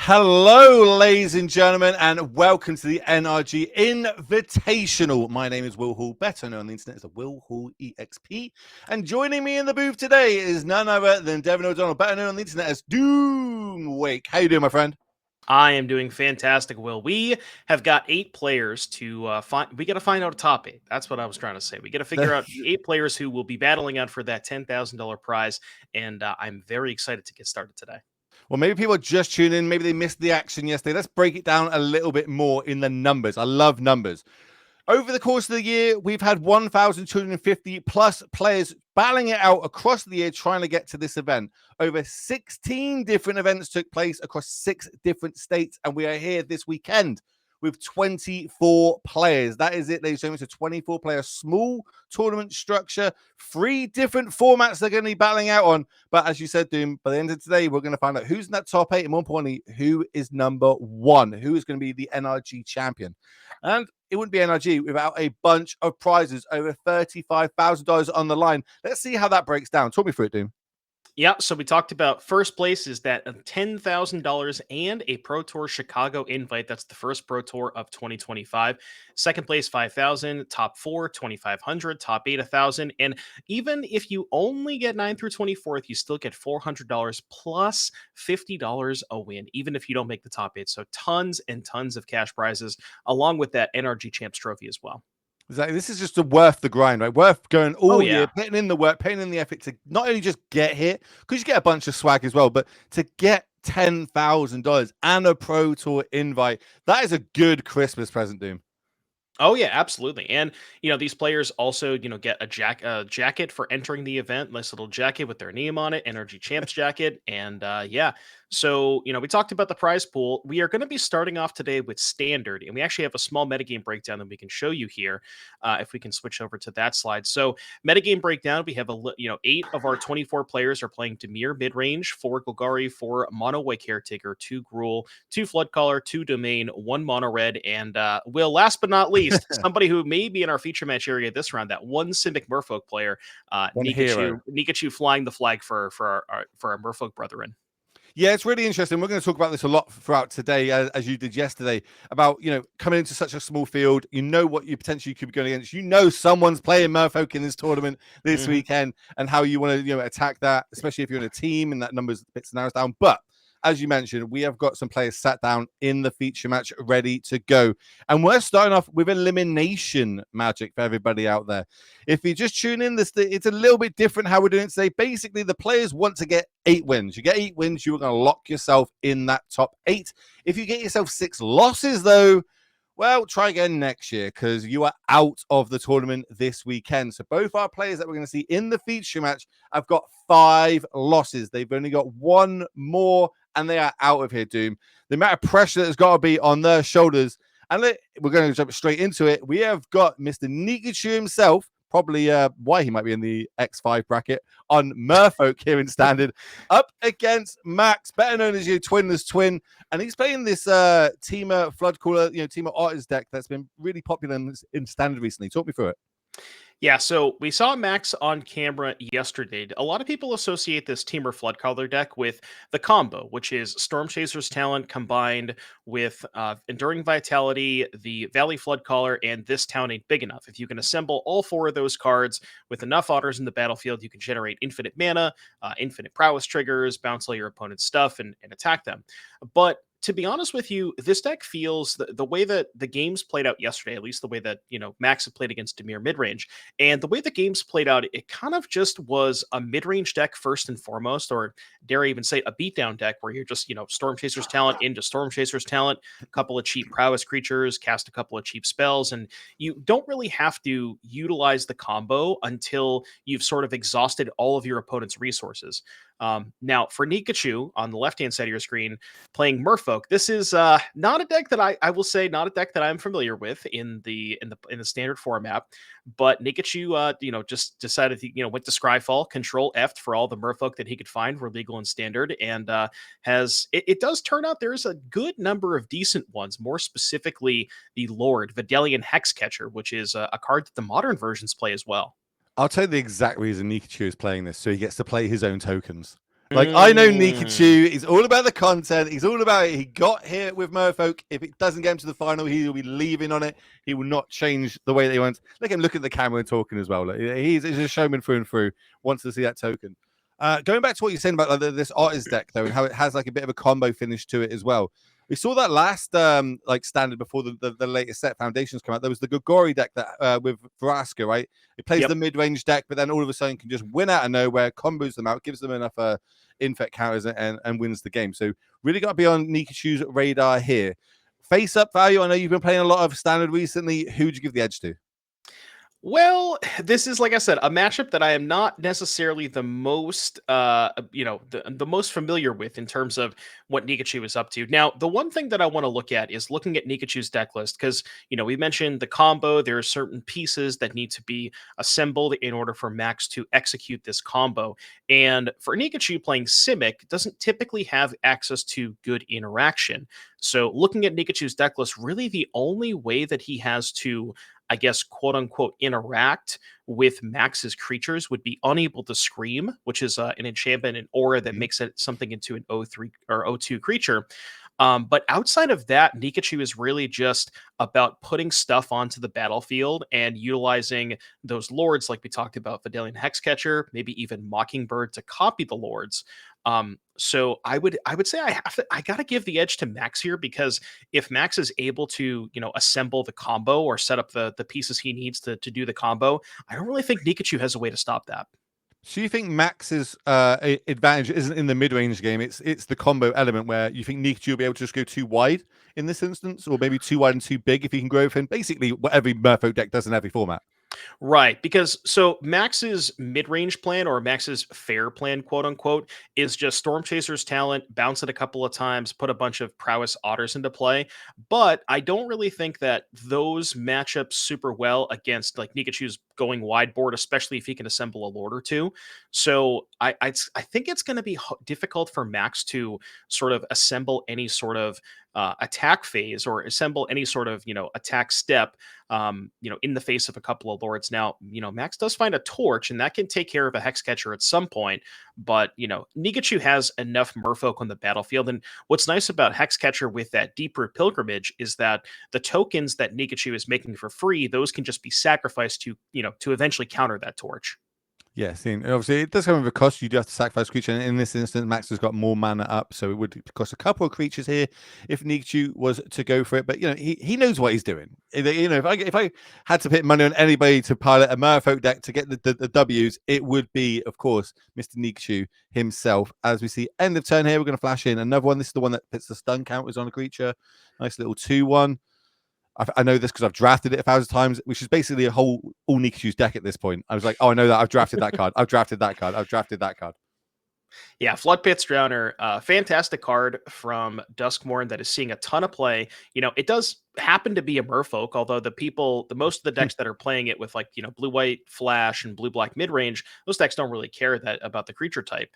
Hello, ladies and gentlemen, and welcome to the NRG Invitational. My name is Will Hall, better known on the internet as the Will Hall EXP. And joining me in the booth today is none other than Devin O'Donnell, better known on the internet as Doomwake. How you doing, my friend? I am doing fantastic, Will. We have got 8 players to find. We got to find out a top 8. That's what I was trying to say. We got to figure out the 8 players who will be battling out for that $10,000 prize. And I'm very excited to get started today. Well, maybe people are just tuning in. Maybe they missed the action yesterday. Let's break it down a little bit more in the numbers. I love numbers. Over the course of the year, we've had 1,250 plus players battling it out across the year trying to get to this event. Over 16 different events took place across 6 different states, and we are here this weekend with 24 players. That is it, ladies and gentlemen. It's a 24-player small tournament structure. 3 different formats they're going to be battling out on. But as you said, Doom, by the end of today, we're going to find out who's in that top 8, and more importantly, who is number 1, who is going to be the NRG champion. And it wouldn't be NRG without a bunch of prizes, over $35,000 on the line. Let's see how that breaks down. Talk me through it, Doom. Yeah, so we talked about first place is that $10,000 and a Pro Tour Chicago invite. That's the first Pro Tour of 2025. Second place, $5,000. Top 4, $2,500. Top 8, $1,000. And even if you only get 9 through 24th, you still get $400 plus $50 a win, even if you don't make the top 8. So tons and tons of cash prizes, along with that NRG Champs trophy as well. Exactly. This is just worth the grind, right? Worth going all year, Yeah. putting in the work, putting in the effort to not only just get here, because you get a bunch of swag as well, but to get $10,000 and a Pro Tour invite. That is a good Christmas present, Doom. Oh yeah, absolutely. And these players also, get a jacket for entering the event, nice little jacket with their name on it, NRG Champs jacket. And yeah. So, we talked about the prize pool. We are going to be starting off today with standard, and we actually have a small metagame breakdown that we can show you here if we can switch over to that slide. So, metagame breakdown, we have 8 of our 24 players are playing Dimir mid-range, 4 Golgari, 4 Mono White Caretaker, 2 Gruul, 2 Floodcaller, 2 Domain, 1 Mono Red, and Will, last but not least, somebody who may be in our feature match area this round, that 1 Simic Merfolk player, Nikachu flying the flag for our Merfolk brethren. Yeah, it's really interesting. We're going to talk about this a lot throughout today, as you did yesterday, about, coming into such a small field, what you potentially could be going against. Someone's playing Merfolk in this tournament this weekend, and how you want to, attack that, especially if you're in a team and that number's bits narrows down. But as you mentioned, we have got some players sat down in the feature match ready to go. And we're starting off with elimination magic for everybody out there. If you just tune in, it's a little bit different how we're doing it today. Basically, the players want to get 8 wins. You get 8 wins, you're going to lock yourself in that top 8. If you get yourself 6 losses, though, well, try again next year, because you are out of the tournament this weekend. So both our players that we're going to see in the feature match have got 5 losses. They've only got 1 more, and they are out of here, Doom. The amount of pressure that's got to be on their shoulders. And we're going to jump straight into it. We have got Mr. Nikachu himself, probably why he might be in the X5 bracket, on Merfolk here in Standard, up against Maxx, better known as your Twinner's Twin. And he's playing this Teamer Floodcaller, Teamer Artist deck that's been really popular in Standard recently. Talk me through it. Yeah, so we saw Maxx on camera yesterday. A lot of people associate this Teamer Floodcaller deck with the combo, which is Storm Chaser's talent combined with Enduring Vitality, the Valley Floodcaller, and This Town Ain't Big Enough. If you can assemble all 4 of those cards with enough otters in the battlefield, you can generate infinite mana, infinite prowess triggers, bounce all your opponent's stuff, and attack them. But to be honest with you, this deck feels the way that the games played out yesterday, at least the way that, Maxx had played against Dimir midrange, and the way the games played out, it kind of just was a midrange deck first and foremost, or dare I even say a beatdown deck where you're just, Storm Chaser's talent into Storm Chaser's talent, a couple of cheap prowess creatures, cast a couple of cheap spells, and you don't really have to utilize the combo until you've sort of exhausted all of your opponent's resources. Now, for Nikachu, on the left-hand side of your screen, playing Merfolk, Merfolk. This is not a deck that I will say not a deck that I'm familiar with in the standard format. But Nikachu, just decided he, went to Scryfall, Control F for all the Merfolk that he could find were legal and standard, and it does turn out there is a good number of decent ones. More specifically, the Lord Vidalian Hexcatcher, which is a card that the modern versions play as well. I'll tell you the exact reason Nikachu is playing this, so he gets to play his own tokens. Like, I know Nikachu, he's all about the content. He's all about it. He got here with Merfolk. If it doesn't get him to the final, he will be leaving on it. He will not change the way that he wants. Look at him looking at the camera and talking as well. Like, he's a showman through and through. Wants to see that token. Going back to what you're saying about this artist deck, though, and how it has like a bit of a combo finish to it as well. We saw that last standard before the latest set Foundations come out. There was the Gogori deck that with Vraska, right? It plays the mid-range deck, but then all of a sudden can just win out of nowhere, combos them out, gives them enough infect counters and wins the game. So really got to be on Nikachu's radar here. Face up value. I know you've been playing a lot of standard recently. Who would you give the edge to? Well, this is, like I said, a matchup that I am not necessarily the most, the most familiar with in terms of what Nikachu is up to. Now, the one thing that I want to look at is looking at Nikachu's deck list because, we mentioned the combo. There are certain pieces that need to be assembled in order for Max to execute this combo. And for Nikachu playing Simic, doesn't typically have access to good interaction. So looking at Nikachu's deck list, really the only way that he has to, I guess, quote unquote, interact with Max's creatures would be Unable to Scream, which is an enchantment and aura that makes it something into an 0-3 or 0-2 creature. But outside of that, Nikachu is really just about putting stuff onto the battlefield and utilizing those lords, like we talked about, Vidalian Hexcatcher, maybe even Mockingbird to copy the lords. So I would say I gotta give the edge to Max here because if Max is able to assemble the combo or set up the pieces he needs to do the combo, I don't really think Nikachu has a way to stop that. So you think Max's advantage isn't in the mid-range game? It's the combo element where you think Nikachu will be able to just go too wide in this instance, or maybe too wide and too big if he can grow with him. Basically, what every Merfolk deck does in every format. Right, because so Max's mid-range plan or Max's fair plan, quote unquote, is just Storm Chaser's talent, bounce it a couple of times, put a bunch of prowess otters into play. But I don't really think that those match up super well against like Nikachu's going wide board, especially if he can assemble a lord or two. So I think it's going to be difficult for Max to sort of assemble any sort of attack phase or assemble any sort of attack step in the face of a couple of lords. Now, Max does find a torch, and that can take care of a Hexcatcher at some point. But Nikachu has enough Merfolk on the battlefield, and what's nice about Hexcatcher with that Deep-Root Pilgrimage is that the tokens that Nikachu is making for free, those can just be sacrificed to to eventually counter that torch. Yes, and obviously it does come with a cost. You do have to sacrifice a creature. And in this instance, Max has got more mana up, so it would cost a couple of creatures here if Nikachu was to go for it. But he knows what he's doing. If I had to put money on anybody to pilot a Merfolk deck to get the W's, it would be, of course, Mr. Nikachu himself. As we see, end of turn here, we're going to flash in another one. This is the one that puts the stun counters on a creature. Nice little 2/1. I know this because I've drafted it 1,000 times, which is basically all Nikachu's deck at this point. I was like, oh, I know that. I've drafted that card. I've drafted that card. I've drafted that card. Yeah, Flood Pits Drowner, fantastic card from Duskmourn that is seeing a ton of play. It does happen to be a Merfolk, although the most of the decks that are playing it with blue-white flash and blue-black mid-range, those decks don't really care about the creature type.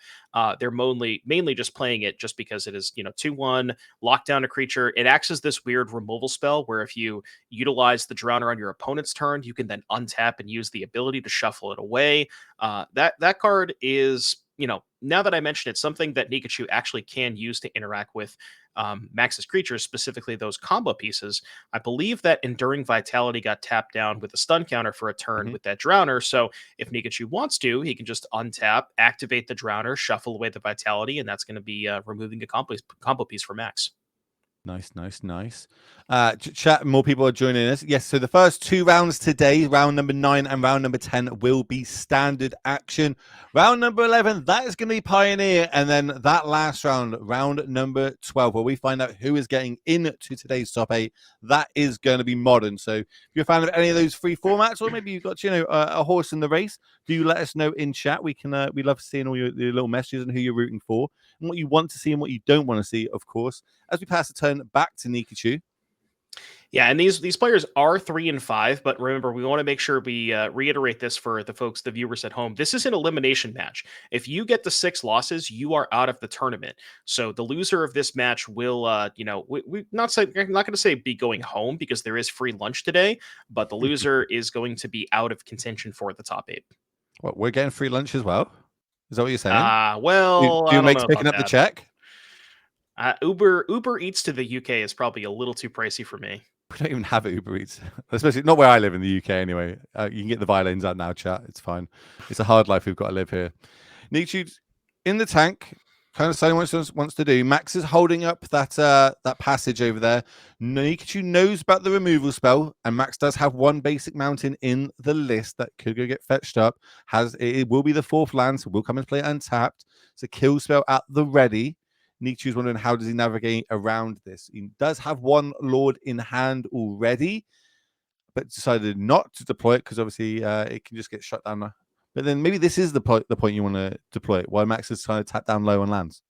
They're mainly just playing it just because it is 2/1, lock down a creature. It acts as this weird removal spell where if you utilize the Drowner on your opponent's turn, you can then untap and use the ability to shuffle it away. That card is now that I mentioned it, something that Nikachu actually can use to interact with Max's creatures, specifically those combo pieces. I believe that Enduring Vitality got tapped down with a stun counter for a turn with that Drowner. So if Nikachu wants to, he can just untap, activate the Drowner, shuffle away the Vitality, and that's going to be removing a combo piece for Max. Nice. Chat, more people are joining us. Yes, so the first 2 rounds today, round number 9 and round number 10, will be standard action. Round number 11, that is going to be Pioneer. And then that last round, round number 12, where we find out who is getting into today's top 8, that is going to be Modern. So if you're a fan of any of those 3 formats, or maybe you've got, a horse in the race, do let us know in chat. We love seeing all your little messages and who you're rooting for, and what you want to see and what you don't want to see, of course, as we pass the turn back to Nikachu. Yeah, and these players are 3 and 5, but remember, we want to make sure we reiterate this for the viewers at home. This is an elimination match. If you get the 6 losses, you are out of the tournament. So the loser of this match will, we not say, I'm not going to say be going home because there is free lunch today, but the loser is going to be out of contention for the top 8. What, we're getting free lunch as well? Is that what you're saying? Well, I don't know picking up the check? Uber Eats to the UK is probably a little too pricey for me. We don't even have Uber Eats, especially not where I live in the UK anyway. You can get the violins out now, chat. It's fine. It's a hard life we've got to live here. Nietzsche in the tank, kind of saying what he wants to do. Maxx is holding up that passage over there. Nietzsche knows about the removal spell, and Maxx does have one basic mountain in the list that could go get fetched up. It will be the 4th land, so we'll come and play it untapped. It's a kill spell at the ready. Nietzsche's wondering how does he navigate around this. He does have one Lord in hand already, but decided not to deploy it because obviously it can just get shut down. But then maybe this is the point you want to deploy it, while Maxx is trying to tap down low on lands.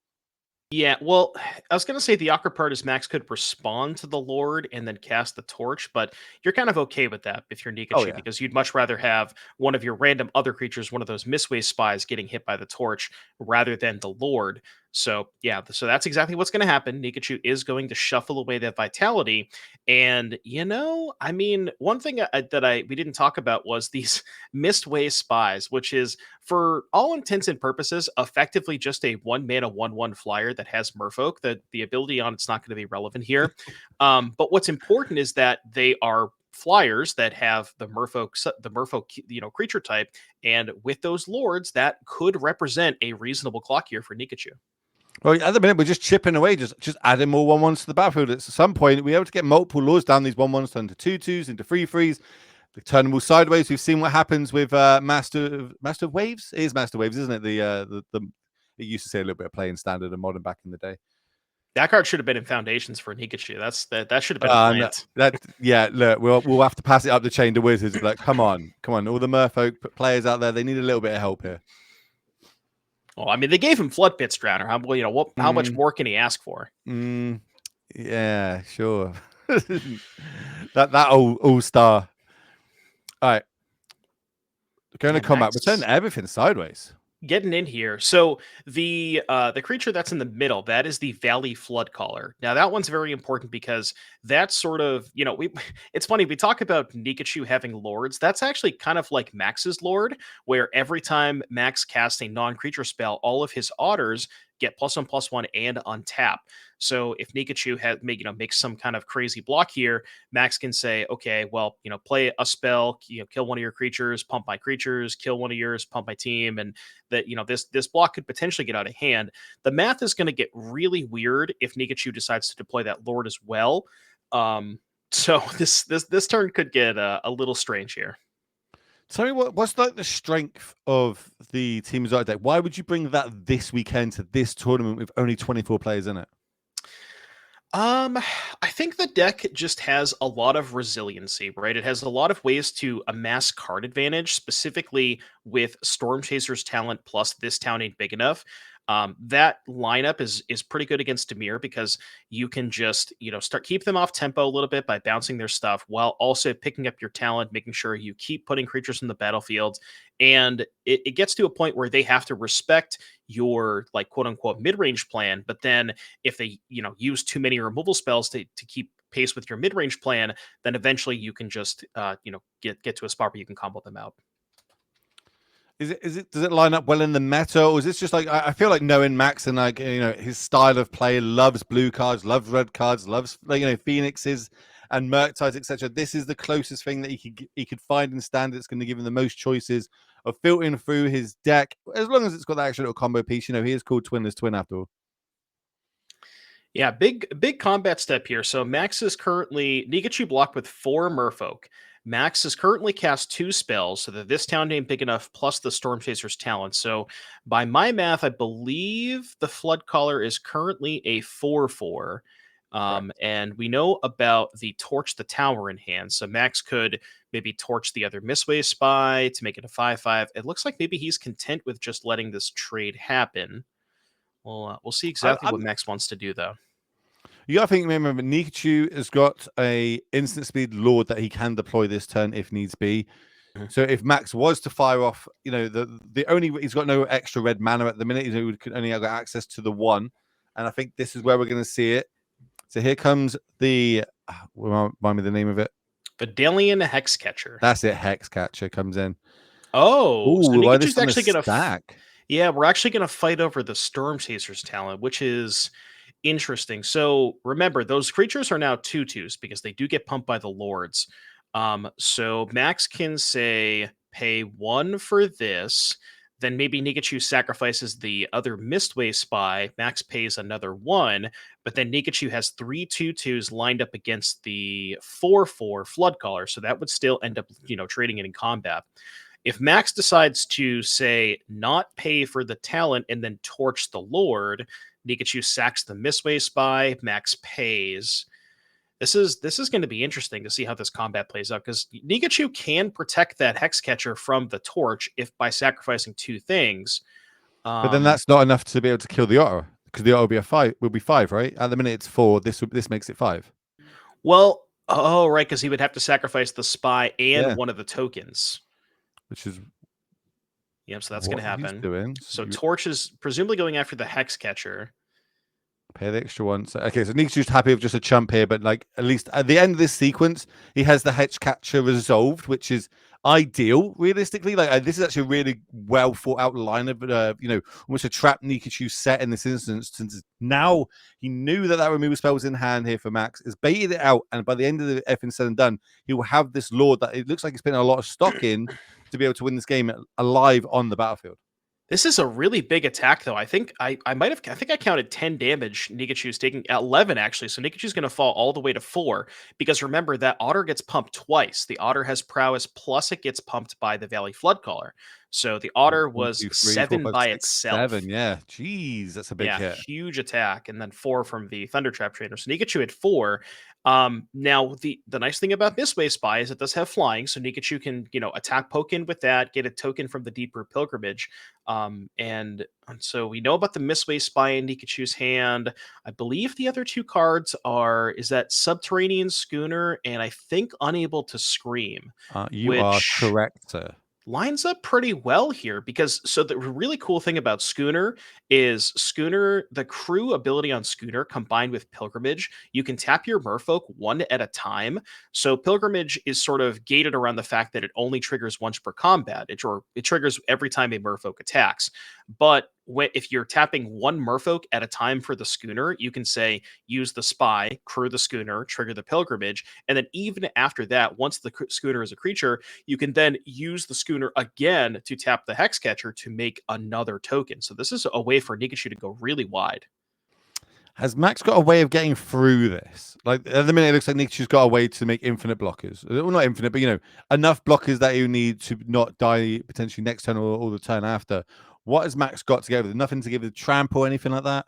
Yeah, well, I was going to say the awkward part is Maxx could respond to the Lord and then cast the torch, but you're kind of okay with that if you're Nikachu, because you'd much rather have one of your random other creatures, one of those Mistway spies, getting hit by the torch rather than the Lord. So yeah, so that's exactly what's going to happen. Nikachu is going to shuffle away that vitality, and I mean, one thing that we didn't talk about was these Mistway spies, which is for all intents and purposes effectively just a 1-mana 1/1 flyer that has Merfolk. The ability on it's not going to be relevant here, but what's important is that they are flyers that have the merfolk creature type, and with those lords that could represent a reasonable clock here for Nikachu. Well, at the minute, we're just chipping away, just adding more 1/1s to the battlefield. At some point, we're able to get multiple lords down, these 1/1s turn to 2/2s, into 3/3s. They turn them all sideways. We've seen what happens with Master of Waves. It is Master Waves, isn't it? It used to say a little bit of play in Standard and Modern back in the day. That card should have been in Foundations for Nikachu. That should have been a plant. Look, we'll have to pass it up the chain to Wizards. Like, come on. All the Merfolk players out there, they need a little bit of help here. Well, I mean, they gave him Flood Pit Drowner. How much more can he ask for? Yeah, sure. that all-star. All right. Going to combat. Return everything sideways. Getting in here. So the creature that's in the middle, that is the Valley Flood Caller. Now that one's very important because that's sort of, it's funny, we talk about Nikachu having lords. That's actually kind of like Maxx's lord, where every time Maxx casts a non-creature spell, all of his otters get +1/+1 and untap. So if Nikachu makes some kind of crazy block here, Maxx can say, okay, well, play a spell, kill one of your creatures, pump my creatures, kill one of yours, pump my team, and that this block could potentially get out of hand. The math is going to get really weird if Nikachu decides to deploy that Lord as well. So this turn could get a little strange here. Tell me what's like the strength of the Team Zaczek deck? Why would you bring that this weekend to this tournament with only 24 players in it? I think the deck just has a lot of resiliency, right? It has a lot of ways to amass card advantage, specifically with Storm Chaser's talent plus this town ain't big enough. That lineup is pretty good against Dimir because you can just keep them off tempo a little bit by bouncing their stuff while also picking up your talent, making sure you keep putting creatures in the battlefield. And it gets to a point where they have to respect your quote unquote mid-range plan. But then if they use too many removal spells to keep pace with your mid-range plan, then eventually you can just get to a spot where you can combo them out. Does it line up well in the meta, or is this just I feel like knowing Maxx and his style of play, loves blue cards, loves red cards, loves Phoenixes and Murktides, etc. This is the closest thing that he could find in Standard. It's going to give him the most choices of filtering through his deck, as long as it's got that extra little combo piece. He is called Twinner's Twin after all. Yeah, big combat step here. So Max is currently Nigachu blocked with 4 Merfolk. Max is currently cast 2 spells, so that this town ain't big enough, plus the Storm Chaser's talent. So by my math, I believe the Flood Caller is currently a 4/4. Correct. And we know about the Torch the Tower in hand. So Max could maybe torch the other Mistway Spy to make it a 5/5. It looks like maybe he's content with just letting this trade happen. We'll see I, exactly what I'm, Max wants to do, though. you gotta think, remember, Nikachu has got a instant speed Lord that he can deploy this turn if needs be. Mhm. So if Max was to fire off, the only he's got no extra red mana at the minute. He could only have access to the 1, and I think this is where we're going to see it. So here comes the remind me the name of it. Vidalian Hexcatcher. That's it. Hexcatcher comes in. Oh, so Ooh, why this Nikachu's on the actually gonna stack? yeah, we're actually gonna fight over the Storm Chaser's talent, which is interesting. So remember, those creatures are now 2/2s because they do get pumped by the lords. So Max can say pay 1 for this, then maybe Nikachu sacrifices the other Mistway Spy. Max pays another 1, but then Nikachu has 3 2/2s lined up against the 4/4 Flood Caller, so that would still end up, trading it in combat. If Max decides to say not pay for the talent and then torch the Lord, Nikachu sacks the Mistway Spy, Max pays. This is going to be interesting to see how this combat plays out, because Nikachu can protect that Hexcatcher from the torch if by sacrificing 2 things. But then Um, that's not enough to be able to kill the otter because the otter will be 5, right? At the minute it's 4. This makes it 5. well, oh right, because he would have to sacrifice the spy and Yeah, one of the tokens. which is Yep, so that's going to what he's happen. doing. So You torch is presumably going after the Hexcatcher. pay the extra 1. So, okay, so Nick's just happy with just a chump here, but like at least at the end of this sequence, he has the hedge catcher resolved, which is ideal realistically. Like this is actually a really well thought out line of almost a trap Nikachu set in this instance. Since now he knew that removal spell was in hand here for Max, is baited it out, and by the end of the effing said and done, he will have this Lord that it looks like he's putting a lot of stock in to be able to win this game alive on the battlefield. This is a really big attack, though. I think I might have. I think I counted 10 damage. Nikachu's taking 11 actually. So Nikachu's going to fall all the way to 4, because remember that otter gets pumped twice. The otter has prowess plus it gets pumped by the Valley Flood Caller. So the otter One, was two, three, four, 7 five, by six, itself. 7. Yeah, jeez, that's a big Yeah, hit. huge attack, and then 4 from the Thunder Trap Trainer. So Nikachu at 4. Now the nice thing about this way spy is it does have flying, so Nikachu can attack poke in with that, get a token from the Deeper Pilgrimage, and so we know about the Mistway Spy in Nikachu's hand. I believe the other 2 cards is that Subterranean Schooner and I think Unable to Scream, You are which correct, sir. lines up pretty well here, because so the really cool thing about Schooner is the crew ability on Schooner combined with Pilgrimage, you can tap your merfolk 1 at a time. So Pilgrimage is sort of gated around the fact that it only triggers once per combat. It triggers every time a merfolk attacks. But if you're tapping 1 merfolk at a time for the Schooner, you can say use the spy, crew the Schooner, trigger the Pilgrimage, and then even after that, once the Schooner is a creature, you can then use the Schooner again to tap the Hexcatcher to make another token. So this is a way for Nikachu to go really wide. Has Max got a way of getting through this? Like at the minute, it looks like Nikachu's got a way to make infinite blockers. Well, not infinite, but enough blockers that you need to not die potentially next turn or the turn after. What has Max got to get with it? Nothing to give with tramp or anything like that?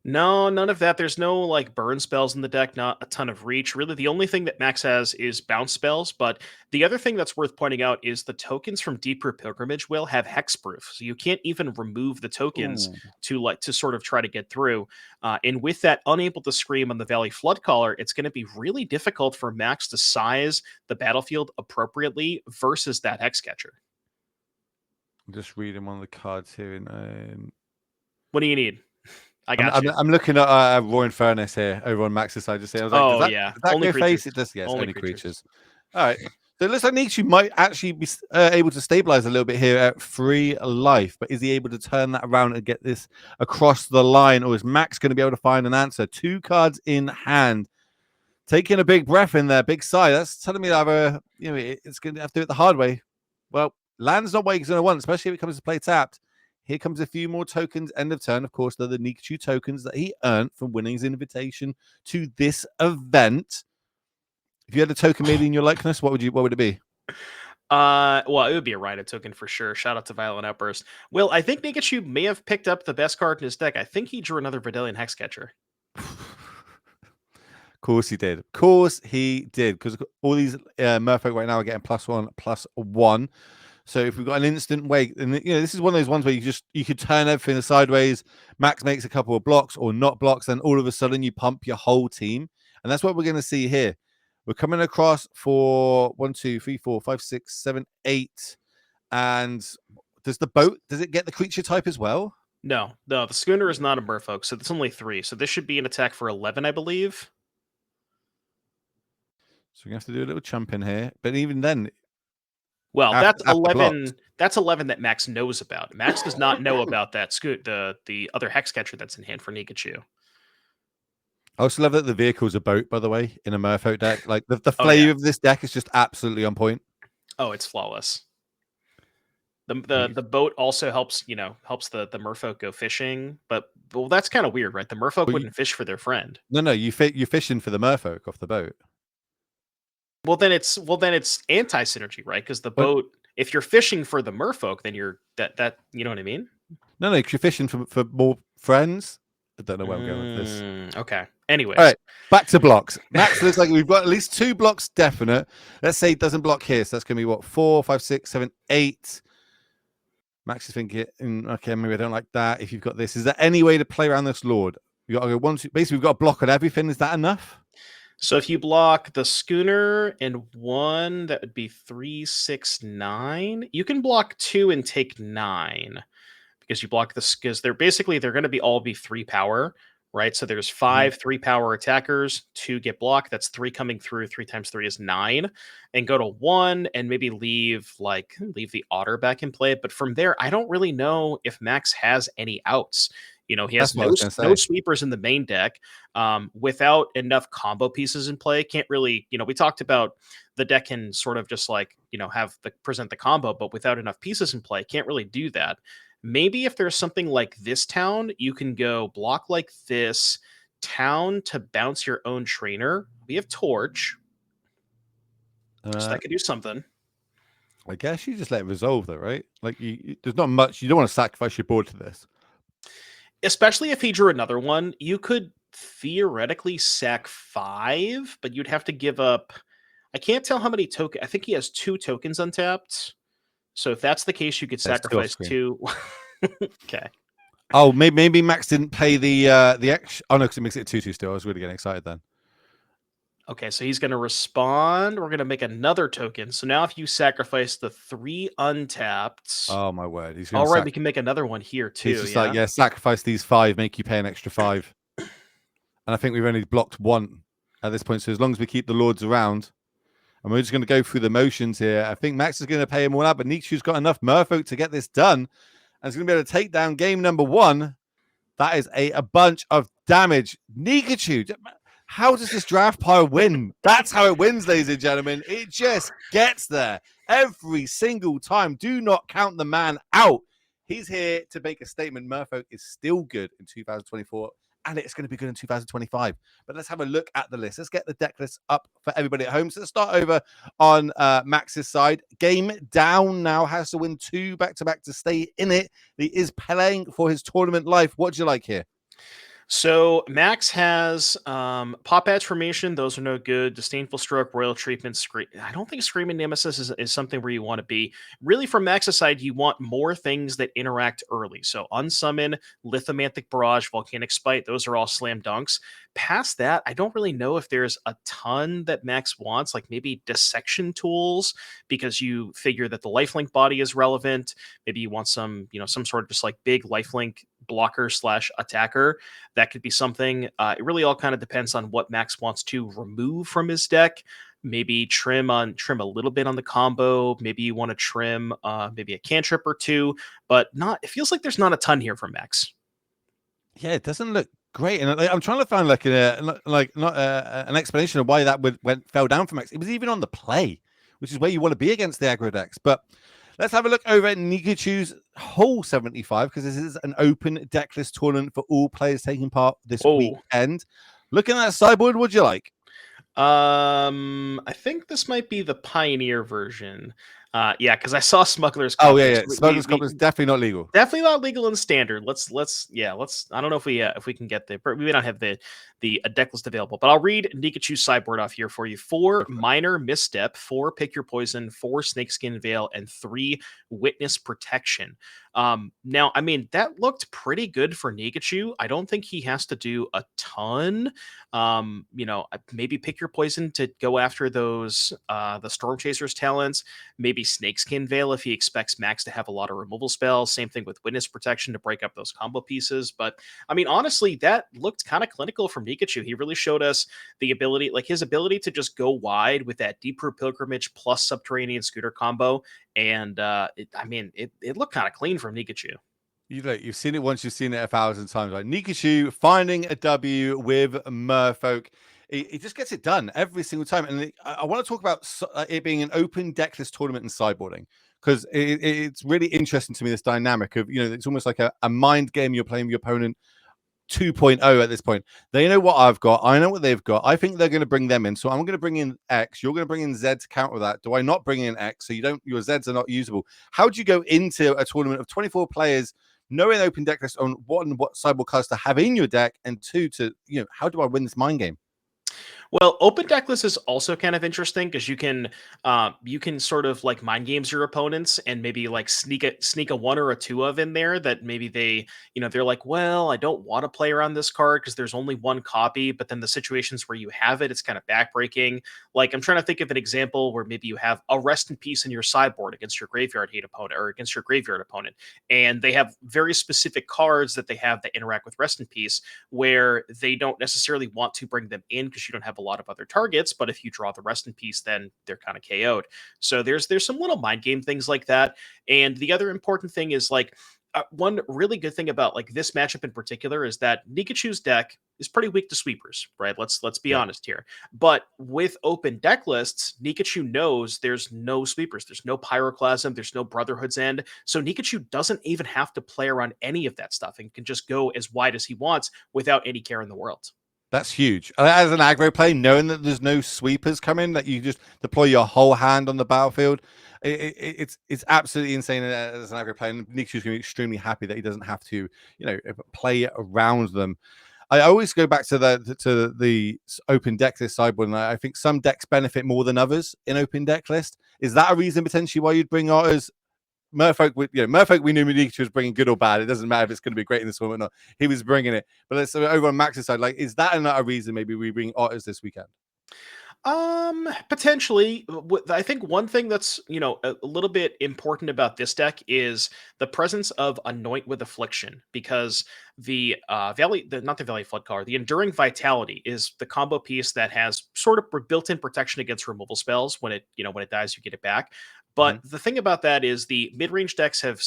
No, none of that. There's no like burn spells in the deck, not a ton of reach. Really, the only thing that Max has is bounce spells. But the other thing that's worth pointing out is the tokens from Deeper Pilgrimage will have hexproof. So you can't even remove the tokens Ooh. to sort of try to get through. And with that unable to scream on the Valley Flood Caller, it's going to be really difficult for Max to size the battlefield appropriately versus that Hexcatcher. I'm just reading one of the cards here. What do you need? I I'm, got I'm, you. I'm looking at Roaring Furnace here over on Max's side. Just saying, I was like, Oh yeah, does that only go creatures. face? It does. Yes, Only only creatures. creatures. All right. So it looks like Nietzsche might actually be able to stabilize a little bit here at 3 life, but is he able to turn that around and get this across the line, or is Max going to be able to find an answer? 2 cards in hand, taking a big breath in there, big sigh. That's telling me that it's going to have to do it the hard way. Well, land's not what he's going to want, especially if it comes to play tapped. Here comes a few more tokens. End of turn, of course, they're the Nikachu tokens that he earned from winning his invitation to this event. If you had a token made in your likeness, what would it be? Well, it would be a Rhino token for sure. Shout out to Violent Outburst. Well, I think Nikachu may have picked up the best card in his deck. I think he drew another Vidalian Hexcatcher. Of course he did. Of course he did. Because all these Merfolk right now are getting +1/+1. So if we've got an instant wait, and this is one of those ones where you could turn everything sideways. Max makes a couple of blocks or not blocks, then all of a sudden you pump your whole team, and that's what we're going to see here. We're coming across for 1, 2, 3, 4, 5, 6, 7, 8, and does it get the creature type as well? No, the Schooner is not a Merfolk, so it's only 3. So this should be an attack for 11, I believe. So we're gonna have to do a little chump in here, but even then. Well, that's 11. That's 11 that Max knows about. Max does not know about that the other Hexcatcher that's in hand for Nikachu. I also love that the vehicle's a boat, by the way, in a Merfolk deck. Like the flavor of this deck is just absolutely on point. Oh, it's flawless. The boat also helps the Merfolk go fishing, but that's kind of weird, right? The Merfolk wouldn't fish for their friend. No, you're fishing for the Merfolk off the boat. Well, then it's anti-synergy, right? Because the boat, if you're fishing for the Merfolk, then you're that you know what I mean? No, because you're fishing for more friends. I don't know where I'm going with this. Okay. Anyways. All right, back to blocks. Max looks like we've got at least 2 blocks definite. Let's say it doesn't block here. So that's going to be what? 4, 5, 6, 7, 8. Max is thinking, okay, maybe I don't like that. If you've got this, is there any way to play around this Lord? We got to go 1, 2. Basically, we've got a block on everything. Is that enough? So if you block the Schooner and 1, that would be 3, 6, 9. You can block 2 and take 9 because you block because they're going to all be 3 power, right? So there's 5 3 power attackers, 2 get blocked. That's 3 coming through. 3 times 3 is 9, and go to 1 and maybe leave the Otter back in play. But from there, I don't really know if Max has any outs. He has no sweepers in the main deck. Without enough combo pieces in play, can't really, we talked about the deck can sort of just present the combo, but without enough pieces in play, can't really do that. Maybe if there's something like this town, you can go block like this town to bounce your own trainer. We have Torch. So that could do something. I guess you just let it resolve though, right? Like there's not much. You don't want to sacrifice your board to this. Especially if he drew another one, you could theoretically sack 5, but you'd have to give up. I can't tell how many tokens. I think he has 2 tokens untapped. So if that's the case, you could sacrifice 2. Okay. Oh, maybe Max didn't pay the extra. Oh no, because it makes it 2/2 still. I was really getting excited then. Okay, so he's going to respond. We're going to make another token. So now if you sacrifice the 3 untapped. Oh, my word. He's all right, we can make another one here, too. He's just sacrifice these 5, make you pay an extra 5. And I think we've only blocked 1 at this point. So as long as we keep the Lords around, and we're just going to go through the motions here, I think Max is going to pay him all out, but Nikachu's got enough Merfolk to get this done. And he's going to be able to take down game number 1. That is a bunch of damage. Nikachu, how does this draft pile win? That's how it wins, ladies and gentlemen. It just gets there every single time. Do not count the man out. He's here to make a statement. Merfolk is still good in 2024, and it's going to be good in 2025. But let's have a look at the list. Let's get the deck list up for everybody at home. So let's start over on Max's side. Game down now, has to win 2 back-to-back to stay in it. He is playing for his tournament life. What do you like here? So Max has Pop Edge Formation. Those are no good. Disdainful Stroke, Royal Treatment. I don't think Screaming Nemesis is something where you want to be. Really, from Max's side, you want more things that interact early. So Unsummon, Lithomantic Barrage, Volcanic Spite. Those are all slam dunks. Past that, I don't really know if there's a ton that Max wants, like maybe Dissection Tools, because you figure that the lifelink body is relevant. Maybe you want some sort of just like big lifelink blocker / attacker. That could be something. It really all kind of depends on what Max wants to remove from his deck. Maybe trim a little bit on the combo. Maybe you want to trim maybe a cantrip or 2, but it feels like there's not a ton here from Max. Yeah, it doesn't look great, and I'm trying to find an explanation of why that fell down for Max. It was even on the play, which is where you want to be against the aggro decks. But Let's have a look over at Nikachu's Hole 75, because this is an open deck list tournament for all players taking part this weekend. Looking at that sideboard, what'd you like? I think this might be the Pioneer version. Yeah, because I saw Smuggler's Copter. Copter. Oh yeah. Smuggler's Copter is definitely not legal. Definitely not legal in Standard. Let's. I don't know if we can get there. We may not have the deck list available, but I'll read Nikachu's sideboard off here for you. 4 Minor Misstep, 4 Pick Your Poison, 4 Snakeskin Veil, and 3 Witness Protection. Now, I mean, that looked pretty good for Nikachu. I don't think he has to do a ton. Maybe Pick Your Poison to go after those the Storm Chasers talents. Maybe Snakeskin Veil if he expects Max to have a lot of removal spells. Same thing with Witness Protection to break up those combo pieces. But I mean, honestly, that looked kind of clinical from Nikachu. He really showed us the ability, like his ability to just go wide with that Deep Root Pilgrimage plus Subterranean Scooter combo. And it looked kind of clean from Nikachu. You've seen it once, you've seen it 1,000 times. Like Nikachu finding a W with Merfolk. He just gets it done every single time. And I want to talk about it being an open deck list tournament and sideboarding, because it's really interesting to me, this dynamic of, it's almost like a mind game. You're playing with your opponent 2.0 at this point. They know what I've got. I know what they've got. I think they're going to bring them in. So I'm going to bring in X. You're going to bring in Z to counter that. Do I not bring in X? So your Zs are not usable. How do you go into a tournament of 24 players, knowing open deck list on what sideboard cards to have in your deck, and 2 to, how do I win this mind game? Well, open deck list is also kind of interesting because you can sort of like mind games your opponents and maybe like sneak a 1 or a 2 of in there that maybe they're like, well, I don't want to play around this card because there's only 1 copy, but then the situations where you have it, it's kind of backbreaking. Like, I'm trying to think of an example where maybe you have a Rest in Peace in your sideboard against your graveyard hate opponent or against your graveyard opponent, and they have very specific cards that they have that interact with Rest in Peace where they don't necessarily want to bring them in because you don't have a lot of other targets, but if you draw the Rest in Peace, then they're kind of KO'd. So there's some little mind game things like that. And the other important thing is like one really good thing about like this matchup in particular is that Nikachu's deck is pretty weak to sweepers, right? Let's be honest here. But with open deck lists, Nikachu knows there's no sweepers, there's no Pyroclasm, there's no Brotherhood's End. So Nikachu doesn't even have to play around any of that stuff and can just go as wide as he wants without any care in the world. That's huge. As an aggro play, knowing that there's no sweepers coming, that you just deploy your whole hand on the battlefield, it's absolutely insane as an aggro player. And Nikachu's going to be extremely happy that he doesn't have to, play around them. I always go back to the open deck list sideboard, and I think some decks benefit more than others in open deck list. Is that a reason potentially why you'd bring Otters? Merfolk, Merfolk, we knew Nikachu was bringing good or bad. It doesn't matter if it's going to be great in this one or not. He was bringing it. But let's over on Max's side. Like, is that another reason maybe we bring Otters this weekend? Potentially. I think one thing that's a little bit important about this deck is the presence of Anoint with Affliction, because the not the Valley Flood card, the Enduring Vitality is the combo piece that has sort of built-in protection against removal spells. When it dies, you get it back. But the thing about that is the mid-range decks have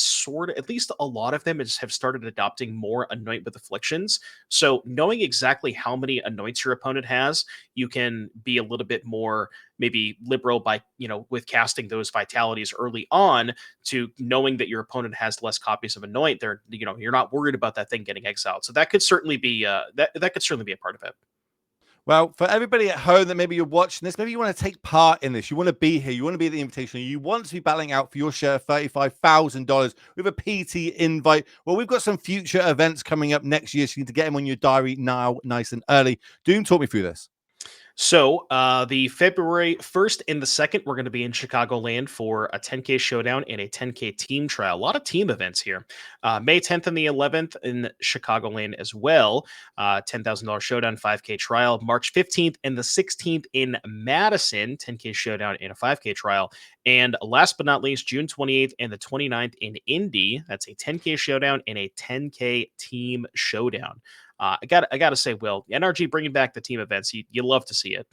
at least a lot of them have started adopting more Anoint with Afflictions. So knowing exactly how many Anoints your opponent has, you can be a little bit more maybe liberal by, with casting those vitalities early on, to knowing that your opponent has less copies of Anoint. You're not worried about that thing getting exiled. So that could certainly be that could certainly be a part of it. Well, for everybody at home that maybe you're watching this, maybe you want to take part in this, you want to be here, you want to be at the invitation, you want to be battling out for your share of $35,000 with a PT invite. Well, we've got some future events coming up next year, so you need to get them on your diary now, nice and early. Doom, talk me through this. So the February 1st and the 2nd, we're going to be in Chicagoland for a 10K showdown and a 10K team trial. A lot of team events here. May 10th and the 11th in Chicagoland as well. $10,000 showdown, 5K trial. March 15th and the 16th in Madison, 10K showdown and a 5K trial. And last but not least, June 28th and the 29th in Indy. That's a 10K showdown and a 10K team showdown. I gotta say, Will, NRG bringing back the team events, you love to see it.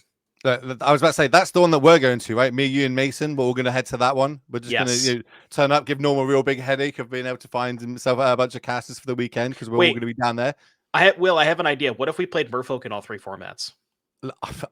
I was about to say, that's the one that we're going to, right? Me, you, and Mason, we're all going to head to that one. We're just going to turn up, give Norm a real big headache of being able to find himself a bunch of casters for the weekend, because we're all going to be down there. I have an idea. What if we played Merfolk in all 3 formats?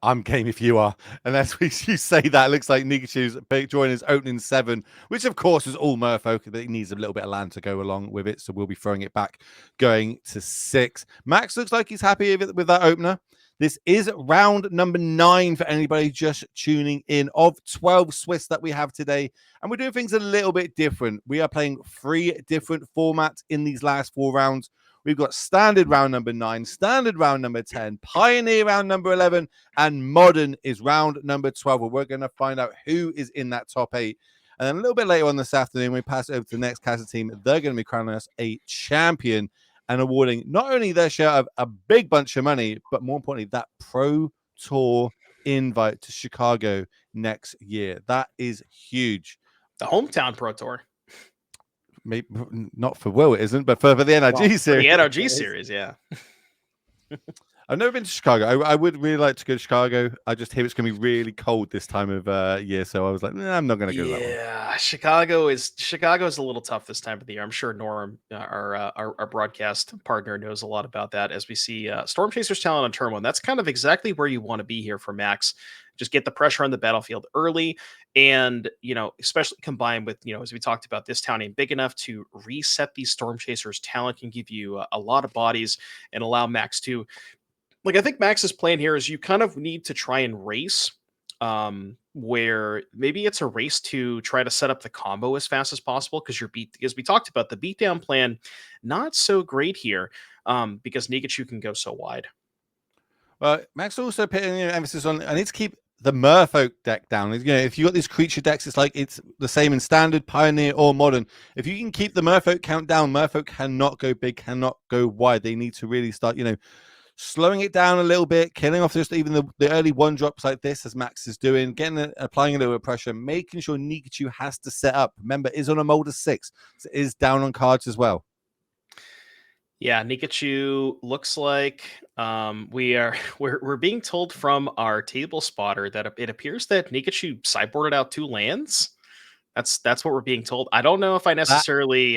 I'm game if you are. Unless you say that, it looks like Nikachu's joining his opening 7, which of course is all Merfolk, but it needs a little bit of land to go along with it. So we'll be throwing it back, going to 6. Max looks like he's happy with that opener. This is round number 9 for anybody just tuning in of 12 Swiss that we have today. And we're doing things a little bit different. We are playing 3 different formats in these last 4 rounds. We've got standard round number 9, standard round number 10, pioneer round number 11, and modern is round number 12. Where we're going to find out who is in that top 8. And then a little bit later on this afternoon, we pass it over to the next Casa team. They're going to be crowning us a champion and awarding not only their share of a big bunch of money, but more importantly, that Pro Tour invite to Chicago next year. That is huge. The hometown Pro Tour. Maybe not for Will, it isn't, but for the NRG series. The NRG series, yeah. I've never been to Chicago. I would really like to go to Chicago. I just hear it's going to be really cold this time of year, so I was like, I'm not going to go to that one. Yeah, Chicago is a little tough this time of the year. I'm sure Norm, our broadcast partner, knows a lot about that. As we see Storm Chasers talent on turn 1, that's kind of exactly where you want to be here for Max. Just get the pressure on the battlefield early, and especially combined with as we talked about, this town ain't big enough to reset these Storm Chasers talent. Can give you a lot of bodies and allow Max to. I think Max's plan here is you kind of need to try and race, where maybe it's a race to try to set up the combo as fast as possible, because as we talked about, the beatdown plan, not so great here, because Nikachu can go so wide. Well, Max also putting emphasis on, I need to keep the Merfolk deck down. If you got these creature decks, it's the same in standard, pioneer, or modern. If you can keep the Merfolk count down, Merfolk cannot go big, cannot go wide. They need to really start, slowing it down a little bit, killing off just even the early 1-drops like this, as Max is doing, applying a little bit of pressure, making sure Nikachu has to set up. Remember, is on a mold of 6, so is down on cards as well. Yeah, Nikachu looks like we're being told from our table spotter that it appears that Nikachu sideboarded out 2 lands. That's what we're being told. I don't know if I necessarily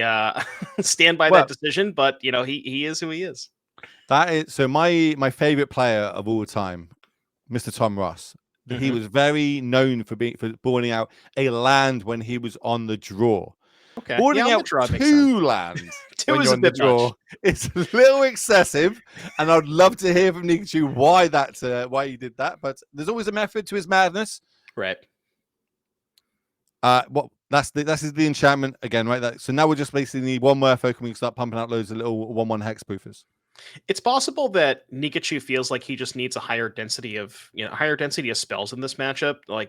stand by that decision, but he is who he is. That is so. My favorite player of all time, Mr. Tom Ross. He was very known for boarding out a land when he was on the draw. Okay, boarding out 2 lands. 2 is a bit much. It's a little excessive, and I'd love to hear from Nikachu why he did that. But there's always a method to his madness, right? That's the enchantment again, right? So now we're just basically need 1 Merfolk, and we can start pumping out loads of little 1/1 hex proofers. It's possible that Nikachu feels like he just needs a higher density of spells in this matchup.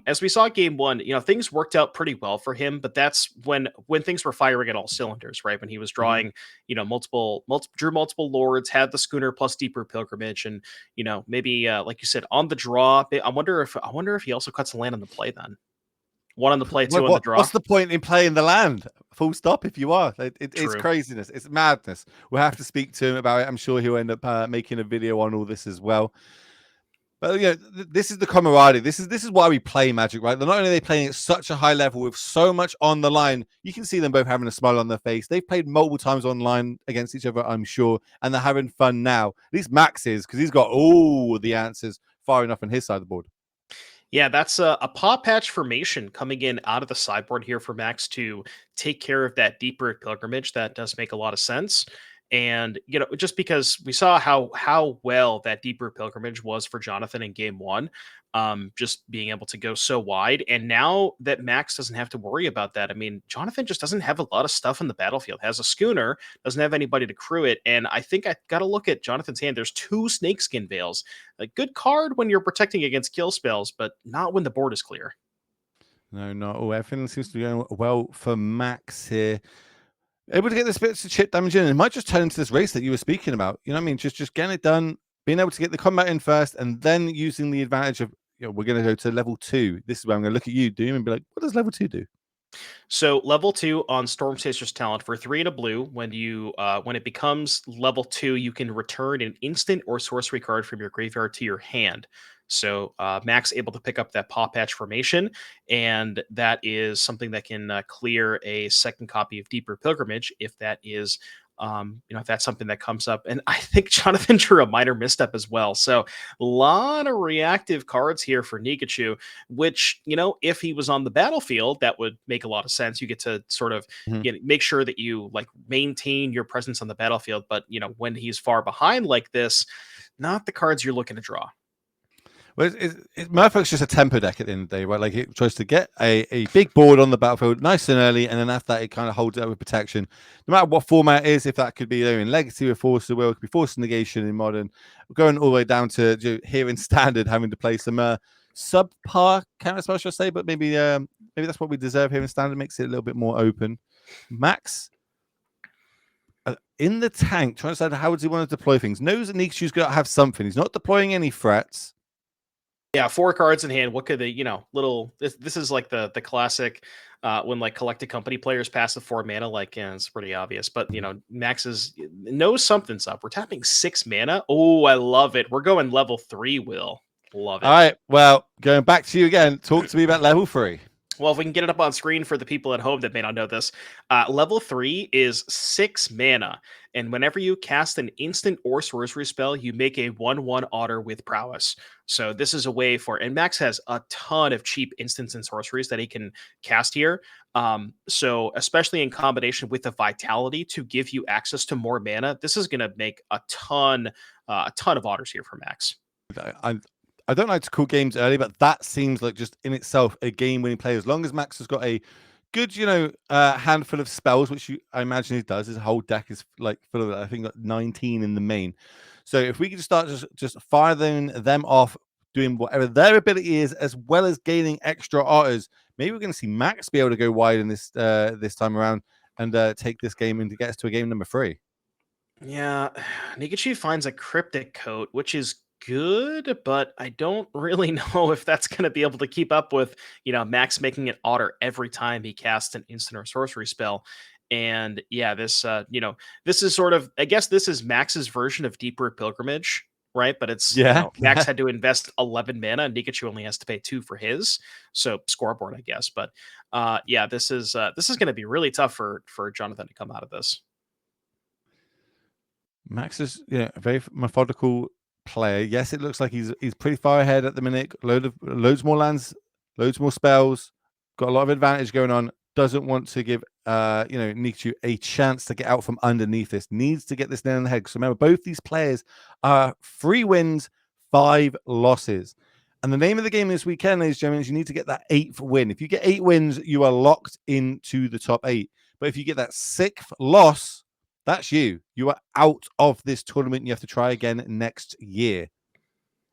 As we saw game 1, things worked out pretty well for him, but that's when things were firing at all cylinders, right? When he was drawing, drew multiple lords, had the schooner plus deeper pilgrimage, and maybe like you said, on the draw. I wonder if he also cuts a land on the play then. 1 on the play, 2 on the draw. What's the point in playing the land? Full stop. If you are, it's craziness. It's madness. We'll have to speak to him about it. I'm sure he'll end up making a video on all this as well. But this is the camaraderie. This is why we play Magic, right? Not only are they playing at such a high level with so much on the line, you can see them both having a smile on their face. They've played multiple times online against each other, I'm sure, and they're having fun now. At least Max is, because he's got all the answers far enough on his side of the board. Yeah, that's a paw patch formation coming in out of the sideboard here for Max to take care of that deeper pilgrimage. That does make a lot of sense. And, just because we saw how well that deeper pilgrimage was for Jonathan in game 1, just being able to go so wide. And now that Max doesn't have to worry about that. I mean, Jonathan just doesn't have a lot of stuff in the battlefield. Has a schooner, doesn't have anybody to crew it. And I think I got to look at Jonathan's hand. There's 2 snakeskin veils. A good card when you're protecting against kill spells, but not when the board is clear. No, not all. Everything seems to be going well for Max here. Able to get this bit of chip damage in. It might just turn into this race that you were speaking about. You know what I mean? Just getting it done, being able to get the combat in first, and then using the advantage of, we're going to go to level 2. This is where I'm going to look at you, Doom, and be like, what does level 2 do? So level 2 on Storm Chasers talent for 3 and a blue. When it becomes level 2, you can return an instant or sorcery card from your graveyard to your hand. So Maxx able to pick up that paw patch formation, and that is something that can clear a second copy of Deeper Pilgrimage if that is if that's something that comes up. And I think Jonathan drew a minor misstep as well. So a lot of reactive cards here for Nikachu, which, if he was on the battlefield, that would make a lot of sense. You get to sort of make sure that you like maintain your presence on the battlefield. But, when he's far behind like this, not the cards you're looking to draw. Well, Merfolk's just a tempo deck at the end of the day, right? Like it tries to get a big board on the battlefield nice and early, and then after that, it kind of holds it up with protection. No matter what format it is, if that could be in Legacy with Force of Will, it could be Force Negation in Modern, going all the way down to here in Standard, having to play some subpar counter spells, should I say? But maybe that's what we deserve here in Standard. Makes it a little bit more open. Maxx. In the tank, trying to decide how does he want to deploy things. Knows that Nikachu's got to have something. He's not deploying any threats. Yeah, 4 cards in hand. What could they, this is like the classic when like Collected Company players pass the 4 mana, like it's pretty obvious. But Maxx knows something's up. We're tapping 6 mana. Oh, I love it. We're going level 3, Will. Love it. All right. Well, going back to you again, talk to me about level 3. Well, if we can get it up on screen for the people at home that may not know this, level 3 is 6 mana. And whenever you cast an instant or sorcery spell, you make a 1/1 otter with prowess. So this is a way and Maxx has a ton of cheap instants and sorceries that he can cast here. So especially in combination with the vitality to give you access to more mana, this is going to make a ton of otters here for Maxx. I don't like to call games early, but that seems like just in itself a game-winning play. As long as Maxx has got a good, handful of spells, which I imagine he does. His whole deck is like full of, I think, like 19 in the main. So if we can start just firing them off, doing whatever their ability is, as well as gaining extra otters, maybe we're going to see Maxx be able to go wide in this time around and take this game and to get us to a game number 3. Yeah, Nikachu finds a Cryptic Coat, which is good, but I don't really know if that's going to be able to keep up with, Maxx making an otter every time he casts an instant or sorcery spell. And yeah, this is sort of, I guess this is Max's version of Deeper Pilgrimage, right? But it's, Maxx had to invest 11 mana and Nikachu only has to pay 2 for his. So scoreboard, I guess. But yeah, this is going to be really tough for Jonathan to come out of this. Maxx is a very methodical player. Yes, it looks like he's pretty far ahead at the minute. Loads more lands, loads more spells, got a lot of advantage going on. Doesn't want to give Nikachu a chance to get out from underneath this. Needs to get this nail on the head. Because remember, both these players are 3 wins, 5 losses. And the name of the game this weekend, ladies and gentlemen, is you need to get that 8th win. If you get 8 wins, you are locked into the top 8. But if you get that 6th loss, that's you. You are out of this tournament. You have to try again next year.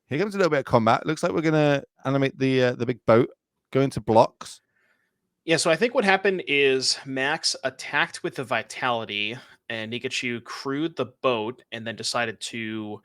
Here comes a little bit of combat. Looks like we're going to animate the big boat, go into blocks. Yeah, so I think what happened is Maxx attacked with the vitality, and Nikachu crewed the boat and decided to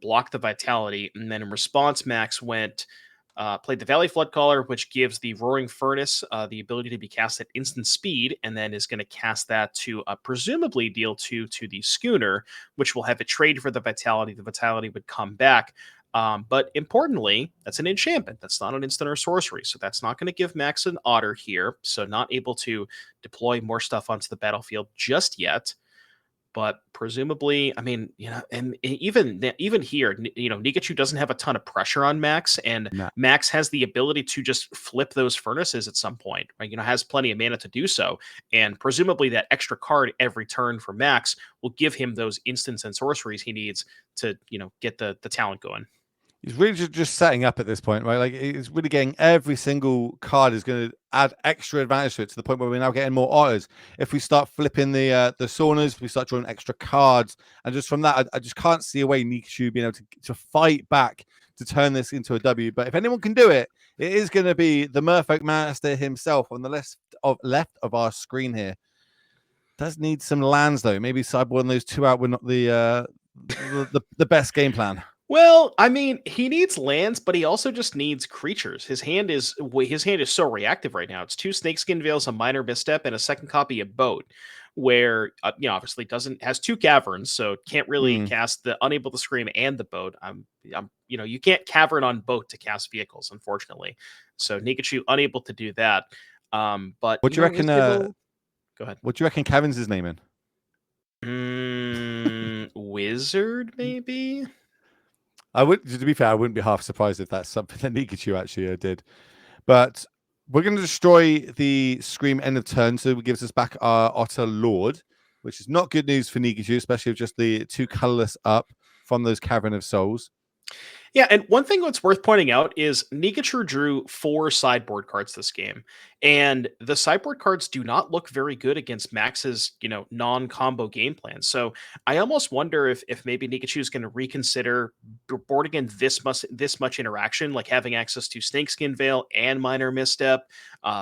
block the vitality. And then in response, Maxx played the Valley Floodcaller, which gives the Roaring Furnace the ability to be cast at instant speed, and then is going to cast that to presumably deal 2 to the Schooner, which will have it trade for the Vitality. The Vitality would come back. But importantly, that's an enchantment. That's not an instant or sorcery. So that's not going to give Maxx an otter here. So not able to deploy more stuff onto the battlefield just yet. But presumably, I mean, and even here, Nikachu doesn't have a ton of pressure on Maxx, and Maxx has the ability to just flip those furnaces at some point, right? Has plenty of mana to do so, and presumably that extra card every turn for Maxx will give him those instants and sorceries he needs to, get the talent going. He's really just setting up at this point, right? Like he's really getting every single card is going to add extra advantage to it, to the point where we're now getting more otters. If we start flipping the saunas, we start drawing extra cards, and just from that, I just can't see a way Nikachu being able to fight back to turn this into a W. But if anyone can do it, it is going to be the Merfolk Master himself on the left of our screen here. Does need some lands though. Maybe sideboarding those 2 out were not the best game plan. Well, I mean, he needs lands, but he also just needs creatures. His hand is so reactive right now. It's 2 Snakeskin Veils, a Minor Misstep, and a second copy of Boat, where obviously has 2 caverns, so can't really cast the unable to scream and the boat. You can't cavern on boat to cast vehicles, unfortunately. So Nikachu unable to do that. But what do you reckon? Go ahead. What do you reckon Kevin's his name in? Wizard, maybe. To be fair, I wouldn't be half surprised if that's something that Nikachu actually did. But we're going to destroy the Scream end of turn, so it gives us back our Otter Lord, which is not good news for Nikachu, especially with just the 2 colorless up from those Cavern of Souls. Yeah, and one thing that's worth pointing out is Nikachu drew 4 sideboard cards this game, and the sideboard cards do not look very good against Max's, non-combo game plan. So I almost wonder if maybe Nikachu is going to reconsider boarding in this much interaction, like having access to Snakeskin Veil and Minor Misstep.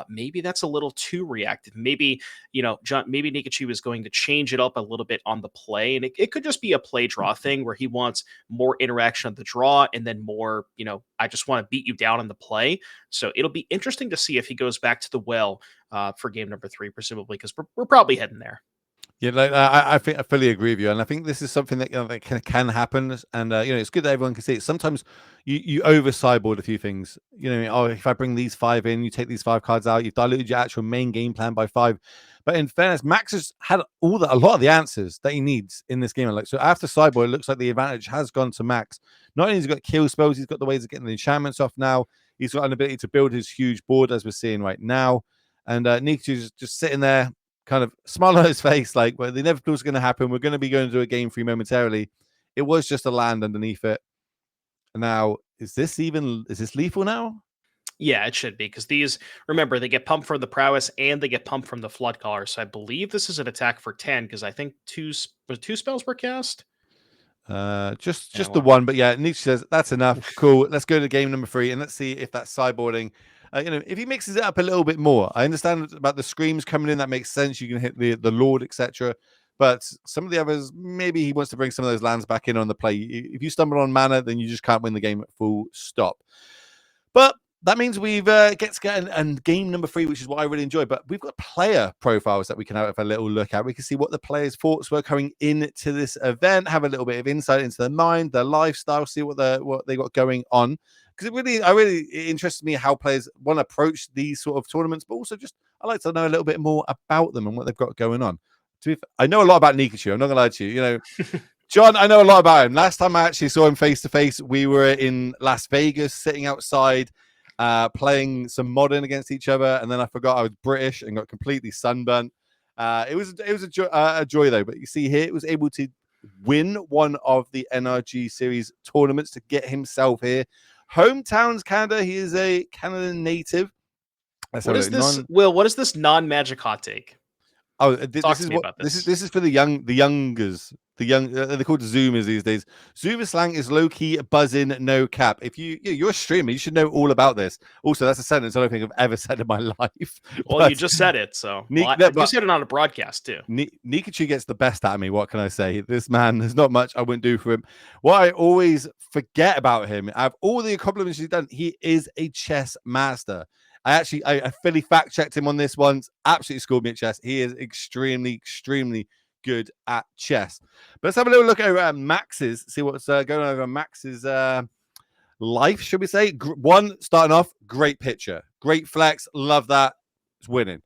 Maybe that's a little too reactive. Maybe maybe Nikachu is going to change it up a little bit on the play, and it could just be a play draw thing where he wants more interaction on the draw and then more, I just want to beat you down on the play. So it'll be interesting to see if he goes back to the well for game number 3, presumably, because we're probably heading there. Yeah, I think I fully agree with you, and I think this is something that, that can happen, and it's good that everyone can see it. Sometimes you over sideboard a few things. If I bring these 5 in, you take these 5 cards out, you've diluted your actual main game plan by 5. But in fairness, Max has had a lot of the answers that he needs in this game. So after sideboard, it looks like the advantage has gone to Max. Not only has he got kill spells, he's got the ways of getting the enchantments off now. He's got an ability to build his huge board, as we're seeing right now. And Nikachu's just sitting there, kind of smile on his face, like, well, they never thought it was going to happen. We're going to be going to a game 3 momentarily. It was just a land underneath it. And now, is this lethal now? Yeah, it should be, because these, remember, they get pumped from the prowess and they get pumped from the flood collar. So I believe this is an attack for 10, because I think 2 spells were cast. Just the one, but yeah, Nietzsche says that's enough. Cool. Let's go to game number 3 and let's see if that sideboarding. If he mixes it up a little bit more. I understand about the screams coming in, that makes sense. You can hit the Lord, etc. But some of the others, maybe he wants to bring some of those lands back in on the play. If you stumble on mana, then you just can't win the game at full stop. But that means we've get to get and game number 3, which is what I really enjoy. But we've got player profiles that we can have a little look at. We can see what the players' thoughts were coming into this event, have a little bit of insight into their mind, their lifestyle, see what they got going on. Because it interests me how players want to approach these sort of tournaments, but also just I like to know a little bit more about them and what they've got going on. I know a lot about Nikachu. I'm not gonna lie to you. John, I know a lot about him. Last time I actually saw him face to face, we were in Las Vegas, sitting outside, playing some Modern against each other, and then I forgot I was British and got completely sunburnt. It was a joy though. But you see here, it was able to win one of the NRG Series tournaments to get himself here. Hometowns Canada. He is a Canada native. What is this, Will? What is this non-magic hot take? Oh, this is for the youngers. They're called Zoomers these days. Zoomer slang is low key, buzzing, no cap. If you're a streamer, you should know all about this. Also, that's a sentence I don't think I've ever said in my life. Well, you just said it, so you said it on a broadcast too. Nikachu gets the best out of me. What can I say? This man, there's not much I wouldn't do for him. What I always forget about him, out of all the accomplishments he's done, he is a chess master. I fully fact checked him on this once. Absolutely scored me at chess. He is extremely, extremely good at chess. But let's have a little look over at Max's, see what's going on over Max's life, should we say. Starting off, great picture. Great flex. Love that. It's winning.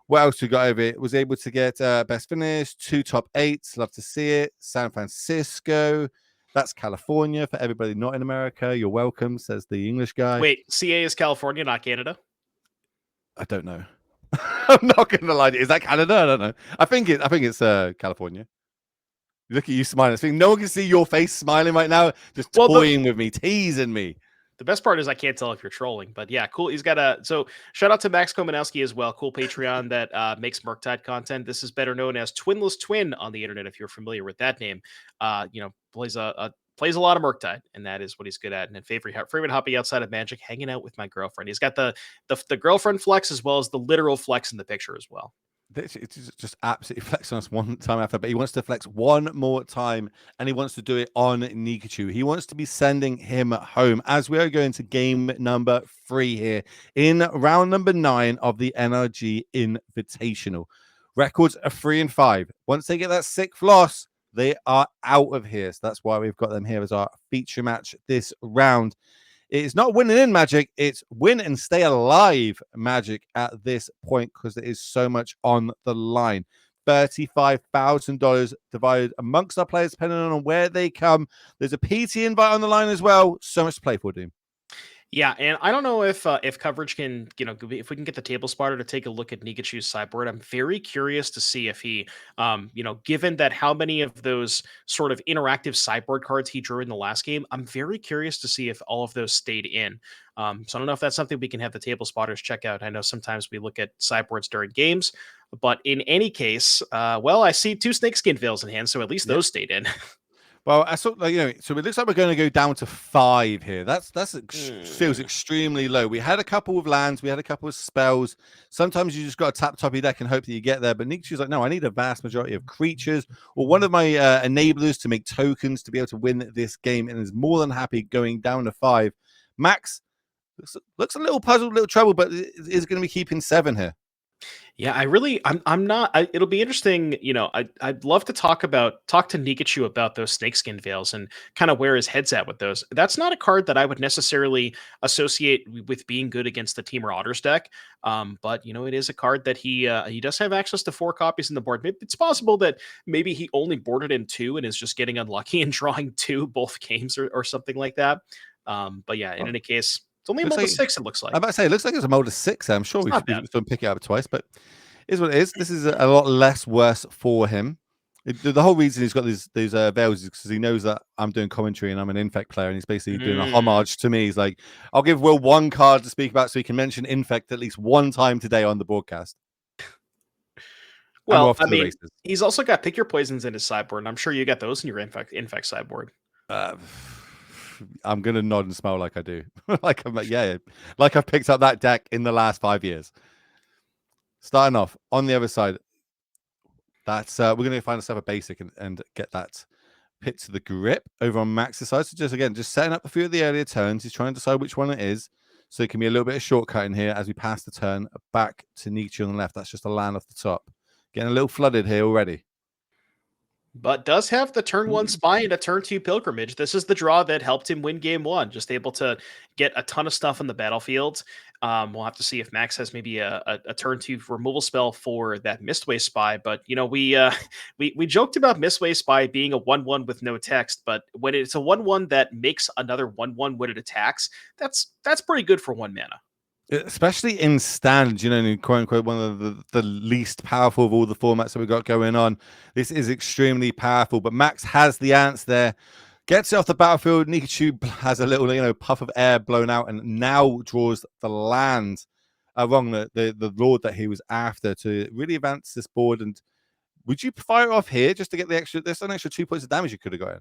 What else we got over it? Was able to get best finish, 2 top 8s. Love to see it. San Francisco. That's California for everybody not in America. You're welcome, says the English guy. Wait, CA is California, not Canada? I don't know. I'm not going to lie to you. Is that Canada? I don't know. I think it's California. Look at you smiling. I think no one can see your face smiling right now. Just toying with me, teasing me. The best part is I can't tell if you're trolling, but yeah, cool. He's got so shout out to Max Kominowski as well. Cool Patreon that makes Murktide content. This is better known as Twinless Twin on the internet, if you're familiar with that name. Plays a lot of Murktide, and that is what he's good at. And favorite hobby outside of Magic, hanging out with my girlfriend. He's got the girlfriend flex as well as the literal flex in the picture as well. It's just absolutely flexing us one time after, but he wants to flex one more time, and he wants to do it on Nikachu. He wants to be sending him home as we are going to game number 3 here in round number 9 of the NRG Invitational. Records are 3-5. Once they get that 6th loss, they are out of here. So that's why we've got them here as our feature match this round. It's not winning in Magic, it's win and stay alive Magic at this point, because there is so much on the line. $35,000 divided amongst our players, depending on where they come. There's a PT invite on the line as well. So much to play for, Doom. Yeah, and I don't know if coverage can, if we can get the table spotter to take a look at Nikachu's sideboard. I'm very curious to see if he, given that how many of those sort of interactive sideboard cards he drew in the last game, I'm very curious to see if all of those stayed in. So I don't know if that's something we can have the table spotters check out. I know sometimes we look at sideboards during games, but in any case, I see 2 snakeskin veils in hand, so at least those stayed in. Well, I thought, so it looks like we're going to go down to 5 here. Feels extremely low. We had a couple of lands, we had a couple of spells. Sometimes you just got to tap top of your deck and hope that you get there. But Nietzsche's like, no, I need a vast majority of creatures or one of my enablers to make tokens to be able to win this game, and is more than happy going down to 5. Max looks a little puzzled, a little trouble, but is going to be keeping 7 here. Yeah, I'm not. It'll be interesting. I'd love to talk to Nikachu about those snakeskin veils and kind of where his head's at with those. That's not a card that I would necessarily associate with being good against the Team Marauders deck. But it is a card that he does have access to 4 copies in the board. It's possible that maybe he only boarded in 2 and is just getting unlucky and drawing 2 both games or something like that. But yeah, in any case. It's only a mold of 6, it looks like. I'm about to say, it looks like it's a mold of 6. I'm sure we should pick it up twice, but it is what it is. This is a lot less worse for him. The whole reason he's got these veils is because he knows that I'm doing commentary and I'm an Infect player, and he's basically doing a homage to me. He's like, I'll give Will 1 card to speak about so he can mention Infect at least 1 time today on the broadcast. Well, I mean, he's also got Pick Your Poisons in his sideboard, and I'm sure you got those in your Infect sideboard. I'm gonna nod and smile like I do. like I've picked up that deck in the last 5 years. Starting off on the other side, that's we're gonna find ourselves a basic and get that pit to the grip over on Max's side. So just setting up a few of the earlier turns. He's trying to decide which one it is, so it can be a little bit of shortcut in here as we pass the turn back to Nietzsche on the left. That's just a land off the top. Getting a little flooded here already. But does have the turn 1 spy and a turn 2 pilgrimage. This is the draw that helped him win game 1. Just able to get a ton of stuff on the battlefield. We'll have to see if Max has maybe a turn 2 removal spell for that Mistway Spy. But we joked about Mistway Spy being a 1/1 with no text, but when it's a 1/1 that makes another 1/1 when it attacks, that's pretty good for 1 mana. Especially in standard, in quote unquote one of the least powerful of all the formats that we've got going on. This is extremely powerful, but Max has the answer there. Gets it off the battlefield. Nikachu has a little, puff of air blown out, and now draws the land along the lord that he was after to really advance this board. And would you fire off here just to get the extra? There's an extra 2 points of damage you could have gotten.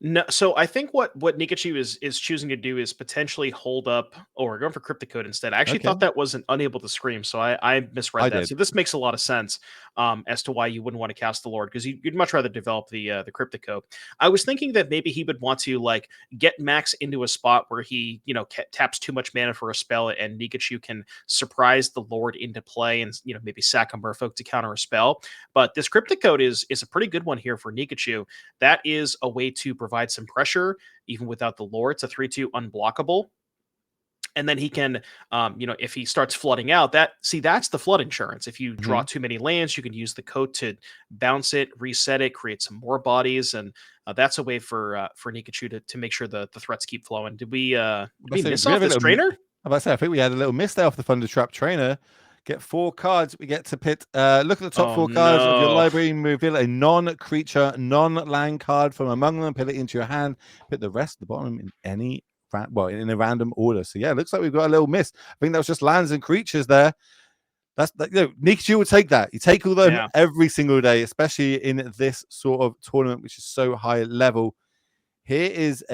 No, so I think what Nikachu is choosing to do is potentially hold up, or going for Cryptic Code instead. I actually thought that wasn't unable to scream, so I misread that. So this makes a lot of sense as to why you wouldn't want to cast the Lord, because you'd much rather develop the Cryptic Code. I was thinking that maybe he would want to get Max into a spot where he taps too much mana for a spell, and Nikachu can surprise the Lord into play, and maybe sack a Merfolk to counter a spell. But this Cryptic Code is a pretty good one here for Nikachu. That is a way to provide some pressure even without the Lord. It's a 3/2 unblockable. And then he can, if he starts flooding out, that's the flood insurance. If you draw too many lands, you can use the code to bounce it, reset it, create some more bodies, and that's a way for Nikachu to make sure the threats keep flowing. Did we miss off this trainer? I think we had a little miss there off the Thunder Trap trainer. Get 4 cards. We get to pit. Look at the top 4 cards of your library. Reveal a non-creature, non-land card from among them. Put it into your hand. Put the rest at the bottom in in a random order. So yeah, it looks like we've got a little miss. I think that was just lands and creatures there. Nikachu would take that. You take all them every single day, especially in this sort of tournament, which is so high level. Here is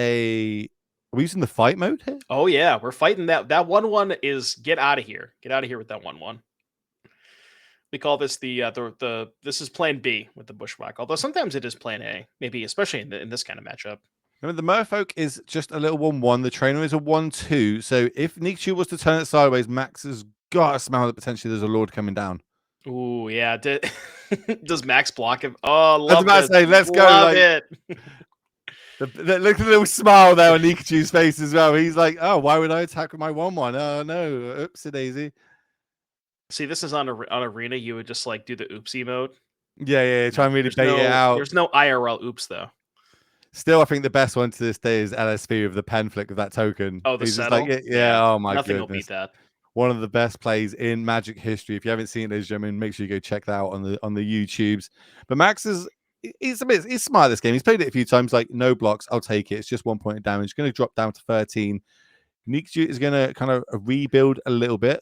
are we using the fight mode here? Oh yeah, we're fighting that 1/1 is get out of here. Get out of here with that 1/1. We call this this is plan B with the Bushwhack. Although sometimes it is plan A, maybe especially in this kind of matchup. Remember, the Merfolk is just a little 1/1. The trainer is a 1/2. So if Nikachu was to turn it sideways, Max has got to smell that potentially there's a Lord coming down. Ooh, yeah. Does Max block him? Oh, I was love about this. to say, let's go. Love Like, it. look at the little smile there on Nikachu's face as well. He's like, oh, why would I attack with my 1-1? Oh, no. Oopsie daisy. See, this is on Arena. You would just like do the oopsie mode. Yeah. Try and really There's bait it out. there's no IRL oops though. Still, I think the best one to this day is LSV with the pen flick of that token. Oh, the He's just settle. like, yeah. Oh my Nothing goodness. will beat that. One of the best plays in Magic history. If you haven't seen it, ladies and gentlemen, make sure you go check that out on the YouTubes. But Max he's smart this game. He's played it a few times. Like, no blocks, I'll take it. It's just 1 point of damage. Going to drop down to 13. Nikachu is going to kind of rebuild a little bit.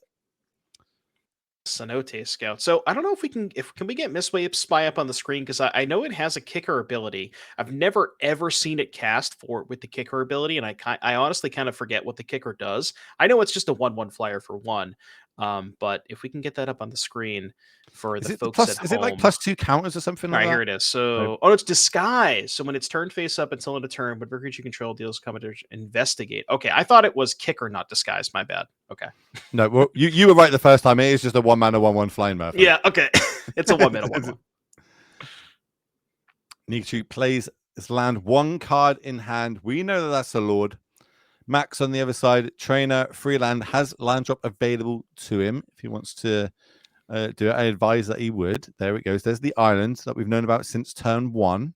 Cenote Scout. So I don't know if we can we get Mistwave Spy up on the screen, because I know it has a kicker ability. I've never ever seen it cast with the kicker ability, and I honestly kind of forget what the kicker does. I know it's just a 1/1 flyer for 1. But if we can get that up on the screen for the folks at home. Is it like +2 counters or something All like right, that? here it is. So, it's disguise. So when it's turned face up until end of turn, whatever creature you control deals commenters investigate. Okay, I thought it was kicker, not disguise. My bad. Okay. No, well, you were right the first time. It is just a 1-mana 1/1 flying Murphy. Yeah. Okay. It's a 1-mana 1/1. Nikachu plays his land, 1 card in hand. We know that that's a Lord. Max on the other side, trainer, free land, has land drop available to him if he wants to do it. I advise that he would. There it goes. There's the island that we've known about since turn 1.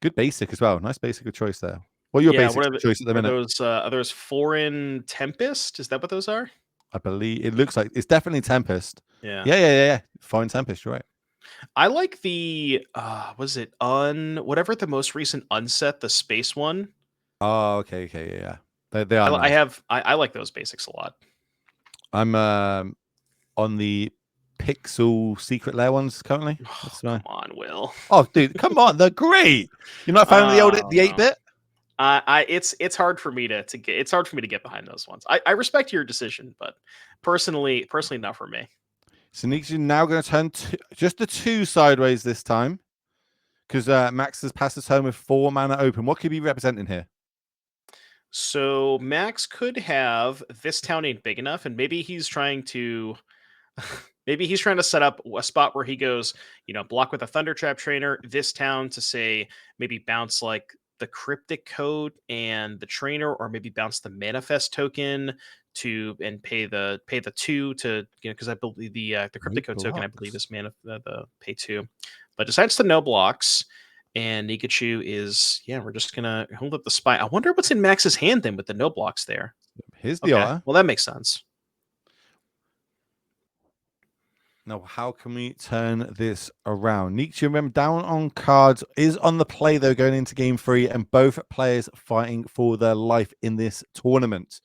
Good basic as well. Nice basic of choice there. What are your basic choice at the minute? Are those Foreign Tempest? Is that what those are? I believe it looks like it's definitely Tempest. Yeah. Yeah. Fine Tempest, you're right. I like the was it whatever the most recent unset, the space one. Oh, okay, yeah. They are. Nice. I like those basics a lot. I'm on the Pixel Secret Lair ones currently. Oh, come on, Will. Oh, dude, come on, they're great. You're not a fan of the 8-bit? It's hard for me to get. It's hard for me to get behind those ones. I respect your decision, but personally, not for me. So Nikachu now going to turn just the 2 sideways this time, because Max has passed his turn with 4 mana open. What could he be representing here? So Max could have this town ain't big enough, and maybe he's trying to set up a spot where he goes, block with a Thunder Trap Trainer, this town to say maybe bounce like the Cryptic Code and the Trainer, or maybe bounce the Manifest token and pay the 2 to, because I believe the Cryptic Code token, I believe, is the pay 2, but decides to no blocks. And Nikachu is, we're just gonna hold up the Spy. I wonder what's in Max's hand then with the no blocks there. Here's the order. Well, that makes sense. Now, how can we turn this around? Nikachu, remember, down on cards is on the play, though, going into game 3, and both players fighting for their life in this tournament.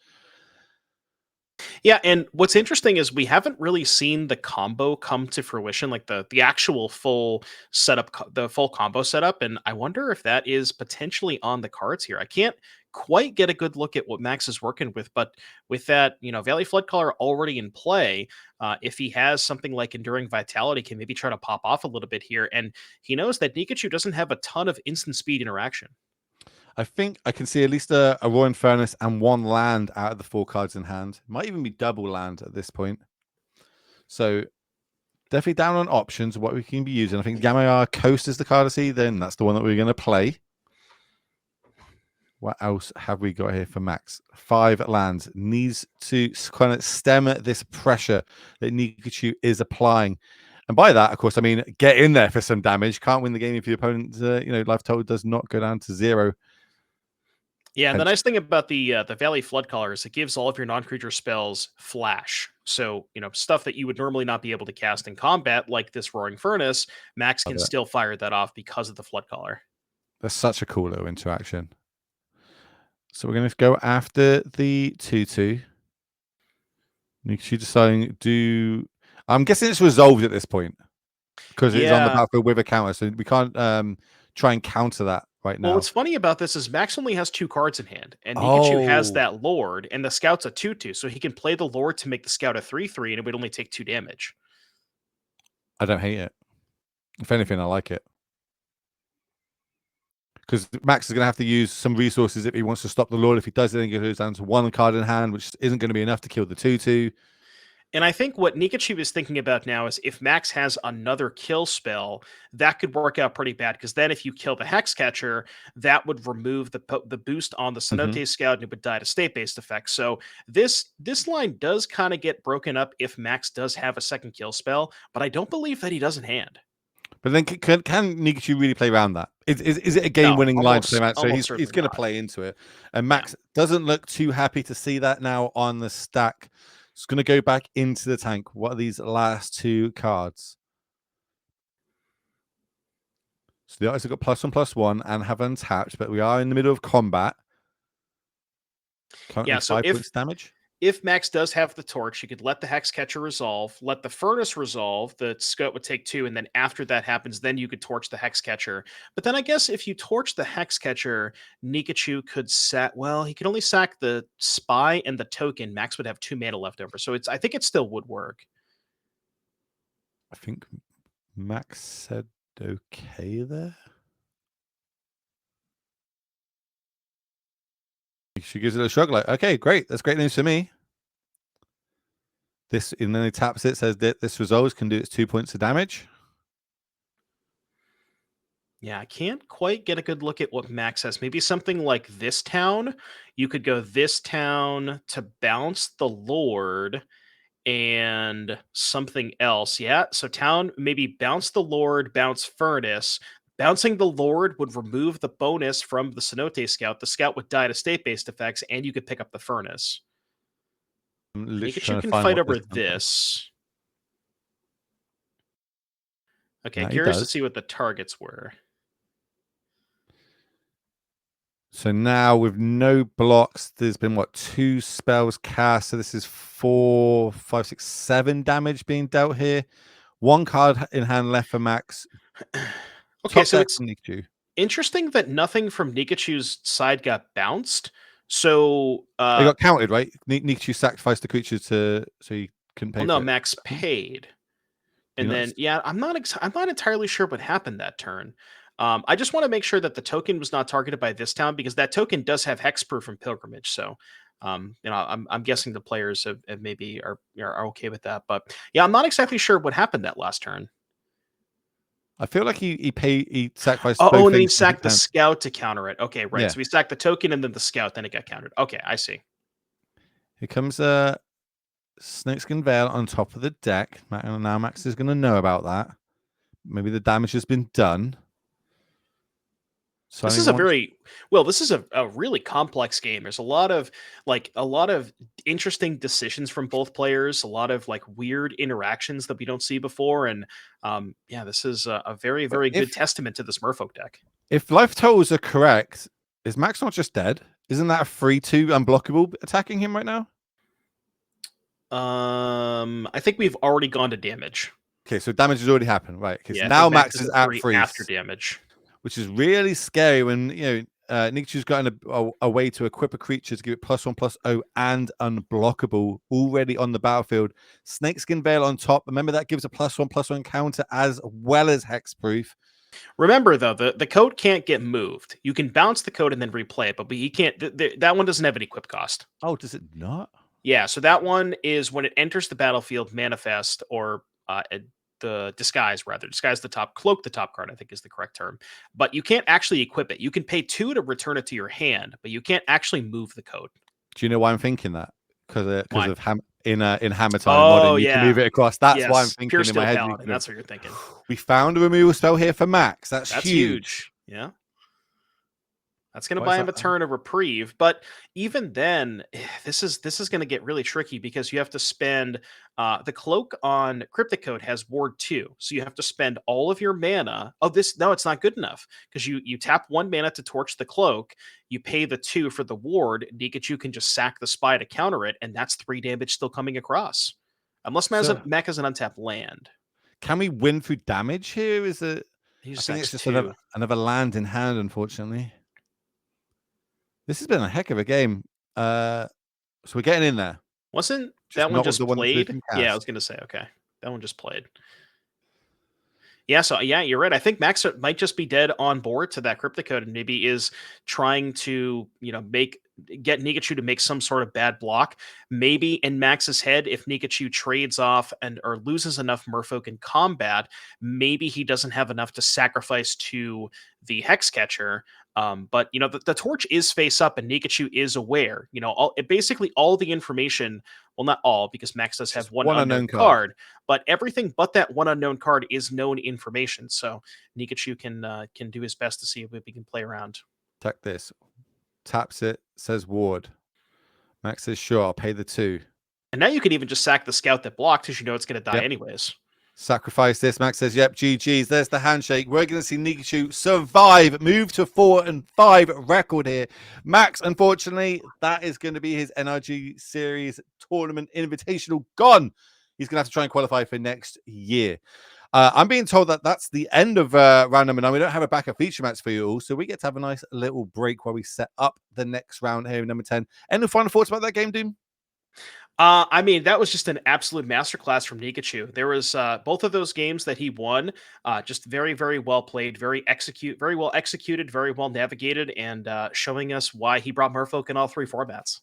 Yeah, and what's interesting is we haven't really seen the combo come to fruition, like the actual full setup, the full combo setup, and I wonder if that is potentially on the cards here. I can't quite get a good look at what Max is working with, but with that, Valley Floodcaller already in play, if he has something like Enduring Vitality, can maybe try to pop off a little bit here, and he knows that Nikachu doesn't have a ton of instant speed interaction. I think I can see at least a Roaring Furnace and 1 land out of the 4 cards in hand. Might even be double land at this point. So definitely down on options, what we can be using. I think Gamayar Coast is the card to see. Then that's the one that we're going to play. What else have we got here for Max? 5 lands. Needs to kind of stem this pressure that Nikachu is applying. And by that, of course, I mean, get in there for some damage. Can't win the game if your opponent's life total does not go down to 0. Yeah, and the nice thing about the Valley Floodcaller is it gives all of your non-creature spells flash. So, stuff that you would normally not be able to cast in combat, like this Roaring Furnace, Max can still fire that off because of the Floodcaller. That's such a cool little interaction. So we're going to go after the 2/2. Nikachu deciding I'm guessing it's resolved at this point because it's on the battlefield with a counter, so we can't try and counter that right now. Well, what's funny about this is Max only has 2 cards in hand, and Nikachu has that Lord, and the Scout's a 2/2, so he can play the Lord to make the Scout a 3/3, and it would only take 2 damage. I don't hate it. If anything, I like it. Because Max is going to have to use some resources if he wants to stop the Lord. If he does, then he goes down to 1 card in hand, which isn't going to be enough to kill the 2/2. And I think what Nikachu is thinking about now is if Max has another kill spell, that could work out pretty bad because then if you kill the Hex Catcher, that would remove the boost on the Cenote Scout and it would die to state-based effects. So this line does kind of get broken up if Max does have a second kill spell, but I don't believe that he does in hand. But then can Nikachu really play around that? Is it a game-winning line to play Max? So he's going to play into it. And Max doesn't look too happy to see that now on the stack. It's going to go back into the tank. What are these last two cards? So the artists have got +1/+1 and have untapped, but we are in the middle of combat. Currently so 5 points damage. If Max does have the torch, you could let the Hex Catcher resolve, let the Furnace resolve, the Scout would take 2, and then after that happens, then you could torch the Hex Catcher. But then I guess if you torch the Hex Catcher, Nikachu could sack, well, he could only sack the Spy and the Token. Max would have 2 mana left over. So I think it still would work. I think Max said okay there. She gives it a shrug like, okay, great. That's great news for me. This, and then he taps it, says that this resolves, can do its 2 points of damage. Yeah, I can't quite get a good look at what Max has. Maybe something like this town. You could go this town to bounce the Lord and something else. Yeah, so town, maybe bounce the Lord, bounce Furnace. Bouncing the Lord would remove the bonus from the Cenote Scout. The Scout would die to state-based effects, and you could pick up the Furnace. Nikachu can fight over this. Okay, curious to see what the targets were. So now with no blocks, there's been what, 2 spells cast. So this is 4, 5, 6, 7 damage being dealt here. 1 card in hand left for Max. Okay, so it's interesting that nothing from Nikachu's side got bounced. So they got counted, right? Nikachu sacrificed the creature so he couldn't pay. Well, no, Max paid, and then I'm not entirely sure what happened that turn. I just want to make sure that the token was not targeted by this town because that token does have hexproof from Pilgrimage. So, I'm guessing the players have maybe are okay with that. But yeah, I'm not exactly sure what happened that last turn. I feel like he sacrificed. Oh, and then he sacked the Scout to counter it. Okay, right. Yeah. So he sacked the token and then the Scout, then it got countered. Okay, I see. Here comes Snakeskin Veil on top of the deck. Now Max is going to know about that. Maybe the damage has been done. So this is this is a really complex game. There's a lot of interesting decisions from both players, a lot of weird interactions that we don't see before, and this is a very good testament to this Merfolk deck. If life totals are correct, is Max not just dead? Isn't that a 3/2 unblockable attacking him right now? I think we've already gone to damage. Okay, so damage has already happened, right? Okay, so now Max is at freeze after damage, which is really scary when Nikachu's gotten a way to equip a creature to give it +1/+0 and unblockable already on the battlefield. Snakeskin Veil on top. Remember that gives a +1/+1 counter as well as hexproof. Remember though, the code can't get moved. You can bounce the code and then replay it, but he can't. That one doesn't have any equip cost. Oh, does it not? Yeah, so that one is when it enters the battlefield, manifest or the disguise the top, cloak the top card, I think is the correct term. But you can't actually equip it. You can pay 2 to return it to your hand, but you can't actually move the code. Do you know why I'm thinking that? Because of in Hammer Time modding, you can move it across. That's why I'm thinking Pure in my head. Paladin, that's what you're thinking. We found a removal spell here for Max. That's huge. Yeah. That's going to buy him a turn of reprieve, but even then, this is going to get really tricky because you have to spend the cloak on Cryptic Code has Ward 2, so you have to spend all of your mana. Oh, no, it's not good enough because you tap 1 mana to torch the cloak, you pay the 2 for the ward. Nikachu can just sack the Spy to counter it, and that's 3 damage still coming across, unless Mac has an untapped land. Can we win through damage here? I think it's just another land in hand, unfortunately. This has been a heck of a game. So we're getting in there. That one just played? Yeah, I was going to say, okay. That one just played. Yeah, so yeah, you're right. I think Max might just be dead on board to that cryptic code and maybe is trying to, get Nikachu to make some sort of bad block. Maybe in Max's head, if Nikachu trades off and or loses enough merfolk in combat, maybe he doesn't have enough to sacrifice to the hex catcher. But the torch is face up and Nikachu is aware. Basically all the information. Well, not all, because Max does have Just one one unknown unknown card. card, but everything but that one unknown card is known information. So Nikachu can do his best to see if he can play around. Check this. Taps it, says ward. Max says, sure, I'll pay the 2. And now you can even just sack the scout that blocked because you know it's going to die Yep. anyways. Sacrifice this. Max says, yep, GG's. There's the handshake. We're going to see Nikachu survive, move to 4-5 record here. Max, unfortunately, that is going to be his NRG Series Tournament Invitational gone. He's going to have to try and qualify for next year. I'm being told that that's the end of round number 9. We don't have a backup feature match for you all, so we get to have a nice little break while we set up the next round here in number 10. Any final thoughts about that game, Doom? That was just an absolute masterclass from Nikachu. There was both of those games that he won, just very, very well played, very well executed, very well navigated, and showing us why he brought Merfolk in all 3 formats.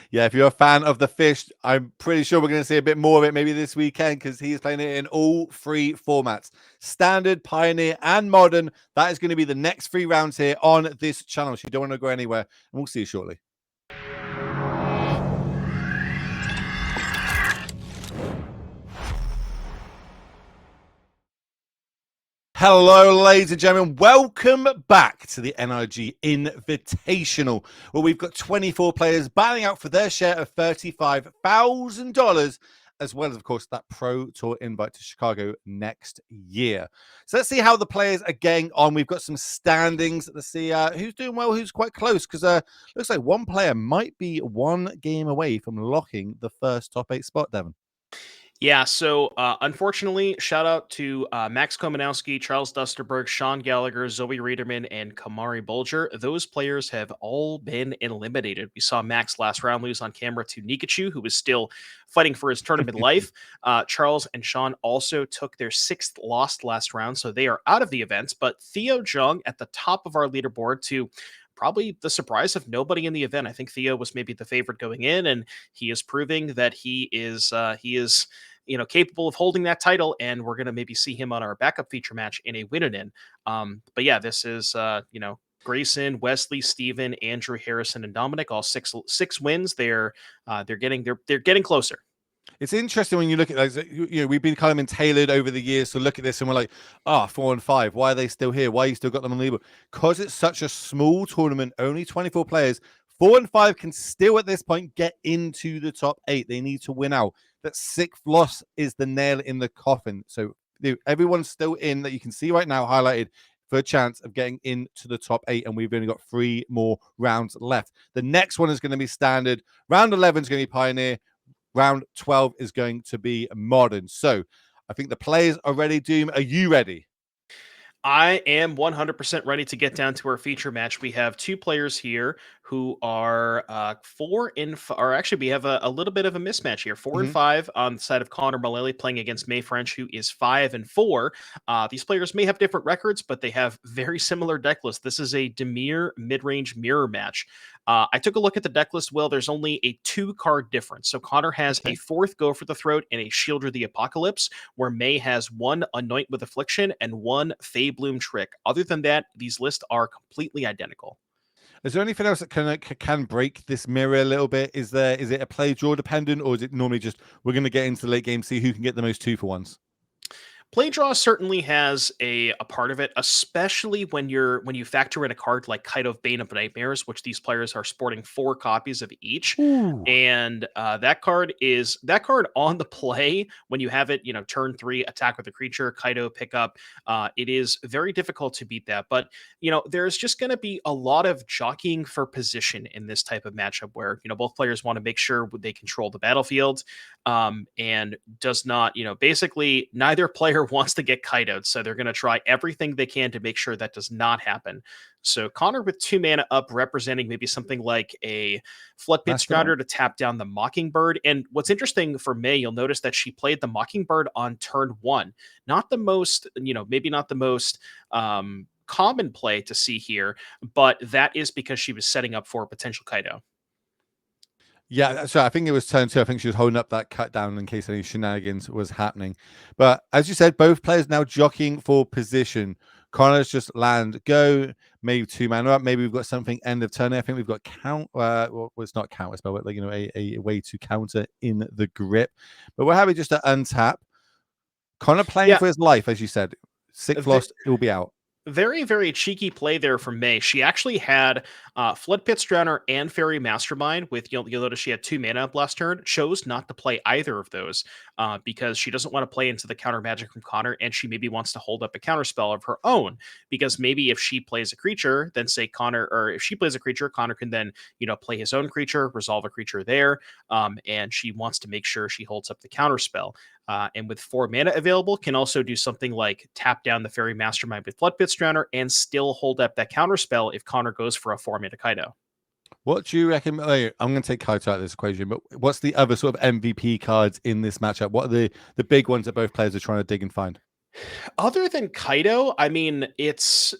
Yeah, if you're a fan of the fish, I'm pretty sure we're going to see a bit more of it maybe this weekend because he's playing it in all 3 formats. Standard, Pioneer, and Modern. That is going to be the next 3 rounds here on this channel. So you don't want to go anywhere. And we'll see you shortly. Hello, ladies and gentlemen. Welcome back to the NRG Invitational, where we've got 24 players battling out for their share of $35,000, as well as, of course, that Pro Tour invite to Chicago next year. So let's see how the players are getting on. We've got some standings. Let's see who's doing well, who's quite close, because looks like one player might be 1 game away from locking the first top 8 spot, Devin. Yeah, so unfortunately, shout out to Max Kominowski, Charles Dusterberg, Sean Gallagher, Zoe Reederman, and Kamari Bulger. Those players have all been eliminated. We saw Max last round lose on camera to Nikachu, who was still fighting for his tournament life. Charles and Sean also took their 6th loss last round, so they are out of the events. But Theo Jung at the top of our leaderboard to probably the surprise of nobody in the event. I think Theo was maybe the favorite going in, and he is proving that he is capable of holding that title, and we're going to maybe see him on our backup feature match in a win-in. But yeah, this is Grayson, Wesley, Steven, Andrew, Harrison, and Dominic, all six wins. They're getting closer. It's interesting when you look at those. We've been kind of tailored over the years to look at this and we're like, 4-5. Why are they still here? Why you still got them on the leaderboard? Because it's such a small tournament, only 24 players. 4-5 can still at this point get into the top 8. They need to win out. That 6th loss is the nail in the coffin. So everyone's still in that you can see right now highlighted for a chance of getting into the top 8, and we've only got 3 more rounds left. The next one is going to be standard. Round 11 is going to be Pioneer. Round 12 is going to be Modern. So I think the players are ready. Doom, are you ready? I am 100% ready to get down to our feature match. We have 2 players here who are 4-5, or actually we have a little bit of a mismatch here. 4-5 on the side of Connor Mullaly playing against May French, who is 5-4. These players may have different records, but they have very similar deck lists. This is a Demir mid-range mirror match. I took a look at the deck list. Well, there's only a 2-card difference. So Connor has a 4th Go for the Throat and a Shielder the Apocalypse, where May has 1 Anoint with Affliction and 1 Fey Bloom Trick. Other than that, these lists are completely identical. Is there anything else that can break this mirror a little bit? Is it a play draw dependent, or is it normally just we're going to get into the late game, see who can get the most 2-for-1s? Play draw certainly has a part of it, especially when you factor in a card like Kite of Bane of Nightmares, which these players are sporting 4 copies of each. Ooh. And that card on the play when you have it, turn 3, attack with a creature, Kaido pickup. It is very difficult to beat that. But there's just going to be a lot of jockeying for position in this type of matchup where both players want to make sure they control the battlefield. and does not, basically neither player wants to get kiteoed. So they're going to try everything they can to make sure that does not happen. So Connor with 2 mana up, representing maybe something like a Flood Pit Mastermind. Scrouter to tap down the Mockingbird. And what's interesting for May, you'll notice that she played the Mockingbird on turn 1. Not the most, maybe not the most common play to see here, but that is because she was setting up for a potential Kaido. Yeah, so I think it was turn 2. I think she was holding up that cut down in case any shenanigans was happening. But as you said, both players now jockeying for position. Connor's just land, go, maybe 2 mana up. Maybe we've got something end of turn. I think we've got count. Well, it's not counter spell, but like a way to counter in the grip. But we're happy just to untap. Connor playing for his life, as you said. 6 lost, it will be out. Very, very cheeky play there from May. She actually had Flood Pit Drowner and Fairy Mastermind with, you'll notice she had 2 mana up last turn, chose not to play either of those because she doesn't want to play into the counter magic from Connor, and she maybe wants to hold up a counter spell of her own, because maybe if she plays a creature, then say Connor, or if she plays a creature, Connor can then, play his own creature, resolve a creature there, and she wants to make sure she holds up the counter spell. And with 4 mana available, can also do something like tap down the Fairy Mastermind with Flood Pit Drowner and still hold up that counter spell if Connor goes for a 4 mana Kaido. What do you reckon? I'm going to take Kaido out of this equation, but what's the other sort of MVP cards in this matchup? What are the big ones that both players are trying to dig and find? Other than Kaido, I mean, it's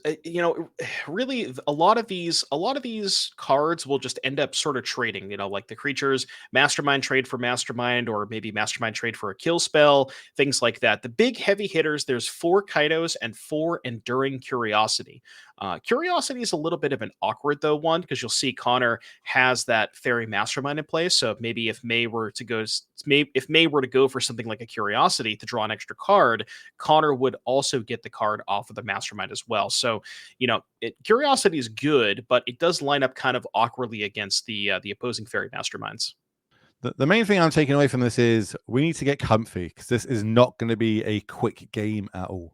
really a lot of these cards will just end up sort of trading, like the creatures Mastermind trade for Mastermind, or maybe Mastermind trade for a kill spell, things like that. The big heavy hitters, there's 4 Kaidos and 4 Enduring Curiosity. Curiosity is a little bit of an awkward though one, because you'll see Connor has that Fairy Mastermind in place. So maybe if May were to go for something like a Curiosity to draw an extra card, Connor would also get the card off of the Mastermind as well. So, Curiosity is good, but it does line up kind of awkwardly against the opposing Fairy Masterminds. The main thing I'm taking away from this is we need to get comfy, because this is not going to be a quick game at all.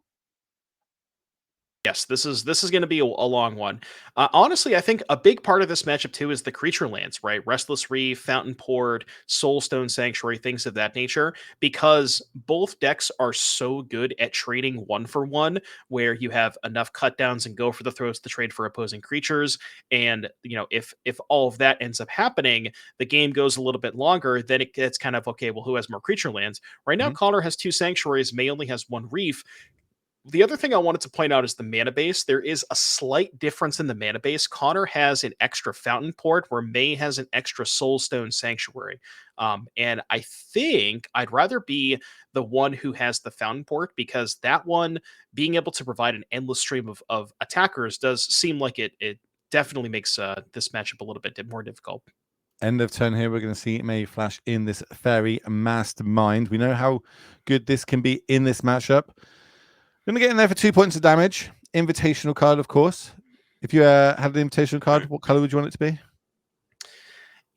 Yes, this is going to be a long one. Honestly, I think a big part of this matchup too is the creature lands, right? Restless Reef, Fountain Port, Soulstone Sanctuary, things of that nature, because both decks are so good at trading 1-for-1, where you have enough cut downs and go for the throws to trade for opposing creatures. And if all of that ends up happening, the game goes a little bit longer. Then it gets kind of okay. Well, who has more creature lands? Right now, Connor has 2 Sanctuaries. May only has 1 Reef. The other thing I wanted to point out is the mana base. There is a slight difference in the mana base. Connor has an extra Fountain Port, where May has an extra Soulstone Sanctuary. And I think I'd rather be the one who has the Fountain Port, because that one, being able to provide an endless stream of attackers, does seem like it definitely makes this matchup a little bit more difficult. End of turn here, we're going to see May flash in this Fairy Mastermind. We know how good this can be in this matchup. Going to get in there for 2 points of damage. Invitational card, of course. If you had an invitational card, what color would you want it to be?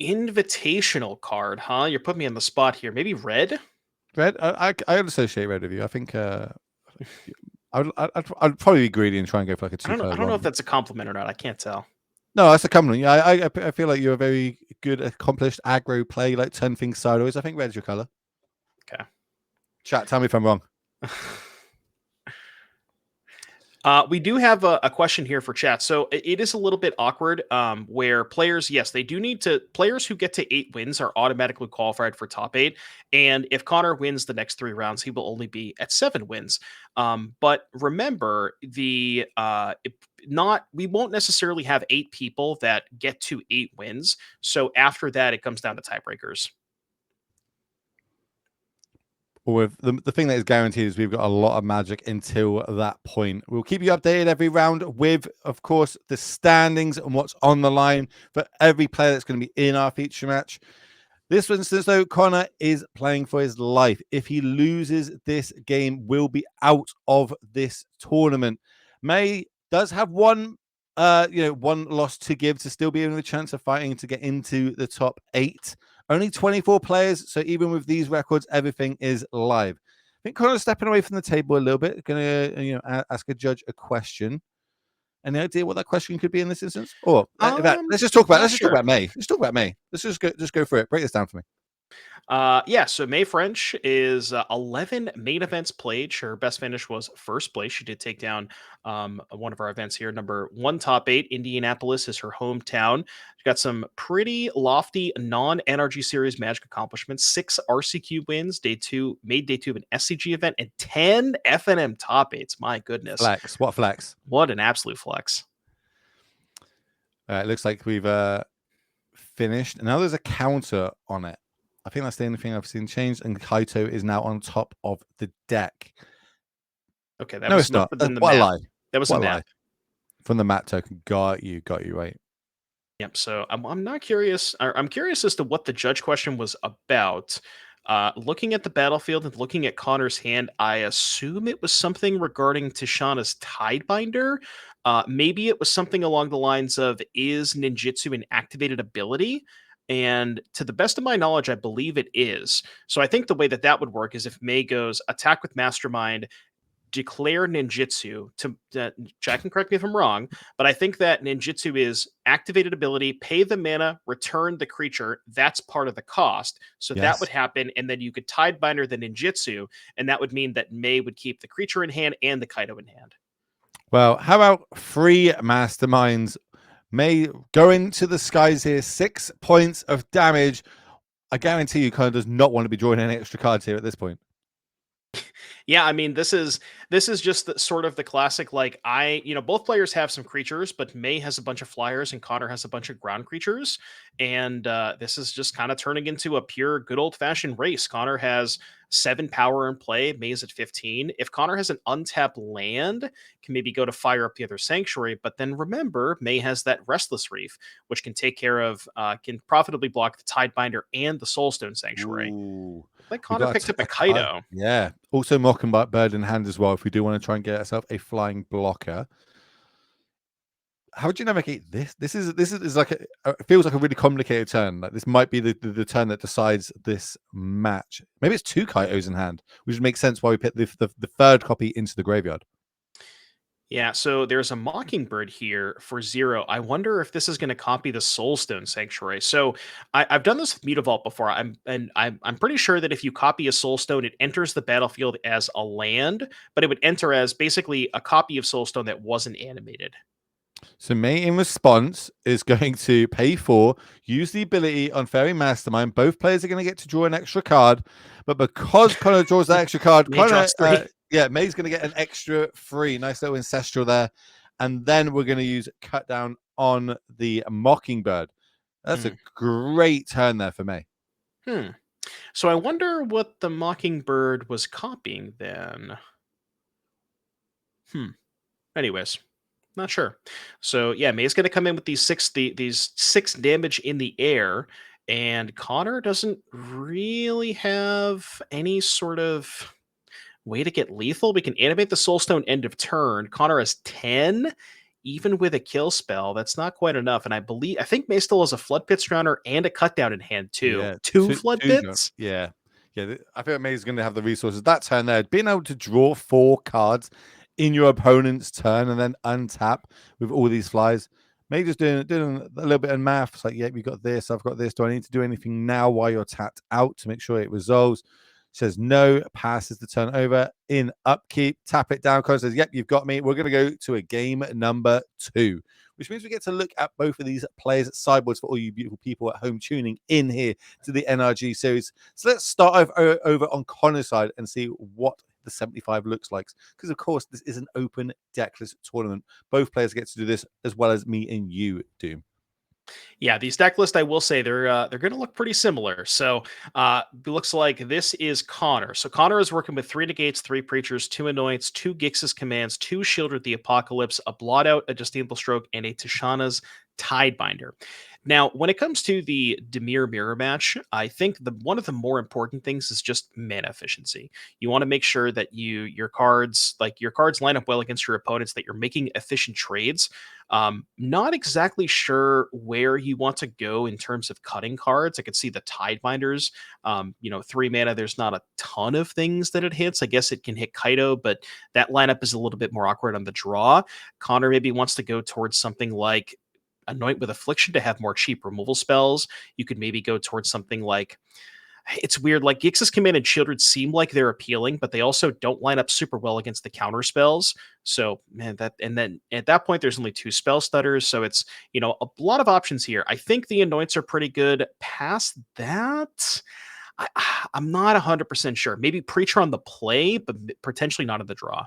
Invitational card, huh? You're putting me on the spot here. Maybe red? Red? I would associate red with you. I think I'd probably be greedy and try and go for like a 2 color. I don't know if that's a compliment or not. I can't tell. No, that's a compliment. Yeah, I feel like you're a very good, accomplished aggro play. You like turn things sideways. I think red's your color. Okay. Chat, tell me if I'm wrong. We do have a question here for chat. So it is a little bit awkward where players, yes, they do need to, players who get to 8 wins are automatically qualified for top 8. And if Connor wins the next 3 rounds, he will only be at 7 wins. But remember, we won't necessarily have 8 people that get to 8 wins. So after that, it comes down to tiebreakers. With the thing that is guaranteed is we've got a lot of magic until that point. We'll keep you updated every round with, of course, the standings and what's on the line for every player that's going to be in our feature match. This instance, though, Connor is playing for his life. If he loses this game, will be out of this tournament. May does have one loss to give to still be in the chance of fighting to get into the top 8. Only 24 players, so even with these records, everything is live. I think Connor's stepping away from the table a little bit. Going to ask a judge a question. Any idea what that question could be in this instance? Or let's just talk about May. Let's talk about May. Let's just go through it. Break this down for me. Yeah, so Mae French is 11 main events played. Her best finish was first place. She did take down one of our events here. Number one top eight, Indianapolis is her hometown. She got some pretty lofty non-NRG Series Magic accomplishments. 6 RCQ wins, made day two of an SCG event, and 10 FNM top eights. My goodness. Flex. What flex? What an absolute flex. It looks like we've finished. Now there's a counter on it. I think that's the only thing I've seen changed, and Kaito is now on top of the deck. Okay, that No, was it's not. within the What a map. lie. That was What a a lie. map. From the map token. Got you right. Yep. So I'm not curious. I'm curious as to what the judge question was about. Looking at the battlefield and looking at Connor's hand, I assume it was something regarding Tishana's Tidebinder. Maybe it was something along the lines of, is ninjutsu an activated ability? And to the best of my knowledge, I believe it is. So I think the way that that would work is if May goes attack with Mastermind, declare ninjutsu to Jack can correct me if I'm wrong, but I think that ninjutsu is activated ability, pay the mana, return the creature. That's part of the cost. So that would Yes. happen, and then you could tidebinder the ninjutsu, and that would mean that May would keep the creature in hand and the Kaido in hand. Well, how about 3 masterminds? May go into the skies here. 6 points of damage. I guarantee you kind of does not want to be drawing any extra cards here at this point. Yeah, I mean, this is just sort of the classic. Like, both players have some creatures, but May has a bunch of flyers and Connor has a bunch of ground creatures, and this is just kind of turning into a pure good old fashioned race. Connor has 7 power in play. May's at 15. If Connor has an untapped land, can maybe go to fire up the other sanctuary. But then remember, May has that Restless Reef, which can take care of, can profitably block the Tidebinder and the Soulstone Sanctuary. Ooh. Like We Connor got picked up a Kaido. yeah. Also Mockingbird in hand as well if we do want to try and get ourselves a flying blocker. How would you navigate this? This is like it feels like a really complicated turn. Like this might be the turn that decides this match. Maybe it's 2 Kaitos in hand, which makes sense why we put the third copy into the graveyard. Yeah, so there's a Mockingbird here for 0. I wonder if this is going to copy the Soulstone Sanctuary. So I've done this with Mutavault before. I'm pretty sure that if you copy a Soulstone, it enters the battlefield as a land, but it would enter as basically a copy of Soulstone that wasn't animated. So May in response is going to pay 4, use the ability on Fairy Mastermind. Both players are going to get to draw an extra card, but because Connor draws that extra card, May draws 3. May's going to get an extra 3. Nice little ancestral there. And then we're going to use cut down on the Mockingbird. That's a great turn there for May. So I wonder what the Mockingbird was copying then. Anyways, not sure. So yeah, May's going to come in with these 6 damage in the air, and Connor doesn't really have any sort of way to get lethal. We can animate the Soulstone end of turn. Connor has 10, even with a kill spell. That's not quite enough. And I think May still has a Flood Pit Surrounder and a cut down in hand too. Yeah, 2 Flood Pits. Yeah. I think May's going to have the resources. That turn there, being able to draw 4 cards in your opponent's turn and then untap with all these flies. May just doing a little bit of math. It's like, yeah, we got this. I've got this. Do I need to do anything now while you're tapped out to make sure it resolves? Says no, passes the turn over in upkeep, tap it down. Connor says, yep, you've got me. We're going to go to a game number 2, which means we get to look at both of these players' sideboards for all you beautiful people at home tuning in here to the NRG series. So let's start over on Connor's side and see what the 75 looks like. Because, of course, this is an open deckless tournament. Both players get to do this as well as me and you, Doom. Yeah, these deck lists, I will say, they're going to look pretty similar. So it looks like this is Connor. So Connor is working with 3 Negates, 3 Preachers, 2 Annoyance, 2 Gix's Commands, 2 Shielded the Apocalypse, a Blot Out, a Disdainful Stroke, and a Tishana's Tidebinder. Now, when it comes to the Dimir mirror match, I think one of the more important things is just mana efficiency. You want to make sure that your cards line up well against your opponents, that you're making efficient trades. Not exactly sure where you want to go in terms of cutting cards. I could see the Tidebinders. 3 mana, there's not a ton of things that it hits. I guess it can hit Kaido, but that lineup is a little bit more awkward on the draw. Connor maybe wants to go towards something like Anoint with Affliction to have more cheap removal spells. You could maybe go towards something like, it's weird. Like Gix's Command and Shieldred seem like they're appealing, but they also don't line up super well against the counter spells. So man, and then at that point, there's only 2 spell stutters, so it's a lot of options here. I think the Anoints are pretty good. Past that, I, I'm not 100% sure. Maybe Preacher on the play, but potentially not in the draw.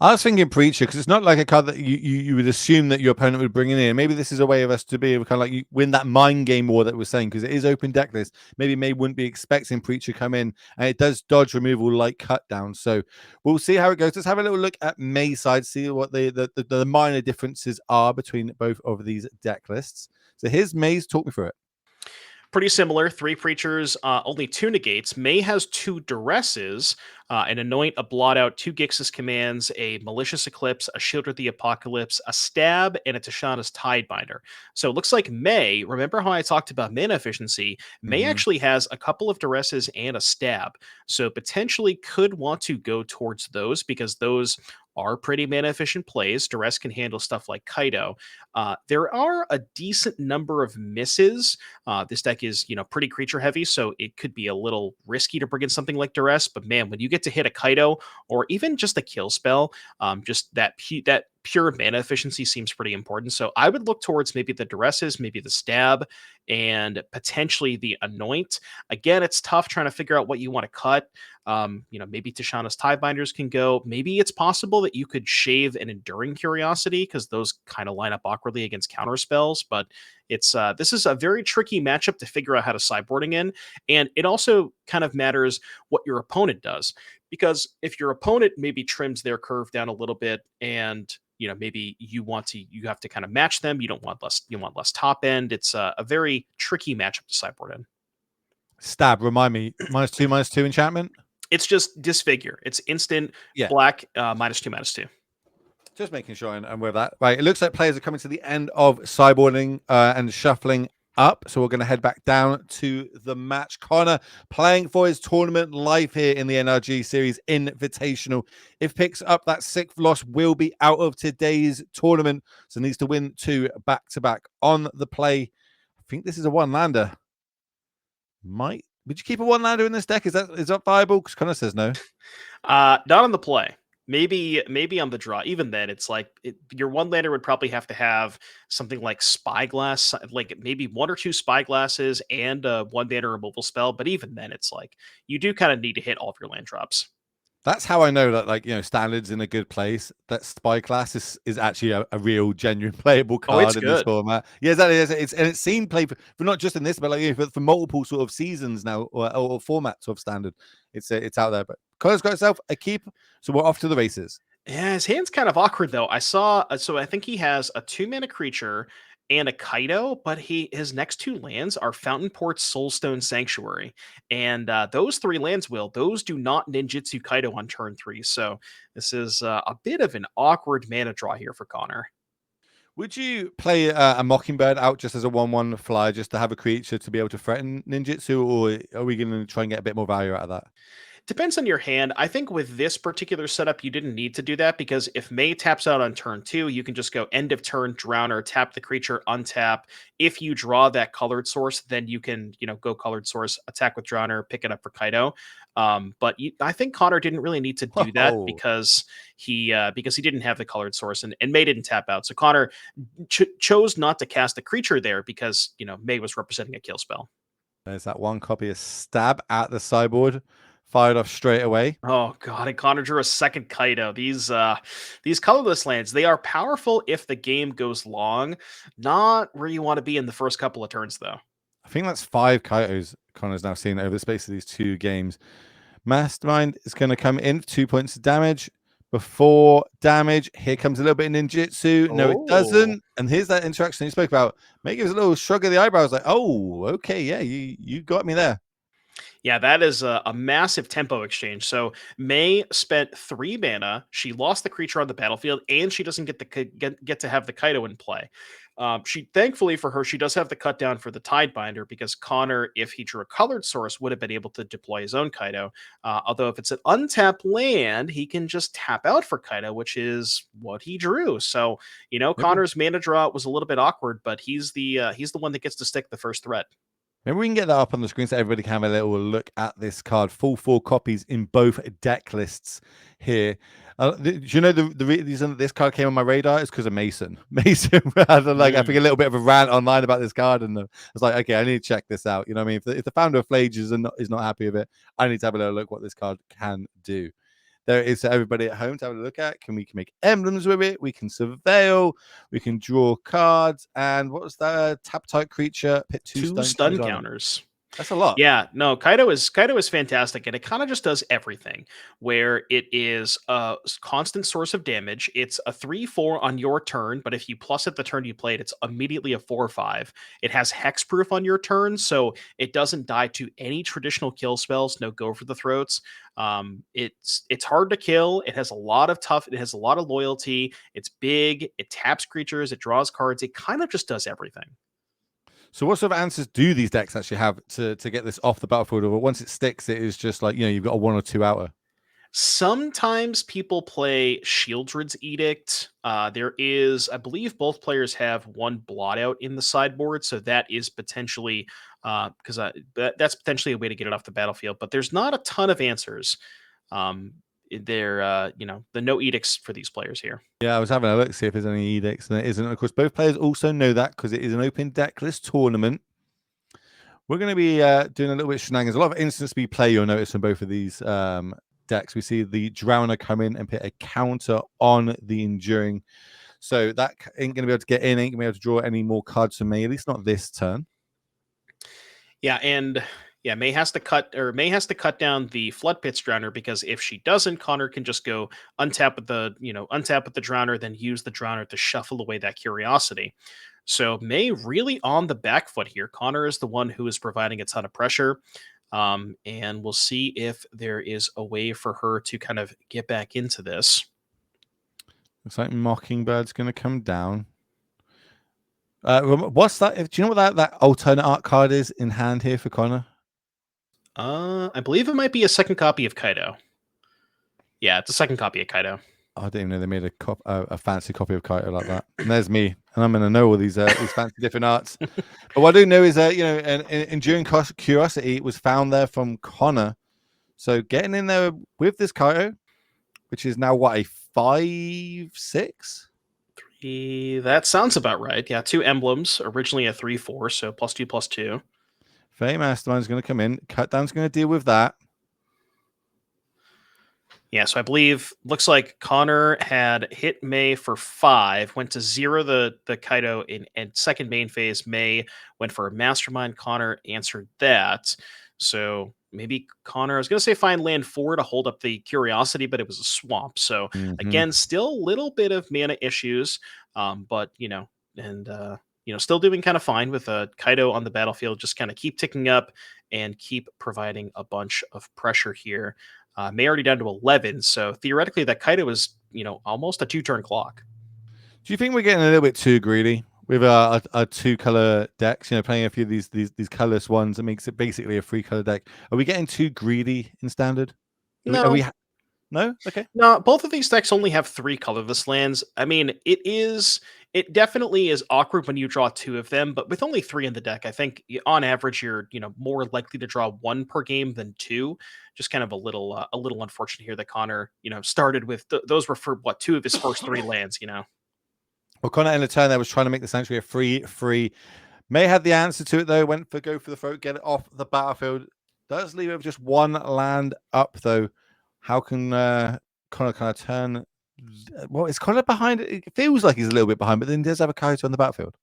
I was thinking Preacher because it's not like a card that you would assume that your opponent would bring in. Maybe this is a way of us to be able to kind of like win that mind game war that we're saying, because it is open deck list. Maybe May wouldn't be expecting Preacher come in, and it does dodge removal like cut down. So we'll see how it goes. Let's have a little look at May's side, see what the minor differences are between both of these deck lists. So here's May's. Talk me through it. Pretty similar. 3 Preachers, only 2 negates. May has 2 Duresses, an Anoint, a Blot Out, 2 Gix's Commands, a Malicious Eclipse, a Shield with the Apocalypse, a Stab, and a Tashana's Tidebinder. So it looks like May, remember how I talked about mana efficiency? May actually has a couple of Duresses and a Stab. So potentially could want to go towards those because those are pretty mana efficient plays. Duress can handle stuff like Kaido. There are a decent number of misses. This deck is, pretty creature heavy, so it could be a little risky to bring in something like Duress. But man, when you get to hit a Kaido or even just a kill spell, just that pure mana efficiency seems pretty important. So I would look towards maybe the Duresses, maybe the Stab, and potentially the Anoint. Again, it's tough trying to figure out what you want to cut. Maybe Tashana's Tiebinders can go. Maybe it's possible that you could shave an Enduring Curiosity because those kind of line up awkwardly against counter spells. But this is a very tricky matchup to figure out how to sideboarding in, and it also kind of matters what your opponent does, because if your opponent maybe trims their curve down a little bit and maybe you have to kind of match them. You want less top end. It's a very tricky matchup to sideboard in. Stab, remind me, -2/-2 enchantment. It's just Disfigure. It's instant black, -2/-2. Just making sure I'm with that. Right, it looks like players are coming to the end of sideboarding and shuffling up. So we're going to head back down to the match. Connor playing for his tournament life here in the NRG Series Invitational. If picks up that 6th loss, will be out of today's tournament. So needs to win 2 back-to-back on the play. I think this is a one-lander. Would you keep a one-lander in this deck? Is that viable? Because Connor says no. Not on the play. Maybe on the draw. Even then, it's like your one-lander would probably have to have something like Spyglass, like maybe 1 or 2 Spyglasses and a one-mana removal spell. But even then, it's like you do kind of need to hit all of your land drops. That's how I know that, Standard's in a good place. That Spyglass is actually a real, genuine playable card in this format. Yeah, exactly. It's seen played for not just in this, but for multiple sort of seasons now or formats of Standard. It's out there. But Connor's got himself a keep, so we're off to the races. Yeah, his hand's kind of awkward though. I saw, so I think he has a 2-mana creature and a Kaido, but his next 2 lands are Fountain Port's Soulstone Sanctuary, and those 3 lands those do not ninjutsu Kaido on turn 3. So this is a bit of an awkward mana draw here for Connor. Would you play a Mockingbird out just as a 1/1 flyer, just to have a creature to be able to threaten ninjutsu, or are we going to try and get a bit more value out of that? Depends on your hand. I think with this particular setup, you didn't need to do that because if May taps out on turn 2, you can just go end of turn, Drowner, tap the creature, untap. If you draw that colored source, then you can, go colored source, attack with Drowner, pick it up for Kaido. But I think Connor didn't really need to do that because he didn't have the colored source and May didn't tap out. So Connor chose not to cast a creature there because, May was representing a kill spell. There's that 1 copy of Stab at the sideboard. Fired off straight away. Oh god, and Connor drew a second Kaido. These colorless lands, they are powerful if the game goes long. Not where you want to be in the first couple of turns, though. I think that's 5 Kaidos Connor's now seen over the space of these 2 games. Mastermind is going to come in for 2 points of damage. Before damage, here comes a little bit of ninjutsu. No, it doesn't. And here's that interaction you spoke about. May gives a little shrug of the eyebrows, like, "Oh, okay, yeah, you got me there." Yeah, that is a massive tempo exchange. So May spent 3 mana. She lost the creature on the battlefield, and she doesn't get to have the Kaido in play. She thankfully for her, she does have the cut down for the Tidebinder because Connor, if he drew a colored source, would have been able to deploy his own Kaido. Although if it's an untapped land, he can just tap out for Kaido, which is what he drew. So Connor's mana draw was a little bit awkward, but he's the one that gets to stick the first threat. Maybe we can get that up on the screen so everybody can have a little look at this card. Full 4 copies in both deck lists here. Do you know the reason that this card came on my radar is because of Mason. Mason had I think a little bit of a rant online about this card, and I was like, okay, I need to check this out. You know what I mean? If the founder of Flage is not happy with it, I need to have a little look what this card can do. There it is for everybody at home to have a look at. We can make emblems with it. We can surveil. We can draw cards. And what was that? Tap type creature. Put two stun counters. That's a lot. Yeah, no, Kaido is fantastic, and it kind of just does everything. Where it is a constant source of damage. It's a 3/4 on your turn, but if you plus it the turn you played, it's immediately a 4/5. It has hexproof on your turn, so it doesn't die to any traditional kill spells. No go for the throats. It's hard to kill. It has a lot of It has a lot of loyalty. It's big. It taps creatures. It draws cards. It kind of just does everything. So what sort of answers do these decks actually have to get this off the battlefield? Or once it sticks, it is just like, you've got a 1 or 2 outer. Sometimes people play Shieldred's Edict. There is, I believe both players have 1 blot out in the sideboard. So that is potentially, because that's potentially a way to get it off the battlefield. But there's not a ton of answers. The no edicts for these players here. Yeah, I was having a look to see if there's any edicts, and there isn't. Of course, both players also know that because it is an open deck list tournament. We're going to be doing a little bit of shenanigans. A lot of instant speed play you'll notice in both of these decks. We see the Drowner come in and put a counter on the Enduring. So that ain't going to be able to get in, ain't going to be able to draw any more cards from me, at least not this turn. Yeah, and May has to cut down the Flood Pits Drowner, because if she doesn't, Connor can just go untap with the Drowner, then use the Drowner to shuffle away that Curiosity. So May really on the back foot here. Connor is the one who is providing a ton of pressure. And we'll see if there is a way for her to kind of get back into this. Looks like Mockingbird's going to come down. What's that? Do you know what that alternate art card is in hand here for Connor? I believe it might be a second copy of Kaido. Yeah, it's a second copy of Kaido. I didn't even know they made a fancy copy of Kaido like that. And there's me, and I'm going to know all these fancy different arts. But what I do know is that an Enduring Curiosity was found there from Connor. So getting in there with this Kaido, which is now what, a 5/6? 3. That sounds about right. Yeah, 2 emblems. Originally a 3/4, so +2/+2. Fey Mastermind's going to come in. Cutdown's going to deal with that. Yeah, so I believe, looks like Connor had hit May for 5, went to 0 the Kaido in second main phase. May went for a Mastermind. Connor answered that. So maybe Connor, I was going to say find land 4 to hold up the Curiosity, but it was a swamp. So again, still a little bit of mana issues, but still doing kind of fine with Kaido on the battlefield. Just kind of keep ticking up and keep providing a bunch of pressure here. May already down to 11, so theoretically that Kaido is, almost a 2-turn clock. Do you think we're getting a little bit too greedy with our 2-color decks? Playing a few of these colorless ones, it makes it basically a 3-color deck. Are we getting too greedy in standard? No. No? Okay. No, both of these decks only have 3 colorless lands. I mean, it definitely is awkward when you draw 2 of them, but with only 3 in the deck, I think on average you're, more likely to draw 1 per game than 2. Just kind of a little unfortunate here that Connor, started with those were for 2 of his first 3 lands, Well, Connor in the turn there was trying to make the Sanctuary a free. May had the answer to it though, went for go for the throat, get it off the battlefield. Does leave it with just 1 land up though. How can Connor kind of turn? Well, it's kind of behind. It feels like he's a little bit behind, but then he does have a Kaido on the battlefield.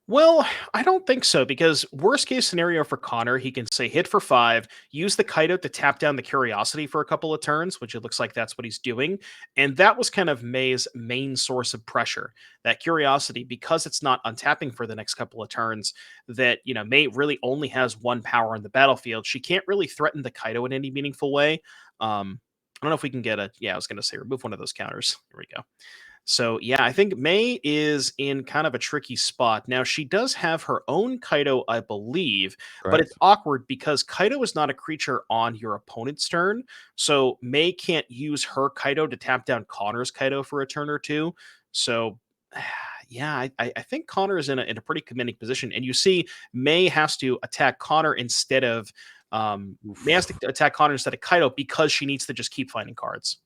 Well, I don't think so, because worst case scenario for Connor, he can say hit for 5, use the Kaido to tap down the Curiosity for a couple of turns, which it looks like that's what he's doing. And that was kind of May's main source of pressure. That Curiosity, because it's not untapping for the next couple of turns, that, May really only has 1 power on the battlefield. She can't really threaten the Kaido in any meaningful way. I don't know if we can get I was going to say remove one of those counters. Here we go. So, yeah, I think May is in kind of a tricky spot. Now, she does have her own Kaido, I believe, but it's awkward because Kaido is not a creature on your opponent's turn. So May can't use her Kaido to tap down Connor's Kaido for a turn or 2. So, yeah, I think Connor is in a pretty commanding position, and you see May has to attack Connor instead of May has to attack Connor instead of Kaido because she needs to just keep finding cards.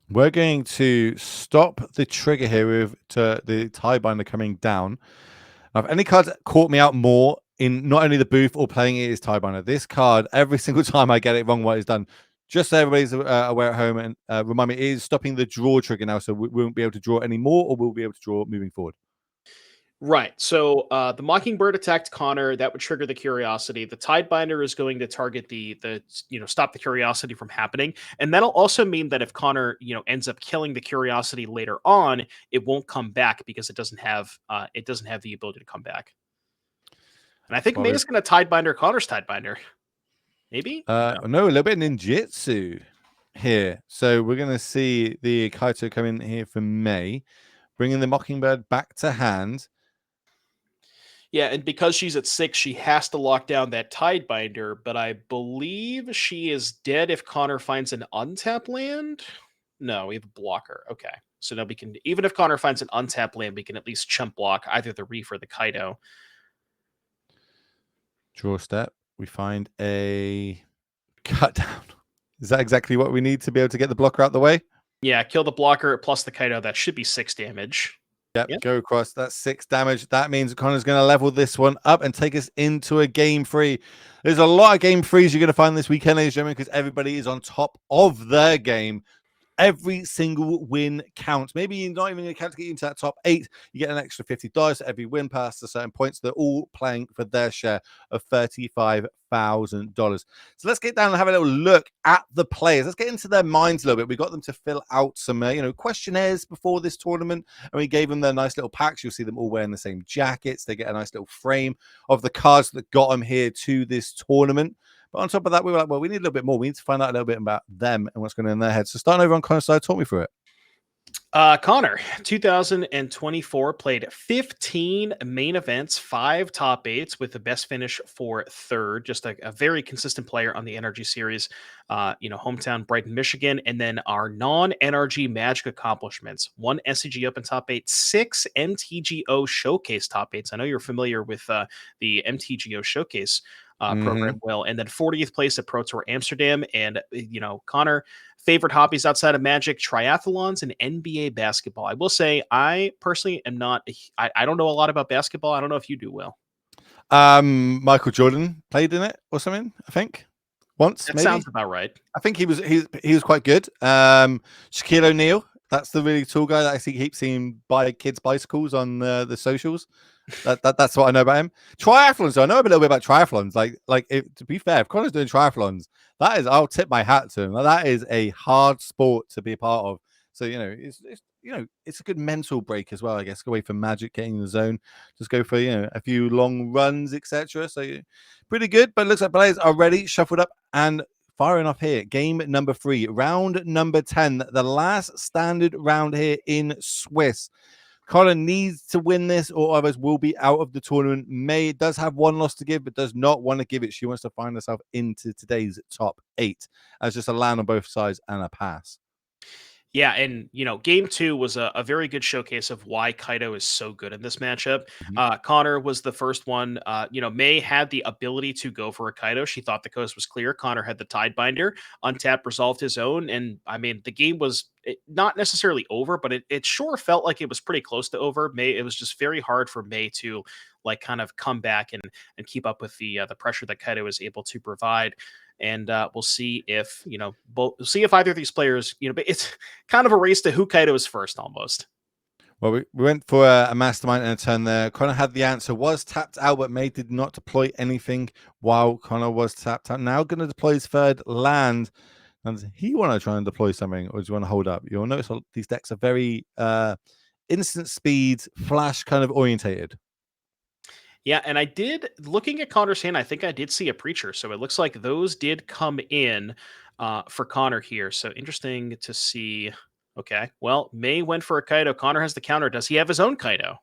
We're going to stop the trigger here with the tie binder coming down. Now, if any cards caught me out more in not only the booth or playing it is tie binder, this card, every single time I get it wrong what it's done, just so everybody's aware at home, and remind me, it is stopping the draw trigger now, so we won't be able to draw anymore, or we'll be able to draw moving forward. Right. So the Mockingbird attacked Connor. That would trigger the curiosity. The Tidebinder is going to target the stop the curiosity from happening, and that'll also mean that if Connor ends up killing the curiosity later on, it won't come back because it doesn't have the ability to come back. And I think May is going to Tidebinder Connor's Tidebinder. Maybe no, a little bit of ninjutsu here. So we're going to see the Kaito come in here for May, bringing the Mockingbird back to hand. Yeah, and because she's at 6, she has to lock down that Tidebinder, but I believe she is dead if Connor finds an untapped land. No, we have a blocker. Okay. So now we can, even if Connor finds an untapped land, we can at least chump block either the Reef or the Kaido. Draw step. We find a cut down. Is that exactly what we need to be able to get the blocker out the way? Yeah, kill the blocker plus the Kaido. That should be 6 damage. Yep, go across. That's 6 damage. That means Connor's going to level this one up and take us into a game 3. There's a lot of game 3s you're going to find this weekend, ladies and gentlemen, because everybody is on top of their game. Every single win counts. Maybe you're not even going to count to get you into that top 8. You get an extra $50 for every win past a certain points. They're all playing for their share of $35,000. So let's get down and have a little look at the players. Let's get into their minds a little bit. We got them to fill out some questionnaires before this tournament, and we gave them their nice little packs. You'll see them all wearing the same jackets. They get a nice little frame of the cards that got them here to this tournament. But on top of that, we were like, well, we need a little bit more. We need to find out a little bit about them and what's going on in their heads. So starting over on Connor's side, talk me through it. Connor, 2024, played 15 main events, 5 top 8s with the best finish for 3rd. Just a very consistent player on the NRG Series, hometown Brighton, Michigan. And then our non-NRG Magic accomplishments: 1 SCG Open top 8, 6 MTGO Showcase top 8s. I know you're familiar with the MTGO Showcase program, Will. And then 40th place at Pro Tour Amsterdam. And, Connor, favorite hobbies outside of Magic: triathlons and NBA basketball. I will say, I personally am not, I don't know a lot about basketball. I don't know if you do, Will. Michael Jordan played in it or something, I think. Once, that maybe. Sounds about right. I think he was quite good. Shaquille O'Neal, that's the really tall guy that I keep seeing buy kids bicycles on the socials. That's what I know about him. Triathlons, though, I know a little bit about triathlons. To be fair, if Connor's doing triathlons, I'll tip my hat to him. That is a hard sport to be a part of. So it's a good mental break as well, I guess. Go away from Magic, getting in the zone, just go for a few long runs, etc. So pretty good. But it looks like players are ready, shuffled up, and firing off here. Game number 3, round number 10, the last standard round here in Swiss. Connor needs to win this, or others will be out of the tournament. May does have 1 loss to give, but does not want to give it. She wants to find herself into today's top 8 as just a land on both sides and a pass. Yeah, and game 2 was a very good showcase of why Kaido is so good in this matchup. Connor was the first one. May had the ability to go for a Kaido. She thought the coast was clear. Connor had the Tidebinder. Untap resolved his own, and I mean the game was not necessarily over, but it sure felt like it was pretty close to over. It was just very hard for May to kind of come back and keep up with the pressure that Kaido was able to provide. And we'll see if we'll see if either of these players, but it's kind of a race to who Kaido is first almost. Well, we went for a mastermind and a turn there. Connor had the answer, was tapped out, but May did not deploy anything while Connor was tapped out. Now going to deploy his 3rd land. And does he want to try and deploy something, or does he want to hold up? You'll notice these decks are very instant speed, flash kind of orientated. Yeah, and I did, looking at Connor's hand, I think I did see a Preacher. So it looks like those did come in for Connor here. So interesting to see. Okay, well, May went for a Kaido. Connor has the counter. Does he have his own Kaido?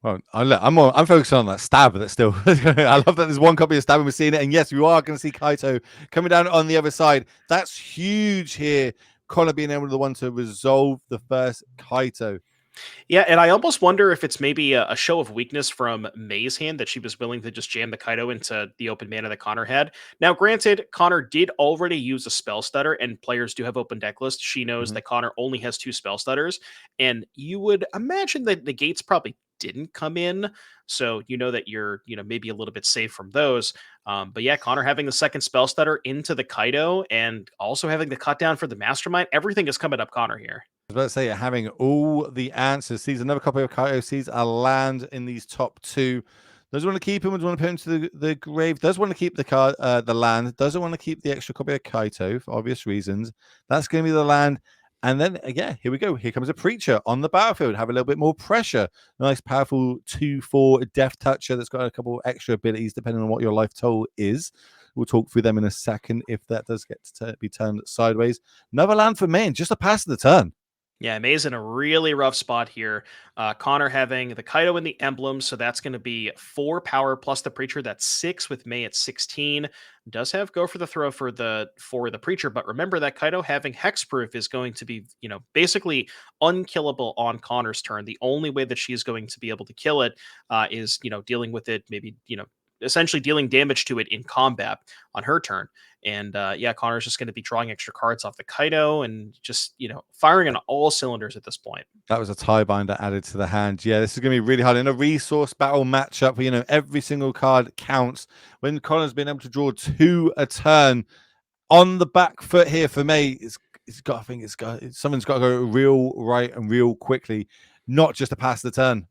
Well, I'm focused on that stab that's still. I love that there's 1 copy of stab and we're seeing it. And yes, we are going to see Kaito coming down on the other side. That's huge here. Connor being able to the one to resolve the first Kaito. Yeah, and I almost wonder if it's maybe a show of weakness from May's hand that she was willing to just jam the Kaido into the open mana that Connor had. Now, granted, Connor did already use a spell stutter, and players do have open deck lists. She knows Mhm. that Connor only has 2 spell stutters, and you would imagine that the gates probably didn't come in, so you know that you're maybe a little bit safe from those. But yeah, Connor having the second spell stutter into the Kaido and also having the cut down for the Mastermind, everything is coming up Connor here. I was about to say, having all the answers. Sees another copy of Kaito, sees a land in these top two. Doesn't want to keep him, doesn't want to put him to the grave. Does want to keep the card, the land. Doesn't want to keep the extra copy of Kaito for obvious reasons. That's going to be the land. And then, yeah, here we go. Here comes a preacher on the battlefield. Have a little bit more pressure. Nice, powerful 2/4 death toucher that's got a couple extra abilities depending on what your life total is. We'll talk through them in a second if that does get to be turned sideways. Another land for main, just a pass of the turn. Yeah, May's in a really rough spot here. Connor having the Kaido in the emblem, so that's going to be 4 power plus the Preacher. That's 6 with May at 16. Does have go for the throw for the Preacher, but remember that Kaido having hexproof is going to be basically unkillable on Connor's turn. The only way that she's going to be able to kill it is dealing with it, maybe essentially dealing damage to it in combat on her turn. And yeah, Connor's just going to be drawing extra cards off the Kaido and just, firing on all cylinders at this point. That was a tie binder added to the hand. Yeah, this is going to be really hard in a resource battle matchup where, every single card counts. When Connor's been able to draw 2 a turn on the back foot here for me, something's got to go real right and real quickly, not just to pass the turn.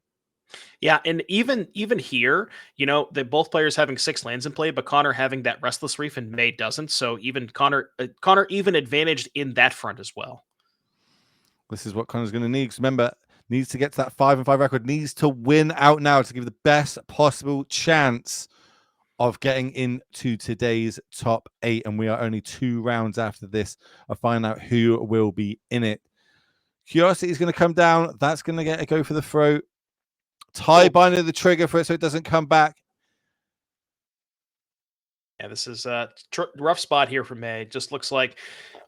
Yeah, and even here, they both players having 6 lands in play, but Connor having that Restless Reef and May doesn't. So even Connor even advantaged in that front as well. This is what Connor's going to need. 'Cause remember, needs to get to that 5-5 record, needs to win out now to give the best possible chance of getting into today's top 8. And we are only 2 rounds after this of finding out who will be in it. Curiosity is going to come down. That's going to get a go for the throat. Tie binder the trigger for it so it doesn't come back. Yeah, this is a rough spot here for May. Just looks like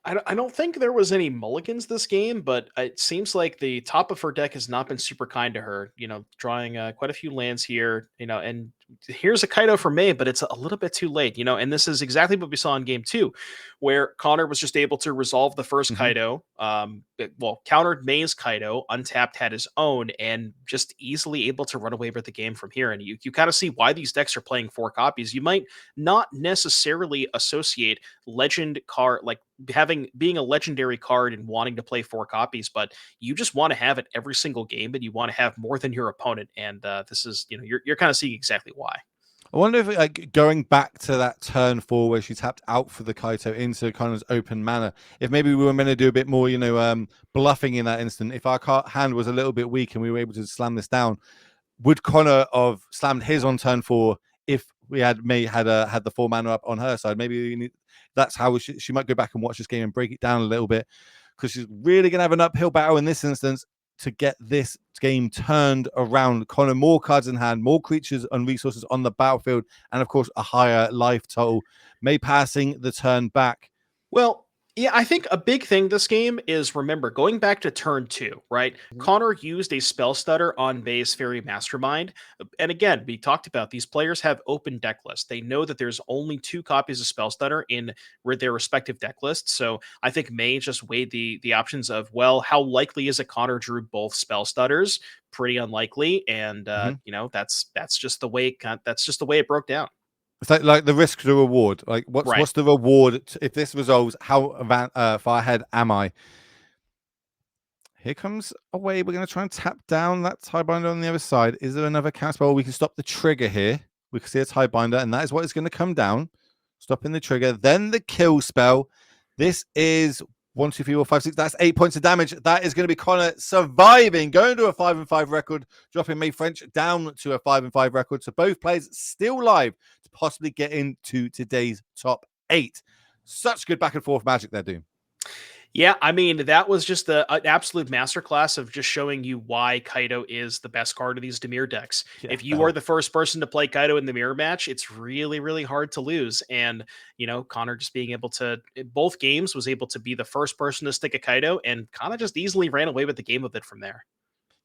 I don't think there was any mulligans this game, but it seems like the top of her deck has not been super kind to her. Drawing quite a few lands here. And here's a Kaido for May, but it's a little bit too late. And this is exactly what we saw in game 2, where Connor was just able to resolve the first Kaido. Countered May's Kaido, untapped, had his own, and just easily able to run away with the game from here. And you kind of see why these decks are playing 4 copies. You might not necessarily associate legend card like being a legendary card and wanting to play 4 copies, but you just want to have it every single game, and you want to have more than your opponent. And this is you're kind of seeing exactly why. I wonder if going back to that turn 4 where she tapped out for the Kaito into Connor's open mana, if maybe we were meant to do a bit more, bluffing in that instant. If our hand was a little bit weak and we were able to slam this down, would Connor have slammed his on turn 4 if we had the 4 mana up on her side? Maybe that's how she might go back and watch this game and break it down a little bit, because she's really going to have an uphill battle in this instance to get this game turned around. Connor, more cards in hand, more creatures and resources on the battlefield, and of course, a higher life total. May passing the turn back. Well, yeah, I think a big thing this game is, remember, going back to turn 2, right? Connor used a spell stutter on May's Fairy Mastermind. And again, we talked about these players have open deck lists. They know that there's only 2 copies of spell stutter in their respective deck lists. So I think May just weighed the options of, well, how likely is it Connor drew both spell stutters? Pretty unlikely. And that's just the way it broke down. It's like the risk to reward. Like, what's the reward if this resolves? How far ahead am I? Here comes a way. We're going to try and tap down that tie binder on the other side. Is there another cast spell? We can stop the trigger here. We can see a tie binder, and that is what is going to come down, stopping the trigger. Then the kill spell. This is 1, 2, 3, 4, 5, 6. That's 8 points of damage. That is going to be Connor surviving, going to a 5-5 record, dropping May French down to a 5-5 record. So both players still live to possibly get into today's top 8. Such good back and forth magic there, Doom. Yeah, I mean, that was just an absolute masterclass of just showing you why Kaido is the best card of these Dimir decks. Yeah, if you are the first person to play Kaido in the mirror match, it's really, really hard to lose. And, Connor just being able to, in both games, was able to be the first person to stick a Kaido and kind of just easily ran away with the game with it from there.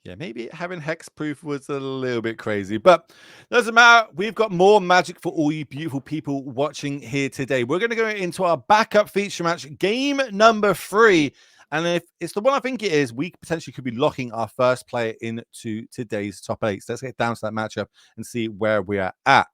Yeah, maybe having hexproof was a little bit crazy, but doesn't matter. We've got more magic for all you beautiful people watching here today. We're going to go into our backup feature match, game number 3. And if it's the one I think it is, we potentially could be locking our first player into today's top 8. So let's get down to that matchup and see where we are at.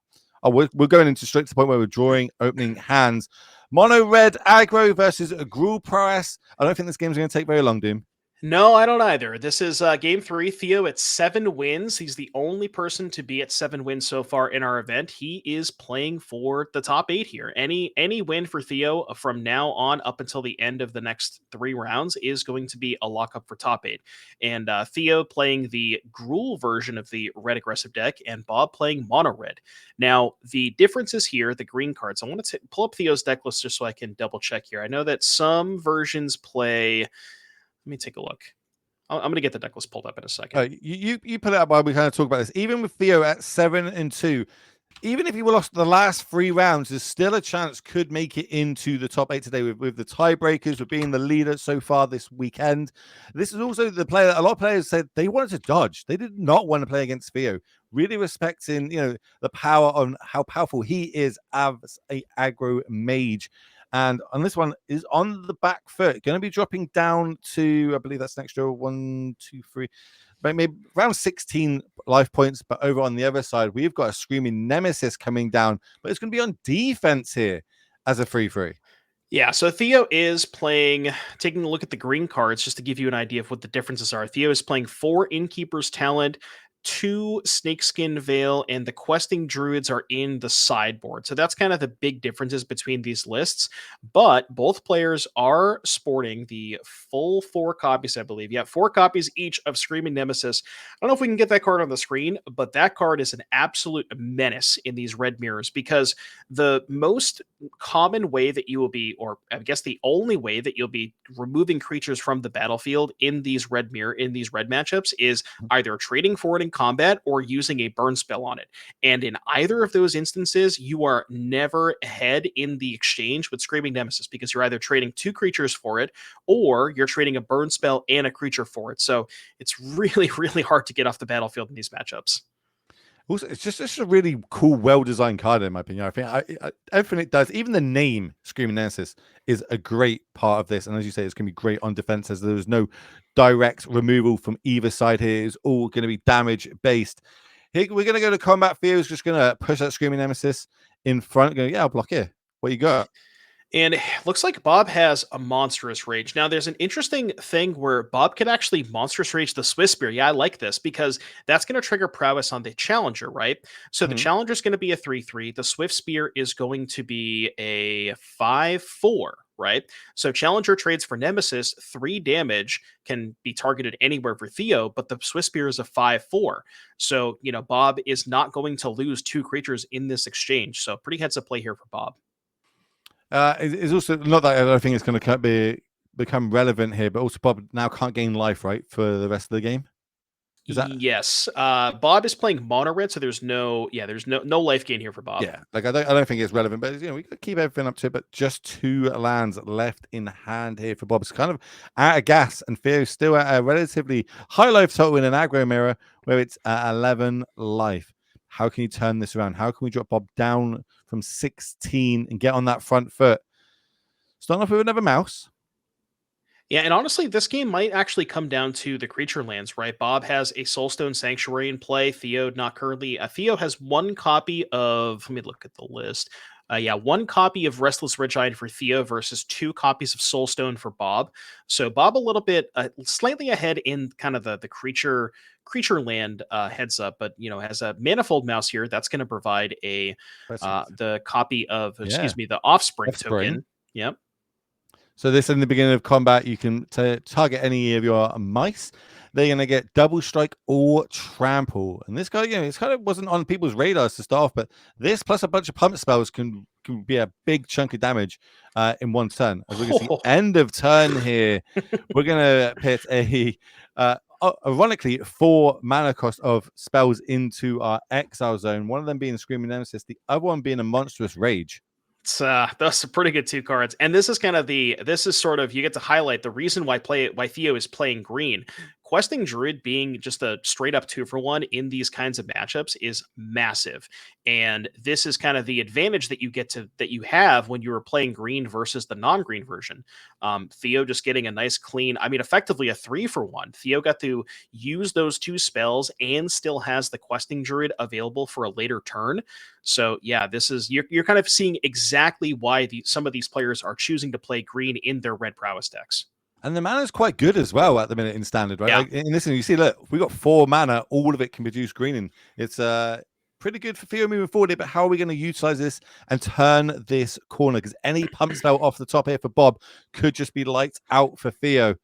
Oh, we're going into straight to the point where we're drawing opening hands. Mono red aggro versus a Gruul prowess. I don't think this game's going to take very long, Doom. No, I don't either. This is game 3. Theo at 7 wins. He's the only person to be at 7 wins so far in our event. He is playing for the top 8 here. Any win for Theo from now on up until the end of the next 3 rounds is going to be a lockup for top 8. And Theo playing the Gruul version of the red aggressive deck, and Bob playing mono red. Now, the differences here, the green cards. I want to pull up Theo's deck list just so I can double check here. I know that some versions play. Let me take a look. I'm going to get the deck list pulled up in a second. You put it up while we kind of talk about this. Even with Theo at 7-2, even if he lost the last 3 rounds, there's still a chance could make it into the top 8 today with the tiebreakers, with being the leader so far this weekend. This is also the player that a lot of players said they wanted to dodge. They did not want to play against Theo. Really respecting, the power on how powerful he is as a aggro mage. And on this one is on the back foot, going to be dropping down to, I believe that's an extra 1, 2, 3, maybe around 16 life points. But over on the other side, we've got a Screaming Nemesis coming down, but it's going to be on defense here as a 3-3. Yeah, so Theo is playing, taking a look at the green cards just to give you an idea of what the differences are. Theo is playing 4 Innkeeper's Talent, 2 Snakeskin Veil, and the Questing Druids are in the sideboard. So that's kind of the big differences between these lists. But both players are sporting the full 4 copies, I believe. Yeah, 4 copies each of Screaming Nemesis. I don't know if we can get that card on the screen, but that card is an absolute menace in these red mirrors, because the most common way that you will be, or I guess the only way that you'll be removing creatures from the battlefield in these red matchups is either trading for it in combat or using a burn spell on it. And in either of those instances, you are never ahead in the exchange with Screaming Nemesis, because you're either trading 2 creatures for it or you're trading a burn spell and a creature for it. So it's really, really hard to get off the battlefield in these matchups. Also, it's just a really cool, well-designed card, in my opinion. I think everything it does, even the name Screaming Nemesis, is a great part of this. And as you say, it's going to be great on defense, as there's no direct removal from either side here. It's all going to be damage-based. Here, we're going to go to combat. Theo's just going to push that Screaming Nemesis in front. Going, yeah, I'll block here. What you got? And it looks like Bob has a Monstrous Rage. Now, there's an interesting thing where Bob could actually Monstrous Rage the Swiss Spear. Yeah, I like this, because that's going to trigger prowess on the Challenger, right? So the Challenger is going to be a 3-3. The Swift Spear is going to be a 5-4, right? So Challenger trades for Nemesis, 3 damage, can be targeted anywhere for Theo, but the Swiss Spear is a 5-4. So, Bob is not going to lose 2 creatures in this exchange. So pretty heads up play here for Bob. It's also not that I don't think it's going to become relevant here, but also Bob now can't gain life, right, for the rest of the game. Yes. Bob is playing mono red, so there's no life gain here for Bob. Yeah, like I don't think it's relevant, but we got to keep everything up to it. But just 2 lands left in hand here for Bob. It's kind of out of gas, and Theo's still at a relatively high life total in an aggro mirror where it's at 11 life. How can you turn this around? How can we drop Bob down from 16 and get on that front foot? Starting off with another mouse. Yeah, and honestly, this game might actually come down to the creature lands, right? Bob has a Soulstone Sanctuary in play. Theo not currently. Theo has 1 copy of. Let me look at the list. 1 copy of Restless Ridgeide for Theo versus 2 copies of Soulstone for Bob. So Bob a little bit slightly ahead in kind of the creature land heads up, but has a Manifold Mouse here that's going to provide the copy of the Offspring token. Yep. So this in the beginning of combat, you can target any of your mice. They're going to get double strike or trample. And this guy, it's kind of wasn't on people's radars to start off, but this plus a bunch of pump spells can be a big chunk of damage in one turn. As we can see, end of turn here, we're going to put ironically 4 mana cost of spells into our exile zone. One of them being Screaming Nemesis, the other one being a Monstrous Rage. That's a pretty good 2 cards. And this is kind of you get to highlight the reason why Theo is playing green. Questing Druid being just a straight up 2-for-1 in these kinds of matchups is massive. And this is kind of the advantage that you have when you were playing green versus the non-green version. Theo just getting a nice clean, I mean, effectively a 3-for-1. Theo got to use those 2 spells and still has the Questing Druid available for a later turn. So yeah, this is you're kind of seeing exactly why some of these players are choosing to play green in their red prowess decks. And the mana is quite good as well at the minute in standard, right? Yeah. Like, and listen, you see, look, we got 4 mana, all of it can produce green, and it's pretty good for Theo moving forward. But how are we going to utilize this and turn this corner? Because any pump spell off the top here for Bob could just be lights out for Theo.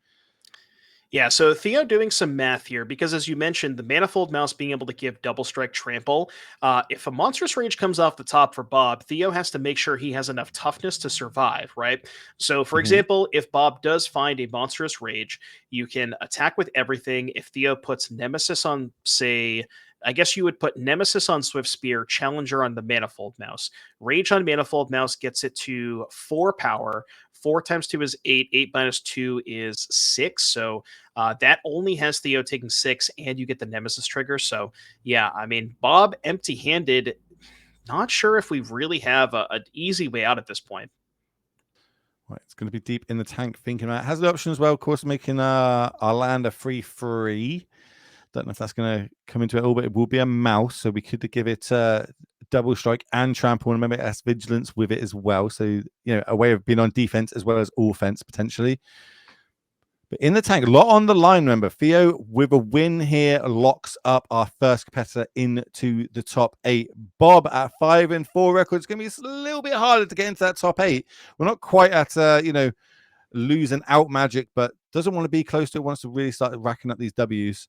Yeah, so Theo doing some math here, because as you mentioned, the Manifold Mouse being able to give Double Strike Trample. If a Monstrous Rage comes off the top for Bob, Theo has to make sure he has enough toughness to survive, right? So, for example, if Bob does find a Monstrous Rage, you can attack with everything. If Theo puts Nemesis on, say, I guess you would put Nemesis on Swift Spear, Challenger on the Manifold Mouse. Rage on Manifold Mouse gets it to 4 power. 4 times 2 is 8. 8 minus 2 is 6. So that only has Theo taking 6, and you get the Nemesis trigger. So yeah, I mean, Bob empty-handed. Not sure if we really have an easy way out at this point. Right, it's going to be deep in the tank thinking about it. Has the option as well, of course, making our land a 3/3. Don't know if that's going to come into it all, but it will be a mouse, so we could give it double strike and trample, and remember it has vigilance with it as well. So, you know, a way of being on defense as well as offense potentially. But in the tank, a lot on the line. Remember, Theo with a win here locks up our first competitor into the top 8. Bob at 5-4 record. It's going to be a little bit harder to get into that top 8. We're not quite at losing out magic, but doesn't want to be close to it. Wants to really start racking up these W's.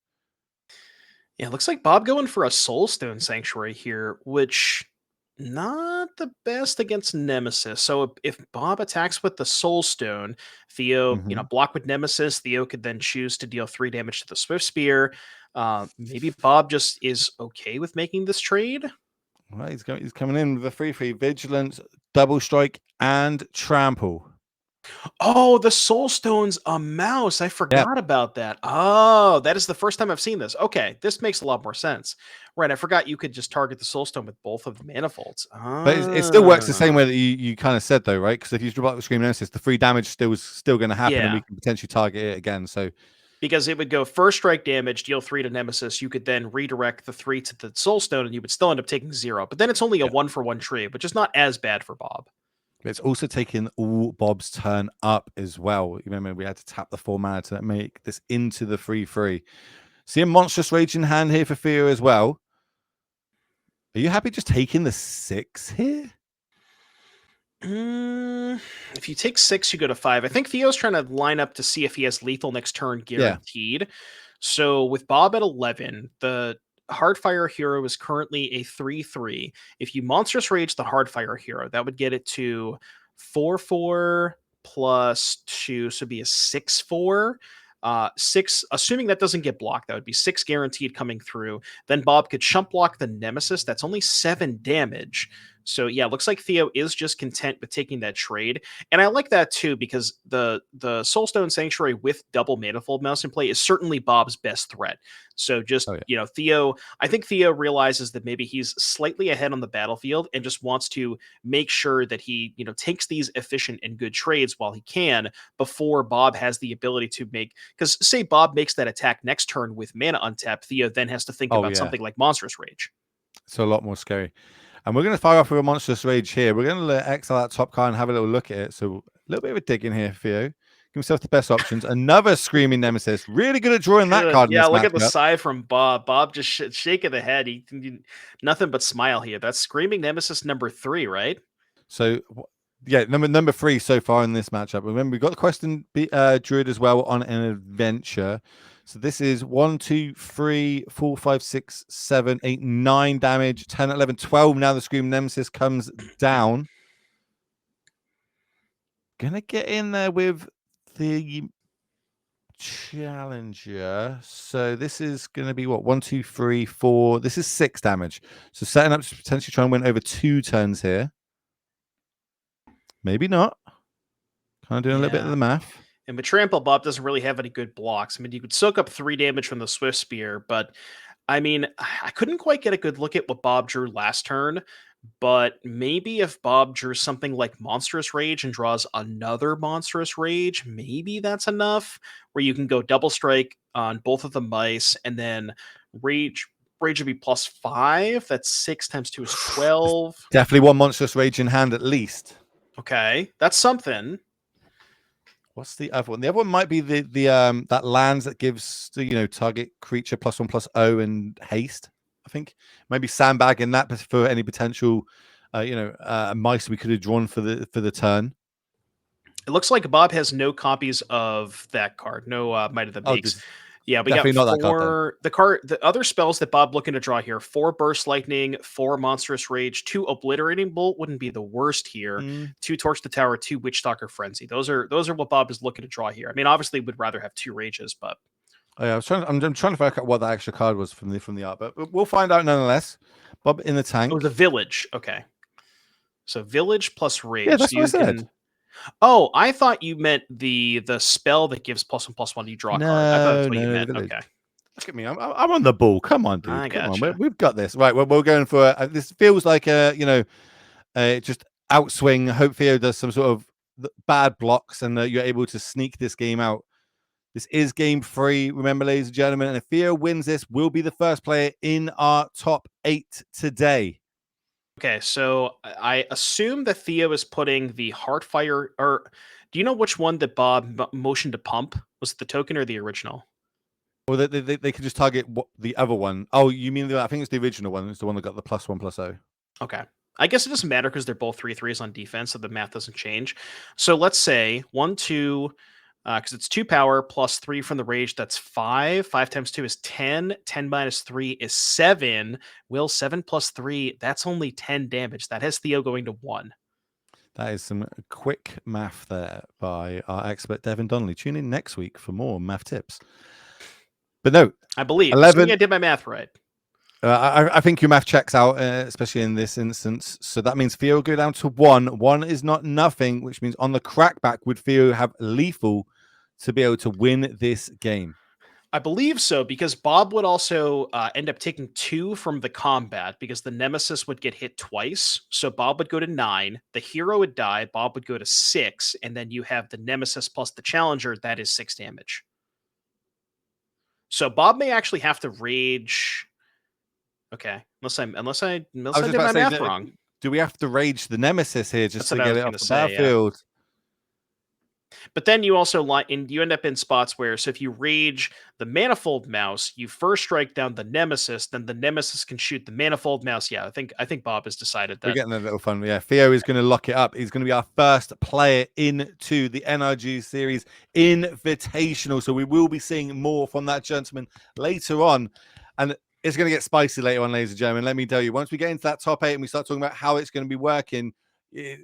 Yeah, it looks like Bob going for a Soulstone Sanctuary here, which not the best against Nemesis. So if Bob attacks with the Soulstone, Theo, block with Nemesis, Theo could then choose to deal 3 damage to the Swift Spear. Maybe Bob just is okay with making this trade. Well, he's coming in with a 3/3 vigilance, double strike, and trample. Oh, the Soulstone's a mouse. I forgot about that. Oh, that is the first time I've seen this. Okay, this makes a lot more sense. Right, I forgot you could just target the Soulstone with both of the manifolds. But it still works the same way that you kind of said, though, right? Because if you drop out the Scream Nemesis, the 3 damage still going to happen, and we can potentially target it again. So, because it would go first strike damage, deal 3 to Nemesis. You could then redirect the 3 to the Soulstone, and you would still end up taking 0. But then it's only a 1-for-1 trade, which is not as bad for Bob. It's also taking all Bob's turn up as well. Remember, we had to tap the 4 mana to make this into the 3/3. See a Monstrous Rage in hand here for Theo as well. Are you happy just taking the 6 here? If you take 6, you go to 5. I think Theo's trying to line up to see if he has lethal next turn guaranteed. Yeah. So with Bob at 11, the Hardfire Hero is currently a 3/3. If you Monstrous Rage the Hardfire Hero, that would get it to 4/4 plus 2, so it'd be a 6/4. 6, assuming that doesn't get blocked, that would be 6 guaranteed coming through. Then Bob could chump block the Nemesis. That's only 7 damage. So yeah, looks like Theo is just content with taking that trade. And I like that too, because the Soulstone Sanctuary with double Manifold Mouse in play is certainly Bob's best threat. So just, Theo, I think Theo realizes that maybe he's slightly ahead on the battlefield and just wants to make sure that he, takes these efficient and good trades while he can before Bob has the ability to make, because say Bob makes that attack next turn with mana untapped, Theo then has to think about something like Monstrous Rage. So a lot more scary. And we're going to fire off with a Monstrous Rage here. We're going to let exile that top card and have a little look at it. So a little bit of a dig in here, Theo. Give himself the best options. Another Screaming Nemesis. Really good at drawing that card. Yeah, look at the sigh from Bob. Bob just shaking the head. He nothing but smile here. That's Screaming Nemesis number 3, right? So, yeah, number 3 so far in this matchup. Remember, we've got the Questing Druid as well on an adventure. So this is 1, 2, 3, 4, 5, 6, 7, 8, 9 damage, 10, 11, 12. Now the Scream Nemesis comes down. Gonna get in there with the Challenger. So this is gonna be what? 1, 2, 3, 4. This is 6 damage. So setting up to potentially try and win over 2 turns here. Maybe not. Kind of doing a little bit of the math. And with Trample, Bob doesn't really have any good blocks. I mean, you could soak up 3 damage from the Swift Spear, but I mean, I couldn't quite get a good look at what Bob drew last turn. But maybe if Bob drew something like Monstrous Rage and draws another Monstrous Rage, maybe that's enough. Where you can go double strike on both of the mice, and then Rage would be +5. That's 6 times 2 is 12. Definitely one Monstrous Rage in hand at least. Okay, that's something. What's the other one? The other one might be the that lands that gives the target creature +1/+0 and haste. I think maybe sandbagging that for any potential mice we could have drawn for the turn. It looks like Bob has no copies of that card. No Might of the Beaks. Yeah, we got definitely not that card, the other spells that Bob looking to draw here: 4 Burst Lightning, 4 Monstrous Rage, 2 Obliterating Bolt wouldn't be the worst here. 2 Torch the Tower, 2 Witchstalker Frenzy. Those are what Bob is looking to draw here. I mean, obviously, would rather have 2 Rages, but yeah, I'm trying to work out what that extra card was from the art, but we'll find out nonetheless. Bob in the tank. it was a Village. Okay, so Village plus Rage. Yeah, that's so what I said. Oh, I thought you meant the spell that gives +1/+1. You draw a card. I thought that's what you meant. Okay. Look at me. I'm on the ball. Come on, dude. I Come on. gotcha. We've got this. Right. We're going for this feels like just outswing. Hope Theo does some sort of bad blocks and you're able to sneak this game out. This is game 3. Remember, ladies and gentlemen, and if Theo wins this, we'll be the first player in our top 8 today. Okay, so I assume that Theo is putting the Heartfire, or do you know which one that Bob motioned to pump? Was it the token or the original? Or they could just target the other one. Oh, you mean I think it's the original one. It's the one that got the +1/+0. Okay. I guess it doesn't matter because they're both 3/3s on defense, so the math doesn't change. So let's say 1, 2, because it's 2 power plus 3 from the rage. That's 5. 5 times 2 is 10. 10 minus 3 is 7. Will 7 plus 3, that's only 10 damage. That has Theo going to 1. That is some quick math there by our expert Devin Donnelly. Tune in next week for more math tips. But no, I believe. 11. I did my math right. I think your math checks out, especially in this instance. So that means Theo will go down to 1. 1 is not nothing, which means on the crackback, would Theo have lethal to be able to win this game? I believe so, because Bob would also end up taking 2 from the combat because the Nemesis would get hit twice. So Bob would go to 9. The hero would die. Bob would go to 6. And then you have the Nemesis plus the Challenger. That is 6 damage. So Bob may actually have to rage. Okay, unless I did my math wrong. Do we have to rage the Nemesis here just to get it off the battlefield? Yeah. But then you also you end up in spots where, so if you rage the Manifold Mouse, you first strike down the Nemesis, then the Nemesis can shoot the Manifold Mouse. Yeah, I think Bob has decided that. We're getting a little fun. Yeah, Theo is going to lock it up. He's going to be our first player into the NRG Series Invitational. So we will be seeing more from that gentleman later on. And it's going to get spicy later on, ladies and gentlemen. Let me tell you, once we get into that top 8 and we start talking about how it's going to be working,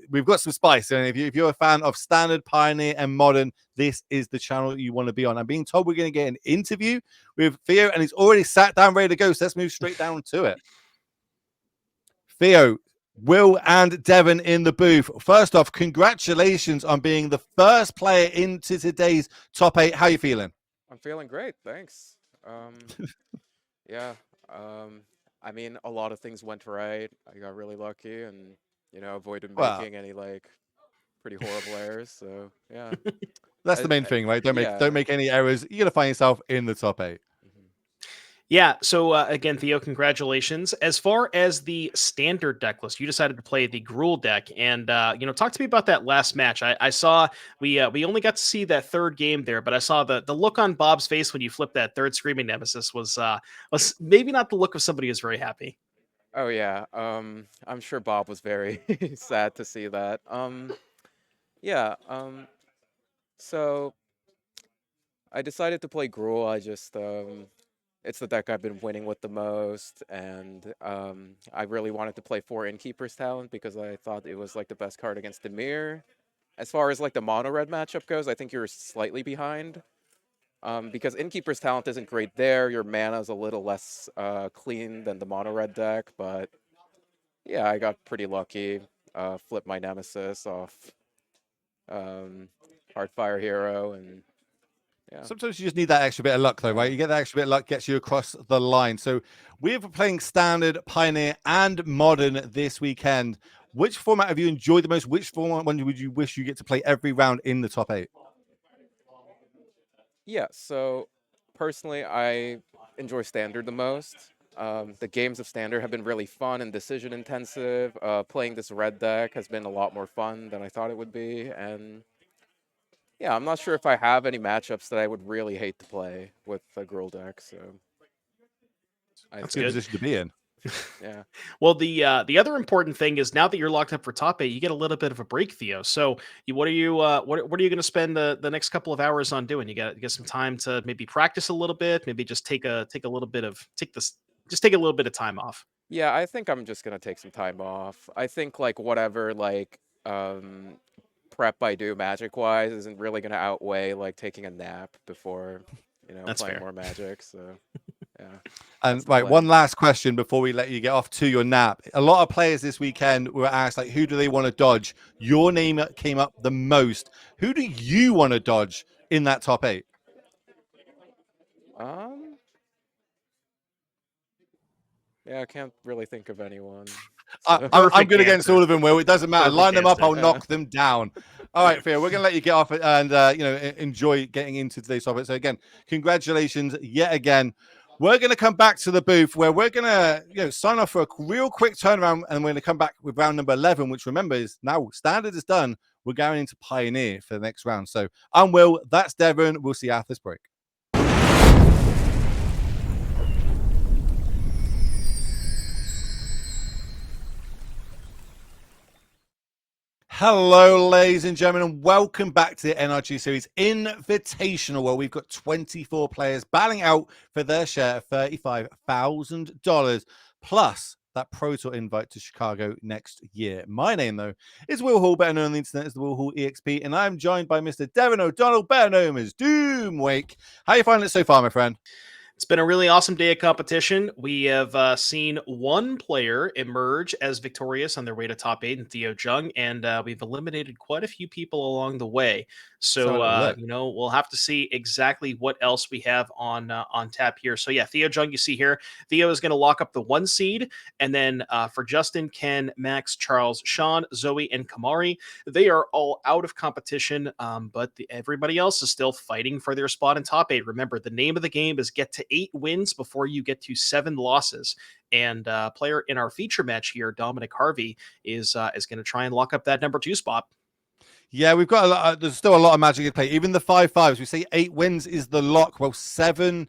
we've got some spice. And if you're a fan of Standard, Pioneer, and Modern, this is the channel you want to be on. I'm being told we're going to get an interview with Theo, and he's already sat down ready to go. So let's move straight down to it. Theo, Will, and Devin in the booth. First off, congratulations on being the first player into today's top 8. How are you feeling? I'm feeling great, thanks. Yeah, I mean, a lot of things went right. I got really lucky and, avoided making any, pretty horrible errors, so, yeah. That's the main thing, right? Don't make any errors. You're going to find yourself in the top 8. Yeah, so again, Theo, congratulations. As far as the standard deck list, you decided to play the Gruul deck, and talk to me about that last match. I saw we only got to see that third game there, but I saw the look on Bob's face when you flipped that third Screaming Nemesis was maybe not the look of somebody who's very happy. Oh yeah, I'm sure Bob was very sad to see that. Yeah, so I decided to play Gruul. I just it's the deck I've been winning with the most, and I really wanted to play 4 Innkeeper's Talent because I thought it was the best card against Dimir. As far as the mono red matchup goes, I think you're slightly behind. Because Innkeeper's Talent isn't great there. Your mana is a little less clean than the mono red deck, but yeah, I got pretty lucky. Flipped my Nemesis off Heartfire Hero, and yeah. Sometimes you just need that extra bit of luck, though, right? You get that extra bit of luck, gets you across the line. So we're playing Standard, Pioneer, and Modern this weekend. Which format have you enjoyed the most? Which format one would you wish you get to play every round in the top 8? Yeah, so personally, I enjoy Standard the most. The games of Standard have been really fun and decision intensive. Playing this red deck has been a lot more fun than I thought it would be, and yeah, I'm not sure if I have any matchups that I would really hate to play with a Gruul deck. So That's a good position to be in. Yeah. Well, the other important thing is now that you're locked up for top 8, you get a little bit of a break, Theo. So, what are you going to spend the next couple of hours on doing? You get some time to maybe practice a little bit, maybe just take a little bit of take a little bit of time off. Yeah, I think I'm just gonna take some time off. I think like whatever prep I do magic wise isn't really gonna outweigh like taking a nap before, That's playing fair. more magic. So yeah. And That's the right, plan. one last question before we let you get off to your nap. A lot of players this weekend were asked, like, who do they want to dodge? Your name came up the most. Who do you want to dodge in that top 8? Yeah, I can't really think of anyone. I'm good Perfect against answer. all of them, Will. It doesn't matter. Perfect Line them up. answer. I'll knock them down. All right, Theo, we're going to let you get off and, enjoy getting into today's topic. So, again, congratulations yet again. We're going to come back to the booth where we're going to sign off for a real quick turnaround, and we're going to come back with round number 11, which, remember, is now Standard is done. We're going into Pioneer for the next round. So, I'm Will. That's Devon. We'll see you after this break. Hello, ladies and gentlemen, and welcome back to the NRG Series Invitational, where we've got 24 players battling out for their share of $35,000, plus that Pro Tour invite to Chicago next year. My name, though, is Will Hall, better known on the internet as the Will Hall EXP, and I'm joined by Mr. Devon O'Donnell, better known as Doomwake. How are you finding it so far, my friend? It's been a really awesome day of competition. We have seen one player emerge as victorious on their way to top 8 in Theo Jung, and we've eliminated quite a few people along the way. So, we'll have to see exactly what else we have on tap here. So, yeah, Theo Jung, you see here, Theo is going to lock up the 1 seed. And then for Justin, Ken, Max, Charles, Sean, Zoe, and Kamari, they are all out of competition, but everybody else is still fighting for their spot in top 8. Remember, the name of the game is get to 8 wins before you get to 7 losses. And player in our feature match here, Dominic Harvey, is going to try and lock up that number 2 spot. Yeah, we've got a lot. There's still a lot of magic to play. Even the 5-5s, we say 8 wins is the lock. Well, 7-5,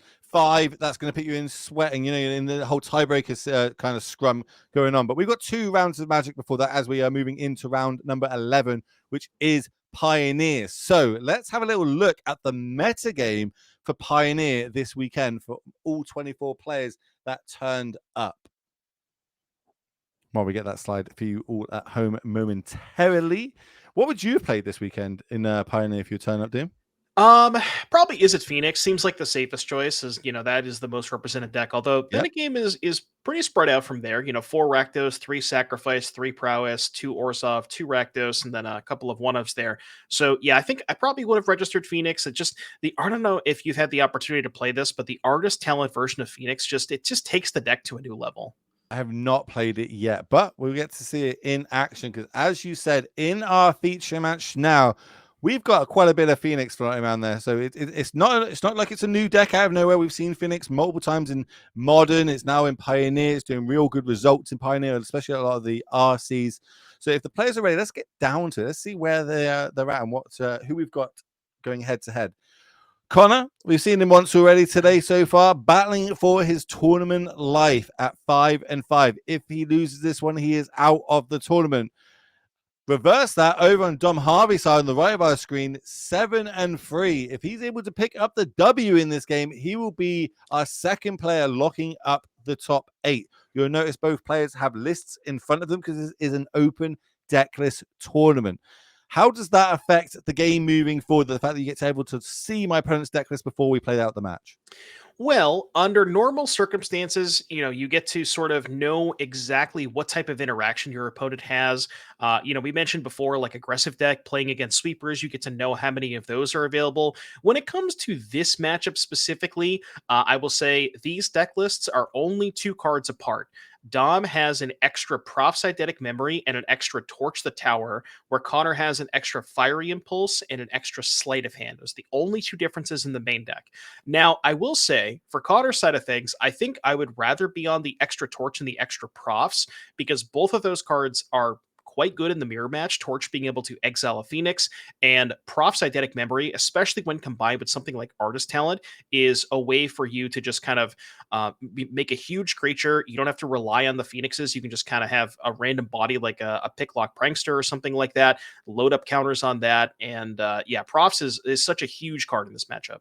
that's going to put you in sweating, in the whole tiebreaker kind of scrum going on. But we've got 2 rounds of magic before that as we are moving into round number 11, which is Pioneer. So let's have a little look at the meta game for Pioneer this weekend for all 24 players that turned up. While we get that slide for you all at home momentarily. What would you have played this weekend in Pioneer if you turn up, Doom? Probably Izzet Phoenix seems like the safest choice, as that is the most represented deck. Although then the game is pretty spread out from there. 4 Rakdos, 3 Sacrifice, 3 Prowess, 2 Orzhov, 2 Rakdos, and then a couple of 1-ofs there. So yeah, I think I probably would have registered Phoenix. I don't know if you've had the opportunity to play this, but the artist talent version of Phoenix just takes the deck to a new level. I have not played it yet, but we'll get to see it in action because, as you said, in our feature match now, we've got quite a bit of Phoenix floating around there. So it's not like it's a new deck out of nowhere. We've seen Phoenix multiple times in Modern. It's now in Pioneer. It's doing real good results in Pioneer, especially a lot of the RCs. So if the players are ready, let's get down to it. Let's see where they're at and who we've got going head to head. Connor, we've seen him once already today so far, battling for his tournament life at 5-5. If he loses this one, he is out of the tournament. Reverse that over on Dom Harvey's side on the right of our screen, 7-3. If he's able to pick up the W in this game, he will be our second player locking up the top 8. You'll notice both players have lists in front of them because this is an open decklist tournament. How does that affect the game moving forward? The fact that you get able to see my opponent's deck list before we play out the match? Well, under normal circumstances, you get to sort of know exactly what type of interaction your opponent has. We mentioned before, like aggressive deck playing against sweepers, you get to know how many of those are available. When it comes to this matchup specifically, I will say these deck lists are only 2 cards apart. Dom has an extra Prof's Eidetic Memory and an extra Torch the Tower, where Connor has an extra Fiery Impulse and an extra Sleight of Hand. Those are the only 2 differences in the main deck. Now, I will say, for Connor's side of things, I think I would rather be on the extra Torch and the extra Profs, because both of those cards are quite good in the mirror match. Torch being able to exile a Phoenix, and Prof's Eidetic Memory, especially when combined with something like Artist Talent, is a way for you to just kind of make a huge creature. You don't have to rely on the Phoenixes. You can just kind of have a random body like a Picklock Prankster or something like that, load up counters on that. And yeah, Profs is such a huge card in this matchup.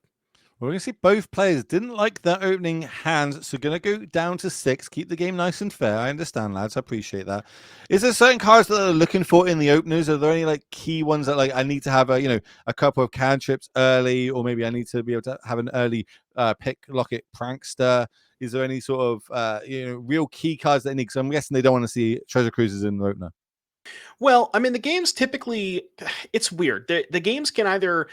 We're going to see both players didn't like their opening hands, so going to go down to 6, keep the game nice and fair. I understand, lads. I appreciate that. Is there certain cards that they're looking for in the openers? Are there any like key ones that like I need to have a couple of cantrips early, or maybe I need to be able to have an early Picklock Prankster? Is there any sort of real key cards that they need? Because I'm guessing they don't want to see Treasure Cruisers in the opener. Well, I mean, the games typically, it's weird. The games can either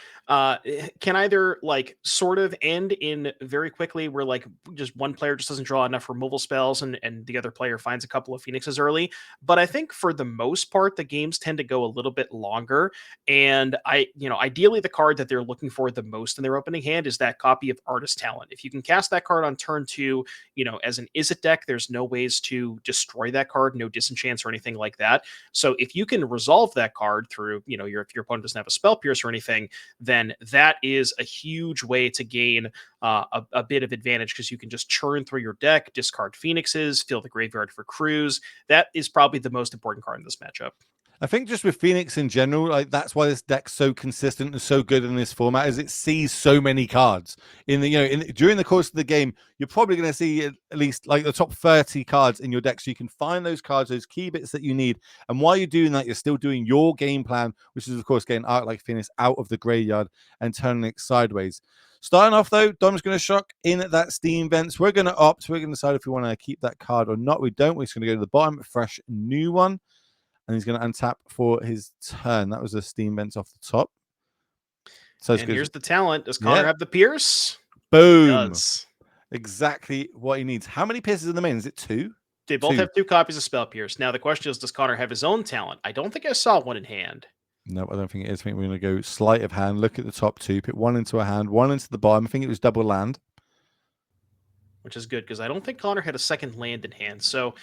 like sort of end in very quickly, where like just one player just doesn't draw enough removal spells, and the other player finds a couple of Phoenixes early. But I think for the most part, the games tend to go a little bit longer. And ideally, the card that they're looking for the most in their opening hand is that copy of Artist Talent. If you can cast that card on turn 2, as an Izzet deck, there's no ways to destroy that card, no disenchants or anything like that. So if you can resolve that card through, if your opponent doesn't have a Spell Pierce or anything, then that is a huge way to gain a bit of advantage, because you can just churn through your deck, discard Phoenixes, fill the graveyard for crews. That is probably the most important card in this matchup. I think just with Phoenix in general, like that's why this deck's so consistent and so good in this format, is it sees so many cards in the during the course of the game. You're probably going to see at least like the top 30 cards in your deck, so you can find those cards, those key bits that you need. And while you're doing that, you're still doing your game plan, which is of course getting Arc like Phoenix out of the graveyard and turning it sideways. Starting off though, Dom's going to shock in at that Steam Vents. We're going to opt. We're going to decide if we want to keep that card or not. We don't. We're just going to go to the bottom, fresh new one. And he's going to untap for his turn. That was a Steam Vents off the top. So and here's the talent. Does Connor have the Pierce? Boom. He does. Exactly what he needs. How many Pierces in the main? Is it 2? They both have 2 copies of Spell Pierce. Now the question is, does Connor have his own talent? I don't think I saw one in hand. No, I don't think it is. I think we're going to go sleight of hand. Look at the top 2. Put one into a hand, one into the bottom. I think it was double land. Which is good, because I don't think Connor had a second land in hand. So,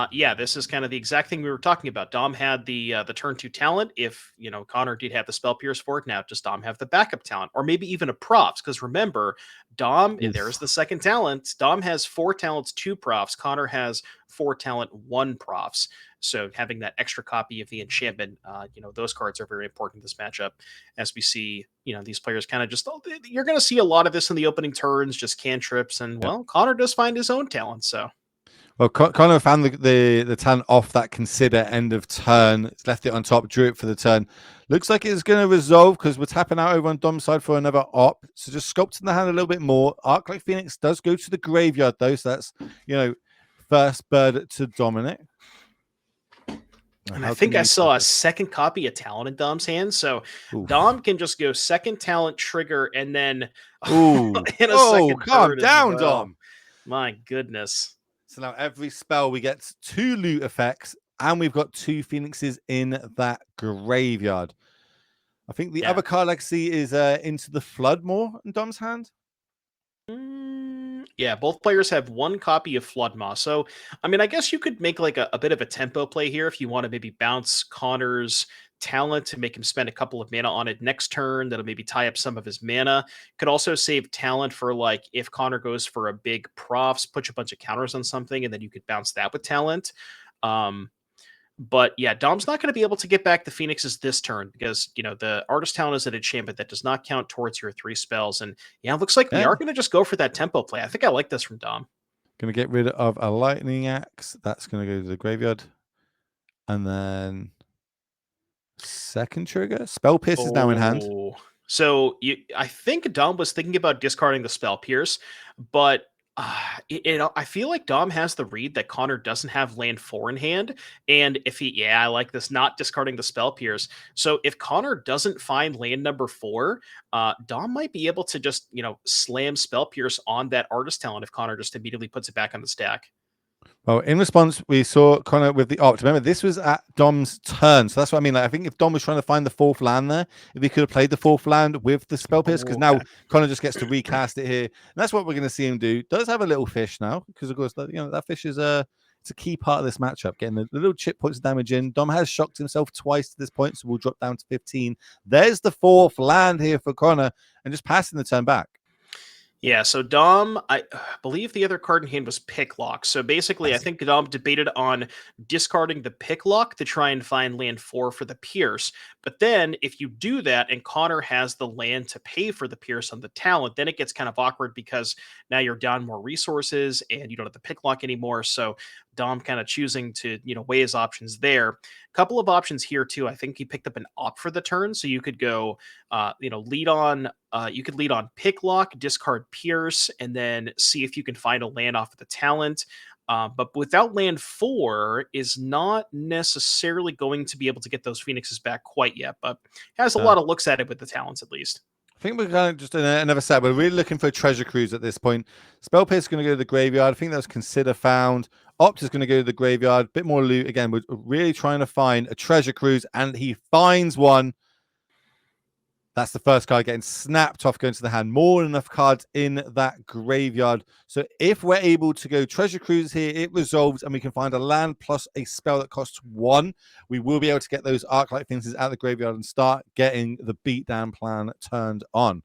yeah, this is kind of the exact thing we were talking about. Dom had the turn 2 talent. If Connor did have the Spell Pierce for it, now does Dom have the backup talent, or maybe even a Profs? Because remember, Dom, there's the second talent. Dom has 4 talents, 2 Profs. Connor has 4 talent, 1 Profs. So having that extra copy of the enchantment, those cards are very important in this matchup. As we see, these players kind of just, you're going to see a lot of this in the opening turns, just cantrips. And, well, Connor does find his own talent, so. Well, Connor found the talent off that consider end of turn. It's left it on top, drew it for the turn. Looks like it's going to resolve, because we're tapping out over on Dom's side for another op. So just sculpting the hand a little bit more. Arc like Phoenix does go to the graveyard, though. So that's, first bird to Dominic. And I think I saw a second copy of talent in Dom's hand. So Dom can just go second talent, trigger, and then second calm down, Dom. My goodness. So now every spell we get 2 loot effects, and we've got 2 Phoenixes in that graveyard. I think the other card I see is Into the Flood more in Dom's hand. Yeah, both players have 1 copy of Flood Maw. So, I mean, I guess you could make like a bit of a tempo play here if you want to maybe bounce Connor's talent to make him spend a couple of mana on it next turn. That'll maybe tie up some of his mana. Could also save talent for like if Connor goes for a big Profs, put a bunch of counters on something, and then you could bounce that with talent. But yeah, Dom's not going to be able to get back the Phoenixes this turn, because, the Artist Talent is at enchantment that does not count towards your 3 spells. And yeah, it looks like we are going to just go for that tempo play. I think I like this from Dom. Going to get rid of a Lightning Axe. That's going to go to the graveyard. And then second trigger. Spell Pierce is now in hand. So I think Dom was thinking about discarding the Spell Pierce, but I feel like Dom has the read that Connor doesn't have land 4 in hand, and if I like this, not discarding the Spell Pierce. So if Connor doesn't find land number 4, Dom might be able to just slam Spell Pierce on that Artist Talent if Connor just immediately puts it back on the stack. Well, in response, we saw Connor with the opt. Remember, this was at Dom's turn. So that's what I mean. Like, I think if Dom was trying to find the 4th land there, if he could have played the 4th land with the Spell Pierce, because now Connor just gets to recast it here. And that's what we're going to see him do. Does have a little fish now, because of course, that fish is it's a key part of this matchup, getting the little chip points of damage in. Dom has shocked himself twice to this point, so we'll drop down to 15. There's the 4th land here for Connor, and just passing the turn back. Yeah, so Dom, I believe the other card in hand was Picklock. So basically, I think Dom debated on discarding the Picklock to try and find land 4 for the Pierce. But then, if you do that and Connor has the land to pay for the Pierce on the talent, then it gets kind of awkward because now you're down more resources and you don't have the Picklock anymore. So Dom kind of choosing to, weigh his options there. Couple of options here too. I think he picked up an opt for the turn, so you could go, lead on. You could lead on Picklock, discard Pierce, and then see if you can find a land off of the talent. But without land 4 is not necessarily going to be able to get those Phoenixes back quite yet, but has a lot of looks at it with the talents at least. I think we're kind of just in another set. We're really looking for a treasure cruise at this point. Spell Pierce is going to go to the graveyard. I think that was consider found. Opt is going to go to the graveyard. Bit more loot. Again, we're really trying to find a treasure cruise, and he finds one. That's the first card getting snapped off, going to the hand. More than enough cards in that graveyard. So if we're able to go treasure cruise here, it resolves, and we can find a land plus a spell that costs 1. We will be able to get those Arclight Phoenixes out of the graveyard and start getting the beatdown plan turned on.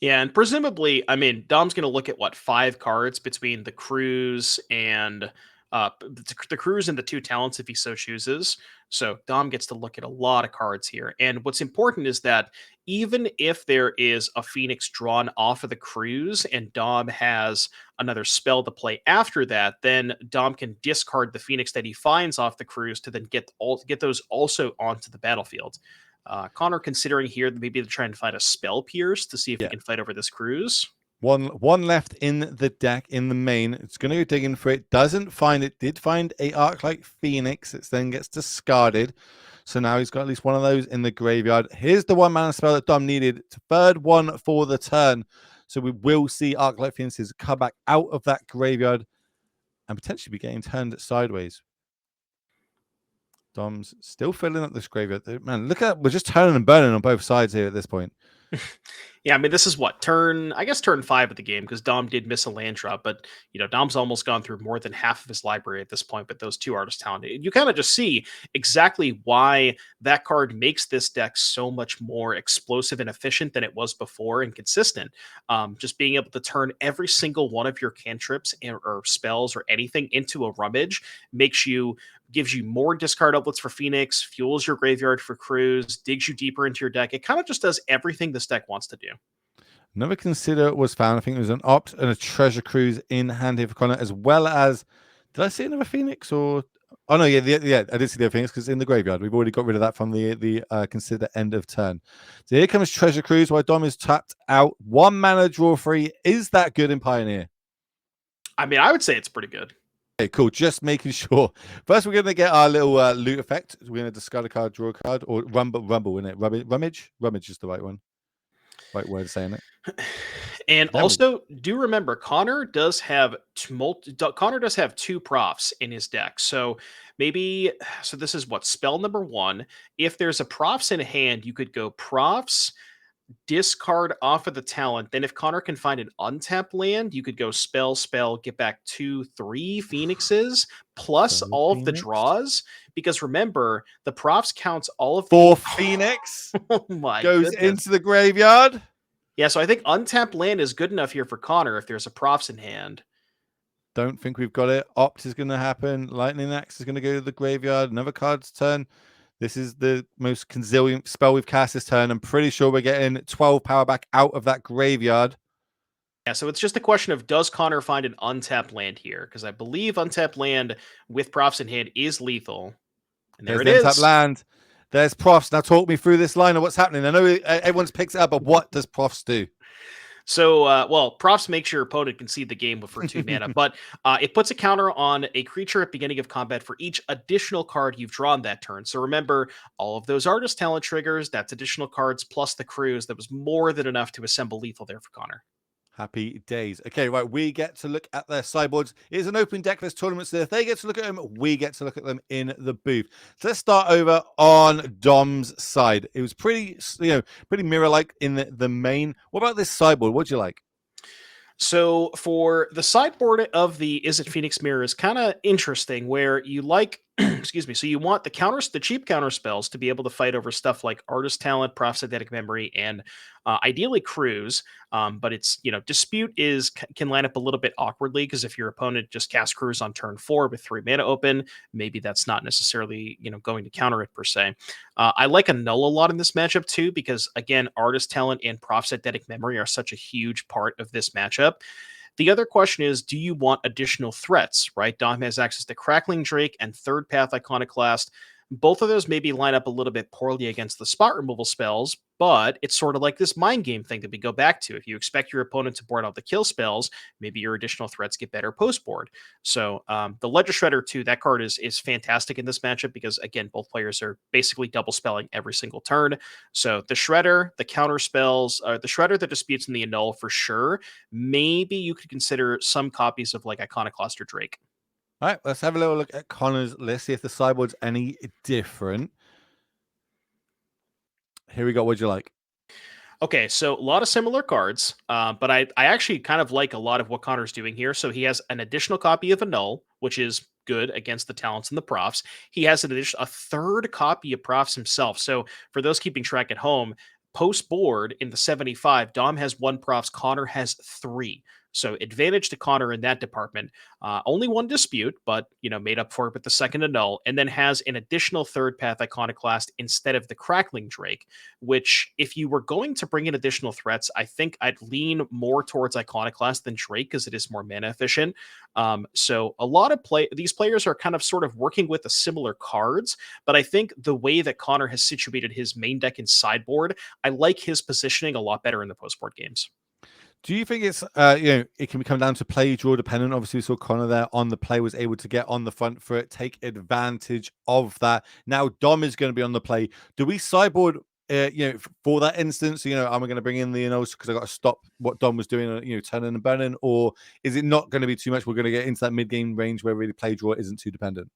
Yeah, and presumably, I mean, Dom's going to look at 5 cards between the cruise and the cruise and the 2 talents if he so chooses. So Dom gets to look at a lot of cards here. And what's important is that even if there is a Phoenix drawn off of the cruise and Dom has another spell to play after that, then Dom can discard the Phoenix that he finds off the cruise to then get those also onto the battlefield. Connor considering here that maybe to try and find a Spell Pierce to see if he can fight over this cruise. One left in the deck in the main. It's going to go digging for it. Doesn't find it. Did find a Arclight Phoenix. It then gets discarded. So now he's got at least one of those in the graveyard. Here's the 1-mana spell that Dom needed. Third one for the turn. So we will see Arclight Phoenixes come back out of that graveyard and potentially be getting turned sideways. Dom's still filling up this graveyard. Man, look at that. We're just turning and burning on both sides here at this point. Yeah, I mean, this is turn 5 of the game, because Dom did miss a land drop, but Dom's almost gone through more than half of his library at this point with those 2 Artist Talent. You kind of just see exactly why that card makes this deck so much more explosive and efficient than it was before, and consistent. Just being able to turn every single one of your cantrips or spells or anything into a rummage gives you more discard outlets for Phoenix, fuels your graveyard for Cruise, digs you deeper into your deck. It kind of just does everything this deck wants to do. Another consider was found. I think it was an opt and a treasure cruise in hand here for Connor, as well as, did I see another Phoenix or? Oh no, yeah, I did see the Phoenix because in the graveyard. We've already got rid of that from the consider end of turn. So here comes treasure cruise while Dom is tapped out. 1-mana draw free. Is that good in Pioneer? I mean, I would say it's pretty good. Okay, cool. Just making sure. First, we're going to get our little loot effect. We're going to discard a card, draw a card, or rumble, isn't it? Rummage? Rummage is the right one. Right word of saying it. And also, do remember, Connor does have 2 profs in his deck. So this is spell number 1. If there's a profs in hand, you could go profs, discard off of the talent. Then if Connor can find an untapped land, you could go spell, get back 2, 3 Phoenixes, plus all of the draws. Because remember, the profs counts all of 4 Phoenix oh my goes goodness. into the graveyard. Yeah, so I think untapped land is good enough here for Connor if there's a profs in hand. Don't think we've got it. Opt is going to happen. Lightning Axe is going to go to the graveyard. Another card's turn. This is the most consilient spell we've cast this turn. I'm pretty sure we're getting 12 power back out of that graveyard. Yeah, so it's just a question of, does Connor find an untapped land here? Because I believe untapped land with profs in hand is lethal. And there's the untapped land. There's Profs. Now talk me through this line of what's happening. I know everyone's picked it up, but what does Profs do? So, well, Profs makes your opponent concede the game for 2 mana, but it puts a counter on a creature at beginning of combat for each additional card you've drawn that turn. So remember, all of those Artist Talent triggers, that's additional cards plus the cruise. That was more than enough to assemble lethal there for Connor. Happy days. Okay, right. We get to look at their sideboards. It is an open deck. There's tournaments there. If they get to look at them, we get to look at them in the booth. So let's start over on Dom's side. It was pretty, pretty mirror-like in the main. What about this sideboard? What do you like? So for the sideboard of the Is It Phoenix Mirror is kind of interesting, where you like, excuse me, so you want the counters, the cheap counter spells to be able to fight over stuff like Artist Talent, Prosthetic Memory, and ideally Cruise. But it's, Dispute can line up a little bit awkwardly, because if your opponent just casts Cruise on turn 4 with 3 mana open, maybe that's not necessarily, going to counter it per se. I like Annul a lot in this matchup too, because again, Artist Talent and Prosthetic Memory are such a huge part of this matchup. The other question is, do you want additional threats, right? Dom has access to Crackling Drake and Third Path Iconoclast. Both of those maybe line up a little bit poorly against the spot removal spells, but it's sort of like this mind game thing that we go back to. If you expect your opponent to board out the kill spells, maybe your additional threats get better post board. So the Ledger Shredder too, that card is fantastic in this matchup, because again, both players are basically double spelling every single turn. So the Shredder, the counter spells, the Shredder, the Disputes, and the Annul for sure. Maybe you could consider some copies of like Iconoclast or Drake. All right, let's have a little look at Connor's list, see if the sideboard's any different. Here we go. What'd you like? Okay, so a lot of similar cards, but I actually kind of like a lot of what Connor's doing here. So he has an additional copy of Annul, which is good against the Talents and the Profs. He has a third copy of Profs himself. So for those keeping track at home, post board in the 75, Dom has 1 Profs, Connor has 3. So advantage to Connor in that department. Only 1 Dispute, but made up for it with the second Annul, and then has an additional Third Path Iconoclast instead of the Crackling Drake. Which, if you were going to bring in additional threats, I think I'd lean more towards Iconoclast than Drake, because it is more mana efficient. So a lot of these players are kind of sort of working with the similar cards, but I think the way that Connor has situated his main deck and sideboard, I like his positioning a lot better in the post board games. Do you think it's, it can come down to play draw dependent? Obviously, we saw Connor there on the play, was able to get on the front foot, take advantage of that. Now, Dom is going to be on the play. Do we sideboard, for that instance, am I going to bring in the Annuls because I got to stop what Dom was doing, turning and burning? Or is it not going to be too much? We're going to get into that mid game range where really play draw isn't too dependent.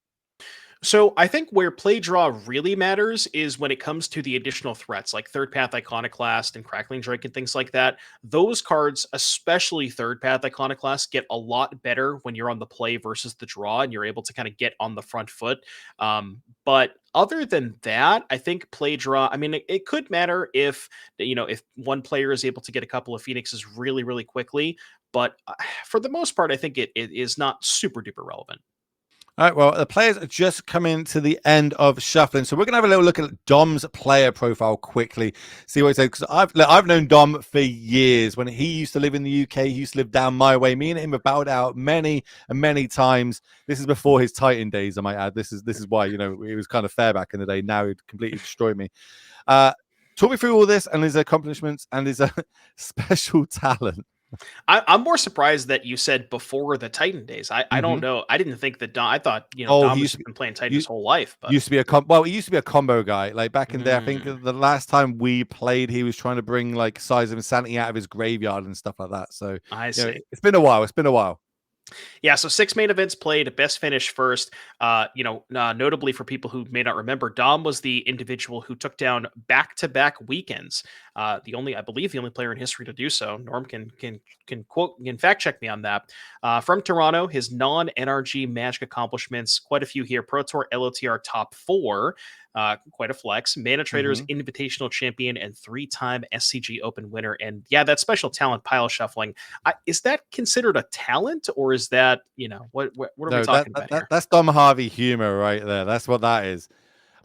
So I think where play draw really matters is when it comes to the additional threats like Third Path Iconoclast and Crackling Drake and things like that. Those cards, especially Third Path Iconoclast, get a lot better when you're on the play versus the draw, and you're able to kind of get on the front foot. But other than that, I think play draw, I mean, it could matter if one player is able to get a couple of Phoenixes really, really quickly. But for the most part, I think it is not super duper relevant. All right, well, the players are just coming to the end of shuffling, so we're going to have a little look at Dom's player profile quickly, see what he said, because I've known Dom for years. When he used to live in the UK, he used to live down my way. Me and him have battled out many and many times. This is before his Titan days, I might add. This is why, it was kind of fair back in the day. Now he'd completely destroyed me. Talk me through all this and his accomplishments and his special talent. I'm more surprised that you said before the Titan days. I don't know. I didn't think that Dom. I thought Dom has been playing Titan his whole life. But used to be he used to be a combo guy. Like back in the day, I think the last time we played, he was trying to bring like Size of Insanity out of his graveyard and stuff like that. So I see. It's been a while. Yeah, so 6 main events played, best finish first. Notably for people who may not remember, Dom was the individual who took down back-to-back weekends. I believe the only player in history to do so. Norm can fact check me on that. From Toronto, his non-NRG Magic accomplishments, quite a few here. Pro Tour LOTR top 4. Quite a flex. Mana Traders Invitational Champion and 3-time SCG Open winner. And yeah, that special talent pile shuffling. Is that considered a talent, or is that what are we talking about here? That's Dom Harvey humor right there. That's what that is.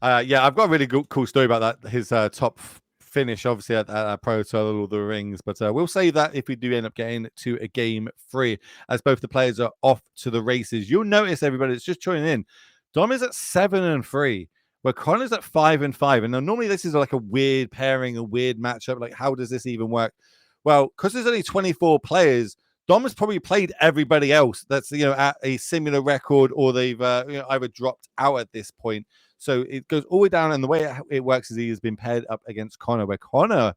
Yeah, I've got a really cool story about that. His top finish, obviously at Pro Tour, all the rings, but we'll save that if we do end up getting to a game 3, as both the players are off to the races. You'll notice, everybody that's just joining in, Dom is at 7-3. where Connor's at 5-5. And now normally this is like a weird pairing, a weird matchup. Like, how does this even work? Well, because there's only 24 players, Dom has probably played everybody else that's, at a similar record, or they've either dropped out at this point. So it goes all the way down, and the way it works is he has been paired up against Connor, where Connor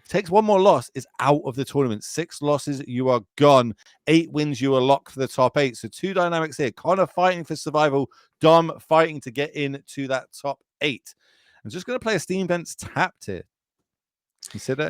takes one more loss, is out of the tournament. 6 losses, you are gone. 8 wins, you are locked for the top 8. So 2 dynamics here. Connor fighting for survival, Dom fighting to get into that top 8. I'm just going to play a Steam Vents tapped here. Consider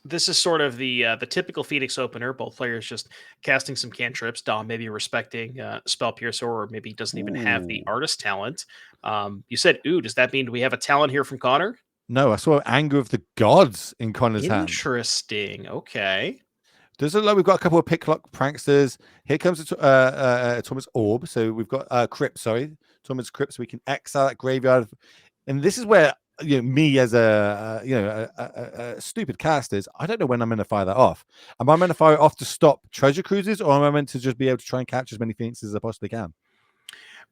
this is sort of the typical Phoenix opener. Both players just casting some cantrips. Dom maybe respecting Spell Piercer, or maybe doesn't even have the artist talent. You said, "Ooh, does that mean we have a talent here from Connor?" No, I saw Anger of the Gods in Connor's hand. Interesting. Okay. Does it look like we've got a couple of Picklock Pranksters? Here comes Thomas Orb. So we've got Crypt, Thomas Crypt. So we can exile that graveyard. And this is where me as a stupid caster is, I don't know when I'm going to fire that off. Am I meant to fire it off to stop treasure cruises, or am I meant to just be able to try and catch as many Phoenixes as I possibly can?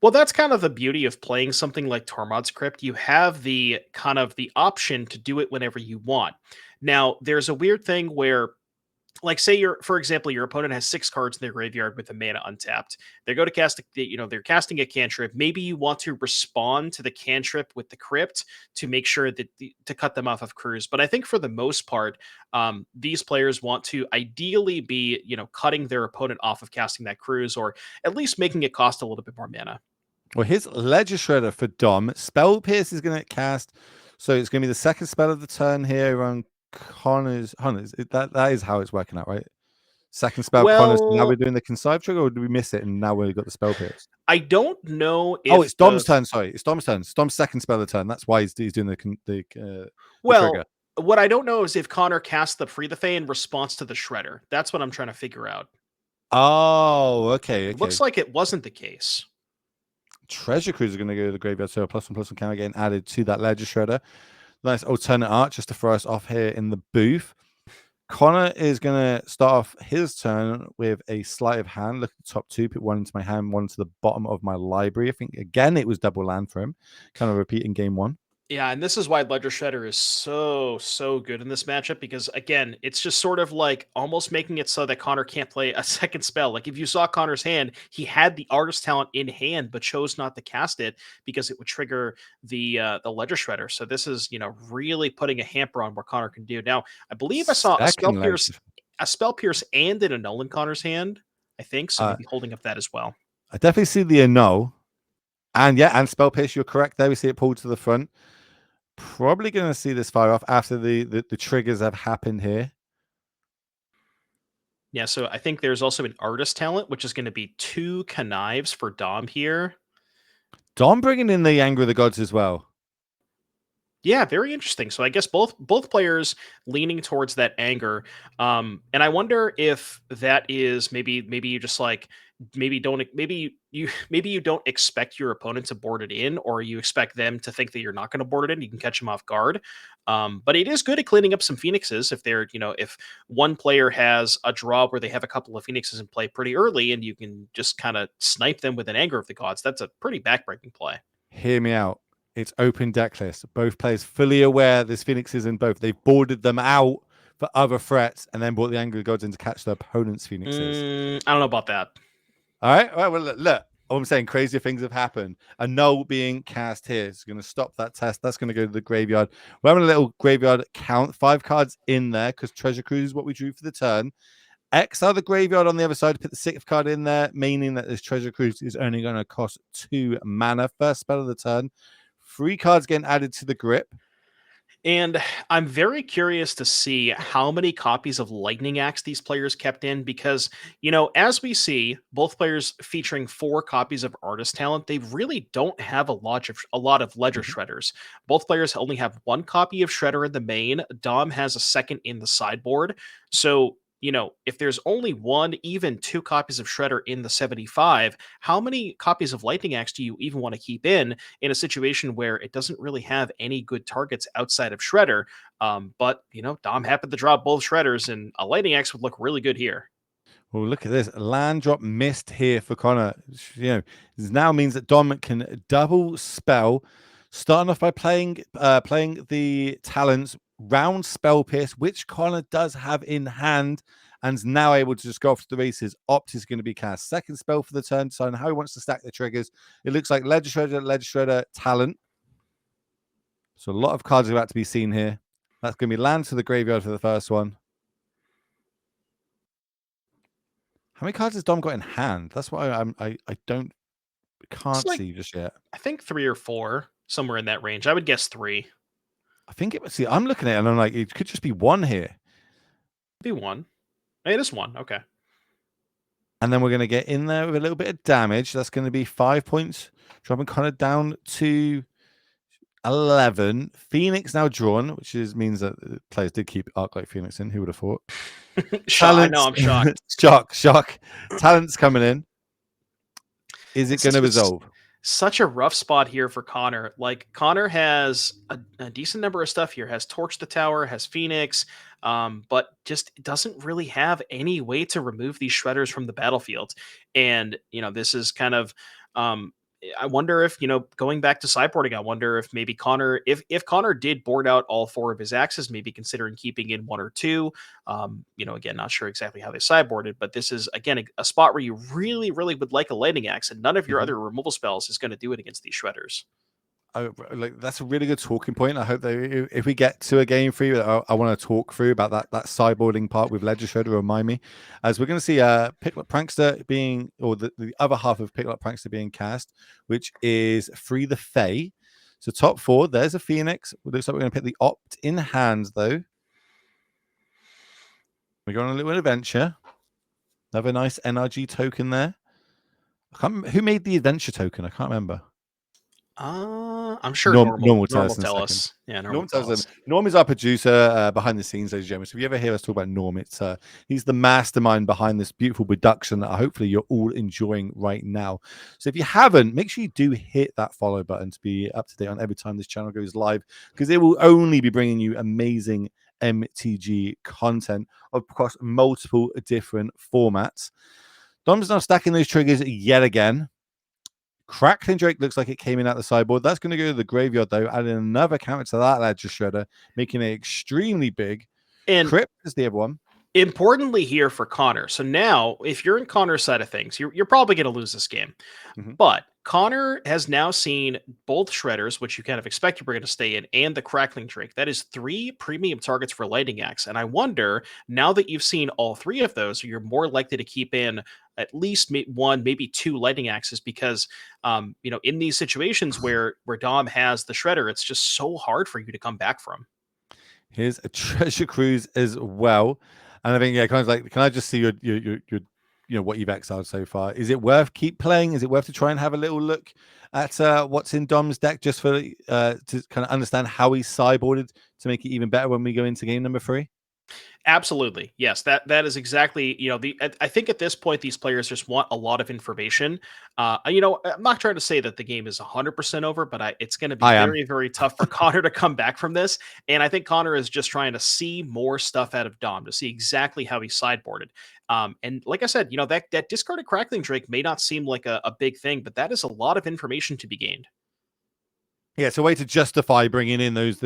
Well, that's kind of the beauty of playing something like Tormod's Crypt. You have the kind of the option to do it whenever you want. Now, there's a weird thing where, like, say for example, your opponent has 6 cards in their graveyard with the mana untapped. They go to cast, they're casting a cantrip. Maybe you want to respond to the cantrip with the crypt to make sure that to cut them off of cruise. But I think for the most part, these players want to ideally be, cutting their opponent off of casting that cruise, or at least making it cost a little bit more mana. Well, here's Ledger Shredder for Dom. Spell Pierce is going to cast, so it's going to be the second spell of the turn here on Connor's. That is how it's working out, right? Second spell, Connor's. Now we're doing the consive trigger, or do we miss it and now we've got the Spell Pierce? I don't know if. Oh, it's Dom's turn. Sorry, it's Dom's turn. It's Dom's second spell of the turn. That's why he's doing the trigger. What I don't know is if Connor casts the Free the Fae in response to the Shredder. That's what I'm trying to figure out. Oh, okay. Looks like it wasn't the case. Treasure Cruise is going to go to the graveyard, so a +1/+1 counter getting added to that Ledger Shredder. Nice alternate art just to throw us off here in the booth. Connor is going to start off his turn with a sleight of hand. Look at the top 2, put 1 into my hand, 1 to the bottom of my library. I think, again, it was double land for him. Kind of repeating game 1. Yeah, and this is why Ledger Shredder is so good in this matchup, because again, it's just sort of like almost making it so that Connor can't play a second spell. Like if you saw Connor's hand, he had the artist talent in hand, but chose not to cast it because it would trigger the Ledger Shredder. So this is really putting a hamper on what Connor can do. Now, I believe I saw a Spell Pierce and an Annul in Connor's hand, I think. So maybe holding up that as well. I definitely see the Annul. And Spell Pierce, you're correct there. We see it pulled to the front. Probably going to see this fire off after the triggers have happened here. Yeah, so I think there's also an artist talent, which is going to be 2 connives for Dom here. Dom bringing in the Anger of the Gods as well. Yeah, very interesting. So I guess both players leaning towards that anger. And I wonder if that is maybe you just like maybe you don't expect your opponent to board it in, or you expect them to think that you're not going to board it in. You can catch them off guard. But it is good at cleaning up some Phoenixes if they're, if one player has a draw where they have a couple of Phoenixes in play pretty early, and you can just kind of snipe them with an Anger of the Gods. That's a pretty backbreaking play. Hear me out. It's open deck list. Both players fully aware there's Phoenixes in both. They've boarded them out for other threats and then brought the Anger of the Gods in to catch their opponent's Phoenixes. I don't know about that. All right. Well, look. All I'm saying, crazier things have happened. A null being cast here is going to stop that test. That's going to go to the graveyard. We're having a little graveyard count. 5 cards in there because Treasure Cruise is what we drew for the turn. Exile the graveyard on the other side to put the 6th card in there, meaning that this Treasure Cruise is only going to cost 2 mana. First spell of the turn. 3 cards getting added to the grip. And I'm very curious to see how many copies of Lightning Axe these players kept in, because, as we see, both players featuring 4 copies of Artist Talent, they really don't have a lot of Ledger Shredders. Both players only have 1 copy of Shredder in the main. Dom has a second in the sideboard. So, if there's only 1, even 2 copies of Shredder in the 75, how many copies of Lightning Axe do you even want to keep in a situation where it doesn't really have any good targets outside of Shredder? But, Dom happened to drop both Shredders, and a Lightning Axe would look really good here. Well, look at this. Land drop missed here for Connor. This now means that Dom can double spell Starting off by playing the talents round spell pierce, which Connor does have in hand and is now able to just go off to the races. Opt is going to be cast. Second spell for the turn, deciding how he wants to stack the triggers. It looks like Ledger Shredder, talent. So a lot of cards are about to be seen here. That's going to be land to the graveyard for the first one. How many cards has Dom got in hand? That's what I can't like, see just yet. I think 3 or 4, somewhere in that range. I would guess 3. I think it was. See, I'm looking at it and I'm like, it could just be 1 here. Be 1. It is 1. Okay. And then we're going to get in there with a little bit of damage. That's going to be 5 points, dropping kind of down to 11. Phoenix now drawn, which means that players did keep Arclight Phoenix in. Who would have thought? I know, I'm shocked. shock. Talent's coming in. Is it going to resolve? Such a rough spot here for Connor. Like, Connor has a decent number of stuff here. Has Torch the Tower, has Phoenix, but just doesn't really have any way to remove these shredders from the battlefield. And, this is kind of, I wonder if, going back to sideboarding, I wonder if maybe Connor, if Connor did board out all 4 of his axes, maybe considering keeping in 1 or 2. Again, not sure exactly how they sideboarded, but this is, again, a spot where you really, really would like a lightning axe, and none of your other removal spells is going to do it against these shredders. That's a really good talking point. I hope that if we get to a game 3, I want to talk through about that sideboarding part with Ledger Shredder. Remind me, as we're going to see Picklock Prankster being, or the other half of Picklock Prankster being cast, which is Free the Fae. So top 4, there's a Phoenix. It looks like we're going to pick the Opt in hands though. We're going on a little adventure. Another nice NRG token there. Who made the adventure token? I can't remember. I'm sure Normal tell us. Yeah, Normal tell us. Norm is our producer behind the scenes, ladies and gentlemen. So if you ever hear us talk about Norm, he's the mastermind behind this beautiful production that hopefully you're all enjoying right now. So if you haven't, make sure you do hit that follow button to be up to date on every time this channel goes live, because it will only be bringing you amazing MTG content across multiple different formats. Dom's now stacking those triggers yet again. Crackling Drake looks like it came in at the sideboard. That's going to go to the graveyard, though, adding another counter to that Ledger Shredder, making it extremely big. And Crypt is the other one. Importantly here for Connor. So now, if you're in Connor's side of things, you're probably going to lose this game. But Connor has now seen both Shredders, which you kind of expect you were going to stay in, and the Crackling Drake. That is 3 premium targets for Lightning Axe. And I wonder, now that you've seen all 3 of those, you're more likely to keep in at least 1, maybe 2 Lightning Axes, because, in these situations where Dom has the Shredder, it's just so hard for you to come back from. Here's a Treasure Cruise as well. And I think, kind of like, can I just see your what you've exiled so far? Is it worth keep playing? Is it worth to try and have a little look at what's in Dom's deck, just for to kind of understand how he's sideboarded to make it even better when we go into game number 3? Absolutely. Yes, that is exactly, I think at this point, these players just want a lot of information. I'm not trying to say that the game is 100% over, but it's going to be very, very tough for Connor to come back from this. And I think Connor is just trying to see more stuff out of Dom, to see exactly how he sideboarded. And like I said, that discarded Crackling Drake may not seem like a big thing, but that is a lot of information to be gained. Yeah, it's a way to justify bringing in those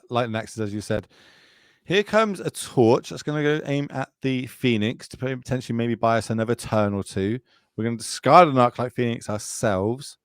Lightning Axes, as you said. Here comes a Torch that's going to go aim at the Phoenix to potentially maybe buy us another turn or 2. We're going to discard an Arclight Phoenix ourselves.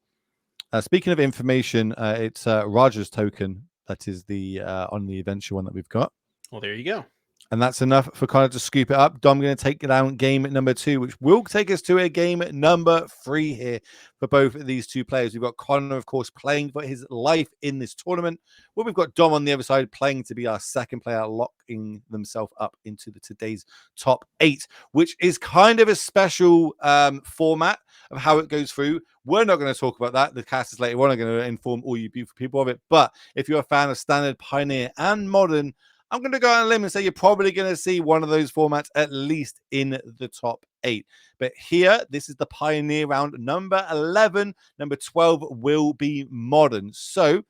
Speaking of information, it's Raja's token that is the on the adventure one that we've got. Well, there you go. And that's enough for Connor to scoop it up. Dom going to take it down game number 2, which will take us to a game number 3 here for both of these 2 players. We've got Connor, of course, playing for his life in this tournament. Well, we've got Dom on the other side playing to be our second player, locking themselves up into today's top 8, which is kind of a special format of how it goes through. We're not going to talk about that. The casters later on are going to inform all you beautiful people of it. But if you're a fan of Standard, Pioneer, and Modern, I'm going to go on a limb and say you're probably going to see one of those formats at least in the top 8. But here, this is the Pioneer round, number 11. Number 12 will be Modern. So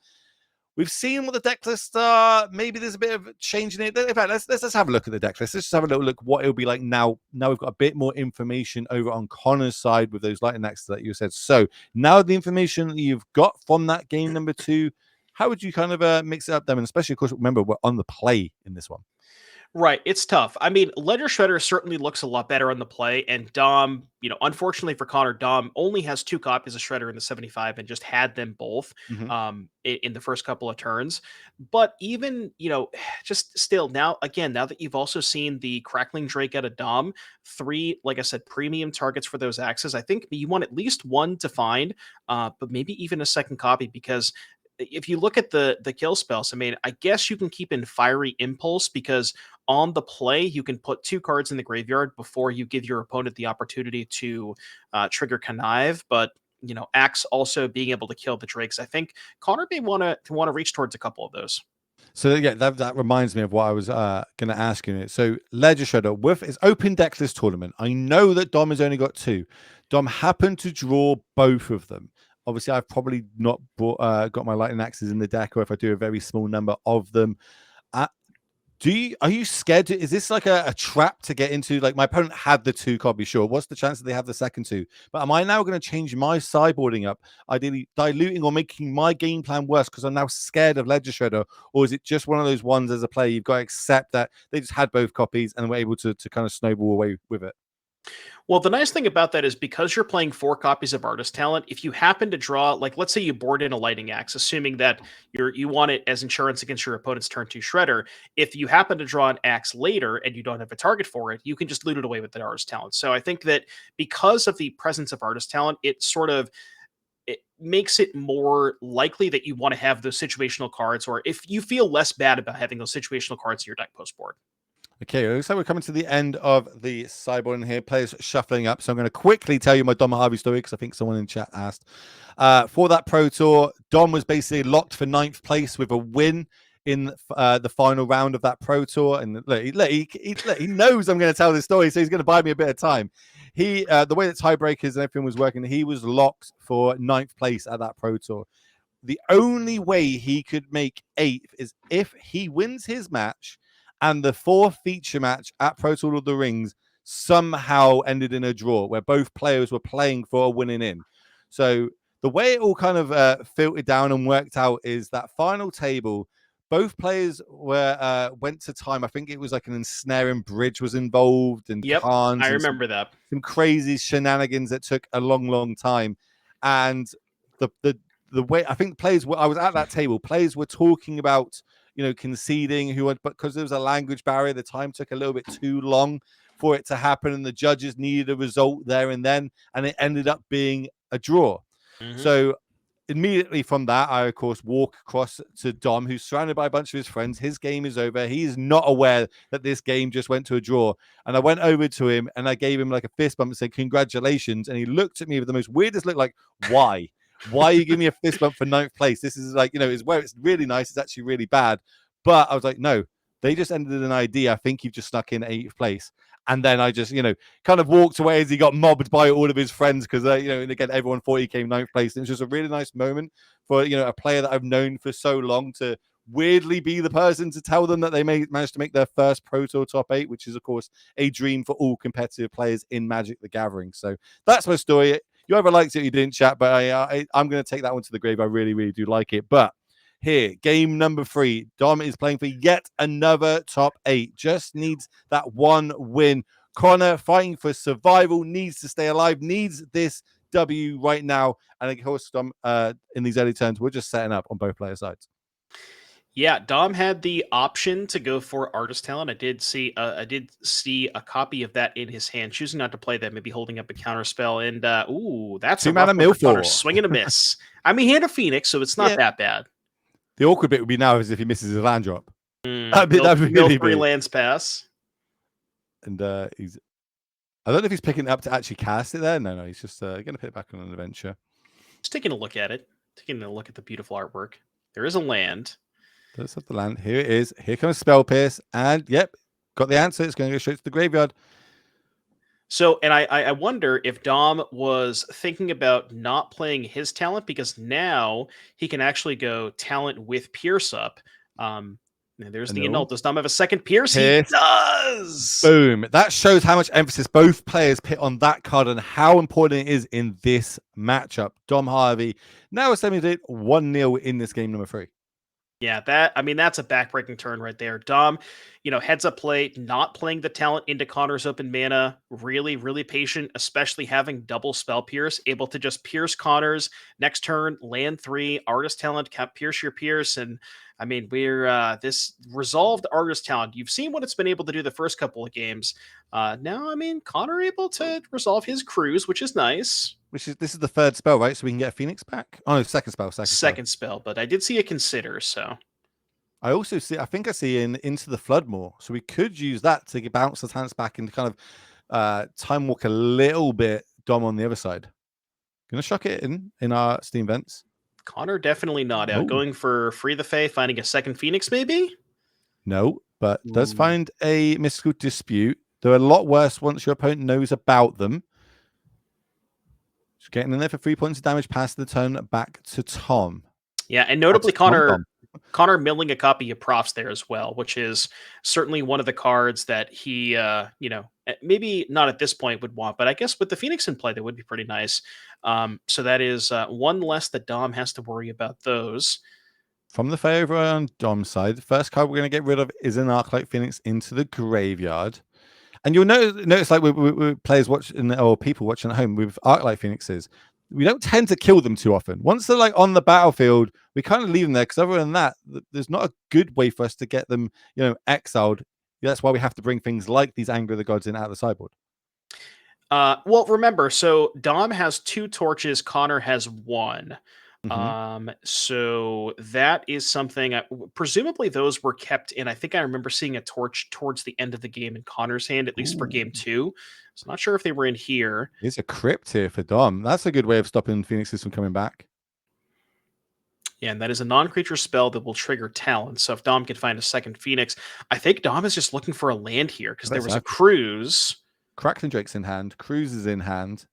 We've seen what the deck lists are. Maybe there's a bit of change in it. In fact, let's have a look at the deck list. Let's just have a little look what it'll be like now. Now we've got a bit more information over on Connor's side with those lightning axes that you said. So now the information that you've got from that game number 2, how would you kind of mix it up then? And especially, of course, remember, we're on the play in this one. Right, it's tough. I mean, Ledger Shredder certainly looks a lot better on the play, and Dom, unfortunately for Connor, Dom only has 2 copies of Shredder in the 75 and just had them both in the first couple of turns. But even, just still now that you've also seen the Crackling Drake out of Dom, 3, like I said, premium targets for those axes, I think you want at least 1 to find, but maybe even a second copy, because if you look at the kill spells, I mean, I guess you can keep in Fiery Impulse, because on the play you can put 2 cards in the graveyard before you give your opponent the opportunity to trigger Connive. But Axe also being able to kill the Drakes, I think Connor may want to reach towards a couple of those. So yeah, that reminds me of what I was going to ask you. So Ledger Shredder with his open deck list tournament, I know that Dom has only got 2. Dom happened to draw both of them. Obviously, I've probably not got my lightning axes in the deck, or if I do a very small number of them. Are you scared? Is this like a trap to get into? Like, my opponent had the 2 copies, sure. What's the chance that they have the second 2? But am I now going to change my sideboarding up, ideally diluting or making my game plan worse because I'm now scared of Ledger Shredder? Or is it just one of those ones as a player you've got to accept that they just had both copies and were able to kind of snowball away with it? Well, the nice thing about that is, because you're playing 4 copies of Artist Talent, if you happen to draw, like, let's say you board in a Lightning Axe, assuming that you want it as insurance against your opponent's turn 2 Shredder, if you happen to draw an Axe later and you don't have a target for it, you can just loot it away with the Artist Talent. So I think that because of the presence of Artist Talent, it makes it more likely that you want to have those situational cards, or if you feel less bad about having those situational cards in your deck post board. Okay, looks like we're coming to the end of the sideboard here. Players shuffling up. So I'm going to quickly tell you my Dom Harvey story, because I think someone in chat asked. For that Pro Tour, Dom was basically locked for 9th place with a win in the final round of that Pro Tour. And look, he knows I'm going to tell this story, so he's going to buy me a bit of time. The way that tiebreakers and everything was working, he was locked for 9th place at that Pro Tour. The only way he could make 8th is if he wins his match, and the 4th feature match at Pro Tour of the Rings somehow ended in a draw where both players were playing for a winning in. So the way it all kind of filtered down and worked out is that final table, both players went to time. I think it was like an ensnaring bridge was involved, and Yep, Khans. I remember that. Some crazy shenanigans that took a long, long time. And the way I think I was at that table, players were talking about conceding, but because there was a language barrier, the time took a little bit too long for it to happen, and the judges needed a result there and then, and it ended up being a draw. So immediately from that, I of course walk across to Dom, who's surrounded by a bunch of his friends. His game is over. He is not aware that this game just went to a draw. And I went over to him and I gave him like a fist bump and said, "Congratulations." And he looked at me with the most weirdest look, like, why? Why are you giving me a fist bump for 9th place? This is like, is where it's really nice. It's actually really bad. But I was like, no, they just ended an idea. I think you've just snuck in 8th place. And then I just, kind of walked away as he got mobbed by all of his friends because, and again, everyone thought he came 9th place. And it was just a really nice moment for, a player that I've known for so long to weirdly be the person to tell them that they managed to make their first Pro Tour top 8, which is, of course, a dream for all competitive players in Magic the Gathering. So that's my story. You either liked it or you didn't, chat, but I'm going to take that one to the grave. I really, really do like it. But here, game number 3. Dom is playing for yet another top 8. Just needs that one win. Connor, fighting for survival, needs to stay alive, needs this W right now. And of course, Dom, in these early turns, we're just setting up on both player sides. Yeah, Dom had the option to go for Artist Talent. I did see a copy of that in his hand, choosing not to play that, maybe holding up a counter spell. And that's 2 mana Milfoil. Swing and a miss. I mean, he had a Phoenix, so it's not that bad. The awkward bit would be now is if he misses his land drop. That'd really 3 lands pass. And I don't know if he's picking it up to actually cast it there. No, he's just going to put it back on an adventure. Just taking a look at it. Taking a look at the beautiful artwork. There is a land. Let's have the land. Here it is. Here comes Spell Pierce. And, yep, got the answer. It's going to go straight to the graveyard. So, and I wonder if Dom was thinking about not playing his talent because now he can actually go talent with Pierce up. And there's the No. annul. Does Dom have a second Pierce? He Pierce. does. Boom. That shows how much emphasis both players put on that card and how important it is in this matchup. Dom Harvey now semi 1-0 in this game number 3. Yeah, that's a backbreaking turn right there. Dom, heads up play, not playing the talent into Connor's open mana, really, really patient, especially having double spell pierce, able to just pierce Connor's next turn, land 3, artist talent, pierce your pierce. And I mean, we're this resolved artist talent. You've seen what it's been able to do the first couple of games. Now, I mean, Connor able to resolve his cruise, which is nice. This is the third spell, right? So we can get a Phoenix back. Oh no, second spell. Second spell, but I did see a consider. So I also see. I think I see into the flood more. So we could use that to bounce the talents back and kind of time walk a little bit. Dom on the other side. Gonna shock it in our Steam vents. Connor definitely not out. Ooh. Going for Free the Fae, finding a second Phoenix, maybe? No, but does Ooh. find a mystical dispute. They're a lot worse once your opponent knows about them. Just getting in there for 3 points of damage, pass the turn back to Tom. Yeah, and notably Connor milling a copy of Profs there as well, which is certainly one of the cards that he, maybe not at this point would want, but I guess with the Phoenix in play, that would be pretty nice. So that is one less that Dom has to worry about those. From the Fae over on Dom's side, the first card we're going to get rid of is an Arclight Phoenix into the graveyard. And you'll notice like we players watching or people watching at home with Arclight Phoenixes, we don't tend to kill them too often. Once they're like on the battlefield, we kind of leave them there because other than that, there's not a good way for us to get them, exiled. That's why we have to bring things like these Anger of the Gods in out of the sideboard. Well, remember, so Dom has 2 torches, Connor has 1. So that is something, presumably those were kept in. I think I remember seeing a torch towards the end of the game in Connor's hand, at least for game 2. So not sure if they were in here. There's a crypt here for Dom. That's a good way of stopping Phoenixes from coming back. Yeah, and that is a non-creature spell that will trigger talent. So if Dom can find a second Phoenix, I think Dom is just looking for a land here because there was a cruise. Crackling Drake's in hand. Cruise is in hand.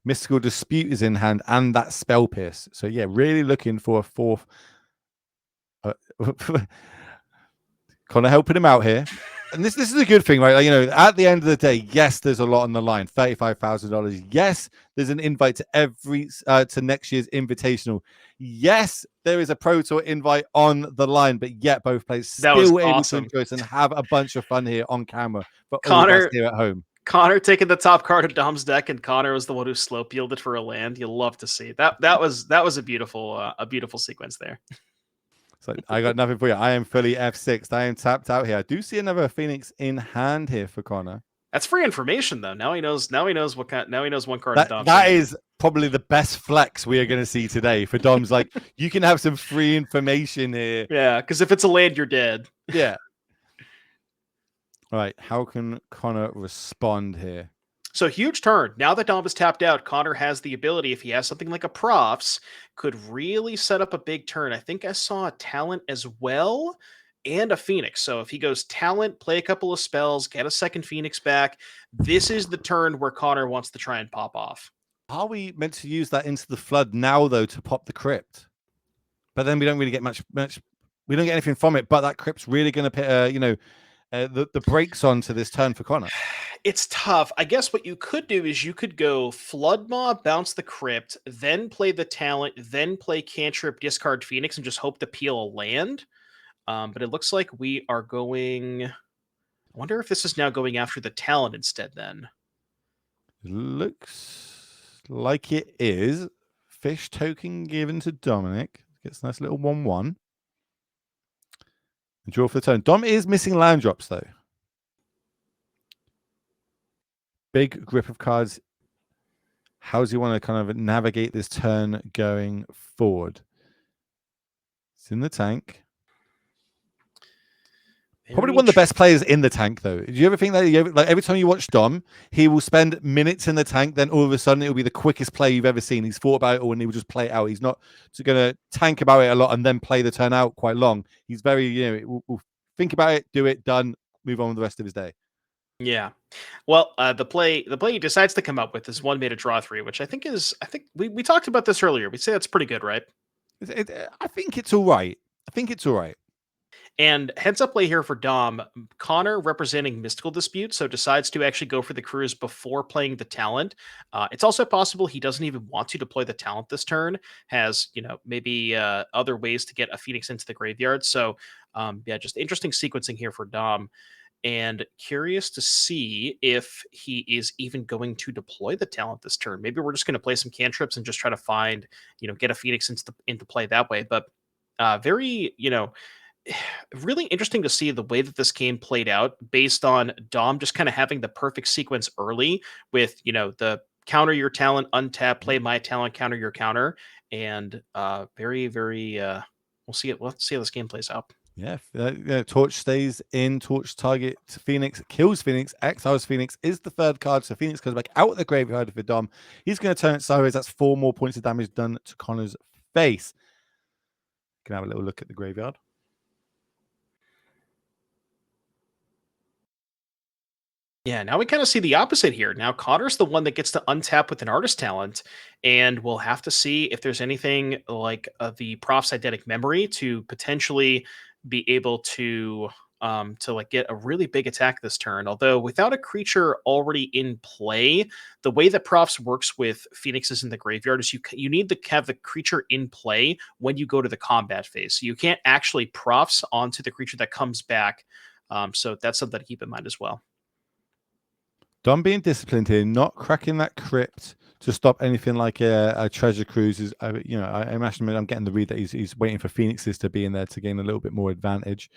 Mystical Dispute is in hand, and that Spell Pierce. So yeah, really looking for a fourth. Connor helping him out here, and this is a good thing, right? Like, at the end of the day, yes, there's a lot on the line. $35,000. Yes, there's an invite to every to next year's Invitational. Yes, there is a Pro Tour invite on the line, but yet both players still able to enjoy it and have a bunch of fun here on camera. But Connor here at home. Connor taking the top card of Dom's deck, and Connor was the one who slope yielded for a land. You'll love to see that. That was a beautiful sequence there. So I got nothing for you. I am fully F6. I am tapped out here. I do see another Phoenix in hand here for Connor. That's free information though. Now he knows what kind. Now he knows one card. That is probably the best flex we are going to see today for Dom's. Like, you can have some free information here. Yeah, because if it's a land, you're dead. Yeah. All right, how can Connor respond here? So huge turn. Now that Dom is tapped out, Connor has the ability, if he has something like a Profs, could really set up a big turn. I think I saw a talent as well and a Phoenix. So if he goes talent, play a couple of spells, get a second Phoenix back, this is the turn where Connor wants to try and pop off. Are we meant to use that into the flood now, though, to pop the crypt? But then we don't really get much. We don't get anything from it, but that crypt's really going to put, the brakes on to this turn for Connor. It's tough. I guess what you could do is you could go Flood Mob, bounce the crypt, then play the talent, then play cantrip, discard Phoenix, and just hope to peel a land. But it looks like we are going. I wonder if this is now going after the talent instead then. Looks like it is. Fish token given to Dominic. Gets a nice little 1/1. And draw for the turn. Dom is missing land drops, though. Big grip of cards. How does he want to kind of navigate this turn going forward? It's in the tank. Probably one of the best players in the tank, though. Do you ever think that like every time you watch Dom, he will spend minutes in the tank, then all of a sudden it will be the quickest play you've ever seen. He's thought about it all and he will just play it out. He's not going to tank about it a lot and then play the turn out quite long. He's very, will think about it, do it, done, move on with the rest of his day. Yeah. Well, the play he decides to come up with is one made a draw 3, which I think we talked about this earlier. We say that's pretty good, right? I think it's all right. I think it's all right. And heads up play here for Dom. Connor representing Mystical Dispute, so decides to actually go for the cruise before playing the talent. It's also possible he doesn't even want to deploy the talent this turn. Has maybe other ways to get a Phoenix into the graveyard. So yeah, just interesting sequencing here for Dom. And curious to see if he is even going to deploy the talent this turn. Maybe we're just going to play some cantrips and just try to find, get a Phoenix into play that way. But very, really interesting to see the way that this game played out based on Dom just kind of having the perfect sequence early with, the counter your talent, untap, play my talent, counter your counter. And very, very, we'll see it. Let's see how this game plays out. Yeah, Torch stays in. Torch targets Phoenix, kills Phoenix, exiles Phoenix, is the third card. So Phoenix goes back out of the graveyard for Dom. He's going to turn it sideways. That's 4 more points of damage done to Connor's face. Can have a little look at the graveyard. Yeah, now we kind of see the opposite here. Now Connor's the one that gets to untap with an artist talent, and we'll have to see if there's anything like the Prof's eidetic memory to potentially be able to like get a really big attack this turn. Although without a creature already in play, the way that Profs works with Phoenixes in the graveyard is you need to have the creature in play when you go to the combat phase. So you can't actually Profs onto the creature that comes back. So that's something to keep in mind as well. Dom being disciplined here, not cracking that crypt to stop anything like a treasure cruise is, I imagine I'm getting the read that he's waiting for Phoenixes to be in there to gain a little bit more advantage.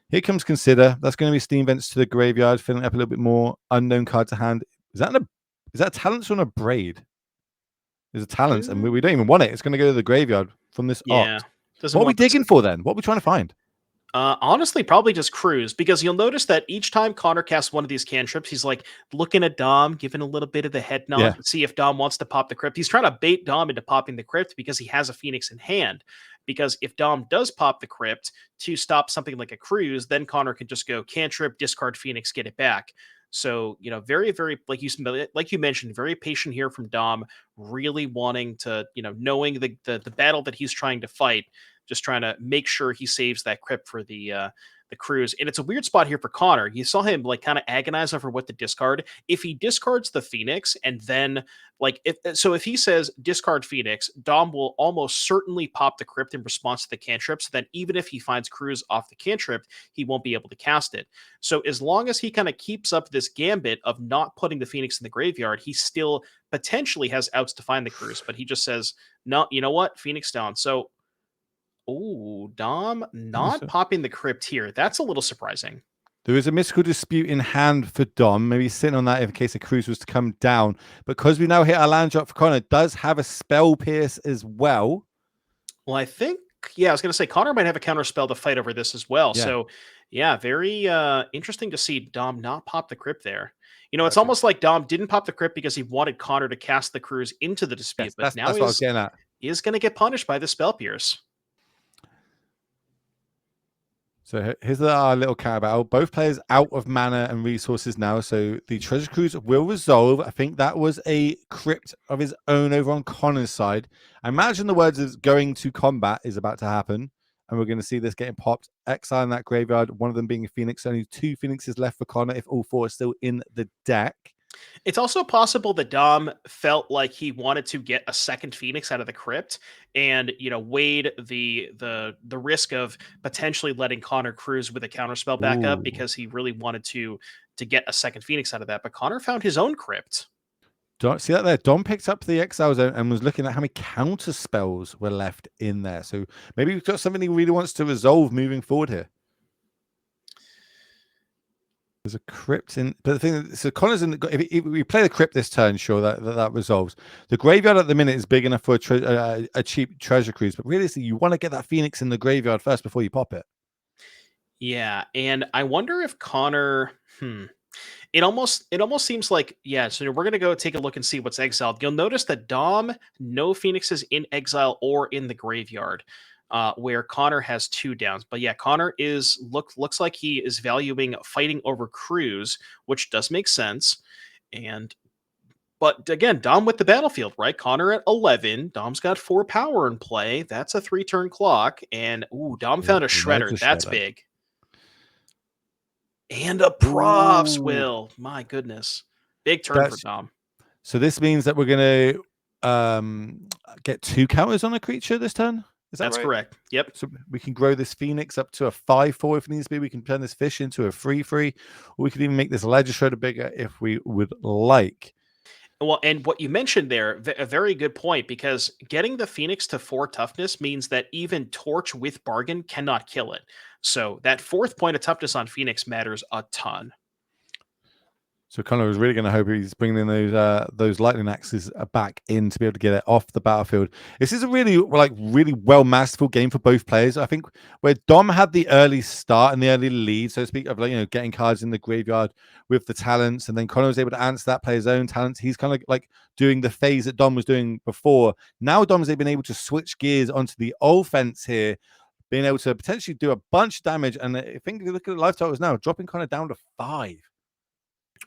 Here comes Consider. That's going to be Steam Vents to the graveyard, filling up a little bit more. Unknown card to hand. Is that a talents on a braid? There's a talents, and we don't even want it. It's going to go to the graveyard from this Yeah. What are we digging for then? What are we trying to find? Honestly, probably just cruise, because you'll notice that each time Connor casts one of these cantrips, he's like looking at Dom, giving a little bit of the head nod to see if Dom wants to pop the crypt. He's trying to bait Dom into popping the crypt because he has a Phoenix in hand. Because if Dom does pop the crypt to stop something like a cruise, then Connor can just go cantrip, discard Phoenix, get it back. So, very, very, like you mentioned, very patient here from Dom, really wanting to, knowing the battle that he's trying to fight, just trying to make sure he saves that crypt for the cruise. And it's a weird spot here for Connor. You saw him like kind of agonize over what to discard. If he discards the Phoenix and then if he says discard Phoenix, Dom will almost certainly pop the crypt in response to the cantrip. So then even if he finds cruise off the cantrip, he won't be able to cast it. So as long as he kind of keeps up this gambit of not putting the Phoenix in the graveyard, he still potentially has outs to find the cruise. But he just says, no, you know what? Phoenix down. So Dom not popping the crypt here. That's a little surprising. There is a Mystical Dispute in hand for Dom. Maybe sitting on that in case a cruise was to come down. Because we now hit our land drop for Connor, does have a Spell Pierce as well. Well, I think, I was going to say Connor might have a counter spell to fight over this as well. Yeah. So, very interesting to see Dom not pop the crypt there. It's almost like Dom didn't pop the crypt because he wanted Connor to cast the cruise into the dispute. Yes, that's what I was getting at. He is going to get punished by the Spell Pierce. So here's our little cat battle. Both players out of mana and resources now. So the Treasure Cruise will resolve. I think that was a crypt of his own over on Connor's side. I imagine the words is going to combat is about to happen. And we're going to see this getting popped. Exile in that graveyard. One of them being a Phoenix. Only 2 Phoenixes left for Connor if all 4 are still in the deck. It's also possible that Dom felt like he wanted to get a second Phoenix out of the crypt and, weighed the risk of potentially letting Connor cruise with a counterspell back up because he really wanted to get a second Phoenix out of that. But Connor found his own crypt. See that there? Dom picked up the Exile Zone and was looking at how many counter spells were left in there. So maybe we've got something he really wants to resolve moving forward here. There's a crypt in, but the thing is, so Connor's in. If we play the crypt this turn, sure that resolves. The graveyard at the minute is big enough for a cheap treasure cruise, but realistically, you want to get that Phoenix in the graveyard first before you pop it. Yeah, and I wonder if Connor. It almost seems like, so we're going to go take a look and see what's exiled. You'll notice that Dom, no Phoenixes in exile or in the graveyard. where Connor has 2 downs. But yeah, Connor looks like he is valuing fighting over crews, which does make sense. But again, Dom with the battlefield, right? Connor at 11. Dom's got 4 power in play. That's a 3-turn clock. And Dom found a shredder. That's big. And a profs, Will. My goodness. Big turn for Dom. So this means that we're going to get 2 counters on a creature this turn? That's correct. Yep. So we can grow this Phoenix up to a 5/4 if it needs to be. We can turn this fish into a 3/3. Or we could even make this Ledger Shredder bigger if we would like. Well, and what you mentioned there, a very good point, because getting the Phoenix to 4 toughness means that even Torch with Bargain cannot kill it. So that 4th point of toughness on Phoenix matters a ton. So Connor was really going to hope he's bringing in those lightning axes back in to be able to get it off the battlefield. This is a really well masterful game for both players. I think where Dom had the early start and the early lead, so to speak, of getting cards in the graveyard with the talents, and then Connor was able to answer that player's own talents. He's kind of like doing the phase that Dom was doing before. Now Dom's been able to switch gears onto the offense here, being able to potentially do a bunch of damage. And I think if you look at the life totals now, dropping Connor down to 5.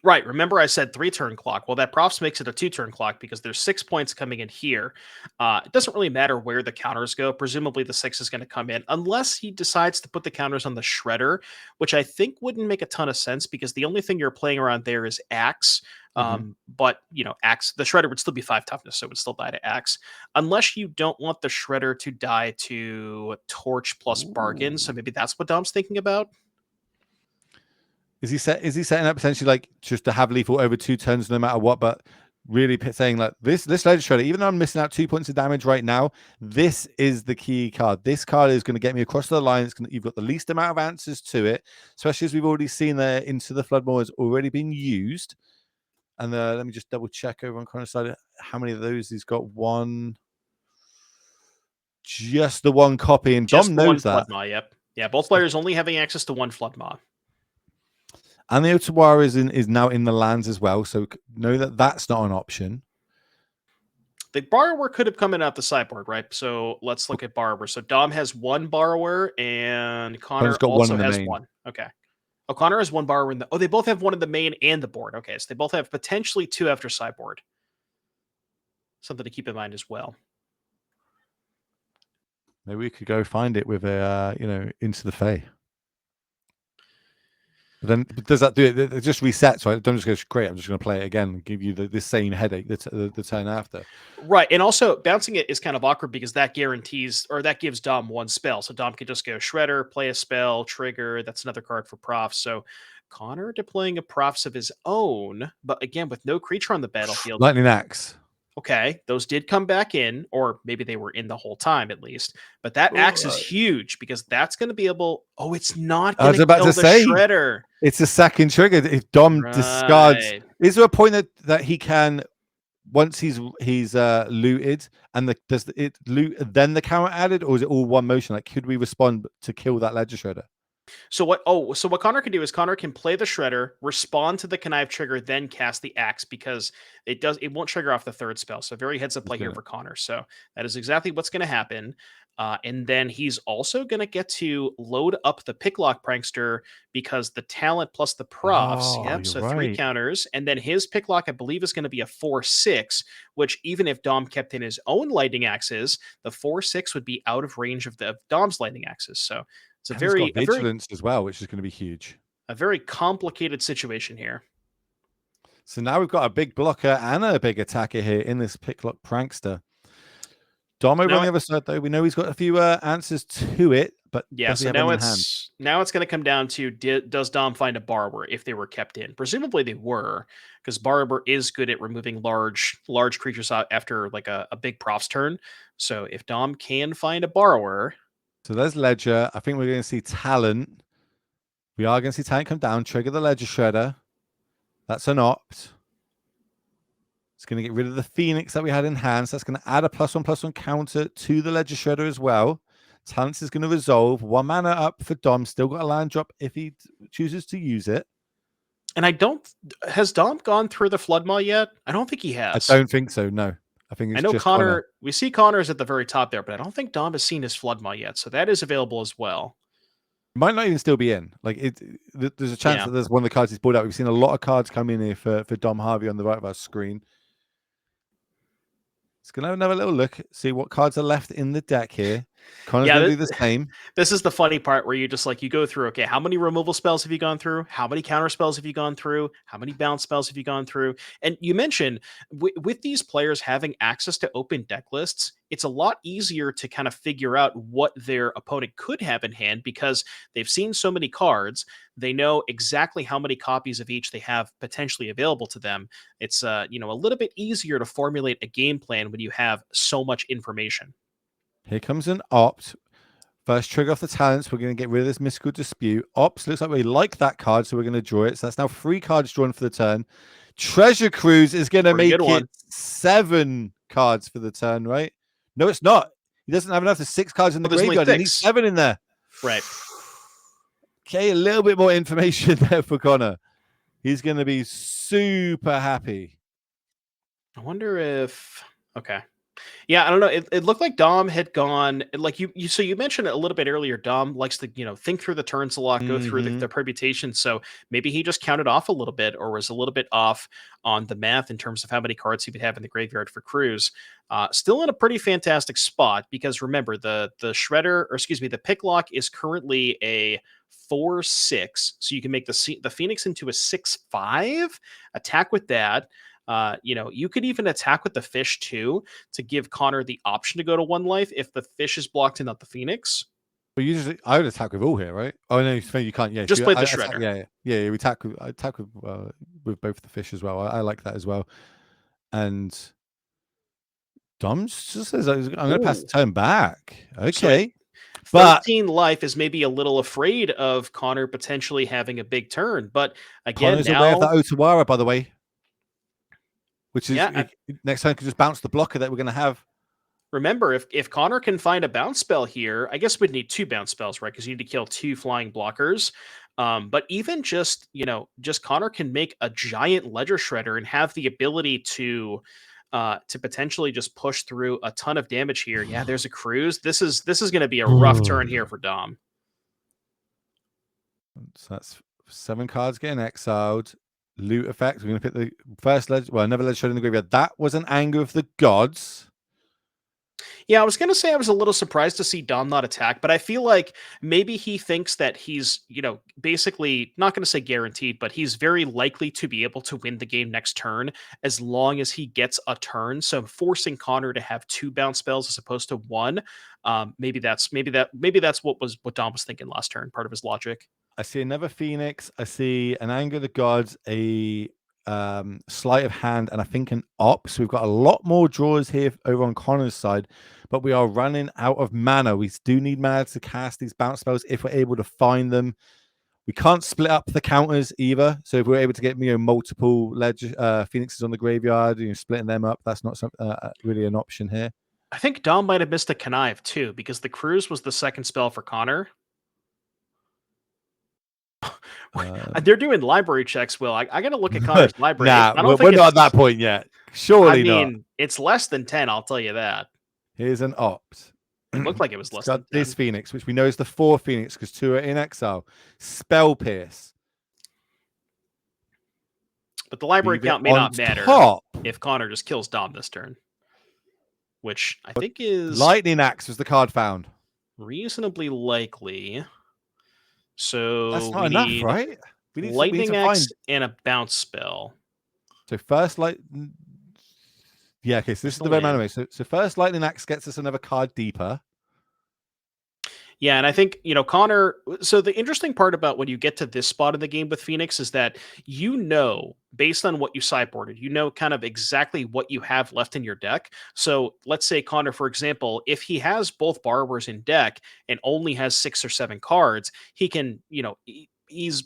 Right. Remember I said 3-turn clock. Well, that profs makes it a 2-turn clock because there's 6 points coming in here. It doesn't really matter where the counters go. Presumably the 6 is going to come in unless he decides to put the counters on the shredder, which I think wouldn't make a ton of sense because the only thing you're playing around there is axe. But axe, the shredder would still be 5 toughness, so it would still die to axe. Unless you don't want the shredder to die to torch plus bargain. So maybe that's what Dom's thinking about. Is he setting up potentially like just to have lethal over 2 turns no matter what, but really saying like this Ledger Shredder, even though I'm missing out 2 points of damage right now, this is the key card. This card is going to get me across the line. You've got the least amount of answers to it, especially as we've already seen there Into the Floodmoor has already been used. And let me just double check over on Connor's side how many of those he's got. Just the 1 copy, and Dom knows that. Flood Maw, yep. Yeah, both players only having access to 1 Flood Maw. And the Otawara is now in the lands as well, so know that that's not an option. The Borrower could have come in off the sideboard, right? So let's look at Borrower. So Dom has 1 Borrower, and Connor also has 1. Okay. Oh, Connor has 1 Borrower in the... Oh, they both have 1 in the main and the board. Okay, so they both have potentially 2 after sideboard. Something to keep in mind as well. Maybe we could go find it with a, Into the Fae. But then does that do it? It just resets, right? Don't just go, great, I'm just going to play it again and give you the same headache the turn after. Right. And also bouncing it is kind of awkward because that guarantees, or that gives Dom 1 spell. So Dom could just go Shredder, play a spell, trigger. That's another card for profs. So Connor deploying a profs of his own, but again, with no creature on the battlefield. Lightning Axe. Okay, those did come back in, or maybe they were in the whole time at least. But that axe is huge because that's going to be able... Oh, it's not going to kill the shredder. It's a second trigger. If Dom discards... Is there a point that he can, once he's looted, and does it loot then the counter added, or is it all one motion? Like, could we respond to kill that Ledger Shredder? So what Connor can do is Connor can play the shredder, respond to the connive trigger, then cast the axe because it won't trigger off the 3rd spell. So very heads up play here for Connor. So that is exactly what's going to happen. And then he's also going to get to load up the Picklock Prankster because the talent plus the profs. So 3 counters. And then his Picklock, I believe, is going to be a 4/6, which even if Dom kept in his own lightning axes, the 4/6 would be out of range of Dom's lightning axes. So it's a very vigilance as well, which is going to be huge. A very complicated situation here. So now we've got a big blocker and a big attacker here in this Picklock Prankster. Dom over on the other side, though, we know he's got a few answers to it, but yeah. So now it's going to come down to does Dom find a Borrower if they were kept in? Presumably they were, because Borrower is good at removing large creatures out after like a big prof's turn. So if Dom can find a Borrower. So there's Ledger. I think we're going to see Talent. We are going to see Talent come down, trigger the Ledger Shredder. That's an opt. It's going to get rid of the Phoenix that we had in hand. So that's going to add a +1/+1 counter to the Ledger Shredder as well. Talent is going to resolve. 1 mana up for Dom. Still got a land drop if he chooses to use it. And has Dom gone through the Flood Maw yet? I don't think he has. I don't think so, no. I think it's I know just Connor. We see Connor's at the very top there, but I don't think Dom has seen his Flood Maw yet, so that is available as well. Might not even still be in. Like there's a chance that there's one of the cards he's pulled out. We've seen a lot of cards come in here for Dom Harvey on the right of our screen. It's gonna have another little look, see what cards are left in the deck here. Connor's gonna do the same. This is the funny part where you just like you go through, okay, how many removal spells have you gone through? How many counter spells have you gone through? How many bounce spells have you gone through? And you mentioned with these players having access to open deck lists, it's a lot easier to kind of figure out what their opponent could have in hand because they've seen so many cards. They know exactly how many copies of each they have potentially available to them. It's a little bit easier to formulate a game plan when you have so much information. Here comes an opt. First trigger off the talents. We're going to get rid of this Mystical Dispute. Ops looks like we like that card, so we're going to draw it. So that's now 3 cards drawn for the turn. Treasure Cruise is going to make it 7 cards for the turn, right? No, it's not. He doesn't have enough to 6 cards in the graveyard. He needs 7 in there. Right. Okay, a little bit more information there for Connor. He's going to be super happy. I wonder if... Okay. Yeah, I don't know. It looked like Dom had gone like you. So you mentioned it a little bit earlier. Dom likes to think through the turns a lot, go through the permutations. So maybe he just counted off a little bit, or was a little bit off on the math in terms of how many cards he would have in the graveyard for Cruz. Still in a pretty fantastic spot because remember the Shredder, or excuse me, the Picklock is currently a 4/6, so you can make the Phoenix into a 6/5. Attack with that. You could even attack with the fish too to give Connor the option to go to 1 life if the fish is blocked and not the Phoenix. But usually, I would attack with all here, right? Oh no, you can't. Yeah, just play the Shredder. Yeah. We attack with both the fish as well. I like that as well. And Dom just says, "I'm going to pass the turn back." Okay, so 13 life is maybe a little afraid of Connor potentially having a big turn, but again, Connor's aware of that Otawara, by the way. Which is next time can just bounce the blocker that we're going to have. Remember, if Connor can find a bounce spell here, I guess we'd need 2 bounce spells, right? Because you need to kill 2 flying blockers. But even just Connor can make a giant Ledger Shredder and have the ability to potentially just push through a ton of damage here. Yeah, there's a Cruise. This is going to be a rough turn here for Dom. So that's 7 cards getting exiled. Loot effect. We're going to pick the first ledge. Well, another ledge showed in the graveyard. That was an Anger of the Gods. Yeah, I was going to say I was a little surprised to see Dom not attack, but I feel like maybe he thinks that he's, basically not going to say guaranteed, but he's very likely to be able to win the game next turn as long as he gets a turn. So forcing Connor to have 2 bounce spells as opposed to 1, maybe that's what Dom was thinking last turn. Part of his logic. I see another Phoenix. I see an Anger of the Gods, a Sleight of Hand, and I think an Ops. We've got a lot more draws here over on Connor's side, but we are running out of mana. We do need mana to cast these bounce spells if we're able to find them. We can't split up the counters either. So if we're able to get multiple Phoenixes on the graveyard, splitting them up, that's not really an option here. I think Dom might have missed a Connive too, because the Cruise was the second spell for Connor. They're doing library checks, Will. I got to look at Connor's library. We're not at that point yet. Surely not. It's less than 10, I'll tell you that. Here's an Opt. It looked like it was less than 10. This Phoenix, which we know is the 4 Phoenix because 2 are in exile. Spell Pierce. But the library count may not matter if Connor just kills Dom this turn. Which I think is... Lightning Axe was the card found. Reasonably likely. So that's not enough, right? We need Lightning Axe and a bounce spell. So first okay, so this is the very anime. So first Lightning Axe gets us another card deeper. Yeah, and I think, Connor, so the interesting part about when you get to this spot in the game with Phoenix is that based on what you sideboarded, kind of exactly what you have left in your deck. So let's say Connor, for example, if he has both Borrowers in deck and only has 6 or 7 cards, he can, he's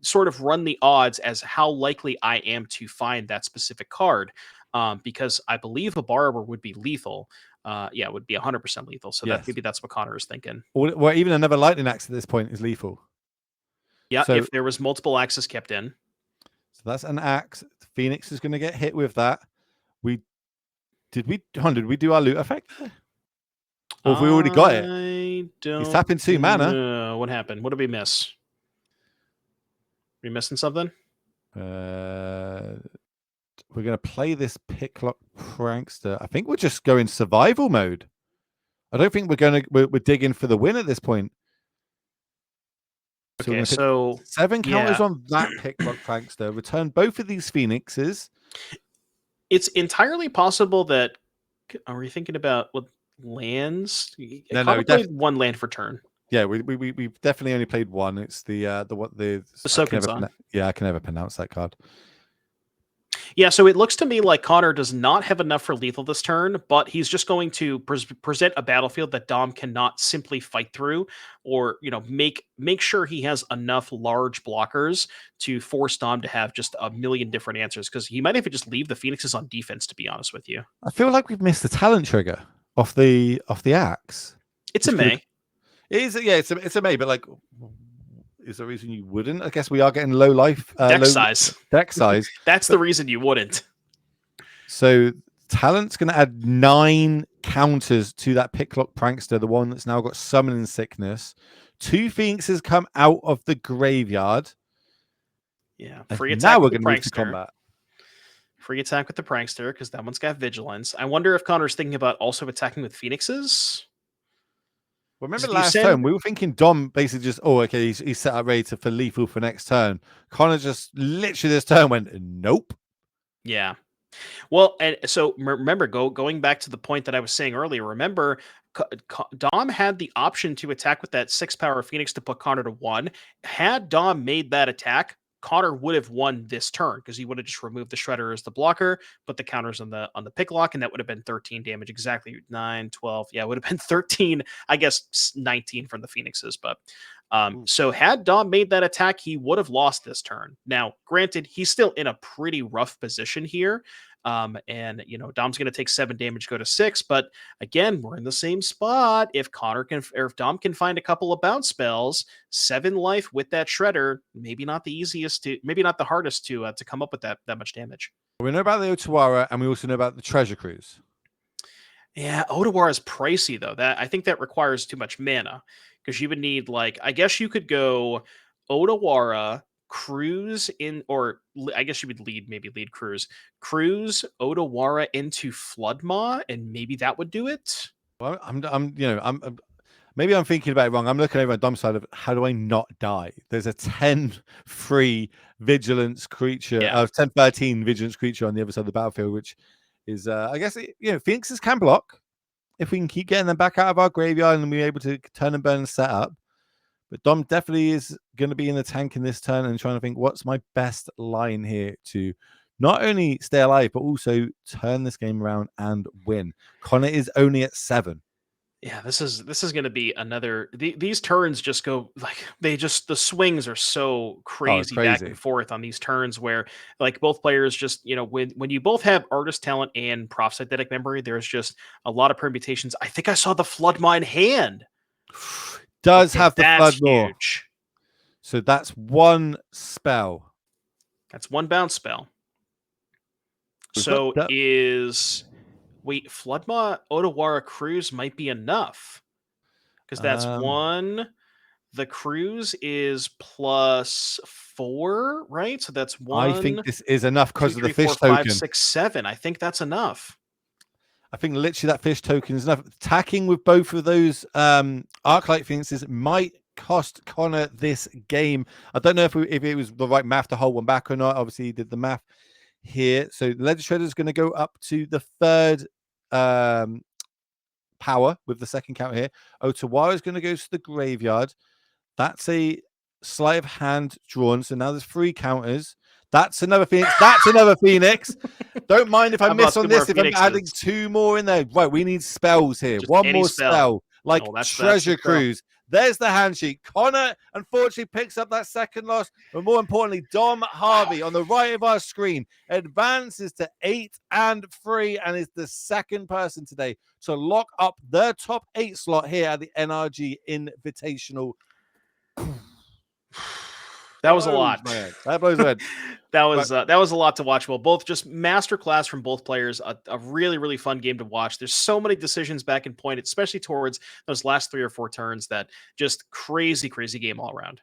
sort of run the odds as how likely I am to find that specific card. Because I believe a Borrower would be lethal. It would be 100% lethal. So maybe that's what Connor is thinking. Well, even another Lightning Axe at this point is lethal. Yeah, so, if there was multiple axes kept in. So that's an axe. Phoenix is going to get hit with that. Did we do our loot effect? Or have we already got it? I don't. He's tapping 2 mana. know. What happened? What did we miss? We missing something? We're going to play this Picklock Prankster. I think we're just going survival mode. I don't think we're digging for the win at this point. So Okay, so 7 counters on that Picklock Prankster. Return both of these Phoenixes. It's entirely possible that. Are we thinking about what lands? No, Connor played 1 land for turn. Yeah, we've definitely only played 1. It's the Sokensan. I can never pronounce that card. Yeah, so it looks to me like Connor does not have enough for lethal this turn, but he's just going to present a battlefield that Dom cannot simply fight through, or make sure he has enough large blockers to force Dom to have just a million different answers. Because he might even just leave the Phoenixes on defense. To be honest with you, I feel like we've missed the talent trigger off the axe. It's a May. It is, yeah, it's a May, but like, is there a reason you wouldn't? I guess we are getting low life deck size. Deck size. That's the reason you wouldn't. So talent's going to add 9 counters to that Picklock Prankster, the one that's now got summoning sickness. 2 Phoenixes come out of the graveyard. Yeah, free attack. Now we're going to move to combat. Free attack with the Prankster because that one's got vigilance. I wonder if Connor's thinking about also attacking with Phoenixes. Well, remember last turn we were thinking Dom basically just he's set up ready for lethal for next turn. Connor just literally this turn went nope. Yeah. Well, and so remember going back to the point that I was saying earlier. Remember, Dom had the option to attack with that 6-power Phoenix to put Connor to 1. Had Dom made that attack, Connor would have won this turn because he would have just removed the Shredder as the blocker, put the counters on the Picklock, and that would have been 13 damage. Exactly 9, 12. Yeah, it would have been 13, I guess 19 from the Phoenixes. But so had Dom made that attack, he would have lost this turn. Now, granted, he's still in a pretty rough position here. And Dom's going to take 7 damage, go to 6. But again, we're in the same spot. If Dom can find a couple of bounce spells, 7 life with that Shredder, maybe not the hardest to come up with that much damage. We know about the Otawara, and we also know about the Treasure Cruise. Yeah, Otawara is pricey though. I think that requires too much mana because you would need I guess you could go Otawara, Cruise in, or I guess you would lead Cruise, Otawara into Floodmaw, and maybe that would do it. Well, maybe I'm thinking about it wrong. I'm looking over on Dom's side of how do I not die? There's a 10 free vigilance creature, 10-13 vigilance creature on the other side of the battlefield, which is I guess Phoenixes can block if we can keep getting them back out of our graveyard and we're able to turn and burn and set up. But Dom definitely is going to be in the tank in this turn and trying to think what's my best line here to not only stay alive, but also turn this game around and win. Connor is only at 7. Yeah, this is going to be another. These turns just go the swings are so crazy back and forth on these turns where both players just when you both have artist talent and prophetic memory, there's just a lot of permutations. I think I saw the Floodmaw in hand. Does have the Floodmaw. So that's 1 spell. That's 1 bounce spell. So Floodmaw Otawara Cruise might be enough because that's 1. The Cruise is +4, right? So that's 1. I think this is enough because of the fish 4, 5, token. 6, 7. I think that's enough. I think literally that fish token is enough. Attacking with both of those Arclight Phoenixes might cost Connor this game. I don't know if it was the right math to hold one back or not. Obviously, he did the math here. So the Legend Shredder is going to go up to the 3rd power with the 2nd counter here. Otawara is going to go to the graveyard. That's a sleight of hand drawn. So now there's 3 counters. That's another Phoenix. That's another Phoenix. Don't mind if I miss on this. If I'm adding 2 more in there. Right, we need spells here. Just 1 more spell. Like Treasure Cruise. There's the handshake. Connor, unfortunately, picks up that 2nd loss. But more importantly, Dom Harvey on the right of our screen advances to 8-3 and is the 2nd person today to lock up the top 8 slot here at the NRG Invitational. That was a lot. That blows my head. That was a lot to watch. Well, both just masterclass from both players. A really, really fun game to watch. There's so many decisions back and point, especially towards those last 3 or 4 turns. That just crazy, crazy game all around.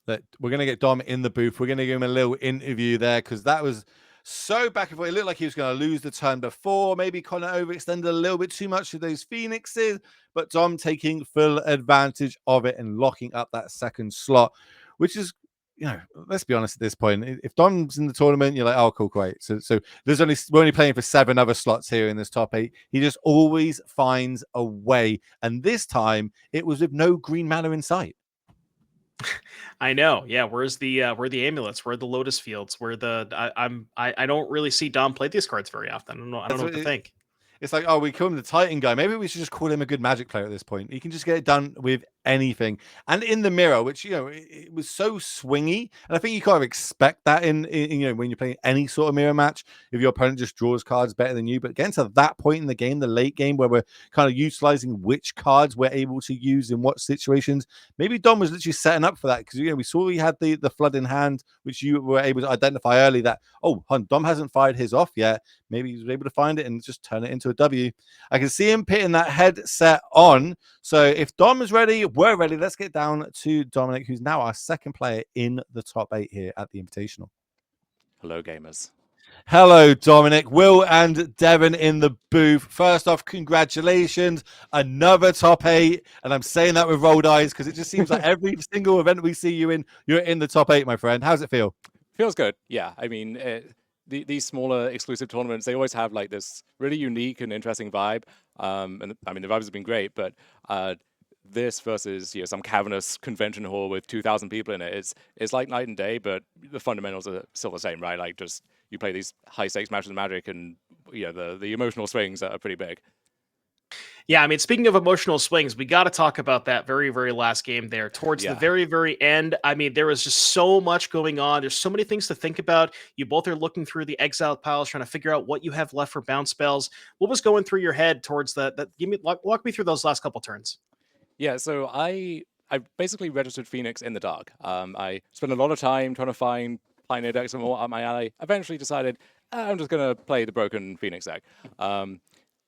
That we're gonna get Dom in the booth. We're gonna give him a little interview there because that was so back and forth. It looked like he was going to lose the turn before. Maybe kind of overextended a little bit too much with those Phoenixes, but Dom taking full advantage of it and locking up that second slot, which is, let's be honest at this point. If Dom's in the tournament, you're like, oh, cool, great. So we're only playing for 7 other slots here in this top 8. He just always finds a way, and this time it was with no green mana in sight. I know. Yeah. Where's the amulets? Where are the lotus fields? Where I don't really see Dom play these cards very often. I don't know what to think. It's like, oh, we call him the Titan guy. Maybe we should just call him a good Magic player at this point. He can just get it done with anything. And in the mirror, which, it was so swingy. And I think you kind of expect that in when you're playing any sort of mirror match, if your opponent just draws cards better than you. But getting to that point in the game, the late game, where we're kind of utilizing which cards we're able to use in what situations, maybe Dom was literally setting up for that. Because, we saw he had the flood in hand, which you were able to identify early that, Dom hasn't fired his off yet. Maybe he was able to find it and just turn it into a W. I can see him putting that headset on. So if Dom is ready, we're ready. Let's get down to Dominic, who's now our second player in the top 8 here at the Invitational. Hello, gamers. Hello, Dominic. Will and Devon in the booth. First off, congratulations. Another top 8. And I'm saying that with rolled eyes because it just seems like every single event we see you in, you're in the top 8, my friend. How's it feel? Feels good. Yeah. I mean, these smaller exclusive tournaments, they always have like this really unique and interesting vibe. And I mean, the vibes have been great, but this versus some cavernous convention hall with 2,000 people in it, it's like night and day, but the fundamentals are still the same, right? Like just you play these high stakes matches of Magic, and the emotional swings are pretty big. Yeah, I mean, speaking of emotional swings, we got to talk about that very, very last game there. Towards the very, very end, I mean, there was just so much going on. There's so many things to think about. You both are looking through the exiled piles, trying to figure out what you have left for bounce spells. What was going through your head towards that? Walk me through those last couple turns. Yeah, so I basically registered Phoenix in the dark. I spent a lot of time trying to find Pioneer decks and more up my alley. Eventually decided I'm just going to play the broken Phoenix deck.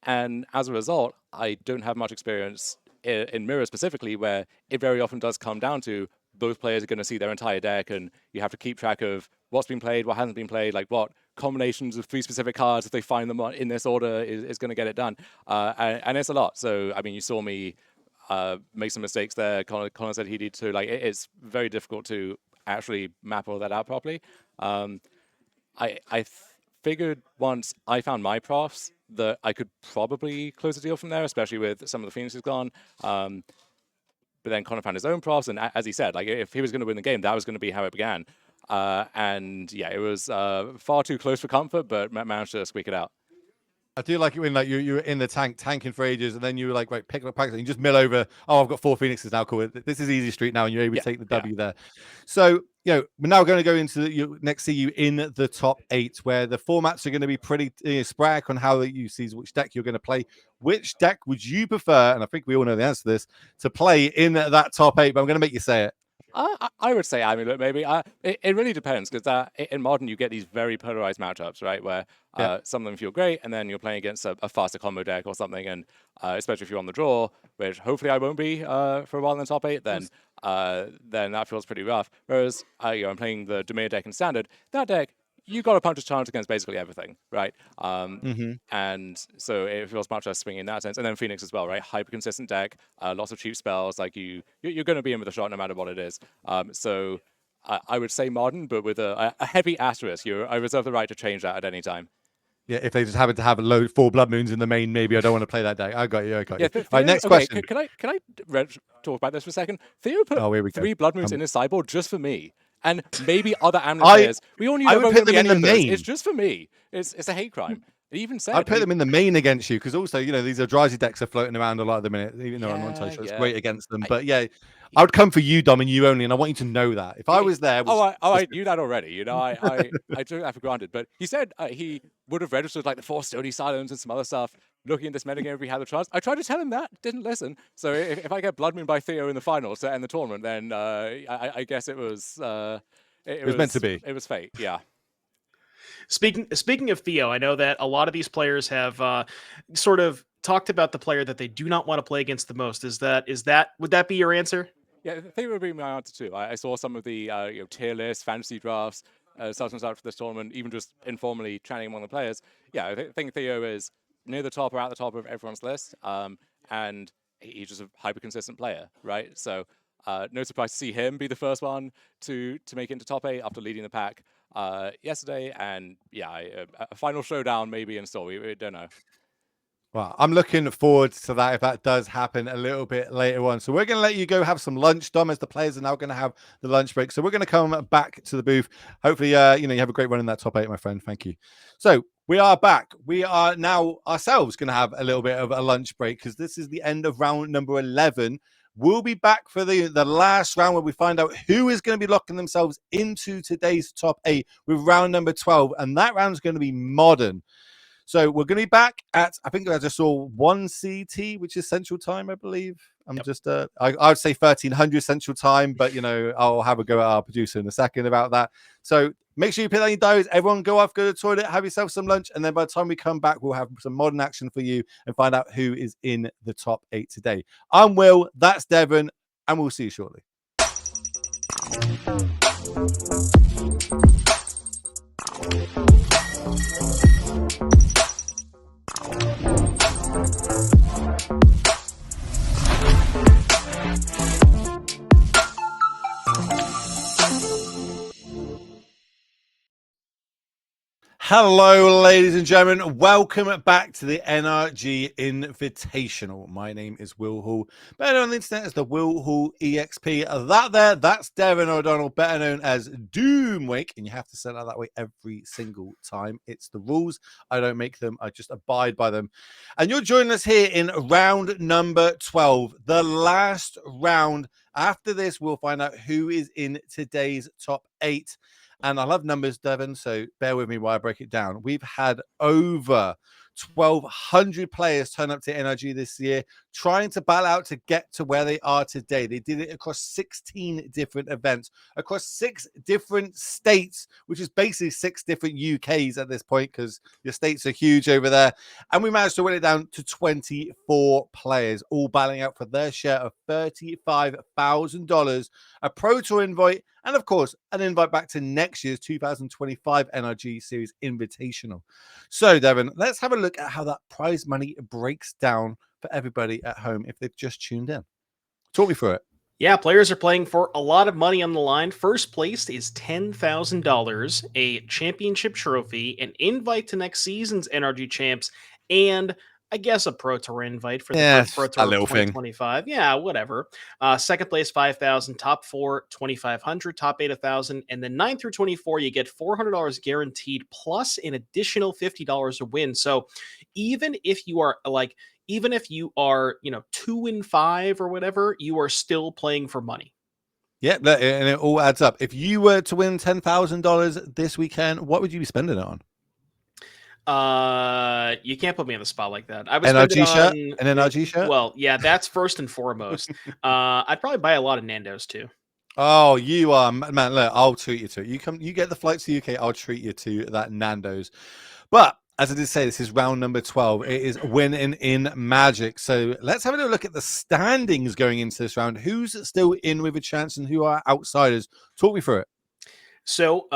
And as a result, I don't have much experience in Mirror specifically, where it very often does come down to both players are going to see their entire deck, and you have to keep track of what's been played, what hasn't been played, like what combinations of 3 specific cards, if they find them in this order, is going to get it done. And it's a lot. So, I mean, you saw me make some mistakes there. Connor said he did too. Like, it's very difficult to actually map all that out properly. I figured once I found my profs that I could probably close the deal from there, especially with some of the Phoenixes gone. But then Connor found his own profs, and as he said, like if he was going to win the game, that was going to be how it began. And yeah, it was far too close for comfort, but managed to squeak it out. I do like it when you were in the tanking for ages, and then you were like, right, pick up practice, and you just mill over. Oh, I've got 4 Phoenixes now. Cool. This is easy street now, and you're able to take the W there. So we're now going to go into next. See you in the top 8, where the formats are going to be pretty sporadic on how you see which deck you're going to play. Which deck would you prefer? And I think we all know the answer to this, to play in that top 8. But I'm going to make you say it. I would say Amulet, maybe. It really depends, because in Modern you get these very polarized matchups, right? Where some of them feel great, and then you're playing against a faster combo deck or something, and especially if you're on the draw, which hopefully I won't be for a while in the top 8, then that feels pretty rough. Whereas I'm playing the Demir deck in Standard. That deck, you got a puncher's chance against basically everything, right? And so it feels much less swingy in that sense. And then Phoenix as well, right? Hyper consistent deck, lots of cheap spells. Like you're going to be in with a shot no matter what it is. So I would say Modern, but with a heavy asterisk. I reserve the right to change that at any time. Yeah, if they just happen to have 4 Blood Moons in the main, maybe I don't want to play that deck. I got you. Yeah, Theo, all right, next question. Can I talk about this for a second? Theo put 3 Blood Moons in his sideboard just for me. And maybe other Amulet players. We all knew I would put them in the main. It's just for me. It's a hate crime. He even said I put them in the main against you because also, you know, these Eldrazi decks are floating around a lot at the minute, even though I'm not entirely sure it's great against them. But yeah, I would come for you, Dom, and you only, and I want you to know that. If I was there, I knew that already. You know, I took that for granted. But he said he would have registered like the 4 Stony Silence and some other stuff, looking at this metagame if he had the chance. I tried to tell him that, didn't listen. So if I get Blood Moon by Theo in the finals to end the tournament, then I guess it was it was meant to be. It was fate. Yeah. Speaking of Theo, I know that a lot of these players have sort of talked about the player that they do not want to play against the most. Would that be your answer? Yeah, Theo would be my answer too. I saw some of the tier lists, fantasy drafts, starting out for this tournament, even just informally chatting among the players. Yeah, I think Theo is near the top or at the top of everyone's list, and he's just a hyper consistent player, right? So no surprise to see him be the first one to make it into top 8 after leading the pack yesterday, and yeah, a final showdown maybe in store. We don't know. Well, I'm looking forward to that if that does happen a little bit later on. So we're going to let you go have some lunch, Dom, as the players are now going to have the lunch break. So we're going to come back to the booth. Hopefully, you know, you have a great run in that top 8, my friend. Thank you. So we are back. We are now ourselves going to have a little bit of a lunch break because this is the end of round number 11. We'll be back for the last round where we find out who is going to be locking themselves into today's top 8 with round number 12. And that round is going to be modern. So we're going to be back at, I think I just saw 1 CT, which is Central Time, I believe. I'm just, I would say 1300 Central Time, but, you know, I'll have a go at our producer in a second about that. So make sure you put that in your diaries. Everyone go off, go to the toilet, have yourself some lunch. And then by the time we come back, we'll have some modern action for you and find out who is in the top 8 today. I'm Will, that's Devon, and we'll see you shortly. Hello, ladies and gentlemen. Welcome back to the NRG Invitational. My name is Will Hall, better known on the internet as the Will Hall EXP. That's Devon O'Donnell, better known as Doomwake, and you have to say that way every single time. It's the rules. I don't make them. I just abide by them. And you're joining us here in round number 12, the last round. After this, we'll find out who is in today's top 8. And I love numbers, Devon, so bear with me while I break it down. We've had over 1,200 players turn up to NRG this year, trying to battle out to get to where they are today. They did it across 16 different events, across 6 different states, which is basically 6 different UKs at this point, because your states are huge over there. And we managed to win it down to 24 players, all battling out for their share of $35,000, a Pro Tour invite, and of course, an invite back to next year's 2025 NRG Series Invitational. So, Devon, let's have a look at how that prize money breaks down for everybody at home if they've just tuned in. Talk me through it. Yeah, players are playing for a lot of money on the line. First place is $10,000, a championship trophy, an invite to next season's NRG Champs, and I guess a Pro Tour invite for the first Pro Tour of 2025. Yeah, whatever. Second place, 5,000. Top 4, 2,500. Top 8, 1,000. And then 9 through 24, you get $400 guaranteed plus an additional $50 to win. So even if you are 2 and 5 or whatever, you are still playing for money. Yeah, and it all adds up. If you were to win $10,000 this weekend, what would you be spending it on? You can't put me on the spot like that. I was NRG shirt? An NRG shirt? Well, yeah, that's first and foremost. I'd probably buy a lot of Nando's too. Oh, you are, man. Look, I'll treat you to it. You get the flight to the UK. I'll treat you to that Nando's. But as I did say, this is round number 12. It is winning in Magic. So let's have a little look at the standings going into this round. Who's still in with a chance and who are outsiders? Talk me through it. So,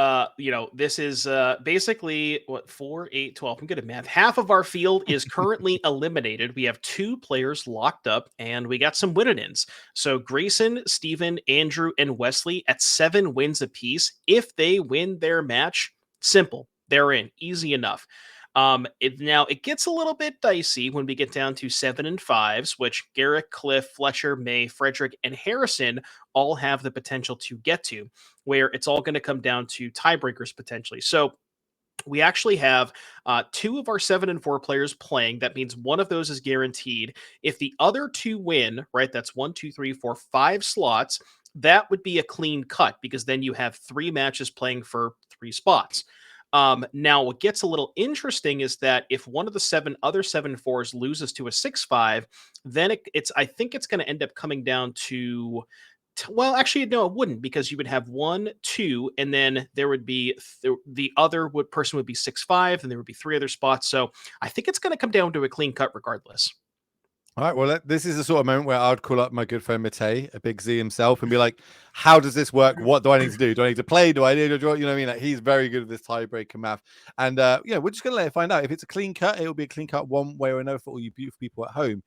this is basically 4, 8, 12. I'm good at math. Half of our field is currently eliminated. We have 2 players locked up, and we got some win-ins. So, Grayson, Steven, Andrew, and Wesley at 7 wins apiece. If they win their match, simple. They're in. Easy enough. It gets a little bit dicey when we get down to 7 and 5s, which Garrick, Cliff, Fletcher, May, Frederick, and Harrison all have the potential to get to, where it's all going to come down to tiebreakers potentially. So we actually have 2 of our 7 and 4 players playing. That means one of those is guaranteed. If the other 2 win, right, that's 1, 2, 3, 4, 5 slots. That would be a clean cut because then you have 3 matches playing for 3 spots. Now, what gets a little interesting is that if one of the other 7-4s loses to a 6-5, then I think it's going to end up coming down to. Well, actually, no, it wouldn't because you would have 1, 2, and then there would be the other person would be 6-5, and there would be 3 other spots. So I think it's going to come down to a clean cut regardless. All right, well, this is the sort of moment where I'd call up my good friend Matei, a big Z himself, and be like, how does this work? What do I need to do? Do I need to play? Do I need to draw? You know what I mean? Like, he's very good at this tiebreaker math. And, we're just going to let it find out. If it's a clean cut, it'll be a clean cut one way or another for all you beautiful people at home.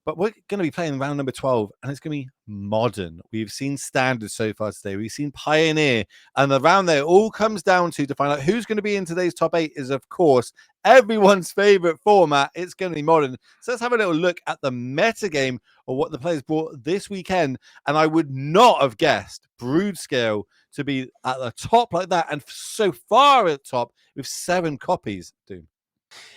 But we're going to be playing round number 12, and it's going to be modern. We've seen standard so far today. We've seen pioneer, and the round there all comes down to find out who's going to be in today's top 8 is, of course, everyone's favorite format. It's going to be modern. So let's have a little look at the meta game of what the players brought this weekend. And I would not have guessed Brood Scale to be at the top like that, and so far at the top with 7 copies. Doom.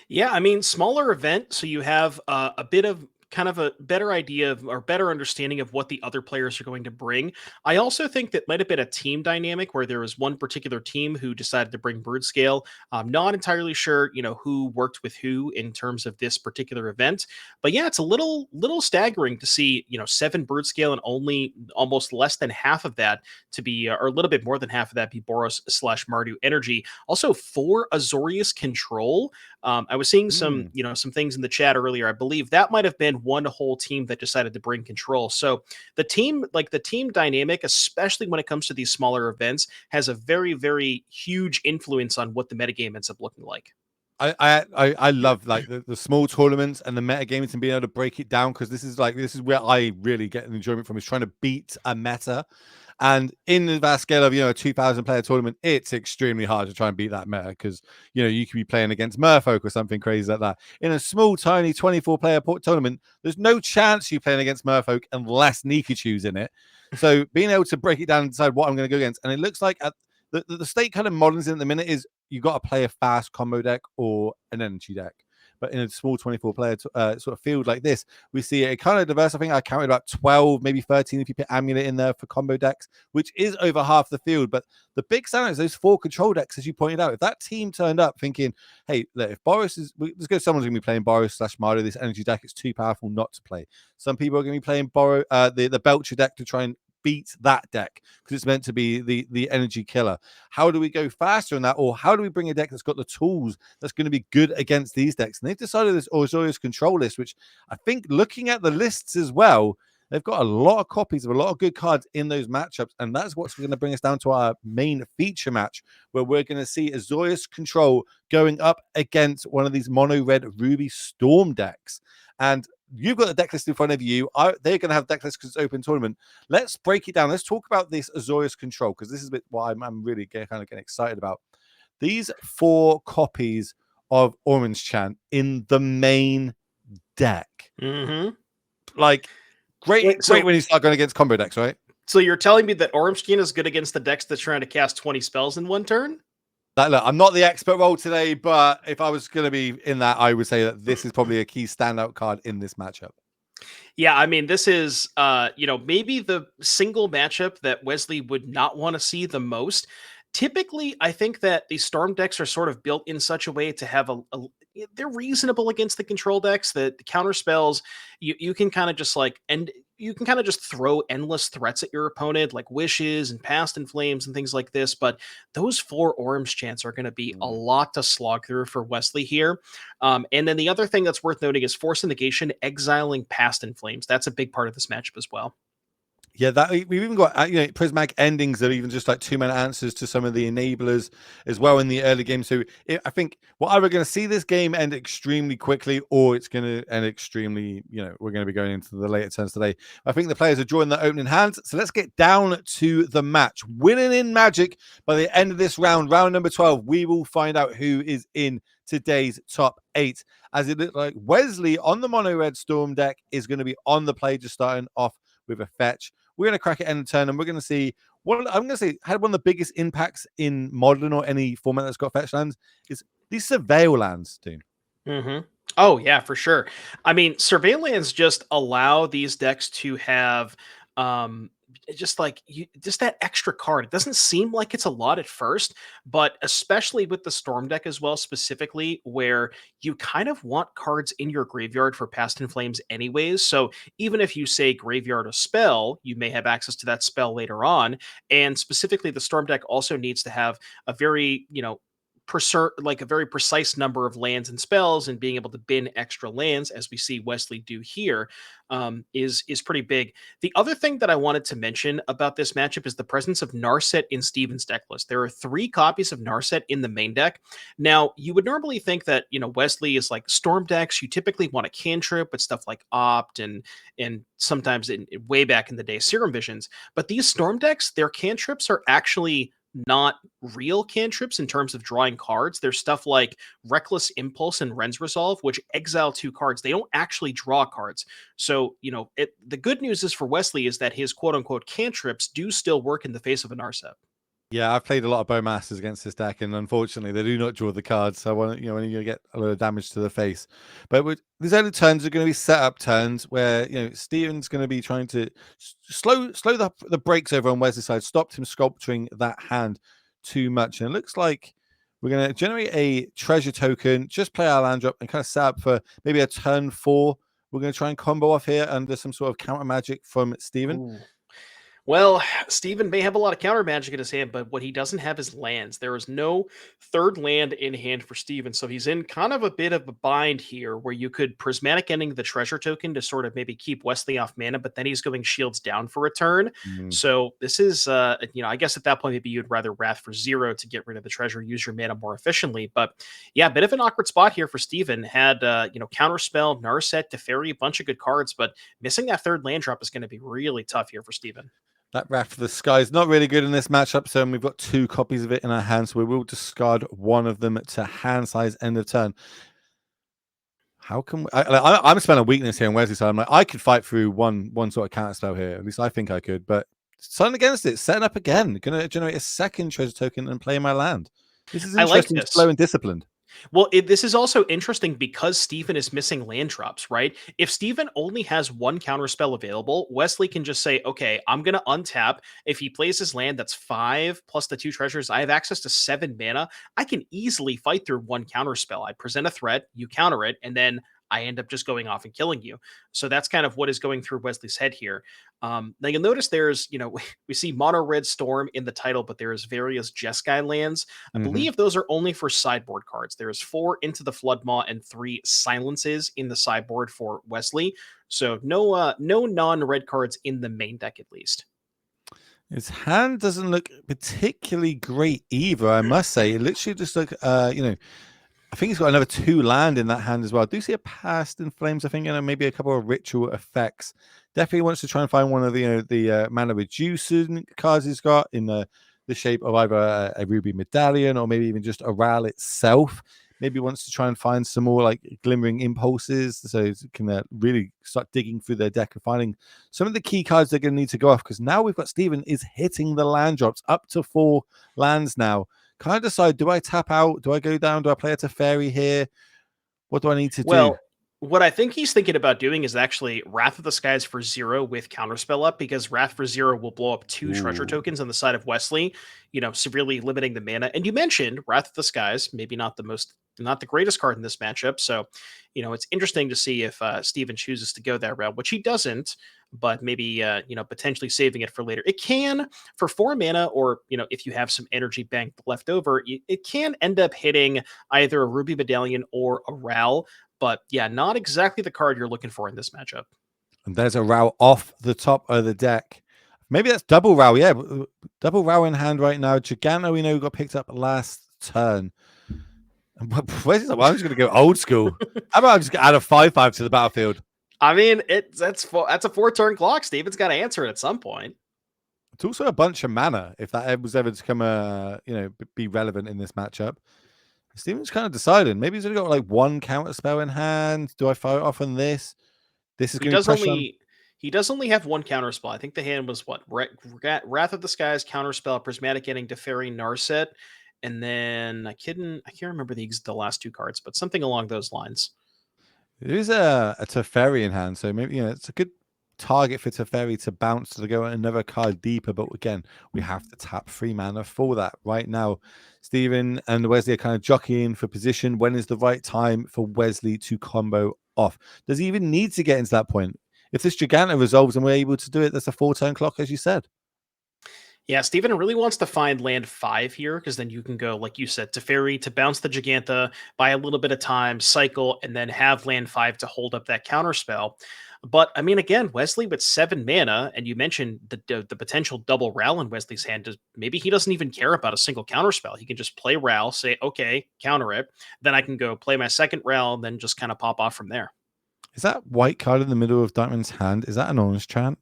Yeah, I mean, smaller event, so you have a bit of kind of a better idea of, or better understanding of what the other players are going to bring. I also think that might have been a team dynamic where there was one particular team who decided to bring Brood Scale. I'm not entirely sure, who worked with who in terms of this particular event, but yeah, it's a little staggering to see, 7 Brood Scale and only almost less than half of that to be, or a little bit more than half of that be Boros / Mardu energy. Also 4 Azorius control. I was seeing some things in the chat earlier. I believe that might have been one whole team that decided to bring control. So the team dynamic, especially when it comes to these smaller events, has a very, very huge influence on what the metagame ends up looking like. I love like the small tournaments and the meta games and being able to break it down, because this is where I really get an enjoyment from, is trying to beat a meta. And in the vast scale of a 2,000 player tournament, it's extremely hard to try and beat that meta, because you could be playing against Merfolk or something crazy like that. In a small, tiny 24 player tournament, there's no chance you're playing against Merfolk unless Nikachu's in it. So being able to break it down and decide what I'm going to go against, and it looks like the state kind of moderns in at the minute is you got to play a fast combo deck or an energy deck. But in a small 24 player sort of field like this, we see it kind of diverse. I think I counted about 12, maybe 13 if you put Amulet in there for combo decks, which is over half the field. But the big standout is those 4 control decks, as you pointed out. If that team turned up thinking, hey, if Boros is, let's go, someone's going to be playing Boros / Mardu, this energy deck, it's too powerful not to play. Some people are going to be playing the Belcher deck to try and beat that deck because it's meant to be the energy killer. How do we go faster in that, or how do we bring a deck that's got the tools that's going to be good against these decks? And they've decided this Azorius control list, which I think, looking at the lists as well, they've got a lot of copies of a lot of good cards in those matchups, and that's what's going to bring us down to our main feature match, where we're going to see Azorius control going up against one of these mono red Ruby Storm decks. And you've got the deck list in front of you. They're going to have deck lists because it's open tournament. Let's break it down. Let's talk about this Azorius control, because this is a bit why I'm really kind of getting excited about. These 4 copies of Orange Chant in the main deck. Like, great when you start going against combo decks, right? So you're telling me that Orange Chant is good against the decks that's trying to cast 20 spells in one turn? Look, I'm not the expert role today, but if I was going to be in that, I would say that this is probably a key standout card in this matchup. Yeah, I mean, this is, maybe the single matchup that Wesley would not want to see the most. Typically, I think that the Storm decks are sort of built in such a way to have they're reasonable against the control decks. The counter spells, you can kind of just you can kind of just throw endless threats at your opponent, like Wishes and Past in Flames and things like this. But those 4 Orange Chants are going to be a lot to slog through for Wesley here. And then the other thing that's worth noting is Force of Negation, exiling Past in Flames. That's a big part of this matchup as well. Yeah, that we've even got prismatic endings that are even just like 2-mana answers to some of the enablers as well in the early game. So I think we're either going to see this game end extremely quickly, or it's going to end extremely, we're going to be going into the later turns today. I think the players are drawing their opening hands. So let's get down to the match. Winning in Magic by the end of this round number 12, we will find out who is in today's top 8. As it looks like Wesley on the mono red Storm deck is going to be on the play, just starting off with a fetch. We're going to crack it end of turn, and we're going to see Well, I'm going to say had one of the biggest impacts in Modern or any format that's got fetch lands is these surveil lands, team. Mm-hmm. Oh yeah, for sure. I mean, surveillance just allow these decks to have just like just that extra card. It doesn't seem like it's a lot at first, but especially with the Storm deck as well, specifically where you kind of want cards in your graveyard for Past in Flames anyways. So even if you say graveyard a spell, you may have access to that spell later on. And specifically, the Storm deck also needs to have a very, like a very precise number of lands and spells, and being able to bin extra lands, as we see Wesley do here, is pretty big. The other thing that I wanted to mention about this matchup is the presence of Narset in Steven's deck list. There are 3 copies of Narset in the main deck. Now, you would normally think that Wesley is like Storm decks. You typically want a cantrip with stuff like Opt and sometimes way back in the day Serum Visions. But these Storm decks, their cantrips are actually not real cantrips in terms of drawing cards. There's stuff like Reckless Impulse and Ren's Resolve, which exile 2 cards. They don't actually draw cards. So, the good news is for Wesley is that his quote unquote cantrips do still work in the face of a Narset. Yeah, I've played a lot of Bowmasters against this deck, and unfortunately, they do not draw the cards. So when you're going to get a lot of damage to the face. But these early turns are going to be set up turns where Steven's going to be trying to slow the brakes over on Wesley's side, stopped him sculpturing that hand too much, and it looks like we're going to generate a treasure token, just play our land drop, and kind of set up for maybe a turn 4. We're going to try and combo off here under some sort of counter magic from Steven. Ooh. Well, Steven may have a lot of counter magic in his hand, but what he doesn't have is lands. There is no third land in hand for Steven, so he's in kind of a bit of a bind here where you could Prismatic Ending the treasure token to sort of maybe keep Wesley off mana, but then he's going shields down for a turn. So this is, I guess at that point, maybe you'd rather Wrath for 0 to get rid of the treasure, use your mana more efficiently. But yeah, a bit of an awkward spot here for Steven. Had, Counterspell, Narset, Teferi, a bunch of good cards, but missing that third land drop is going to be really tough here for Steven. That Wrath for the Sky is not really good in this matchup, so we've got 2 copies of it in our hands, so we will discard one of them to hand size end of turn. How can I'm spelling a weakness here on Wesley's side. I'm like, I could fight through one sort of counter spell here. At least I think I could, but something against it, setting up again, going to generate a second treasure token and play my land. This is interesting, like this. slow and disciplined. Well, this is also interesting because Steven is missing land drops, right? If Steven only has 1 counterspell available, Wesley can just say, okay, I'm going to untap. If he plays his land that's 5 plus the 2 treasures, I have access to 7 mana. I can easily fight through 1 counterspell. I present a threat, you counter it, and then I end up just going off and killing you. So that's kind of what is going through Wesley's head here. Now you'll notice there's, we see Mono Red Storm in the title, but there's various Jeskai lands. I believe those are only for sideboard cards. There's 4 Into the Floodmaw and 3 Silences in the sideboard for Wesley. So no non-red cards in the main deck at least. His hand doesn't look particularly great either, I must say. It literally just look, I think he's got another 2 land in that hand as well. I do see a Past in Flames, I think, and maybe a couple of ritual effects. Definitely wants to try and find one of the mana reducing cards he's got in the shape of either a Ruby Medallion or maybe even just a Ral itself. Maybe wants to try and find some more like Glimmering Impulses, so he can really start digging through their deck and finding some of the key cards they're going to need to go off, because now we've got Steven is hitting the land drops up to 4 lands now. Can I decide, do I tap out? Do I go down? Do I play a Teferi here? What do I need to do? Well, what I think he's thinking about doing is actually Wrath of the Skies for 0 with Counterspell up, because Wrath for 0 will blow up 2 treasure tokens on the side of Wesley, severely limiting the mana. And you mentioned Wrath of the Skies, maybe not the greatest card in this matchup. So, it's interesting to see if Steven chooses to go that route, which he doesn't, but maybe, potentially saving it for later. It can, for 4 mana, or, if you have some energy bank left over, it can end up hitting either a Ruby Medallion or a Ral. But yeah, not exactly the card you're looking for in this matchup. And there's a Ral off the top of the deck. Maybe that's double Ral. Yeah, double Ral in hand right now. Giganto, we know, got picked up last turn. Where's I'm just going to go old school. How about I just add a 5/5 to the battlefield? I mean, that's a 4-turn clock. Steven's got to answer it at some point. It's also a bunch of mana if that was ever to come, be relevant in this matchup. Steven's kind of deciding. Maybe he's only got like 1 counter spell in hand. Do I fire off on this? This is going to be He does only have one counterspell. I think the hand was what? Wrath of the Skies, counterspell, Prismatic Ending, Teferi, Narset, and then I can't remember the last 2 cards, but something along those lines. There is a Teferi in hand, so maybe it's a good target for Teferi to bounce to go another card deeper. But again, we have to tap 3 mana for that right now. Stephen and Wesley are kind of jockeying for position. When is the right time for Wesley to combo off? Does he even need to get into that point? If this Giganta resolves and we're able to do it, that's a 4-turn clock, as you said. Yeah, Steven really wants to find land 5 here, because then you can go, like you said, Teferi to bounce the Giganta, buy a little bit of time, cycle, and then have land 5 to hold up that counterspell. But I mean, again, Wesley with 7 mana, and you mentioned the potential double Ral in Wesley's hand. Maybe he doesn't even care about a single counterspell. He can just play Ral, say, okay, counter it. Then I can go play my second Ral, and then just kind of pop off from there. Is that white card in the middle of Dykman's hand? Is that an orange chant?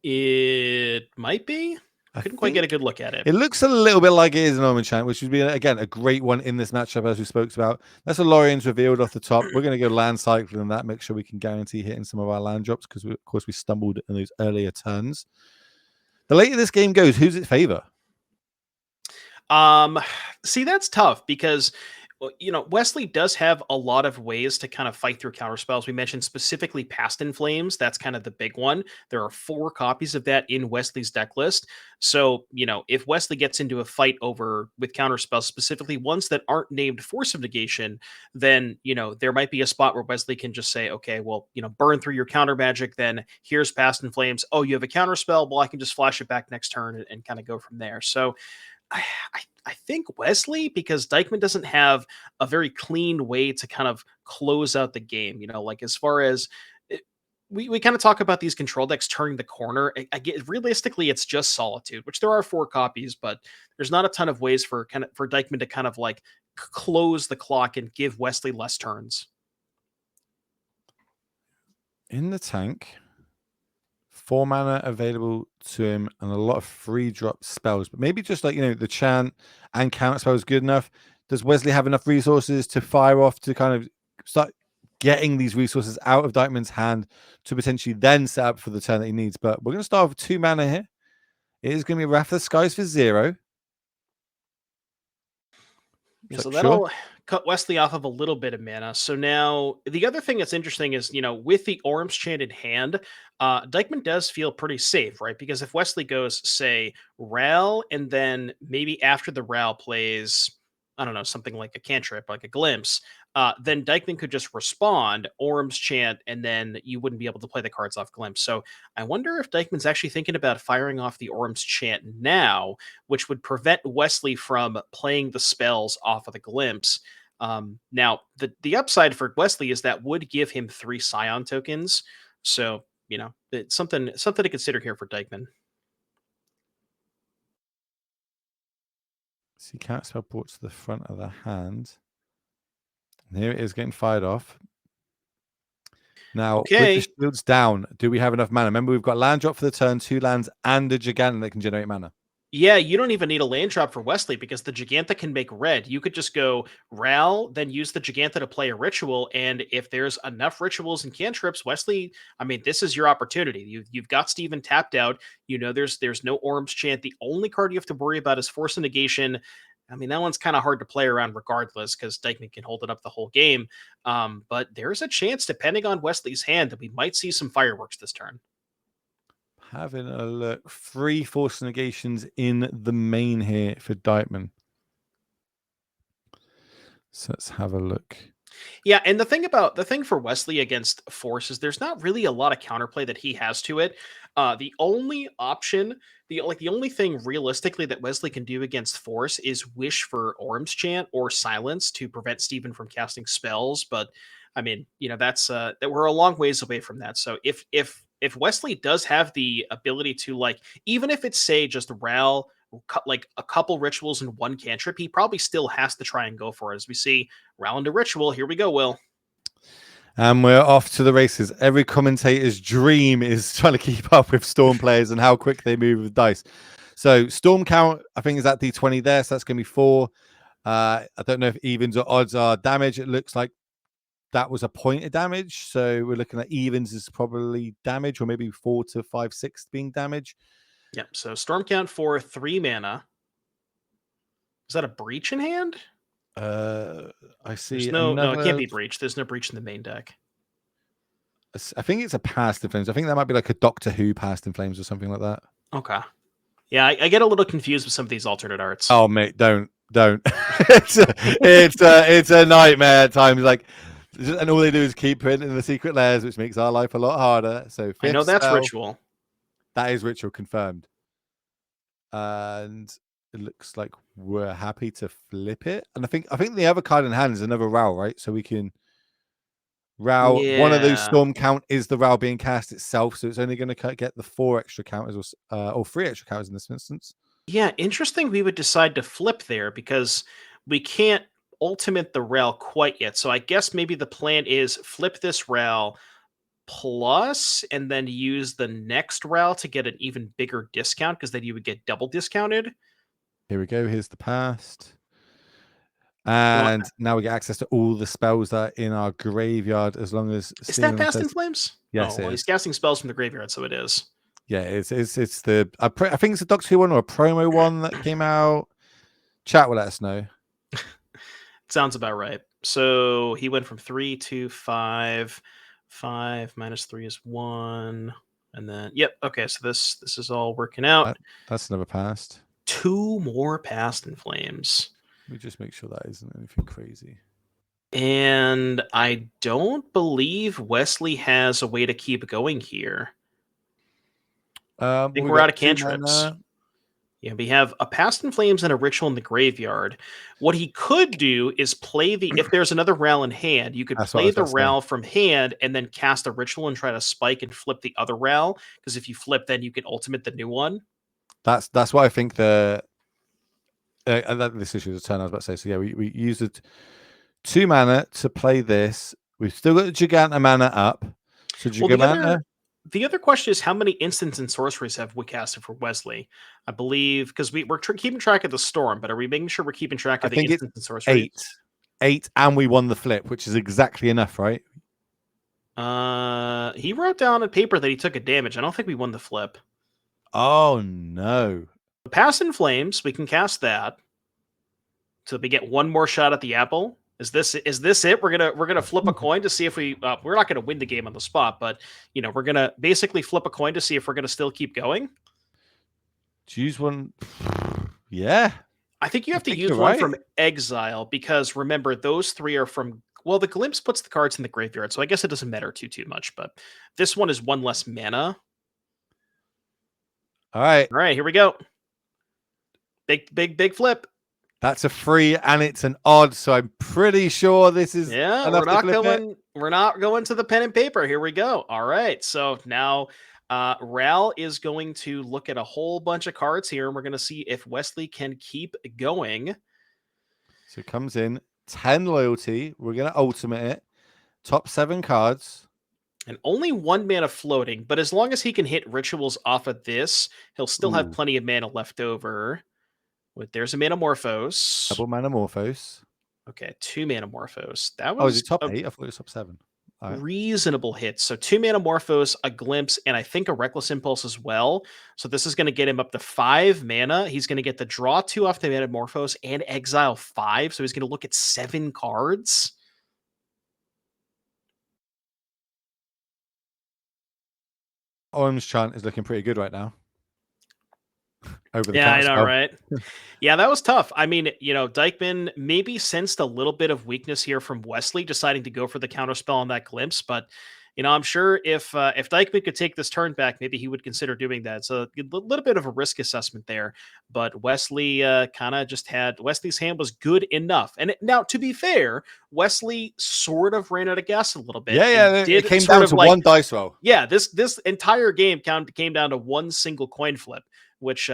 It might be. I couldn't quite get a good look at it. It looks a little bit like it is an orange chant, which would be, again, a great one in this matchup, as we spoke about. That's what Lorian's revealed off the top. We're going to go land cycling that, make sure we can guarantee hitting some of our land drops, because, of course, we stumbled in those earlier turns. The later this game goes, who's it favor? See, that's tough, because Wesley does have a lot of ways to kind of fight through counterspells. We mentioned specifically Past in Flames. That's kind of the big one. There are 4 copies of that in Wesley's deck list. So, if Wesley gets into a fight with counterspells, specifically ones that aren't named Force of Negation, then, there might be a spot where Wesley can just say, okay, well, burn through your counter magic. Then here's Past in Flames. Oh, you have a counterspell. Well, I can just flash it back next turn and kind of go from there. So, I think Wesley, because Dykman doesn't have a very clean way to kind of close out the game. Like, as far as we kind of talk about these control decks turning the corner. I get, realistically, it's just Solitude, which there are 4 copies, but there's not a ton of ways for Dykman to kind of like close the clock and give Wesley less turns. In the tank, 4 mana available to him and a lot of free drop spells, but maybe just like, the chant and counter spell is good enough. Does Wesley have enough resources to fire off to kind of start getting these resources out of Dykman's hand to potentially then set up for the turn that he needs? But we're going to start with 2 mana here. It is going to be Wrath of the Skies for 0. Yeah, so that'll cut Wesley off of a little bit of mana. So now the other thing that's interesting is, with the Orm's Chant in hand, Dykman does feel pretty safe, right? Because if Wesley goes, say, Ral, and then maybe after the Ral plays, I don't know, something like a cantrip, like a Glimpse, then Dykman could just respond, Orm's Chant, and then you wouldn't be able to play the cards off Glimpse. So I wonder if Dykman's actually thinking about firing off the Orm's Chant now, which would prevent Wesley from playing the spells off of the Glimpse. Now, the upside for Wesley is that would give him 3 Scion tokens. So, it's something to consider here for Dykman. See, counterspell brought to the front of the hand. And here it is getting fired off. Now, with the shields down, do we have enough mana? Remember, we've got land drop for the turn, 2 lands, and a Giganta that can generate mana. Yeah, you don't even need a land drop for Wesley, because the Giganta can make red. You could just go Ral, then use the Giganta to play a ritual, and if there's enough rituals and cantrips, Wesley, I mean, this is your opportunity. You've got Steven tapped out. There's no Orm's Chant. The only card you have to worry about is Force of Negation. I mean, that one's kind of hard to play around regardless, because Dykman can hold it up the whole game. But there's a chance, depending on Wesley's hand, that we might see some fireworks this turn. Having a look, 3 Force Negations in the main here for Dykman. So let's have a look. Yeah, and the thing for Wesley against Force is there's not really a lot of counterplay that he has to it. The only option, the only thing realistically that Wesley can do against Force is wish for Orm's Chant or Silence to prevent Steven from casting spells. But I mean, that's that we're a long ways away from that. So if Wesley does have the ability to, even if it's, say, just Ral, like a couple rituals and 1 cantrip, he probably still has to try and go for it. As we see, Ral into ritual. Here we go, Will. And we're off to the races. Every commentator's dream is trying to keep up with Storm players and how quick they move with dice. So Storm count, I think, is at D20 there. So that's going to be 4. I don't know if evens or odds are damage. It looks like that was a point of damage. So we're looking at evens is probably damage, or maybe 4 to 5, 6 being damage. Yep. So Storm Count for 3 mana. Is that a breach in hand? I see. There's no, another... it can't be breach. There's no breach in the main deck. I think it's a Past in Flames. I think that might be like a Doctor Who Past in Flames or something like that. Okay. Yeah, I get a little confused with some of these alternate arts. Oh mate, don't. it's a nightmare at times. Like, and all they do is keep putting in the secret layers, which makes our life a lot harder. So I know that's spell, ritual. That is ritual confirmed. And it looks like we're happy to flip it. And I think the other card in hand is another Ral, right? So we can Ral. One of those Storm Count is the Ral being cast itself, so it's only going to get the 4 extra counters or 3 extra counters in this instance. Yeah, interesting. We would decide to flip there because we can't ultimate the Ral quite yet. So I guess maybe the plan is flip this Ral plus, and then use the next Ral to get an even bigger discount, because then you would get double discounted. Here we go. Here's the past. And now we get access to all the spells that are in our graveyard, as long as... Is that Past in Flames? Yes, well, he's casting spells from the graveyard, so it is. Yeah, it's the... I think it's a Doctor Who one or a promo one that came out. Chat will let us know. Sounds about right. So he went from 3 to 5. 5 minus 3 is 1. And then, yep, okay, so this is all working out. That's another past. 2 more Past in Flames. Let me just make sure that isn't anything crazy. And I don't believe Wesley has a way to keep going here. I think we're out of cantrips. Yeah, we have a Past in Flames and a Ritual in the graveyard. What he could do is play if there's another Ral in hand, you could play the Ral from hand and then cast a Ritual and try to spike and flip the other Ral. Because if you flip, then you can ultimate the new one. That's why I think this issue is a turn, I was about to say. So yeah, we used it 2 mana to play this. We've still got the Giganta mana up. So Giganta. The other question is, how many instants and sorceries have we casted for Wesley? I believe, because we're keeping track of the Storm, but are we making sure we're keeping track of the instants and sorceries? 8, and we won the flip, which is exactly enough, right? He wrote down on paper that he took a damage. I don't think we won the flip. Oh no. Past in Flames, we can cast that. So we get 1 more shot at the apple. Is this it? We're gonna flip a coin to see if we're not gonna win the game on the spot, but we're gonna basically flip a coin to see if we're gonna still keep going. Choose one. Yeah. I think you have to use one from exile, because remember, those 3 are from... Well, the Glimpse puts the cards in the graveyard, so I guess it doesn't matter too much, but this one is 1 less mana. All right, here we go. Big flip. That's a 3 and it's an odd, so I'm pretty sure this is... Yeah, we're not going to the pen and paper. Here we go. All right, so now Ral is going to look at a whole bunch of cards here, and we're going to see if Wesley can keep going. So it comes in 10 loyalty. We're going to ultimate it. Top 7 cards. And only 1 mana floating, but as long as he can hit rituals off of this, he'll still have plenty of mana left over. There's a Manamorphose. Double Manamorphose. Okay, 2 Manamorphose. That was... Oh, is it top 8? I thought it was top 7. Right. Reasonable hits. So 2 Manamorphose, a Glimpse, and I think a Reckless Impulse as well. So this is going to get him up to 5 mana. He's going to get the draw 2 off the Manamorphose and exile 5. So he's going to look at 7 cards. Orange Chant is looking pretty good right now. Over the I know, right? Yeah, that was tough. I mean, Dykman maybe sensed a little bit of weakness here from Wesley, deciding to go for the counterspell on that Glimpse. But I'm sure if Dykman could take this turn back, maybe he would consider doing that. So a little bit of a risk assessment there. But Wesley kind of just Wesley's hand was good enough. And now, to be fair, Wesley sort of ran out of gas a little bit. Yeah, it came down to 1 dice roll. Yeah, this entire game came down to 1 single coin flip, which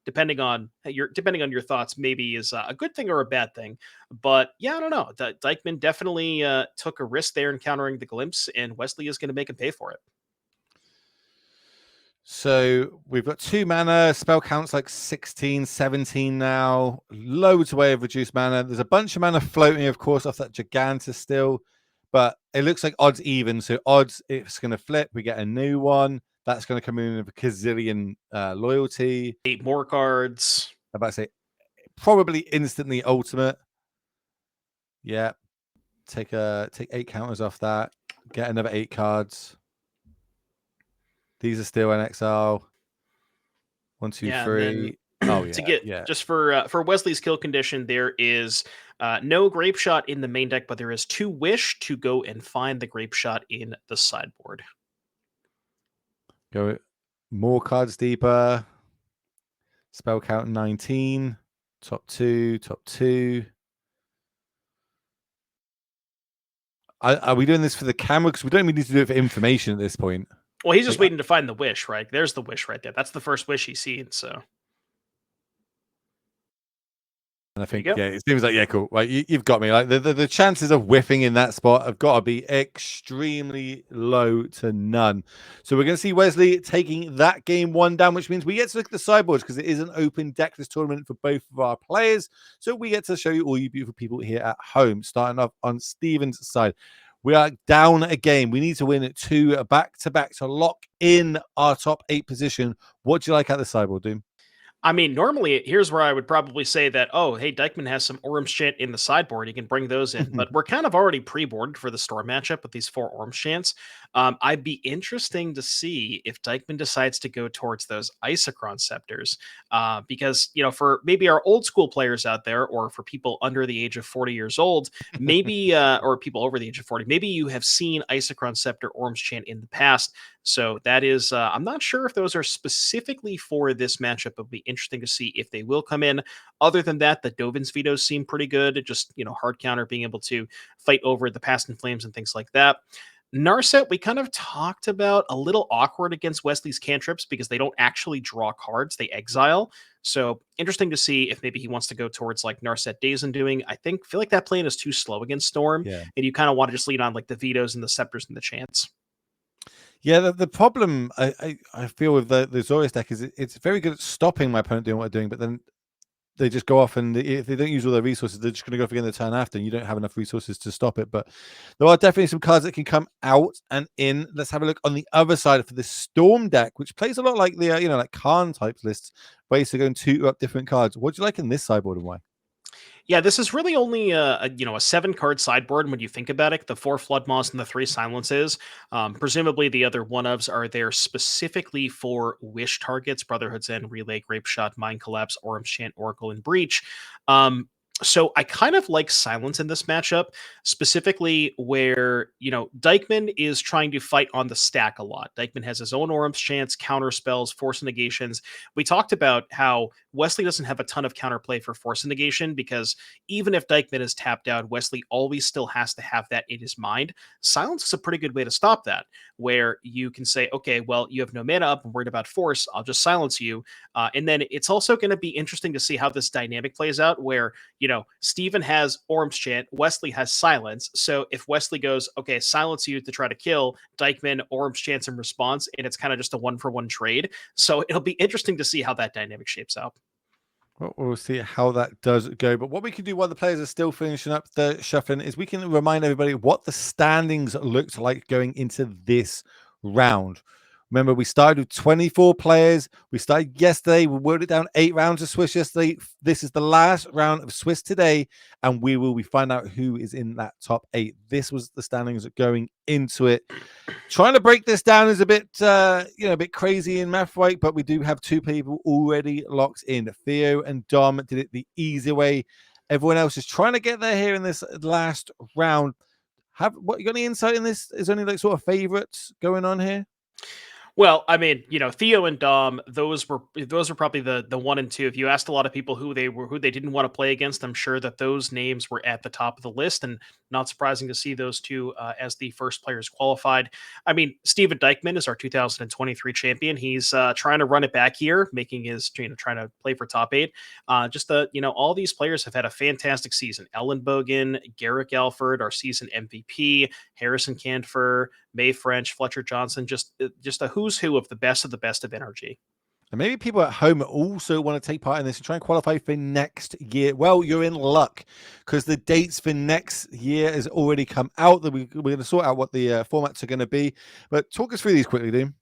depending on your thoughts, maybe is a good thing or a bad thing. But yeah, I don't know. Dykman definitely took a risk there in countering the Glimpse, and Wesley is going to make him pay for it. So we've got 2 mana. Spell counts like 16, 17 now. Loads away of reduced mana. There's a bunch of mana floating, of course, off that Giganta still. but it looks like odds even. So odds, it's going to flip. We get a new one. That's going to come in with a gazillion loyalty. 8 more cards. I'm about to say probably instantly ultimate. Yeah. Take 8 counters off that. Get another 8 cards. These are still NXL. 1, 2, 3. Oh yeah. To get just for Wesley's kill condition, there is no grape shot in the main deck, but there is 2 wish to go and find the grape shot in the sideboard. Go more cards deeper. Spell count 19. Top 2. Top 2. Are we doing this for the camera? Because we don't even need to do it for information at this point. Well, he's just waiting to find the wish, right? There's the wish right there. That's the first wish he's seen. So, and I think it seems like cool. Right, you've got me. Like the chances of whiffing in that spot have got to be extremely low to none. So we're going to see Wesley taking that game 1 down, which means we get to look at the sideboards because it is an open deckless tournament for both of our players. So we get to show you all you beautiful people here at home. Starting off on Steven's side. We are down a game. We need to win 2 back-to-back to lock in our top 8 position. What do you like at the sideboard, Doom? I mean, normally, here's where I would probably say that, oh, hey, Dykman has some Orms Chant in the sideboard. He can bring those in. But we're kind of already pre-boarded for the Storm matchup with these 4 Orms Chants. I'd be interesting to see if Dykman decides to go towards those Isochron Scepters. Because, for maybe our old school players out there, or for people under the age of 40 years old, maybe, or people over the age of 40, maybe you have seen Isochron Scepter Orms Chant in the past. So that is, I'm not sure if those are specifically for this matchup. It'll be interesting to see if they will come in. Other than that, the Dovin's vetoes seem pretty good. Just, hard counter, being able to fight over the Past in Flames and things like that. Narset, we kind of talked about a little awkward against Wesley's cantrips because they don't actually draw cards, they exile. So interesting to see if maybe he wants to go towards like Narset Days and doing. Feel like that plan is too slow against Storm. Yeah. And you kind of want to just lean on like the vetoes and the scepters and the chants. Yeah, the problem I feel with the Zorius deck is it's very good at stopping my opponent doing what they're doing, but then they just go off, and if they don't use all their resources, they're just going to go off again the turn after, and you don't have enough resources to stop it. But there are definitely some cards that can come out and in. Let's have a look on the other side for the Storm deck, which plays a lot like the like Khan type lists, ways to go and tutor up different cards. What do you like in this sideboard and why? Yeah, this is really only a 7-card sideboard when you think about it. The 4 Floodmoss and the 3 Silences. Presumably the other one-ofs are there specifically for wish targets: Brotherhood's End, Relay, Grape Shot, Mind Collapse, Orm's Chant, Oracle, and Breach. So I kind of like Silence in this matchup, specifically where, Dykman is trying to fight on the stack a lot. Dykman has his own Orm's Chants, counter spells, Force Negations. We talked about how Wesley doesn't have a ton of counterplay for Force Negation because even if Dykman is tapped out, Wesley always still has to have that in his mind. Silence is a pretty good way to stop that, where you can say, okay, well, you have no mana up, I'm worried about Force, I'll just silence you. And then it's also going to be interesting to see how this dynamic plays out, where, Steven has Orm's Chant, Wesley has Silence. So if Wesley goes, okay, silence you to try to kill, Dykman Orm's Chance in response, and it's kind of just a 1-for-1 trade. So it'll be interesting to see how that dynamic shapes out. Well, we'll see how that does go. But what we can do while the players are still finishing up the shuffling is we can remind everybody what the standings looked like going into this round. Remember, we started with 24 players. We started yesterday. We worked it down 8 rounds of Swiss yesterday. This is the last round of Swiss today, and we will find out who is in that top 8. This was the standings going into it. Trying to break this down is a bit, a bit crazy in math, right? But we do have 2 people already locked in. Theo and Dom did it the easy way. Everyone else is trying to get there here in this last round. You got any insight in this? Is there any like sort of favorites going on here? Well, I mean, Theo and Dom, those were probably the 1 and 2. If you asked a lot of people who they didn't want to play against, I'm sure that those names were at the top of the list, and not surprising to see those 2 as the first players qualified. I mean, Steven Dykman is our 2023 champion. He's trying to run it back here, making his trying to play for top 8. All these players have had a fantastic season. Ellen Bogan, Garrick Alford, our season MVP, Harrison Canfer, May French, Fletcher Johnson, just a who's who of the best of NRG. And maybe people at home also want to take part in this and try and qualify for next year. Well, you're in luck because the dates for next year has already come out. That we're going to sort out what the formats are going to be. But talk us through these quickly, Doom.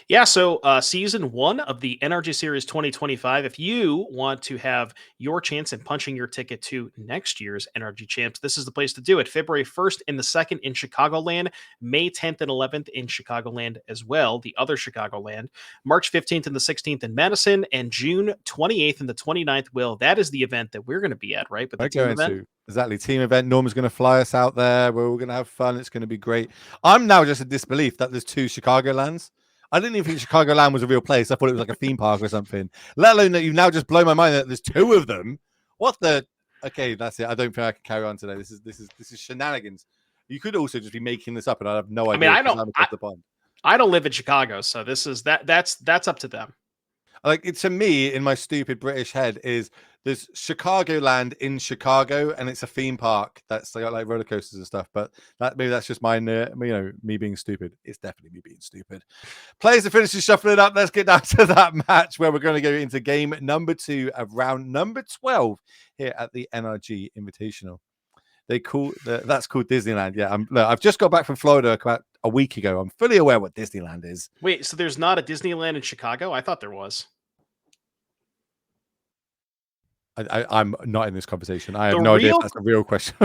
Yeah, so season 1 of the NRG Series 2025. If you want to have your chance in punching your ticket to next year's NRG Champs, this is the place to do it. February 1st and the 2nd in Chicagoland, May 10th and 11th in Chicagoland as well, the other Chicagoland, March 15th and the 16th in Madison, and June 28th and the 29th. Will, that is the event that we're going to be at, right? But the team event. Exactly, team event. Norm's going to fly us out there. We're all going to have fun. It's going to be great. I'm now just in disbelief that there's 2 Chicagolands. I didn't even think Chicagoland was a real place. I thought it was like a theme park or something. Let alone that you've now just blown my mind that there's 2 of them. What the? Okay, that's it. I don't think I can carry on today. This is shenanigans. You could also just be making this up, and I have no idea. I mean, I don't live in Chicago, so this is that's up to them. Like, it, to me, in my stupid British head, is there's Chicagoland in Chicago, and it's a theme park that's like roller coasters and stuff. But maybe that's just mine, me being stupid. It's definitely me being stupid. Players and finishers shuffling it up. Let's get down to that match where we're going to go into game number 2 of round number 12 here at the NRG Invitational. That's called Disneyland. Yeah, I've just got back from Florida about a week ago. I'm fully aware what Disneyland is. Wait, so there's not a Disneyland in Chicago? I thought there was. I'm not in this conversation. I have no idea if that's a real question.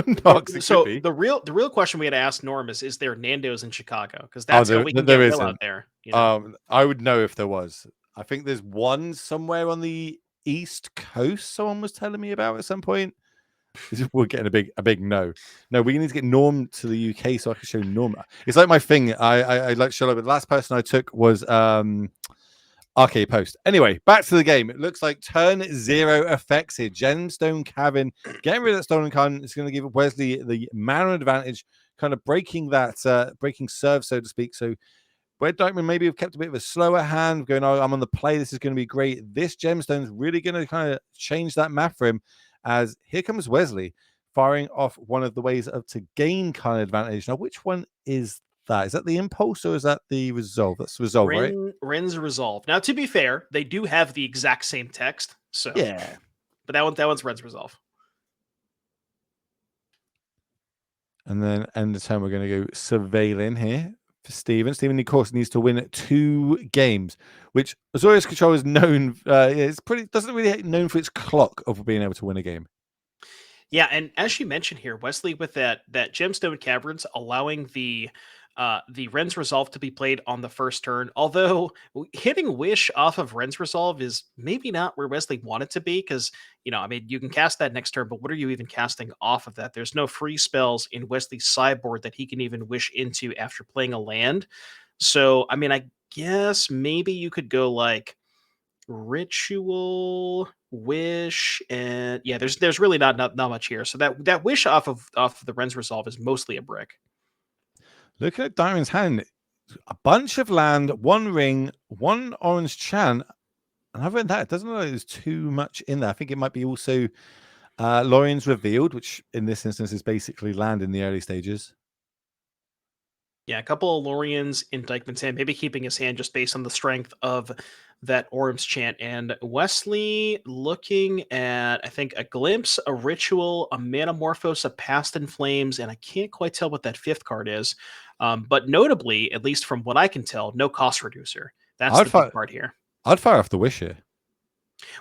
So the real question we had to ask Norm is there Nando's in Chicago? Because that's how we can get Will out there. You know? I would know if there was. I think there's one somewhere on the East Coast. Someone was telling me about at some point. We're getting a big no. No, we need to get Norm to the UK so I can show Norm. It's like my thing. I like to show up. The last person I took was Arcade Post. Anyway, back to the game. It looks like turn 0 effects here. Gemstone Cavern getting rid of that stolen card is going to give Wesley the man advantage, kind of breaking that breaking serve, so to speak. So where Dykman maybe have kept a bit of a slower hand, going, oh, I'm on the play. This is going to be great. This Gemstone's really going to kind of change that map for him. As here comes Wesley firing off one of the ways to gain kind of advantage. Now, which one is that? Is that the impulse or is that the resolve? That's resolve, right? Ren's resolve. Now, to be fair, they do have the exact same text. So yeah, but that one's Ren's resolve. And then end the turn, we're going to go surveilling here for Steven. Steven, of course, needs to win 2 games, which Azorius Control is known. It's doesn't really known for its clock of being able to win a game. Yeah, and as you mentioned here, Wesley, with that Gemstone Caverns allowing the Ren's Resolve to be played on the first turn, although hitting Wish off of Ren's Resolve is maybe not where Wesley wanted to be, because, you can cast that next turn, but what are you even casting off of that? There's no free spells in Wesley's sideboard that he can even wish into after playing a land. So, I guess maybe you could go like Ritual, Wish, and yeah, there's really not much here. So that Wish off of the Ren's Resolve is mostly a brick. Look at Diamond's hand. A bunch of land, 1 ring, 1 orange chant. And other than that, it doesn't look like there's too much in there. I think it might be also Lorien's Revealed, which in this instance is basically land in the early stages. Yeah, a couple of Loriens in Dykman's hand, maybe keeping his hand just based on the strength of that Orm's chant. And Wesley looking at, I think, a Glimpse, a Ritual, a Manamorphose, a Past in Flames, and I can't quite tell what that 5th card is. But notably, at least from what I can tell, no cost reducer. That's the big part here. I'd fire off the Wish here.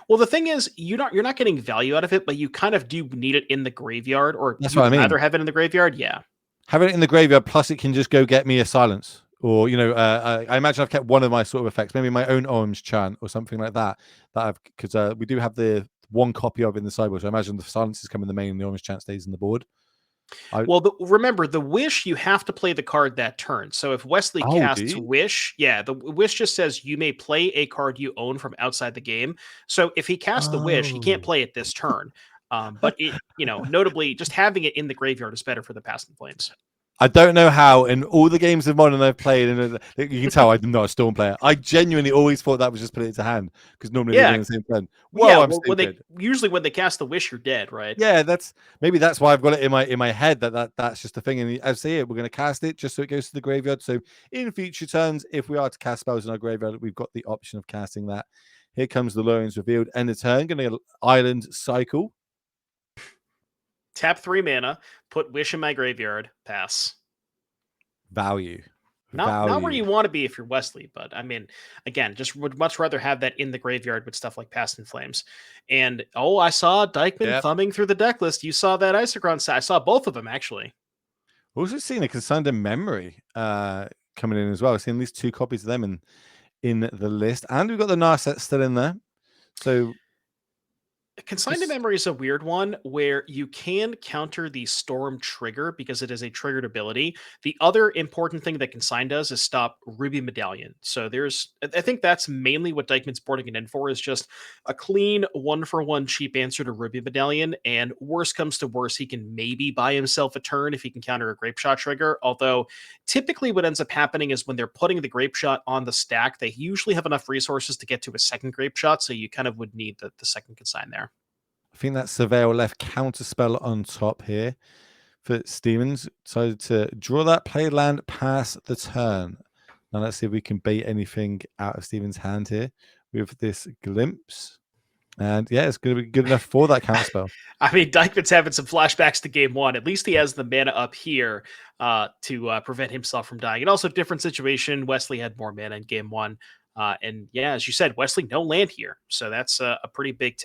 Well, the thing is, you're not getting value out of it, but you kind of do need it in the graveyard, or that's what I mean. Rather have it in the graveyard, yeah. Have it in the graveyard, plus it can just go get me a silence. Or, I imagine I've kept one of my sort of effects, maybe my own orange chant or something like that. Because we do have the 1 copy of it in the sideboard. So I imagine the silences come in the main and the orange chant stays in the board. Remember, the Wish, you have to play the card that turn. So if Wesley casts Wish, the Wish just says you may play a card you own from outside the game. So if he casts the Wish, he can't play it this turn. But notably, just having it in the graveyard is better for the Past in Flames. I don't know how in all the games of Modern I've played, and you can tell I'm not a Storm player. I genuinely always thought that was just put it into hand because normally they're Yeah. doing the same turn. Well, yeah, Whoa, I'm well, when stupid. usually when they cast the wish, you're dead, right? Yeah, maybe that's why I've got it in my head that's just the thing. And as I say it, we're going to cast it just so it goes to the graveyard. So in future turns, if we are to cast spells in our graveyard, we've got the option of casting that. Here comes the Lurians revealed. End of turn, going to Island Cycle. Tap 3 mana, put wish in my graveyard, pass. Value. Not where you want to be if you're Wesley, but I mean, again, just would much rather have that in the graveyard with stuff like Past in Flames. And I saw Dykman thumbing through the deck list. You saw that Isochron set. I saw both of them actually. Also seen a Consigned in Memory coming in as well. I've seen at least 2 copies of them in the list, and we've got the Narset still in there. So Consigned to Memory is a weird one where you can counter the Storm trigger because it is a triggered ability. The other important thing that Consigned does is stop Ruby Medallion. So I think that's mainly what Dykman's boarding it in for, is just a clean 1-for-1 cheap answer to Ruby Medallion. And worst comes to worst, he can maybe buy himself a turn if he can counter a Grape Shot trigger. Although typically what ends up happening is when they're putting the Grape Shot on the stack, they usually have enough resources to get to a second Grape Shot. So you kind of would need the second Consign there. I think that Surveil left counterspell on top here for Stevens. Decided to draw that, play land, pass the turn. Now let's see if we can bait anything out of Stevens' hand here with this glimpse. And yeah, it's going to be good enough for that counterspell. I mean, Dykman's having some flashbacks to game 1. At least he has the mana up here to prevent himself from dying. And also, different situation. Wesley had more mana in game 1. And yeah, as you said, Wesley, no land here. So that's a pretty big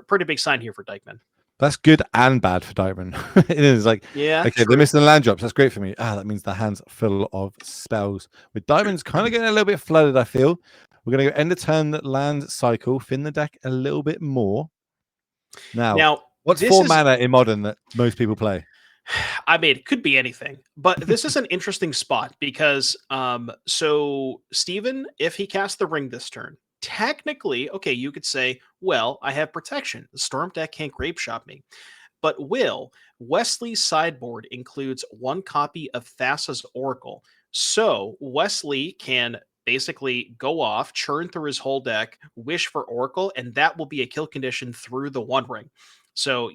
pretty big sign here for Dykman. That's good and bad for Dykman. It is like, yeah, okay, they're missing the land drops. That's great for me. That means the hand's full of spells. With Dykman's kind of getting a little bit flooded, I feel. We're going to go end of turn land cycle, thin the deck a little bit more. Now what's 4 mana in Modern that most people play? I mean, it could be anything, but this is an interesting spot because so Steven, if he casts the ring this turn, technically, okay, you could say, well, I have protection. The Storm deck can't Grape Shot me. But Wesley's sideboard includes 1 copy of Thassa's Oracle. So Wesley can basically go off, churn through his whole deck, wish for Oracle, and that will be a kill condition through the One Ring. So,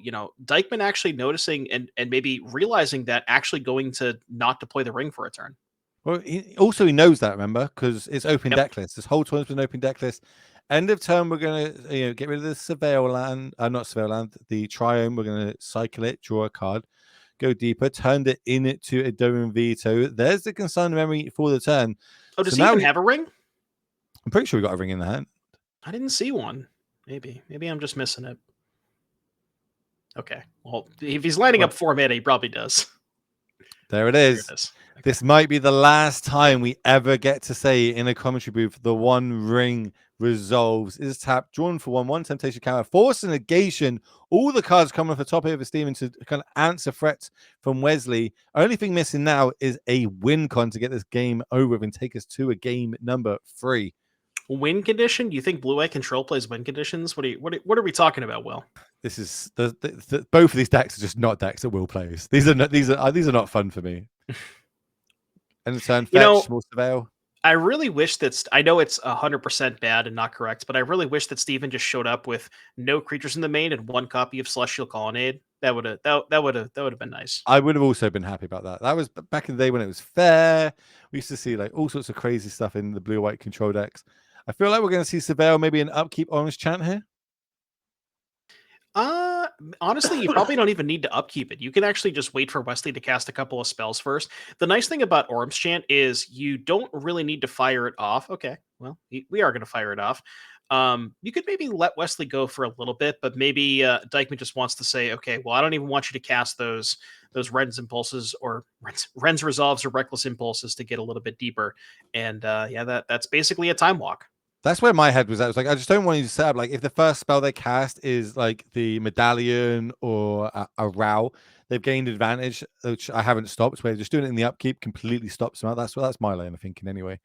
Dykman actually noticing and maybe realizing that actually going to not deploy the ring for a turn. Well, he knows that, remember, because it's open deck list. This whole tournament's been open deck list. End of turn, we're going to get rid of the Surveil land, not Surveil land, the Triome. We're going to cycle it, draw a card, go deeper, turned it into a Domin Veto. There's the Consigned Memory for the turn. Oh, does he even have a ring? I'm pretty sure we got a ring in the hand. I didn't see one. Maybe I'm just missing it. Okay. Well, if he's lining up 4 mana, he probably does. There it is. Okay. This might be the last time we ever get to say in a commentary booth, the One Ring resolves. Is tapped, drawn for 1/1, temptation counter, force and negation. All the cards coming off the top here for Steven to kind of answer threats from Wesley. Only thing missing now is a win con to get this game over with and take us to a game number 3. Win condition? Do you think Blue Eye Control plays win conditions? What are we talking about, Will? This is the both of these decks are just not decks that Will plays. These are not fun for me. And turn fetch, small Surveil. I really wish that I know it's 100% bad and not correct, but I really wish that Steven just showed up with no creatures in the main and 1 copy of Celestial Colonnade. That would have been nice. I would have also been happy about that. That was back in the day when it was fair. We used to see like all sorts of crazy stuff in the blue-white control decks. I feel like we're going to see Surveil maybe an upkeep orange chant here. Honestly, you probably don't even need to upkeep it. You can actually just wait for Wesley to cast a couple of spells first. The nice thing about Orange Chant is you don't really need to fire it off. Okay, well, we are going to fire it off. You could maybe let Wesley go for a little bit, but maybe Dykman just wants to say, okay, well, I don't even want you to cast those Ren's Impulses or Ren's Resolves or Reckless Impulses to get a little bit deeper. And that's basically a time walk. That's where my head was at. I was like, I just don't want you to set up like if the first spell they cast is like the Medallion or a Row, they've gained advantage, which I haven't stopped. Where just doing it in the upkeep completely stops them out. That's my lane of thinking anyway.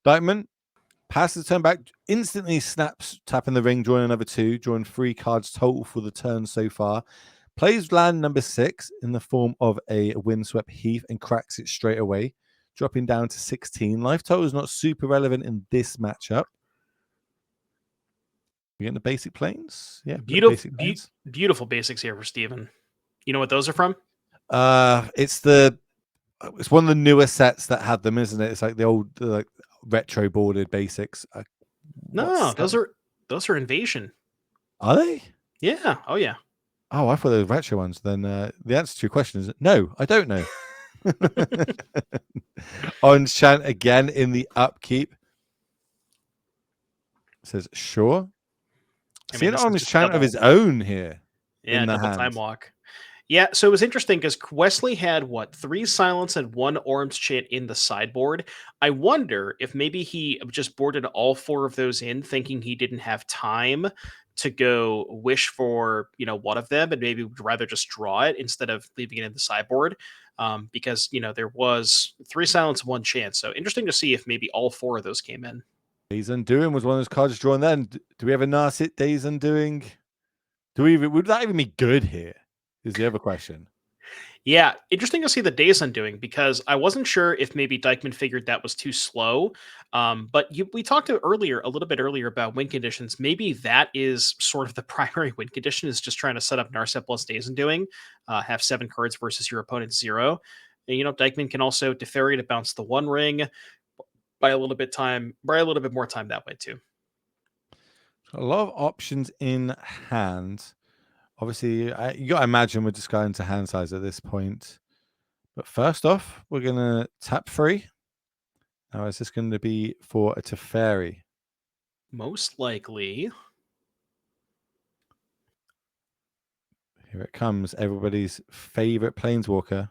Dykman passes the turn back, instantly snaps, tapping the ring, drawing another 2, drawing 3 cards total for the turn so far. Plays land number 6 in the form of a windswept heath and cracks it straight away, dropping down to 16. Life total is not super relevant in this matchup. We getting the basic planes? Yeah, basic planes. Beautiful basics here for Steven. You know what those are from? It's one of the newer sets that had them, isn't it? It's like the old like retro boarded basics. No, those are Invasion. Are they? Yeah. Oh yeah. Oh, I thought they were retro ones. Then the answer to your question is no, I don't know. Orange Chant again in the upkeep. Says sure. See an Orange Chant of his own here. Yeah, in the double hand. time walk. Yeah, so it was interesting because Wesley had 3 silence and 1 Orange Chant in the sideboard. I wonder if maybe he just boarded all 4 of those in, thinking he didn't have time to go wish for one of them, and maybe would rather just draw it instead of leaving it in the sideboard. Because there was 3 silence, 1 chance. So interesting to see if maybe all 4 of those came in. Days Undoing was one of those cards drawn then. Do we have a Narset Days Undoing? Would that even be good here? Is the other question. Yeah, interesting to see the Days Undoing, because I wasn't sure if maybe Dykman figured that was too slow. But we talked a little bit earlier about win conditions. Maybe that is sort of the primary win condition, is just trying to set up Narset plus Days Undoing, have 7 cards versus your opponent's 0. And, Dykman can also Teferi to bounce the 1 ring, buy a little bit more time that way too. A lot of options in hand. Obviously, you got to imagine we're just going to hand size at this point. But first off, we're going to tap 3. Now, is this going to be for a Teferi? Most likely. Here it comes. Everybody's favorite Planeswalker.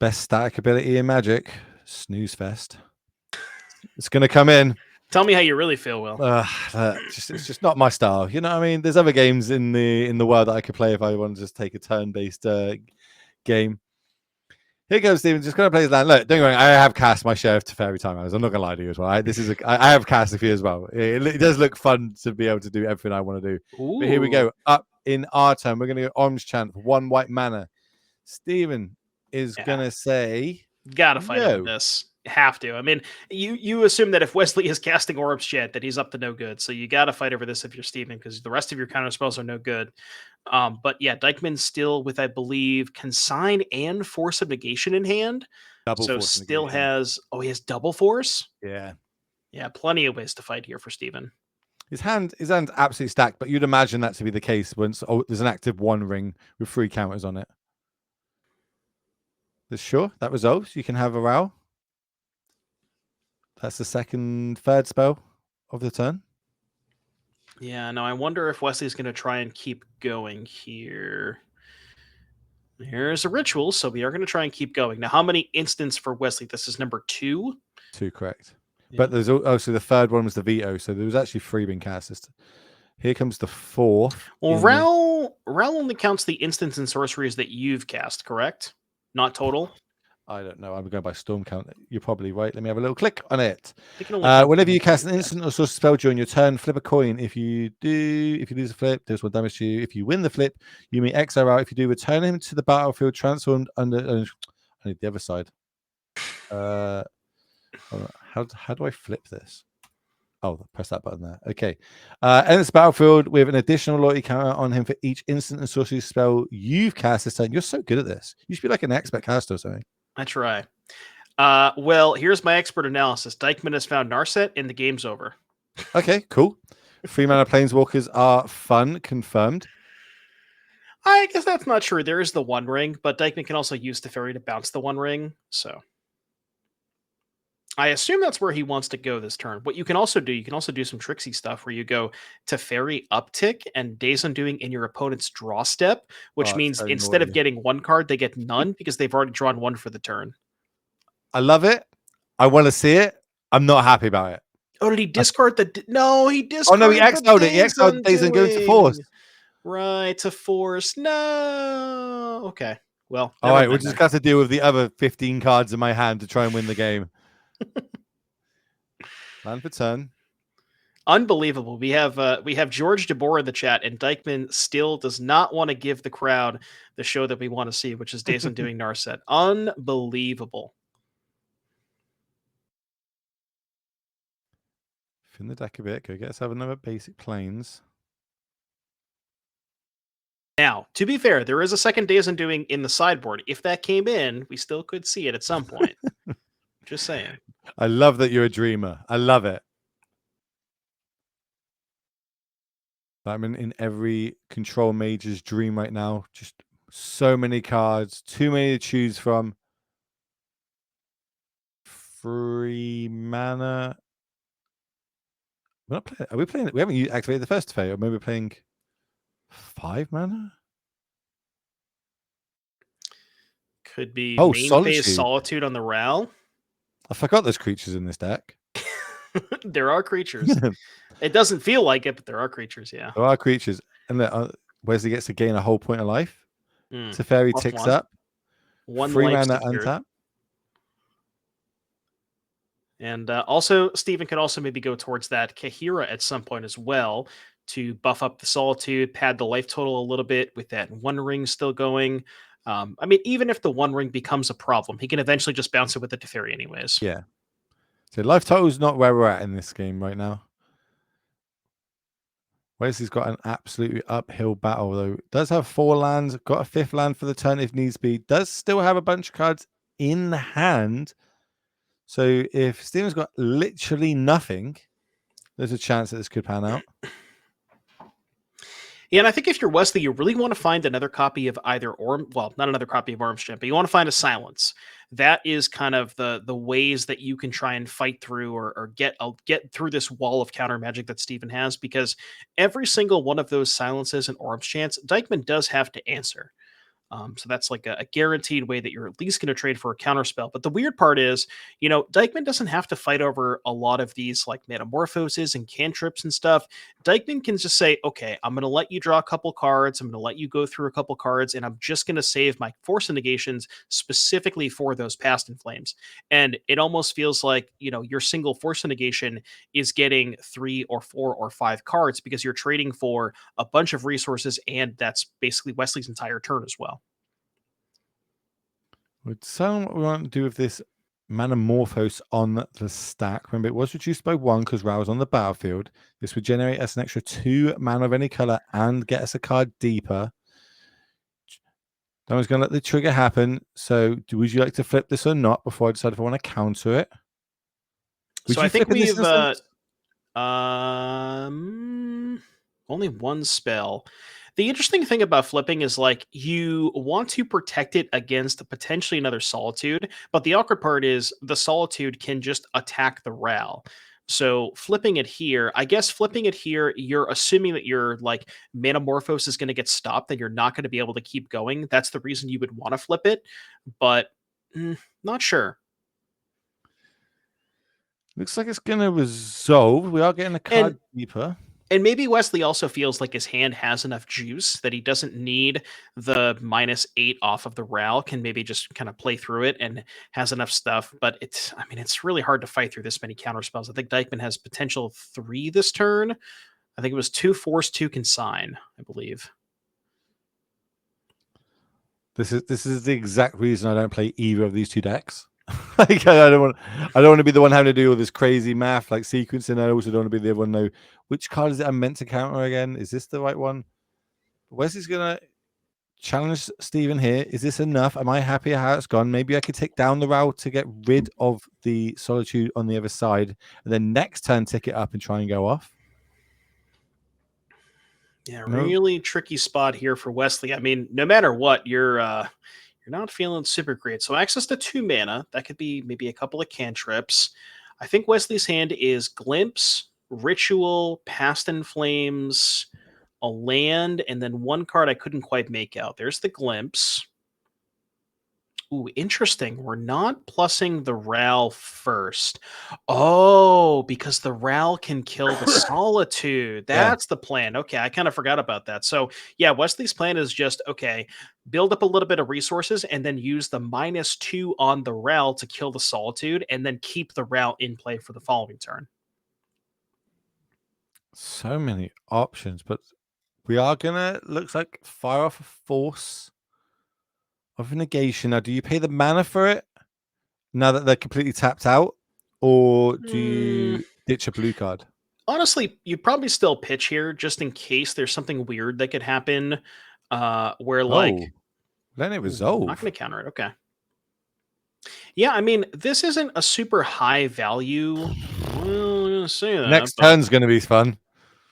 Best static ability in Magic. Snooze Fest. It's going to come in. Tell me how you really feel, Will. It's just not my style. You know what I mean? There's other games in the world that I could play if I want to just take a turn-based game. Here goes Steven. Just going to play his land. Look, don't worry. I have cast my share of Teferi time. I'm not going to lie to you as well. I have cast a few as well. It does look fun to be able to do everything I want to do. Ooh. But here we go. Up in our turn, we're going to go Orange Chant for 1 white mana. Steven is going to say, gotta fight over this. Have to. I mean, you assume that if Wesley is casting Orbs Chant, that he's up to no good. So you got to fight over this if you're Steven, because the rest of your counter spells are no good. But yeah, Dykman still with, I believe, Consign and Force of Negation in hand. He has double force. Yeah, plenty of ways to fight here for Steven. His hand's absolutely stacked, but you'd imagine that to be the case once there's an active 1 ring with 3 counters on it. Sure, that resolves. You can have a Row. That's the third spell of the turn. Yeah, now I wonder if Wesley's going to try and keep going here. Here's a ritual, so we are going to try and keep going. Now, how many instants for Wesley? This is number 2? 2, correct. Yeah. But there's so the third one was the veto, so there was actually 3 being cast. Here comes the 4th. Well, Ral only counts the instants and sorceries that you've cast, correct? Not total? I don't know. I'm going by storm count. You're probably right. Let me have a little click on it. Whenever you cast an instant or sorcery spell during your turn, flip a coin. If you lose a flip, there's 1 damage to you. If you win the flip, you may exile out. If you do, return him to the battlefield, transformed under. I need the other side. How do I flip this? Oh, press that button there. Okay. Enter this battlefield with an additional loyalty counter on him for each instant and sorcery spell you've cast this turn. You're so good at this. You should be like an expert caster or something. I try. Well, here's my expert analysis. Dykman has found Narset and the game's over. Okay, cool. 3 mana Planeswalkers are fun, confirmed. I guess that's not true. There is the 1 ring, but Dykman can also use Teferi to bounce the 1 ring, so I assume that's where he wants to go this turn. What you can also do some tricksy stuff where you go Teferi uptick and Days Undoing in your opponent's draw step, which means so instead of getting 1 card, they get none because they've already drawn 1 for the turn. I love it. I want to see it. I'm not happy about it. Oh, did he discard No, he discarded. Oh no, he exiled it. He exiled Days Undoing to Force. Right, to Force. No. Okay. Well, all right, we'll just have to deal with the other 15 cards in my hand to try and win the game. Land for turn. Unbelievable. We have George DeBoer in the chat, and Dykman still does not want to give the crowd the show that we want to see, which is Days Undoing Narset. Unbelievable. Fin the deck a bit. Go get us have another basic planes. Now, to be fair, there is a second Days Undoing in the sideboard. If that came in, we still could see it at some point. Just saying. I love that you're a dreamer. I love it. I'm in every control mage's dream right now. Just so many cards, too many to choose from. 3 mana. We're not playing. Are we playing? We haven't activated the first phase, or maybe we're playing 5 mana. Could be Oh, main phase Solitude. Solitude on the Ral. I forgot there's creatures in this deck. There are creatures. It doesn't feel like it, but there are creatures, yeah. There are creatures. And Wesley gets to gain a whole point of life. Teferi Plus ticks 1. up. 1 3 life mana secured. untap. And also, Steven could also maybe go towards that Kahira at some point as well to buff up the Solitude, pad the life total a little bit with that 1 ring still going. I mean, even if the 1 ring becomes a problem, he can eventually just bounce it with the Teferi anyways. Yeah. So life total is not where we're at in this game right now. Wesley's got an absolutely uphill battle, though. Does have 4 lands, got a 5th land for the turn if needs be. Does still have a bunch of cards in hand. So if Steven's got literally nothing, there's a chance that this could pan out. Yeah, and I think if you're Wesley, you really want to find another copy of either not another copy of Ormstrand, but you want to find a Silence. That is kind of the ways that you can try and fight through or get through this wall of counter magic that Steven has, because every single one of those Silences and Ormstrands, Dykman does have to answer. So that's like a guaranteed way that you're at least going to trade for a counterspell. But the weird part is, Dykman doesn't have to fight over a lot of these like metamorphoses and cantrips and stuff. Dykman can just say, okay, I'm going to let you draw a couple cards. I'm going to let you go through a couple cards, and I'm just going to save my force negations specifically for those past in flames. And it almost feels like, your single force negation is getting 3 or 4 or 5 cards because you're trading for a bunch of resources, and that's basically Wesley's entire turn as well. We'd tell them what we want to do with this Manamorphose on the stack. Remember, it was reduced by 1 because Ra was on the battlefield. This would generate us an extra 2 mana of any color and get us a card deeper. I was going to let the trigger happen. So, would you like to flip this or not before I decide if I want to counter it? So I think we've only 1 spell. The interesting thing about flipping is like you want to protect it against potentially another Solitude, but the awkward part is the Solitude can just attack the Ral. So flipping it here, you're assuming that your like Manamorphose is going to get stopped, that you're not going to be able to keep going. That's the reason you would want to flip it, but not sure. Looks like it's going to resolve. We are getting a card deeper. And maybe Wesley also feels like his hand has enough juice that he doesn't need the -8 off of the Ral, can maybe just kind of play through it and has enough stuff. But it's really hard to fight through this many counter spells. I think Dykman has potential 3 this turn. I think it was 2 force, 2 consign, I believe. This is the exact reason I don't play either of these 2 decks. Like, I don't want to be the one having to do all this crazy math like sequencing. I also don't want to be the other one know which card is it I'm meant to counter again. Is this the right one? Wesley's gonna challenge Steven here. Is this enough? Am I happy how it's gone? Maybe I could take down the route to get rid of the Solitude on the other side, and then next turn tick it up and try and go off. Yeah, really tricky spot here for Wesley. I mean, no matter what, you're not feeling super great. So access to 2 mana. That could be maybe a couple of cantrips. I think Wesley's hand is Glimpse, Ritual, Past in Flames, a land, and then 1 card I couldn't quite make out. There's the Glimpse. Ooh, interesting. We're not plussing the Ral first. Oh, because the Ral can kill the Solitude. That's the plan. Okay, I kind of forgot about that. So, yeah, Wesley's plan is just, okay, build up a little bit of resources and then use the -2 on the Ral to kill the Solitude and then keep the Ral in play for the following turn. So many options, but we are gonna looks like fire off a force of negation. Now, do you pay the mana for it now that they're completely tapped out, or do you ditch a blue card? Honestly, you probably still pitch here just in case there's something weird that could happen. Where like Oh, let it I'm not resolve. going to counter it. Okay. Yeah, I mean, this isn't a super high value. Well, I'm gonna say that, Next but turn's gonna be fun.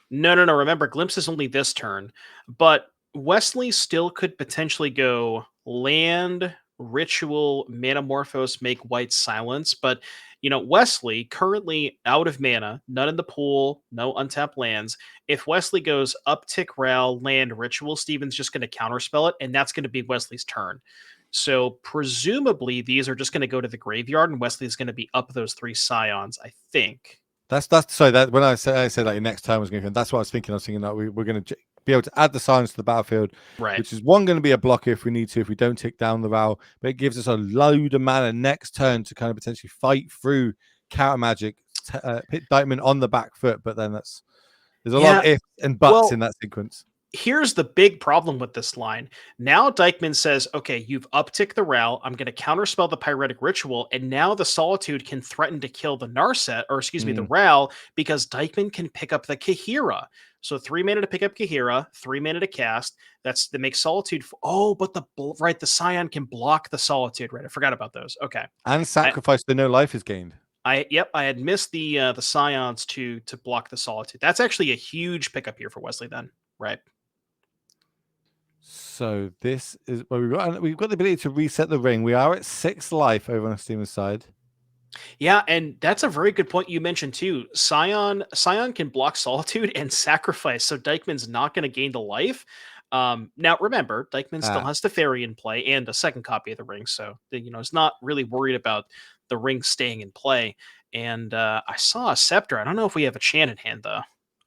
no. Remember, Glimpse is only this turn, but Wesley still could potentially go land, ritual, Manamorphose, make white silence. But Wesley currently out of mana, none in the pool, no untapped lands. If Wesley goes uptick, Ral, land, ritual, Steven's just going to counterspell it, and that's going to be Wesley's turn. So presumably these are just going to go to the graveyard, and Wesley's going to be up those 3 scions, I think. That's so that when I said like your next turn was going to, that's what I was thinking. I was thinking that we're going to be able to add the signs to the battlefield, Right. which is going to be a blocker if we need to, if we don't tick down the Ral, but it gives us a load of mana next turn to kind of potentially fight through counter magic, hit Dykman on the back foot. But then there's a lot of ifs and buts in that sequence. Here's the big problem with this line. Now Dykman says, okay, you've upticked the Ral. I'm going to counterspell the Pyretic Ritual, and now the Solitude can threaten to kill the Narset, or excuse me, the Ral, because Dykman can pick up the Kahira. So 3 mana to pick up Kahira, 3 mana to cast. That makes Solitude. But the Scion can block the Solitude, right? I forgot about those. Okay. And sacrifice the no life is gained. I had missed the Scions to block the Solitude. That's actually a huge pickup here for Wesley then, right? So this is where we've got the ability to reset the ring. We are at 6 life over on Steven's side. Yeah, and that's a very good point you mentioned too. Scion can block Solitude and sacrifice, so Dykman's not going to gain the life. Now remember, Dykman still has the fairy in play and a second copy of the ring, so is not really worried about the ring staying in play. And I saw a scepter. I don't know if we have a chant in hand though.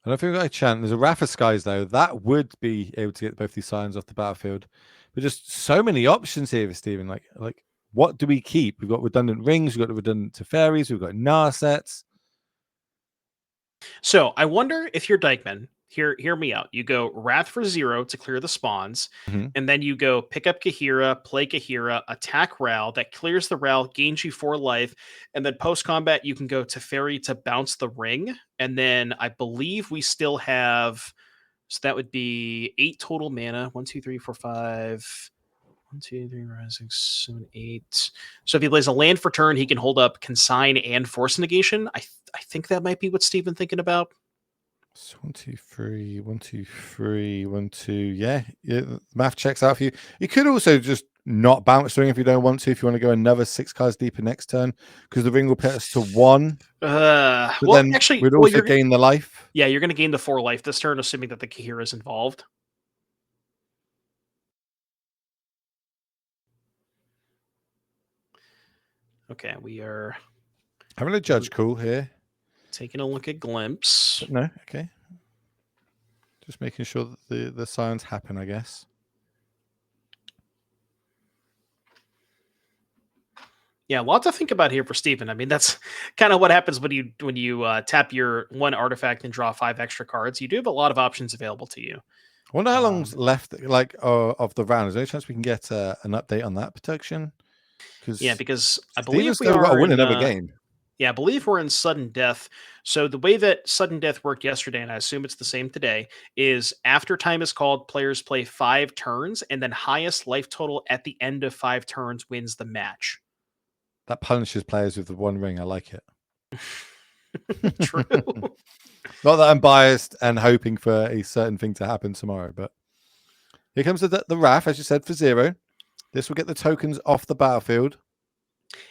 I don't think we've got a chant. There's a Wrath of Skies, though. That would be able to get both these signs off the battlefield. But just so many options here, Stephen. Like what do we keep? We've got redundant rings. We've got the redundant Teferis. We've got Narsets. So I wonder if you're Dykman. Hear me out. You go Wrath for 0 to clear the spawns, and then you go pick up Kahira, play Kahira, attack Ral. That clears the Ral, gains you 4 life, and then post combat you can go Teferi to bounce the ring, and then I believe we still have. So that would be 8 total mana. 1, 2, 3, 4, 5. 1, 2, 3, 4, 5, 6, 7, 8. So if he plays a land for turn, he can hold up Consign and Force Negation. I think that might be what Steven's thinking about. So 1, 2, 3, 1, 2, 3, 1, 2. Yeah, math checks out for you. You could also just not bounce the ring if you don't want to. If you want to go another 6 cards deeper next turn, because the ring will put us to 1. Well, then actually, we'd also gain the life. Yeah, you're going to gain the 4 life this turn, assuming that the Kahira is involved. Okay, we are having a judge call here. Taking a look at Glimpse. But no, okay. Just making sure that the signs happen, I guess. Yeah, a lot to think about here for Steven. I mean, that's kind of what happens when you tap your 1 artifact and draw 5 extra cards. You do have a lot of options available to you. I wonder how long's left, of the round. Is there any chance we can get an update on that protection? Because I believe we are got to win another game. Yeah, I believe we're in sudden death. So the way that sudden death worked yesterday, and I assume it's the same today, is after time is called, players play 5 turns, and then highest life total at the end of 5 turns wins the match. That punishes players with the 1 ring. I like it. True. Not that I'm biased and hoping for a certain thing to happen tomorrow, but here comes the Wrath, as you said, for 0. This will get the tokens off the battlefield.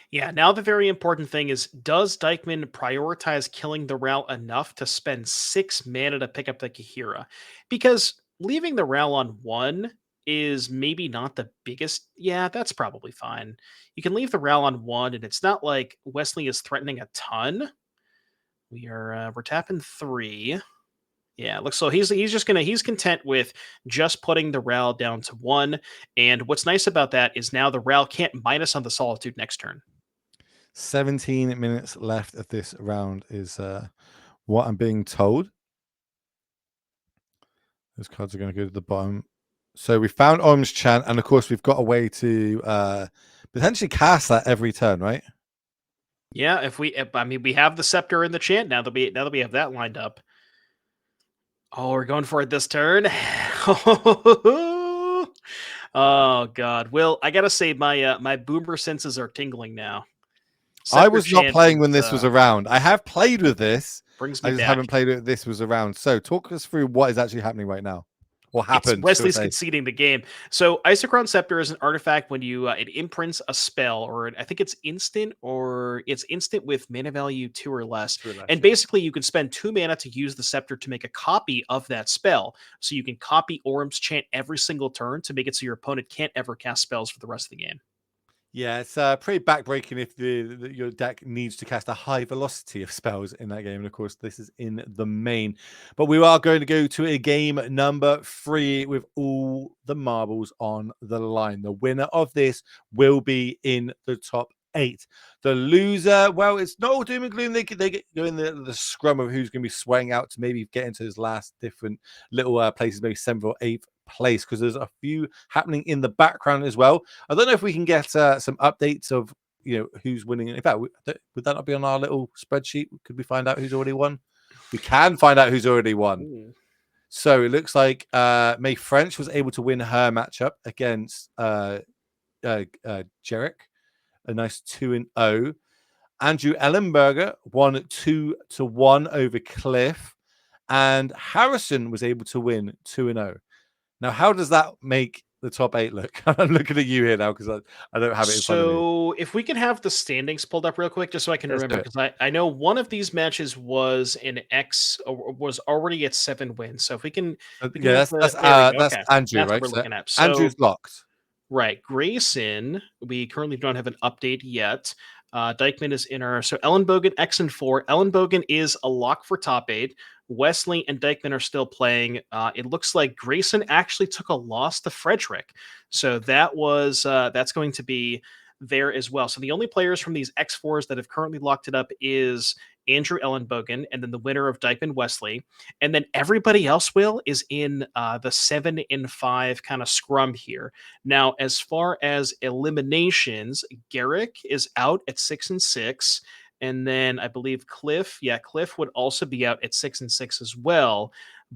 Yeah, now the very important thing is, does Dykman prioritize killing the Ral enough to spend 6 mana to pick up the Kahira? Because leaving the Ral on 1 is maybe not the biggest. Yeah, that's probably fine. You can leave the Ral on 1, and it's not like Wesley is threatening a ton. We're tapping 3. Yeah, looks so he's content with just putting the Ral down to 1. And what's nice about that is now the Ral can't minus on the Solitude next turn. 17 minutes left of this round is what I'm being told. Those cards are going to go to the bottom. So we found Om's Chant, and of course we've got a way to potentially cast that every turn, right? Yeah, I mean, we have the scepter in the chant now that we have that lined up. Oh, we're going for it this turn. Oh God, Will, I gotta say my boomer senses are tingling now. I Scepter was not chant playing when is, this was around. I have played with this. brings I me just back. haven't played it. This was around. So talk us through what is actually happening right now, or It's happened. Wesley's conceding the game. So Isochron Scepter is an artifact when you it imprints a spell, or I think it's instant with mana value 2 or less. And basically, you can spend 2 mana to use the scepter to make a copy of that spell. So you can copy Orm's Chant every single turn to make it so your opponent can't ever cast spells for the rest of the game. Yeah, it's pretty backbreaking if your deck needs to cast a high velocity of spells in that game. And of course, this is in the main. But we are going to go to a game number 3 with all the marbles on the line. The winner of this will be in the top 8. The loser, well, it's not all doom and gloom. They get go in the scrum of who's going to be swaying out to maybe get into his last different little places, maybe 7th or 8th place, because there's a few happening in the background as well. I don't know if we can get some updates of who's winning. In fact, would that not be on our little spreadsheet? Could we find out who's already won? We can find out who's already won. Ooh. So it looks like May French was able to win her matchup against Jarek, a nice 2-0. Andrew Ellenberger won 2-1 over Cliff, and Harrison was able to win 2-0. Now, how does that make the top 8 look? I'm looking at you here now because I don't have it in front of me. So if we can have the standings pulled up real quick, just so I can remember, because I know one of these matches was an X, was already at 7 wins. So if we can, that's okay. Andrew, That's right? what we're So looking at. So, Andrew's locked. Right, Grayson, we currently don't have an update yet. Dykman is in our, so Ellenbogen X and 4. Ellenbogen is a lock for top 8. Wesley and Dykman are still playing. It looks like Grayson actually took a loss to Frederick, so that's going to be there as well. So the only players from these X4s that have currently locked it up is Andrew Ellenbogen, and then the winner of Dykman Wesley, and then everybody else is in the 7 and 5 kind of scrum here. Now, as far as eliminations, Garrick is out at 6 and 6. And then I believe Cliff would also be out at 6 and 6 as well.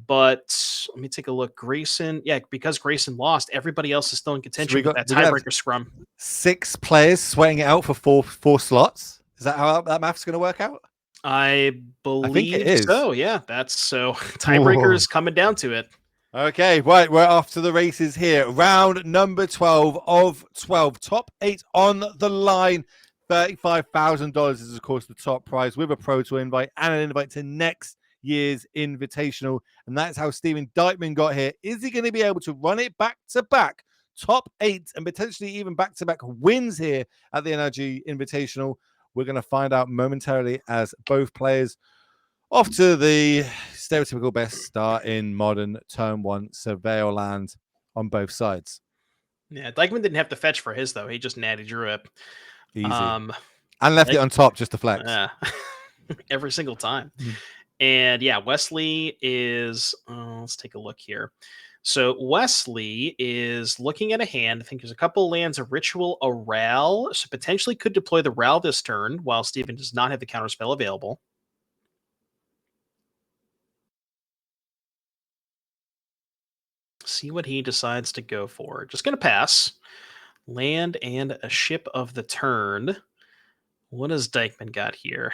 But let me take a look. Grayson, because Grayson lost, everybody else is still in contention with that tiebreaker scrum. 6 players sweating it out for four slots. Is that how that math's going to work out? I believe think it is. so. Yeah, that's so. Tiebreaker is coming down to it. Okay, right, we're off to the races here. Round number 12 of 12. Top 8 on the line. $35,000 is, of course, the top prize with a Pro Tour invite and an invite to next year's Invitational. And that's how Stephen Dykman got here. Is he going to be able to run it back-to-back? Top 8 and potentially even back-to-back wins here at the NRG Invitational. We're going to find out momentarily as both players off to the stereotypical best start in modern turn 1 Surveil land on both sides. Yeah, Dykman didn't have to fetch for his, though. He just natty drew it. Easy. And left it on top just to flex. Every single time. And yeah, Wesley is, let's take a look here. So Wesley is looking at a hand. I think there's a couple of lands, a Ritual, a Ral. So potentially could deploy the Ral this turn while Steven does not have the counterspell available. See what he decides to go for. Just going to pass. Land and a ship of the turn. What has Dykman got here?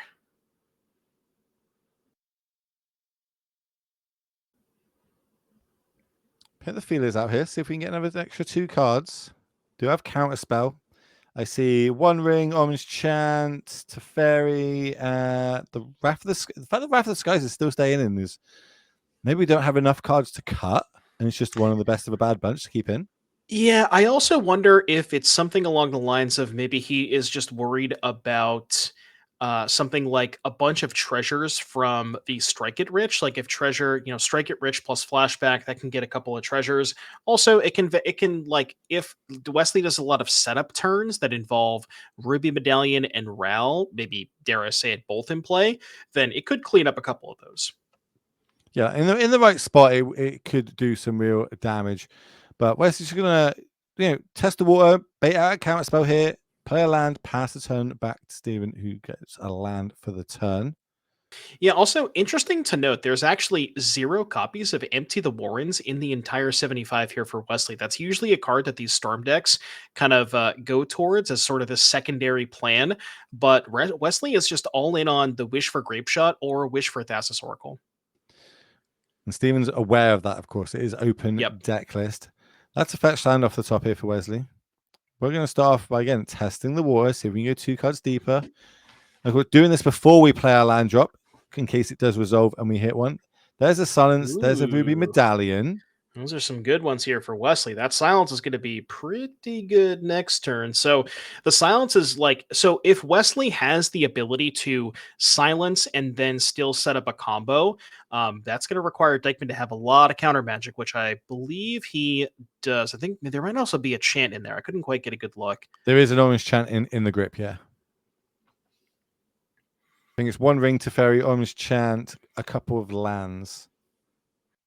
Put the feelers out here. See if we can get another extra 2 cards. Do have counterspell. I see One Ring, Orange Chant, Teferi, the Wrath of the Sky. The fact that Wrath of the Skies is still staying in is maybe we don't have enough cards to cut, and it's just one of the best of a bad bunch to keep in. Yeah, I also wonder if it's something along the lines of maybe he is just worried about something like a bunch of treasures from the Strike It Rich. Like if treasure, Strike It Rich plus flashback, that can get a couple of treasures. Also, it can like if Wesley does a lot of setup turns that involve Ruby Medallion and Ral, maybe dare I say it both in play, then it could clean up a couple of those. Yeah, in the right spot, it could do some real damage. But Wesley's gonna, test the water, bait out a counter spell here, play a land, pass the turn back to Steven, who gets a land for the turn. Yeah, also interesting to note, there's actually 0 copies of Empty the Warrens in the entire 75 here for Wesley. That's usually a card that these Storm decks kind of go towards as sort of a secondary plan, but Wesley is just all in on the Wish for Grapeshot or Wish for Thassa's Oracle. And Steven's aware of that, of course. It is open deck list. That's a fetch land off the top here for Wesley. We're going to start off by, again, testing the water, see if we can go 2 cards deeper. And we're doing this before we play our land drop, in case it does resolve and we hit one. There's a Silence. There's a Ruby Medallion. Those are some good ones here for Wesley. That Silence is going to be pretty good next turn. So the Silence is like, so if Wesley has the ability to silence and then still set up a combo, that's going to require Dykman to have a lot of counter magic, which I believe he does. I think there might also be a chant in there. I couldn't quite get a good look. There is an orange chant in the grip, yeah. I think it's 1 ring to fairy, orange chant, a couple of lands.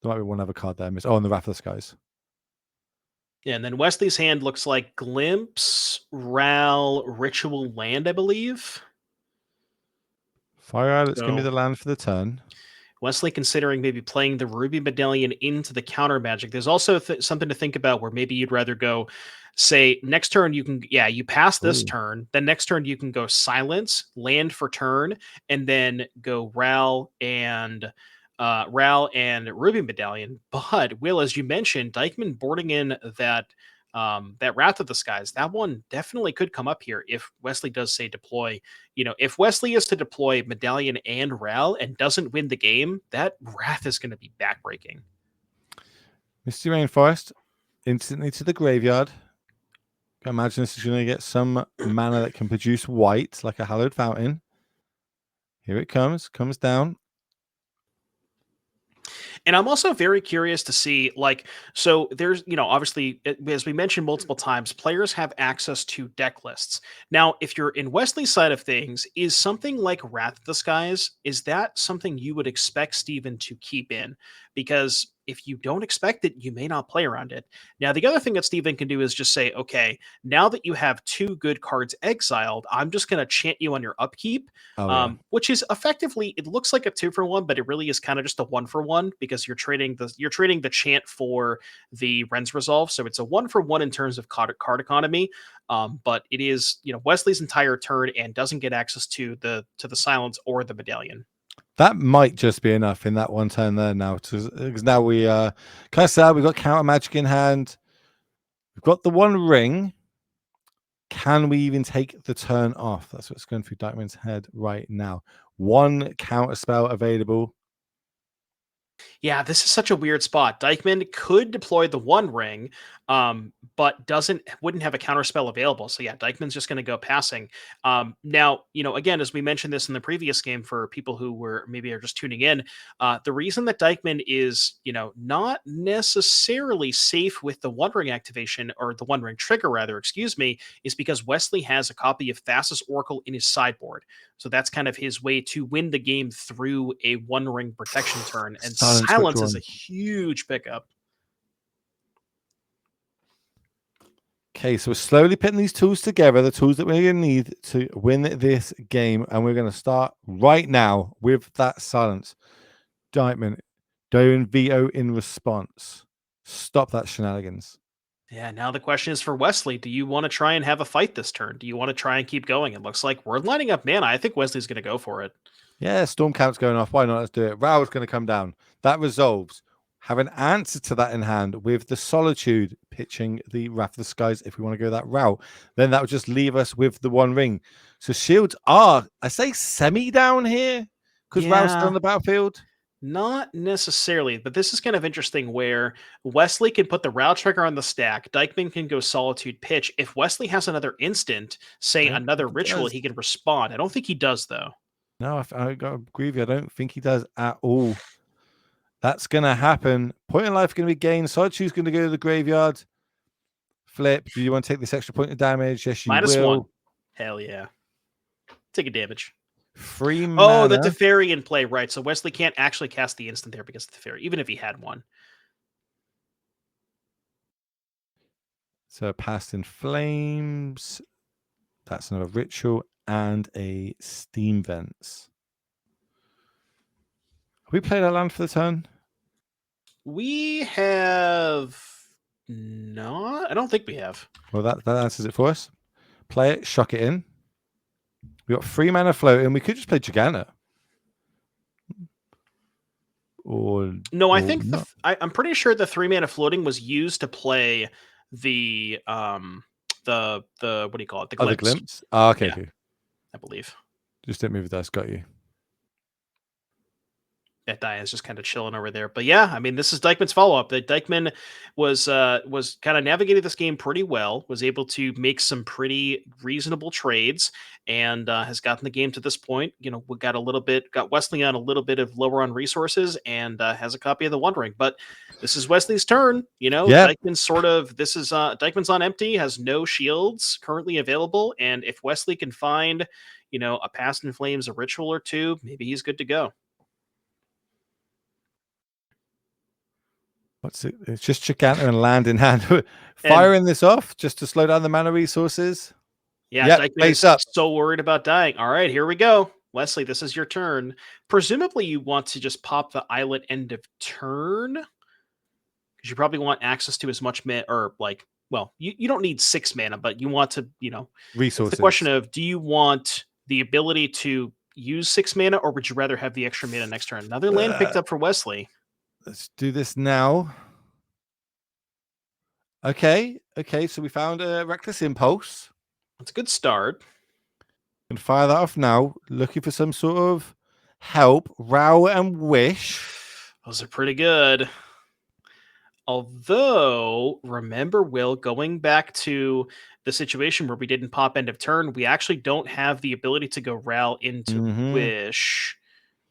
There might be one other card there. Oh, and the Wrath of the Skies. Yeah, and then Wesley's hand looks like Glimpse, Ral, Ritual Land, I believe. Fire Islet's going to be the land for the turn. Wesley considering maybe playing the Ruby Medallion into the counter magic. There's also something to think about where maybe you'd rather go, say, next turn you can, you pass this turn, then next turn you can go Silence, land for turn, and then go Ral and Ruby Medallion. But Will, as you mentioned, Dykman boarding in that Wrath of the Skies, that one definitely could come up here if Wesley does say deploy. If Wesley is to deploy Medallion and Ral and doesn't win the game, that Wrath is going to be backbreaking. Misty Rainforest instantly to the graveyard. I imagine this is going to get some mana that can produce white, like a Hallowed Fountain. Here it comes down. And I'm also very curious to see, so there's, obviously, as we mentioned multiple times, players have access to deck lists. Now, if you're in Wesley's side of things, is something like Wrath of the Skies, is that something you would expect Steven to keep in? Because if you don't expect it, you may not play around it. Now, the other thing that Steven can do is just say, okay, now that you have 2 good cards exiled, I'm just going to chant you on your upkeep, which is effectively, it looks like a 2-for-1, but it really is kind of just a 1-for-1 because you're trading the chant for the Ren's Resolve. So it's a 1-for-1 in terms of card economy. But it is, Wesley's entire turn and doesn't get access to the Silence or the Medallion. That might just be enough in that one turn there now. Because now we kind of sad. We've got counter magic in hand. We've got the 1 ring. Can we even take the turn off? That's what's going through Dykman's head right now. 1 counter spell available. Yeah, this is such a weird spot. Dykman could deploy the 1 ring, but wouldn't have a counterspell available. So yeah, Dykman's just going to go passing. Now, again, as we mentioned this in the previous game for people who were maybe are just tuning in, the reason that Dykman is, not necessarily safe with the 1 ring activation, or the 1 ring trigger rather, excuse me, is because Wesley has a copy of Thassa's Oracle in his sideboard. So that's kind of his way to win the game through a 1 ring protection turn. And Silence is a huge pickup. Okay, so we're slowly putting these tools together, the tools that we're going to need to win this game. And we're going to start right now with that Silence. Dykman, doing veto in response. Stop that shenanigans. Yeah, now the question is for Wesley. Do you want to try and have a fight this turn? Do you want to try and keep going? It looks like we're lining up mana. I think Wesley's going to go for it. Yeah, Storm Count's going off. Why not? Let's do it. Rao's going to come down. That resolves. Have an answer to that in hand with the Solitude pitching the Wrath of the Skies if we want to go that route. Then that would just leave us with the 1 ring. So shields are, I say, semi down here because Rao's still on the battlefield. Not necessarily, but this is kind of interesting where Wesley can put the Rao trigger on the stack. Dykman can go Solitude pitch. If Wesley has another instant, say another ritual, he can respond. I don't think he does, though. No, I got to agree with you. I don't think he does at all. That's going to happen. Point in life going to be gained. Solitude's going to go to the graveyard. Flip. Do you want to take this extra point of damage? Yes, you will. -1. Hell yeah. Take a damage. Free mana. Oh, the Teferi in play, right? So Wesley can't actually cast the instant there because of Teferi, even if he had one. So Past in Flames. That's another ritual and a Steam Vents. Have we played our land for the turn? We have not. I don't think we have. Well, that answers it for us. Play it, shock it in. We got 3 mana floating. We could just play Giganta. Or No, I or think not. I'm pretty sure the 3 mana floating was used to play the what do you call it? The Oh, the glimpse, glimpse. Oh, okay, Yeah. okay. I believe. Just didn't move the dice. Got you. That Diane's just kind of chilling over there. But yeah, I mean, this is Dykman's follow-up. That Dykman was kind of navigating this game pretty well, was able to make some pretty reasonable trades, and has gotten the game to this point. You know, we got Wesley on a little bit of lower on resources, and has a copy of the One Ring. But this is Wesley's turn. You know, Yeah. Dykman's on empty, has no shields currently available, and if Wesley can find, you know, a Past in Flames, a ritual or two, maybe he's good to go. What's it? It's just Giganta and land in hand. Firing this off just to slow down the mana resources. Yeah, Yep, Dykman face is up. so worried about dying. All right, here we go. Wesley, this is your turn. Presumably you want to just pop the islet end of turn, because you probably want access to as much mana, or like, well, you don't need 6 mana, but you want to, you know, Resources. it's the question of, do you want the ability to use 6 mana, or would you rather have the extra mana next turn? Another land picked up for Wesley. Let's do this now. Okay, so we found a Reckless Impulse. That's a good start. Can fire that off now. Looking for some sort of help. Row and Wish. Those are pretty good. Although, remember, Will, going back to the situation where we didn't pop end of turn, we actually don't have the ability to go Ral into Wish,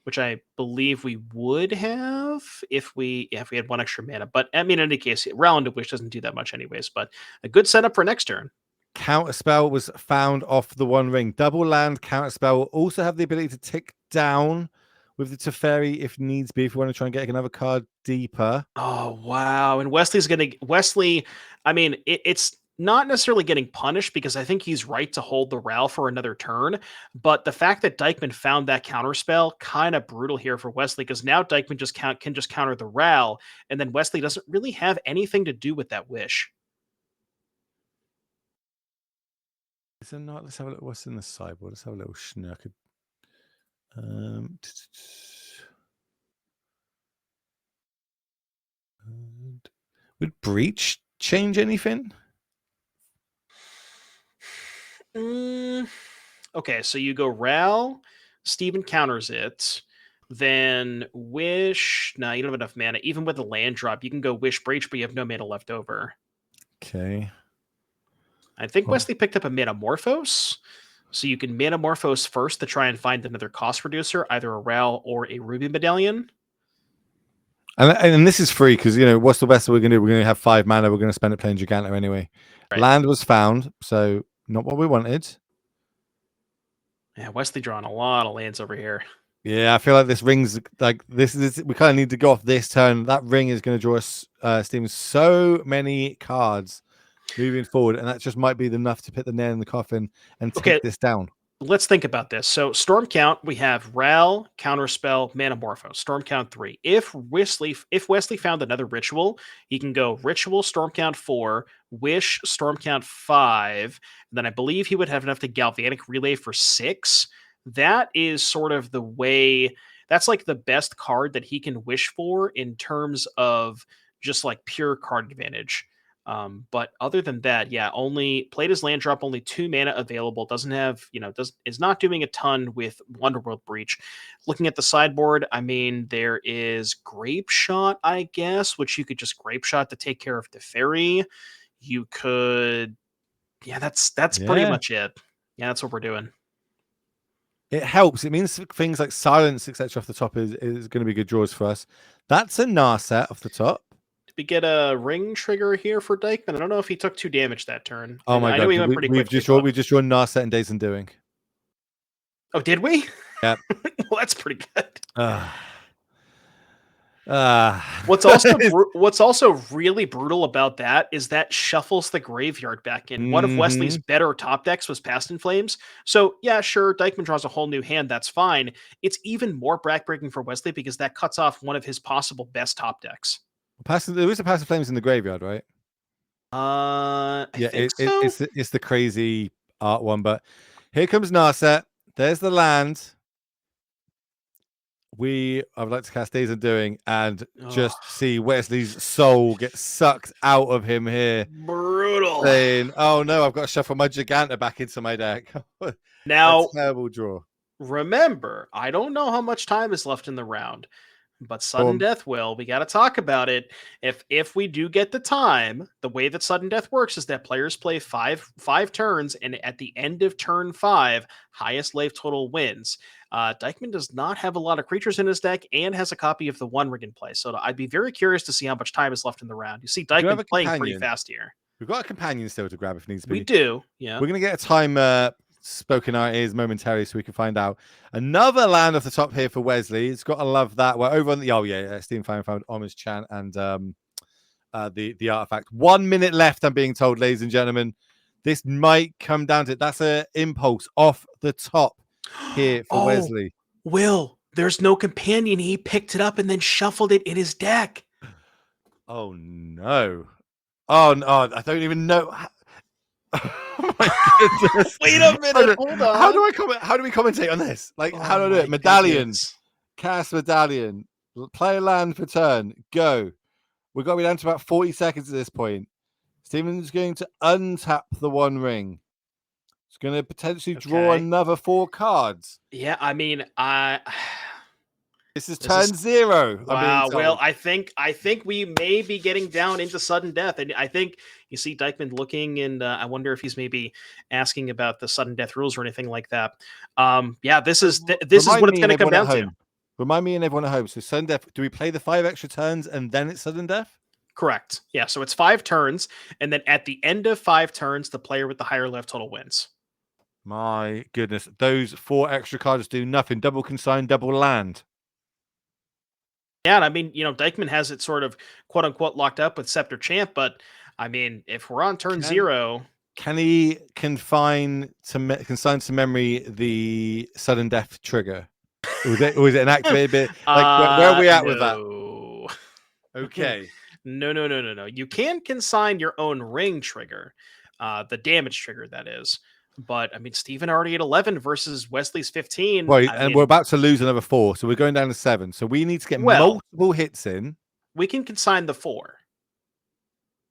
which I believe we would have if we had 1 extra mana. But I mean, in any case, Ral into Wish doesn't do that much anyways, but a good setup for next turn. Counterspell was found off the One Ring. Double land Counterspell will also have the ability to tick down with the Teferi if needs be, if we want to try and get another card deeper. Oh, wow. And Wesley, I mean, it's not necessarily getting punished, because I think he's right to hold the Ral for another turn. But the fact that Dykman found that counterspell, kind of brutal here for Wesley, because now Dykman can just counter the Ral, and then Wesley doesn't really have anything to do with that Wish. Is there not? Let's have a look. What's in the sideboard? Let's have a little schnurk. Would Breach change anything? Okay, so you go Ral, Steven counters it, then Wish. No, you don't have enough mana. Even with a land drop, you can go Wish Breach, but you have no mana left over. Okay. I think Wesley picked up a Metamorphose, so you can Metamorphose first to try and find another cost reducer, either a Ral or a Ruby Medallion. And this is free, because, you know, what's the best we're going to do? We're going to have 5 mana. We're going to spend it playing Giganta anyway. Right. Land was found, so not what we wanted. Yeah, Wesley drawing a lot of lands over here. Yeah, I feel like this ring's like this is we kind of need to go off this turn. That ring is going to draw us Steam so many cards moving forward, and that just might be enough to put the nail in the coffin and take this down. Let's think about this. So Storm Count, we have Ral, Counterspell, Metamorpho. Storm Count 3. If Wesley found another ritual, he can go Ritual, Storm Count 4, Wish, Storm Count 5. And then I believe he would have enough to Galvanic Relay for 6. That is sort of the way. That's like the best card that he can wish for in terms of just like pure card advantage. But other than that, yeah, only played his land drop, only 2 mana available. Doesn't have, is not doing a ton with Wonderworld Breach. Looking at the sideboard, I mean, there is Grape Shot, I guess, which you could just Grape Shot to take care of the Teferi. You could, that's pretty much it. Yeah, that's what we're doing. It helps. It means things like Silence, etc. off the top is going to be good draws for us. That's a Narset off the top. We get a ring trigger here for Dykman. I don't know if he took 2 damage that turn. Oh my god, we just drawn Narset and Days Undoing. Oh, did we? Yep. Well, that's pretty good. What's What's also really brutal about that is that shuffles the graveyard back in. One of Wesley's better top decks was Past in Flames. So yeah, sure, Dykman draws a whole new hand. That's fine. It's even more backbreaking for Wesley because that cuts off one of his possible best top decks. There is a Past in Flames in the graveyard, right? I think so. It's the crazy art one, but here comes Narset. There's the land. I would like to cast Days Undoing and just see Wesley's soul get sucked out of him here. Brutal. Saying, oh no, I've got to shuffle my Giganta back into my deck. Now, a terrible draw. Remember, I don't know how much time is left in the round, but sudden death will. We got to talk about it. If we do get the time, the way that sudden death works is that players play five turns, and at the end of turn 5, highest life total wins. Dykman does not have a lot of creatures in his deck and has a copy of the One Ring in play, so I'd be very curious to see how much time is left in the round. You see Dykman playing pretty fast here. We've got a companion still to grab if needs to be. We do, yeah. We're going to get a time spoken in our ears momentarily so we can find out. Another land off the top here for Wesley. It's got to love that. We're over on the Steam Fan found Homage Chan and the artifact. 1 minute left, I'm being told, ladies and gentlemen. This might come down to it. That's an impulse off the top here for Wesley. Will, there's no companion. He picked it up and then shuffled it in his deck. Oh no. Oh no, I don't even know. Oh my goodness. Wait a minute. Hold on. How do we commentate on this? Like, how do I do it? Medallions. Cast medallion. Play a land per turn. Go. We've got to be down to about 40 seconds at this point. Steven's going to untap the One Ring. It's going to potentially draw another 4 cards. Yeah, I mean, This is turn 0. Wow. Well, I think we may be getting down into sudden death, and I think you see Dykman looking, and I wonder if he's maybe asking about the sudden death rules or anything like that. Yeah, this is what it's going to come down to. Remind me and everyone at home. So sudden death. Do we play the 5 extra turns and then it's sudden death? Correct. Yeah. So it's 5 turns, and then at the end of 5 turns, the player with the higher life total wins. My goodness, those 4 extra cards do nothing. Double consign, double land. Yeah, and I mean, Dykman has it sort of quote unquote locked up with Scepter Champ, but I mean, if we're on turn 0, can he consign to memory the sudden death trigger? Was it an activated bit? Like, where are we at with that? Okay. No. You can consign your own ring trigger, the damage trigger, that is. But I mean, Steven already at 11 versus Wesley's 15. Well, and we're about to lose another 4, so we're going down to 7. So we need to get multiple hits in. We can consign the 4.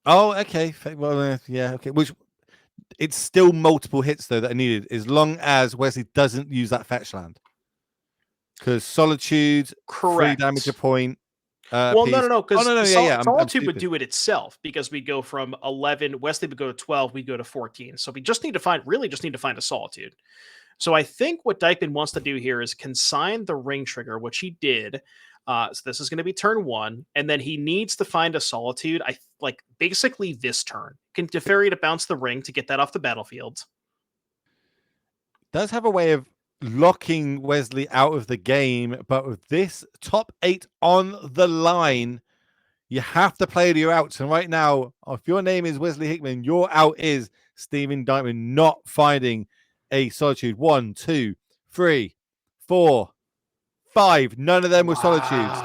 Oh, okay. Well, yeah, okay. Which it's still multiple hits though that are needed, as long as Wesley doesn't use that fetch land. Because Solitude, 3 damage a point. Well, no, because Solitude would I'm do it itself, because we go from 11, Wesley would go to 12, we go to 14. So we just need to find a Solitude. So I think what Dykman wants to do here is consign the ring trigger, which he did. So this is going to be turn 1, and then he needs to find a Solitude. Basically this turn. Can Teferi to bounce the ring to get that off the battlefield. Does have a way of locking Wesley out of the game, but with this top 8 on the line, you have to play to your outs. And right now, if your name is Wesley Hickman, your out is Steven Dykman not finding a Solitude. 1, 2, 3, 4, 5. None of them were Solitudes.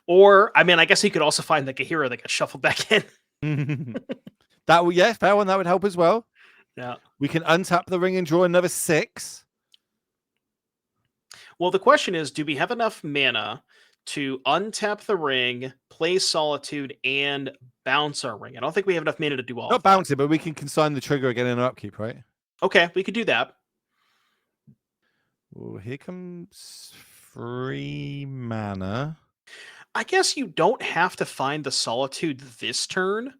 Or, I mean, I guess he could also find like a hero that gets shuffled back in. Fair one. That would help as well. Yeah. We can untap the ring and draw another 6. Well, the question is, do we have enough mana to untap the ring, play Solitude, and bounce our ring? I don't think we have enough mana to do all Not bounce it, but we can consign the trigger again in our upkeep, right? Okay, we could do that. Well, here comes 3 mana. I guess you don't have to find the Solitude this turn,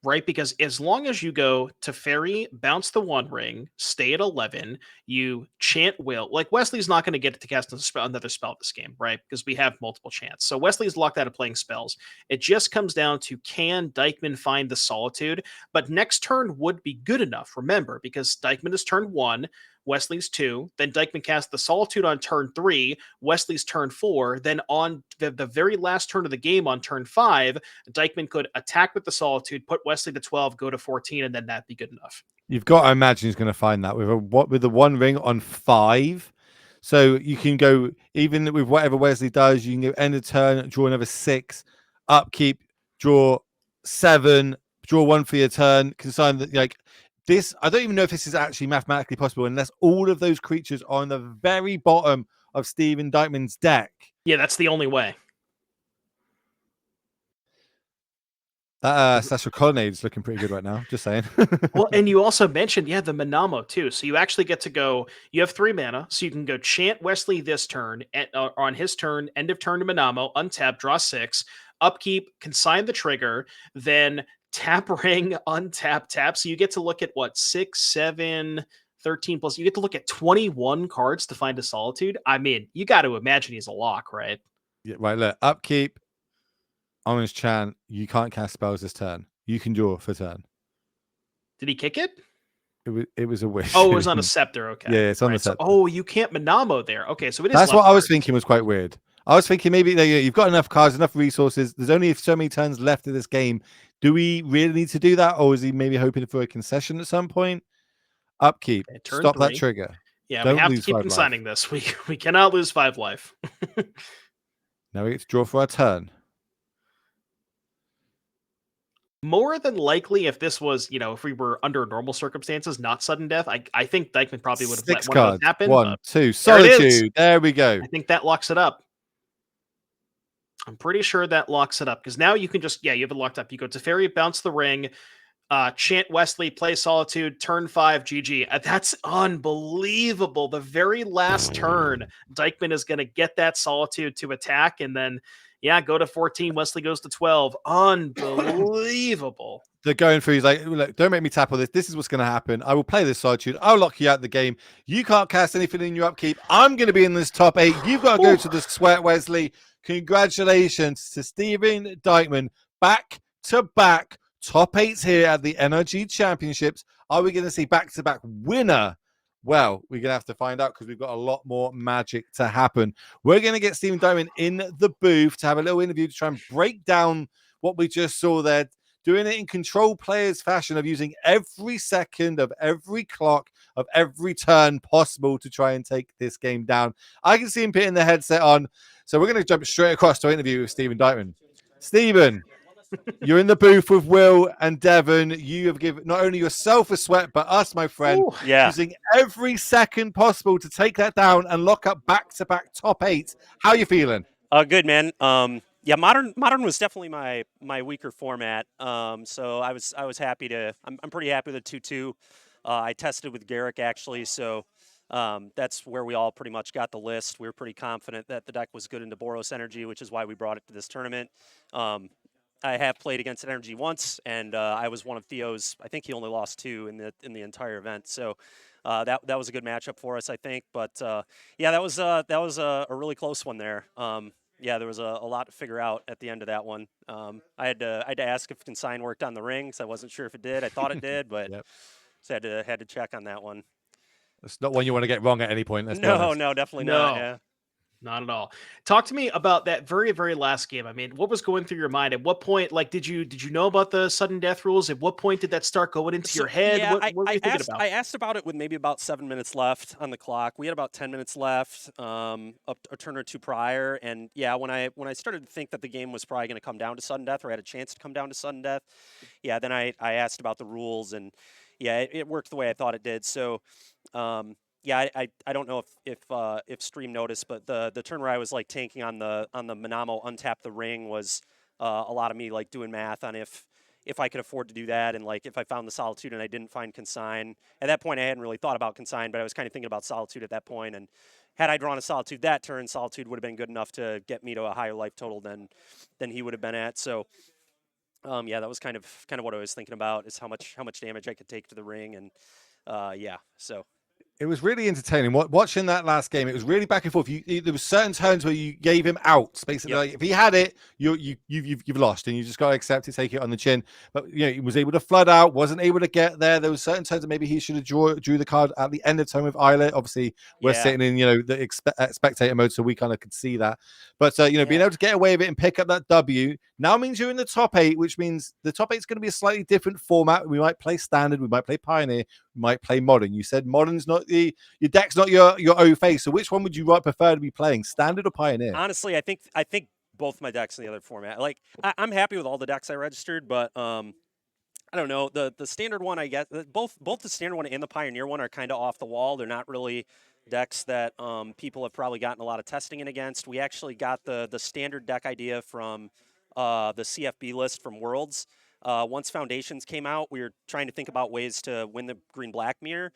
right? Because as long as you go to Teferi, bounce the One Ring, stay at 11, you chant Will. Like, Wesley's not going to get to cast another spell this game, right? Because we have multiple chants. So Wesley's locked out of playing spells. It just comes down to, can Dykman find the Solitude? But next turn would be good enough, remember, because Dykman is turn 1. Wesley's 2, then Dykman cast the Solitude on turn 3, Wesley's turn 4, then on the very last turn of the game on turn 5, Dykman could attack with the Solitude, put Wesley to 12, go to 14, and then that'd be good enough. You've got to imagine he's going to find that with the one ring on 5. So you can go, even with whatever Wesley does, you can go end of turn, draw another 6, upkeep, draw 7, draw 1 for your turn, consign that, like, this, I don't even know if this is actually mathematically possible unless all of those creatures are on the very bottom of Steven Dykman's deck. Yeah, that's the only way. That Sasha Colonnade is looking pretty good right now. Just saying. Well, and you also mentioned, the Manamo too. So you actually get to go, you have 3 mana, so you can go chant Wesley this turn, on his turn, end of turn to Manamo, untap, draw 6, upkeep, consign the trigger, then tap ring, untap, tap. So you get to look at 6, 7, 13 plus. You get to look at 21 cards to find a Solitude. I mean, you got to imagine he's a lock, right? Yeah, right. Look, upkeep, Orange Chant. You can't cast spells this turn. You can draw for turn. Did he kick it? It was a wish. Oh, it was on a Scepter. Okay. Yeah, it's on the Scepter. So, you can't Manamo there. Okay, so it is. That's what I was left-handed. thinking was quite weird. I was thinking maybe you've got enough cards, enough resources. There's only so many turns left of this game. Do we really need to do that, or is he maybe hoping for a concession at some point? Upkeep. Okay, turn Stop 3. that trigger. Yeah, Don't we have to lose keep 5 life. consigning this. We cannot lose 5 life. Now we get to draw for our turn. More than likely, if this was, if we were under normal circumstances, not sudden death, I think Dykman probably would have let 6 one of cards. those happen. 1, but 2. there it is. Solitude. There we go. I think that locks it up. I'm pretty sure that locks it up because now you can just, you have it locked up. You go Teferi, bounce the ring, chant Wesley, play Solitude, turn 5, GG. That's unbelievable. The very last turn, Dykman is going to get that Solitude to attack, and then, go to 14. Wesley goes to 12. Unbelievable. They're going through. He's like, look, don't make me tap all this. This is what's going to happen. I will play this Solitude. I'll lock you out of the game. You can't cast anything in your upkeep. I'm going to be in this top 8. You've got to go to the sweat, Wesley. Congratulations to Steven Dykman. Back-to-back top 8s here at the NRG Championships. Are we going to see back-to-back winner? Well, we're going to have to find out because we've got a lot more magic to happen. We're going to get Steven Dykman in the booth to have a little interview to try and break down what we just saw there, doing it in control players fashion of using every second of every clock of every turn possible to try and take this game down. I can see him putting the headset on. So we're going to jump straight across to our interview with Steven Dykman. Steven, you're in the booth with Will and Devon. You have given not only yourself a sweat, but us, my friend, using every second possible to take that down and lock up back-to-back top 8. How are you feeling? Good, man. Modern was definitely my weaker format. So I was happy to. I'm pretty happy with the 2-2. I tested with Garrick actually, so that's where we all pretty much got the list. We were pretty confident that the deck was good into Boros Energy, which is why we brought it to this tournament. I have played against Energy once, and I was one of Theo's. I think he only lost 2 in the entire event. So that was a good matchup for us, I think. But that was a really close one there. There was a lot to figure out at the end of that one. I had to ask if Consign worked on the ring, because I wasn't sure if it did. I thought it did, but so had to check on that one. It's not one you want to get wrong at any point. No, definitely not. Yeah. Not at all. Talk to me about that very, very last game. I mean, what was going through your mind? At what point, did you know about the sudden death rules? At what point did that start going into your head? Yeah, what were you thinking about? I asked about it with maybe about 7 minutes left on the clock. We had about 10 minutes left, a turn or 2 prior. And when I started to think that the game was probably going to come down to sudden death, or had a chance to come down to sudden death, then I asked about the rules, and it worked the way I thought it did. So. I don't know if stream noticed, but the turn where I was tanking on the Manamo untap the ring was a lot of me doing math on if I could afford to do that, and if I found the Solitude and I didn't find Consign. At that point I hadn't really thought about Consign, but I was kind of thinking about Solitude at that point, and had I drawn a Solitude that turn, Solitude would have been good enough to get me to a higher life total than he would have been at. So that was kind of what I was thinking about, is how much damage I could take to the ring, and so It was really entertaining. Watching that last game, it was really back and forth. There were certain turns where you gave him outs. Basically, like if he had it, you've lost, and you just got to accept it, take it on the chin. But he was able to flood out, wasn't able to get there. There were certain turns that maybe he should have drew the card at the end of time with Islet. Obviously, we're sitting in the spectator mode, so we kind of could see that. But being able to get away with it and pick up that W now means you're in the top 8, which means the top 8 is going to be a slightly different format. We might play standard, we might play pioneer, we might play modern. You said modern's not your deck's not your O face. So which one would you prefer to be playing, standard or pioneer? Honestly, I think both my decks in the other format. Like I'm happy with all the decks I registered, but I don't know, the standard one. I guess both the standard one and the pioneer one are kind of off the wall. They're not really decks that people have probably gotten a lot of testing in against. We actually got the standard deck idea from the CFB list from Worlds. Once Foundations came out, we were trying to think about ways to win the green-black mirror,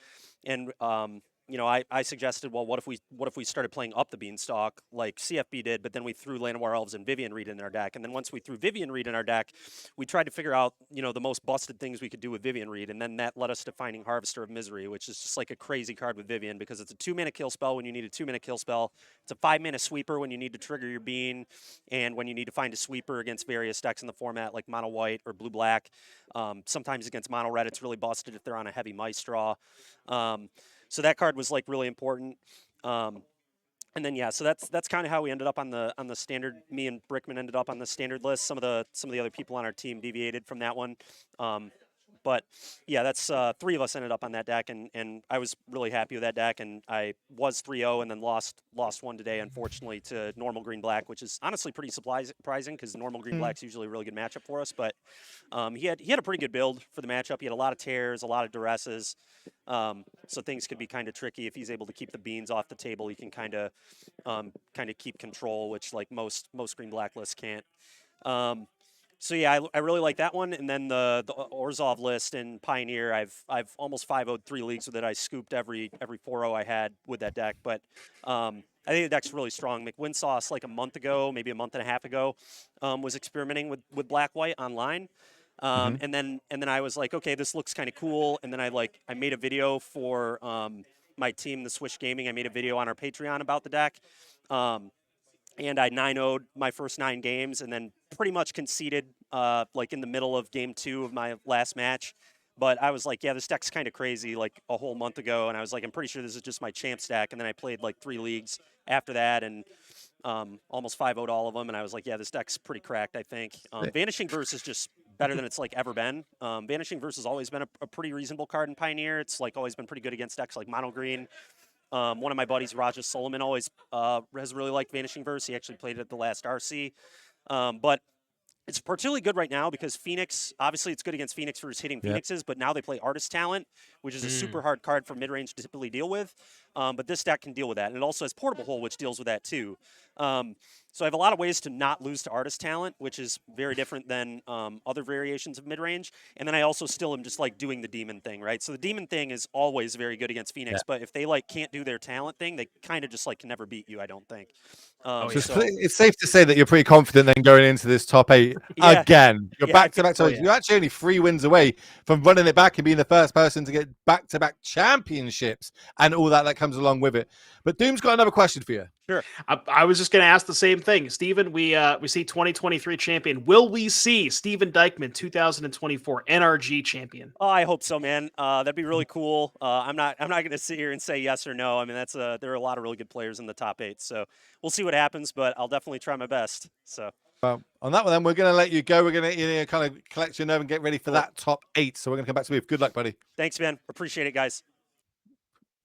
and I suggested, well, what if we started playing up the Beanstalk like CFB did, but then we threw Llanowar Elves and Vivian Reed in our deck, and then once we threw Vivian Reed in our deck, we tried to figure out the most busted things we could do with Vivian Reed, and then that led us to finding Harvester of Misery, which is just like a crazy card with Vivian because it's a 2-mana kill spell when you need a 2-mana kill spell. It's a 5-mana sweeper when you need to trigger your bean, and when you need to find a sweeper against various decks in the format like mono white or blue black. Sometimes against mono red, it's really busted if they're on a heavy mice draw. So that card was like really important. And then so that's kind of how we ended up on the standard. Me and Brickman ended up on the standard list. Some of the other people on our team deviated from that one. But yeah, that's 3 of us ended up on that deck, and I was really happy with that deck. And I was 3-0 and then lost one today, unfortunately, to normal green black, which is honestly pretty surprising because normal green black's usually a really good matchup for us. But he had a pretty good build for the matchup. He had a lot of tears, a lot of duresses, so things could be kind of tricky if he's able to keep the beans off the table. He can kind of keep control, which like most green black lists can't. So yeah, I really like that one, and then the Orzhov list in Pioneer. I've almost 5-0'd 3 leagues with it. I scooped every 4-0 I had with that deck, but I think the deck's really strong. McWinsauce like a month ago, maybe a month and a half ago, was experimenting with black white online, and then I was like, okay, this looks kind of cool, and then I made a video for my team, the Swish Gaming. I made a video on our Patreon about the deck. And I 9-0'd my first 9 games and then pretty much conceded like in the middle of game 2 of my last match. But I was like, yeah, this deck's kind of crazy like a whole month ago. And I was like, I'm pretty sure this is just my champ stack. And then I played like 3 leagues after that and almost 5-0'd all of them. And I was like, yeah, this deck's pretty cracked, I think. Vanishing Verse is just better than it's like ever been. Vanishing Verse has always been a pretty reasonable card in Pioneer. It's like always been pretty good against decks like Mono Green. One of my buddies, Raja Solomon, always has really liked Vanishing Verse. He actually played it at the last RC. But it's particularly good right now because Phoenix, obviously it's good against Phoenix for his hitting Phoenixes, but now they play Artist Talent, which is a super hard card for mid-range to typically deal with. But this deck can deal with that. And it also has Portable Hole, which deals with that too. So I have a lot of ways to not lose to Artist Talent, which is very different than other variations of mid-range. And then I also still am just like doing the Demon thing, right? So the Demon thing is always very good against Phoenix, but if they like can't do their talent thing, they kind of just like can never beat you, I don't think. It's safe to say that you're pretty confident then going into this top 8 again. You're back-to-back. So you're actually only 3 wins away from running it back and being the first person to get back-to-back championships and all that comes along with it. But Doom's got another question for you. Sure. I was just going to ask the same thing. Steven, we see 2023 champion. Will we see Steven Dykman 2024 NRG champion? Oh, I hope so, man. That'd be really cool. I'm not going to sit here and say yes or no. I mean, there are a lot of really good players in the top 8, so we'll see what happens, but I'll definitely try my best. So on that one, then we're going to let you go. We're going to kind of collect your nerve and get ready for that top 8. So we're going to come back to you. Good luck, buddy. Thanks, man. Appreciate it, guys.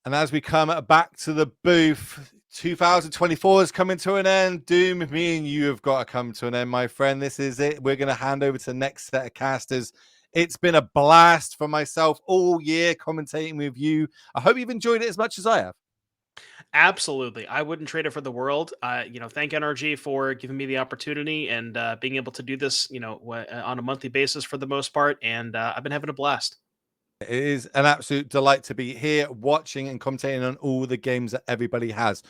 And as we come back to the booth, 2024 is coming to an end. Doom, me and you have got to come to an end, my friend. This is it. We're going to hand over to the next set of casters. It's been a blast for myself all year commentating with you. I hope you've enjoyed it as much as I have. Absolutely. I wouldn't trade it for the world. Thank NRG for giving me the opportunity and being able to do this, on a monthly basis for the most part. And I've been having a blast. It is an absolute delight to be here watching and commentating on all the games that everybody has.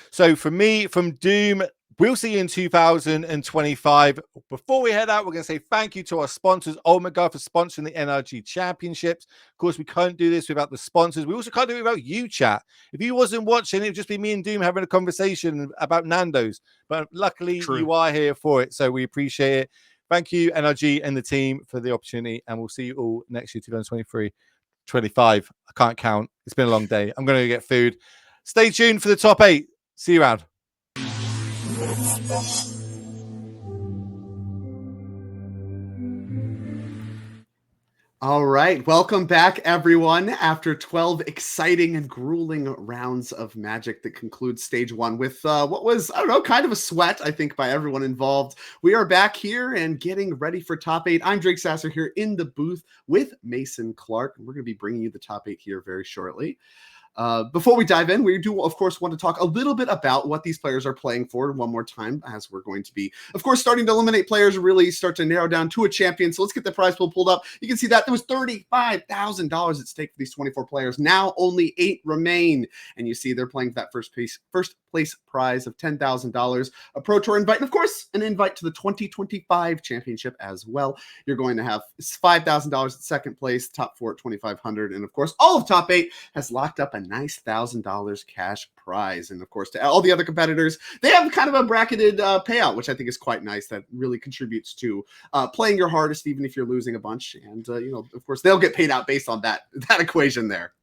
So for me, from Doom, We'll see you in 2025. Before we head out, we're going to say thank you to our sponsors, Omega, for sponsoring the NRG Championships. Of course, we can't do this without the sponsors. We also can't do it without you, chat. If you wasn't watching, it would just be me and Doom having a conversation about Nando's. But luckily, you are here for it, so we appreciate it. Thank you, NRG and the team, for the opportunity, and we'll see you all next year, 2023, 25. I can't count. It's been a long day. I'm going to go get food. Stay tuned for the top 8. See you around. All right, welcome back, everyone. After 12 exciting and grueling rounds of Magic that concludes stage 1 with what was, I don't know, kind of a sweat, I think, by everyone involved. We are back here and getting ready for top 8. I'm Drake Sasser here in the booth with Mason Clark, and we're going to be bringing you the top 8 here very shortly. Before we dive in, we do, of course, want to talk a little bit about what these players are playing for one more time, as we're going to be, of course, starting to eliminate players and really start to narrow down to a champion. So let's get the prize pool pulled up. You can see that there was $35,000 at stake for these 24 players. Now only 8 remain. And you see they're playing for that first place prize of $10,000, a Pro Tour invite, and of course, an invite to the 2025 championship as well. You're going to have $5,000 at second place, top 4 at $2,500, and of course, all of top 8 has locked up a nice $1,000 cash prize. And of course, to all the other competitors, they have kind of a bracketed payout, which I think is quite nice. That really contributes to playing your hardest, even if you're losing a bunch. And of course, they'll get paid out based on that equation there.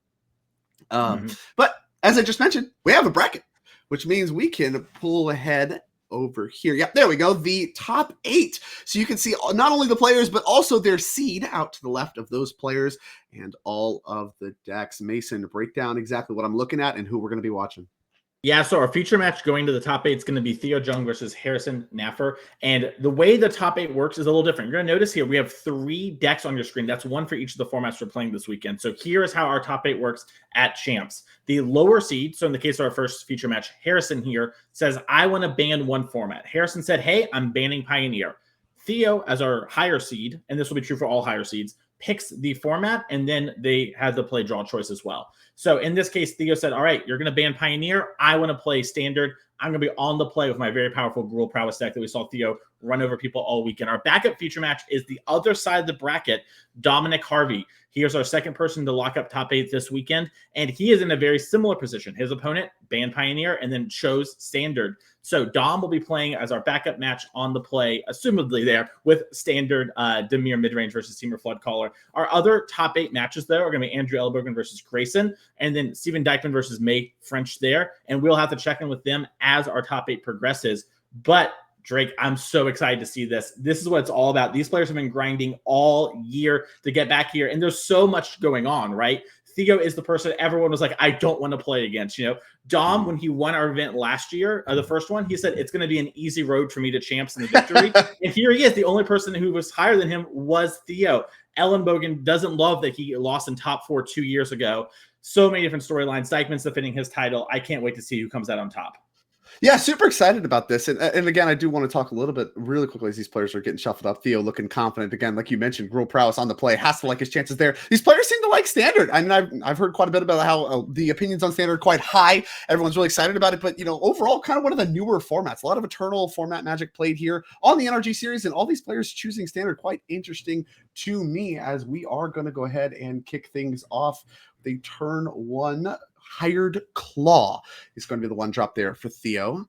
But as I just mentioned, we have a bracket, which means we can pull ahead over here. Yep, there we go. The top 8. So you can see not only the players, but also their seed out to the left of those players and all of the decks. Mason, break down exactly what I'm looking at and who we're going to be watching. Yeah, so our feature match going to the top 8 is going to be Theo Jung versus Harrison Naffer. And the way the top 8 works is a little different. You're going to notice here we have 3 decks on your screen. That's one for each of the formats we're playing this weekend. So here is how our top 8 works at Champs. The lower seed, so in the case of our first feature match, Harrison here says, I want to ban one format. Harrison said, hey, I'm banning Pioneer. Theo, as our higher seed, and this will be true for all higher seeds, picks the format, and then they have the play draw choice as well. So in this case, Theo said, all right, you're going to ban Pioneer. I want to play Standard. I'm going to be on the play with my very powerful Gruul Prowess deck that we saw Theo run over people all weekend. Our backup feature match is the other side of the bracket, Dominic Harvey. Here's our second person to lock up top 8 this weekend, and he is in a very similar position. His opponent banned Pioneer and then chose Standard. So Dom will be playing as our backup match on the play, assumedly there, with Standard Demir Midrange versus Teamer Floodcaller. Our other top 8 matches, though, are going to be Andrew Elbergen versus Grayson, and then Steven Dykman versus May French there, and we'll have to check in with them as our top 8 progresses. But Drake, I'm so excited to see this. This is what it's all about. These players have been grinding all year to get back here, and there's so much going on, right? Theo is the person everyone was like, I don't want to play against. Dom, when he won our event last year, the first one, he said, it's going to be an easy road for me to champs in the victory. And here he is. The only person who was higher than him was Theo. Ellen Bogan doesn't love that he lost in top 4 2 years ago. So many different storylines. Dykman's defending his title. I can't wait to see who comes out on top. Yeah, super excited about this. And again, I do want to talk a little bit really quickly as these players are getting shuffled up. Theo looking confident. Again, like you mentioned, Gruul Prowess on the play, has to like his chances there. These players seem to like Standard. I mean, I've heard quite a bit about how the opinions on Standard are quite high. Everyone's really excited about it. But, overall, kind of one of the newer formats. A lot of Eternal format Magic played here on the NRG series. And all these players choosing Standard, quite interesting to me, as we are going to go ahead and kick things off. They turn 1 Hired Claw is going to be the one drop there for Theo.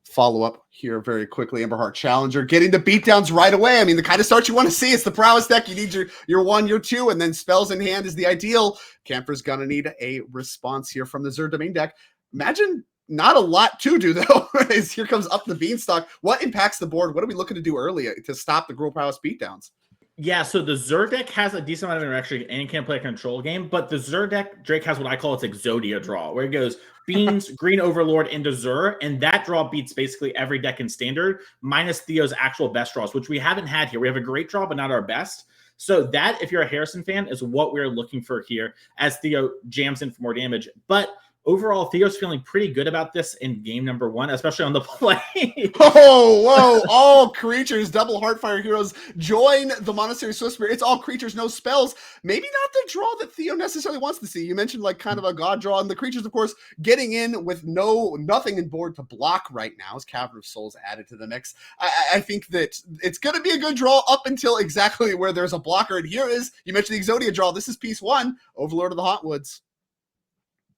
Follow up here very quickly. Emberheart Challenger getting the beatdowns right away. I mean, the kind of start you want to see. It's the Prowess deck. You need your 1, your 2, and then spells in hand is the ideal. Camper's going to need a response here from the Zur Domain deck. Imagine not a lot to do, though, as here comes Up the Beanstalk. What impacts the board? What are we looking to do early to stop the Gruul Prowess beatdowns? Yeah, so the Zur deck has a decent amount of interaction and can play a control game, but the Zur deck, Drake, has what I call its Exodia draw, where it goes Beans, Green Overlord into Zur, and that draw beats basically every deck in Standard, minus Theo's actual best draws, which we haven't had here. We have a great draw, but not our best. So that, if you're a Harrison fan, is what we're looking for here as Theo jams in for more damage. But overall, Theo's feeling pretty good about this in game number 1, especially on the play. Oh, whoa. All creatures, double Heartfire Heroes, join the Monastery Swiftspirit. It's all creatures, no spells. Maybe not the draw that Theo necessarily wants to see. You mentioned like kind of a god draw, and the creatures, of course, getting in with nothing in board to block right now as Cavern of Souls added to the mix. I think that it's going to be a good draw up until exactly where there's a blocker. And here is, you mentioned the Exodia draw. This is piece 1, Overlord of the Hauntwoods.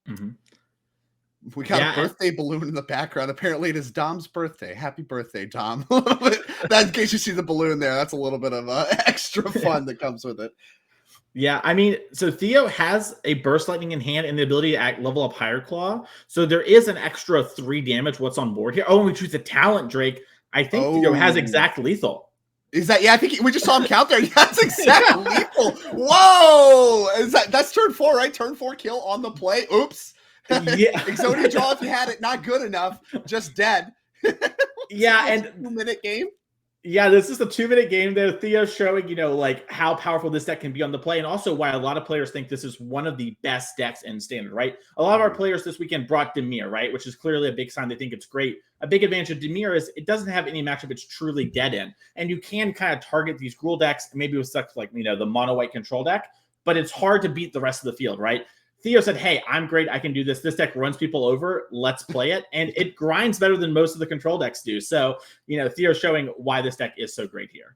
Mm-hmm. We got a birthday balloon in the background. Apparently, it is Dom's birthday. Happy birthday, Dom. That, in case you see the balloon there, that's a little bit of extra fun that comes with it. Yeah, I mean, so Theo has a Burst Lightning in hand and the ability to level up Higher Claw. So there is an extra 3 damage what's on board here. Oh, and we choose a Talent Drake. I think Theo has exact lethal. Is that, yeah, I think we just saw him count there. That's exact lethal. Whoa! That's turn 4, right? Turn 4 kill on the play. Oops. Yeah. Exodia draw if you had it, not good enough, just dead. Yeah, and 2-minute game. Yeah, this is a 2-minute game there. Theo showing, like how powerful this deck can be on the play, and also why a lot of players think this is one of the best decks in Standard, right? A lot of our players this weekend brought Dimir, right? Which is clearly a big sign they think it's great. A big advantage of Dimir is it doesn't have any matchup it's truly dead in. And you can kind of target these Gruul decks, maybe with stuff like, the mono-white control deck, but it's hard to beat the rest of the field, right? Theo said, hey, I'm great. I can do this. This deck runs people over. Let's play it. And it grinds better than most of the control decks do. So, Theo's showing why this deck is so great here.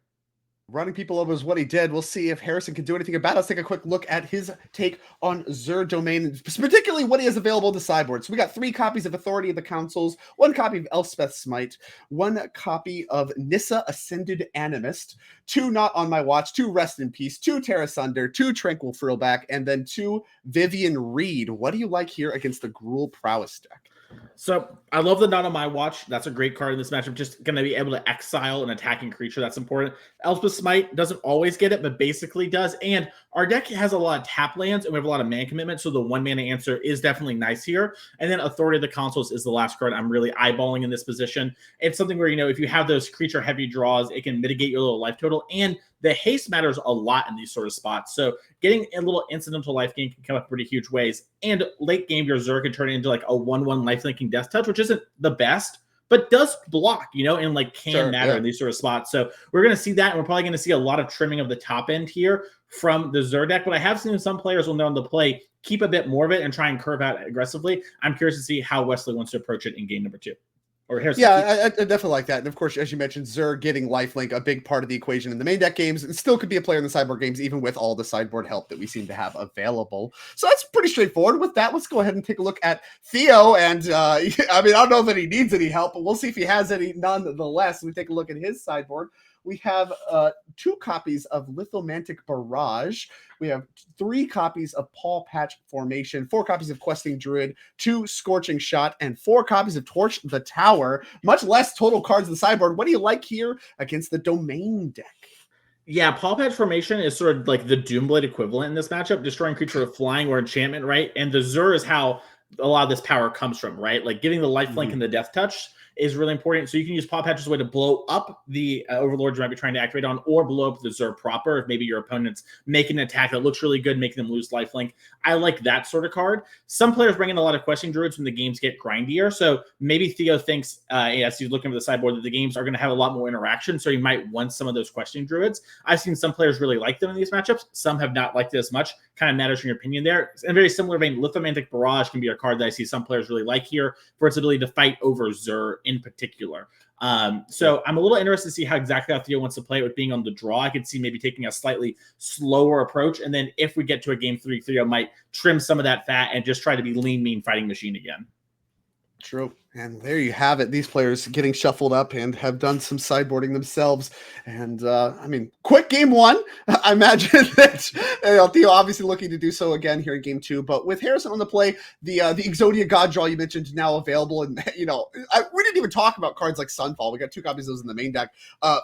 Running people over is what he did. We'll see if Harrison can do anything about it. Let's take a quick look at his take on Zur Domain, particularly what he has available in the sideboard. So we got 3 copies of Authority of the Councils, 1 copy of Elspeth's Smite, 1 copy of Nissa Ascended Animist, 2 Not on My Watch, 2 Rest in Peace, 2 Terra Sunder, 2 Tranquil Frillback, and then 2 Vivian Reed. What do you like here against the Gruul Prowess deck? So I love the Not on My Watch. That's a great card in this matchup. Just going to be able to exile an attacking creature. That's important. Elspeth Smite doesn't always get it, but basically does. And our deck has a lot of tap lands, and we have a lot of mana commitment, so the 1 mana answer is definitely nice here. And then Authority of the Consuls is the last card I'm really eyeballing in this position. It's something where, if you have those creature-heavy draws, it can mitigate your little life total, and the haste matters a lot in these sort of spots. So getting a little incidental life gain can come up pretty huge ways. And late game, your Zur can turn it into like a 1/1 life-linking Death Touch, which isn't the best, but does block, and can matter in these sort of spots. So we're going to see that, and we're probably going to see a lot of trimming of the top end here from the Zur deck. But I have seen some players will know on the play keep a bit more of it and try and curve out aggressively. I'm curious to see how Wesley wants to approach it in game number 2. Yeah, I definitely like that. And of course, as you mentioned, Zur getting lifelink, a big part of the equation in the main deck games. It still could be a player in the sideboard games, even with all the sideboard help that we seem to have available. So that's pretty straightforward. With that, let's go ahead and take a look at Theo. And I don't know that he needs any help, but we'll see if he has any nonetheless. We take a look at his sideboard. We have 2 copies of Lithomantic Barrage. We have 3 copies of Paw Patch Formation, 4 copies of Questing Druid, 2 Scorching Shot, and 4 copies of Torch the Tower. Much less total cards in the sideboard. What do you like here against the Domain deck? Yeah, Paw Patch Formation is sort of like the Doomblade equivalent in this matchup, destroying creature with flying or enchantment, right? And the Zur is how a lot of this power comes from, right? Like giving the lifelink and the Death Touch is really important. So you can use Paw Patch as a way to blow up the Overlord you might be trying to activate on, or blow up the Zur proper if maybe your opponent's making an attack that looks really good, making them lose lifelink. I like that sort of card. Some players bring in a lot of Questing Druids when the games get grindier. So maybe Theo thinks, as he's looking at the sideboard, that the games are going to have a lot more interaction. So he might want some of those Questing Druids. I've seen some players really like them in these matchups. Some have not liked it as much. Kind of matters in your opinion there. In a very similar vein, Lithomantic Barrage can be a card that I see some players really like here for its ability to fight over Zur in particular. So I'm a little interested to see how exactly how Theo wants to play it with being on the draw. I could see maybe taking a slightly slower approach. And then if we get to a game 3, Theo might trim some of that fat and just try to be lean, mean fighting machine again. True. And there you have it. These players getting shuffled up and have done some sideboarding themselves. And quick game 1. I imagine that Theo obviously looking to do so again here in game 2. But with Harrison on the play, the Exodia God Draw you mentioned now available. And we didn't even talk about cards like Sunfall. We got 2 copies of those in the main deck.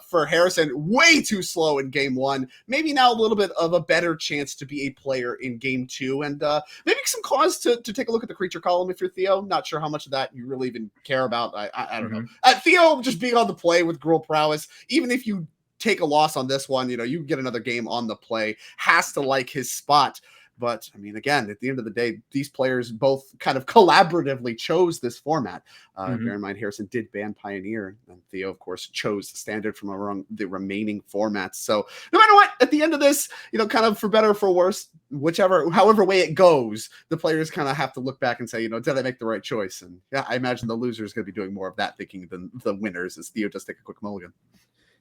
For Harrison, way too slow in game 1. Maybe now a little bit of a better chance to be a player in game 2. And maybe some cause to take a look at the creature column if you're Theo. Not sure how much of that you really even care about. I don't know. Theo just being on the play with Gruul Prowess, even if you take a loss on this one, you get another game on the play, has to like his spot. But I mean, again, at the end of the day, these players both kind of collaboratively chose this format. Bear in mind, Harrison did ban Pioneer, and Theo, of course, chose Standard from among the remaining formats. So no matter what, at the end of this, kind of for better or for worse, however way it goes, the players kind of have to look back and say, did I make the right choice? And yeah, I imagine the loser is going to be doing more of that thinking than the winners, as Theo just take a quick mulligan.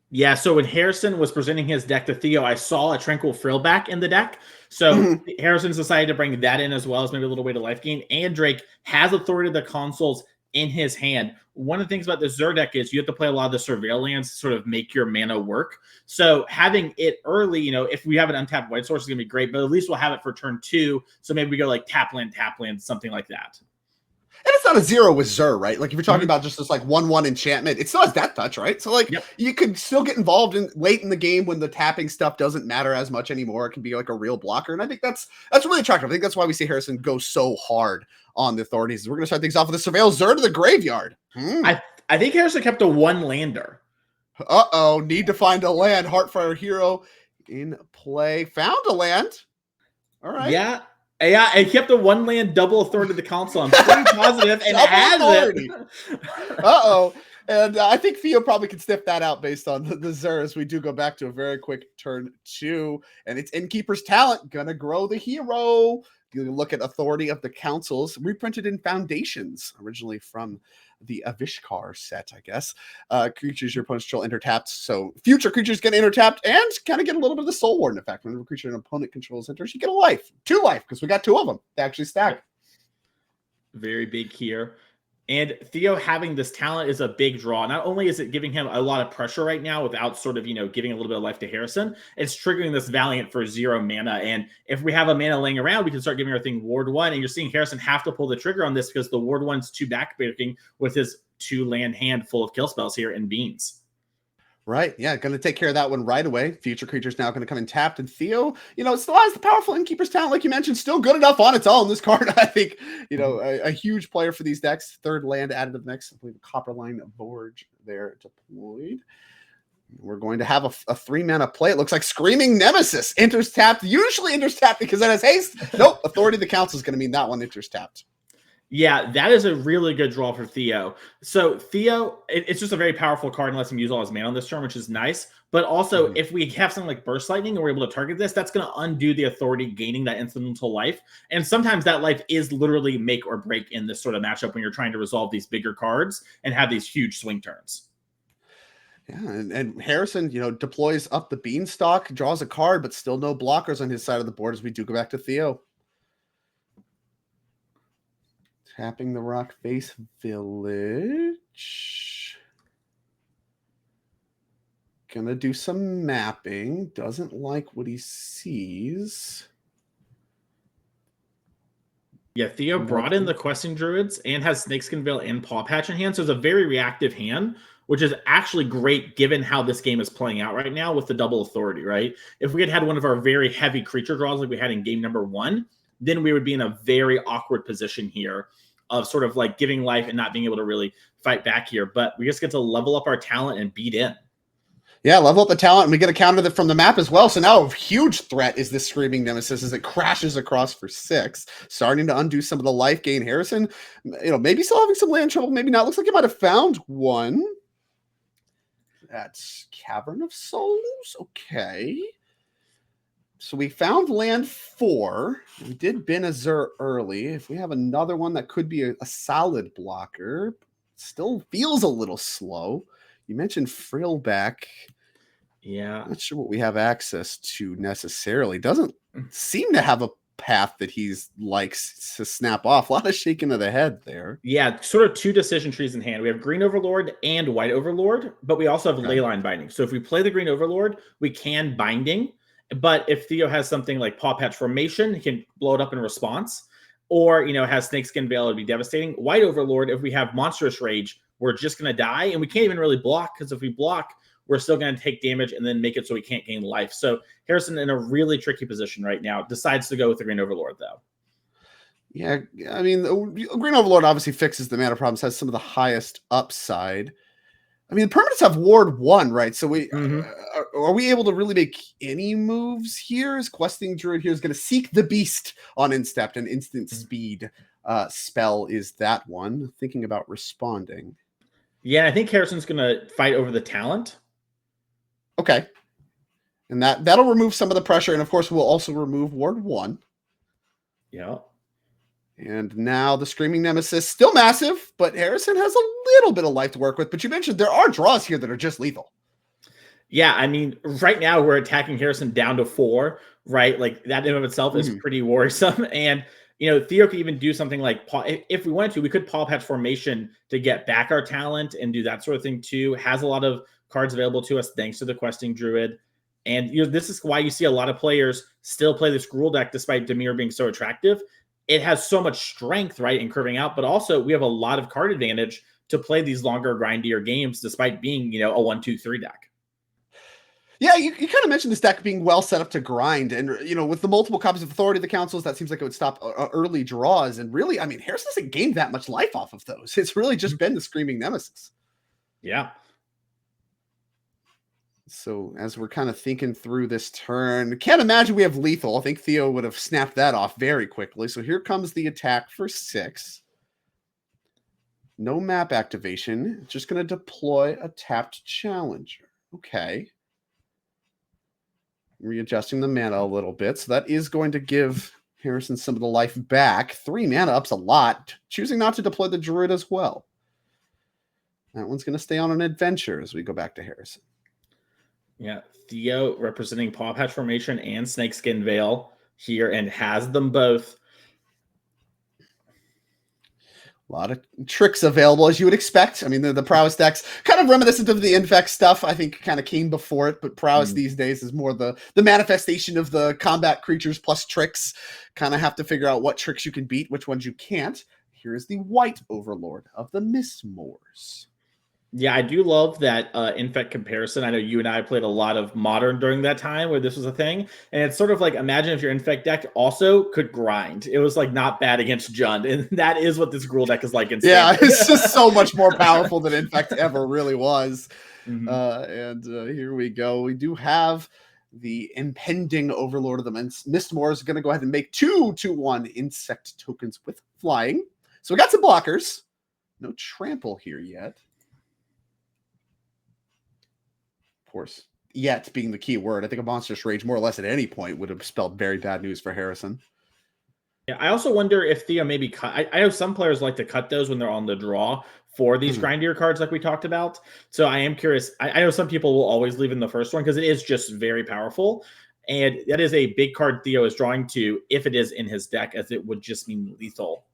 Yeah, so when Harrison was presenting his deck to Theo, I saw a Tranquil Frillback in the deck. So Harrison's decided to bring that in as well as maybe a little way to life gain. And Drake has Authority of the Consuls in his hand. One of the things about the Xur deck is you have to play a lot of the surveillance to sort of make your mana work. So having it early, if we have an untapped white source, is going to be great, but at least we'll have it for turn 2. So maybe we go like tap land, something like that. And it's not a 0 with Xur, right? Like if you're talking about just this like 1/1 enchantment, it still has that touch, right? So like you could still get involved in late in the game when the tapping stuff doesn't matter as much anymore. It can be like a real blocker. And I think that's really attractive. I think that's why we see Harrison go so hard on the authorities. We're gonna start things off with the Surveil Xur to the graveyard. I think Harrison kept a 1-lander. Need to find a land. Heartfire Hero in play. Found a land. All right. Yeah, I kept a 1-land double Authority of the Council. I'm pretty positive, and has it. And I think Theo probably could sniff that out based on the Xur, as we do go back to a very quick turn 2. And it's Innkeeper's Talent, gonna grow the hero. You look at Authority of the Councils, reprinted in Foundations, originally from the Avishkar set, I guess. Creatures your opponent's control enter-tapped, so future creatures get enter-tapped and kind of get a little bit of the Soul Warden effect. Whenever a creature an opponent controls enters, you get a life. 2 life, because we got 2 of them. They actually stack. Very big here. And Theo having this talent is a big draw. Not only is it giving him a lot of pressure right now without sort of, giving a little bit of life to Harrison, it's triggering this Valiant for 0 mana. And if we have a mana laying around, we can start giving everything Ward 1. And you're seeing Harrison have to pull the trigger on this because the Ward 1's too backbreaking with his 2-land hand full of kill spells here in Beans. Right. Yeah. Going to take care of that one right away. Future creatures now going to come in tapped. And Theo, still has the powerful Innkeeper's Talent, like you mentioned, still good enough on its own. This card, I think, a huge player for these decks. 3rd land added to the next. I believe a Copperline Vorge there deployed. We're going to have a 3-mana play. It looks like Screaming Nemesis enters tapped. Usually enters tapped because it has haste. Nope. Authority of the Council is going to mean that one enters tapped. Yeah, that is a really good draw for Theo. So Theo, it's just a very powerful card and lets him use all his mana on this turn, which is nice. But also, if we have something like Burst Lightning and we're able to target this, that's going to undo the Authority gaining that incidental life. And sometimes that life is literally make or break in this sort of matchup when you're trying to resolve these bigger cards and have these huge swing turns. Yeah, and Harrison, deploys up the Beanstalk, draws a card, but still no blockers on his side of the board as we do go back to Theo. Tapping the Rock Face Village. Gonna do some mapping. Doesn't like what he sees. Yeah, Theo brought in the Questing Druids and has Snakeskin Veil and Paw Patch in hand, so it's a very reactive hand, which is actually great given how this game is playing out right now with the double Authority, right? If we had one of our very heavy creature draws like we had in game number 1, then we would be in a very awkward position here of sort of like giving life and not being able to really fight back here. But we just get to level up our talent and beat in. Yeah, level up the talent, and we get a counter from the map as well. So now a huge threat is this Screaming Nemesis as it crashes across for 6, starting to undo some of the life gain. Harrison, maybe still having some land trouble, maybe not. Looks like he might have found one. That's Cavern of Souls. Okay. So we found land 4. We did bin a Xur early. If we have another one that could be a solid blocker, still feels a little slow. You mentioned Frillback. Yeah. Not sure what we have access to necessarily. Doesn't seem to have a path that he's likes to snap off. A lot of shaking of the head there. Yeah, sort of 2 decision trees in hand. We have Green Overlord and White Overlord, but we also have Leyline Binding. So if we play the Green Overlord, we can Binding. But if Theo has something like Paw Patch Formation, he can blow it up in response. Or, has Snakeskin Veil, it would be devastating. White Overlord, if we have Monstrous Rage, we're just going to die. And we can't even really block, because if we block, we're still going to take damage and then make it so we can't gain life. So Harrison in a really tricky position right now. Decides to go with the Green Overlord, though. Yeah, I mean, Green Overlord obviously fixes the mana problems, has some of the highest upside. I mean, the permanents have Ward 1, right? So Mhm. are we able to really make any moves here? Is Questing Druid here is going to seek the beast on Instep, and instant speed spell is that one. Thinking about responding. Yeah, I think Harrison's going to fight over the talent. Okay. And that'll remove some of the pressure. And of course, we'll also remove Ward 1. Yeah. And now the Screaming Nemesis, still massive, but Harrison has a little bit of life to work with. But you mentioned there are draws here that are just lethal. Yeah, I mean, right now we're attacking Harrison down to 4, right? Like that in and of itself is pretty worrisome. And, you know, Theo could even do something like, if we wanted to, we could Paw Patch Formation to get back our talent and do that sort of thing too. Has a lot of cards available to us thanks to the Questing Druid. And you know, this is why you see a lot of players still play this Gruul deck despite Dimir being so attractive. It has so much strength, right, in curving out, but also we have a lot of card advantage to play these longer, grindier games despite being, you know, a 1-2-3 deck. Yeah, you kind of mentioned this deck being well set up to grind. And, you know, with the multiple copies of Authority of the Councils, that seems like it would stop early draws. And really, I mean, Harrison hasn't gained that much life off of those. It's really just been the Screaming Nemesis. Yeah. So as we're kind of thinking through this turn, can't imagine we have lethal. I think Theo would have snapped that off very quickly. So here comes the attack for 6. No map activation. Just going to deploy a tapped challenger. Okay. Readjusting the mana a little bit. So that is going to give Harrison some of the life back. 3 mana up's a lot. Choosing not to deploy the Druid as well. That one's going to stay on an adventure as we go back to Harrison. Yeah, Theo representing Paw Patch Formation and Snakeskin Veil here and has them both. A lot of tricks available, as you would expect. I mean, the prowess decks, kind of reminiscent of the Infect stuff, I think kind of came before it, but prowess these days is more the manifestation of the combat creatures plus tricks. Kind of have to figure out what tricks you can beat, which ones you can't. Here is the White Overlord of the Mistmoors. Yeah, I do love that Infect comparison. I know you and I played a lot of Modern during that time where this was a thing. And it's sort of like, imagine if your Infect deck also could grind. It was like not bad against Jund. And that is what this Gruul deck is like in Standard. Yeah, it's just so much more powerful than Infect ever really was. Here we go. We do have the impending Overlord of the Mistmoors going to go ahead and make 2/1 insect tokens with flying. So we got some blockers. No trample here yet. Course, yet being the key word. I think a Monstrous Rage more or less at any point would have spelled very bad news for Harrison. Yeah, I also wonder if Theo maybe cut. I know some players like to cut those when they're on the draw for these grindier cards like we talked about. So I am curious. I know some people will always leave in the first one because it is just very powerful. And that is a big card Theo is drawing to if it is in his deck, as it would just mean lethal.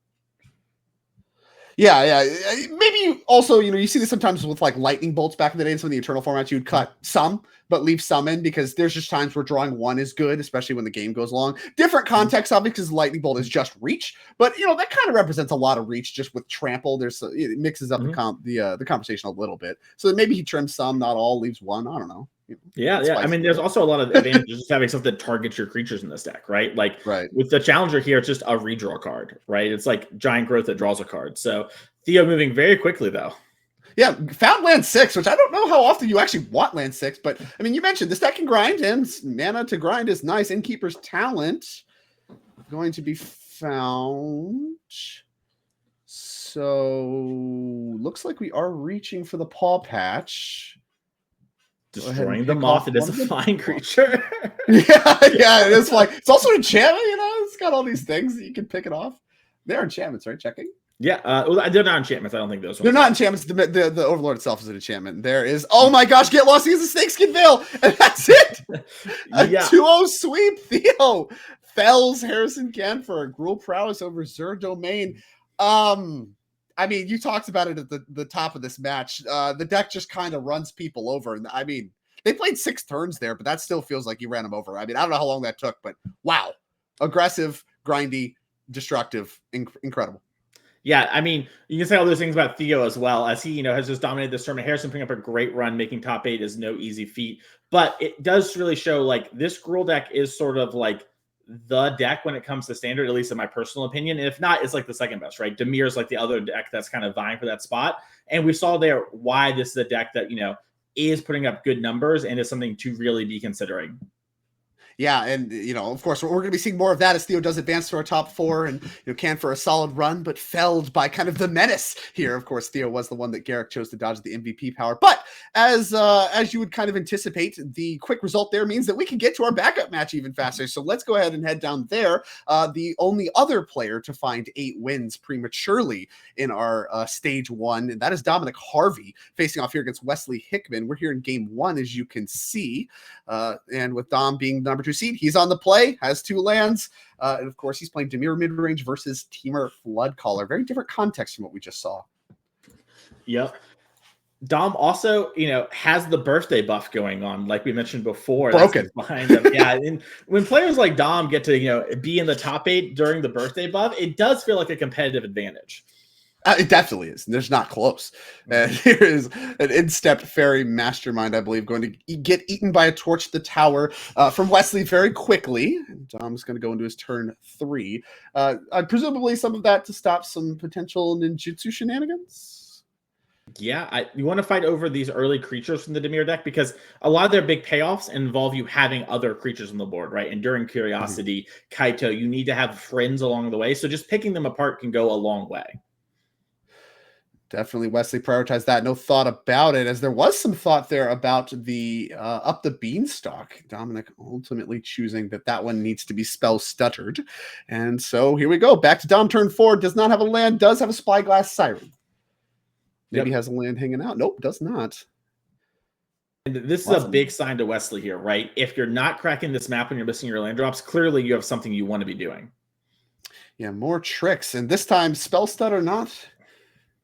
Yeah. Maybe you also, you see this sometimes with like lightning bolts back in the day in some of the Eternal formats. You'd cut some, but leave some in because there's just times where drawing one is good, especially when the game goes long. Different context, obviously, because lightning bolt is just reach, but that kind of represents a lot of reach just with trample. It mixes up the conversation a little bit. So maybe he trims some, not all, leaves one. I don't know. Yeah. I mean, there's also a lot of advantages just having something that targets your creatures in this deck, right? Like with the Challenger here, it's just a redraw card, right? It's like Giant Growth that draws a card. So Theo moving very quickly, though. Yeah, found land 6, which I don't know how often you actually want land 6, but I mean, you mentioned this deck can grind, and mana to grind is nice. Innkeeper's Talent going to be found. So looks like we are reaching for the Paw Patch. Destroying the moth. It is a flying creature. yeah, it is like it's also an enchantment. It's got all these things that you can pick it off. They're enchantments, right? Checking. Yeah, well, they're not enchantments. I don't think those. They're not enchantments. The Overlord itself is an enchantment. There is. Oh my gosh! Get lost. He's a Snakeskin Veil, and that's it. A 2-0 sweep. Theo fells Harrison Kent for a Gruul prowess over Zur Domain. I mean, you talked about it at the top of this match. The deck just kind of runs people over. And I mean, they played 6 turns there, but that still feels like you ran them over. I mean, I don't know how long that took, but wow. Aggressive, grindy, destructive, incredible. Yeah, I mean, you can say all those things about Theo as well, as he, has just dominated this tournament. Harrison picking up a great run, making top 8 is no easy feat. But it does really show, like, this Gruul deck is sort of like the deck when it comes to standard, at least in my personal opinion. And if not, it's like the second best, right? Demir's like the other deck that's kind of vying for that spot. And we saw there why this is a deck that, is putting up good numbers and is something to really be considering. Yeah, and of course, we're going to be seeing more of that as Theo does advance to our top 4 and can for a solid run, but felled by kind of the menace here. Of course, Theo was the one that Garrick chose to dodge the MVP power. But as you would kind of anticipate, the quick result there means that we can get to our backup match even faster. So let's go ahead and head down there. The only other player to find 8 wins prematurely in our stage 1, and that is Dominic Harvey facing off here against Wesley Hickman. We're here in game 1, as you can see, and with Dom being number 2 seed, he's on the play, has 2 lands, and of course he's playing Dimir mid-range versus Temur Floodcaller. Very different context from what we just saw. Yep. Dom also, has the birthday buff going on, like we mentioned before. Broken behind him. Yeah, and when players like Dom get to be in the top 8 during the birthday buff, it does feel like a competitive advantage. It definitely is. There's not close. And here is an in-stepped fairy mastermind, I believe, going to get eaten by a torch the tower from Wesley very quickly. And Dom's going to go into his turn 3. Presumably some of that to stop some potential ninjutsu shenanigans. Yeah, you want to fight over these early creatures from the Dimir deck because a lot of their big payoffs involve you having other creatures on the board, right? Enduring Curiosity, Kaito, you need to have friends along the way. So just picking them apart can go a long way. Definitely Wesley prioritized that. No thought about it, as there was some thought there about the up the beanstalk. Dominic ultimately choosing that one needs to be spell stuttered. And so here we go. Back to Dom turn 4. Does not have a land, does have a Spyglass Siren. Maybe has a land hanging out. Nope, does not. And this is a big sign to Wesley here, right? If you're not cracking this map when you're missing your land drops, clearly you have something you want to be doing. Yeah, more tricks. And this time, spell stutter not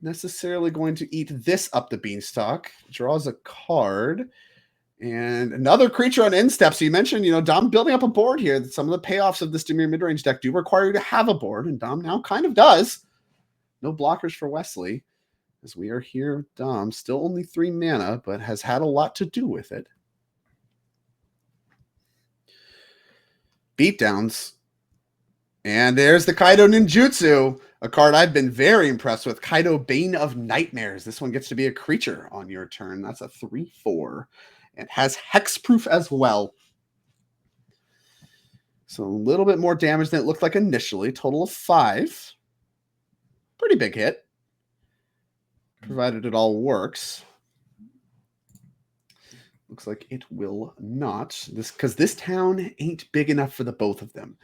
necessarily going to eat this up the beanstalk. Draws a card and another creature on end step. So you mentioned, Dom building up a board here. Some of the payoffs of this Dimir midrange deck do require you to have a board, and Dom now kind of does. No blockers for Wesley, as we are here. Dom still only 3 mana, but has had a lot to do with it. Beatdowns. And there's the Kaido Ninjutsu, a card I've been very impressed with. Kaido Bane of Nightmares. This one gets to be a creature on your turn. That's a 3/4. It has hexproof as well. So a little bit more damage than it looked like initially. Total of 5. Pretty big hit, provided it all works. Looks like it will not. Because this town ain't big enough for the both of them.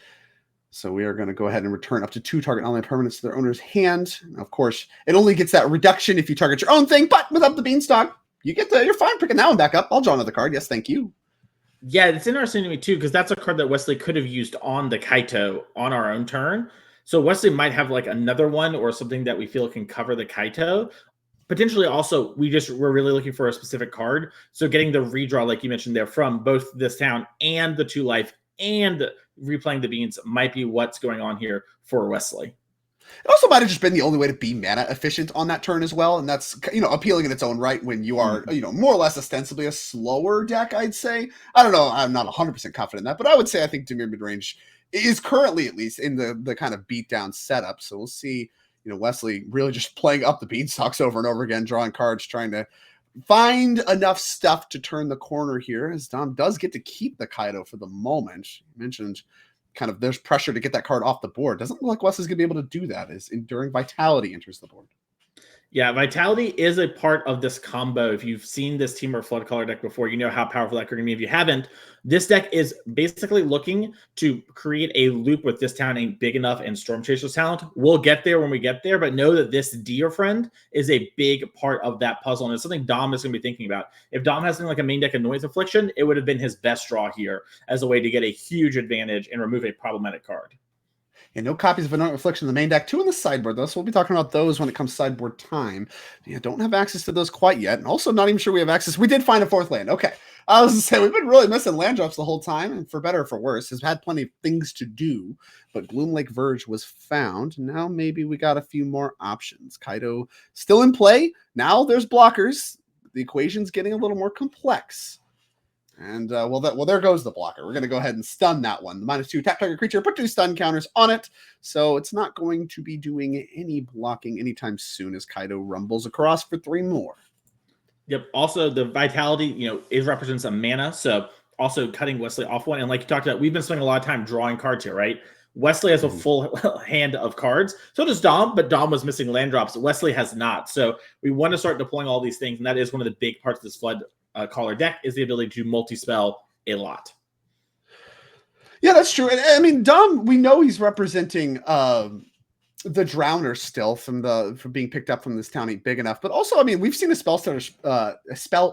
So we are going to go ahead and return up to 2 target online permanents to their owner's hand. Of course, it only gets that reduction if you target your own thing, but without the beanstalk, you're fine picking that one back up. I'll draw another card. Yes, thank you. Yeah, it's interesting to me too, because that's a card that Wesley could have used on the Kaito on our own turn. So Wesley might have like another one or something that we feel can cover the Kaito. Potentially also, we're really looking for a specific card. So getting the redraw, like you mentioned there, from both this town and the 2 life and replaying the beans might be what's going on here for Wesley. It also might have just been the only way to be mana efficient on that turn as well. And that's, appealing in its own right when you are, more or less ostensibly a slower deck, I'd say. I don't know. I'm not 100% confident in that, but I would say I think Dimir midrange is currently at least in the kind of beatdown setup. So we'll see, Wesley really just playing up the beanstalks over and over again, drawing cards, trying to find enough stuff to turn the corner here, as Dom does get to keep the Kaido for the moment. You mentioned kind of there's pressure to get that card off the board. Doesn't look like Wesley's going to be able to do that as Enduring Vitality enters the board. Yeah, Vitality is a part of this combo. If you've seen this Temur Floodcaller deck before, you know how powerful that card can be. If you haven't, this deck is basically looking to create a loop with this town ain't big enough and Storm Chaser's talent. We'll get there when we get there, but know that this Dear Friend is a big part of that puzzle, and it's something Dom is going to be thinking about. If Dom has something like a main deck of Noise Affliction, it would have been his best draw here as a way to get a huge advantage and remove a problematic card. And no copies of Anoint Reflection in the main deck. 2 in the sideboard, though, so we'll be talking about those when it comes sideboard time. Yeah, don't have access to those quite yet. And also not even sure we have access. We did find a 4th land. Okay. I was going to say, we've been really missing land drops the whole time, and for better or for worse, has had plenty of things to do. But Gloom Lake Verge was found. Now maybe we got a few more options. Kaido still in play. Now there's blockers. The equation's getting a little more complex. And well, there goes the blocker. We're going to go ahead and stun that one. The -2 tap target creature, put 2 stun counters on it. So it's not going to be doing any blocking anytime soon as Kaido rumbles across for 3 more. Yep. Also, the vitality, it represents a mana. So also cutting Wesley off one. And like you talked about, we've been spending a lot of time drawing cards here, right? Wesley has a full hand of cards. So does Dom, but Dom was missing land drops. Wesley has not. So we want to start deploying all these things. And that is one of the big parts of this Flood Caller deck is the ability to multi-spell a lot. Yeah, that's true. And I mean, Dom, we know he's representing the Drowner still from being picked up from this town ain't big enough. But also, I mean, we've seen a spell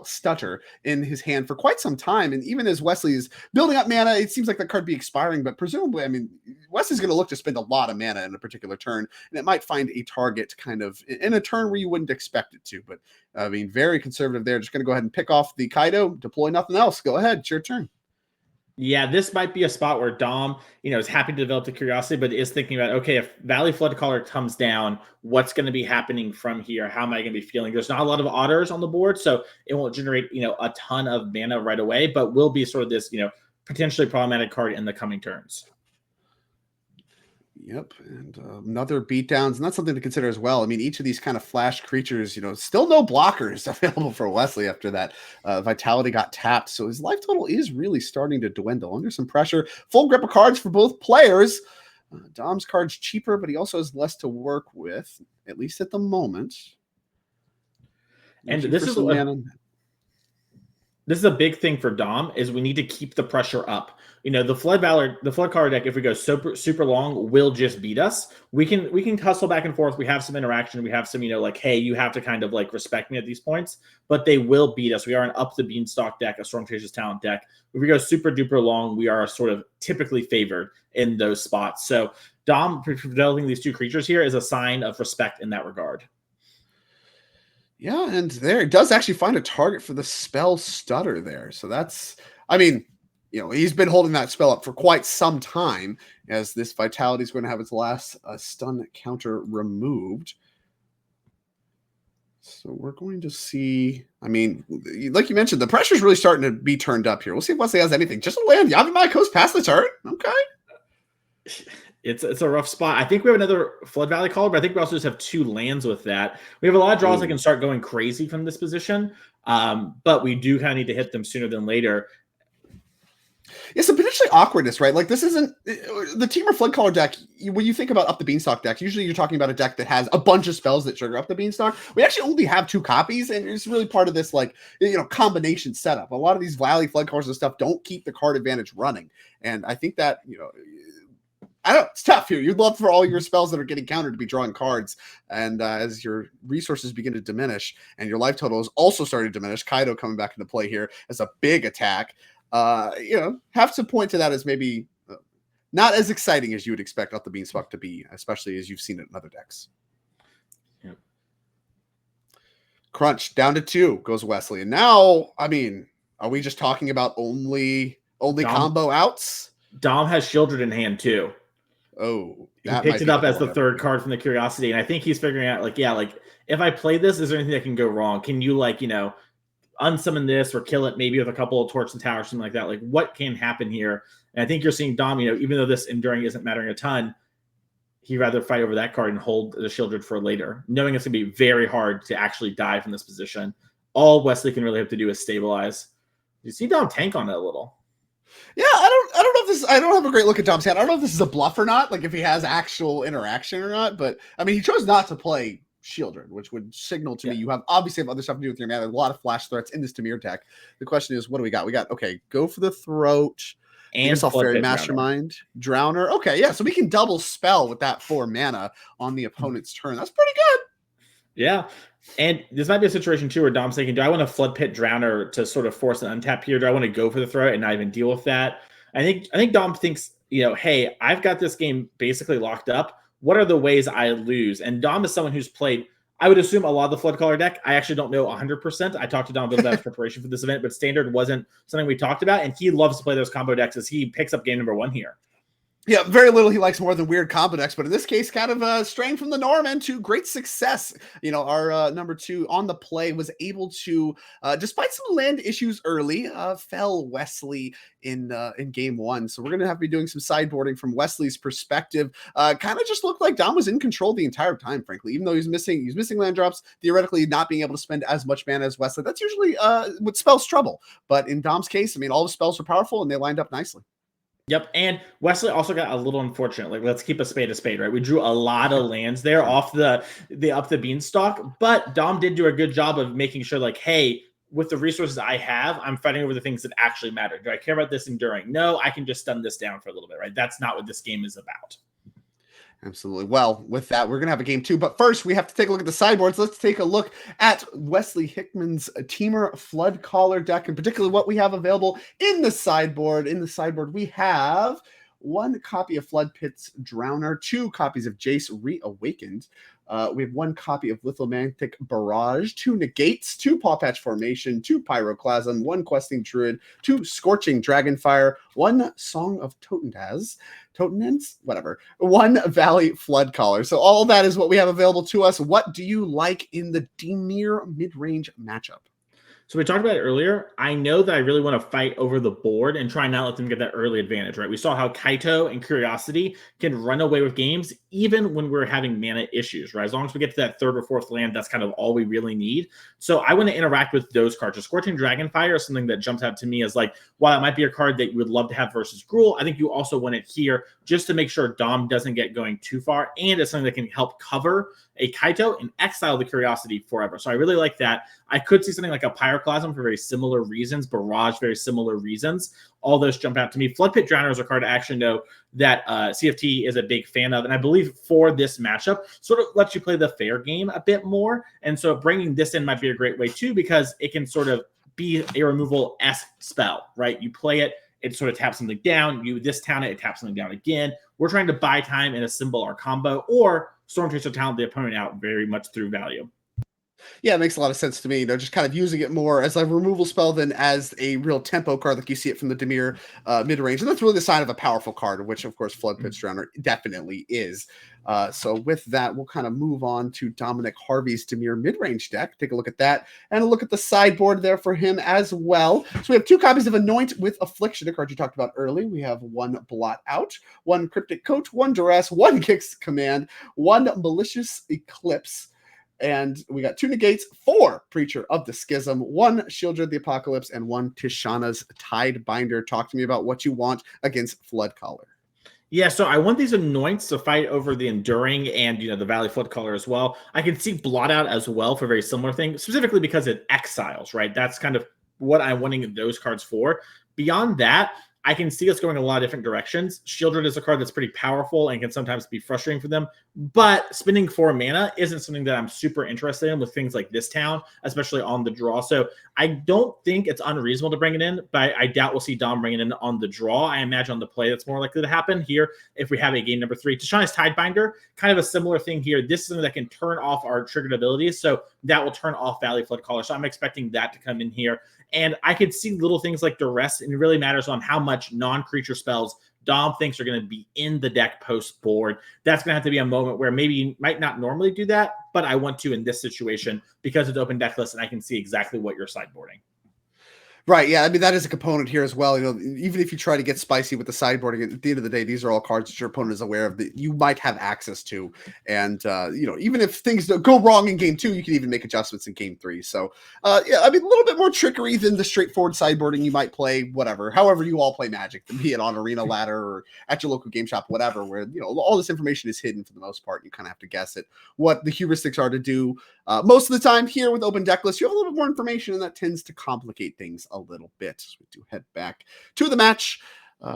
stutter in his hand for quite some time. And even as Wesley is building up mana, it seems like that card be expiring. But presumably, I mean, Wesley's going to look to spend a lot of mana in a particular turn, and it might find a target kind of in a turn where you wouldn't expect it to. But I mean, very conservative there. Just going to go ahead and pick off the Kaido, deploy nothing else. Go ahead, it's your turn. Yeah, this might be a spot where Dom, is happy to develop the curiosity, but is thinking about, okay, if Valley Flood Caller comes down, what's going to be happening from here? How am I going to be feeling? There's not a lot of otters on the board, so it won't generate, a ton of mana right away, but will be sort of this, potentially problematic card in the coming turns. Yep, and another beatdowns, and that's something to consider as well. I mean, each of these kind of flash creatures, still no blockers available for Wesley after that vitality got tapped. So his life total is really starting to dwindle under some pressure. Full grip of cards for both players. Dom's card's cheaper, but he also has less to work with, at least at the moment. And this is a big thing for Dom is we need to keep the pressure up. The Flood Caller deck, if we go super long, will just beat us. We can hustle back and forth. We have some interaction. We have some, hey, you have to kind of respect me at these points, but they will beat us. We are an up the beanstalk deck, a Storm Chaser's Talent deck. If we go super duper long, we are sort of typically favored in those spots. So Dom developing these 2 creatures here is a sign of respect in that regard. Yeah, and there it does actually find a target for the spell stutter there. So that's, I mean, he's been holding that spell up for quite some time as this vitality is going to have its last stun counter removed. So we're going to see, I mean, like you mentioned, the pressure is really starting to be turned up here. We'll see if Wesley has anything. Just a land. Yavimai Coast past the turn. Okay. It's a rough spot. I think we have another Flood Valley Caller, but I think we also just have 2 lands with that. We have a lot of draws that can start going crazy from this position, but we do kind of need to hit them sooner than later. It's a potentially awkwardness, right? Like this isn't the Teamer Flood Caller deck. When you think about Up the Beanstalk decks, usually you're talking about a deck that has a bunch of spells that trigger Up the Beanstalk. We actually only have 2 copies, and it's really part of this combination setup. A lot of these Valley Flood Callers and stuff don't keep the card advantage running, and I think that I don't know, it's tough here. You'd love for all your spells that are getting countered to be drawing cards, and as your resources begin to diminish and your life total is also starting to diminish, Kaido coming back into play here as a big attack. Have to point to that as maybe not as exciting as you would expect Up the Beanstalk to be, especially as you've seen it in other decks. Yep. Crunch down to 2 goes Wesley, and now, I mean, are we just talking about only combo outs? Dom has Shieldred in hand too. Oh, he picked it up as the 3rd card from the Curiosity, and I think he's figuring out if I play this, is there anything that can go wrong? Can you unsummon this or kill it maybe with a couple of Torch and Tower or something like that? Like what can happen here? And I think you're seeing Dom, even though this enduring isn't mattering a ton, he'd rather fight over that card and hold the Shieldred for later, knowing it's going to be very hard to actually die from this position. All Wesley can really have to do is stabilize. You see Dom tank on it a little. Yeah, I don't know if this. I don't have a great look at Dom's hand. I don't know if this is a bluff or not. Like if he has actual interaction or not. But I mean, he chose not to play Shieldred, which would signal to me you have obviously have other stuff to do with your mana. There's a lot of flash threats in this Tamir deck. The question is, what do we got? We got go for the throat. And Fairy Mastermind, Drowner. Okay, yeah, so we can double spell with that 4 mana on the opponent's turn. That's pretty good. Yeah. And this might be a situation too where Dom's thinking, do I want to Flood Pit Drowner to sort of force an untap here? Do I want to go for the throat and not even deal with that? I think Dom thinks, hey, I've got this game basically locked up. What are the ways I lose? And Dom is someone who's played, I would assume, a lot of the Flood Caller deck. I actually don't know 100%. I talked to Dom a bit about his preparation for this event, but Standard wasn't something we talked about. And he loves to play those combo decks as he picks up game number 1 here. Yeah, very little he likes more than weird combo decks, but in this case, kind of straying from the norm and to great success. Our number 2 on the play was able to, despite some land issues early, fell Wesley in game 1. So we're gonna have to be doing some sideboarding from Wesley's perspective. Kind of just looked like Dom was in control the entire time, frankly. Even though he's missing land drops, theoretically not being able to spend as much mana as Wesley. That's usually what spells trouble. But in Dom's case, I mean, all the spells were powerful and they lined up nicely. Yep, and Wesley also got a little unfortunate. Like, let's keep a spade, right? We drew a lot of lands there off the up the beanstalk, but Dom did do a good job of making sure, like, hey, with the resources I have, I'm fighting over the things that actually matter. Do I care about this enduring? No, I can just stun this down for a little bit, right? That's not what this game is about. Absolutely. Well, with that, we're going to have a game 2. But first, we have to take a look at the sideboards. Let's take a look at Wesley Hickman's Teamer Flood Caller deck, and particularly what we have available in the sideboard. In the sideboard, we have 1 copy of Flood Pit's Drowner, 2 copies of Jace Reawakened. We have 1 copy of Lithomantic Barrage, 2 Negates, 2 Paw Patch Formation, 2 Pyroclasm, 1 Questing Druid, 2 Scorching Dragonfire, 1 Song of Totenaz, whatever, 1 Valley Flood Caller. So all that is what we have available to us. What do you like in the Dimir mid-range matchup? So we talked about it earlier. I know that I really want to fight over the board and try not let them get that early advantage, right? We saw how Kaito and Curiosity can run away with games even when we're having mana issues, right? As long as we get to that 3rd or 4th land, that's kind of all we really need. So I want to interact with those cards. A Scorching Dragonfire is something that jumps out to me as, like, while it might be a card that you would love to have versus Gruul, I think you also want it here just to make sure Dom doesn't get going too far, and it's something that can help cover a Kaito and exile the Curiosity forever. So I really like that. I could see something like a Pyroclasm for very similar reasons, Barrage, very similar reasons. All those jump out to me. Flood Pit Drowner is a card I actually know that CFT is a big fan of, and I believe for this matchup sort of lets you play the fair game a bit more. And so bringing this in might be a great way too, because it can sort of be a removal-esque spell, right? You play it, it sort of taps something down. You discount it taps something down again. We're trying to buy time and assemble our combo, or Storm Chaser talent the opponent out very much through value. Yeah, it makes a lot of sense to me. Just kind of using it more as a removal spell than as a real tempo card, like you see it from the Dimir mid-range. And that's really the sign of a powerful card, which, of course, Flood Pit's Drowner definitely is. So with that, we'll kind of move on to Dominic Harvey's Dimir mid-range deck. Take a look at that and a look at the sideboard there for him as well. So we have 2 copies of Anoint with Affliction, a card you talked about early. We have 1 Blot Out, 1 Cryptic Coat, 1 Duress, 1 Kix Command, 1 Malicious Eclipse, and we got 2 Negates, 4 Preacher of the Schism, 1 Shieldred the Apocalypse, and 1 Tishana's Tidebinder. Talk to me about what you want against Flood Caller. Yeah, so I want these Anoints to fight over the Enduring and, the Valley Flood Caller as well. I can see Blot Out as well for a very similar thing, specifically because it exiles, right? That's kind of what I'm wanting those cards for. Beyond that, I can see us going a lot of different directions. Shieldred is a card that's pretty powerful and can sometimes be frustrating for them, but spending 4 mana isn't something that I'm super interested in with things like this town, especially on the draw. So I don't think it's unreasonable to bring it in, but I doubt we'll see Dom bring it in on the draw. I imagine on the play that's more likely to happen here if we have a game number 3. Tishana's Tidebinder, kind of a similar thing here. This is something that can turn off our triggered abilities, so that will turn off Valley Flood Caller. So I'm expecting that to come in here. And I could see little things like Duress, and it really matters on how much non-creature spells Dom thinks are going to be in the deck post-board. That's going to have to be a moment where maybe you might not normally do that, but I want to in this situation because it's open deck list and I can see exactly what you're sideboarding. Right, yeah, I mean, that is a component here as well. Even if you try to get spicy with the sideboarding, at the end of the day, these are all cards that your opponent is aware of that you might have access to. And, even if things go wrong in game 2, you can even make adjustments in game 3. So, yeah, I mean, a little bit more trickery than the straightforward sideboarding you might play, however you all play Magic, be it on Arena Ladder or at your local game shop, whatever, where, all this information is hidden for the most part. You kind of have to guess it, what the heuristics are to do. Most of the time here with open deck lists, you have a little bit more information, and that tends to complicate things a little bit. So we do head back to the match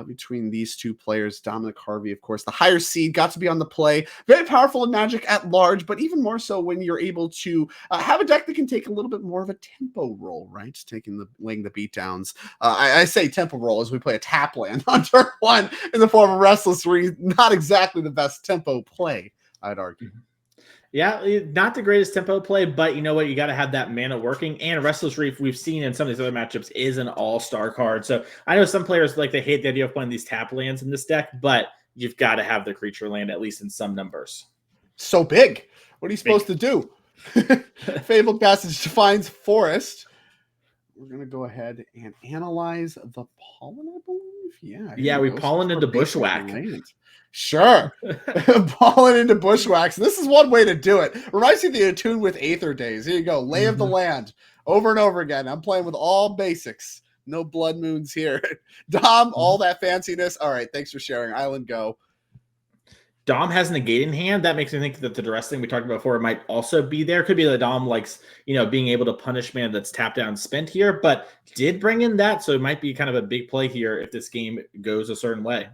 between these 2 players. Dominic Harvey, of course, the higher seed, got to be on the play. Very powerful in Magic at large, but even more so when you're able to have a deck that can take a little bit more of a tempo role, right? Laying the beatdowns. I say tempo role as we play a tap land on turn 1 in the form of Restless Reef. Not exactly the best tempo play, I'd argue. Yeah, not the greatest tempo play, but you know what? You got to have that mana working. And Restless Reef, we've seen in some of these other matchups, is an all-star card. So I know some players they hate the idea of playing these tap lands in this deck, but you've got to have the creature land at least in some numbers. So big. What are you supposed to do? Fabled Passage defines forest. We're going to go ahead and analyze the pollen, I believe. Yeah, we pollen into bushwhack. Sure. Pollen into bushwhacks. This is one way to do it. Reminds me of the Attune with Aether Days. Here you go. Lay of the land. Over and over again. I'm playing with all basics. No blood moons here. Dom, all that fanciness. All right, thanks for sharing. Island, go. Dom has negate in hand. That makes me think that the duress thing we talked about before might also be there. Could be that Dom likes, being able to punish mana that's tapped out and spent here, but did bring in that, so it might be kind of a big play here if this game goes a certain way.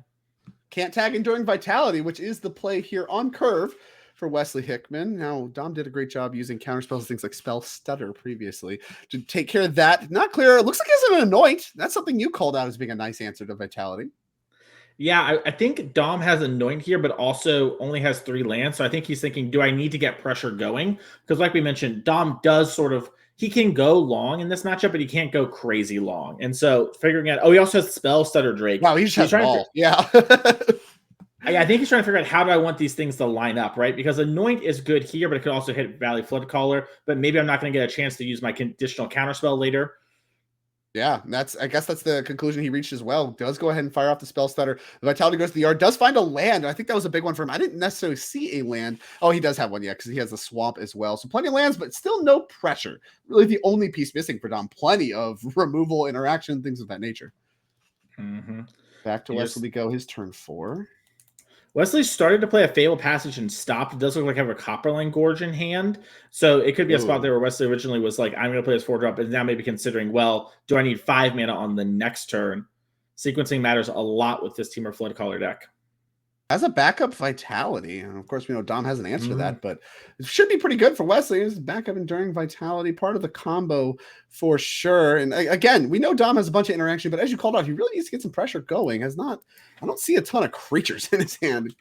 Can't tag Enduring Vitality, which is the play here on curve for Wesley Hickman. Now, Dom did a great job using counterspells, things like Spell Stutter previously to take care of that. Not clear. It looks like he has an Anoint. That's something you called out as being a nice answer to Vitality. Yeah, I think Dom has Anoint here, but also only has 3 lands. So I think he's thinking, do I need to get pressure going? Because like we mentioned, Dom does he can go long in this matchup, but he can't go crazy long. And so figuring out, he also has Spell Stutter Drake. Wow, he just has it all. Yeah. I think he's trying to figure out how do I want these things to line up, right? Because Anoint is good here, but it could also hit Valley Floodcaller. But maybe I'm not going to get a chance to use my conditional counterspell later. Yeah, I guess that's the conclusion he reached as well. Does go ahead and fire off the Spell Stutter. The Vitality goes to the yard. Does find a land. I think that was a big one for him. I didn't necessarily see a land. Oh, he does have one, yeah, because he has the swamp as well. So plenty of lands, but still no pressure. Really the only piece missing for Dom. Plenty of removal, interaction, things of that nature. Mm-hmm. Back to Wesley go. His turn 4. Wesley started to play a Fabled Passage and stopped. It does look like I have a Copperline Gorge in hand. So it could be a spot there where Wesley originally was like, I'm going to play this 4-drop, and now maybe considering, well, do I need 5 mana on the next turn? Sequencing matters a lot with this Temur Floodcaller deck. As a backup Vitality, and of course we know Dom has an answer to that, but it should be pretty good for Wesley. It's backup Enduring Vitality, part of the combo for sure. And again, we know Dom has a bunch of interaction, but as you called out, he really needs to get some pressure going. I don't see a ton of creatures in his hand.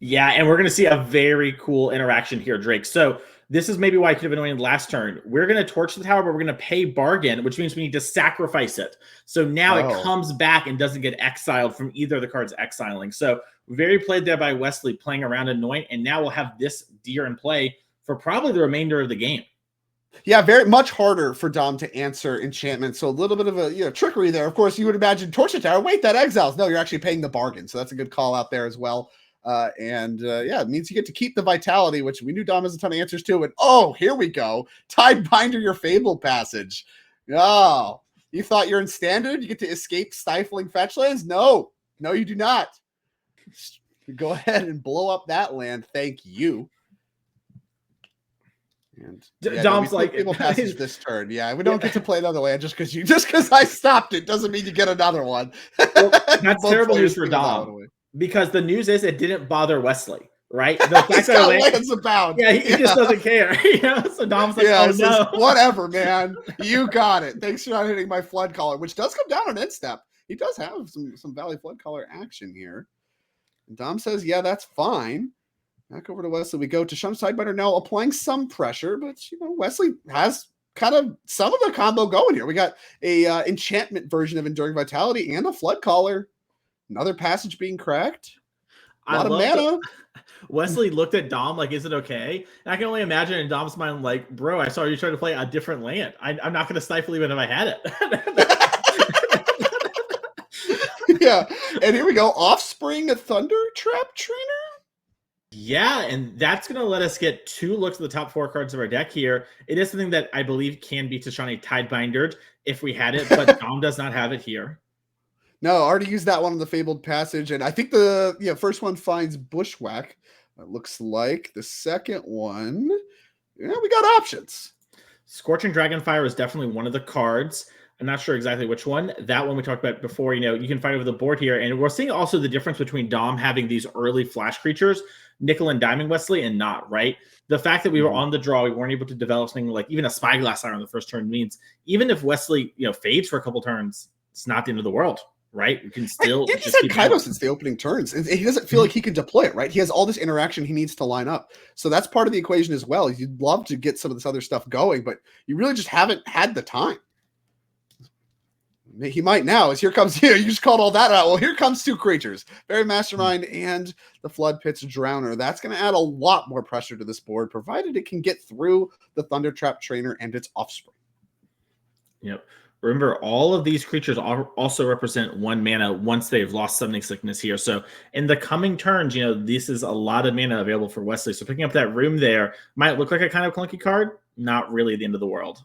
Yeah, and we're going to see a very cool interaction here, Drake. So this is maybe why I could have anointed last turn. We're going to torch the tower, but we're going to pay bargain, which means we need to sacrifice it. So now it comes back and doesn't get exiled from either of the cards exiling. So very played there by Wesley, playing around Anoint, and now we'll have this deer in play for probably the remainder of the game. Yeah, very much harder for Dom to answer enchantment. So a little bit of a trickery there. Of course, you would imagine torch the tower. Wait, that exiles. No, you're actually paying the bargain. So that's a good call out there as well. It means you get to keep the Vitality, which we knew Dom has a ton of answers to. And here we go. Tidebinder your Fabled Passage. Oh, you thought you're in standard? You get to escape stifling fetch lands? No, you do not. Go ahead and blow up that land. Thank you. And Dom's like Fabled Passage this turn. Yeah, we don't get to play another land just because I stopped it doesn't mean you get another one. Well, that's terrible news for Dom. Because the news is it didn't bother Wesley, right? The fact that lands abound. Yeah, he just doesn't care. So Dom's like, no. Whatever, man. You got it. Thanks for not hitting my Floodcaller, which does come down on end step. He does have some Valley Floodcaller action here. And Dom says, yeah, that's fine. Back over to Wesley we go. Tashawn Sidebinder now applying some pressure, but Wesley has kind of some of the combo going here. We got a enchantment version of Enduring Vitality and a Floodcaller. Another passage being cracked. A lot of mana. Wesley looked at Dom like, is it okay? And I can only imagine in Dom's mind, like, bro, I saw you try to play a different land. I'm not going to stifle even if I had it. Yeah. And here we go. Offspring, a Thunder Trap Trainer. Yeah, and that's going to let us get 2 looks at the top 4 cards of our deck here. It is something that I believe can be Tashani Tidebindered if we had it, but Dom does not have it here. No, I already used that one on the Fabled Passage, and I think the first one finds Bushwhack. It looks like the second one, we got options. Scorching Dragonfire is definitely one of the cards. I'm not sure exactly which one. That one we talked about before. You can fight over the board here, and we're seeing also the difference between Dom having these early flash creatures, nickel and diming Wesley, and not, right? The fact that we were on the draw, we weren't able to develop something like even a Spyglass Iron on the first turn means even if Wesley, fades for a couple turns, it's not the end of the world. Right? You can still. He's had Kaido since the opening turns. And he doesn't feel like he can deploy it, right? He has all this interaction he needs to line up. So that's part of the equation as well. You'd love to get some of this other stuff going, but you really just haven't had the time. He might now. As here comes here. You just called all that out. Well, here comes two creatures, Fairy Mastermind and the Flood Pit's Drowner. That's going to add a lot more pressure to this board, provided it can get through the Thundertrap Trainer and its offspring. Yep. Remember, all of these creatures also represent 1 mana once they've lost Summoning Sickness here. So in the coming turns, this is a lot of mana available for Wesley. So picking up that room there might look like a kind of clunky card. Not really the end of the world.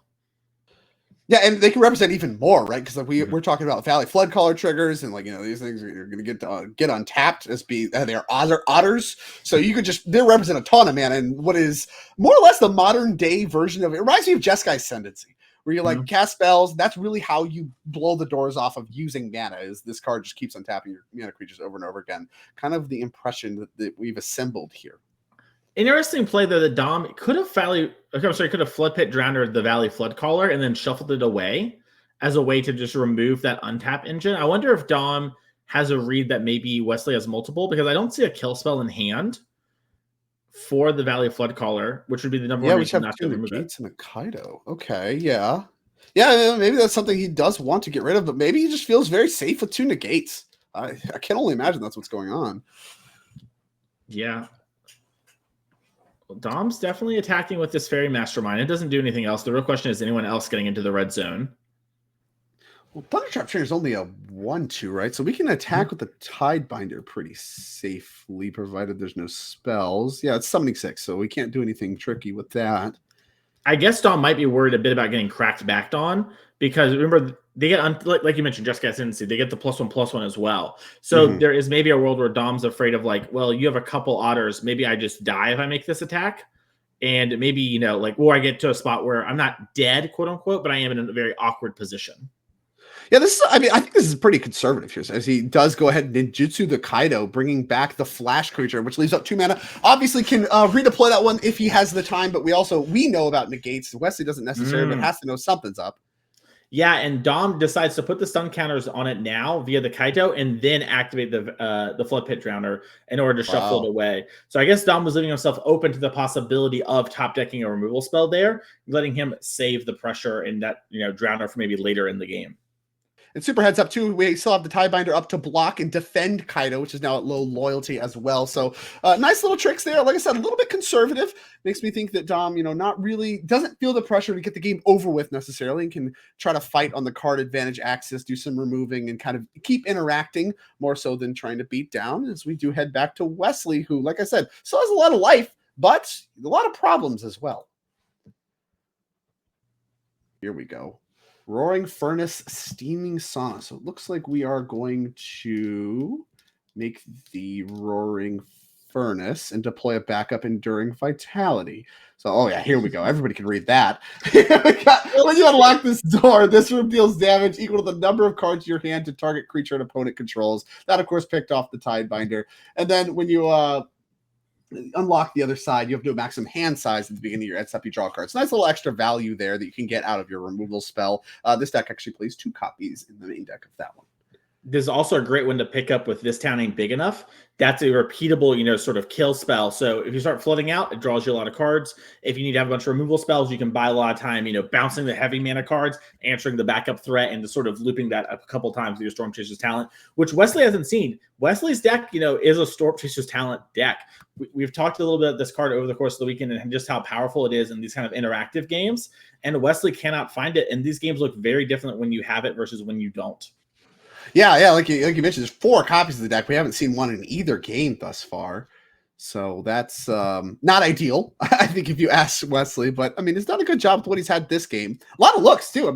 Yeah, and they can represent even more, right? Because we're talking about Valley Flood Caller triggers, and these things are going to get untapped as they're otters. So you could they represent a ton of mana, and what is more or less the modern day version of it. It reminds me of Jeskai Ascendancy, where you cast spells. That's really how you blow the doors off of using mana. Is this card just keeps untapping your mana creatures over and over again? Kind of the impression that we've assembled here. Interesting play there. The Dom could have Flood Pit Drowner the Valley Flood Caller and then shuffled it away as a way to just remove that untap engine. I wonder if Dom has a read that maybe Wesley has multiple, because I don't see a kill spell in hand for the Valley Flood Caller, which would be the number one reason not to remove it. Gates and a Kaido. Okay, yeah. Maybe that's something he does want to get rid of, but maybe he just feels very safe with 2 negates. I can only imagine that's what's going on. Yeah. Dom's definitely attacking with this Fairy Mastermind. It doesn't do anything else. The real question is anyone else getting into the red zone? Well, Thundertrap Trainer is only a 1/2, right? So we can attack with the Tidebinder pretty safely, provided there's no spells. Yeah, it's summoning 6, so we can't do anything tricky with that. I guess Dom might be worried a bit about getting cracked backed on, because remember, they get, like you mentioned, Jeskai Ascendancy, they get the +1/+1 as well. So there is maybe a world where Dom's afraid of well, you have a couple otters. Maybe I just die if I make this attack. And maybe, or I get to a spot where I'm not dead, quote unquote, but I am in a very awkward position. Yeah, I think this is pretty conservative here, as he does go ahead and ninjutsu the Kaido, bringing back the Flash creature, which leaves up 2 mana. Obviously can redeploy that one if he has the time, but we know about negates. Wesley doesn't necessarily, but has to know something's up. Yeah, and Dom decides to put the stun counters on it now via the Kaito, and then activate the Flood Pit Drowner in order to shuffle it away. So I guess Dom was leaving himself open to the possibility of top decking a removal spell there, letting him save the pressure in that Drowner for maybe later in the game. And super heads up too, we still have the Tidebinder up to block and defend Kaido, which is now at low loyalty as well. So nice little tricks there. Like I said, a little bit conservative. Makes me think that Dom, not really doesn't feel the pressure to get the game over with necessarily, and can try to fight on the card advantage axis, do some removing, and kind of keep interacting more so than trying to beat down, as we do head back to Wesley, who, like I said, still has a lot of life, but a lot of problems as well. Here we go. Roaring Furnace, Steaming Sauna. So it looks like we are going to make the Roaring Furnace and deploy a backup Enduring Vitality. So, here we go. Everybody can read that. When you unlock this door, this room deals damage equal to the number of cards in your hand to target creature an opponent controls. That, of course, picked off the Tidebinder. And then when you unlock the other side, you have to do a maximum hand size at the beginning of your end step. You draw cards. Nice little extra value there that you can get out of your removal spell. This deck actually plays 2 copies in the main deck of that one. This is also a great one to pick up with This Town Ain't Big Enough. That's a repeatable, sort of kill spell. So if you start flooding out, it draws you a lot of cards. If you need to have a bunch of removal spells, you can buy a lot of time, bouncing the heavy mana cards, answering the backup threat, and just sort of looping that a couple times with your Storm Chaser's talent, which Wesley hasn't seen. Wesley's deck, is a Storm Chaser's talent deck. We've talked a little bit about this card over the course of the weekend and just how powerful it is in these kind of interactive games. And Wesley cannot find it. And these games look very different when you have it versus when you don't. Yeah, like you mentioned, there's 4 copies of the deck. We haven't seen one in either game thus far. So that's not ideal, I think, if you ask Wesley. But, he's done a good job with what he's had this game. A lot of looks, too.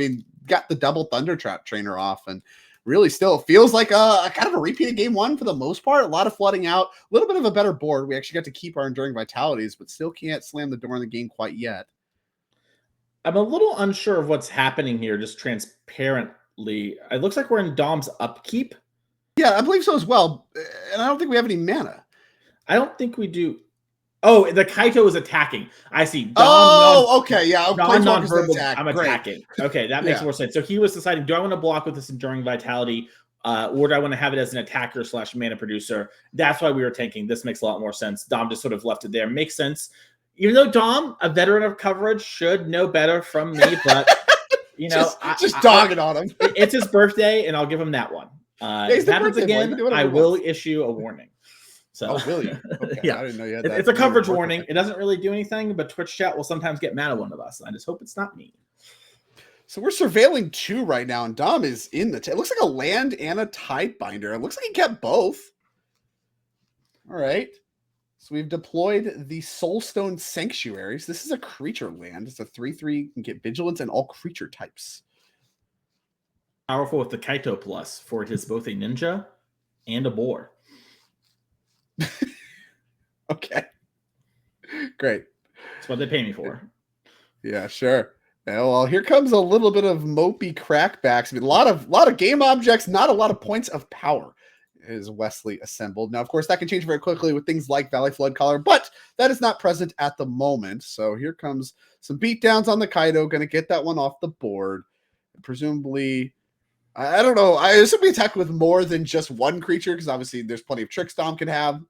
Got the double Thundertrap Trainer off, and really still feels like a kind of a repeat of game 1 for the most part. A lot of flooding out, a little bit of a better board. We actually got to keep our Enduring Vitalities, but still can't slam the door in the game quite yet. I'm a little unsure of what's happening here, just transparently. It looks like we're in Dom's upkeep. Yeah, I believe so as well. And I don't think we have any mana. I don't think we do. Oh, the Kaito is attacking. I see. Okay. Yeah. Non-verbal. I'm attacking. Okay, that makes more sense. So he was deciding, do I want to block with this Enduring Vitality, or do I want to have it as an attacker / mana producer? That's why we were tanking. This makes a lot more sense. Dom just sort of left it there. Makes sense. Even though Dom, a veteran of coverage, should know better from me, but You know, just dogging on him. It's his birthday, and I'll give him that one. If it happens again, I will issue a warning. So, will you? Okay. Yeah. I didn't know you had that. It's a coverage warning. It doesn't really do anything, but Twitch chat will sometimes get mad at one of us. I just hope it's not me. So we're surveilling 2 right now, and Dom is in the. It looks like a land and a tide binder. It looks like he kept both. All right. So we've deployed the Soulstone Sanctuaries. This is a creature land. It's a 3/3. You can get vigilance and all creature types. Powerful with the Kaito plus, for it is both a ninja and a boar. Okay. Great. That's what they pay me for. Yeah, sure. Yeah, well, here comes a little bit of mopey crackbacks. I mean, a lot of game objects, not a lot of points of power is Wesley assembled. Now, of course, that can change very quickly with things like Valley Flood Collar, but that is not present at the moment. So here comes some beatdowns on the Kaido. Going to get that one off the board. Presumably, I don't know. I assume we attack with more than just one creature because obviously there's plenty of tricks Dom can have.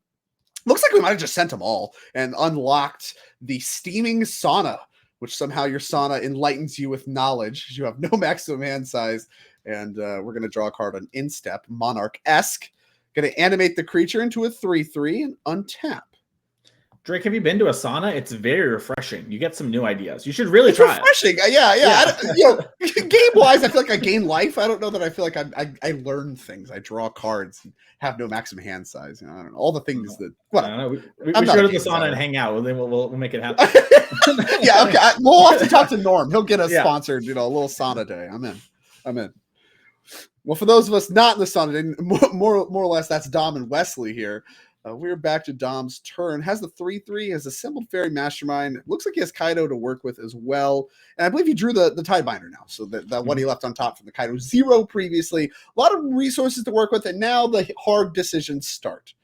Looks like we might have just sent them all and unlocked the Steaming Sauna, which somehow your sauna enlightens you with knowledge. You have no maximum hand size. And we're going to draw a card on Instep, Monarch-esque. Going to animate the creature into a 3/3 and untap. Drake, have you been to a sauna? It's very refreshing. You get some new ideas. You should really It's try refreshing. Yeah. Game-wise, I feel like I gain life. I don't know that I feel like I learn things. I draw cards and have no maximum hand size. You know, I don't know. All the things that... Well, I don't know. We should go to the sauna and hang out. Then we'll make it happen. Yeah, okay. We'll have to talk to Norm. He'll get us Yeah. sponsored, a little sauna day. I'm in. Well, for those of us not in the sauna day, more or less, that's Dom and Wesley here. We're back to Dom's turn. Has the 3/3, has assembled Fairy Mastermind. Looks like he has Kaido to work with as well. And I believe he drew the Tide Binder now. So that one he left on top from the Kaido 0 previously. A lot of resources to work with, and now the hard decisions start.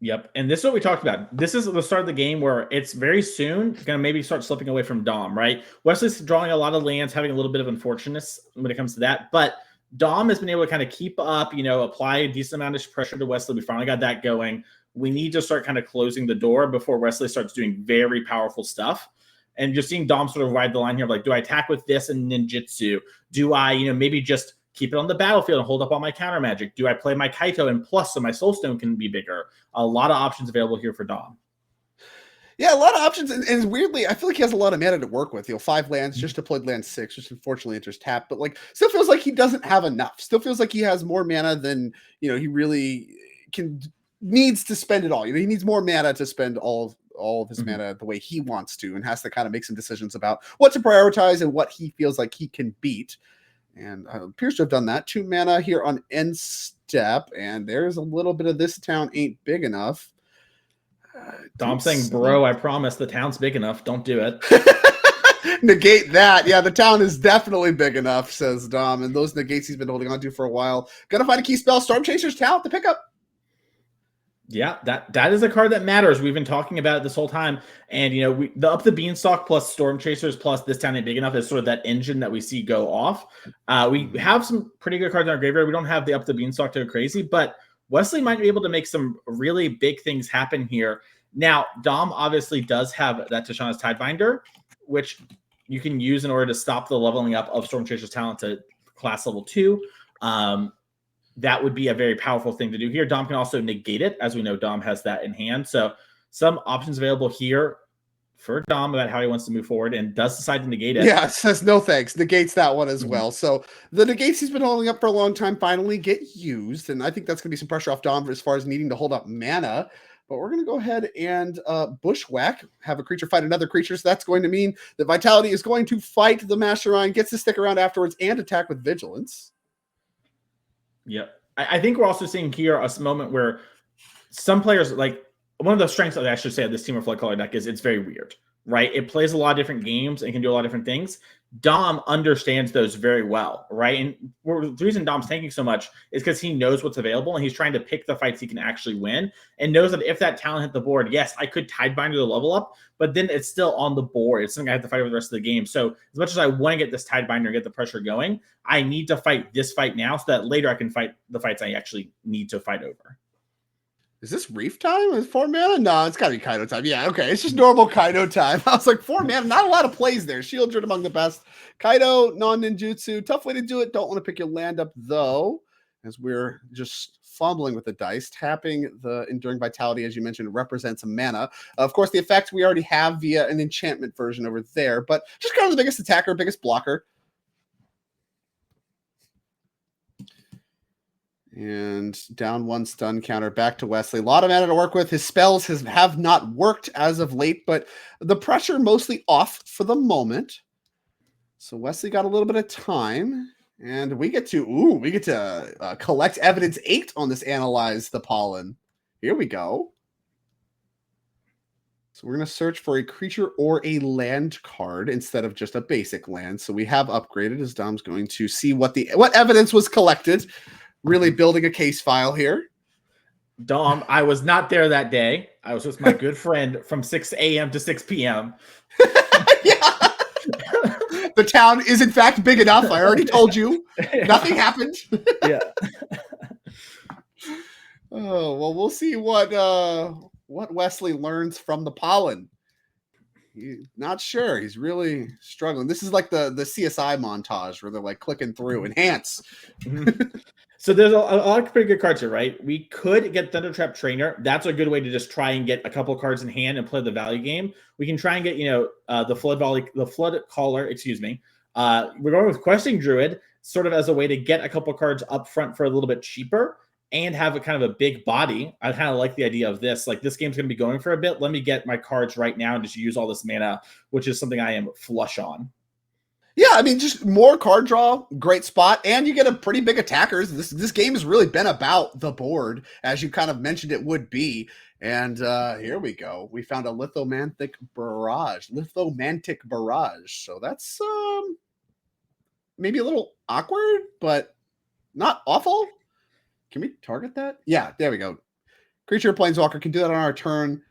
Yep. And this is what we talked about. This is the start of the game where it's very soon going to maybe start slipping away from Dom, right? Wesley's drawing a lot of lands, having a little bit of unfortunateness when it comes to that. But Dom has been able to kind of keep up, apply a decent amount of pressure to Wesley. We finally got that going. We need to start kind of closing the door before Wesley starts doing very powerful stuff. And just seeing Dom sort of ride the line here of like, do I attack with this and ninjutsu? Do I, maybe just keep it on the battlefield and hold up all my counter magic? Do I play my Kaito and plus so my Soulstone can be bigger? A lot of options available here for Dom. Yeah, a lot of options. And weirdly, I feel like he has a lot of mana to work with. 5 lands, just deployed land 6, which unfortunately enters tap. But still feels like he doesn't have enough. Still feels like he has more mana than, he really needs to spend it all. He needs more mana to spend all of his mana the way he wants to, and has to kind of make some decisions about what to prioritize and what he feels like he can beat. And appears to have done that. 2 mana here on end step, and there's a little bit of this town ain't big enough. Dom saying, bro, I promise the town's big enough. Don't do it. Negate that. Yeah, the town is definitely big enough, says Dom. And those negates he's been holding on to for a while. Gonna find a key spell. Storm Chaser's talent to pick up. Yeah, that is a card that matters. We've been talking about it this whole time. And, the Up the Beanstalk plus Storm Chasers plus this town ain't big enough is sort of that engine that we see go off. We have some pretty good cards in our graveyard. We don't have the Up the Beanstalk to go crazy, but Wesley might be able to make some really big things happen here. Now, Dom obviously does have that Tishana's Tidebinder, which you can use in order to stop the leveling up of Storm Chaser's talent to class level 2. That would be a very powerful thing to do here. Dom can also negate it. As we know, Dom has that in hand. So some options available here for Dom about how he wants to move forward, and does decide to negate it. Yeah, it says no thanks. Negates that one as well. So the negates he's been holding up for a long time finally get used, and I think that's going to be some pressure off Dom as far as needing to hold up mana. But we're going to go ahead and bushwhack, have a creature fight another creature. So that's going to mean that Vitality is going to fight the Mastermind, gets to stick around afterwards, and attack with Vigilance. Yep. I think we're also seeing here a moment where some players, one of the strengths that I should say of this Team of Flood Color deck is it's very weird, right? It plays a lot of different games and can do a lot of different things. Dom understands those very well, right? And the reason Dom's tanking so much is because he knows what's available and he's trying to pick the fights he can actually win, and knows that if that talent hit the board, yes, I could Tidebinder the level up, but then it's still on the board. It's something I have to fight over the rest of the game. So as much as I want to get this Tidebinder and get the pressure going, I need to fight this fight now so that later I can fight the fights I actually need to fight over. Is this Reef time? Is 4 mana? No, it's gotta be Kaido time. Yeah, okay. It's just normal Kaido time. I was like, 4 mana, not a lot of plays there. Shieldred among the best. Kaido, non-ninjutsu. Tough way to do it. Don't want to pick your land up though, as we're just fumbling with the dice. Tapping the Enduring Vitality, as you mentioned, represents a mana. Of course, the effect we already have via an enchantment version over there, but just kind of the biggest attacker, biggest blocker. And down 1 stun counter, back to Wesley. A lot of mana to work with. His spells have not worked as of late, but the pressure mostly off for the moment. So Wesley got a little bit of time, and we get to collect evidence 8 on this Analyze the Pollen. Here we go. So we're going to search for a creature or a land card instead of just a basic land. So we have upgraded, as Dom's going to see what evidence was collected. Really building a case file here. Dom, I was not there that day. I was with my good friend from 6 a.m. to 6 p.m. Yeah. The town is in fact big enough. I already told you. Nothing happened. Yeah. Oh, well, we'll see what Wesley learns from the pollen. He's not sure. He's really struggling. This is like the CSI montage where they're like clicking through enhance. So there's a lot of pretty good cards here, right? We could get Thundertrap Trainer. That's a good way to just try and get a couple cards in hand and play the value game. We can try and get, the Flood Caller, excuse me. We're going with Questing Druid sort of as a way to get a couple cards up front for a little bit cheaper and have a kind of a big body. I kind of like the idea of this. Like, this game's going to be going for a bit. Let me get my cards right now and just use all this mana, which is something I am flush on. Yeah, I mean, just more card draw, great spot, and you get a pretty big attackers. This game has really been about the board, as you kind of mentioned it would be. And here we go. We found a Lithomantic Barrage. So that's maybe a little awkward, but not awful. Can we target that? Yeah, there we go. Creature or Planeswalker can do that on our turn.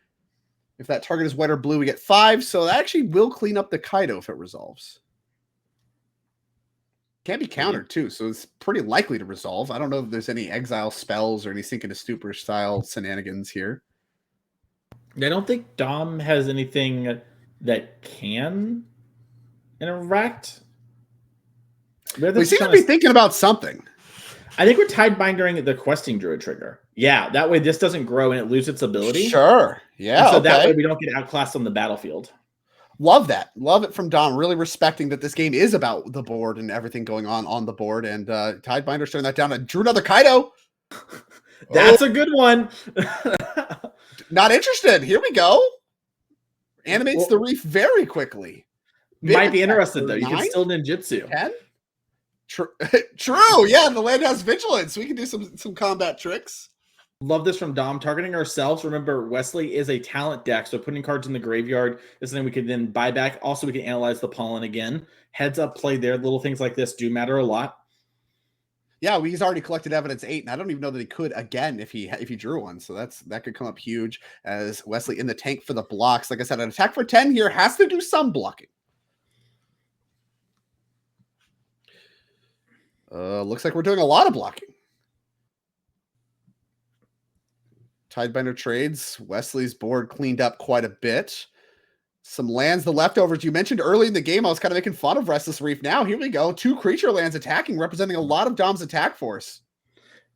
If that target is white or blue, we get 5. So that actually will clean up the Kaido if it resolves. Can be countered too, so it's pretty likely to resolve. I don't know if there's any exile spells or any Sink into Stupor style shenanigans here. I don't think Dom has anything that can interact. We seem to be thinking about something. I think we're Tidebindering the Questing Druid trigger. Yeah, that way this doesn't grow and it loses its ability. Sure. Yeah. And so that way we don't get outclassed on the battlefield. Love that. Love it from Dom. Really respecting that this game is about the board and everything going on the board. And Tidebinder's turning that down and drew another Kaido. That's a good one. Not interested. Here we go. Animates the Reef very quickly. Might be interested though. 9? You can still ninjutsu. 10? True. Yeah, the land has vigilance. We can do some combat tricks. Love this from Dom. Targeting ourselves. Remember, Wesley is a talent deck, so putting cards in the graveyard is something we can then buy back. Also, we can analyze the pollen again. Heads up play there. Little things like this do matter a lot. Yeah, he's already collected evidence 8, and I don't even know that he could again if he drew one. So that could come up huge as Wesley in the tank for the blocks. Like I said, an attack for 10 here has to do some blocking. Looks like we're doing a lot of blocking. Tidebinder trades. Wesley's board cleaned up quite a bit. Some lands, the leftovers you mentioned early in the game. I was kind of making fun of Restless Reef. Now, here we go. 2 creature lands attacking, representing a lot of Dom's attack force.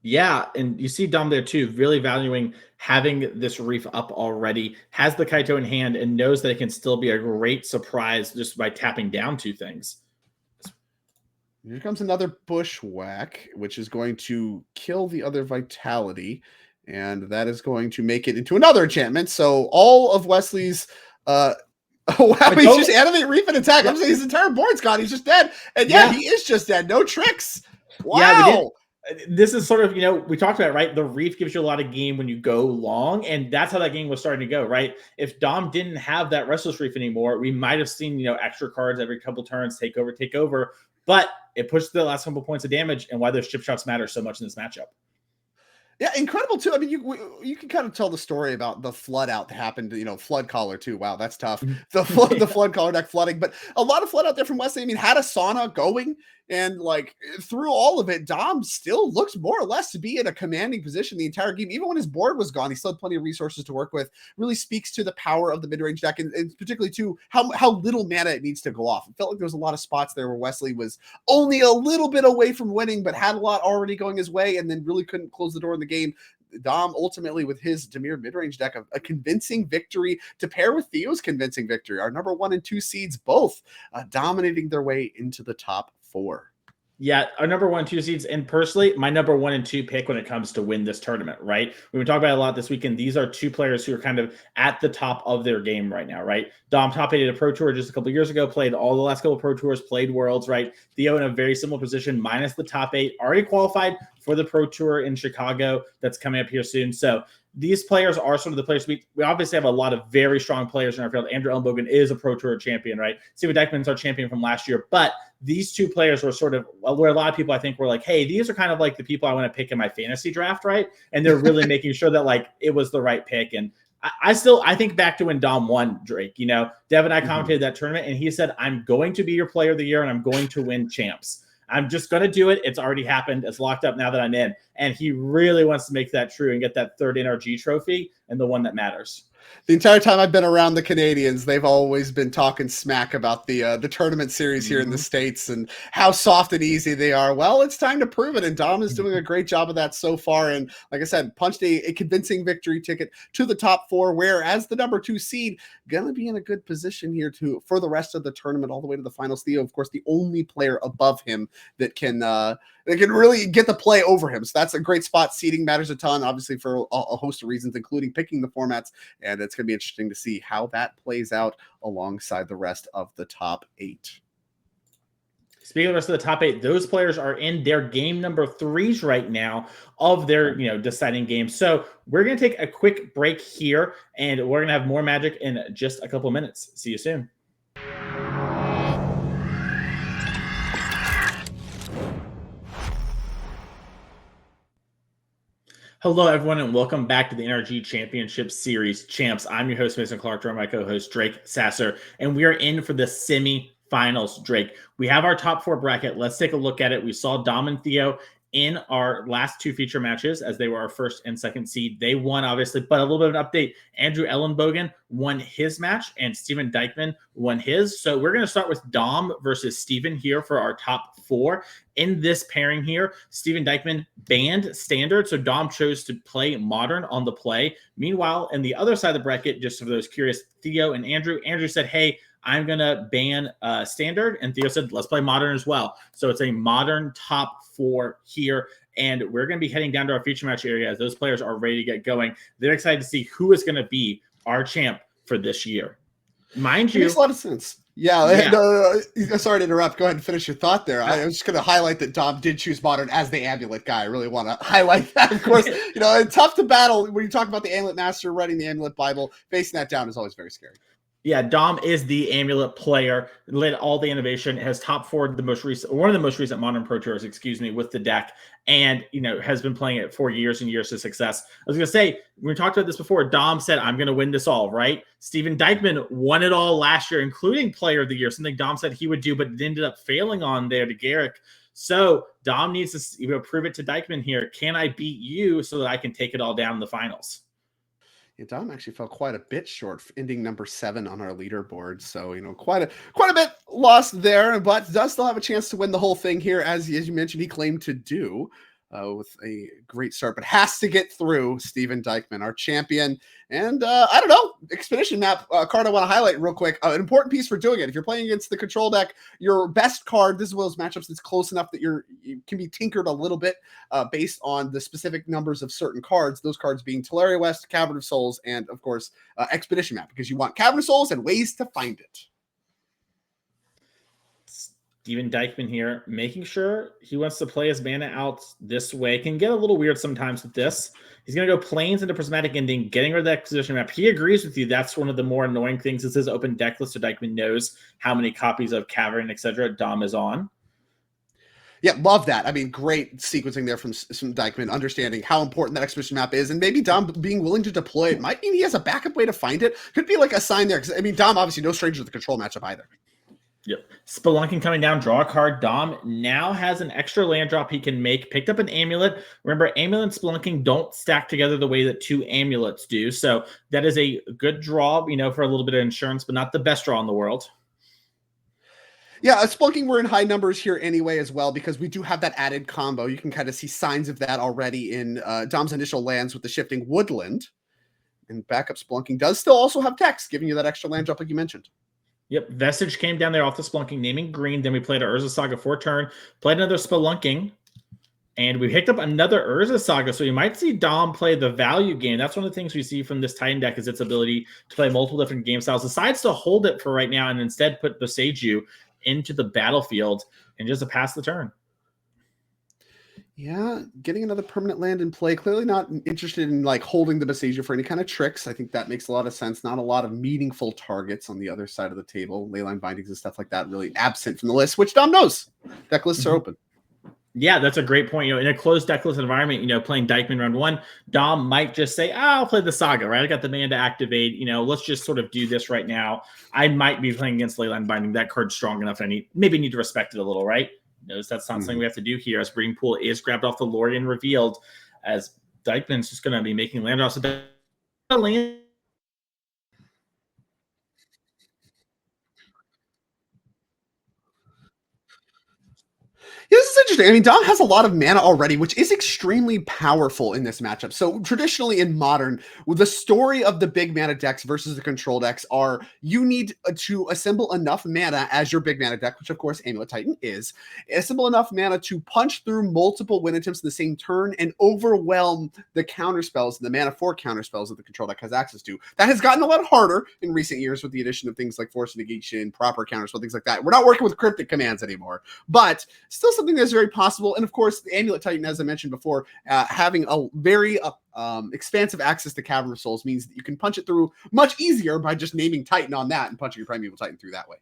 Yeah, and you see Dom there too, really valuing having this Reef up already, has the Kaito in hand, and knows that it can still be a great surprise just by tapping down 2 things. Here comes another Bushwhack, which is going to kill the other Vitality. And that is going to make it into another enchantment. So all of Wesley's wow, he's just animate Reef and attack. I'm saying his entire board's gone. He's just dead. And yeah, he is just dead. No tricks. Wow. Yeah, this is sort of, we talked about it, right? The Reef gives you a lot of game when you go long, and that's how that game was starting to go, right? If Dom didn't have that Restless Reef anymore, we might have seen, extra cards every couple turns, take over. But it pushed the last couple points of damage, and why those chip shots matter so much in this matchup. Yeah, incredible too. I mean, you can kind of tell the story about the flood out that happened. Flood caller too. Wow, that's tough. The flood caller deck flooding, but a lot of flood out there from Wesley. I mean, had a sauna going, and like through all of it, Dom still looks more or less to be in a commanding position the entire game. Even when his board was gone, he still had plenty of resources to work with. Really speaks to the power of the mid range deck, and particularly to how little mana it needs to go off. It felt like there was a lot of spots there where Wesley was only a little bit away from winning, but had a lot already going his way, and then really couldn't close the door in the game. Dom ultimately with his Dimir mid-range deck, a convincing victory to pair with Theo's convincing victory. Our number 1 and 2 seeds both dominating their way into the top 4. Yeah, our number 1, 2 seeds, and personally, my number 1 and 2 pick when it comes to win this tournament, right? We've been talking about it a lot this weekend. These are 2 players who are kind of at the top of their game right now, right? Dom top 8 at a Pro Tour just a couple years ago, played all the last couple of Pro Tours, played Worlds, right? Theo in a very similar position, minus the top 8, already qualified for the Pro Tour in Chicago that's coming up here soon. So these players are sort of the players we obviously have a lot of very strong players in our field. Andrew Ellenbogen is a Pro Tour champion, right? Steven Dykman's our champion from last year, but these 2 players were sort of where a lot of people I think were like, hey, these are kind of like the people I want to pick in my fantasy draft, right? And they're really making sure that like it was the right pick. And I think back to when Dom won, Drake. Dev and I commentated that tournament, and he said, I'm going to be your player of the year, and I'm going to win champs. I'm just going to do it. It's already happened. It's locked up now that I'm in. And he really wants to make that true and get that 3rd NRG trophy and the one that matters. The entire time I've been around the Canadians, they've always been talking smack about the tournament series here in the States and how soft and easy they are. Well, it's time to prove it, and Dom is doing a great job of that so far. And like I said, punched a convincing victory ticket to the top 4, where as the number 2 seed, going to be in a good position here for the rest of the tournament all the way to the finals. Theo, of course, the only player above him that can really get the play over him. So that's a great spot. Seeding matters a ton, obviously, for a host of reasons, including picking the formats. And it's going to be interesting to see how that plays out alongside the rest of the top 8. Speaking of the rest of the top 8, those players are in their game number 3s right now of their deciding games. So we're going to take a quick break here, and we're going to have more Magic in just a couple of minutes. See you soon. Hello, everyone, and welcome back to the NRG Championship Series Champs. I'm your host, Mason Clark, joined by my co-host, Drake Sasser, and we are in for the semi-finals, Drake. We have our top 4 bracket. Let's take a look at it. We saw Dom and Theo in our last 2 feature matches, as they were our 1st and 2nd seed. They won, obviously, but a little bit of an update. Andrew Ellenbogen won his match, and Steven Dykman won his. So we're going to start with Dom versus Steven here for our top 4. In this pairing here, Steven Dykman banned Standard, so Dom chose to play Modern on the play. Meanwhile, in the other side of the bracket, just for those curious, Theo and Andrew said, hey, I'm going to ban Standard, and Theo said, let's play Modern as well. So it's a Modern top 4 here, and we're going to be heading down to our feature match area as those players are ready to get going. They're excited to see who is going to be our champ for this year. Mind you, it makes a lot of sense. Yeah. No, sorry to interrupt. Go ahead and finish your thought there. I was just going to highlight that Dom did choose Modern as the Amulet guy. I really want to highlight that. Of course, it's tough to battle when you talk about the Amulet Master writing the Amulet Bible. Facing that down is always very scary. Yeah, Dom is the Amulet player, led all the innovation, has top 4 one of the most recent Modern Pro Tours, with the deck, and has been playing it for years and years to success. I was gonna say, we talked about this before. Dom said, I'm gonna win this all, right? Steven Dykman won it all last year, including Player of the Year, something Dom said he would do, but ended up failing on there to Garrick. So Dom needs to prove it to Dykman here. Can I beat you so that I can take it all down in the finals? Yeah, Dom actually fell quite a bit short, ending number 7 on our leaderboard. So, quite a bit lost there, but does still have a chance to win the whole thing here, as you mentioned, he claimed to do. With a great start, but has to get through Steven Dykman, our champion. And I don't know, Expedition Map card I want to highlight real quick. An important piece for doing it. If you're playing against the control deck, your best card, this is one of those matchups that's close enough that you can be tinkered a little bit based on the specific numbers of certain cards. Those cards being Teleria West, Cavern of Souls, and of course, Expedition Map, because you want Cavern of Souls and ways to find it. Steven Dykman here, making sure he wants to play his mana out this way. Can get a little weird sometimes with this. He's going to go Plains into Prismatic Ending, getting rid of that Expedition Map. He agrees with you. That's one of the more annoying things. This is open deck list, so Dykman knows how many copies of Cavern, etc. Dom is on. Yeah, love that. I mean, great sequencing there from Dykman, understanding how important that expedition map is, and maybe Dom being willing to deploy it might mean he has a backup way to find it. Could be like a sign there, because I mean, Dom obviously no stranger to the control matchup either. Yep. Spelunking coming down, draw a card. Dom now has an extra land drop he can make. Picked up an amulet. Remember, amulet and spelunking don't stack together the way that 2 amulets do. So that is a good draw, you know, for a little bit of insurance, but not the best draw in the world. Yeah, Spelunking, we're in high numbers here anyway as well, because we do have that added combo. You can kind of see signs of that already in Dom's initial lands with the shifting woodland. And backup Spelunking does still also have text, giving you that extra land drop like you mentioned. Yep, Vestige came down there off the Spelunking, naming green. Then we played our Urza Saga for turn, played another Spelunking, and we picked up another Urza Saga. So you might see Dom play the value game. That's one of the things we see from this Titan deck is its ability to play multiple different game styles. Decides to hold it for right now and instead put Boseiju into the battlefield and just to pass the turn. Yeah, getting another permanent land in play. Clearly not interested in like holding the Boseiju for any kind of tricks. I think that makes a lot of sense. Not a lot of meaningful targets on the other side of the table. Leyline bindings and stuff like that really absent from the list, which Dom knows. Deck lists are open. Yeah, that's a great point. You know, in a closed deckless environment, you know, playing Dykman round 1, Dom might just say, I'll play the Saga, right? I got the mana to activate. You know, let's just sort of do this right now. I might be playing against Leyline Binding. That card's strong enough. Maybe need to respect it a little, right? Notice that's not something we have to do here as Breeding Pool is grabbed off the Lorien revealed as Dykman's just going to be making land drops. Land. Yeah, this is interesting. I mean, Dom has a lot of mana already, which is extremely powerful in this matchup. So traditionally in Modern, the story of the big mana decks versus the control decks are you need to assemble enough mana as your big mana deck, which of course Amulet Titan is, assemble enough mana to punch through multiple win attempts in the same turn and overwhelm the counter spells and the mana for counter spells that the control deck has access to. That has gotten a lot harder in recent years with the addition of things like Force Negation, proper counter spell, things like that. We're not working with cryptic commands anymore, but still something that's very possible. And of course, the Amulet Titan, as I mentioned before, having a very expansive access to Cavern of Souls means that you can punch it through much easier by just naming Titan on that and punching your Primeval Titan through that way.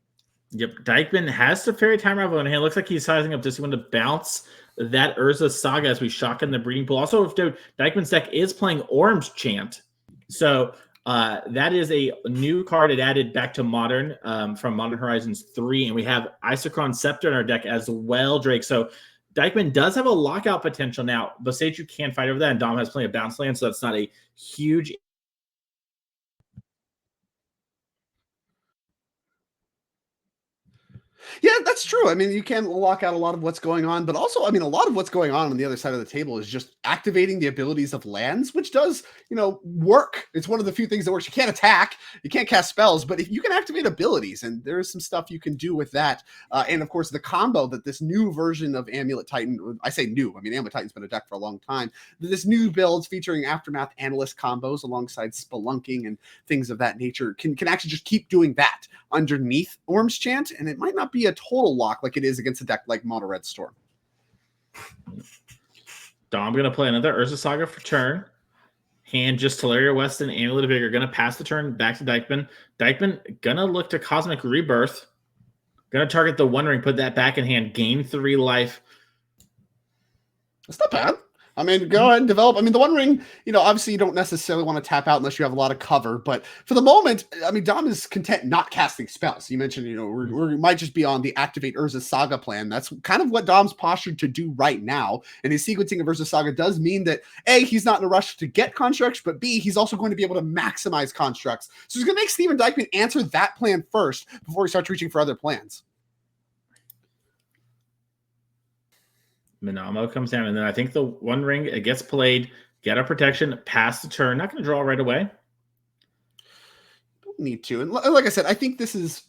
Yep, Dykman has the Fairy Time Revel in hand. Looks like he's sizing up this one to bounce that Urza Saga as we shock in the Breeding Pool. Also, if Dykman's deck is playing Orange Chant, so that is a new card it added back to Modern from Modern Horizons 3, and we have Isochron Scepter in our deck as well, Drake. So Dykman does have a lockout potential now. Boseiju can fight over that, and Dom has plenty of bounce land, so that's not a huge. Yeah, that's true. I mean, you can lock out a lot of what's going on, but also, I mean, a lot of what's going on the other side of the table is just activating the abilities of lands, which does, you know, work. It's one of the few things that works. You can't attack, you can't cast spells, but if you can activate abilities, and there is some stuff you can do with that. And of course, the combo that this new version of Amulet Titan, I say new, I mean, Amulet Titan's been a deck for a long time. This new build featuring Aftermath Analyst combos alongside Spelunking and things of that nature can actually just keep doing that underneath Orange Chant, and it might not be a total lock like it is against a deck like Mono Red Storm. Dom going to play another Urza Saga for turn. Hand just Teleria West and Amulet of Vigor. Going to pass the turn back to Dykman. Dykman going to look to Cosmic Rebirth. Going to target the One Ring, put that back in hand, gain 3 life. That's not bad. I mean, go ahead and develop. I mean, the One Ring, you know, obviously you don't necessarily want to tap out unless you have a lot of cover. But for the moment, I mean, Dom is content not casting spells. You mentioned, you know, we might just be on the Activate Urza Saga plan. That's kind of what Dom's postured to do right now. And his sequencing of Urza Saga does mean that, A, he's not in a rush to get constructs, but B, he's also going to be able to maximize constructs. So he's going to make Steven Dykman answer that plan first before he starts reaching for other plans. Minamo comes down, and then I think the One Ring, it gets played, get a protection, pass the turn. Not going to draw right away. Don't need to. And like I said, I think this is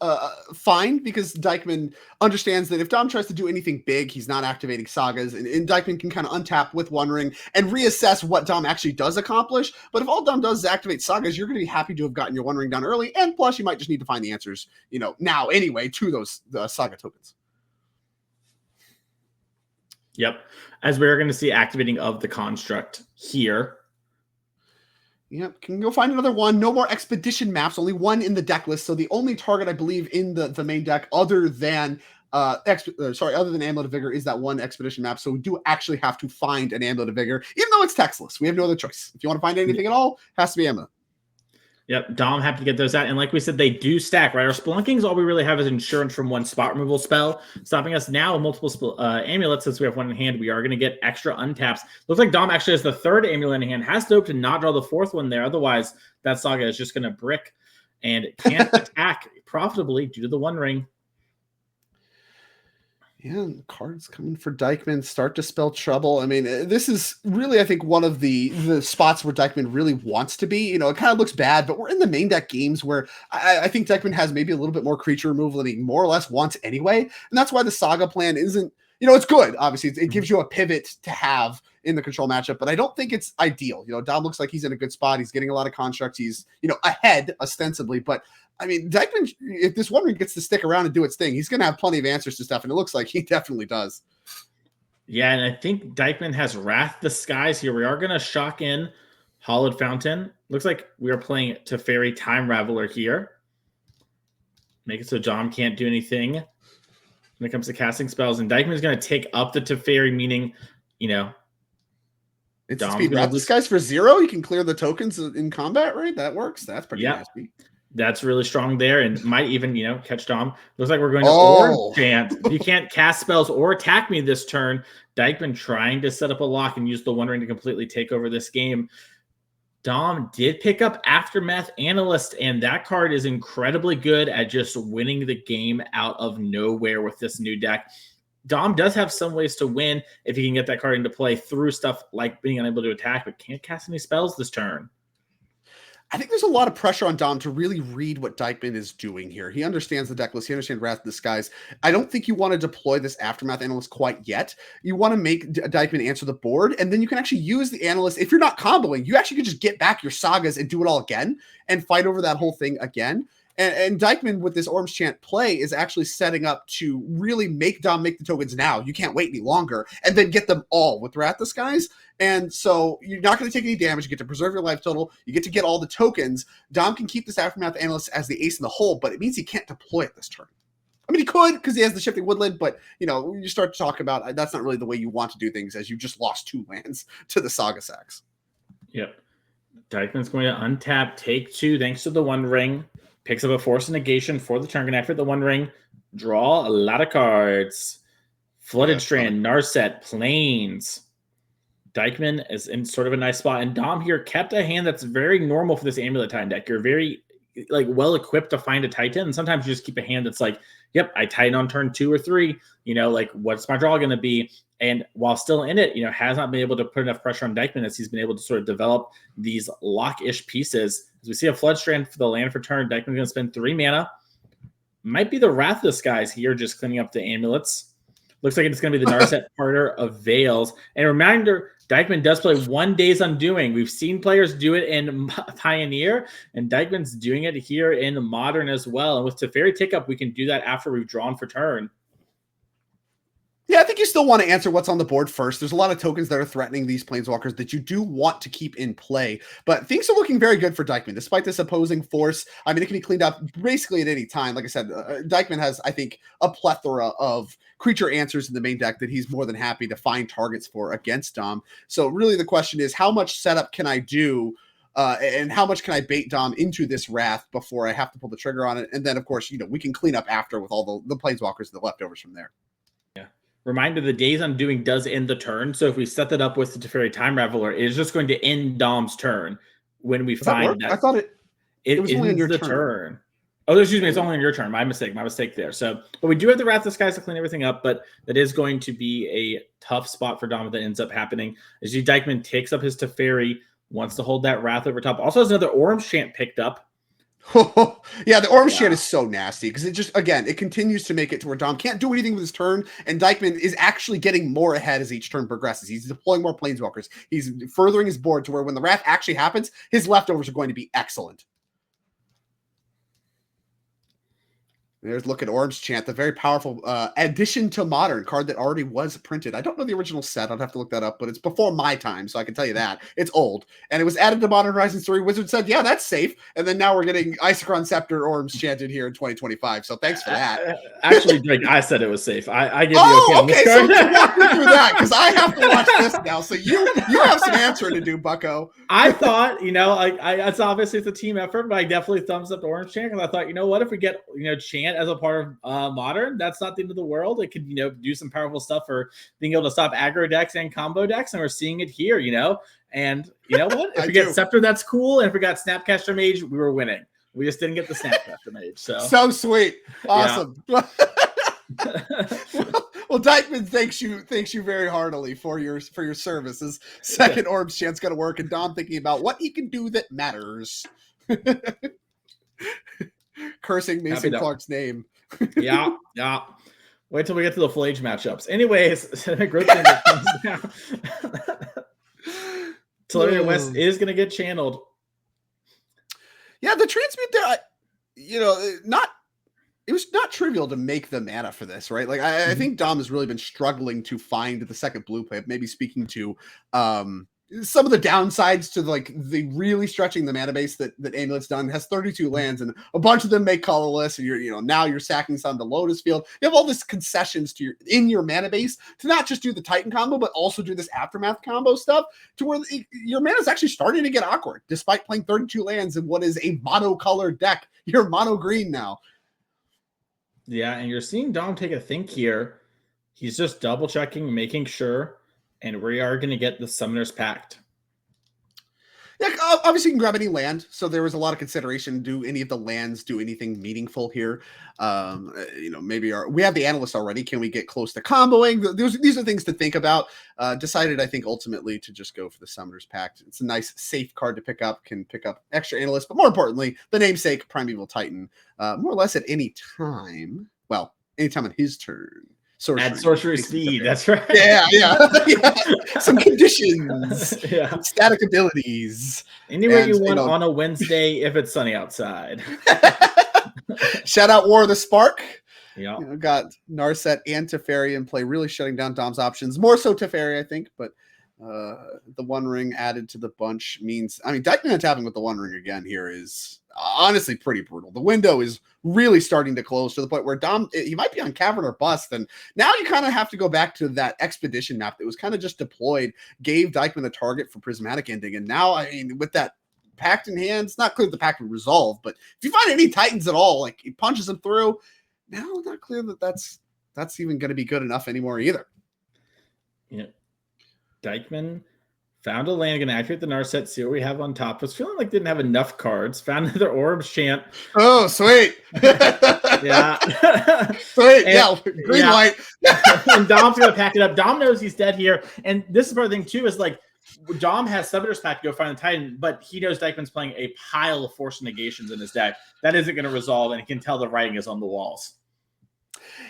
fine because Dykman understands that if Dom tries to do anything big, he's not activating sagas, and Dykman can kind of untap with One Ring and reassess what Dom actually does accomplish. But if all Dom does is activate sagas, you're going to be happy to have gotten your One Ring done early, and plus you might just need to find the answers, you know, now anyway to those saga tokens. Yep. As we're going to see activating of the construct here. Yep. Can go find another one. No more expedition maps. Only one in the deck list. So the only target, I believe, in the main deck other than other than Amulet of Vigor, is that one expedition map. So we do actually have to find an Amulet of Vigor, even though it's textless. We have no other choice. If you want to find anything at all, it has to be Amulet. Yep, Dom happy to get those out. And like we said, they do stack, right? Our Spelunkings, all we really have is insurance from one spot removal spell, stopping us now with multiple amulets. Since we have one in hand, we are going to get extra untaps. Looks like Dom actually has the third amulet in hand, has to hope to not draw the fourth one there. Otherwise, that Saga is just going to brick and can't attack profitably due to the One Ring. Yeah, and the cards coming for Dykman start to spell trouble. I mean, this is really, I think, one of the spots where Dykman really wants to be. You know, it kind of looks bad, but we're in the main deck games where I think Dykman has maybe a little bit more creature removal than he more or less wants anyway. And that's why the Saga plan isn't, you know, it's good. Obviously, it gives you a pivot to have in the control matchup, but I don't think it's ideal. You know, Dom looks like he's in a good spot. He's getting a lot of constructs. He's, you know, ahead ostensibly, but I mean, Dykman, if this One Ring gets to stick around and do its thing, he's going to have plenty of answers to stuff, and it looks like he definitely does. Yeah, and I think Dykman has Wrath the Skies here. We are going to shock in Hollowed Fountain. Looks like we are playing Teferi Time Raveler here. Make it so Dom can't do anything when it comes to casting spells, and Dykman is going to take up the Teferi, meaning, you know, it's Dom's speed. Wrath the Skies for 0. You can clear the tokens in combat, right? That works. That's pretty nasty. That's really strong there, and might even, you know, catch Dom. Looks like we're going to Orange Chant. You can't cast spells or attack me this turn. Dykman trying to set up a lock and use the One Ring to completely take over this game. Dom did pick up Aftermath Analyst, and that card is incredibly good at just winning the game out of nowhere with this new deck. Dom does have some ways to win if he can get that card into play through stuff like being unable to attack, but can't cast any spells this turn. I think there's a lot of pressure on Dom to really read what Dykman is doing here. He understands the deck list. He understands Wrath of the Skies. I don't think you want to deploy this Aftermath Analyst quite yet. You want to make Dykman answer the board, and then you can actually use the Analyst. If you're not comboing, you actually could just get back your Sagas and do it all again and fight over that whole thing again. And Dykman, with this Orange Chant play, is actually setting up to really make Dom make the tokens now. You can't wait any longer, and then get them all with Wrath of the Skies. And so you're not going to take any damage. You get to preserve your life total. You get to get all the tokens. Dom can keep this Aftermath Analyst as the ace in the hole, but it means he can't deploy it this turn. I mean, he could because he has the Shifting Woodland, but, you know, you start to talk about that's not really the way you want to do things, as you just lost 2 lands to the Saga Sacks. Yep. Dykman's going to untap, take 2, thanks to the One Ring. Picks up a Force of Negation for the turn. Going to activate the One Ring. Draw a lot of cards. Flooded Strand, Narset, Plains. Dykman is in sort of a nice spot. And Dom here kept a hand that's very normal for this Amulet Time deck. You're very well equipped to find a Titan. And sometimes you just keep a hand that's like, yep, I Titan on turn 2 or 3. You know, like, what's my draw going to be? And while still in it, you know, has not been able to put enough pressure on Dykman as he's been able to sort of develop these lock-ish pieces. As we see a Flood Strand for the land for turn, Dykman's going to spend 3 mana. Might be the Wrath of the Skies here, just cleaning up the amulets. Looks like it's going to be the Narset Parter of Veils. And a reminder, Dykman does play 1 Days Undoing. We've seen players do it in Pioneer, and Dykman's doing it here in Modern as well. And with Teferi Tick-Up, we can do that after we've drawn for turn. Yeah, I think you still want to answer what's on the board first. There's a lot of tokens that are threatening these Planeswalkers that you do want to keep in play. But things are looking very good for Dykman, despite this opposing force. I mean, it can be cleaned up basically at any time. Like I said, Dykman has, I think, a plethora of creature answers in the main deck that he's more than happy to find targets for against Dom. So really the question is, how much setup can I do? And how much can I bait Dom into this Wrath before I have to pull the trigger on it? And then, of course, you know, we can clean up after with all the Planeswalkers and the leftovers from there. Reminder, the Days Undoing does end the turn. So if we set that up with the Teferi Time Raveler, it is just going to end Dom's turn when we find that. I thought it was only on your turn. Oh, excuse me. It's only on your turn. My mistake there. So, but we do have the Wrath of the Skies to clean everything up, but that is going to be a tough spot for Dom that ends up happening. As Dykman takes up his Teferi, wants to hold that Wrath over top. Also has another Orange Chant picked up. Yeah, the Orange Chant is so nasty because it just, again, it continues to make it to where Dom can't do anything with his turn, and Dykman is actually getting more ahead as each turn progresses. He's deploying more Planeswalkers. He's furthering his board to where when the Wrath actually happens, his leftovers are going to be excellent. There's look at Orb's Chant, the very powerful addition to Modern card that already was printed. I don't know the original set. I'd have to look that up, but it's before my time, so I can tell you that. It's old. And it was added to Modern Horizons 3. Wizard said, yeah, that's safe. And then now we're getting Isochron Scepter Orb's Chanted here in 2025. So thanks for that. Actually, Drake, I said it was safe. I give you okay. So walk me through that, because I have to watch this now. So you have some answering to do, Bucko. I thought, it's obviously it's a team effort, but I definitely thumbs up to Orange Chant, because I thought, what if we get, Chant as a part of Modern? That's not the end of the world. It could, do some powerful stuff for being able to stop aggro decks and combo decks, and we're seeing it here, And you know what? If we get Scepter, that's cool. And if we got Snapcaster Mage, we were winning. We just didn't get the Snapcaster Mage. So sweet. Awesome. Yeah. Well, Dykman thanks you very heartily for your services. Second Orb's Chant's going to work, and Dom thinking about what he can do that matters. Cursing Mason Clark's name. Yeah. Wait till we get to the Flage matchups. Anyways, growth thing that comes down. Telemetry West is going to get channeled. Yeah, the transmute there, it was not trivial to make the mana for this, right? Like, I think Dom has really been struggling to find the second blue play, maybe speaking to some of the downsides to the really stretching the mana base that Amulet's done. Has 32 lands, and a bunch of them make colorless, and now you're sacking some to Lotus Field. You have all this concessions to your mana base to not just do the Titan combo, but also do this Aftermath combo stuff, to where your mana is actually starting to get awkward, despite playing 32 lands in what is a monocolored deck. You're mono green now. Yeah, and you're seeing Dom take a think here. He's just double checking, making sure, and we are going to get the Summoner's Pact. Yeah, obviously you can grab any land, so there was a lot of consideration. Do any of the lands do anything meaningful here? Maybe we have the Analyst already. Can we get close to comboing? These are things to think about. Decided, I think, ultimately to just go for the Summoner's Pact. It's a nice, safe card to pick up. Can pick up extra Analyst, but more importantly, the namesake Primeval Titan, more or less at any time. Well, anytime on his turn. At sorcery speed, that's right. Yeah. Some conditions. Yeah. Static abilities. Anywhere you want on a Wednesday if it's sunny outside. Shout out War of the Spark. Yeah. Got Narset and Teferi in play, really shutting down Dom's options. More so Teferi, I think, but the One Ring added to the bunch means, Dykman tapping with the One Ring again here is honestly pretty brutal. The window is really starting to close to the point where Dom, he might be on Cavern or Bust, and now you kind of have to go back to that Expedition map that was kind of just deployed, gave Dykman a target for Prismatic Ending, and now, with that Pact in hand, it's not clear that the Pact would resolve, but if you find any Titans at all, he punches them through, now not clear that that's even going to be good enough anymore either. Yeah. Dykman found a land, going to activate the Narset, see what we have on top. Was feeling like didn't have enough cards. Found another Orb's Chant. Oh, sweet. Yeah. Sweet. Green light. And Dom's going to pack it up. Dom knows he's dead here. And this is part of the thing, too, is Dom has Summoner's Pact to go find the Titan, but he knows Dykman's playing a pile of Force Negations in his deck. That isn't going to resolve, and he can tell the writing is on the walls.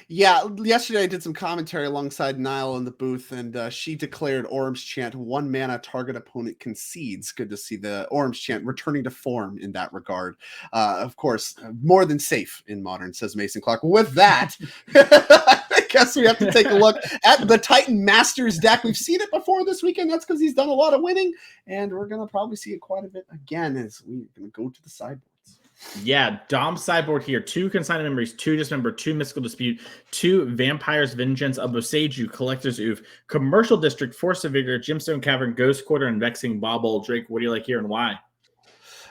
Yeah, yesterday I did some commentary alongside Niall in the booth, and she declared Orb's Chant 1 mana, target opponent concedes. Good to see the Orb's Chant returning to form in that regard. Of course, more than safe in Modern, says Mason Clark. With that, I guess we have to take a look at the Titan Masters deck. We've seen it before this weekend. That's because he's done a lot of winning, and we're going to probably see it quite a bit again as we're going to go to the sideboard. Yeah, Dom sideboard here. 2 Consigned Memories, 2 Dismember, 2 Mystical Dispute, 2 Vampire's Vengeance, a Boseiju, Collector's Oof, Commercial District, Force of Vigor, Gemstone Cavern, Ghost Quarter, and Vexing Bauble. Drake, what do you like here and why?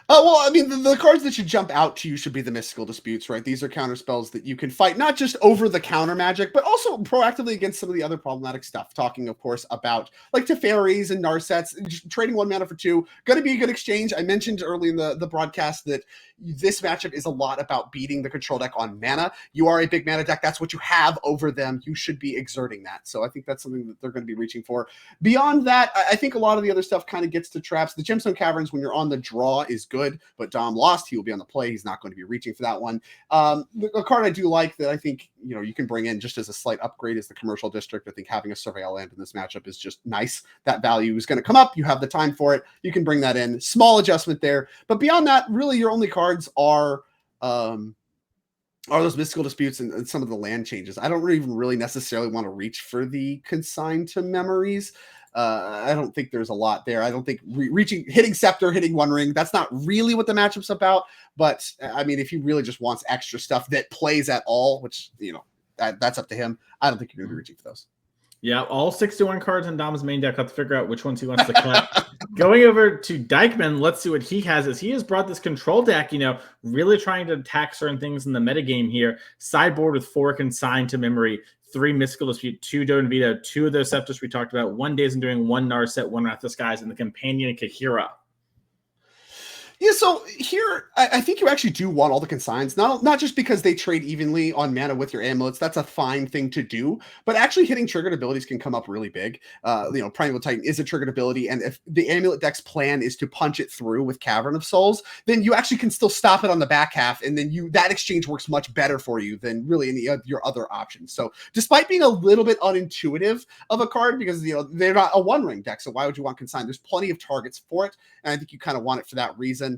The cards that should jump out to you should be the Mystical Disputes, right? These are counter spells that you can fight, not just over the counter magic, but also proactively against some of the other problematic stuff. Talking, of course, about Teferis and Narsets, trading 1 mana for 2. Going to be a good exchange. I mentioned early in the broadcast that this matchup is a lot about beating the control deck on mana. You are a big mana deck. That's what you have over them. You should be exerting that. So I think that's something that they're going to be reaching for. Beyond that, I think a lot of the other stuff kind of gets to traps. The Gemstone Caverns, when you're on the draw, is good, but Dom lost. He will be on the play. He's not going to be reaching for that one. A card I do like that I think you can bring in just as a slight upgrade is the Commercial District. I think having a Surveil land in this matchup is just nice. That value is going to come up. You have the time for it. You can bring that in. Small adjustment there. But beyond that, really your only cards are are those mystical disputes and some of the land changes. I don't even really necessarily want to reach for the consign to memories. I don't think there's a lot there. I don't think hitting Scepter, hitting One Ring, that's not really what the matchup's about. But I mean, if he really just wants extra stuff that plays at all, which, that's up to him, I don't think you're going to be reaching for those. Yeah, all 61 cards in Dom's main deck. I'll have to figure out which ones he wants to cut. Going over to Dykman, let's see what he has. He has brought this control deck, really trying to attack certain things in the metagame here. Sideboard with 4 consign to memory, 3 mystical dispute, 2 Doe and Veto, 2 of those Scepters we talked about, 1 Days and Doing, 1 Narset, 1 Wrath of Skies, and the Companion Kahira. Yeah, so here, I think you actually do want all the consigns, not just because they trade evenly on mana with your amulets. That's a fine thing to do, but actually hitting triggered abilities can come up really big. Primeval Titan is a triggered ability, and if the amulet deck's plan is to punch it through with Cavern of Souls, then you actually can still stop it on the back half, and then that exchange works much better for you than really any of your other options. So despite being a little bit unintuitive of a card, because they're not a One Ring deck, so why would you want consign? There's plenty of targets for it, and I think you kind of want it for that reason.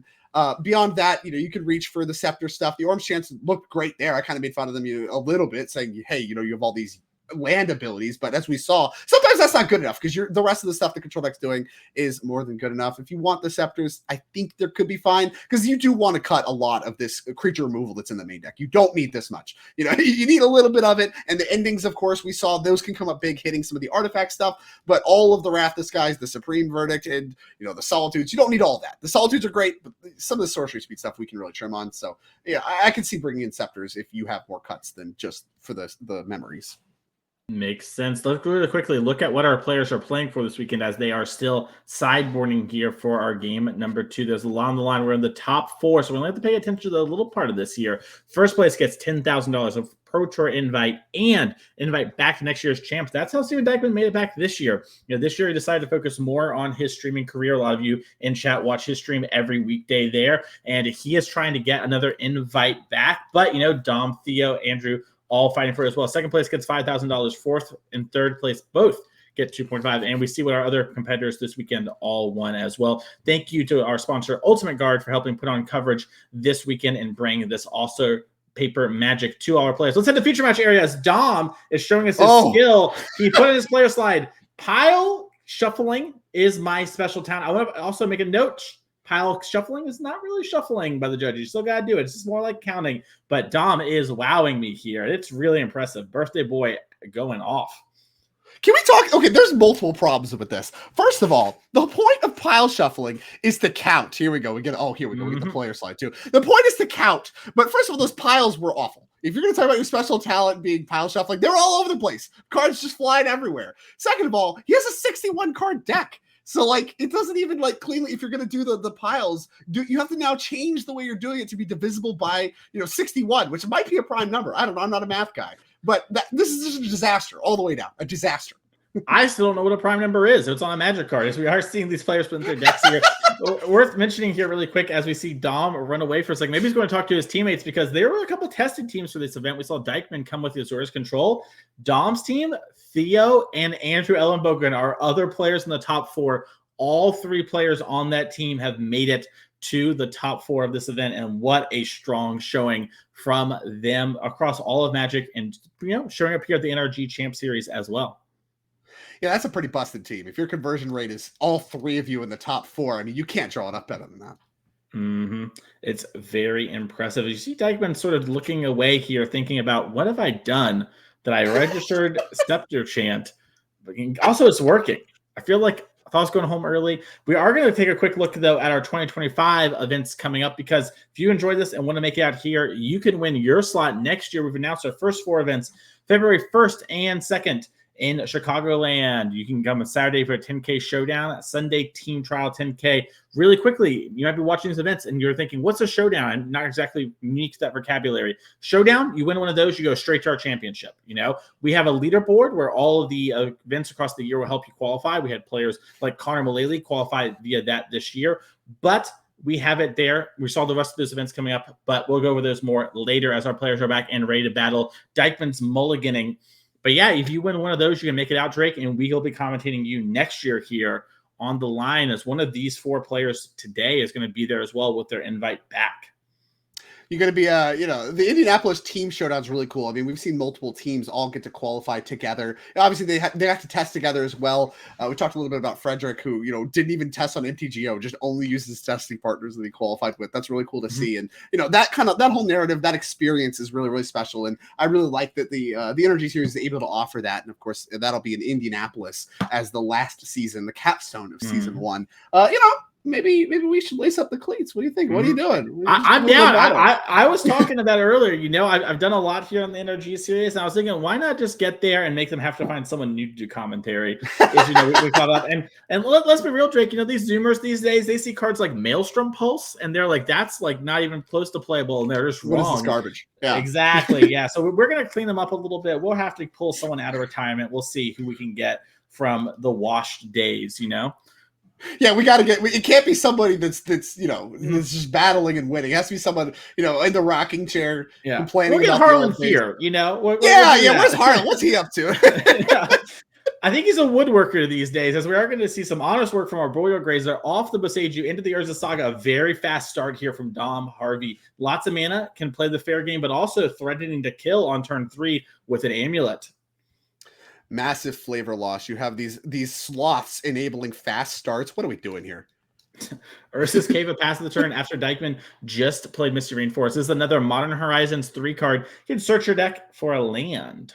Beyond that, you could reach for the Scepter stuff. The Orange Chance looked great there. I kind of made fun of them a little bit, saying, hey, you have all these land abilities, but as we saw, sometimes that's not good enough because the rest of the stuff the control deck's doing is more than good enough. If you want the Scepters, I think there could be fine because you do want to cut a lot of this creature removal that's in the main deck. You don't need this much. You need a little bit of it, and the endings, of course, we saw those can come up big, hitting some of the artifact stuff, but all of the Wrath of Skies, the Supreme Verdict, and the Solitudes, you don't need all that. The Solitudes are great, but some of the sorcery speed stuff we can really trim on. So yeah, I can see bringing in Scepters if you have more cuts than just for the memories. Makes sense. Let's really quickly look at what our players are playing for this weekend as they are still sideboarding here for our game number 2. There's along the line. We're in the top 4, so we're going to have to pay attention to the little part of this here. First place gets $10,000 of Pro Tour invite and invite back to next year's champs. That's how Steven Dykman made it back this year. this year he decided to focus more on his streaming career. A lot of you in chat watch his stream every weekday there, and he is trying to get another invite back. But Dom, Theo, Andrew, all fighting for it as well. Second place gets $5,000. Fourth and third place both get 2.5. And we see what our other competitors this weekend all won as well. Thank you to our sponsor, Ultimate Guard, for helping put on coverage this weekend and bring this also paper magic to our players. Let's head to feature match area as Dom is showing us his skill. He put in his player slide. Pile shuffling is my special talent. I want to also make a note. Pile shuffling is not really shuffling by the judges. You still got to do it. It's just more like counting. But Dom is wowing me here. It's really impressive. Birthday boy going off. Can we talk? Okay, there's multiple problems with this. First of all, the point of pile shuffling is to count. Here we go. We get the player slide too. The point is to count. But first of all, those piles were awful. If you're going to talk about your special talent being pile shuffling, they're all over the place. Cards just flying everywhere. Second of all, he has a 61 card deck. So it doesn't even cleanly, if you're going to do the piles, you have to now change the way you're doing it to be divisible by, 61, which might be a prime number. I don't know. I'm not a math guy, but this is just a disaster all the way down, a disaster. I still don't know what a prime number is. It's on a magic card. As we are seeing these players put in their decks here. Worth mentioning here really quick as we see Dom run away for a second. Maybe he's going to talk to his teammates because there were a couple tested teams for this event. We saw Dykman come with the Azorius Control. Dom's team, Theo, and Andrew Ellenbogen are other players in the top 4. All 3 players on that team have made it to the top 4 of this event, and what a strong showing from them across all of Magic and showing up here at the NRG Champ Series as well. Yeah, that's a pretty busted team. If your conversion rate is all 3 of you in the top 4, I mean, you can't draw it up better than that. It's very impressive. You see Dykman sort of looking away here, thinking about what have I done that I registered Scepter Chant. Also, it's working. I feel like I thought I was going home early. We are going to take a quick look, though, at our 2025 events coming up, because if you enjoyed this and want to make it out here, you can win your slot next year. We've announced our first 4 events, February 1st and 2nd. In Chicagoland. You can come on Saturday for a 10K showdown, Sunday team trial 10K. Really quickly, you might be watching these events and you're thinking, what's a showdown? I'm not exactly unique to that vocabulary. Showdown, you win one of those, you go straight to our championship. We have a leaderboard where all of the events across the year will help you qualify. We had players like Connor Mullaly qualify via that this year, but we have it there. We saw the rest of those events coming up, but we'll go over those more later as our players are back and ready to battle. Dykman's mulliganing. But yeah, if you win one of those, you can make it out, Drake, and we will be commentating you next year here on the line as one of these 4 players today is going to be there as well with their invite back. You're going to be, the Indianapolis team showdown is really cool. I mean, we've seen multiple teams all get to qualify together. Obviously, they have to test together as well. We talked a little bit about Frederick, who, didn't even test on MTGO, just only uses testing partners that he qualified with. That's really cool to see. And, that whole narrative, that experience is really, really special. And I really like that the NRG Series is able to offer that. And of course, that'll be in Indianapolis as the last season, the capstone of season 1. Maybe we should lace up the cleats. What do you think? What are you doing? I'm down. I was talking about earlier. I've done a lot here on the NRG series, and I was thinking, why not just get there and make them have to find someone new to do commentary? We caught up, and let's be real, Drake. These Zoomers these days, they see cards like Maelstrom Pulse, and they're like, that's like not even close to playable, and they're just wrong. What is this garbage? Yeah, exactly. Yeah, so we're gonna clean them up a little bit. We'll have to pull someone out of retirement. We'll see who we can get from the washed days. Yeah, we got to it can't be somebody that's that's just battling and winning. It has to be someone, in the rocking chair complaining. We'll get Harlan here, Where's Harlan? What's he up to? I think he's a woodworker these days, as we are going to see some honest work from our Boyle Grazer off the Boseiju into the Urza Saga. A very fast start here from Dom, Harvey. Lots of mana, can play the fair game, but also threatening to kill on turn 3 with an amulet. Massive flavor loss. You have these sloths enabling fast starts. What are we doing here? Urza's Cave, a pass of the turn after Dykman just played Misty Rainforest. This is another Modern Horizons 3 card. You can search your deck for a land.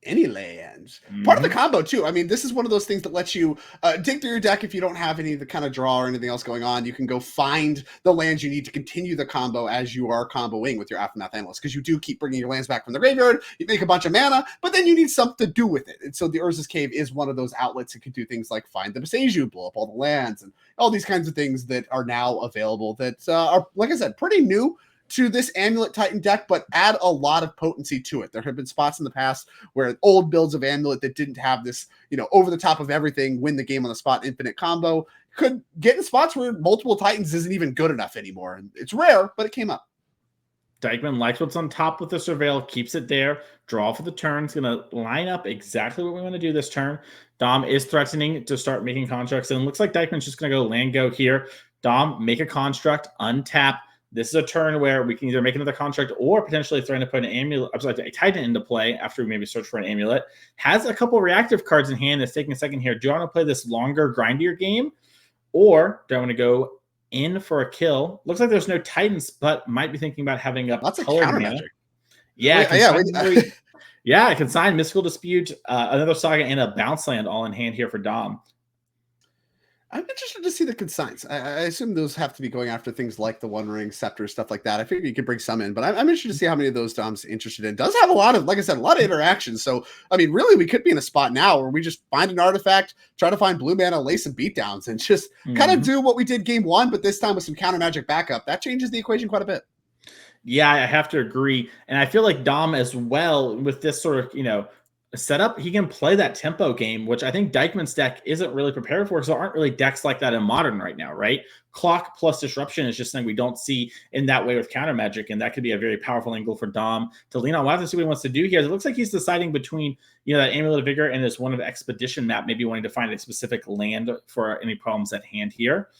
Any lands. Part of the combo too. I mean, this is one of those things that lets you dig through your deck if you don't have any of the kind of draw or anything else going on. You can go find the lands you need to continue the combo as you are comboing with your Aftermath Analyst, because you do keep bringing your lands back from the graveyard. You make a bunch of mana, but then you need something to do with it. And so the Urza's Cave is one of those outlets that can do things like find the Boseiju, blow up all the lands, and all these kinds of things that are now available that are, like I said, pretty new to this Amulet Titan deck, but add a lot of potency to it. There have been spots in the past where old builds of Amulet that didn't have this, over the top of everything, win the game on the spot, infinite combo, could get in spots where multiple Titans isn't even good enough anymore. And it's rare, but it came up. Dykman likes what's on top with the Surveil, keeps it there. Draw for the turn. It's going to line up exactly what we want to do this turn. Dom is threatening to start making constructs, and it looks like Dykman's just going to go land go here. Dom, make a construct, untap. This is a turn where we can either make another construct or potentially throw to put an amulet, a Titan into play after we maybe search for an amulet. Has a couple reactive cards in hand that's taking a second here. Do I want to play this longer, grindier game? Or do I want to go in for a kill? Looks like there's no Titans, but might be thinking about having a lots of colored counter mana. magic. Yeah, I can sign Mystical Dispute, another Saga, and a bounce land all in hand here for Dom. I'm interested to see the consigns. I assume those have to be going after things like the One Ring, Scepter, stuff like that. I figure you could bring some in, but I'm interested to see how many of those Dom's interested in. Does have a lot of, like I said, a lot of interaction. So, I mean, really, we could be in a spot now where we just find an artifact, try to find blue mana, lay some beatdowns, and just kind of do what we did game 1, but this time with some counter magic backup. That changes the equation quite a bit. Yeah, I have to agree. And I feel like Dom as well, with this sort of, setup, he can play that tempo game, which I think Dykman's deck isn't really prepared for, because there aren't really decks like that in Modern right now, right? Clock plus Disruption is just something we don't see in that way with counter magic, and that could be a very powerful angle for Dom to lean on. We'll have to see what he wants to do here. It looks like he's deciding between, that Amulet of Vigor and this one of Expedition map, maybe wanting to find a specific land for any problems at hand here.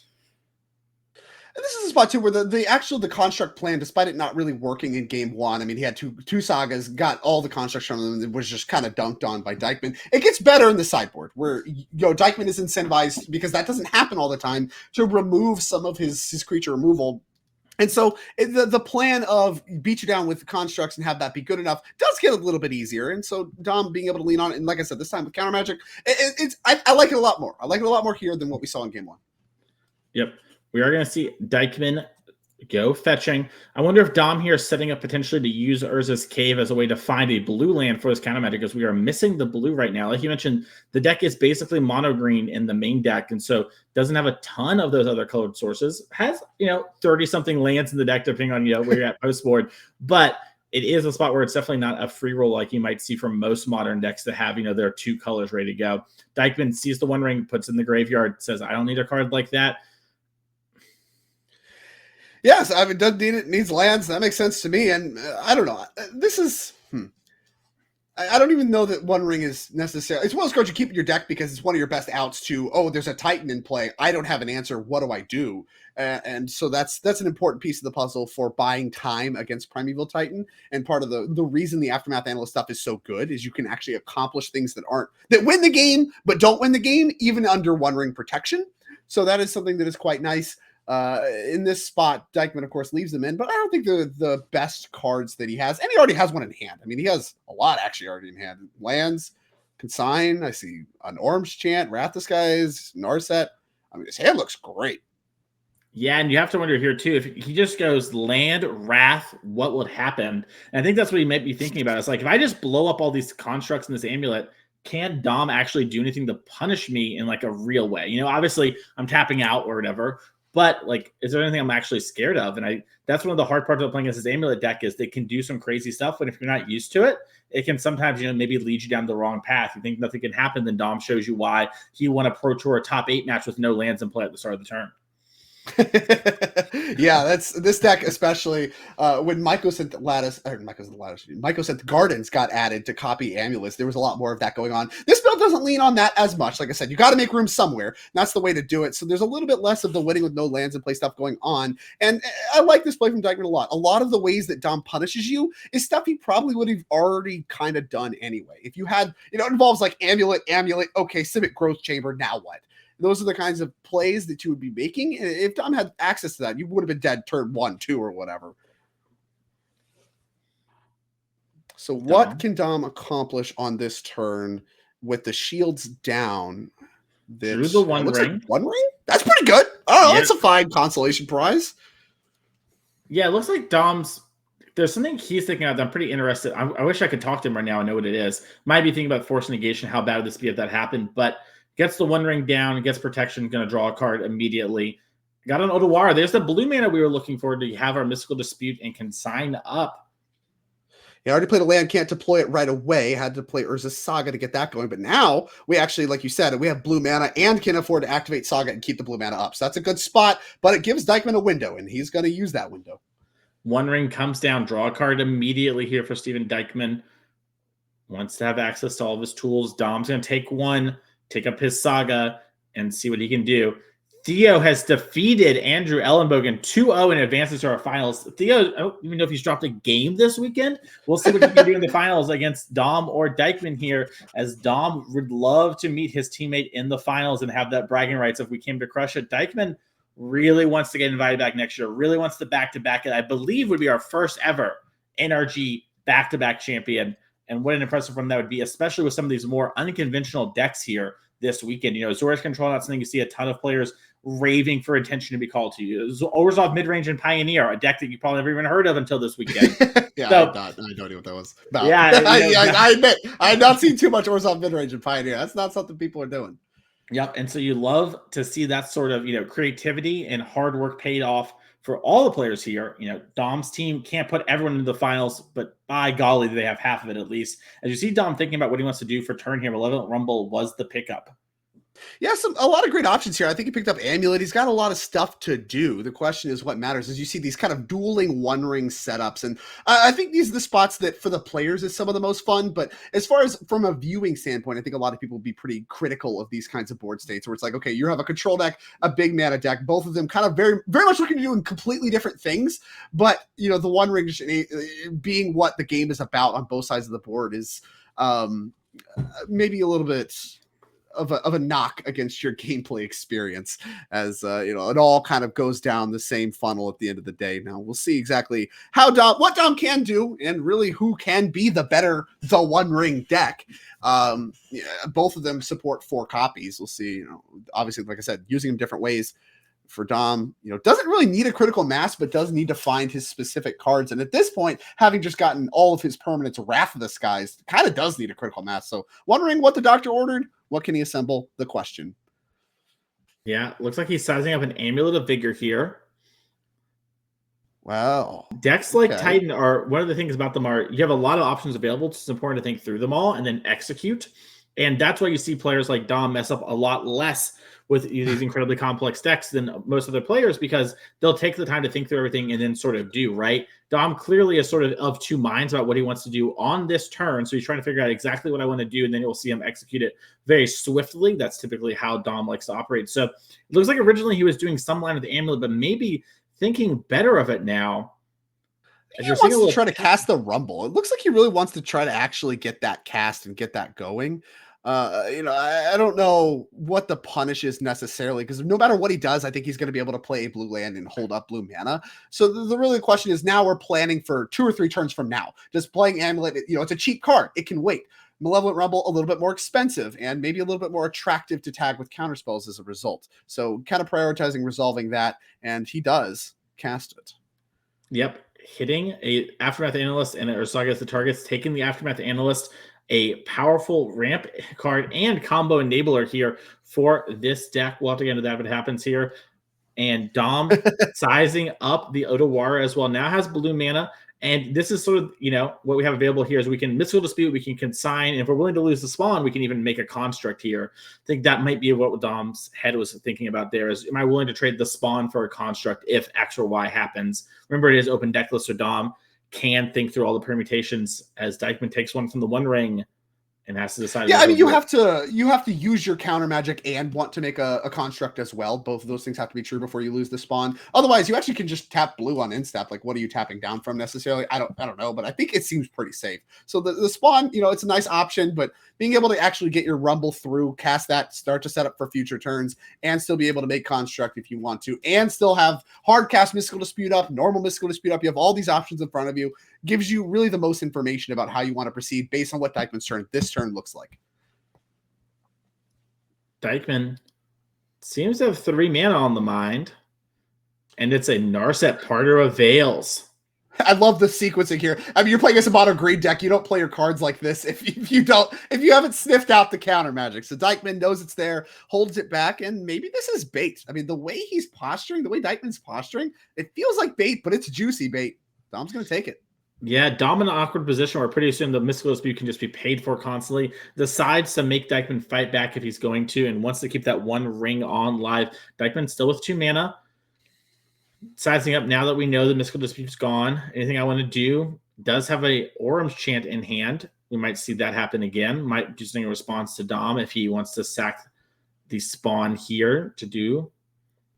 And this is a spot too where the construct plan, despite it not really working in game 1, I mean, he had two sagas, got all the constructs from them, and was just kind of dunked on by Dykman. It gets better in the sideboard where Dykman is incentivized, because that doesn't happen all the time, to remove some of his creature removal. And so the plan of beat you down with constructs and have that be good enough does get a little bit easier. And so Dom being able to lean on it, and like I said, this time with counter magic, I like it a lot more. I like it a lot more here than what we saw in game 1. Yep. We are going to see Dykman go fetching. I wonder if Dom here is setting up potentially to use Urza's Cave as a way to find a blue land for his counter magic, because we are missing the blue right now. Like you mentioned, the deck is basically mono green in the main deck, and so doesn't have a ton of those other colored sources. Has 30-something lands in the deck, depending on where you're at post board, but it is a spot where it's definitely not a free roll like you might see from most Modern decks that have their 2 colors ready to go. Dykman sees the One Ring, puts in the graveyard, says, I don't need a card like that. Yes, I mean, Doug Dean needs lands. That makes sense to me. And I don't know. This is I don't even know that One Ring is necessary. It's one of those cards you keep in your deck because it's one of your best outs to, oh, there's a Titan in play. I don't have an answer. What do I do? And so that's an important piece of the puzzle for buying time against Primeval Titan. And part of the reason the Aftermath Analyst stuff is so good is you can actually accomplish things that win the game, but don't win the game, even under One Ring protection. So that is something that is quite nice. In this spot, Dykman, of course, leaves them in, but I don't think they're the best cards that he has. And he already has one in hand. I mean, he has a lot actually already in hand. Lands, Consign. I see an Orange Chant, Wrath Disguise, Narset. I mean, his hand looks great. Yeah, and you have to wonder here, too, if he just goes land, wrath, what would happen? And I think that's what he might be thinking about. It's like, if I just blow up all these constructs in this amulet, can Dom actually do anything to punish me in like a real way? You know, obviously I'm tapping out or whatever, but like, is there anything I'm actually scared of? And that's one of the hard parts of playing as this amulet deck is they can do some crazy stuff. But if you're not used to it, it can sometimes, you know, maybe lead you down the wrong path. You think nothing can happen, then Dom shows you why he won a Pro Tour top 8 match with no lands in play at the start of the turn. Yeah, that's this deck, especially when Mycosynth Gardens got added to copy Amulets. There was a lot more of that going on. This build doesn't lean on that as much. Like I said, you got to make room somewhere. And that's the way to do it. So there's a little bit less of the winning with no lands and play stuff going on. And I like this play from Dykman a lot. A lot of the ways that Dom punishes you is stuff he probably would have already kind of done anyway. If you had, you know, it involves like amulet, okay, Simic Growth Chamber, now what? Those are the kinds of plays that you would be making. And if Dom had access to that, you would have been dead turn 1, 2, or whatever. So what can Dom accomplish on this turn with the shields down? Through the One Ring. Like One Ring? That's pretty good. Oh, yeah. That's a fine consolation prize. Yeah, it looks like there's something he's thinking of that I'm pretty interested. I wish I could talk to him right now and know what it is. Might be thinking about Force Negation, how bad would this be if that happened, but gets the One Ring down, gets protection, going to draw a card immediately. Got an Otawara. There's the blue mana we were looking for to have our Mystical Dispute and Consign up. Yeah, I already played a land, can't deploy it right away. Had to play Urza's Saga to get that going. But now we actually, like you said, we have blue mana and can afford to activate Saga and keep the blue mana up. So that's a good spot, but it gives Dykman a window, and he's going to use that window. One Ring comes down, draw a card immediately here for Steven Dykman. Wants to have access to all of his tools. Dom's going to take one, take up his Saga, and see what he can do. Theo has defeated Andrew Ellenbogen 2-0 and advances to our finals. Theo, I don't even know if he's dropped a game this weekend. We'll see what he can do in the finals against Dom or Dykman here, as Dom would love to meet his teammate in the finals and have that bragging rights if we came to crush it. Dykman really wants to get invited back next year, really wants to back-to-back it. I believe would be our first ever NRG back-to-back champion. And what an impressive run that would be, especially with some of these more unconventional decks here this weekend. You know, Zora's Control, not something you see a ton of players raving for attention to be called to. Orzhov Midrange and Pioneer, a deck that you probably never even heard of until this weekend. Yeah, so, I don't know what that was about. Yeah, I admit, I have not seen too much Orzhov Midrange and Pioneer. That's not something people are doing. Yep, and so you love to see that sort of, you know, creativity and hard work paid off for all the players here. You know, Dom's team can't put everyone into the finals, but by golly, they have half of it at least. As you see Dom thinking about what he wants to do for turn here, Malevolent Rumble was the pickup. Yeah, a lot of great options here. I think he picked up Amulet. He's got a lot of stuff to do. The question is what matters as you see these kind of dueling One Ring setups. And I think these are the spots that for the players is some of the most fun. But as far as from a viewing standpoint, I think a lot of people will be pretty critical of these kinds of board states where it's like, okay, you have a control deck, a big mana deck, both of them kind of very, very much looking to do completely different things. But, you know, the One Ring being what the game is about on both sides of the board is maybe a little bit of a knock against your gameplay experience, as you know, it all kind of goes down the same funnel at the end of the day. Now we'll see exactly what Dom can do, and really who can be the One Ring deck. Yeah, both of them support 4 copies. We'll see. You know, obviously, like I said, using them different ways. For Dom, you know, doesn't really need a critical mass, but does need to find his specific cards. And at this point, having just gotten all of his permanents Wrath of the Skies, kind of does need a critical mass. So wondering what the doctor ordered. What can he assemble? The question. Yeah, looks like he's sizing up an Amulet of Vigor here. Wow. Decks like Titan are, one of the things about them are you have a lot of options available. It's important to think through them all and then execute. And that's why you see players like Dom mess up a lot less with these incredibly complex decks than most other players, because they'll take the time to think through everything and then sort of do, right? Dom clearly is sort of two minds about what he wants to do on this turn. So he's trying to figure out exactly what I want to do, and then you'll see him execute it very swiftly. That's typically how Dom likes to operate. So it looks like originally he was doing some line of the amulet, but maybe thinking better of it now. He wants to try to cast the Rumble. It looks like he really wants to try to actually get that cast and get that going. I don't know what the punish is necessarily, because no matter what he does, I think he's going to be able to play a blue land and hold up blue mana. So the really question is, now we're planning for 2 or 3 turns from now. Just playing Amulet, it's a cheap card. It can wait. Malevolent Rumble, a little bit more expensive and maybe a little bit more attractive to tag with counterspells as a result. So kind of prioritizing resolving that, and he does cast it. Yep. Hitting a Aftermath Analyst and Ursaga the targets, taking the Aftermath Analyst, a powerful ramp card and combo enabler here for this deck. We'll have to get into that if it happens here. And Dom sizing up the Otawara as well. Now has blue mana. And this is sort of, what we have available here is we can Mystical Dispute, we can consign, and if we're willing to lose the spawn, we can even make a construct here. I think that might be what Dom's head was thinking about there is, am I willing to trade the spawn for a construct if X or Y happens? Remember, it is open deck list, so Dom can think through all the permutations as Dykman takes one from the One Ring and has to decide. Yeah, I mean, you have to use your counter magic and want to make a construct as well. Both of those things have to be true before you lose the spawn. Otherwise, you actually can just tap blue on instep. Like, what are you tapping down from necessarily? I don't know, but I think it seems pretty safe. So the spawn, it's a nice option, but being able to actually get your Rumble through, cast that, start to set up for future turns, and still be able to make construct if you want to, and still have hard cast Mystical Dispute up, normal Mystical Dispute up. You have all these options in front of you. Gives you really the most information about how you want to proceed based on what Dykman's this turn looks like. Dykman seems to have 3 mana on the mind, and it's a Narset Parter of Veils. I love the sequencing here. I mean, you're playing as a mono green deck. You don't play your cards like this if you haven't sniffed out the counter magic. So Dykman knows it's there, holds it back, and maybe this is bait. I mean, the way he's posturing, the way Dykman's posturing, it feels like bait, but it's juicy bait. Dom's going to take it. Yeah, Dom in an awkward position where pretty soon the Mystical Dispute can just be paid for constantly. Decides to make Dykman fight back if he's going to, and wants to keep that one ring on live. Dykman still with 2 mana. Sizing up now that we know the Mystical Dispute's gone. Anything I want to do? Does have a Orum's Chant in hand. We might see that happen again. Might do something in response to Dom if he wants to sack the spawn here to do.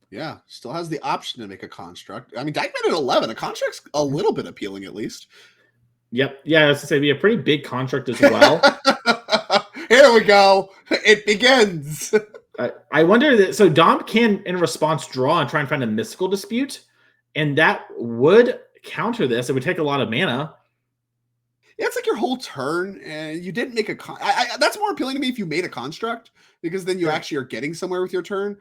Yeah, still has the option to make a construct. I mean, Dykman at 11, a construct's a little bit appealing at least. Yep. Yeah, I was to say, be a pretty big construct as well. Here we go. It begins. I wonder that, so Dom can, in response, draw and try and find a Mystical Dispute, and that would counter this. It would take a lot of mana. Yeah, it's like your whole turn, and you didn't make a that's more appealing to me if you made a construct, because then you actually are getting somewhere with your turn.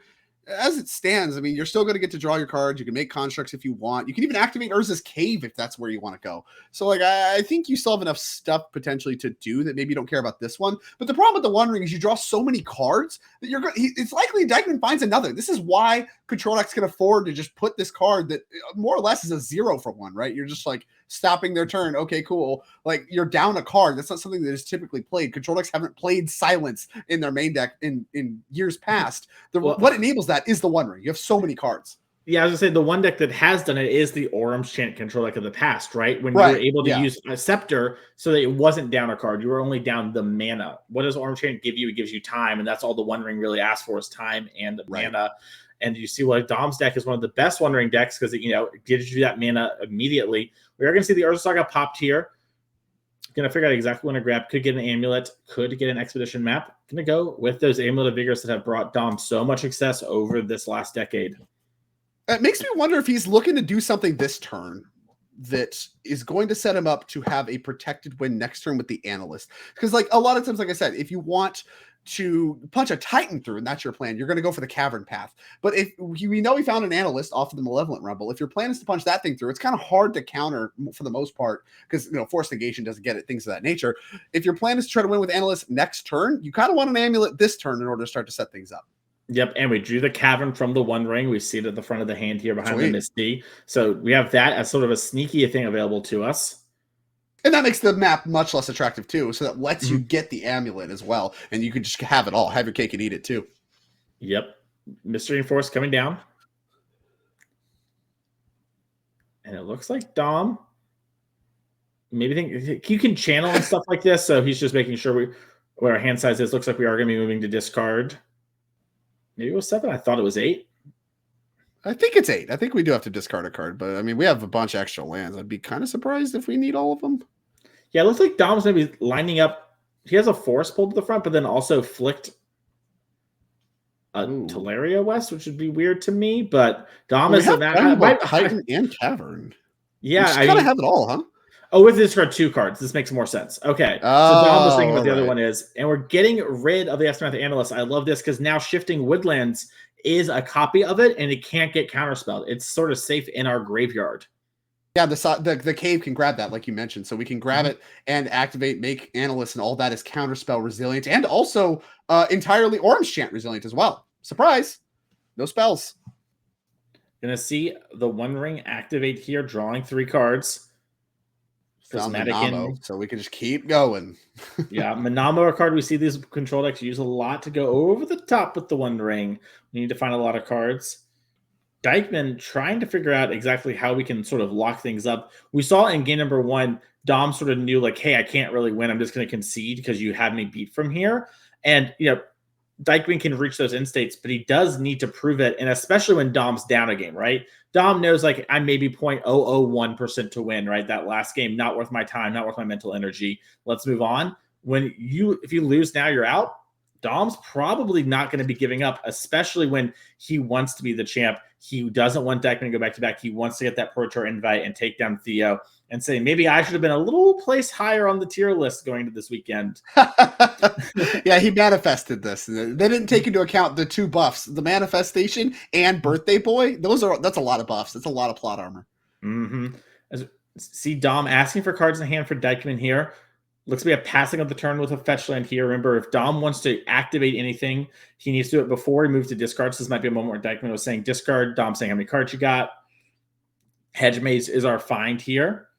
As it stands, I mean, you're still going to get to draw your cards. You can make constructs if you want. You can even activate Urza's Cave if that's where you want to go. So, like, I think you still have enough stuff potentially to do that maybe you don't care about this one. But the problem with the One Ring is you draw so many cards that it's likely Dykman finds another. This is why Control Decks can afford to just put this card that more or less is a 0 for 1, right? You're just like stopping their turn. Okay, cool. Like, you're down a card. That's not something that is typically played. Control Decks haven't played Silence in their main deck in years past. What enables that is the One Ring. You have so many cards. Yeah, I was gonna say the one deck that has done it is the Orum's Chant control deck of the past, right? When you were able to use a Scepter so that it wasn't down a card, you were only down the mana. What does Orum's Chant give you? It gives you time, and that's all the One Ring really asks for is time and mana. And you see, like, Dom's deck is one of the best One Ring decks because it gives you that mana immediately. We are gonna see the Urza Saga popped here. Gonna figure out exactly when to grab. Could get an amulet, could get an expedition map. Gonna go with those Amulet of Vigorous that have brought Dom so much success over this last decade. It makes me wonder if he's looking to do something this turn that is going to set him up to have a protected win next turn with the Analyst. Because, like, a lot of times, like I said, if you want to punch a Titan through and that's your plan, you're going to go for the Cavern path. But if we know he found an Analyst off of the Malevolent Rumble, if your plan is to punch that thing through, it's kind of hard to counter for the most part because, Force Negation doesn't get it, things of that nature. If your plan is to try to win with Analyst next turn, you kind of want an Amulet this turn in order to start to set things up. Yep, and we drew the Cavern from the One Ring. We see it at the front of the hand here behind the Misty. So we have that as sort of a sneaky thing available to us. And that makes the map much less attractive too. So that lets you get the Amulet as well. And you can just have it all, have your cake and eat it too. Yep. Mystery Force coming down. And it looks like Dom maybe think you can channel and stuff like this. So he's just making sure what our hand size is. Looks like we are going to be moving to discard. Maybe it was 7. I thought it was 8. I think it's 8. I think we do have to discard a card, but I mean, we have a bunch of extra lands. I'd be kind of surprised if we need all of them. Yeah, it looks like Dom's maybe lining up. He has a forest pulled to the front, but then also flicked a Teleria West, which would be weird to me. But Dom is Titan and Cavern. Yeah, I gotta have it all, huh? Oh, with this card 2 cards, this makes more sense. Okay, so Dom was thinking what the other one is, and we're getting rid of the Aftermath Analyst. I love this because now Shifting Woodlands is a copy of it, and it can't get counterspelled. It's sort of safe in our graveyard. Yeah, the cave can grab that, like you mentioned. So we can grab it and activate, make Analyst, and all that is counterspell resilient, and also entirely Orange Chant resilient as well. Surprise! No spells. Gonna see the One Ring activate here, drawing 3 cards. Found Manamo, so we can just keep going. Yeah, Manamo, a card we see these control decks use a lot to go over the top with the One Ring. We need to find a lot of cards. Dykman trying to figure out exactly how we can sort of lock things up. We saw in game number 1, Dom sort of knew like, hey, I can't really win. I'm just going to concede because you had me beat from here. And, Dykman can reach those end states, but he does need to prove it. And especially when Dom's down a game, right? Dom knows like I'm maybe 0.001% to win, right? That last game, not worth my time, not worth my mental energy. Let's move on. If you lose now, you're out. Dom's probably not going to be giving up, especially when he wants to be the champ. He doesn't want Dykman to go back-to-back. He wants to get that Pro Tour invite and take down Theo and say, maybe I should have been a little place higher on the tier list going to this weekend. Yeah, he manifested this. They didn't take into account the 2 buffs, the Manifestation and Birthday Boy. That's a lot of buffs. That's a lot of plot armor. See Dom asking for cards in the hand for Dykman here. Looks to be a passing of the turn with a fetch land here. Remember, if Dom wants to activate anything, he needs to do it before he moves to discard. So this might be a moment where Dykman was saying discard. Dom saying how many cards you got. Hedge Maze is our find here.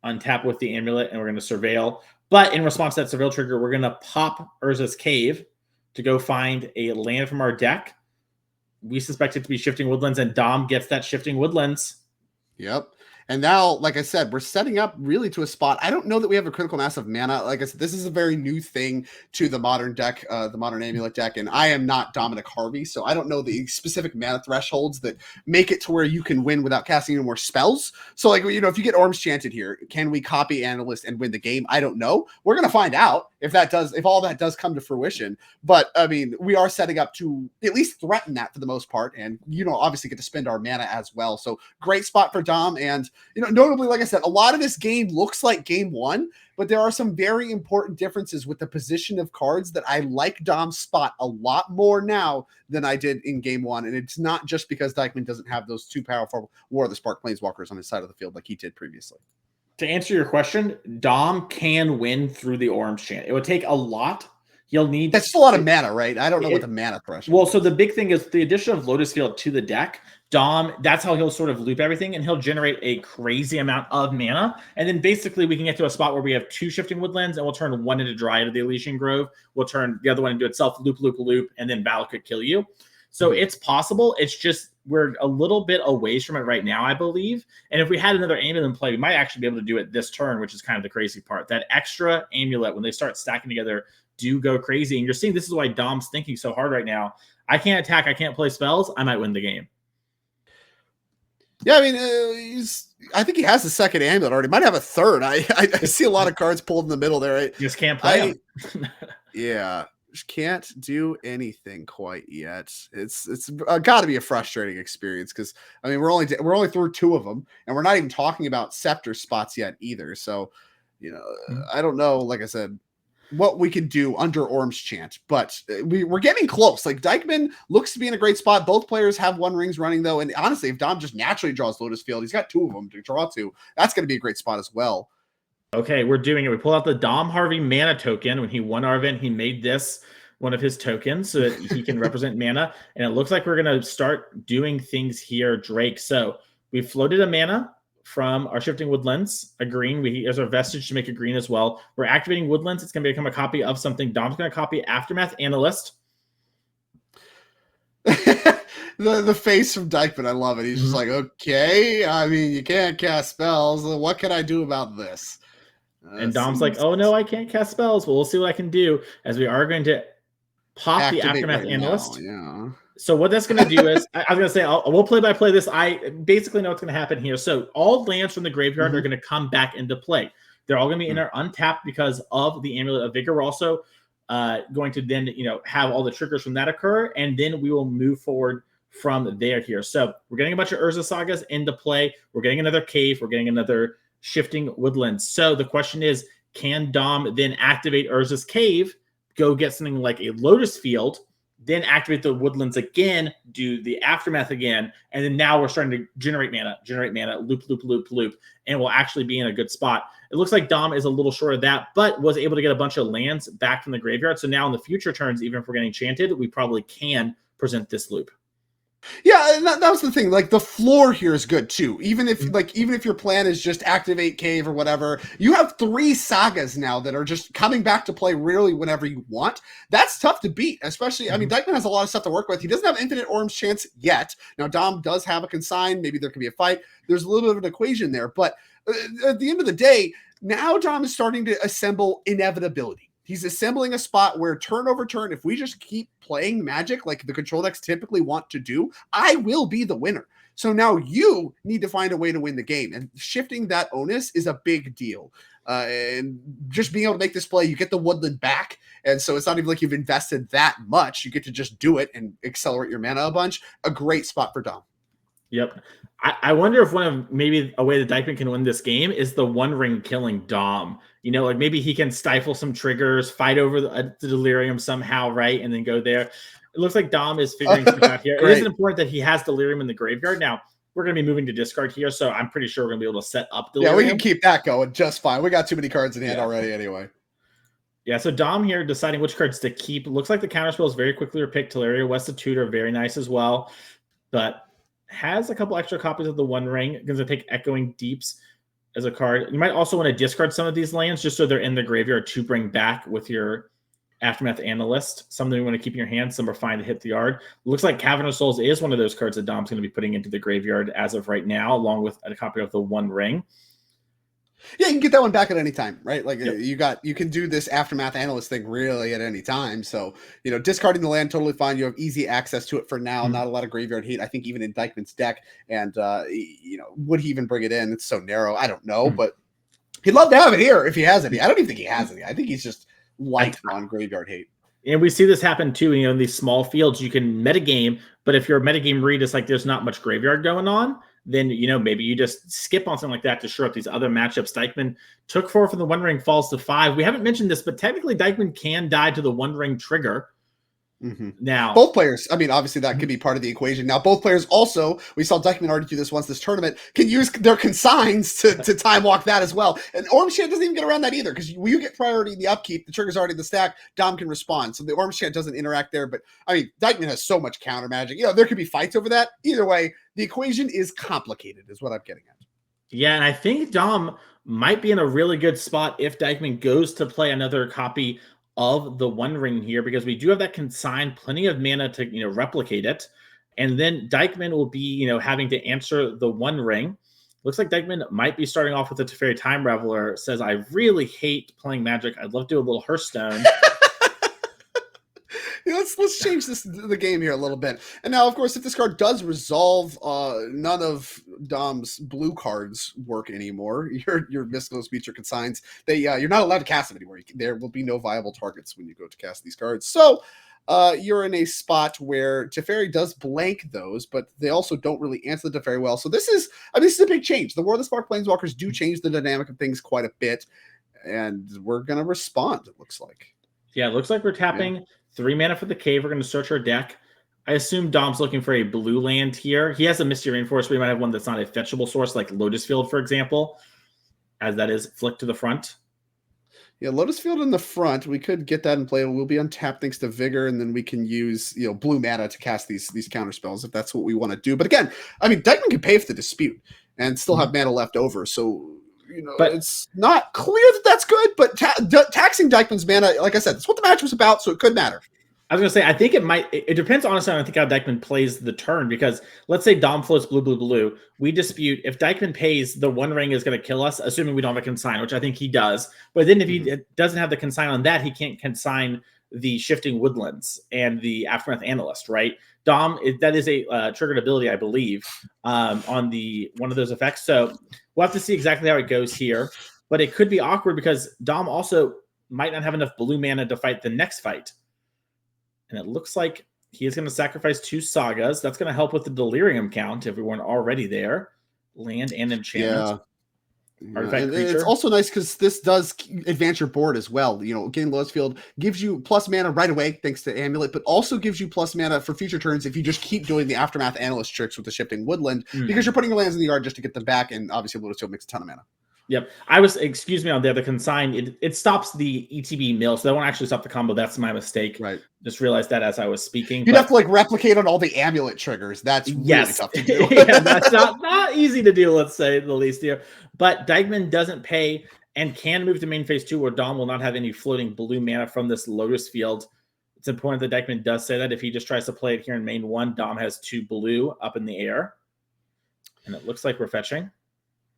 Untap with the amulet, and we're going to surveil. But in response to that surveil trigger, we're going to pop Urza's Cave to go find a land from our deck. We suspect it to be Shifting Woodlands, and Dom gets that Shifting Woodlands. Yep. And now, like I said, we're setting up really to a spot. I don't know that we have a critical mass of mana. Like I said, this is a very new thing to the modern deck, the modern amulet deck. And I am not Dominic Harvey, so I don't know the specific mana thresholds that make it to where you can win without casting any more spells. So, like, if you get Orange Chanted here, can we copy Analyst and win the game? I don't know. We're going to find out if all that does come to fruition. But, I mean, we are setting up to at least threaten that for the most part. And, obviously get to spend our mana as well. So, great spot for Dom. And, notably, like I said, a lot of this game looks like game 1, but there are some very important differences with the position of cards that I like Dom's spot a lot more now than I did in game 1. And it's not just because Dykman doesn't have those 2 powerful War of the Spark Planeswalkers on his side of the field like he did previously. To answer your question, Dom can win through the Orange Chant. It would take a lot. He'll need... That's a lot of mana, right? I don't know what the mana threshold is. Well, so the big thing is the addition of Lotus Field to the deck. Dom, that's how he'll sort of loop everything, and he'll generate a crazy amount of mana. And then basically we can get to a spot where we have 2 Shifting Woodlands, and we'll turn one into Dryad of the Elysian Grove. We'll turn the other one into itself, loop, loop, loop, and then Battle could kill you. So it's possible. It's just we're a little bit away from it right now, I believe. And if we had another amulet in play, we might actually be able to do it this turn, which is kind of the crazy part. That extra amulet, when they start stacking together, do go crazy. And you're seeing this is why Dom's thinking so hard right now. I can't attack. I can't play spells. I might win the game. Yeah, I mean, I think he has the second amulet already. Might have a third. I see a lot of cards pulled in the middle there. Just can't play them. Yeah, just can't do anything quite yet. It's got to be a frustrating experience because I mean we're only through 2 of them, and we're not even talking about scepter spots yet either. So, I don't know. Like I said, what we can do under Orange Chant, but we're getting close. Like Dykman looks to be in a great spot. Both players have 1 rings running though, and honestly, if Dom just naturally draws Lotus Field, he's got 2 of them to draw to. That's going to be a great spot as well. Okay, we're doing it. We pull out the Dom Harvey mana token. When he won our event, he made this one of his tokens so that he can represent mana. And it looks like we're going to start doing things here, Drake. So we floated a mana from our Shifting Woodlands, a green. There's our vestige to make a green as well. We're activating Woodlands. It's going to become a copy of something. Dom's going to copy Aftermath Analyst. The face from Dykman, I love it. He's just like, okay, I mean, you can't cast spells. What can I do about this? And Dom's like, oh no, I can't cast spells. Well, we'll see what I can do, as we are going to pop the Aftermath right Analyst. now, yeah. So what that's going to do is, I was going to say, we'll play by play this. I basically know what's going to happen here. So all lands from the graveyard are going to come back into play. They're all going to be in our untapped because of the Amulet of Vigor. We're also going to then, have all the triggers from that occur, and then we will move forward from there here. So we're getting a bunch of Urza Sagas into play. We're getting another cave. We're getting another Shifting Woodlands. So the question is, can Dom then activate Urza's Cave, go get something like a Lotus Field, then activate the Woodlands again, do the Aftermath again, and then now we're starting to generate mana, loop, and we'll actually be in a good spot. It looks like Dom is a little short of that, but was able to get a bunch of lands back from the graveyard. So now in the future turns, even if we're getting Enchanted, we probably can present this loop. Yeah, and that was the thing. Like, the floor here is good too. Even if your plan is just activate cave or whatever, you have 3 sagas now that are just coming back to play really whenever you want. That's tough to beat, especially. I mean, Dykman has a lot of stuff to work with. He doesn't have infinite orange chance yet. Now, Dom does have a consign. Maybe there could be a fight. There's a little bit of an equation there, but at the end of the day, now Dom is starting to assemble inevitability. He's assembling a spot where turn over turn, if we just keep playing Magic like the control decks typically want to do, I will be the winner. So now you need to find a way to win the game, and shifting that onus is a big deal. And just being able to make this play, you get the Woodland back, and so it's not even like you've invested that much. You get to just do it and accelerate your mana a bunch. A great spot for Dom. Yep. I wonder if maybe a way that Dykman can win this game is the One Ring killing Dom. Like maybe he can stifle some triggers, fight over the Delirium somehow, right? And then go there. It looks like Dom is figuring stuff out here. It is important that he has Delirium in the graveyard. Now, we're going to be moving to discard here, so I'm pretty sure we're going to be able to set up Delirium. Yeah, we can keep that going just fine. We got too many cards in hand already anyway. Yeah, so Dom here deciding which cards to keep. It looks like the counterspell is very quickly picked. Teleria, West of Tutor, very nice as well. But has a couple extra copies of the One Ring. Going to take Echoing Deeps as a card. You might also want to discard some of these lands just so they're in the graveyard to bring back with your Aftermath Analyst. Something you want to keep in your hand. Some are fine to hit the yard. Looks like Cavern of Souls is one of those cards that Dom's going to be putting into the graveyard as of right now, along with a copy of the One Ring. Yeah, you can get that one back at any time, right? Like you can do this Aftermath Analyst thing really at any time. So, discarding the land, totally fine. You have easy access to it for now. Not a lot of graveyard heat, I think, even in Dykman's deck. And, would he even bring it in? It's so narrow. I don't know, but he'd love to have it here if he has any. I don't even think he has any. I think he's just light on graveyard hate. And we see this happen too, in these small fields, you can metagame, but if your metagame read is like there's not much graveyard going on, then, maybe you just skip on something like that to shore up these other matchups. Dykman took 4 from the One Ring, falls to 5. We haven't mentioned this, but technically Dykman can die to the One Ring trigger. Now, both players, I mean, obviously that could be part of the equation. Now, both players also, we saw Dykman already do this once this tournament, can use their consigns to time walk that as well. And Orange Chant doesn't even get around that either, because you get priority in the upkeep, the trigger's already in the stack, Dom can respond. So the Orange Chant doesn't interact there, but I mean, Dykman has so much counter magic. There could be fights over that. Either way, the equation is complicated, is what I'm getting at. Yeah, and I think Dom might be in a really good spot if Dykman goes to play another copy of the One Ring here, because we do have that consign, plenty of mana to replicate it, and then Dykman will be having to answer the One Ring. Looks like Dykman might be starting off with the Teferi Time Reveler. Says, I really hate playing Magic. I'd love to do a little Hearthstone. Let's change the game here a little bit. And now, of course, if this card does resolve, none of Dom's blue cards work anymore. Your Mystical Speech or Consigns, you're not allowed to cast them anymore. There will be no viable targets when you go to cast these cards. So you're in a spot where Teferi does blank those, but they also don't really answer the Teferi well. So this is a big change. The War of the Spark Planeswalkers do change the dynamic of things quite a bit, and we're going to respond, it looks like. Yeah, it looks like we're tapping 3 mana for the cave. We're going to search our deck. I assume Dom's looking for a blue land here. He has a Misty Rainforest. We might have one that's not a fetchable source, like Lotus Field, for example, as that is flicked to the front. Yeah, Lotus Field in the front. We could get that in play. We'll be untapped thanks to Vigor, and then we can use blue mana to cast these counter spells if that's what we want to do. But again, I mean, Dykman can pay for the Dispute and still have mana left over. So but it's not clear that that's good. But taxing Dykman's mana, like I said, that's what the match was about. So it could matter. I was gonna say, I think it depends honestly on I think how Dykman plays the turn, because let's say Dom floats blue, blue, blue. We dispute if Dykman pays, the one ring is gonna kill us, assuming we don't have a consign, which I think he does. But then if he doesn't have the consign on that, he can't consign the shifting woodlands and the aftermath analyst, right? Dom, that is a triggered ability, I believe, on the one of those effects. So we'll have to see exactly how it goes here. But it could be awkward because Dom also might not have enough blue mana to fight the next fight. And it looks like he is going to sacrifice 2 sagas. That's going to help with the delirium count if we weren't already there. Land and enchantment. And it's also nice because this does advance your board as well. You know, getting lowest field gives you plus mana right away thanks to Amulet, but also gives you plus mana for future turns if you just keep doing the Aftermath Analyst tricks with the Shifting Woodland, because you're putting your lands in the yard just to get them back, and obviously Lotus Field makes a ton of mana. Yep. Excuse me, on the other consign, it stops the ETB mill, so that won't actually stop the combo. That's my mistake. Right. Just realized that as I was speaking. You'd have to like replicate on all the amulet triggers. That's really tough to do. Yeah, that's not easy to do, let's say the least here. But Dykman doesn't pay and can move to main phase 2, where Dom will not have any floating blue mana from this Lotus Field. It's important that Dykman does say that. If he just tries to play it here in main 1, Dom has 2 blue up in the air. And it looks like we're fetching.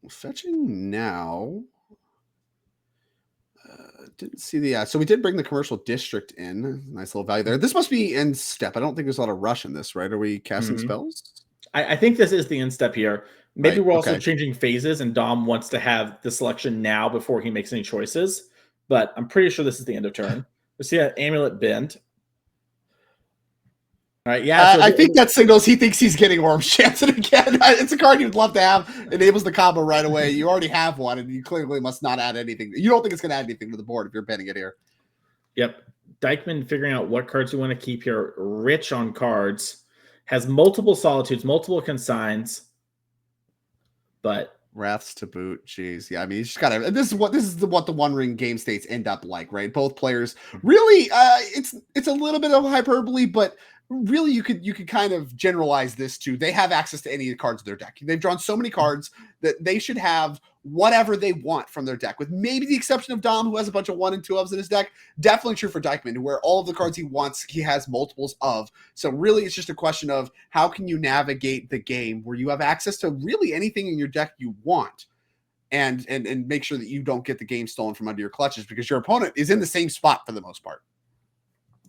Fetching now. Didn't see the so we did bring the commercial district in. Nice little value there. This must be end step. I don't think there's a lot of rush in this, right? Are we casting spells? I think this is the end step here. Maybe we're also changing phases, and Dom wants to have the selection now before he makes any choices. But I'm pretty sure this is the end of turn. We see an amulet bend. All right, yeah. So I think that signals he thinks he's getting Worm's Chance again. It's a card you'd love to have. Enables the combo right away. You already have one, and you clearly must not add anything. You don't think it's going to add anything to the board if you're betting it here. Yep. Dykman figuring out what cards we want to keep here. Rich on cards. Has multiple solitudes, multiple consigns. But Wraths to boot. Jeez. Yeah, I mean, you just gotta. This is what the One Ring game states end up like, right? Both players really. It's a little bit of hyperbole, but really you could kind of generalize this to they have access to any cards in their deck. They've drawn so many cards that they should have whatever they want from their deck, with maybe the exception of Dom, who has a bunch of 1 and 2 ofs in his deck. Definitely true for Dykman, where all of the cards he wants, he has multiples of. So really it's just a question of how can you navigate the game where you have access to really anything in your deck you want, and make sure that you don't get the game stolen from under your clutches, because your opponent is in the same spot for the most part.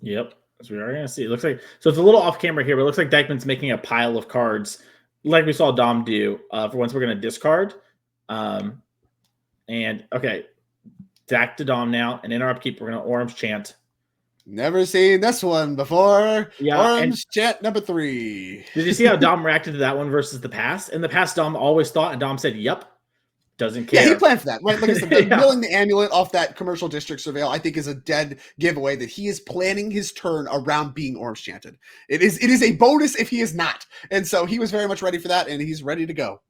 Yep. As we are going to see, it looks like, so it's a little off camera here, but it looks like Dykman's making a pile of cards like we saw Dom do for once we're going to discard. And okay, back to Dom now, and in our upkeep, we're going to Orange Chant. Never seen this one before. Yeah, Orange Chant number 3. Did you see how Dom reacted to that one versus the past? In the past, Dom always thought, and Dom said, yep. Doesn't care. Yeah, he planned for that, right? Like I said, milling the amulet off that commercial district surveil, I think, is a dead giveaway that he is planning his turn around being Orange Chanted. It is a bonus if he is not. And so he was very much ready for that, and he's ready to go.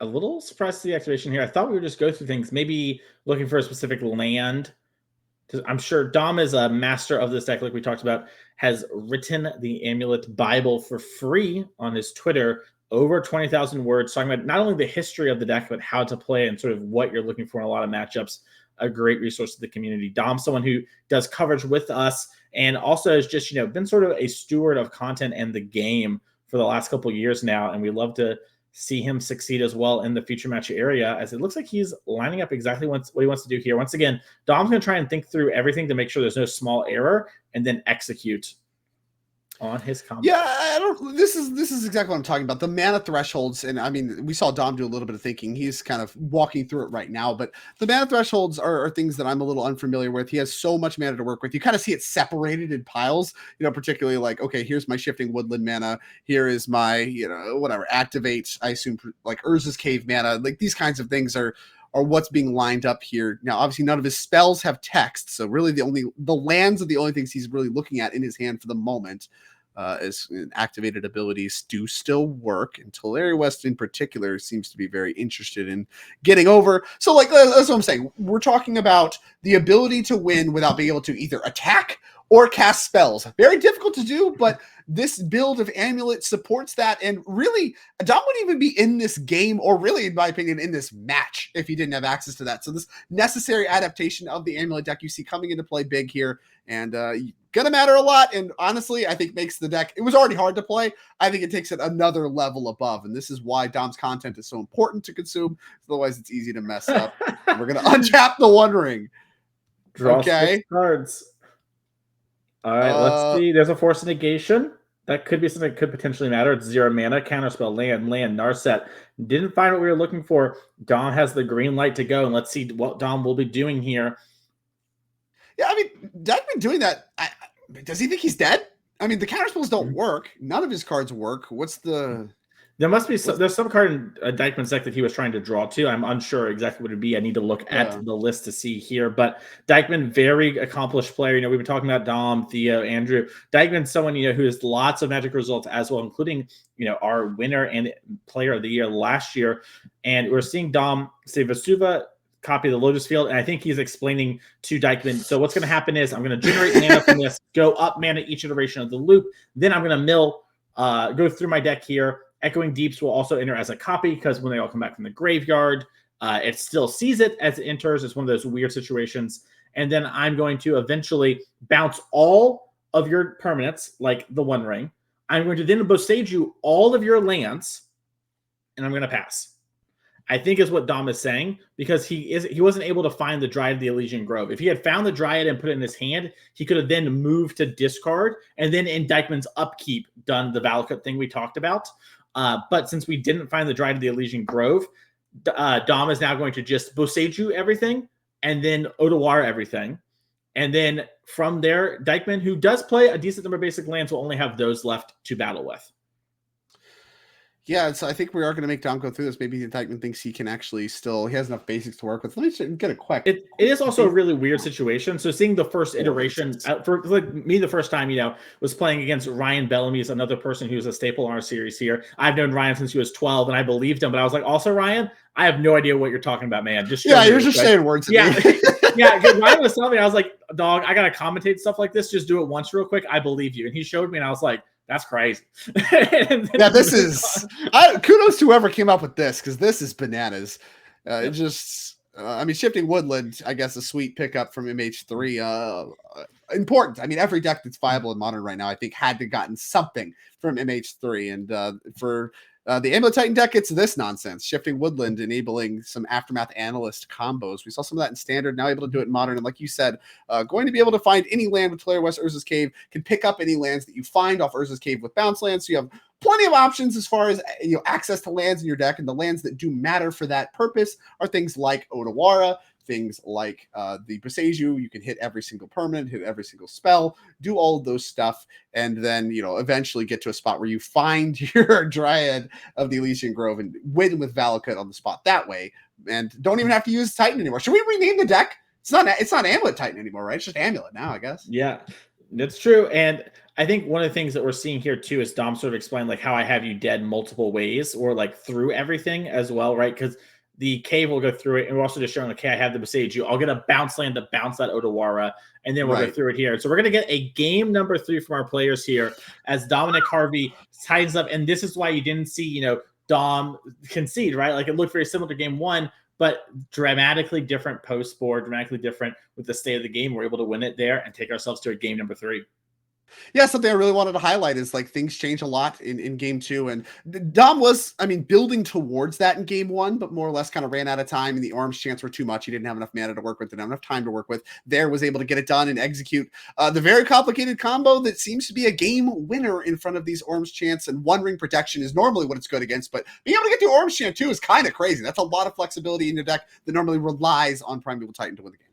A little surprised to the activation here. I thought we would just go through things, maybe looking for a specific land. Because I'm sure Dom is a master of this deck, like we talked about, has written the Amulet Bible for free on his Twitter. Over 20,000 words talking about not only the history of the deck, but how to play and sort of what you're looking for in a lot of matchups. A great resource to the community. Dom's someone who does coverage with us and also has just, been sort of a steward of content and the game for the last couple of years now. And we love to see him succeed as well in the future match area, as it looks like he's lining up exactly what he wants to do here. Once again, Dom's going to try and think through everything to make sure there's no small error and then execute on his combo. Yeah, this is exactly what I'm talking about. The mana thresholds, and I mean, we saw Dom do a little bit of thinking. He's kind of walking through it right now, but the mana thresholds are things that I'm a little unfamiliar with. He has so much mana to work with. You kind of see it separated in piles, particularly like, okay, here's my Shifting Woodland mana. Here is my, whatever, activate, I assume, like Urza's Cave mana. Like these kinds of things are what's being lined up here. Now, obviously, none of his spells have text, so really the lands are the only things he's really looking at in his hand for the moment. As activated abilities do still work, and Tulare West in particular seems to be very interested in getting over. So, like, that's what I'm saying. We're talking about the ability to win without being able to either attack or cast spells. Very difficult to do, but this build of Amulet supports that. And really, Dom wouldn't even be in this game, or really, in my opinion, in this match if he didn't have access to that. So this necessary adaptation of the Amulet deck you see coming into play big here, and gonna matter a lot. And honestly, I think makes the deck, it was already hard to play. I think it takes it another level above. And this is why Dom's content is so important to consume. Otherwise, it's easy to mess up. We're gonna untap the One Ring. Draw Okay. 6 cards. All right, let's see. There's a Force Negation. That could be something that could potentially matter. It's 0 mana, counterspell, land, Narset. Didn't find what we were looking for. Dom has the green light to go, and let's see what Dom will be doing here. Yeah, I mean, Dykman doing that, does he think he's dead? I mean, the counterspells don't work. None of his cards work. What's the... There must be there's some card in Dykman's deck that he was trying to draw to. I'm unsure exactly what it'd be. I need to look at the list to see here. But Dykman, very accomplished player. You know, we've been talking about Dom, Theo, Andrew. Dykman's someone, you know, who has lots of Magic results as well, including, you know, our winner and player of the year last year. And we're seeing Dom say Vesuva, copy the Lotus Field, and I think he's explaining to Dykman, so what's going to happen is I'm going to generate mana from this, go up mana each iteration of the loop, then I'm going to mill, go through my deck here. Echoing Deeps will also enter as a copy because when they all come back from the graveyard, it still sees it as it enters. It's one of those weird situations. And then I'm going to eventually bounce all of your permanents, like the One Ring. I'm going to then Bosage you all of your lands, and I'm going to pass. I think is what Dom is saying, because he wasn't able to find the Dryad of the Elysian Grove. If he had found the Dryad and put it in his hand, he could have then moved to discard, and then in Dykman's upkeep done the Valakut thing we talked about. But since we didn't find the Dryad of the Elysian Grove, Dom is now going to just Boseiju everything, and then Otawara everything. And then from there, Dykman, who does play a decent number of basic lands, will only have those left to battle with. Yeah, so I think we are going to make Dom go through this. Maybe Dykman thinks he can actually still, he has enough basics to work with. Let me get a quick. It is also a really weird situation. So seeing the first iteration, for like me, the first time, you know, was playing against Ryan Bellamy, is another person who's a staple in our series here. I've known Ryan since he was 12, and I believed him, but I was like, also Ryan, I have no idea what you're talking about, man. Just you're just saying words. To me. Yeah, because Ryan was telling me, I was like, dog, I gotta commentate stuff like this. Just do it once real quick. I believe you. And he showed me, and I was like, that's crazy. Yeah, this is kudos to whoever came up with this, because this is bananas. It just, I mean, Shifting Woodland, I guess, a sweet pickup from MH3. Important. I mean, every deck that's viable in Modern right now, I think, had to gotten something from MH3. And for the Amulet Titan deck, it's this nonsense. Shifting Woodland enabling some Aftermath Analyst combos. We saw some of that in Standard, now able to do it in Modern. And like you said, going to be able to find any land with Tolaria West Urza's Cave, can pick up any lands that you find off Urza's Cave with bounce lands. So you have plenty of options as far as, you know, access to lands in your deck. And the lands that do matter for that purpose are things like Otawara, things like the Boseiju. You can hit every single permanent, hit every single spell, do all of those stuff, and then, you know, eventually get to a spot where you find your Dryad of the Elysian Grove and win with Valakut on the spot that way, and don't even have to use Titan anymore. Should we rename the deck? It's not Amulet Titan anymore, right? It's just Amulet now, I guess. Yeah, that's true. And I think one of the things that we're seeing here too is Dom sort of explained like how I have you dead multiple ways, or like through everything as well, right? Because the cave will go through it, and we're also just showing, okay, I have the Boseiju. I'll get a bounce land to bounce that Otawara, and then we'll go through it here. So we're going to get a game number 3 from our players here as Dominic Harvey tightens up, and this is why you didn't see, you know, Dom concede, right? Like, it looked very similar to game 1, but dramatically different post-board, dramatically different with the state of the game. We're able to win it there and take ourselves to a game number 3. Yeah, something I really wanted to highlight is like things change a lot in game 2, and Dom was, I mean, building towards that in game 1, but more or less kind of ran out of time, and the Arms chants were too much. He didn't have enough mana to work with, didn't have enough time to work with. There was able to get it done and execute the very complicated combo that seems to be a game winner in front of these Arms chants, and One Ring protection is normally what it's good against, but being able to get the Arms chant too is kind of crazy. That's a lot of flexibility in your deck that normally relies on Primeval Titan to win the game.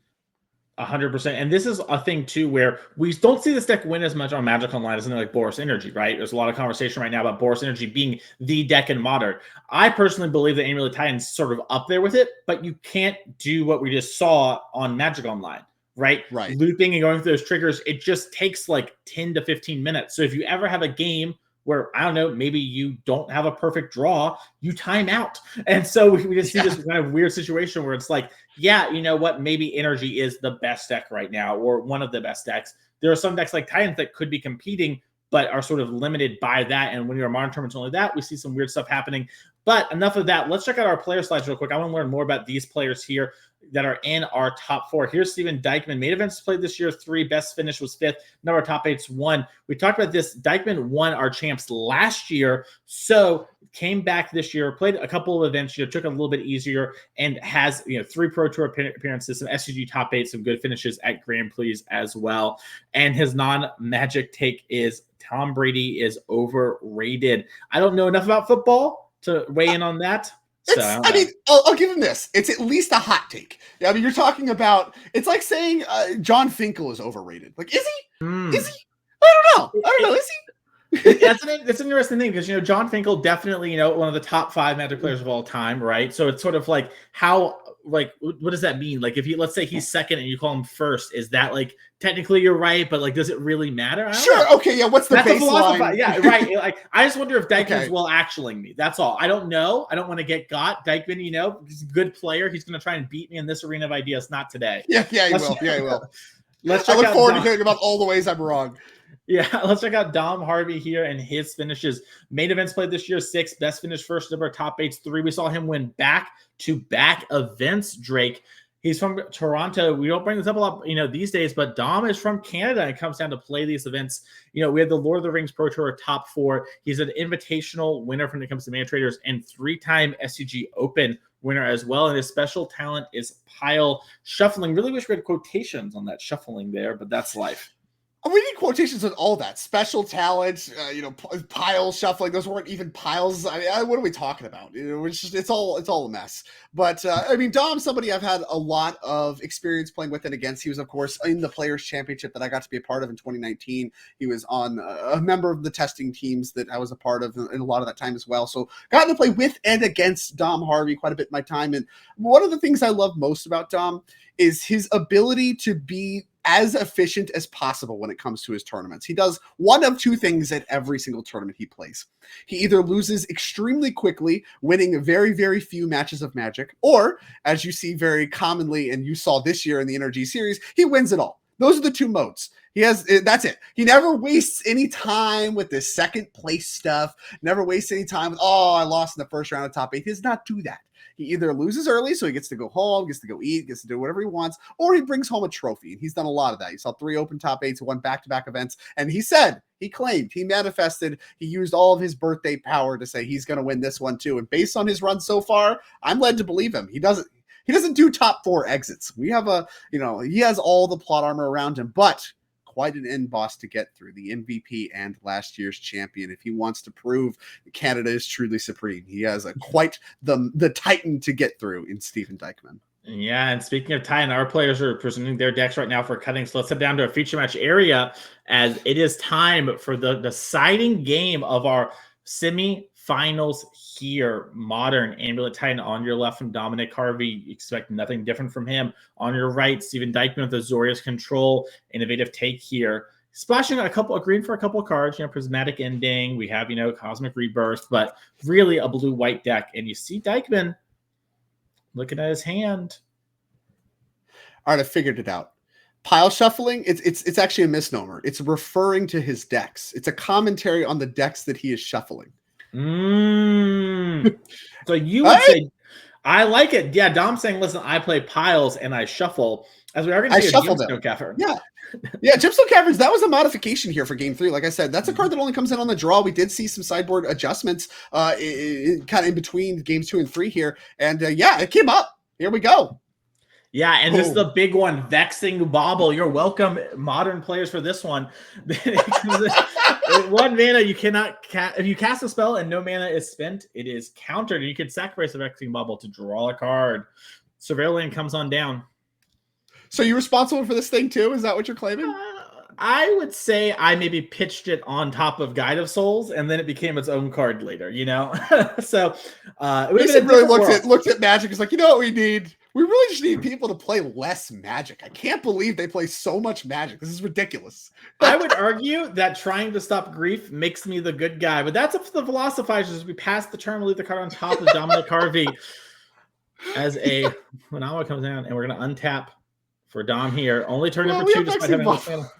100%. And this is a thing too where we don't see this deck win as much on Magic Online as something like Boros Energy, right? There's a lot of conversation right now about Boros Energy being the deck in Modern. I personally believe that Amulet Titan's sort of up there with it, but you can't do what we just saw on Magic Online, right? Looping and going through those triggers, it just takes like 10 to 15 minutes. So if you ever have a game where, I don't know, maybe you don't have a perfect draw, you time out. And so we just see this kind of weird situation where it's like, yeah, you know what, maybe Energy is the best deck right now, or one of the best decks, there are some decks like Titans that could be competing, but are sort of limited by that. And when you're a modern tournament's only that, we see some weird stuff happening. But enough of that. Let's check out our player slides real quick. I want to learn more about these players here that are in our top 4. Here's Steven Dykman. Main events played this year, 3. Best finish was 5th. Number of top 8s, 1. We talked about this. Dykman won our champs last year, so came back this year, played a couple of events, took it a little bit easier, and has 3 Pro Tour appearances, some SCG top 8, some good finishes at Grand Prix as well. And his non-Magic take is Tom Brady is overrated. I don't know enough about football to weigh in on that. So, I mean, I'll give him this. It's at least a hot take. I mean, you're talking about, it's like saying John Finkel is overrated. Like, is he? Is he? I don't know. Is he? That's an interesting thing because, John Finkel definitely, one of the top 5 Magic players of all time, right? So it's sort of like how, like, what does that mean? Like, if let's say he's second and you call him first, is that like technically you're right, but like, does it really matter? Sure. Okay. Yeah. What's the baseline? Yeah. Right. Like, I just wonder if Dykman's well actuallying me. That's all. I don't know. I don't want to get got. Dykman, he's a good player. He's going to try and beat me in this arena of ideas. Not today. Yeah. He will. Yeah, he will. Let's. I look forward to hearing about all the ways I'm wrong. Yeah, let's check out Dom Harvey here and his finishes. Main events played this year, 6. Best finish first, number top 8s, 3. We saw him win back-to-back events, Drake. He's from Toronto. We don't bring this up a lot, these days, but Dom is from Canada and comes down to play these events. We have the Lord of the Rings Pro Tour top 4. He's an invitational winner when it comes to Man Traders and 3-time SCG Open winner as well. And his special talent is pile shuffling. Really wish we had quotations on that shuffling there, but that's life. We need quotations on all that. Special talent, pile shuffling. Those weren't even piles. I mean, what are we talking about? It's all a mess. But Dom's somebody I've had a lot of experience playing with and against. He was, of course, in the Players Championship that I got to be a part of in 2019. He was on a member of the testing teams that I was a part of in a lot of that time as well. So got to play with and against Dom Harvey quite a bit in my time. And one of the things I love most about Dom is his ability to be as efficient as possible when it comes to his tournaments. He does one of 2 things at every single tournament he plays. He either loses extremely quickly, winning very, very few matches of Magic, or, as you see very commonly, and you saw this year in the NRG Series, he wins it all. Those are the 2 modes. That's it. He never wastes any time with this second place stuff, never wastes any time with, I lost in the first round of top 8. He does not do that. He either loses early, so he gets to go home, gets to go eat, gets to do whatever he wants, or he brings home a trophy. And he's done a lot of that. You saw 3 open top 8s, 1 back-to-back events. And he claimed, he manifested, he used all of his birthday power to say he's going to win this one too. And based on his run so far, I'm led to believe him. He doesn't do top 4 exits. We have he has all the plot armor around him, but quite an end boss to get through, the MVP and last year's champion. If he wants to prove Canada is truly supreme, he has quite the Titan to get through in Steven Dykman. Yeah, and speaking of Titan, our players are presenting their decks right now for cutting. So let's head down to a feature match area as it is time for the deciding game of our semifinals here. Modern Amulet Titan on your left from Dominic. Harvey, expect nothing different from him. On your right, Steven Dykman with Azorius Control. Innovative take here. Splashing a green for a couple of cards, Prismatic Ending. We have, Cosmic Rebirth, but really a blue-white deck. And you see Dykman looking at his hand. All right, I figured it out. Pile shuffling, it's actually a misnomer. It's referring to his decks. It's a commentary on the decks that he is shuffling. So you would say, I like it. Yeah, Dom's saying, listen, I play piles and I shuffle. As we are going to see a Gemstone Cavern. Yeah, Gemstone Caverns, that was a modification here for game 3. Like I said, that's a card that only comes in on the draw. We did see some sideboard adjustments kind of in between games 2 and 3 here. And it came up. Here we go. Yeah, and this is the big one, Vexing Bauble. You're welcome, modern players, for this one. 1 mana, you cannot if you cast a spell and no mana is spent, it is countered. And you can sacrifice a Vexing Bauble to draw a card. Surveillant comes on down. So you're responsible for this thing too? Is that what you're claiming? I would say I maybe pitched it on top of Guide of Souls, and then it became its own card later. So it really looked at Magic. It's like, what we need? We really just need people to play less Magic. I can't believe they play so much Magic. This is ridiculous. I would argue that trying to stop grief makes me the good guy, but that's up to the philosophizers. We pass the turn, we leave the card on top of Dominic Harvey as a Manawa comes down, and we're going to untap for Dom here. Only turn number 2 despite having this mana.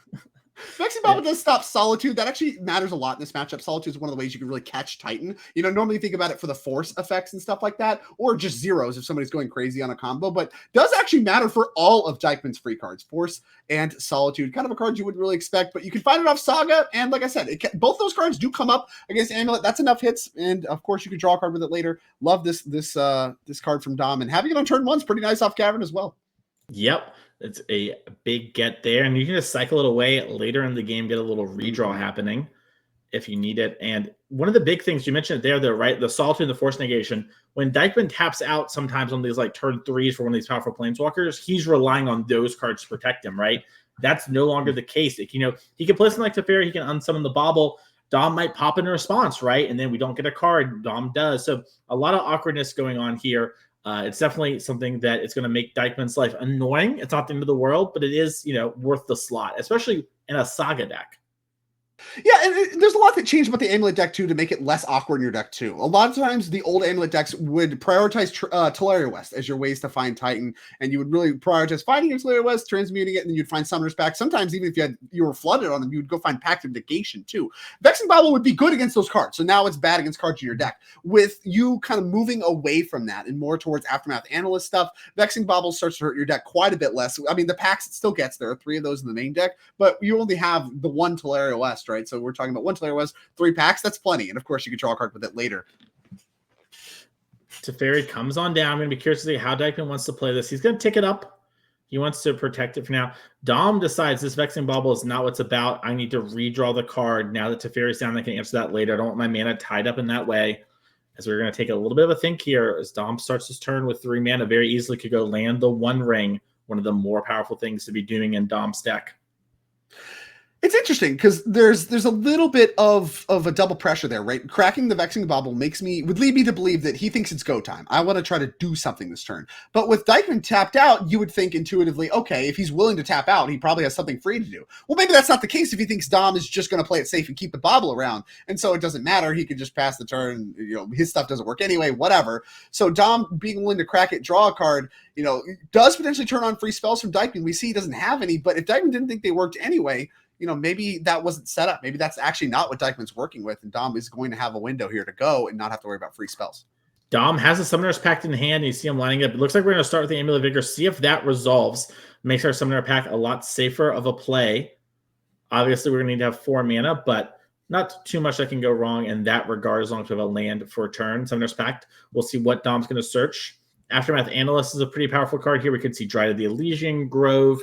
Bobble does stop Solitude. That actually matters a lot in this matchup. Solitude is one of the ways you can really catch Titan. You know, normally you think about it for the force effects and stuff like that, or just zeros if somebody's going crazy on a combo, but does actually matter for all of Dykman's free cards. Force and Solitude, kind of a card you wouldn't really expect, but you can find it off Saga, and like I said, both those cards do come up against Amulet. That's enough hits, and of course you can draw a card with it later. Love this card from Dom, and having it on turn 1 is pretty nice off Cavern as well. Yep. It's a big get there, and you can just cycle it away later in the game, get a little redraw happening if you need it. And one of the big things you mentioned there, right? The Solitude and the Force Negation. When Dykman taps out sometimes on these like turn 3s for one of these powerful Planeswalkers, he's relying on those cards to protect him, right? That's no longer the case. Like, you know, he can play something like Teferi, he can unsummon the Bauble. Dom might pop in a response, right? And then we don't get a card. Dom does. So a lot of awkwardness going on here. It's definitely something that it's going to make Dykman's life annoying. It's not the end of the world, but it is, you know, worth the slot, especially in a Saga deck. Yeah, and there's a lot that changed about the Amulet deck, too, to make it less awkward in your deck, too. A lot of times, the old Amulet decks would prioritize Teleria West as your ways to find Titan, and you would really prioritize finding your Teleria West, transmuting it, and then you'd find Summoner's Pact. Sometimes, even if you were flooded on them, you would go find Pact of Negation, too. Vexing Bauble would be good against those cards, so now it's bad against cards in your deck. With you kind of moving away from that and more towards Aftermath Analyst stuff, Vexing Bauble starts to hurt your deck quite a bit less. I mean, the packs it still gets. There are 3 of those in the main deck, but you only have the 1 Teleria West, right? So we're talking about 1 Teleria West, 3 packs. That's plenty. And of course, you can draw a card with it later. Teferi comes on down. I'm going to be curious to see how Dykman wants to play this. He's going to tick it up. He wants to protect it for now. Dom decides this Vexing Bauble is not what's about. I need to redraw the card. Now that Teferi's down, I can answer that later. I don't want my mana tied up in that way. As we're going to take a little bit of a think here as Dom starts his turn with 3 mana. Very easily could go land the One Ring, one of the more powerful things to be doing in Dom's deck. It's interesting because there's a little bit of a double pressure there, right? Cracking the Vexing Bauble would lead me to believe that he thinks it's go time. I want to try to do something this turn. But with Dykman tapped out, you would think intuitively, okay, if he's willing to tap out, he probably has something free to do. Well, maybe that's not the case if he thinks Dom is just going to play it safe and keep the Bauble around. And so it doesn't matter. He can just pass the turn. You know, his stuff doesn't work anyway, whatever. So Dom being willing to crack it, draw a card, you know, does potentially turn on free spells from Dykman. We see he doesn't have any, but if Dykman didn't think they worked anyway, you know, maybe that wasn't set up. Maybe that's actually not what Dykman's working with, and Dom is going to have a window here to go and not have to worry about free spells. Dom has a Summoner's Pact in hand. You see him lining up. It looks like we're going to start with the Amulet of Vigor, see if that resolves. Makes our Summoner Pact a lot safer of a play. Obviously, we're going to need to have 4 mana, but not too much that can go wrong in that regard as long as we have a land for a turn. Summoner's Pact. We'll see what Dom's going to search. Aftermath Analyst is a pretty powerful card here. We could see Dry to the Elysian Grove.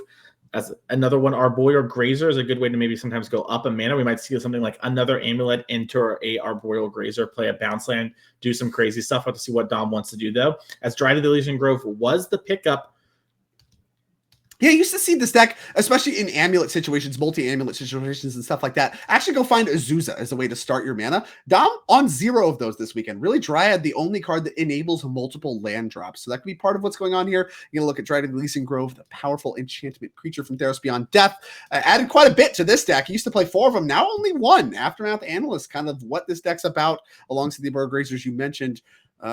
As another one, Arboreal Grazer is a good way to maybe sometimes go up a mana. We might see something like another Amulet, enter a Arboreal Grazer, play a bounce land, do some crazy stuff. We'll have to see what Dom wants to do, though. As Dry to the Elysian Grove was the pickup. Yeah, you used to see this deck, especially in amulet situations, multi-amulet situations and stuff like that. Actually go find Azusa as a way to start your mana. Dom on 0 of those this weekend. Really, Dryad, the only card that enables multiple land drops. So that could be part of what's going on here. You're going to look at Dryad Elysian Grove, the powerful enchantment creature from Theros Beyond Death. Added quite a bit to this deck. He used to play 4 of them, now only 1. Aftermath Analyst, kind of what this deck's about, alongside the Arboreal Grazers you mentioned.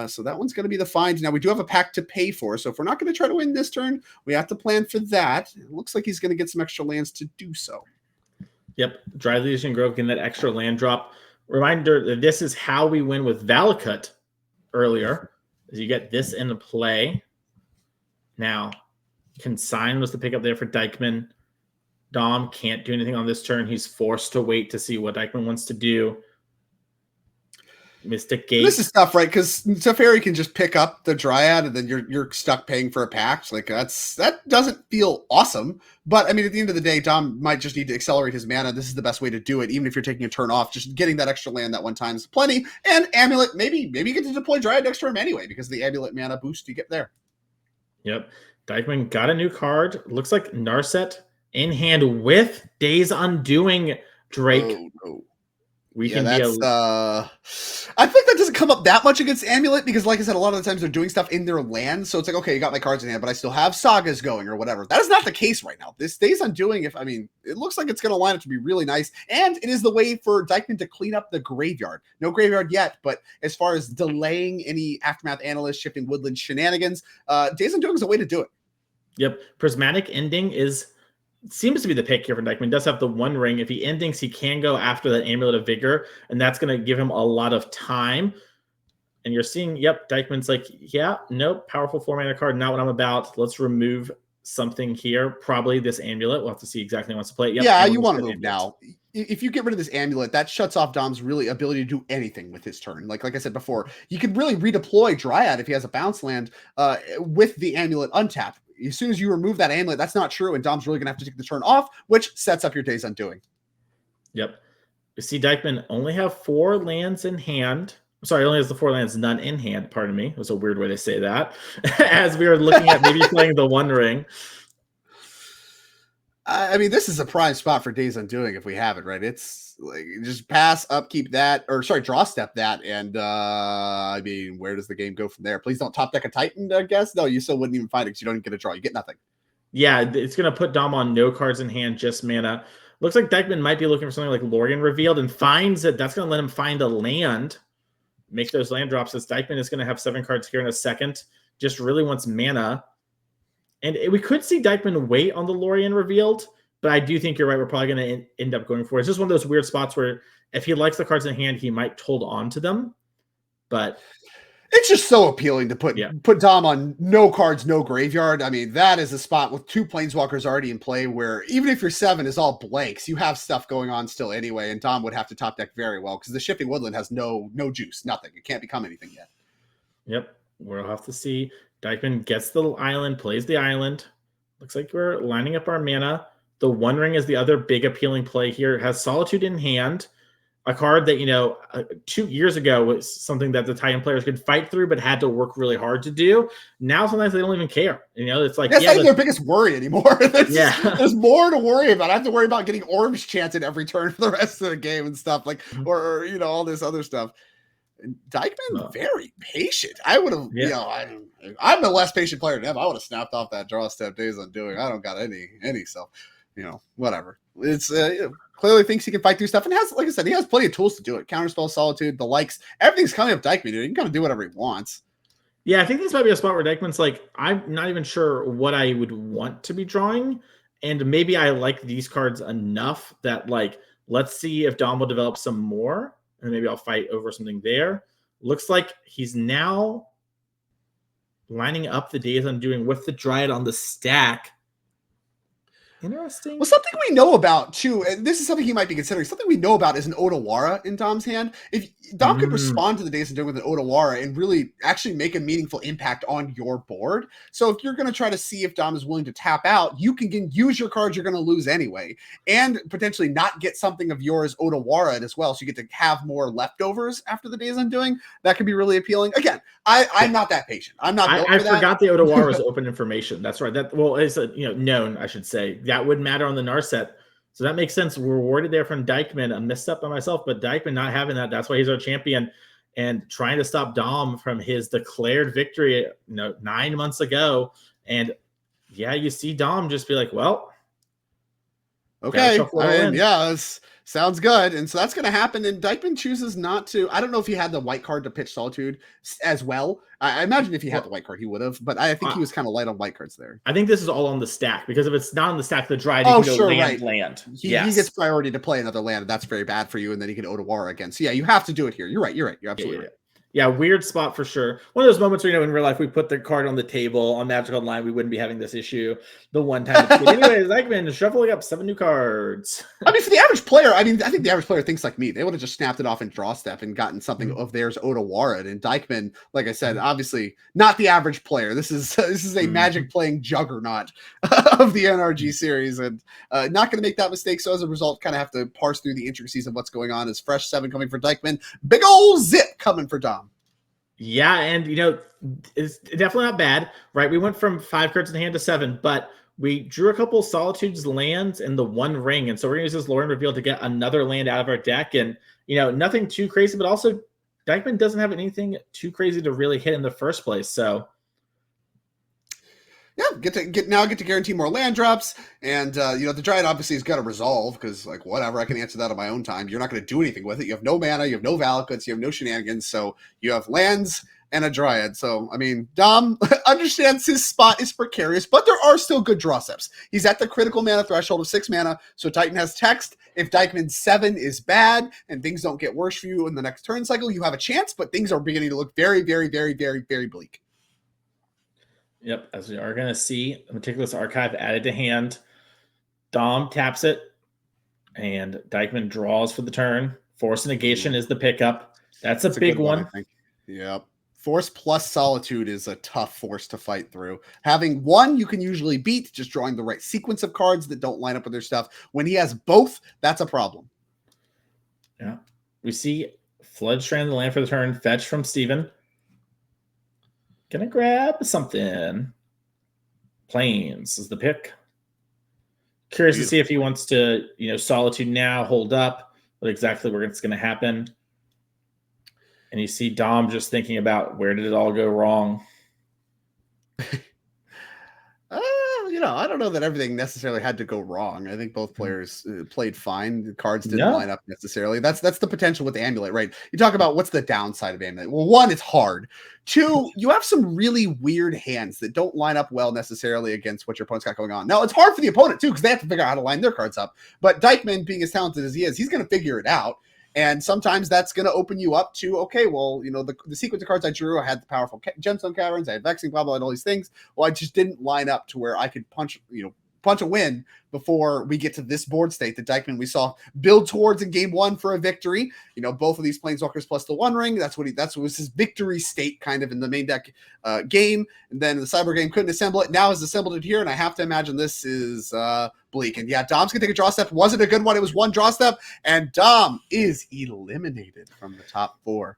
So that one's going to be the find. Now, we do have a pack to pay for, so if we're not going to try to win this turn, we have to plan for that. It looks like he's going to get some extra lands to do so. Yep, Dry Elysian Grove getting that extra land drop. Reminder that this is how we win with Valakut earlier, as you get this into play. Now, Consign was the pickup there for Dykman. Dom can't do anything on this turn. He's forced to wait to see what Dykman wants to do. Mystic Gate. This is tough, right? Because Teferi can just pick up the Dryad, and then you're stuck paying for a pact. Like that doesn't feel awesome. But I mean, at the end of the day, Dom might just need to accelerate his mana. This is the best way to do it, even if you're taking a turn off. Just getting that extra land that one time is plenty. And Amulet, maybe you get to deploy Dryad next turn anyway, because of the Amulet mana boost you get there. Yep, Dykman got a new card. Looks like Narset in hand with Days Undoing Drake. Oh, no. We Yeah, can that's, be I think that doesn't come up that much against Amulet because, like I said, a lot of the times they're doing stuff in their land. So it's like, okay, you got my cards in hand, but I still have sagas going or whatever. That is not the case right now. This Days Undoing, it looks like it's going to line up to be really nice. And it is the way for Dykman to clean up the graveyard. No graveyard yet, but as far as delaying any Aftermath Analyst, shifting Woodland shenanigans, Days Undoing is a way to do it. Yep. Prismatic Ending is seems to be the pick here for Dykman. He does have the One Ring. If he endings, he can go after that Amulet of Vigor, and that's going to give him a lot of time. And you're seeing, yep, Dykman's like, yeah, nope, powerful 4-mana card, not what I'm about. Let's remove something here. Probably this Amulet. We'll have to see exactly how he wants to play it. Yep, yeah, you want to move now. If you get rid of this Amulet, that shuts off Dom's really ability to do anything with his turn. Like I said before, he could really redeploy Dryad if he has a bounce land with the Amulet untapped. As soon as you remove that Amulet, that's not true, and Dom's really going to have to take the turn off, which sets up your Days Undoing. Yep. You see Dykman only have 4 lands in hand. Sorry, only has the 4 lands, none in hand. Pardon me. It was a weird way to say that. As we were looking at maybe playing the One Ring. I mean, this is a prime spot for Days Undoing if we have it, right? It's like just pass, upkeep that, or sorry, draw step that, and I mean, where does the game go from there? Please don't top deck a Titan, I guess. No, you still wouldn't even find it because you don't even get a draw. You get nothing. Yeah, it's going to put Dom on no cards in hand, just mana. Looks like Dykman might be looking for something like Lorien Revealed and finds it. That's going to let him find a land. Make those land drops. As Dykman is going to have 7 cards here in a second. Just really wants mana. And we could see Dykman wait on the Lorien Revealed, but I do think you're right. We're probably going to end up going for it. It's just one of those weird spots where if he likes the cards in hand, he might hold on to them. But it's just so appealing to put Dom on no cards, no graveyard. I mean, that is a spot with 2 Planeswalkers already in play where even if your 7 is all blanks, you have stuff going on still anyway, and Dom would have to top deck very well because the Shifting Woodland has no juice, nothing. It can't become anything yet. Yep, we'll have to see. Dykman gets the island, plays the island. Looks like we're lining up our mana. The One Ring is the other big appealing play here. It has Solitude in hand. A card that, 2 years ago was something that the Titan players could fight through, but had to work really hard to do. Now, sometimes they don't even care. It's like, that's not their biggest worry anymore. There's more to worry about. I have to worry about getting orbs chanted every turn for the rest of the game and stuff or all this other stuff. And Dykman, very patient. I would have, I'm the less patient player than him. I would have snapped off that draw step Days Undoing. I don't got any self, whatever. It's, clearly thinks he can fight through stuff and has, like I said, he has plenty of tools to do it. Counterspell, Solitude, the likes, everything's coming up Dykman, dude. He can kind of do whatever he wants. Yeah, I think this might be a spot where Dykman's like, I'm not even sure what I would want to be drawing. And maybe I like these cards enough that, let's see if Dom will develop some more. And maybe I'll fight over something there. Looks like he's now lining up the Days Undoing with the Dryad on the stack. Interesting. Well, something we know about too, and this is something he might be considering. Something we know about is an Otawara in Dom's hand. If Dom could respond to the Days Undoing with an Otawara and really actually make a meaningful impact on your board. So if you're going to try to see if Dom is willing to tap out, you can use your cards you're going to lose anyway, and potentially not get something of yours Otawara as well. So you get to have more leftovers after the Days Undoing. That could be really appealing. Again, I'm not that patient. I'm not. I forgot the Otawara is open information. That's right. It's known, I should say. That wouldn't matter on the Narset. So that makes sense. We're rewarded there from Dykman. A misstep by myself, but Dykman not having that. That's why he's our champion and trying to stop Dom from his declared victory 9 months ago. And you see Dom just be like, well, okay. Sounds good. And so that's going to happen. And Dykman chooses not to. I don't know if he had the white card to pitch Solitude as well. I imagine if he had the white card, he would have. But I think he was kind of light on white cards there. I think this is all on the stack because if it's not on the stack, the Dryad, you can go land. He gets priority to play another land, and that's very bad for you. And then he can Otawara again. So you have to do it here. You're right. You're absolutely right. Yeah, weird spot for sure. One of those moments where, in real life, we put the card on the table on Magic Online, we wouldn't be having this issue the one time. Anyways, Dykman shuffling up 7 new cards. I mean, for the average player, I think the average player thinks like me. They would have just snapped it off in draw step and gotten something of theirs Otawara. And Dykman, like I said, obviously not the average player. This is a Magic playing juggernaut of the NRG series, and not going to make that mistake. So as a result, kind of have to parse through the intricacies of what's going on. Is fresh 7 coming for Dykman, big old zip coming for Dom. Yeah, and it's definitely not bad, right? We went from 5 cards in hand to 7, but we drew a couple Solitudes lands and the One Ring, and so we're gonna use this Lorien Reveal to get another land out of our deck, and nothing too crazy, but also Dykman doesn't have anything too crazy to really hit in the first place, so. Yeah, get to guarantee more land drops, and the Dryad obviously has got to resolve because whatever, I can answer that on my own time. You're not going to do anything with it. You have no mana, you have no Valakuts, you have no shenanigans, so you have lands and a Dryad. So, I mean, Dom understands his spot is precarious, but there are still good draw steps. He's at the critical mana threshold of 6 mana, so Titan has text. If Dykman's 7 is bad and things don't get worse for you in the next turn cycle, you have a chance, but things are beginning to look very, very, very, very, very bleak. Yep, as we are going to see, a Meticulous Archive added to hand. Dom taps it, and Dykman draws for the turn. Force Negation is the pickup. That's a big one. I think. Yep. Force plus Solitude is a tough force to fight through. Having one, you can usually beat, just drawing the right sequence of cards that don't line up with their stuff. When he has both, that's a problem. Yeah. We see Flood Strand of the Land for the turn, fetch from Steven. Gonna grab something. Plains is the pick. Curious to see if he wants to, Solitude now, hold up, what exactly what's going to happen. And you see Dom just thinking about where did it all go wrong. I don't know that everything necessarily had to go wrong. I think both players played fine. The cards didn't line up necessarily. That's the potential with the Amulet, right? You talk about what's the downside of Amulet. Well, one, it's hard. Two, you have some really weird hands that don't line up well necessarily against what your opponent's got going on. Now, it's hard for the opponent too because they have to figure out how to line their cards up. But Dykman, being as talented as he is, he's going to figure it out. And sometimes that's going to open you up to, okay, well, the sequence of cards I drew, I had the powerful Gemstone Caverns, I had Vexing, blah, blah, and all these things. Well, I just didn't line up to where I could punch a win before we get to this board state that Dykman we saw build towards in game 1 for a victory. Both of these Planeswalkers plus the One Ring. That was his victory state kind of in the main deck game. And then the Cyber game couldn't assemble it. Now has assembled it here, and I have to imagine this is bleak. And yeah, Dom's gonna take a draw step. Wasn't a good one. It was one draw step, and Dom is eliminated from the top 4.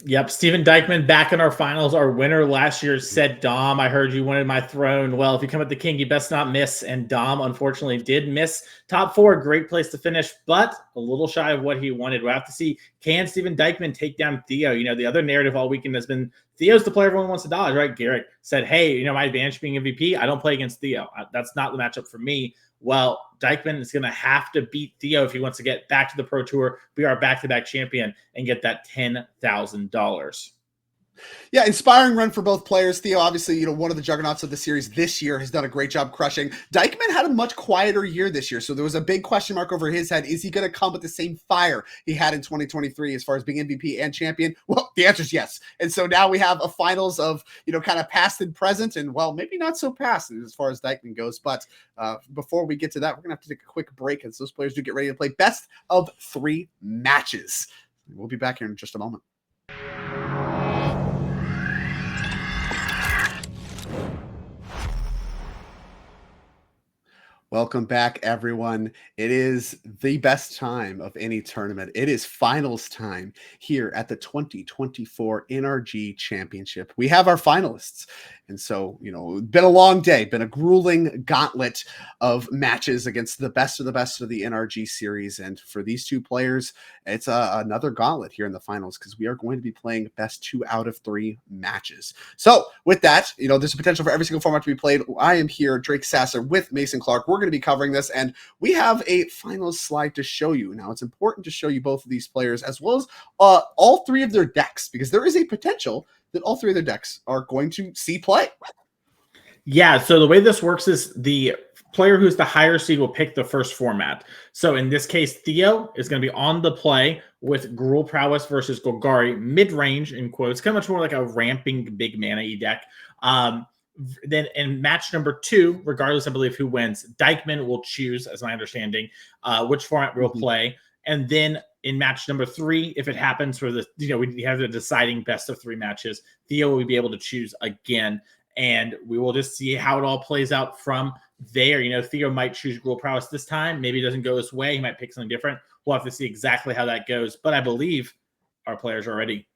Yep, Steven Dykman back in our finals. Our winner last year said, Dom, I heard you wanted my throne. Well, if you come at the king, you best not miss. And Dom, unfortunately, did miss top 4. Great place to finish, but a little shy of what he wanted. We'll have to see, can Steven Dykman take down Theo? The other narrative all weekend has been Theo's the player everyone wants to dodge, right? Garrett said, hey, my advantage being MVP, I don't play against Theo. That's not the matchup for me. Well, Dykman is going to have to beat Theo if he wants to get back to the Pro Tour, be our back-to-back champion, and get that $10,000. Yeah, inspiring run for both players. Theo, obviously, one of the juggernauts of the series this year, has done a great job crushing. Dykman had a much quieter year this year, so there was a big question mark over his head. Is he going to come with the same fire he had in 2023 as far as being MVP and champion? Well, the answer is yes. And so now we have a finals of, kind of past and present, and, well, maybe not so past as far as Dykman goes. But before we get to that, we're going to have to take a quick break as those players do get ready to play best of 3 matches. We'll be back here in just a moment. Welcome back, everyone. It is the best time of any tournament. It is finals time here at the 2024 NRG Championship. We have our finalists. And so, it's been a long day, been a grueling gauntlet of matches against the best of the NRG series. And for these 2 players, it's another gauntlet here in the finals because we are going to be playing best 2 out of 3 matches. So with that, there's a potential for every single format to be played. I am here, Drake Sasser, with Mason Clark. We're going to be covering this, and we have a finals slide to show you. Now, it's important to show you both of these players as well as all 3 of their decks, because there is a potential that all 3 of their decks are going to see play. Yeah, so the way this works is the player who's the higher seed will pick the first format. So in this case, Theo is going to be on the play with Gruul Prowess versus Golgari, mid-range in quotes, kind of much more like a ramping big mana-y deck. Then in match number 2, regardless, I believe, who wins, Dykman will choose, as my understanding, which format we'll play. And then in match number 3, if it happens for the, we have the deciding best of 3 matches, Theo will be able to choose again. And we will just see how it all plays out from there. Theo might choose Gruul Prowess this time. Maybe it doesn't go his way. He might pick something different. We'll have to see exactly how that goes. But I believe our players are ready.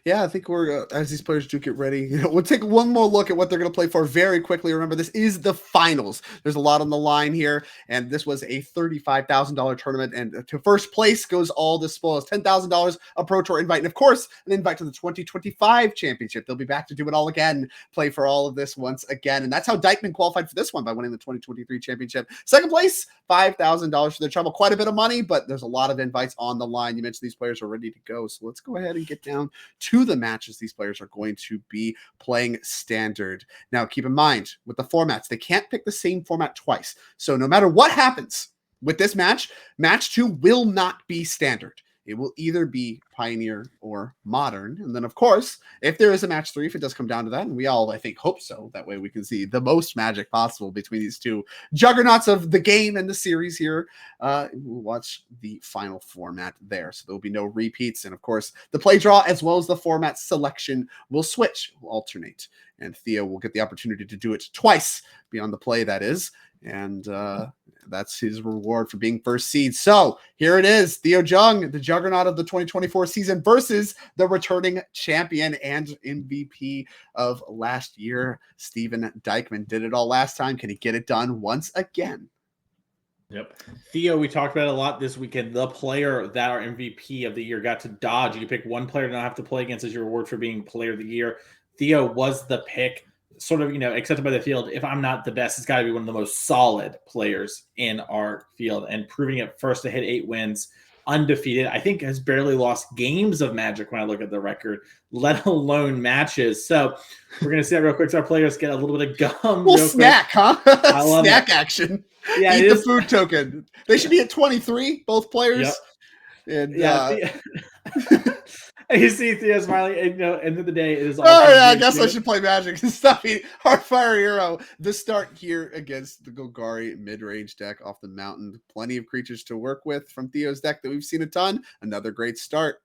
Yeah, I think we're, as these players do get ready, we'll take one more look at what they're going to play for very quickly. Remember, this is the finals. There's a lot on the line here, and this was a $35,000 tournament, and to first place goes all the spoils, $10,000, a Pro Tour invite, and of course, an invite to the 2025 championship. They'll be back to do it all again, play for all of this once again, and that's how Dykman qualified for this one, by winning the 2023 championship. Second place, $5,000 for their trouble. Quite a bit of money, but there's a lot of invites on the line. You mentioned these players are ready to go, so let's go ahead and get down to the matches. These players are going to be playing standard. Now, keep in mind, with the formats, they can't pick the same format twice. So no matter what happens with this match, match 2 will not be standard. It will either be Pioneer or Modern. And then, of course, if there is a match 3, if it does come down to that, and we all, I think, hope so, that way we can see the most magic possible between these two juggernauts of the game and the series here, we'll watch the final format there. So there will be no repeats. And, of course, the play draw as well as the format selection will switch, will alternate. And Theo will get the opportunity to do it twice beyond the play, that is. And that's his reward for being first seed. So here it is, Theo Jung, the juggernaut of the 2024 season versus the returning champion and MVP of last year, Steven Dykman. Did it all last time. Can he get it done once again? Yep. Theo, we talked about it a lot this weekend. The player that our MVP of the year got to dodge. You pick one player to not have to play against as your reward for being player of the year. Theo was the pick. Sort of, accepted by the field. If I'm not the best, it's got to be one of the most solid players in our field, and proving it first to hit 8 wins, undefeated. I think has barely lost games of Magic when I look at the record, let alone matches. So we're going to see that real quick. So our players get a little bit of gum. Well, snack, huh? Snack it. action. Yeah, Eat the food token. They should be at 23, both players. Yep. And yeah. You see Theo smiling, and end of the day, it is all. Oh yeah, I guess I should play Magic and stuff. Heartfire Hero. The start here against the Golgari mid-range deck off the mountain. Plenty of creatures to work with from Theo's deck that we've seen a ton. Another great start.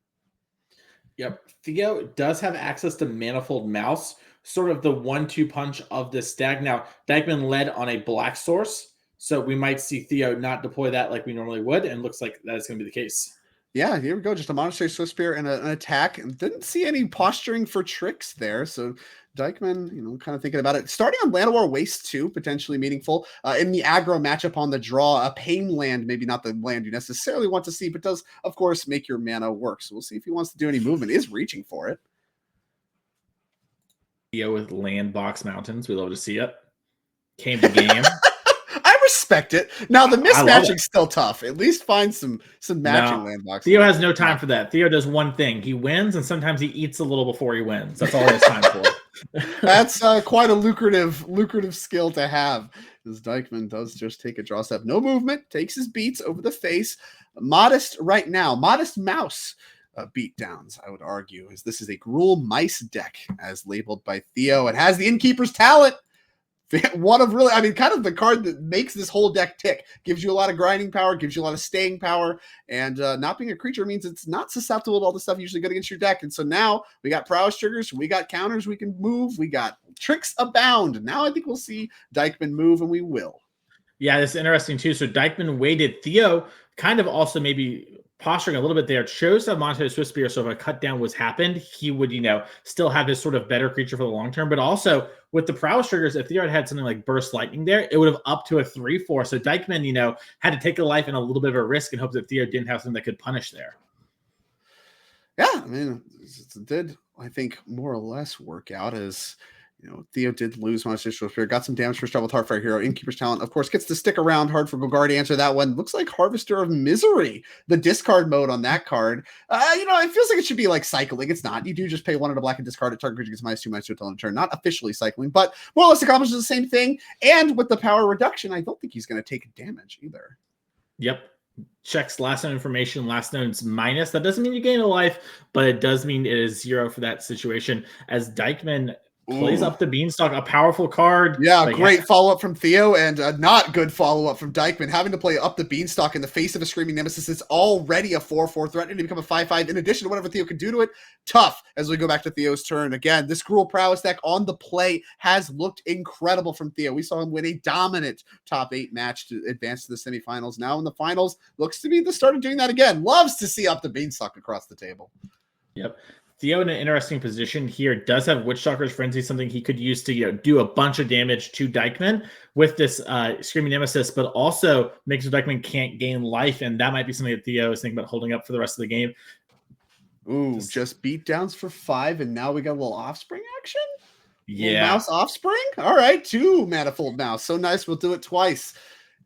Yep. Theo does have access to Manifold Mouse, sort of the 1-2 punch of this deck. Now, Dykman led on a black source, so we might see Theo not deploy that like we normally would, and looks like that is going to be the case. Yeah, here we go. Just a Monastery Swiftspear and an attack. And didn't see any posturing for tricks there. So Dykman, kind of thinking about it. Starting on Land War Waste 2, potentially meaningful. In the aggro matchup on the draw, a Pain land, maybe not the land you necessarily want to see, but does, of course, make your mana work. So we'll see if he wants to do any movement. Is reaching for it. Theo with Landbox Mountains. We love to see it. Came to game. I respect it. Now the mismatching's still tough. At least find some matching landbox. Theo has no time for that. Theo does one thing. He wins, and sometimes he eats a little before he wins. That's all he has time for. That's quite a lucrative skill to have. As Dykman does just take a draw step. No movement. Takes his beats over the face. Modest right now. Modest mouse. Beatdowns, I would argue, as this is a Gruul Mice deck as labeled by Theo. It has the Innkeeper's Talent. One of really, kind of the card that makes this whole deck tick. Gives you a lot of grinding power, gives you a lot of staying power, and not being a creature means it's not susceptible to all the stuff usually good against your deck. And so now we got prowess triggers, we got counters we can move, we got tricks abound. Now I think we'll see Dykman move, and we will. Yeah, this is interesting too. So Dykman waited. Theo kind of also maybe posturing a little bit there, chose to have Monastery Swiftspear, so if a cut down was happened, he would, still have his sort of better creature for the long term. But also with the prowess triggers, if Theo had something like Burst Lightning there, it would have up to a 3/4. So Dykman, had to take a life and a little bit of a risk and hope that Theo didn't have something that could punish there. Yeah, it did, I think, more or less work out as Theo did lose Monastery Swiftspear, got some damage for Troubled Heartfire Hero. Innkeeper's Talent, of course, gets to stick around. Hard for Golgari to answer that one. Looks like Harvester of Misery, the discard mode on that card. It feels like it should be like cycling. It's not. You do just pay 1 and a black and discard it. Target creature gets -2/-2 until end of turn. Not officially cycling, but more or less accomplishes the same thing. And with the power reduction, I don't think he's going to take damage either. Yep. Checks last known information. Last known's minus. That doesn't mean you gain a life, but it does mean it is 0 for that situation. As Dykman plays up the Beanstalk, a powerful card. Yeah, great follow-up from Theo, and a not good follow-up from Dykman. Having to play up the Beanstalk in the face of a Screaming Nemesis is already a 4/4 threatening to become a 5/5. In addition to whatever Theo can do to it, tough as we go back to Theo's turn. Again, this Gruul Prowess deck on the play has looked incredible from Theo. We saw him win a dominant top 8 match to advance to the semifinals. Now in the finals, looks to be the start of doing that again. Loves to see up the Beanstalk across the table. Yep. Theo in an interesting position here does have Witchstalker's Frenzy, something he could use to do a bunch of damage to Dykman with this Screaming Nemesis, but also makes so Dykman can't gain life, and that might be something that Theo is thinking about holding up for the rest of the game. Ooh, just beatdowns for 5, and now we got a little Offspring action? Yeah. Mouse Offspring? All right, 2 Manifold Mouse. So nice, we'll do it twice.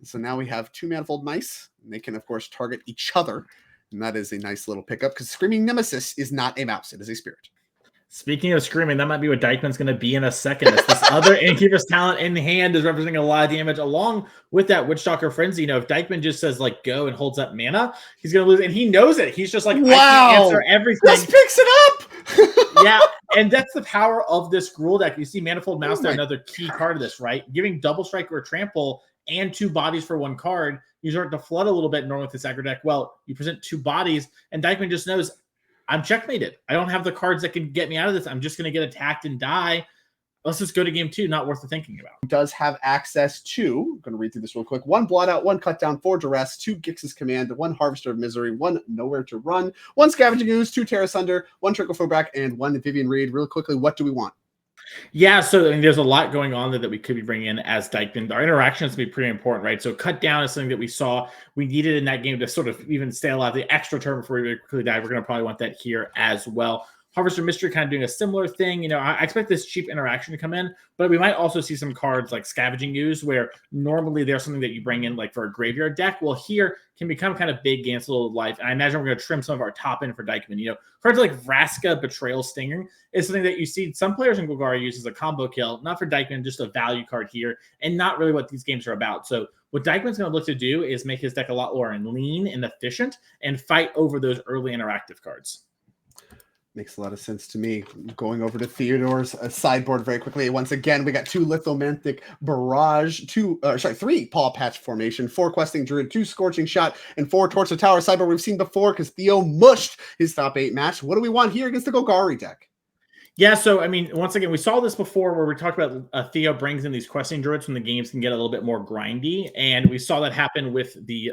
So now we have 2 Manifold Mice, and they can, of course, target each other. And that is a nice little pickup because Screaming Nemesis is not a mouse. It is a spirit. Speaking of screaming, that might be what Dykman's going to be in a second. It's this other Innkeeper's talent in hand is representing a lot of damage along with that Witchstalker Frenzy. You know, if Dykman just says like go and holds up mana, he's going to lose. And he knows it. He's just like, wow, I can't answer everything. This picks it up. Yeah, and that's the power of this Gruul deck. You see Manifold Mouse there, another key card of this, right? Giving double strike or trample and 2 bodies for 1 card. You start to flood a little bit normally with this aggro deck. Well, you present 2 bodies, and Dykman just knows, I'm checkmated. I don't have the cards that can get me out of this. I'm just going to get attacked and die. Let's just go to game 2. Not worth the thinking about. Does have access to, I'm going to read through this real quick, 1 Blot Out, 1 Cut Down, 4 Duress, 2 Gix's Command, 1 Harvester of Misery, 1 Nowhere to Run, 1 Scavenging Ooze, 2 Terra Sunder, 1 Trickle Throwback, and 1 Vivian Reed. Real quickly, what do we want? Yeah, so I mean, there's a lot going on there that we could be bringing in as Dykman. Our interactions be pretty important, right? So cut down is something that we saw we needed in that game to sort of even stay alive. The extra turn before we quickly die, we're going to probably want that here as well. Harvester Mystery kind of doing a similar thing. You know, I expect this cheap interaction to come in, but we might also see some cards like Scavenging Ooze, where normally there's something that you bring in like for a graveyard deck. Well, here can become kind of big, gains a little life. And I imagine we're going to trim some of our top end for Dykman. You know, cards like Vraska, Betrayal Stinger is something that you see some players in Golgari use as a combo kill, not for Dykman, just a value card here, and not really what these games are about. So what Dykman's going to look to do is make his deck a lot more lean and efficient and fight over those early interactive cards. Makes a lot of sense to me. Going over to Theodore's sideboard very quickly. Once again, we got 2 Lithomantic Barrage, 3 Paw Patch Formation, 4 Questing Druid, 2 Scorching Shot, and 4 Torch of Tower sideboard we've seen before because Theo mushed his top 8 match. What do we want here against the Golgari deck? Yeah, so I mean, once again, we saw this before where we talked about Theo brings in these questing druids when the games can get a little bit more grindy, and we saw that happen with the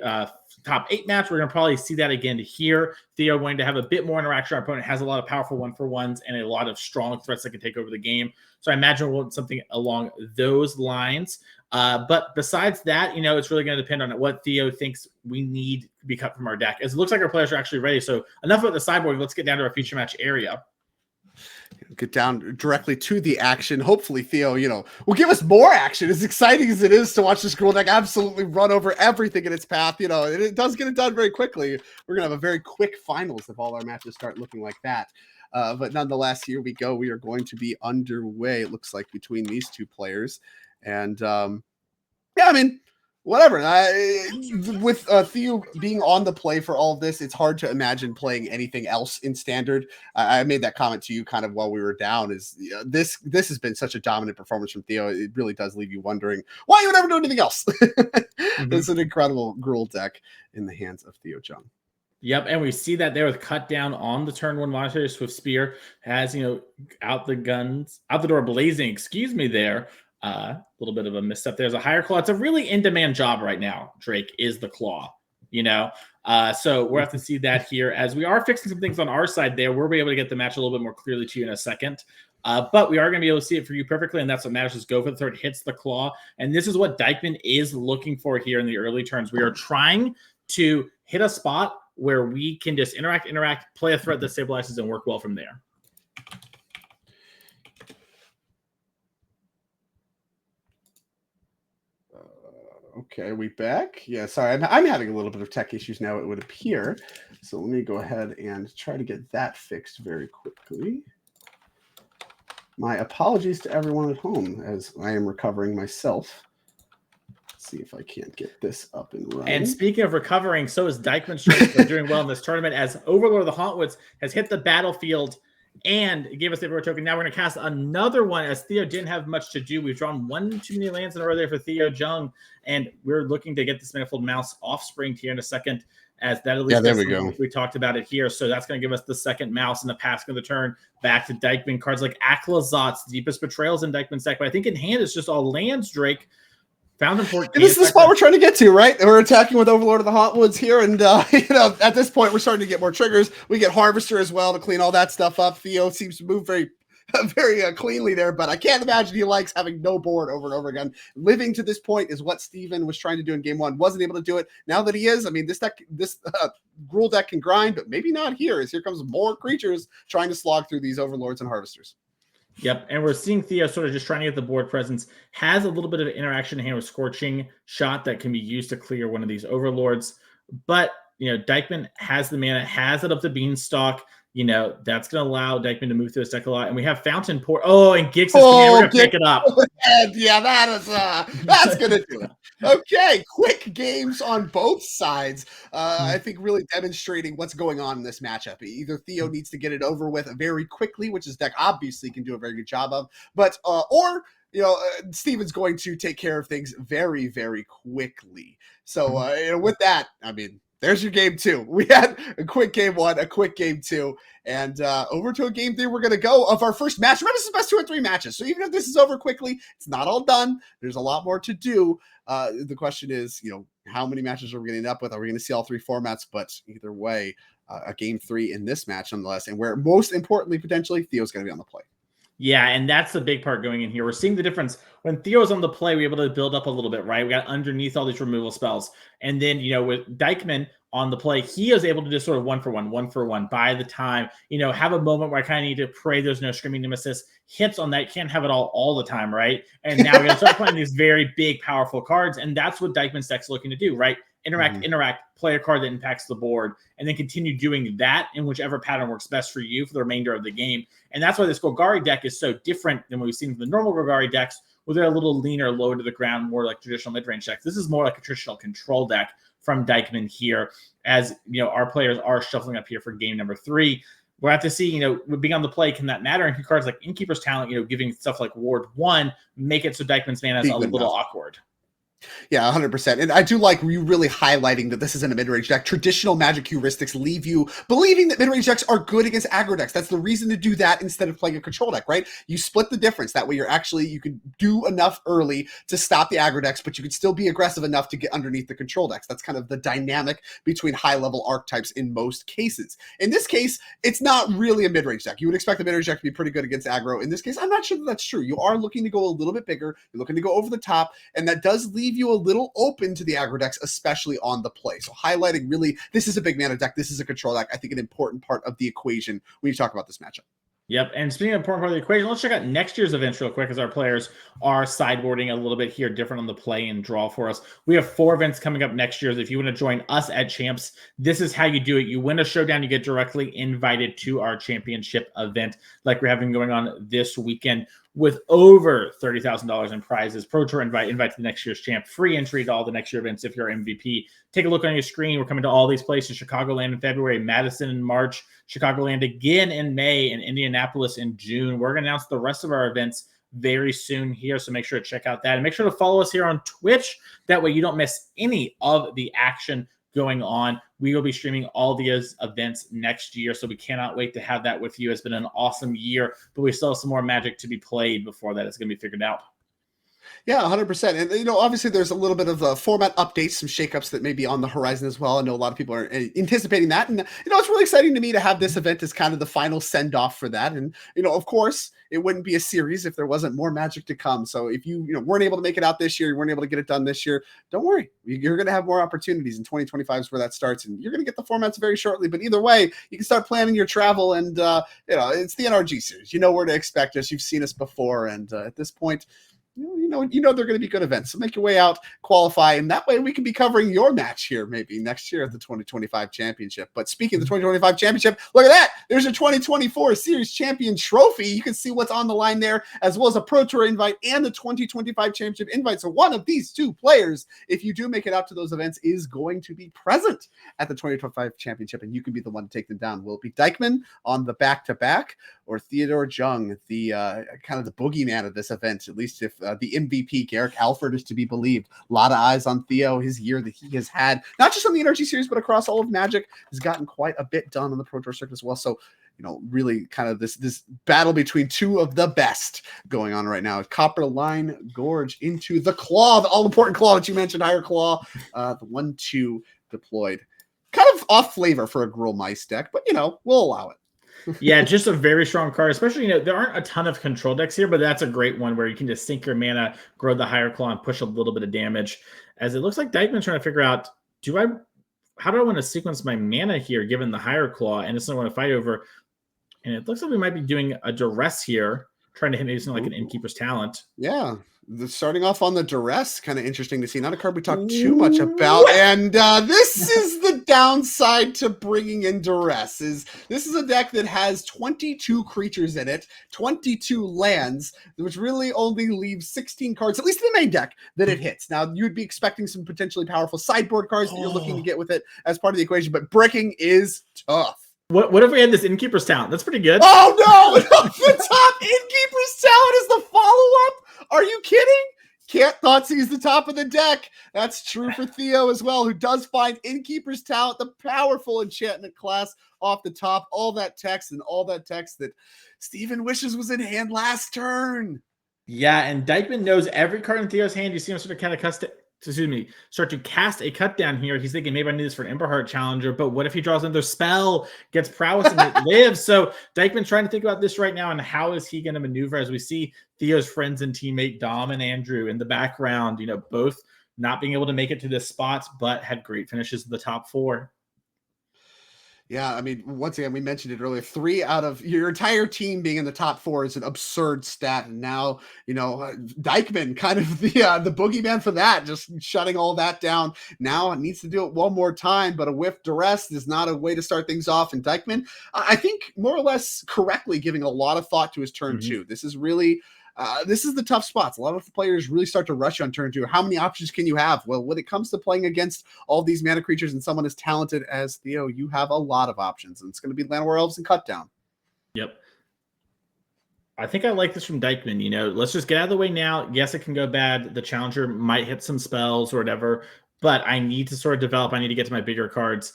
top 8 match. We're going to probably see that again here. Theo going to have a bit more interaction. Our opponent has a lot of powerful 1-for-1s and a lot of strong threats that can take over the game. So I imagine we'll want something along those lines. But besides that, you know, it's really going to depend on what Theo thinks we need to be cut from our deck. As it looks like our players are actually ready. So enough about the sideboard. Let's get down to our feature match area. Get down directly to the action. Hopefully Theo, you know, will give us more action. As exciting as it is to watch this Gruul deck absolutely run over everything in its path, you know, and it does get it done very quickly. We're going to have a very quick finals if all our matches start looking like that. But nonetheless, here we go. We are going to be underway, it looks like, between these 2 players. And yeah, I mean, whatever. With Theo being on the play for all of this, it's hard to imagine playing anything else in Standard. I made that comment to you kind of while we were down. Is you know, this has been such a dominant performance from Theo. It really does leave you wondering why you would ever do anything else. It's an incredible Gruul deck in the hands of Theo Jung. Yep, and we see that there with cut down on the turn 1 Monetary Swift Spear has, you know, out the door blazing. Excuse me there. A little bit of a misstep. There's a higher claw. It's a really in-demand job right now, Drake, is the claw, you know? So we'll have to see that here as we are fixing some things on our side there. We'll be able to get the match a little bit more clearly to you in a second. But we are going to be able to see it for you perfectly, and that's what matters is go for the third, hits the claw. And this is what Dykman is looking for here in the early turns. We are trying to hit a spot where we can just interact, play a threat that stabilizes, and work well from there. Okay, we back? Yeah, sorry, I'm having a little bit of tech issues now, it would appear. So let me go ahead and try to get that fixed very quickly. My apologies to everyone at home as I am recovering myself. Let's see if I can't get this up and running. And speaking of recovering, so is Dykman Straight doing well in this tournament as Overlord of the Hauntwoods has hit the battlefield and gave us the Everywhere token. Now we're going to cast another one as Theo didn't have much to do. We've drawn 1 too many lands in a row there for Theo Jung, and we're looking to get this Manifold Mouse offspring here in a second, as that at least there we go. We talked about it here. So that's going to give us the second mouse in the passing of the turn back to Dykman. Cards like Aklazot's Deepest Betrayals in Dykman's deck, but I think in hand it's just all lands, Drake. Found important. And this is the spot we're trying to get to, right? We're attacking with Overlord of the Hauntwoods here, and you know, at this point, we're starting to get more triggers. We get Harvester as well to clean all that stuff up. Theo seems to move very cleanly there, but I can't imagine he likes having no board over and over again. Living to this point is what Steven was trying to do in game 1. Wasn't able to do it. Now that he is, I mean, this Gruul deck can grind, but maybe not here, as here comes more creatures trying to slog through these Overlords and Harvesters. Yep, and we're seeing Theo sort of just trying to get the board presence. Has a little bit of interaction here with Scorching Shot that can be used to clear one of these Overlords. But Dykman has the mana, has it up the beanstalk. That's going to allow Dykman to move through his deck a lot. And we have Fountain Pour. Oh, and Giggs' command. We're going to pick it up. And yeah, that's going to do it. Okay, quick games on both sides. I think really demonstrating what's going on in this matchup. Either Theo needs to get it over with very quickly, which his deck obviously can do a very good job of, but or Steven's going to take care of things very, very quickly. So with that, I mean, there's your game 2. We had a quick game 1, a quick game 2, and over to a game 3 we're going to go of our first match. Remember, this is best 2 or 3 matches, so even if this is over quickly, it's not all done. There's a lot more to do. The question is, how many matches are we going to end up with? Are we going to see all 3 formats? But either way, a game 3 in this match nonetheless, and where most importantly, potentially, Theo's going to be on the play. Yeah, and that's the big part going in here. We're seeing the difference. When Theo's on the play, we're able to build up a little bit, right? We got underneath all these removal spells. And then, with Dykman on the play, he is able to just sort of one for one, buy the time, have a moment where I kind of need to pray there's no Screaming Nemesis. Hits on that, you can't have it all the time, right? And now we're going to start playing these very big, powerful cards, and that's what Dykman's deck's looking to do, right? Interact, play a card that impacts the board, and then continue doing that in whichever pattern works best for you for the remainder of the game. And that's why this Golgari deck is so different than what we've seen from the normal Golgari decks, where they're a little leaner, lower to the ground, more like traditional mid-range decks. This is more like a traditional control deck from Dykman here, as our players are shuffling up here for game number 3. We'll have to see, with being on the play, can that matter? And cards like Innkeeper's Talent, giving stuff like Ward 1, make it so Dykman's mana is a little awkward. Yeah, 100%. And I do like you really highlighting that this isn't a mid-range deck. Traditional Magic heuristics leave you believing that mid-range decks are good against aggro decks. That's the reason to do that instead of playing a control deck, right? You split the difference. That way you can do enough early to stop the aggro decks, but you can still be aggressive enough to get underneath the control decks. That's kind of the dynamic between high-level archetypes in most cases. In this case, it's not really a mid-range deck. You would expect the mid-range deck to be pretty good against aggro. In this case, I'm not sure that that's true. You are looking to go a little bit bigger. You're looking to go over the top, and that does leave you a little open to the aggro decks, especially on the play. So highlighting really, this is a big mana deck. This is a control deck. I think an important part of the equation when you talk about this matchup. Yep, and speaking of important part of the equation, let's check out next year's events real quick as our players are sideboarding a little bit here, different on the play and draw for us. We have 4 events coming up next year. If you want to join us at Champs, this is how you do it. You win a showdown, you get directly invited to our championship event like we're having going on this weekend with over $30,000 in prizes. Pro Tour invite to the next year's champ, free entry to all the next year events if you're MVP. Take a look on your screen. We're coming to all these places: Chicagoland in February, Madison in March, Chicagoland again in May, and Indianapolis in June. We're going to announce the rest of our events very soon here, so make sure to check out that. And make sure to follow us here on Twitch. That way you don't miss any of the action going on. We will be streaming all these events next year, so we cannot wait to have that with you. It's been an awesome year, but we still have some more Magic to be played before that is going to be figured out. Yeah, 100%. And, obviously there's a little bit of format updates, some shakeups that may be on the horizon as well. I know a lot of people are anticipating that. And, it's really exciting to me to have this event as kind of the final send-off for that. And, of course, it wouldn't be a series if there wasn't more Magic to come. So if you, weren't able to make it out this year, you weren't able to get it done this year, don't worry. You're going to have more opportunities in 2025 is where that starts. And you're going to get the formats very shortly. But either way, you can start planning your travel. And, it's the NRG series. You know where to expect us. You've seen us before. And at this point, they're going to be good events. So make your way out, qualify, and that way we can be covering your match here maybe next year at the 2025 championship. But speaking of the 2025 championship, look at that. There's your 2024 Series Champion trophy. You can see what's on the line there, as well as a Pro Tour invite and the 2025 championship invite. So one of these 2 players, if you do make it out to those events, is going to be present at the 2025 championship, and you can be the one to take them down. Will it be Dykman on the back-to-back, or Theodore Jung, the kind of the boogeyman of this event, at least if the MVP, Garrick Alford, is to be believed? A lot of eyes on Theo. His year that he has had, not just on the NRG series, but across all of Magic, has gotten quite a bit done on the Pro Tour circuit as well. So, really kind of this battle between 2 of the best going on right now. Copper Line Gorge into the Claw, the all-important Claw that you mentioned, Higher Claw, the 1/2 deployed. Kind of off flavor for a Gruul Mice deck, but, we'll allow it. Yeah, just a very strong card, especially, there aren't a ton of control decks here, but that's a great one where you can just sink your mana, grow the Higher Claw, and push a little bit of damage. As it looks like Dykman's trying to figure out, how do I want to sequence my mana here, given the Higher Claw, and it's not want to fight over. And it looks like we might be doing a Duress here, trying to hit maybe something like an Innkeeper's Talent. Yeah. Starting off on the duress, kind of interesting to see. Not a card we talk too much about. And this is the downside to bringing in duress. This is a deck that has 22 creatures in it, 22 lands, which really only leaves 16 cards, at least in the main deck, that it hits. Now, you'd be expecting some potentially powerful sideboard cards that you're looking to get with it as part of the equation, but bricking is tough. What if we had this Innkeeper's Talent? That's pretty good. Oh, no! The top Innkeeper's Talent is the follow-up? Are you kidding? Can't Thoughtseize the top of the deck. That's true for Theo as well, who does find Innkeeper's Talent, the powerful enchantment class off the top. All that text that Steven wishes was in hand last turn. Yeah, and Dykman knows every card in Theo's hand. You see him start to cast a cut down here. He's thinking maybe I need this for an Emberheart Challenger, but what if he draws another spell, gets prowess, and it lives? So Dykman's trying to think about this right now, and how is he going to maneuver as we see Theo's friends and teammate Dom and Andrew in the background, both not being able to make it to this spot, but had great finishes in the top 4. Yeah, I mean, once again, we mentioned it earlier. 3 out of your entire team being in the top 4 is an absurd stat. And now, Dykman, kind of the boogeyman for that, just shutting all that down. Now it needs to do it one more time, but a whiff duress is not a way to start things off. And Dykman, I think, more or less correctly giving a lot of thought to his turn 2. This is really... this is the tough spots. A lot of the players really start to rush on turn 2. How many options can you have? Well, when it comes to playing against all these mana creatures and someone as talented as Theo, you have a lot of options, and it's going to be Llanowar Elves and Cut Down. Yep. I think I like this from Dykman. Let's just get out of the way now. Yes, it can go bad. The Challenger might hit some spells or whatever, but I need to sort of develop. I need to get to my bigger cards.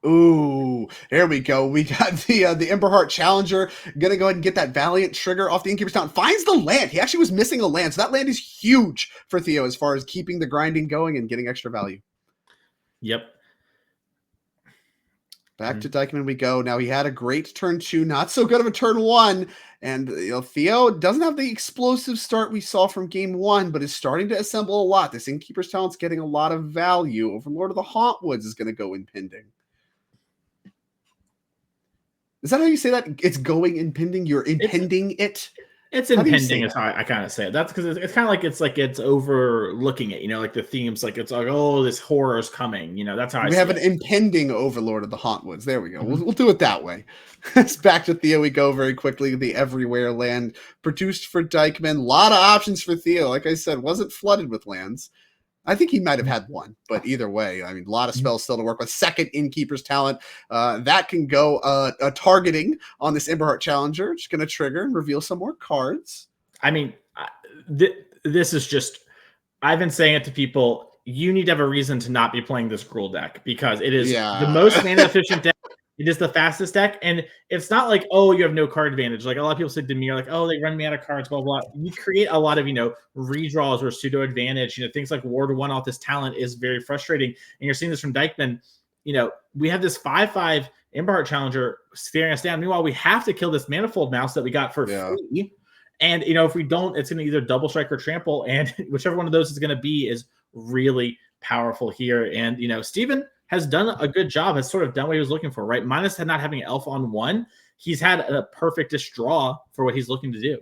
Ooh, here we go. We got the Emberheart Challenger. Gonna go ahead and get that Valiant trigger off the Innkeeper's Talent. Finds the land. He actually was missing a land, so that land is huge for Theo as far as keeping the grinding going and getting extra value. Yep. Back to Dykman we go. Now, he had a great turn 2, not so good of a turn 1, and Theo doesn't have the explosive start we saw from game 1, but is starting to assemble a lot. This Innkeeper's Talent's getting a lot of value. Overlord of the Hauntwoods is going to go impending. Is that how you say that? It's going impending? You're impending it? It's impending is how I kind of say it. That's because it's kind of like it's overlooking it, like the themes, like it's like, oh, this horror is coming. That's how we have an impending Overlord of the Hauntwoods. There we go. We'll do it that way. It's back to Theo we go very quickly. The Everywhere land produced for Dykman. A lot of options for Theo. Like I said, wasn't flooded with lands. I think he might have had one, but either way, I mean, a lot of spells still to work with. Second Innkeeper's Talent. That can go targeting on this Emberheart Challenger. Just going to trigger and reveal some more cards. I mean, this is just, I've been saying it to people, you need to have a reason to not be playing this Gruul deck because it is the most mana efficient deck. It is the fastest deck, and it's not like, oh, you have no card advantage. Like a lot of people said to me, are like, oh, they run me out of cards, blah, blah. You create a lot of, redraws or pseudo advantage. Things like Ward 1 off this talent is very frustrating. And you're seeing this from Dykman. We have this 5/5 Emberheart Challenger staring us down. Meanwhile, we have to kill this Manifold Mouse that we got for free. And, if we don't, it's going to either double strike or trample. And whichever one of those is going to be is really powerful here. And, Steven has done a good job, has sort of done what he was looking for, right? Minus not having Elf on 1, he's had a perfectish draw for what he's looking to do.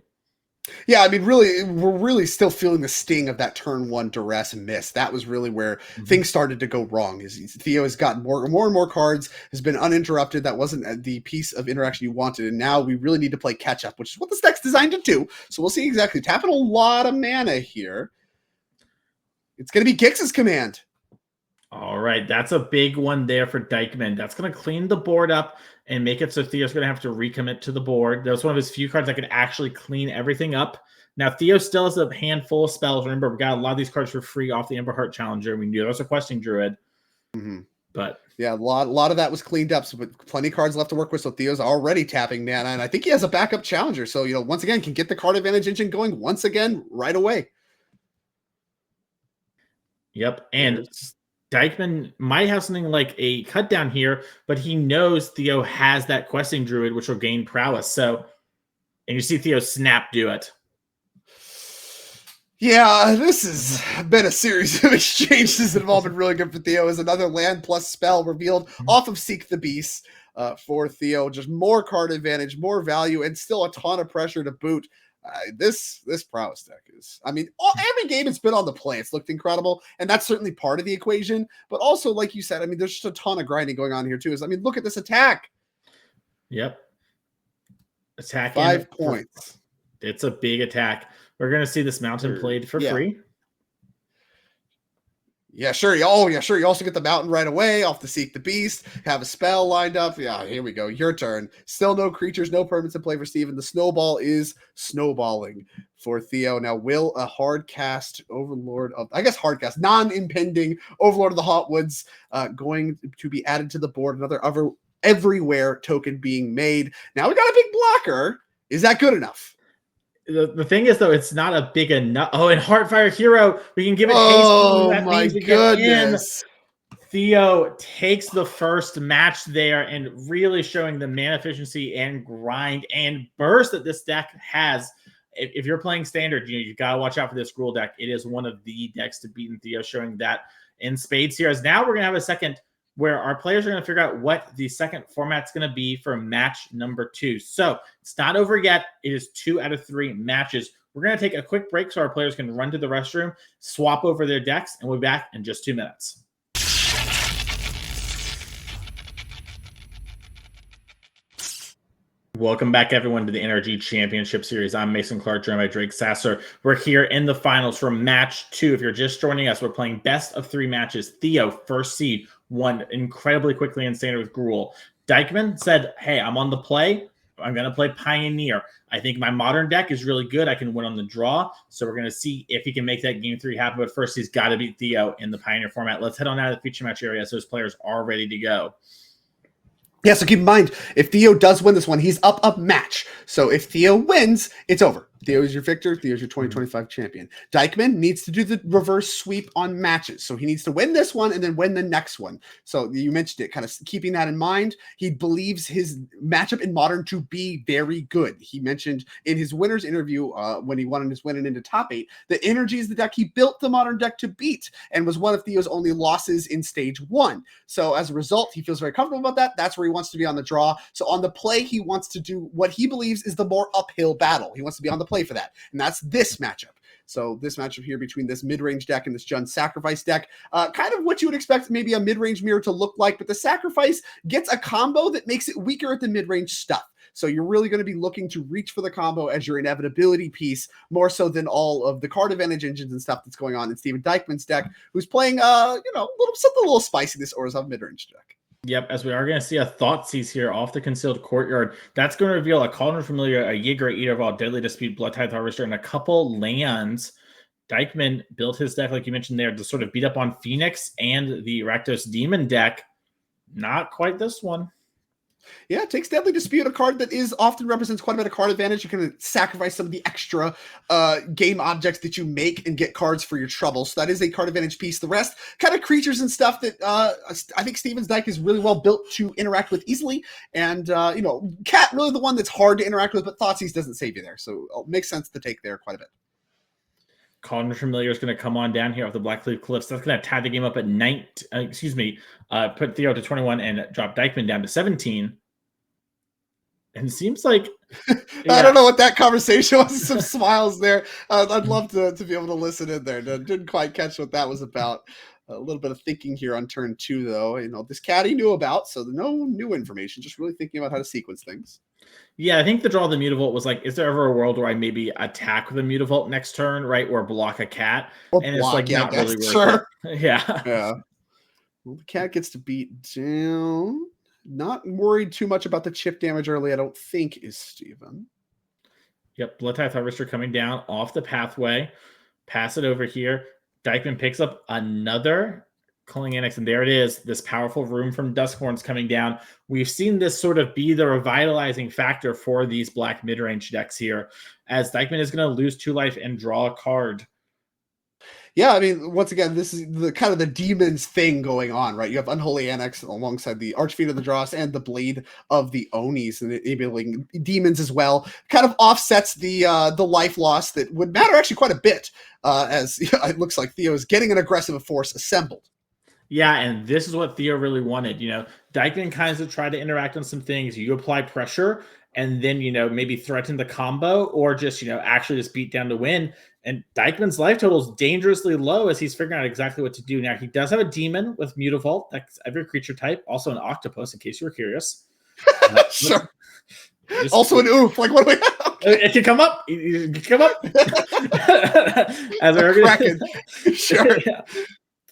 Yeah, I mean, really, we're really still feeling the sting of that turn 1 duress and miss. That was really where things started to go wrong. Theo has gotten more and more cards, has been uninterrupted. That wasn't the piece of interaction you wanted, and now we really need to play catch up, which is what this deck's designed to do. So we'll see exactly. Tapping a lot of mana here. It's going to be Gix's command. All right, that's a big one there for Dykman. That's going to clean the board up and make it so Theo's going to have to recommit to the board. That was one of his few cards that could actually clean everything up. Now, Theo still has a handful of spells. Remember, we got a lot of these cards for free off the Emberheart Challenger. We knew there was a Questing Druid. But yeah, a lot of that was cleaned up, so but plenty of cards left to work with. So Theo's already tapping mana, and I think he has a backup Challenger. So, once again, can get the card advantage engine going once again right away. Yep, and Dykman might have something like a cut down here, but he knows Theo has that Questing Druid, which will gain prowess. So, and you see Theo snap do it. Yeah, this has been a series of exchanges that have all been really good for Theo. As another land plus spell revealed off of Seek the Beast for Theo. Just more card advantage, more value, and still a ton of pressure to boot. This prowess deck is, I mean, every game it's been on the play, it's looked incredible, and that's certainly part of the equation. But also, like you said, I mean, there's just a ton of grinding going on here too. I mean, look at this attack. Yep. Attack 5 points. It's a big attack. We're going to see this mountain played for free. Yeah, sure. Oh, yeah, sure. You also get the mountain right away off the Seek the Beast. Have a spell lined up. Yeah, here we go. Your turn. Still no creatures, no permanents in play for Steven. The snowball is snowballing for Theo. Now, will a hard cast Overlord of, I guess hard cast, non-impending Overlord of the Hotwoods going to be added to the board? Another everywhere token being made. Now we got a big blocker. Is that good enough? The thing is, though, it's not a big enough. Oh, and Heartfire Hero, we can give it haste. Oh, that my means we get goodness. in. Theo takes the first match there and really showing the mana efficiency and grind and burst that this deck has. If you're playing Standard, you got to watch out for this Gruul deck. It is one of the decks to beat in Theo, showing that in spades here. As now we're going to have a second where our players are going to figure out what the second format's going to be for match number 2. So it's not over yet. It is 2 out of 3 matches. We're going to take a quick break so our players can run to the restroom, swap over their decks, and we'll be back in just 2 minutes. Welcome back, everyone, to the NRG Championship Series. I'm Mason Clark, joined by Drake Sasser. We're here in the finals for match 2. If you're just joining us, we're playing best of 3 matches. Theo, first seed, won incredibly quickly in Standard with Gruul. Dykman said, hey, I'm on the play. I'm going to play Pioneer. I think my modern deck is really good. I can win on the draw. So we're going to see if he can make that game 3 happen. But first, he's got to beat Theo in the Pioneer format. Let's head on out of the feature match area so those players are ready to go. Yeah, so keep in mind, if Theo does win this one, he's up a match. So if Theo wins, it's over. Theo is your victor. Theo is your 2025 champion. Dykman needs to do the reverse sweep on matches. So he needs to win this one and then win the next one. So you mentioned it, kind of keeping that in mind. He believes his matchup in Modern to be very good. He mentioned in his winner's interview when he won his winning into top 8, that NRG is the deck he built the Modern deck to beat and was one of Theo's only losses in stage 1. So as a result, he feels very comfortable about that. That's where he wants to be on the draw. So on the play, he wants to do what he believes is the more uphill battle. He wants to be on the play for that. And that's this matchup. So this matchup here between this mid-range deck and this Jund Sacrifice deck, kind of what you would expect maybe a mid-range mirror to look like, but the Sacrifice gets a combo that makes it weaker at the mid-range stuff. So you're really going to be looking to reach for the combo as your inevitability piece, more so than all of the card advantage engines and stuff that's going on in Steven Dykman's deck, who's playing, something a little spicy, this Orzhov mid-range deck. Yep, as we are going to see a Thoughtseize here off the Concealed Courtyard. That's going to reveal a Cauldron Familiar, a Yigre, Eater of All, Deadly Dispute, Bloodtithe Harvester, and a couple lands. Dykman built his deck, like you mentioned there, to sort of beat up on Phoenix and the Rakdos Demon deck. Not quite this one. Yeah, it takes Deadly Dispute, a card that is often represents quite a bit of card advantage. You can sacrifice some of the extra game objects that you make and get cards for your trouble. So that is a card advantage piece. The rest, kind of creatures and stuff that I think Steven's deck is really well built to interact with easily. And, Cat, really the one that's hard to interact with, but Thoughtseize doesn't save you there. So it makes sense to take there quite a bit. Cauldron Familiar is going to come on down here off the Blackcleave Cliffs. That's going to tie the game up at put Theo to 21 and drop Dykman down to 17. And it seems like I don't know what that conversation was. Some smiles there. I'd love to be able to listen in there. Didn't quite catch what that was about. A little bit of thinking here on turn 2, though. This cat he knew about, so no new information. Just really thinking about how to sequence things. Yeah, I think the draw of the Mutavault was like, is there ever a world where I maybe attack with a Mutavault next turn, right, or block a cat? And it's like not really worth it. Yeah. Well, the cat gets to beat down. Not worried too much about the chip damage early, I don't think, is Steven. Yep, Bloodtithe Harvester coming down off the pathway. Pass it over here. Dykman picks up another Culling Annex, and there it is. This powerful Room from Duskhorns coming down. We've seen this sort of be the revitalizing factor for these black mid-range decks here, as Dykman is going to lose 2 life and draw a card. Yeah, I mean, once again, this is the kind of the demons thing going on, right? You have Unholy Annex alongside the Archfiend of the Dross and the Blade of the Onis, and enabling demons as well. Kind of offsets the life loss that would matter actually quite a bit, as it looks like Theo is getting an aggressive force assembled. Yeah, and this is what Theo really wanted. Dykman kind of tried to interact on some things. You apply pressure, and then, maybe threaten the combo, or just, actually just beat down to win. And Dykman's life total is dangerously low as he's figuring out exactly what to do. Now, he does have a demon with Mutavault. That's every creature type. Also an octopus, in case you were curious. Sure. Also an oof. Like, what do we have? It can come up. It can come up. As a Kraken. Sure. Yeah.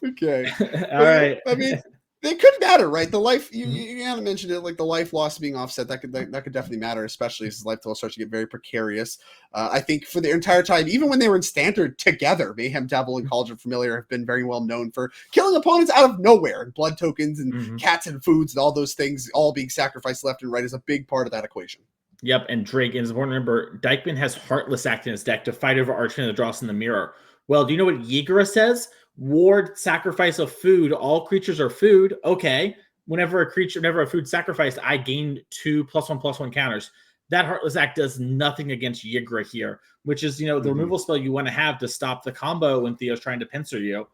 Okay. All right. I mean, it could matter, right? The life you haven't mentioned it, like the life loss being offset, that could definitely matter, especially as his life total starts to get very precarious. I think for the entire time, even when they were in standard together, Mayhem Devil and College of Familiar have been very well known for killing opponents out of nowhere, and blood tokens and cats and foods and all those things all being sacrificed left and right is a big part of that equation. Yep, and Drake, and it's important to remember, Dykman has Heartless Act in his deck to fight over Archon and the Dross in the Mirror. Well, do you know what Yigra says? Ward sacrifice of food. All creatures are food. Okay. Whenever a food sacrificed, I gain 2 +1/+1 counters. That Heartless Act does nothing against Yigra here, which is, the removal spell you want to have to stop the combo when Theo's trying to pincer you.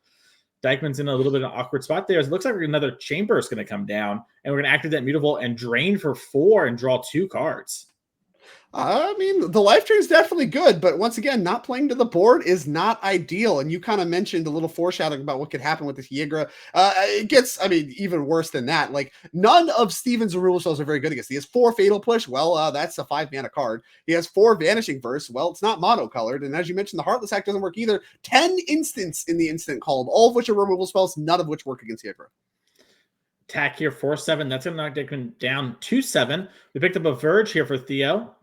Dykman's in a little bit of an awkward spot there. It looks like another chamber is going to come down, and we're going to activate that Mutavault and drain for 4 and draw 2 cards. I mean, the life drain is definitely good, but once again, not playing to the board is not ideal. And you kind of mentioned a little foreshadowing about what could happen with this Yigra. It gets, even worse than that. Like, none of Steven's removal spells are very good against. He has 4 Fatal Push. Well, that's a 5-mana card. He has 4 Vanishing Verse. Well, it's not monocolored. And as you mentioned, the Heartless Act doesn't work either. 10 instants in the instant column, all of which are removal spells, none of which work against Yigra. Attack here, 4/7. That's going to knock Dykman down 2/7. We picked up a Verge here for Theo.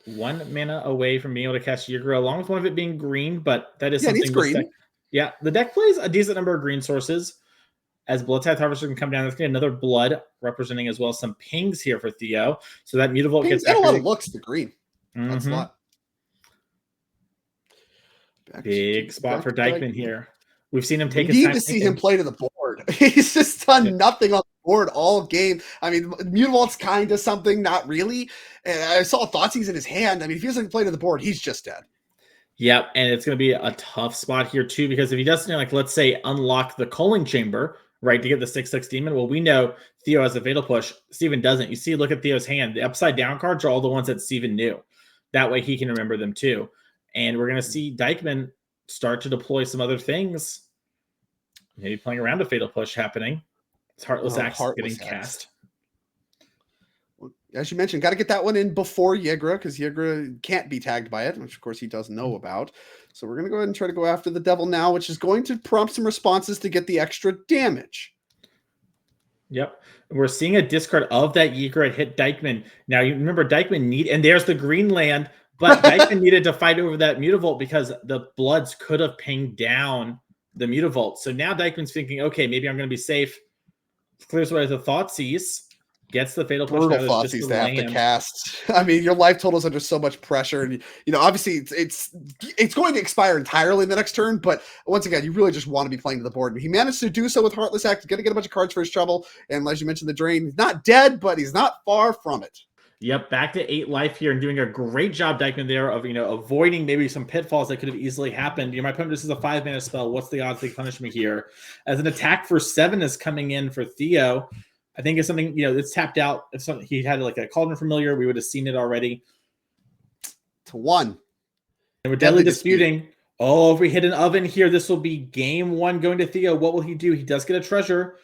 1 mana away from being able to cast Yigra, along with one of it being green, but that is something. It's green. The deck plays a decent number of green sources. As Bloodtithe Harvester can come down, there's going to be another blood representing as well some pings here for Theo. So that Mutavault gets a lot of looks to green. That's a lot. Big spot for Dykman here. We've seen him take his time. We need to see him play to the board. He's just done nothing on the board all game. I mean, Mutavault's kind of something, not really. And I saw Thoughtseize in his hand. I mean, if he doesn't play to the board, he's just dead. Yep, and it's going to be a tough spot here too, because if he doesn't, let's say, unlock the Culling Chamber, right, to get the 6/6 demon, well, we know Theo has a Fatal Push. Steven doesn't. You see, look at Theo's hand. The upside down cards are all the ones that Steven knew. That way he can remember them too. And we're going to see Dykman start to deploy some other things. Maybe playing around a Fatal Push happening. It's Heartless Axe getting cast. As you mentioned, got to get that one in before Yigra, because Yigra can't be tagged by it, which of course he doesn't know about. So we're going to go ahead and try to go after the Devil now, which is going to prompt some responses to get the extra damage. Yep. We're seeing a discard of that Yigra hit Dykman. Now, you remember Dykman and there's the green land, but Dykman needed to fight over that Mutavault because the Bloods could have pinged down the Mutavault. So now Dykman's thinking, okay, maybe I'm going to be safe. Clears away the Thoughtseize. Gets the Fatal Push. Brutal Thoughtseize to have to cast. I mean, your life total is under so much pressure, and obviously it's going to expire entirely in the next turn. But once again, you really just want to be playing to the board. And he managed to do so with Heartless Act. He's going to get a bunch of cards for his trouble. And as you mentioned, the drain. He's not dead, but he's not far from it. Yep, back to 8 life here and doing a great job, Dykman, there of avoiding maybe some pitfalls that could have easily happened. My opponent, this is a 5-mana spell. What's the odds they punish me here? As an attack for 7 is coming in for Theo. I think it's something, it's tapped out. If something he had like a Cauldron Familiar, we would have seen it already. To 1. And we're deadly disputing. Oh, if we hit an oven here, this will be game 1 going to Theo. What will he do? He does get a treasure.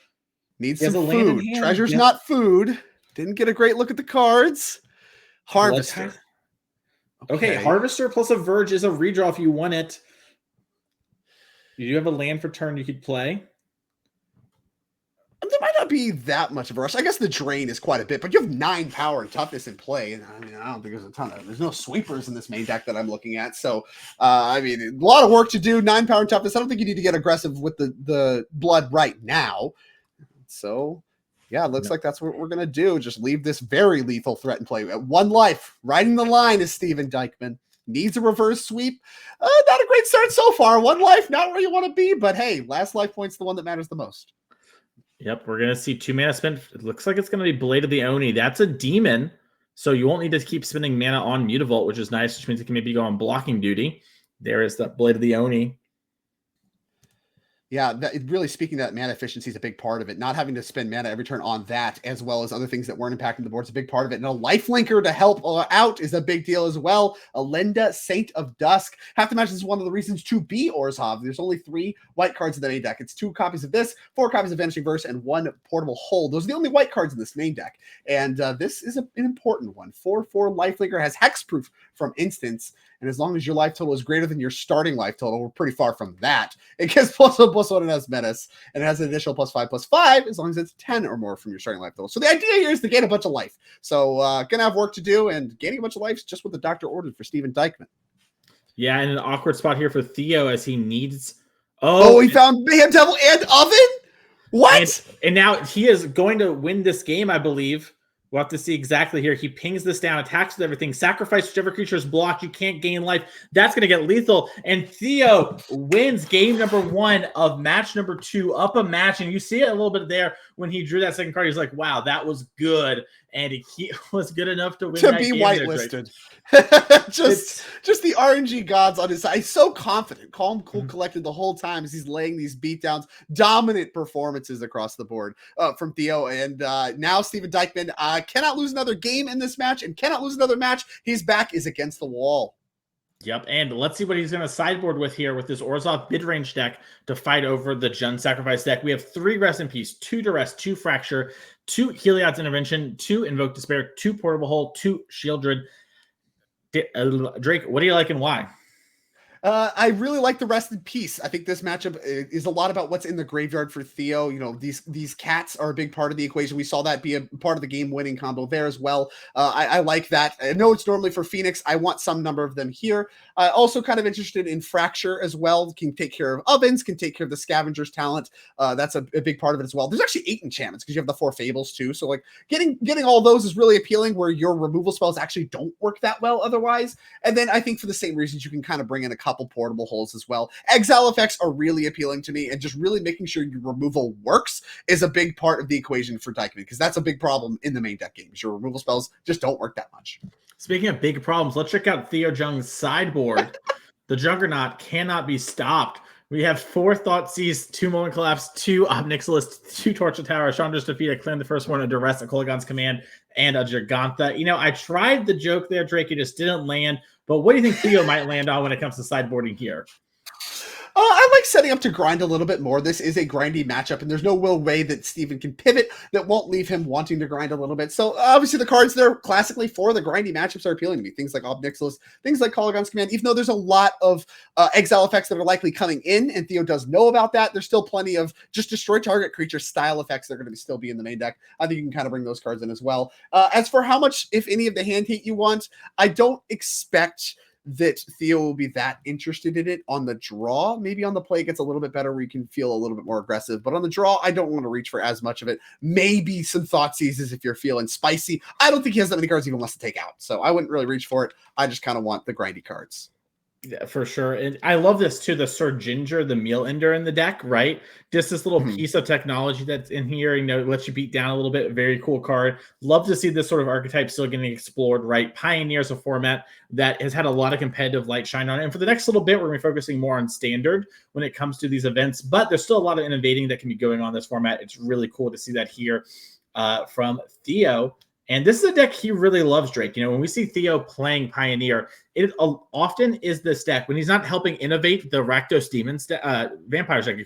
Needs some food. Treasure's not food. Didn't get a great look at the cards. Harvester. Okay, Harvester plus a Verge is a redraw if you want it. You do have a land for turn you could play. There might not be that much of a rush. I guess the drain is quite a bit, but you have 9 power and toughness in play. And I don't think there's no sweepers in this main deck that I'm looking at. So, a lot of work to do. 9 power and toughness. I don't think you need to get aggressive with the blood right now. So, yeah, it looks like that's what we're going to do. Just leave this very lethal threat in play. At 1 life, riding the line is Steven Dykman. Needs a reverse sweep. Not a great start so far. 1 life, not where you want to be, but hey, last life point's the one that matters the most. Yep, we're going to see 2 mana spent. It looks like it's going to be Blade of the Oni. That's a demon, so you won't need to keep spending mana on Mutavault, which is nice, which means it can maybe go on blocking duty. There is the Blade of the Oni. Yeah, really speaking to that mana efficiency is a big part of it. Not having to spend mana every turn on that, as well as other things that weren't impacting the board, is a big part of it. And a lifelinker to help out is a big deal as well. Alenda, Saint of Dusk. Have to imagine this is one of the reasons to be Orzhov. There's only 3 white cards in the main deck. It's 2 copies of this, 4 copies of Vanishing Verse, and 1 portable hold. Those are the only white cards in this main deck. And this is an important one. 4/4 lifelinker has hexproof from instance. And as long as your life total is greater than your starting life total, we're pretty far from that. It gets +1/+1 and has menace, and it has an additional +5/+5 as long as it's 10 or more from your starting life total. So the idea here is to gain a bunch of life. So gonna have work to do, and gaining a bunch of life is just what the doctor ordered for Steven Dykman. Yeah, and an awkward spot here for Theo as he needs. He found Mayhem Devil and Oven? What? And now he is going to win this game, I believe. We'll have to see exactly here. He pings this down, attacks with everything, sacrifice whichever creature is blocked. You can't gain life. That's going to get lethal. And Theo wins game number 1 of match number 2, up a match. And you see it a little bit there when he drew that second card. He's like, wow, that was good. And he was good enough to win to that be game whitelisted. just the RNG gods on his side. He's so confident, calm, cool, collected the whole time as he's laying these beatdowns. Dominant performances across the board from Theo. And now Steven Dykman cannot lose another game in this match and cannot lose another match. His back is against the wall. Yep, and let's see what he's going to sideboard with here with this Orzhov mid-range deck to fight over the Jund Sacrifice deck. We have 3 Rest in Peace, 2 Duress, 2 Fracture, 2 Heliod's Intervention, 2 Invoke Despair, 2 Portable Hole, 2 Shieldred. Drake, what do you like and why? I really like the Rest in Peace. I think this matchup is a lot about what's in the graveyard for Theo. You know, these cats are a big part of the equation. We saw that be a part of the game-winning combo there as well. I like that. I know it's normally for Phoenix. I want some number of them here. Also kind of interested in Fracture as well. Can take care of Ovens, can take care of the Scavenger's talent. That's a big part of it as well. There's actually 8 enchantments because you have the 4 Fables too. So like getting all those is really appealing where your removal spells actually don't work that well otherwise. And then I think for the same reasons, you can kind of bring in a couple portable holes as well. Exile effects are really appealing to me, and just really making sure your removal works is a big part of the equation for Dykman, because that's a big problem in the main deck games. Your removal spells just don't work that much. Speaking of big problems, let's check out Theo Jung's sideboard. The Juggernaut cannot be stopped. We have 4 Thoughtseize, 2 Moment Collapse, 2 Obnixilis, 2 Torture Tower, Chandra's Defeat, a Claim the First One, a Duress, a Kolagon's Command, and a Gigantha. You know, I tried the joke there, Drake. It just didn't land. But what do you think Theo might land on when it comes to sideboarding here? I like setting up to grind a little bit more. This is a grindy matchup, and there's no real way that Steven can pivot that won't leave him wanting to grind a little bit. So obviously the cards there classically for the grindy matchups are appealing to me. Things like Obnixilis, things like Kolagon's Command. Even though there's a lot of exile effects that are likely coming in, and Theo does know about that, there's still plenty of just destroy target creature style effects that are going to still be in the main deck. I think you can kind of bring those cards in as well. As for how much, if any, of the hand heat you want, I don't expect that Theo will be that interested in it on the draw. Maybe on the play it gets a little bit better where you can feel a little bit more aggressive, but on the draw, I don't want to reach for as much of it. Maybe some Thoughtseizes if you're feeling spicy. I don't think he has that many cards he wants to take out, so I wouldn't really reach for it. I just kind of want the grindy cards. Yeah, for sure. And I love this too, the Sir Ginger, the meal ender in the deck, right? Just this little piece of technology that's in here, you know, lets you beat down a little bit. Very cool card. Love to see this sort of archetype still getting explored, right? Pioneer's a format that has had a lot of competitive light shine on it. And for the next little bit, we're going to be focusing more on standard when it comes to these events, but there's still a lot of innovating that can be going on in this format. It's really cool to see that here from Theo. And this is a deck he really loves, Drake. You know, when we see Theo playing Pioneer, it often is this deck, when he's not helping innovate the Rakdos Demons, Vampires deck,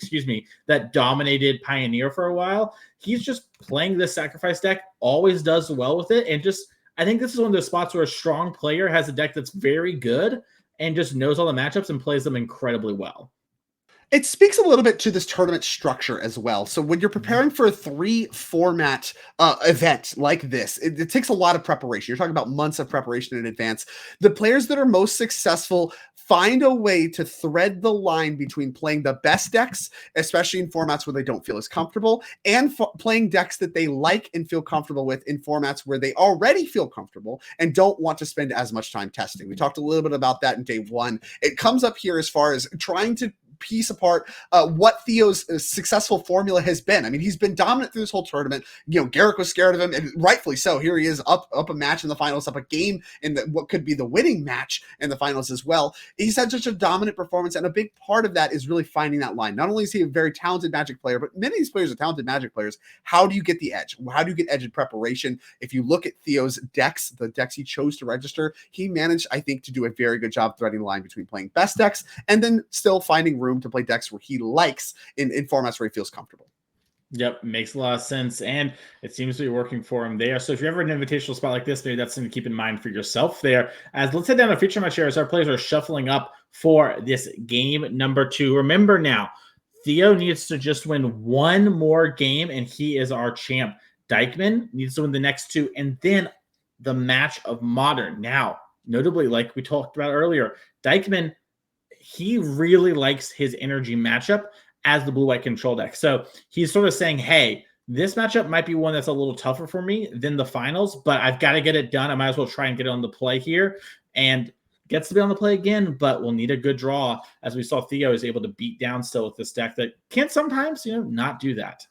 that dominated Pioneer for a while, he's just playing this Sacrifice deck, always does well with it. And just, I think this is one of those spots where a strong player has a deck that's very good and just knows all the matchups and plays them incredibly well. It speaks a little bit to this tournament structure as well. So when you're preparing for a 3-format event like this, it takes a lot of preparation. You're talking about months of preparation in advance. The players that are most successful find a way to thread the line between playing the best decks, especially in formats where they don't feel as comfortable, and playing decks that they like and feel comfortable with in formats where they already feel comfortable and don't want to spend as much time testing. We talked a little bit about that in day 1. It comes up here as far as trying to piece apart what Theo's successful formula has been. I mean, he's been dominant through this whole tournament. Garrick was scared of him, and rightfully so. Here he is up a match in the finals, up a game in what could be the winning match in the finals as well. He's had such a dominant performance, and a big part of that is really finding that line. Not only is he a very talented Magic player, but many of these players are talented Magic players. How do you get the edge? How do you get edge in preparation? If you look at Theo's decks, the decks he chose to register, he managed, I think, to do a very good job threading the line between playing best decks and then still finding room to play decks where he likes in formats where he feels comfortable. Yep, makes a lot of sense, and it seems to be working for him there. So if you're ever in an invitational spot like this, maybe that's something to keep in mind for yourself there. As let's head down to feature match here as our players are shuffling up for this game number 2. Remember now, Theo needs to just win one more game, and he is our champ. Dykman needs to win the next 2, and then the match of Modern. Now, notably, like we talked about earlier, Dykman, he really likes his NRG matchup as the blue-white control deck. So he's sort of saying, hey, this matchup might be one that's a little tougher for me than the finals, but I've got to get it done. I might as well try and get it on the play here. And gets to be on the play again, but we'll need a good draw. As we saw, Theo is able to beat down still with this deck that can sometimes, not do that.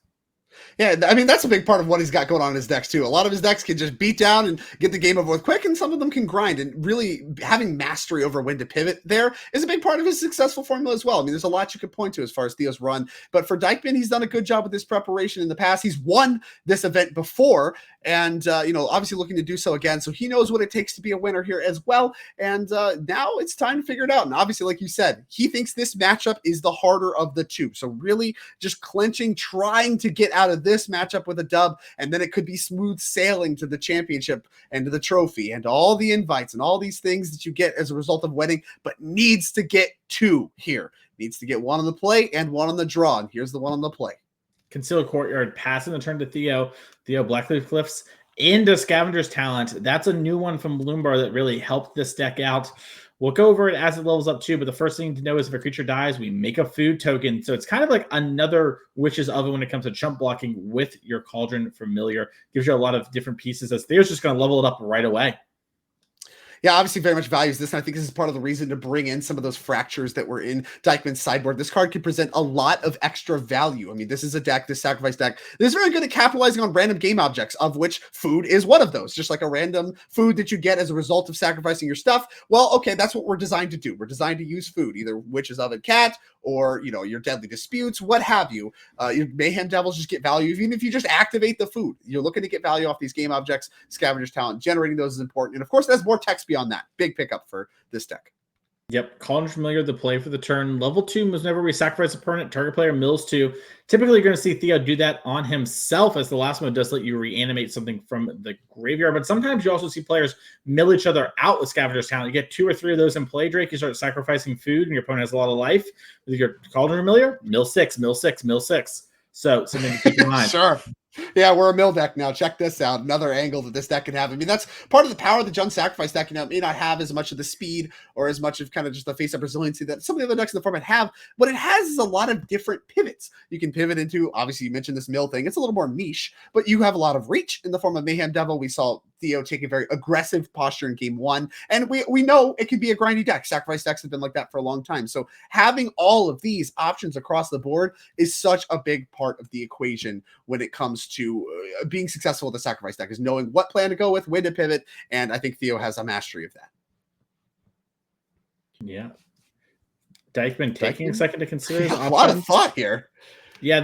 Yeah, I mean, that's a big part of what he's got going on in his decks, too. A lot of his decks can just beat down and get the game over with quick, and some of them can grind. And really having mastery over when to pivot there is a big part of his successful formula as well. I mean, there's a lot you could point to as far as Theo's run. But for Dykman, he's done a good job with this preparation in the past. He's won this event before, and, obviously looking to do so again. So he knows what it takes to be a winner here as well. And now it's time to figure it out. And obviously, like you said, he thinks this matchup is the harder of the 2. So really just clenching, trying to get out of this matchup with a dub, and then it could be smooth sailing to the championship and to the trophy and all the invites and all these things that you get as a result of winning, but needs to get 2 here. Needs to get 1 on the play and 1 on the draw. And here's the 1 on the play. Concealed Courtyard, passing the turn to Theo. Theo Blackleaf Cliffs into Scavenger's Talent. That's a new one from Bloombar that really helped this deck out. We'll go over it as it levels up too, but the first thing to know is if a creature dies, we make a food token. So it's kind of like another Witch's Oven when it comes to chump blocking with your Cauldron Familiar. Gives you a lot of different pieces as Theo's just going to level it up right away. Yeah, obviously very much values this, and I think this is part of the reason to bring in some of those fractures that were in Dykman's sideboard. This card can present a lot of extra value. I mean, this is a deck, this sacrifice deck, that is very good at capitalizing on random game objects, of which food is one of those. Just like a random food that you get as a result of sacrificing your stuff. Well, okay, that's what we're designed to do. We're designed to use food, either Witch's Oven Cat or, your Deadly Disputes, what have you. Your Mayhem Devils just get value. Even if you just activate the food, you're looking to get value off these game objects. Scavenger's Talent, generating those is important. And of course, there's more text beyond that. Big pickup for this deck. Yep, Cauldron Familiar, the play for the turn. Level 2 was whenever we sacrifice a permanent, target player mills 2. Typically, you're going to see Theo do that on himself, as the last one does let you reanimate something from the graveyard. But sometimes you also see players mill each other out with Scavenger's Talent. You get 2 or 3 of those in play, Drake. You start sacrificing food, and your opponent has a lot of life. With your Cauldron Familiar, mill 6, mill 6, mill 6. So something to keep in mind. Sure. Yeah, we're a mill deck now. Check this out. Another angle that this deck can have. I mean, that's part of the power of the Jund Sacrifice deck. May not have as much of the speed or as much of kind of just the face-up resiliency that some of the other decks in the format have. What it has is a lot of different pivots. You can pivot into, obviously, you mentioned this mill thing. It's a little more niche, but you have a lot of reach in the form of Mayhem Devil. We saw Theo take a very aggressive posture in game 1, and we know it can be a grindy deck. Sacrifice decks have been like that for a long time. So having all of these options across the board is such a big part of the equation when it comes to being successful with the sacrifice deck, is knowing what plan to go with, when to pivot, and I think Theo has a mastery of that. Yeah. Dykman taking a second to consider. A lot of thought here. Yeah,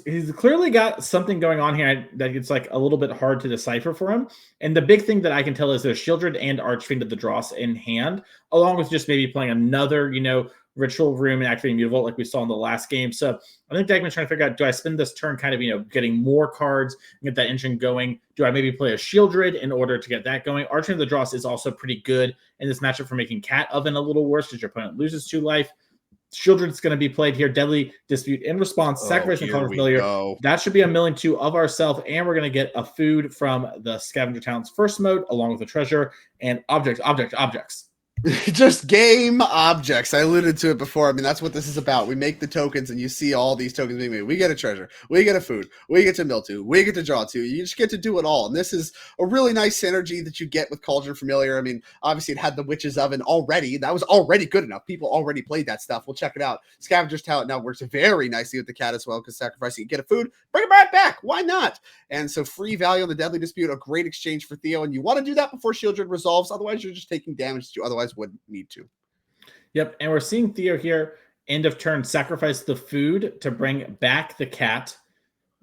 he's clearly got something going on here that it's like a little bit hard to decipher for him. And the big thing that I can tell is there's Shieldred and Archfiend of the Dross in hand, along with just maybe playing another, Ritual Room and activating Mutavault like we saw in the last game. So I think Dykman's trying to figure out, do I spend this turn kind of, getting more cards and get that engine going? Do I maybe play a Shieldred in order to get that going? Archfiend of the Dross is also pretty good in this matchup for making Cat Oven a little worse because your opponent loses 2 life. Shieldred's going to be played here. Deadly Dispute in response. Sacrifice and Cauldron Familiar. That should be a milling 2 of ourselves, and we're going to get a food from the Scavenger Talent's first mode, along with a treasure and objects. Just game objects. I alluded to it before. I mean, that's what this is about. We make the tokens, and you see all these tokens being made. We get a treasure. We get a food. We get to mill to. We get to draw to. You just get to do it all. And this is a really nice synergy that you get with Cauldron Familiar. I mean, obviously, it had the Witch's Oven already. That was already good enough. People already played that stuff. We'll check it out. Scavenger's Talent now works very nicely with the cat as well, because sacrificing, you get a food, bring it right back. Why not? And so free value on the Deadly Dispute, a great exchange for Theo. And you want to do that before Shieldred resolves. Otherwise, you're just taking damage that you otherwise wouldn't need to. Yep, and we're seeing Theo here, end of turn, sacrifice the food to bring back the cat.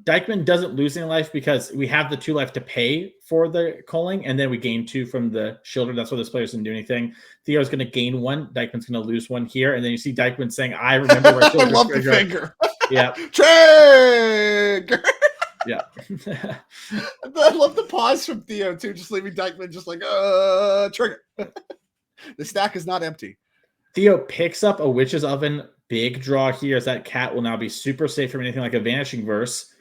Dykman doesn't lose any life because we have the 2 life to pay for the culling, and then we gain 2 from the Shieldred. That's why this player doesn't do anything. Theo's going to gain 1. Dykman's going to love 1 here, and then you see Dykman saying, I remember where Shieldred I love the finger. Yeah. Trigger! Yeah. I love the pause from Theo, too, just leaving Dykman just like, trigger. The stack is not empty. Theo picks up a Witch's Oven. Big draw here, as that cat will now be super safe from anything like a Vanishing Verse.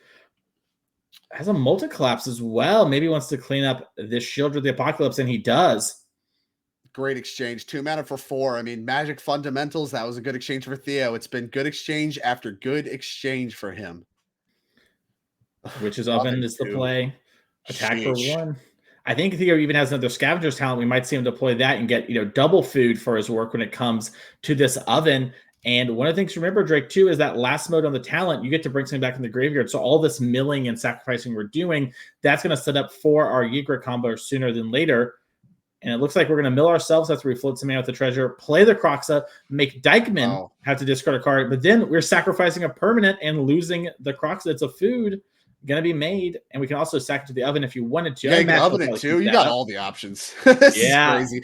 Has a multi-collapse as well. Maybe wants to clean up this Shieldred the Apocalypse, and he does. Great exchange. 2 mana for 4. I mean, Magic Fundamentals, that was a good exchange for Theo. It's been good exchange after good exchange for him. Witch's Oven is the play. Attack for 1. I think Theo even has another Scavenger's Talent. We might see him deploy that and get, double food for his work when it comes to this oven. And one of the things to remember, Drake, too, is that last mode on the talent, you get to bring something back in the graveyard. So all this milling and sacrificing we're doing, that's going to set up for our Yigra combo sooner than later. And it looks like we're going to mill ourselves after we float some mana with the treasure, play the Croxa, make Dykman have to discard a card. But then we're sacrificing a permanent and losing the Croxa. It's a food going to be made, and we can also sack it to the oven if you wanted to. Yeah, you can oven it too. You got all the options. This is crazy.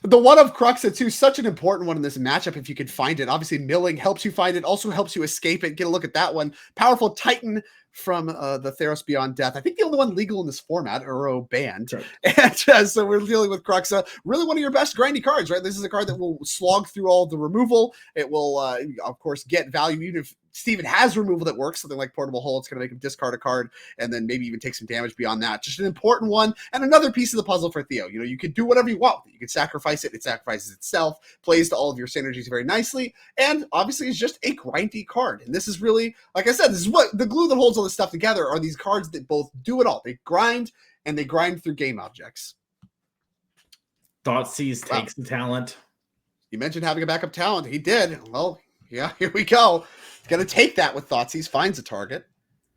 The one of Croxa too, such an important one in this matchup if you could find it. Obviously, milling helps you find it, also helps you escape it. Get a look at that one. Powerful Titan from the Theros Beyond Death. I think the only one legal in this format, Uro banned. Sure. And so we're dealing with Croxa. Really one of your best grindy cards, right? This is a card that will slog through all the removal. It will, of course, get value even if Steven has removal that works, something like Portable Hole. It's going to make him discard a card and then maybe even take some damage beyond that. Just an important one. And another piece of the puzzle for Theo. You can do whatever you want. You can sacrifice it. It sacrifices itself, plays to all of your synergies very nicely. And obviously it's just a grindy card. And this is really, like I said, this is what the glue that holds all this stuff together are these cards that both do it all. They grind and they grind through game objects. Thoughtseize takes the talent. You mentioned having a backup talent. He did. Well, yeah, here we go. He's going to take that with Thoughtseize, finds a target.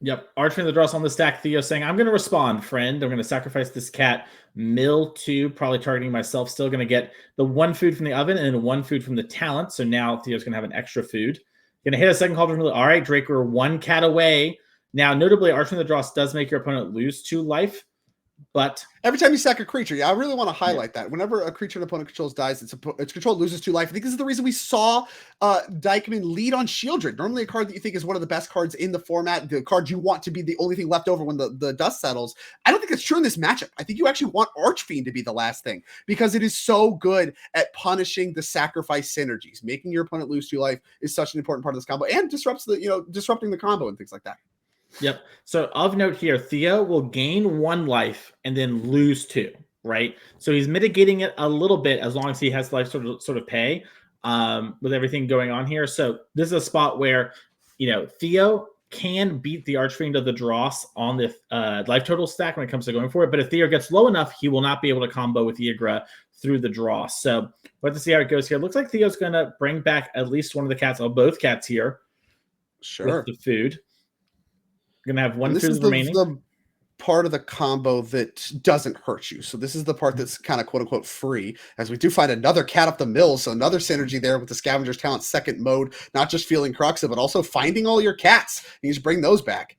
Yep. Arching the Dross on the stack. Theo saying, I'm going to respond, friend. I'm going to sacrifice this cat. Mill 2, probably targeting myself. Still going to get the 1 food from the oven and then 1 food from the talent. So now Theo's going to have an extra food. Going to hit a second Cauldron. All right, Drake, we're 1 cat away. Now, notably, Arching the Dross does make your opponent lose 2 life. But every time you sack a creature, I really want to highlight that. Whenever a creature an opponent controls dies, its control loses 2 life. I think this is the reason we saw Dykman lead on Shieldred. Normally a card that you think is one of the best cards in the format, the card you want to be the only thing left over when the dust settles. I don't think it's true in this matchup. I think you actually want Archfiend to be the last thing because it is so good at punishing the sacrifice synergies. Making your opponent lose 2 life is such an important part of this combo and disrupting the combo and things like that. Yep. So of note here, Theo will gain 1 life and then lose 2, right? So he's mitigating it a little bit as long as he has life sort of pay with everything going on here. So this is a spot where, Theo can beat the Archfiend of the Dross on the life total stack when it comes to going for it. But if Theo gets low enough, he will not be able to combo with Yigra through the Dross. So we'll have to see how it goes here. It looks like Theo's going to bring back at least one of the cats, both cats here. Sure. With the food. Going to have 1 food remaining. This is the part of the combo that doesn't hurt you. So this is the part that's kind of quote unquote free, as we do find another cat up the mill. So another synergy there with the Scavenger's Talent second mode, not just feeling Croxa, but also finding all your cats. You just bring those back.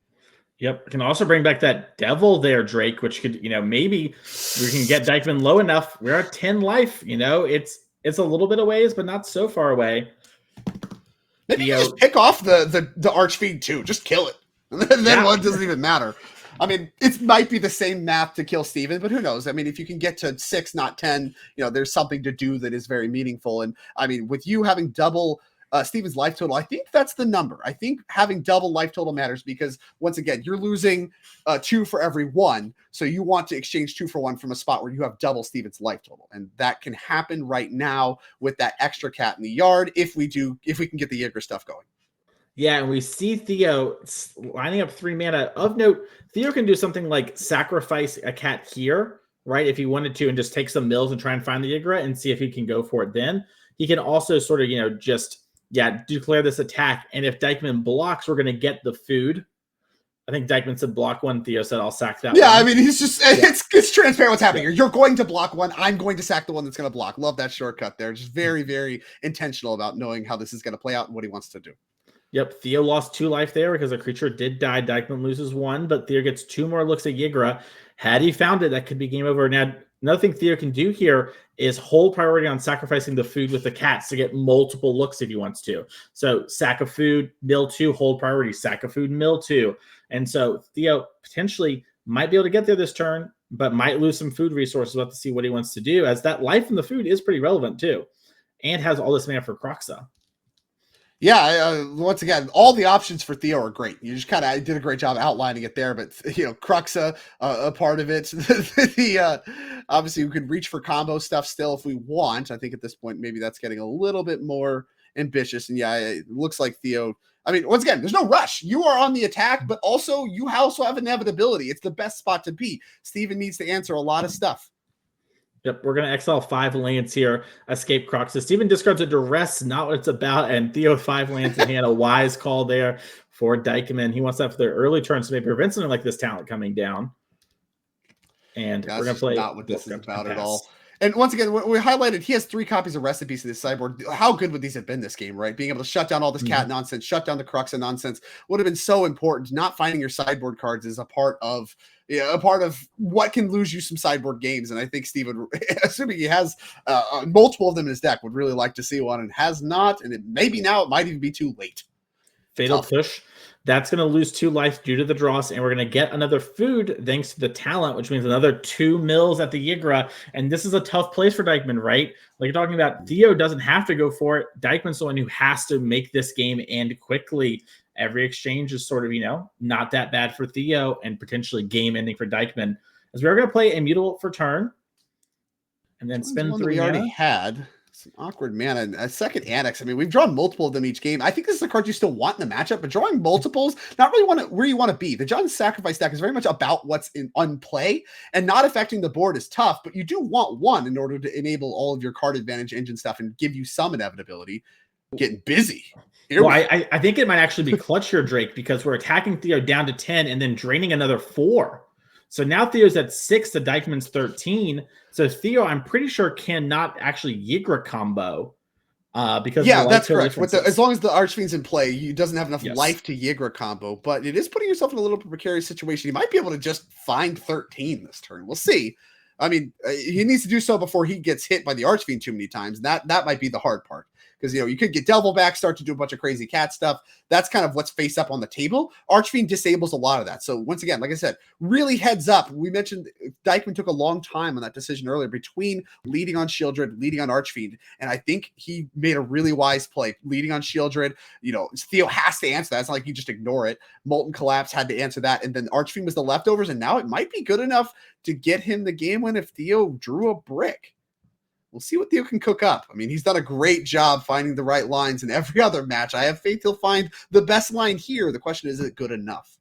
Yep. Can also bring back that devil there, Drake, which could, maybe we can get Dykman low enough. We're at 10 life. It's a little bit away, but not so far away. Maybe you just pick off the Archfiend too. Just kill it. And then what doesn't even matter. I mean, it might be the same math to kill Steven, but who knows? I mean, if you can get to 6, not 10, there's something to do that is very meaningful. And I mean, with you having double Steven's life total. I think that's the number. I think having double life total matters because once again, you're losing 2 for every 1. So you want to exchange 2 for 1 from a spot where you have double Steven's life total. And that can happen right now with that extra cat in the yard if we can get the Yigra stuff going. Yeah, and we see Theo lining up 3 mana. Of note, Theo can do something like sacrifice a cat here, right? If he wanted to, and just take some mills and try and find the Yigra and see if he can go for it then. He can also sort of, just declare this attack. And if Dykman blocks, we're going to get the food. I think Dykman said block 1. Theo said, I'll sack that one. I mean, he's just, it's transparent what's happening here. You're going to block one. I'm going to sack the one that's going to block. Love that shortcut there. Just very, very intentional about knowing how this is going to play out and what he wants to do. Yep, Theo lost 2 life there because a creature did die. Dykman loses 1, but Theo gets 2 more looks at Yigra. Had he found it, that could be game over. Now, another thing Theo can do here is hold priority on sacrificing the food with the cats to get multiple looks if he wants to. So sack of food, mill 2, hold priority, sack of food, mill 2. And so Theo potentially might be able to get there this turn, but might lose some food resources. We'll have to see what he wants to do, as that life from the food is pretty relevant too, and has all this mana for Kroxa. Yeah, once again, all the options for Theo are great. You just kind of did a great job outlining it there, but Kroxa, a part of it. Obviously, we could reach for combo stuff still if we want. I think at this point, maybe that's getting a little bit more ambitious. And it looks like Theo. I mean, once again, there's no rush. You are on the attack, but also you also have inevitability. It's the best spot to be. Steven needs to answer a lot of stuff. Yep, we're going to exile 5 lands here, escape Kroxa. Steven discards a duress, not what it's about, and Theo with 5 lands in hand, a wise call there for Dykman. He wants that for their early turn, so maybe prevent something like this talent coming down. And we're going to play. Not what this is about at all. And once again, we highlighted he has 3 copies of recipes in this sideboard. How good would these have been this game, right? Being able to shut down all this cat nonsense, shut down the Kroxa nonsense would have been so important. Not finding your sideboard cards is a part of what can lose you some sideboard games. And I think Steven, assuming he has multiple of them in his deck, would really like to see one and has not. And maybe now it might even be too late. Fatal Push. That's going to lose 2 life due to the dross, and we're going to get another food thanks to the talent, which means another 2 mills at the Yigra. And this is a tough place for Dykman, right? Like you're talking about, Theo doesn't have to go for it. Dykman's the one who has to make this game end quickly. Every exchange is sort of, not that bad for Theo and potentially game ending for Dykman. As we are going to play Immutable for turn and then spend 3 we already had. Some awkward mana and a second Annex. I mean, we've drawn multiple of them each game. I think this is a card you still want in the matchup, but drawing multiples, not really where you want to be. The John's Sacrifice deck is very much about what's on play, and not affecting the board is tough, but you do want one in order to enable all of your card advantage engine stuff and give you some inevitability. Getting busy. I think it might actually be clutch here, Drake, because we're attacking Theo down to 10 and then draining another 4. So now Theo's at 6 to Dykman's 13. So Theo, I'm pretty sure, cannot actually Yigra combo because that's correct. As long as the Archfiend's in play, he doesn't have enough life to Yigra combo. But it is putting yourself in a little precarious situation. He might be able to just find 13 this turn. We'll see. I mean, he needs to do so before he gets hit by the Archfiend too many times. That might be the hard part. Because, you could get Devil back, start to do a bunch of crazy cat stuff. That's kind of what's face up on the table. Archfiend disables a lot of that. So once again, like I said, really heads up. We mentioned Dykman took a long time on that decision earlier between leading on Shieldred, leading on Archfiend. And I think he made a really wise play. Leading on Shieldred, Theo has to answer that. It's not like you just ignore it. Molten Collapse had to answer that. And then Archfiend was the leftovers. And now it might be good enough to get him the game win if Theo drew a brick. We'll see what Theo can cook up. I mean, he's done a great job finding the right lines in every other match. I have faith he'll find the best line here. The question is it good enough?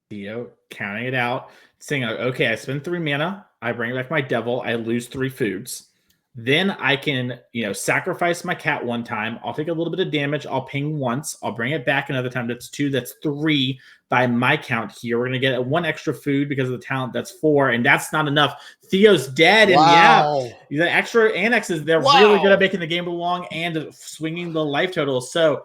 Theo counting it out, saying, okay, I spend 3 mana. I bring back my Devil. I lose 3 foods. Then I can, sacrifice my cat 1 time. I'll take a little bit of damage. I'll ping once. I'll bring it back another time. That's 2. That's 3 by my count here. We're going to get 1 extra food because of the talent. That's 4. And that's not enough. Theo's dead. And the extra annexes, they're really good at making the game along and swinging the life total. So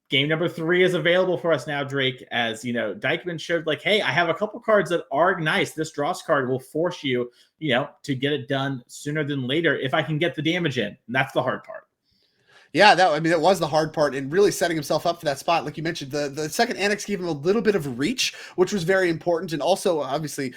game number 3 is available for us now, Drake, as Dykman showed hey, I have a couple cards that are nice. This dross card will force you, to get it done sooner than later if I can get the damage in. And that's the hard part. Yeah, that was the hard part, and really setting himself up for that spot. Like you mentioned, the second Annex gave him a little bit of reach, which was very important. And also, obviously,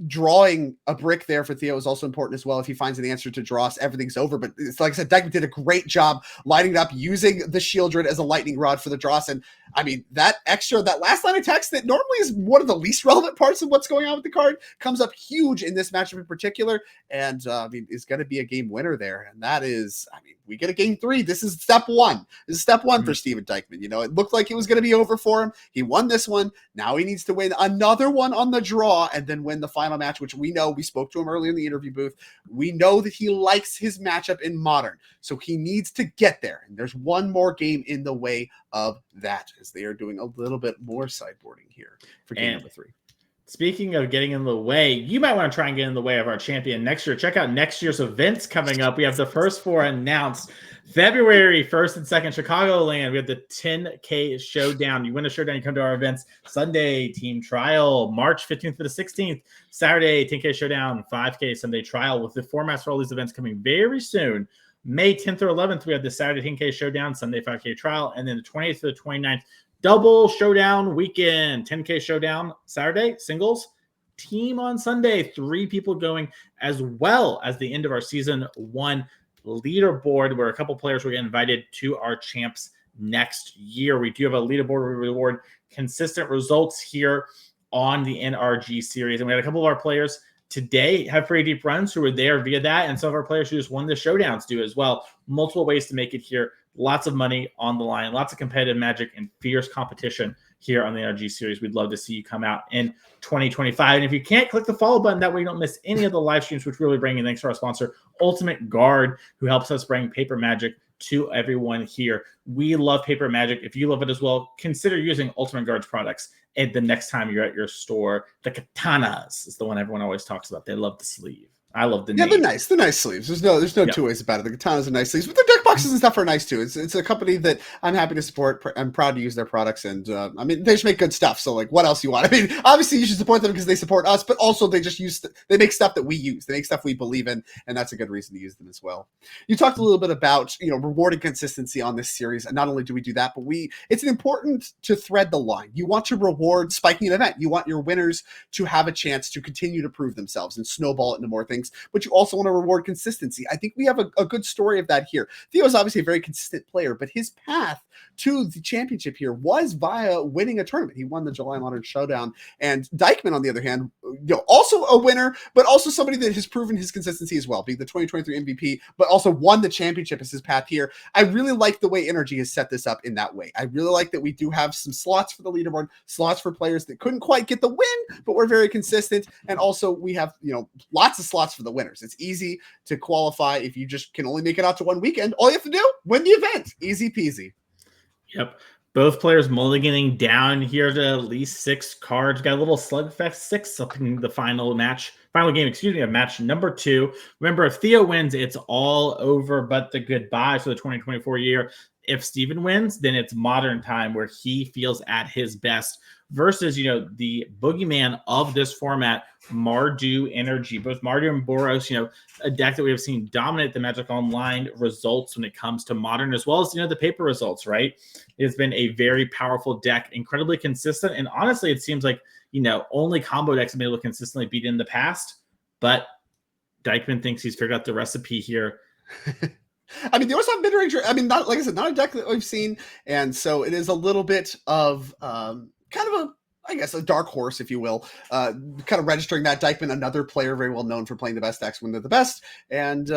drawing a brick there for Theo is also important as well. If he finds an answer to Dross, everything's over. But it's like I said, Dykman did a great job lighting it up, using the Shieldred as a lightning rod for the Dross. And I mean, that last line of text that normally is one of the least relevant parts of what's going on with the card comes up huge in this matchup in particular. And I mean, is going to be a game winner there. And that is, I mean, we get a game 3. This is step 1. This is step 1 for Steven Dykman. You know, it looked like it was going to be over for him. He won this one. Now he needs to win another one on the draw and then win the final match, which we know, we spoke to him earlier in the interview booth. We know that he likes his matchup in Modern. So he needs to get there. And there's one more game in the way of that, as they are doing a little bit more sideboarding here for game number 3. Speaking of getting in the way, you might want to try and get in the way of our champion next year. Check out next year's events coming up. We have the first 4 announced. February 1st and 2nd, Chicagoland. We have the 10K Showdown. You win a showdown, you come to our events. Sunday, Team Trial. March 15th to the 16th. Saturday, 10K Showdown. 5K Sunday Trial, with the formats for all these events coming very soon. May 10th or 11th, we have the Saturday 10K Showdown, Sunday 5K Trial, and then the 20th to the 29th, double showdown weekend. 10K Showdown Saturday, singles, team on Sunday. 3 people going, as well as the end of our season 1 leaderboard, where a couple players will get invited to our champs next year. We do have a leaderboard where we reward consistent results here on the NRG series. And we had a couple of our players today have pretty deep runs who were there via that. And some of our players who just won the showdowns do as well. Multiple ways to make it here. Lots of money on the line, lots of competitive Magic and fierce competition here on the NRG series. We'd love to see you come out in 2025. And if you can't, click the follow button. That way you don't miss any of the live streams, which really bring in thanks to our sponsor, Ultimate Guard, who helps us bring paper Magic to everyone here. We love paper Magic. If you love it as well, consider using Ultimate Guard's products and the next time you're at your store. The katanas is the one everyone always talks about. They love the sleeve. I love the name. They're nice. They're nice sleeves. There's no two ways about it. The katanas are nice sleeves, but the deck boxes and stuff are nice too. It's a company that I'm happy to support. I'm proud to use their products, and I mean, they just make good stuff. So like, what else you want? I mean, obviously you should support them because they support us, but also they just they make stuff that we use. They make stuff we believe in, and that's a good reason to use them as well. You talked a little bit about rewarding consistency on this series, and not only do we do that, but it's important to thread the line. You want to reward spiking an event. You want your winners to have a chance to continue to prove themselves and snowball it into more things, but you also want to reward consistency. I think we have a good story of that here. Theo's obviously a very consistent player, but his path to the championship here was via winning a tournament. He won the July Modern Showdown. And Dykman, on the other hand, also a winner, but also somebody that has proven his consistency as well, being the 2023 MVP, but also won the championship as his path here. I really like the way NRG has set this up in that way. I really like that we do have some slots for the leaderboard, slots for players that couldn't quite get the win, but were very consistent. And also we have, lots of slots for the winners. It's easy to qualify if you just can only make it out to one weekend. All you have to do, win the event. Easy peasy. Yep. Both players mulliganing down here to at least 6 cards. Got a little slugfest 6 up in the final game, of match number 2. Remember, if Theo wins, it's all over but the goodbye for the 2024 year. If Steven wins, then it's Modern time where he feels at his best versus, the boogeyman of this format, Mardu Energy. Both Mardu and Boros, a deck that we have seen dominate the Magic Online results when it comes to Modern, as well as, the paper results, right? It's been a very powerful deck, incredibly consistent. And honestly, it seems like, only combo decks have been able to consistently beat it in the past. But Dykman thinks he's figured out the recipe here. I mean, they also have mid-range. I mean, not like I said, not a deck that we've seen. And so it is a little bit of kind of a dark horse, if you will, kind of registering that. Dykman, another player very well known for playing the best decks when they're the best. And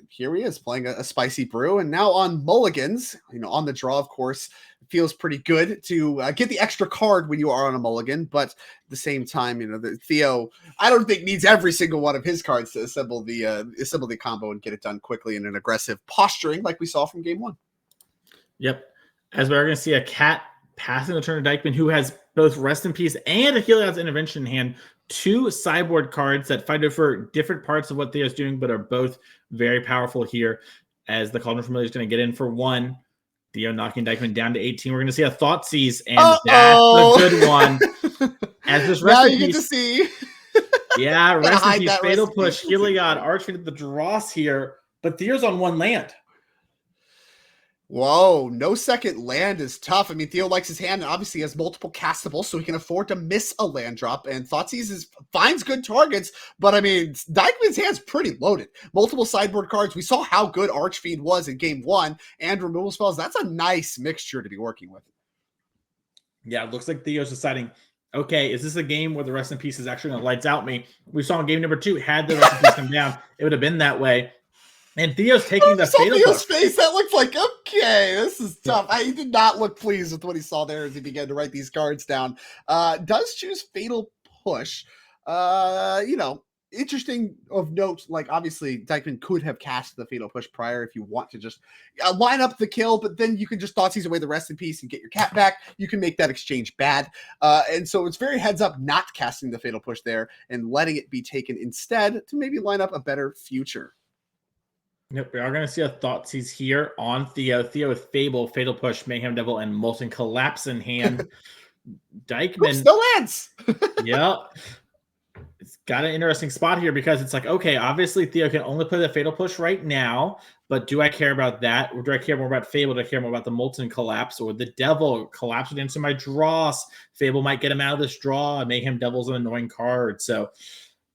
here he is playing a spicy brew. And now on mulligans, on the draw, of course, it feels pretty good to get the extra card when you are on a mulligan. But at the same time, the Theo, I don't think needs every single one of his cards to assemble the combo and get it done quickly in an aggressive posturing like we saw from game 1. Yep. As we're going to see a cat passing the turn to Dykman, who has both Rest in Peace and a Heliod's Intervention in hand. 2 sideboard cards that fight over different parts of what Theo's doing, but are both very powerful here. As the Cauldron Familiar is going to get in for 1. Theo knocking Dykman down to 18. We're going to see a Thoughtseize, and that's a good one. As this Rest in Peace, get to see. Yeah, Rest in Peace, Fatal Push, Heliod, Archfiend of the Dross here, but Theo's on 1 land. Whoa, no second land is tough. I mean, Theo likes his hand and obviously has multiple castables, so he can afford to miss a land drop. And Thoughtseize finds good targets, but I mean, Dykman's hand's pretty loaded. Multiple sideboard cards. We saw how good Archfiend was in game 1, and removal spells. That's a nice mixture to be working with. Yeah, it looks like Theo's deciding, okay, is this a game where the rest in peace is actually going to lights out me? We saw in game number 2, had the rest in peace come down, it would have been that way. And Theo's taking the fatal Theo's push. face, that looked like, okay, this is tough. He did not look pleased with what he saw there as he began to write these cards down. Does choose fatal push. Interesting of note, like obviously Dykman could have cast the fatal push prior if you want to just line up the kill, but then you can just Thoughtseize away the rest in peace and get your cat back. You can make that exchange bad. And so it's very heads up not casting the fatal push there and letting it be taken instead to maybe line up a better future. Yep, we are going to see a Thoughtseize here on Theo. Theo with Fable, Fatal Push, Mayhem Devil, and Molten Collapse in hand. Dykman. Still lands. Yeah. It's got an interesting spot here because it's like, okay, obviously Theo can only play the Fatal Push right now, but do I care about that? Or do I care more about Fable? Do I care more about the Molten Collapse or the Devil? Collapse would answer my draws. Fable might get him out of this draw. Mayhem Devil's an annoying card. So,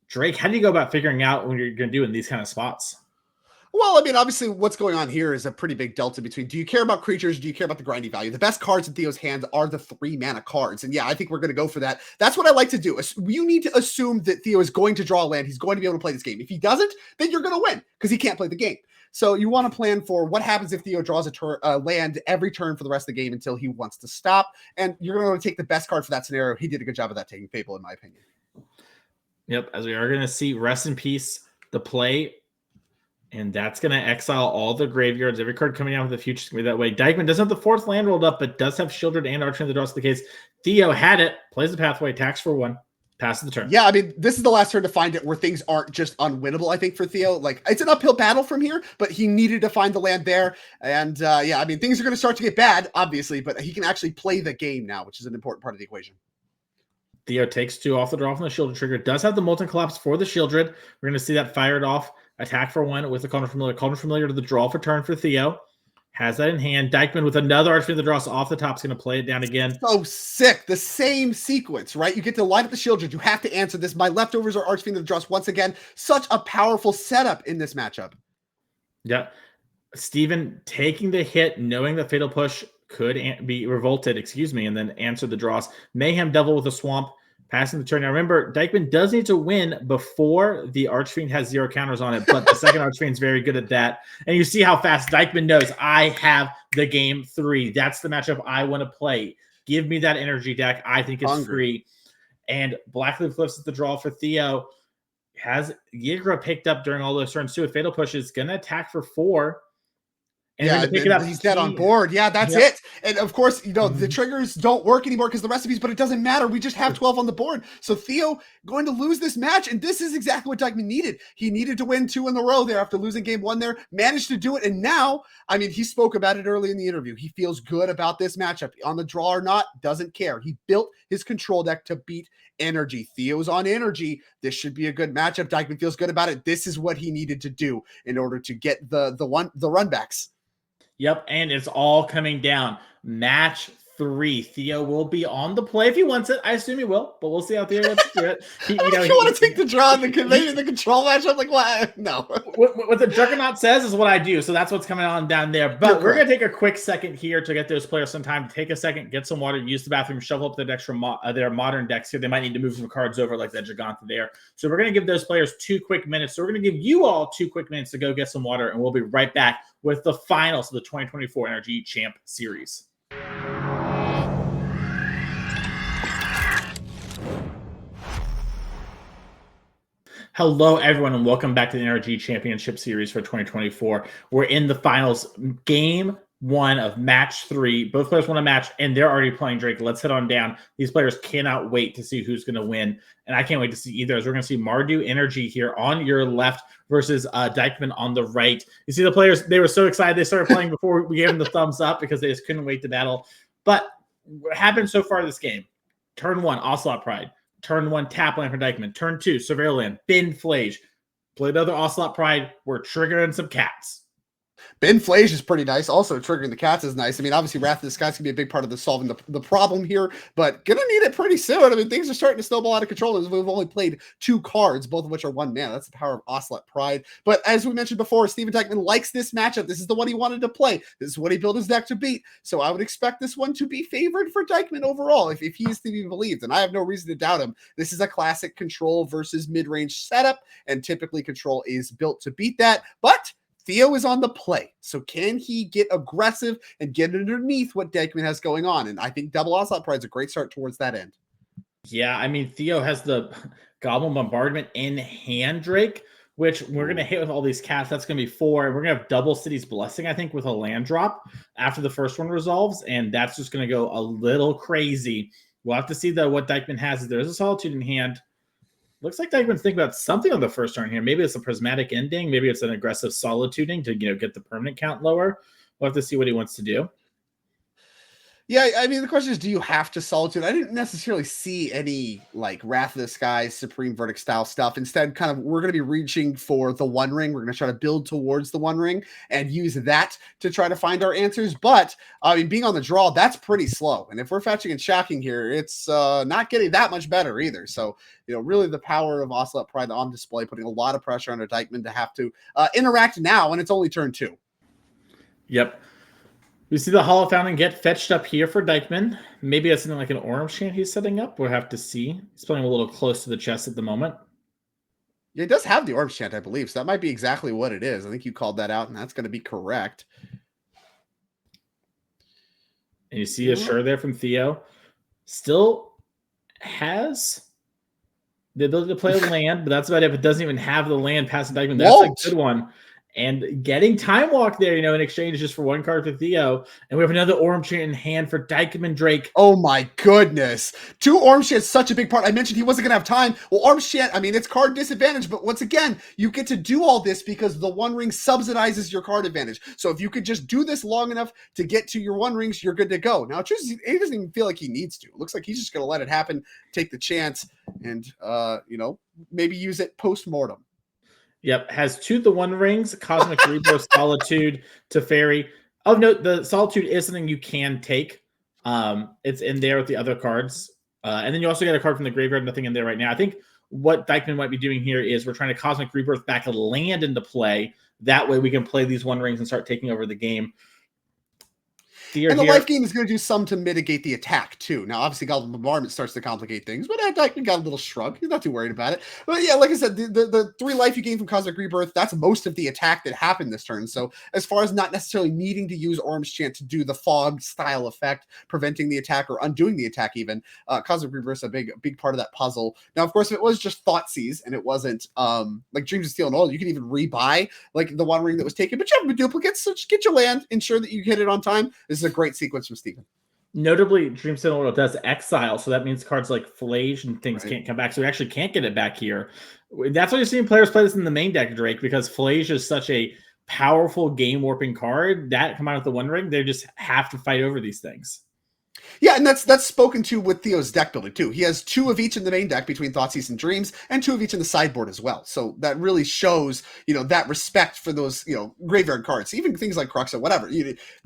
Drake, how do you go about figuring out when you're going to do in these kind of spots? Well, I mean, obviously what's going on here is a pretty big delta between do you care about creatures? Do you care about the grinding value? The best cards in Theo's hands are the 3 mana cards. And yeah, I think we're going to go for that. That's what I like to do. You need to assume that Theo is going to draw a land. He's going to be able to play this game. If he doesn't, then you're going to win because he can't play the game. So you want to plan for what happens if Theo draws a land every turn for the rest of the game until he wants to stop. And you're going to take the best card for that scenario. He did a good job of that, taking Fable, in my opinion. Yep, as we are going to see Rest in Peace, the play. And that's going to exile all the graveyards. Every card coming out with the future is going to be that way. Dykman doesn't have the 4th land rolled up, but does have Shieldred and Archer in the draws. The case. Theo had it, plays the pathway, attacks for 1, passes the turn. Yeah, I mean, this is the last turn to find it where things aren't just unwinnable, I think, for Theo. Like, it's an uphill battle from here, but he needed to find the land there. And yeah, I mean, things are going to start to get bad, obviously, but he can actually play the game now, which is an important part of the equation. Theo takes 2 off the draw from the Shieldred trigger. Does have the Molten Collapse for the Shieldred. We're going to see that fired off. Attack for 1 with the Cauldron Familiar. Cauldron Familiar to the draw for turn for Theo. Has that in hand. Dykman with another Archfiend the draw, so off the top is going to play it down again. So sick. The same sequence, right? You get to line up the Shieldred. You have to answer this. My leftovers are Archfiend the draws once again. Such a powerful setup in this matchup. Yeah. Steven taking the hit, knowing that Fatal Push could be revolted, and then answer the draws. Mayhem Devil with a Swamp. Passing the turn. Now remember, Dykman does need to win before the Archfiend has 0 counters on it, but the second Archfiend is very good at that. And you see how fast Dykman knows, I have the game 3. That's the matchup I want to play. Give me that energy deck. I think it's free. And Blackleaf Cliffs at the draw for Theo. Has Yigra picked up during all those turns too. With Fatal Push is going to attack for 4. And yeah, pick it up. He's dead on board. Yeah, that's it. And of course, the triggers don't work anymore because the recipes, but it doesn't matter. We just have 12 on the board. So Theo going to lose this match, and this is exactly what Dykman needed. He needed to win 2 in a row there after losing game 1 there, managed to do it. And now, I mean, he spoke about it early in the interview. He feels good about this matchup. On the draw or not, doesn't care. He built his control deck to beat energy. Theo's on energy. This should be a good matchup. Dykman feels good about it. This is what he needed to do in order to get the runbacks. Yep, and it's all coming down. Match 3. Theo will be on the play if he wants it. I assume he will, but we'll see how Theo wants to do it. You want to take the draw in the control matchup? Like, what? No. What the Juggernaut says is what I do, so that's what's coming on down there. But we're going to take a quick second here to get those players some time to take a second, get some water, use the bathroom, shovel up their decks from their modern decks here. They might need to move some cards over like that Giganta there. So we're going to give those players 2 quick minutes. So we're going to give you all 2 quick minutes to go get some water, and we'll be right back with the finals of the 2024 NRG Champ Series. Hello, everyone, and welcome back to the NRG Championship Series for 2024. We're in the finals, game 1 of match 3. Both players want a match, and they're already playing Drake. Let's head on down. These players cannot wait to see who's going to win, and I can't wait to see either. As we're going to see Mardu Energy here on your left versus Dykman on the right. You see the players, they were so excited. They started playing before we gave them the thumbs up because they just couldn't wait to battle. But what happened so far this game? Turn 1, Ocelot Pride. Turn 1, tap land for Dykman. Turn 2, Surveil land. Bin Flage. Played another Ocelot Pride. We're triggering some cats. Ben Flage is pretty nice. Also, triggering the cats is nice. I mean, obviously, Wrath of the Sky's gonna be a big part of the solving the problem here, but gonna need it pretty soon. I mean, things are starting to snowball out of control as we've only played 2 cards, both of which are 1 mana. That's the power of Ocelot Pride. But as we mentioned before, Steven Dykman likes this matchup. This is the one he wanted to play. This is what he built his deck to beat. So I would expect this one to be favored for Dykman overall, if he is to be believed. And I have no reason to doubt him. This is a classic control versus mid-range setup, and typically control is built to beat that. But Theo is on the play. So can he get aggressive and get underneath what Dykman has going on? And I think double Ocelot Pride is a great start towards that end. Yeah, I mean, Theo has the Goblin Bombardment in hand, Drake, which we're going to hit with all these cats. That's going to be 4. And we're going to have double City's Blessing, I think, with a land drop after the first one resolves. And that's just going to go a little crazy. We'll have to see, though, what Dykman has. There's a Solitude in hand. Looks like Dykman's thinking about something on the first turn here. Maybe it's a Prismatic Ending. Maybe it's an aggressive Solituding to get the permanent count lower. We'll have to see what he wants to do. Yeah, I mean, the question is, do you have to Solitude? I didn't necessarily see any, like, Wrath of the Sky, Supreme Verdict style stuff. Instead, kind of, we're going to be reaching for the One Ring. We're going to try to build towards the One Ring and use that to try to find our answers. But, I mean, being on the draw, that's pretty slow. And if we're fetching and shacking here, it's not getting that much better either. So, really the power of Ocelot Pride on display, putting a lot of pressure on Dykman to have to interact now, and it's only turn 2. Yep. We see the Hollow Fountain get fetched up here for Dykman. Maybe it's something like an Orange Chant he's setting up. We'll have to see. He's playing a little close to the chest at the moment. Yeah, it does have the Orange Chant, I believe. So that might be exactly what it is. I think you called that out, and that's going to be correct. And you see a Sure there from Theo. Still has the ability to play a land, but that's about it. If it doesn't even have the land past the Dykman, that's a good one. And getting Time Walk there, in exchange just for 1 card for Theo. And we have another Orange Chant in hand for Dykman Drake. Oh my goodness. 2 Orange Chants, such a big part. I mentioned he wasn't going to have time. Well, Orange Chant, I mean, it's card disadvantage, but once again, you get to do all this because the One Ring subsidizes your card advantage. So if you could just do this long enough to get to your One Rings, you're good to go. Now, he doesn't even feel like he needs to. It looks like he's just going to let it happen, take the chance, and, maybe use it post-mortem. Yep, has 2 the One Rings, Cosmic Rebirth, Solitude, Teferi. Of note, the Solitude is something you can take. It's in there with the other cards. And then you also get a card from the graveyard, nothing in there right now. I think what Dykman might be doing here is we're trying to Cosmic Rebirth back a land into play. That way we can play these One Rings and start taking over the game. And the life gain is going to do some to mitigate the attack, too. Now, obviously, Goblin Bombardment starts to complicate things, but Dykman got a little shrug. He's not too worried about it. But yeah, like I said, the 3 life you gain from Cosmic Rebirth, that's most of the attack that happened this turn. So as far as not necessarily needing to use Orange Chant to do the fog style effect, preventing the attack or undoing the attack even, Cosmic Rebirth is a big part of that puzzle. Now, of course, if it was just Thoughtseize and it wasn't like Dreams of Steel and Oil, you could even rebuy like the One Ring that was taken, but you have duplicates, so just get your land, ensure that you hit it on time. This is a great sequence from Steven. Notably, Dreamstone Oil does exile, so that means cards like Flage and things can't come back, so we actually can't get it back here. That's why you're seeing players play this in the main deck, Drake, because Flage is such a powerful game-warping card that come out with the One Ring, they just have to fight over these things. Yeah, and that's spoken to with Theo's deck building too. He has 2 of each in the main deck between Thoughtseize and Dreams, and 2 of each in the sideboard as well. So that really shows, that respect for those, graveyard cards. Even things like Crux or whatever.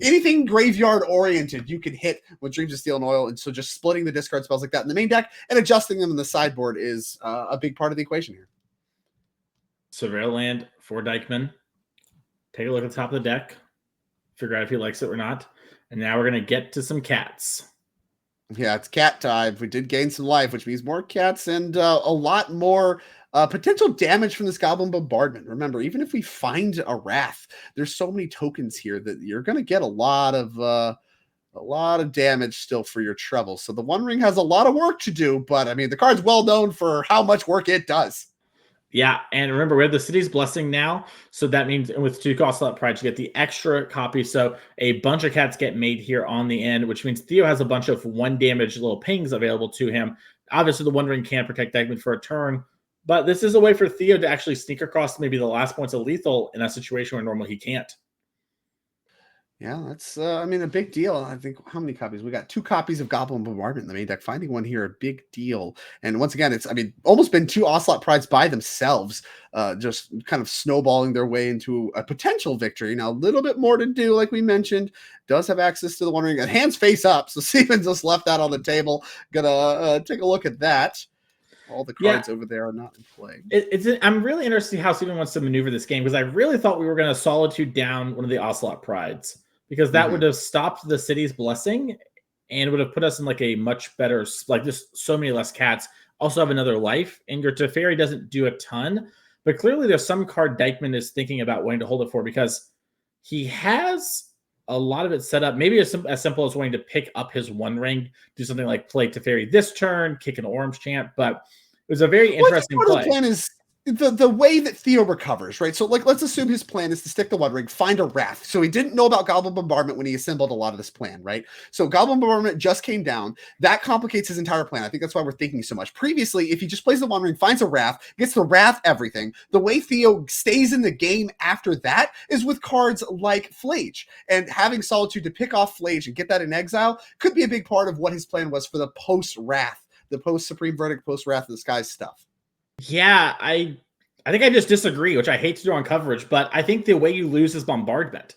Anything graveyard oriented, you can hit with Dreams of Steel and Oil. And so just splitting the discard spells like that in the main deck and adjusting them in the sideboard is a big part of the equation here. Surveil land for Dykman. Take a look at the top of the deck. Figure out if he likes it or not. And now we're going to get to some cats. Yeah, it's cat time. We did gain some life, which means more cats and a lot more potential damage from this Goblin Bombardment. Remember, even if we find a Wrath, there's so many tokens here that you're going to get a lot of damage still for your trouble. So the One Ring has a lot of work to do, but I mean, the card's well known for how much work it does. Yeah, and remember, we have the City's Blessing now, so that means with 2 Ocelot Pride, you get the extra copy, so a bunch of cats get made here on the end, which means Theo has a bunch of 1 damage little pings available to him. Obviously, the One Ring can protect Dykman for a turn, but this is a way for Theo to actually sneak across maybe the last points of lethal in a situation where normally he can't. Yeah, that's I mean, a big deal. I think how many copies? We got 2 copies of Goblin Bombardment in the main deck. Finding one here, a big deal. And once again, it's I mean, almost been 2 Ocelot Prides by themselves, just kind of snowballing their way into a potential victory. Now, a little bit more to do, like we mentioned. Does have access to the One Ring and hands face up. So Steven just left that on the table. Gonna take a look at that. All the cards over there are not in play. I'm really interested to see how Steven wants to maneuver this game, because I really thought we were going to Solitude down one of the Ocelot Prides, because that would have stopped the city's blessing and would have put us in like a much better, like just so many less cats also have another life. And your Teferi doesn't do a ton, but clearly there's some card Dykman is thinking about wanting to hold it for, because he has a lot of it set up. Maybe as simple as wanting to pick up his One Ring, do something like play Teferi this turn, kick an Orange Chant, but it was a very interesting play. The plan is the way that Theo recovers, right? So, like, let's assume his plan is to stick the One Ring, find a Wrath. So he didn't know about Goblin Bombardment when he assembled a lot of this plan, right? So Goblin Bombardment just came down. That complicates his entire plan. I think that's why we're thinking so much. Previously, if he just plays the One Ring, finds a Wrath, gets the Wrath everything, the way Theo stays in the game after that is with cards like Flage. And having Solitude to pick off Flage and get that in exile could be a big part of what his plan was for the post-Wrath, the post-Supreme Verdict, post-Wrath of the Skies stuff. Yeah, I think I just disagree, which I hate to do on coverage, but I think the way you lose is Bombardment.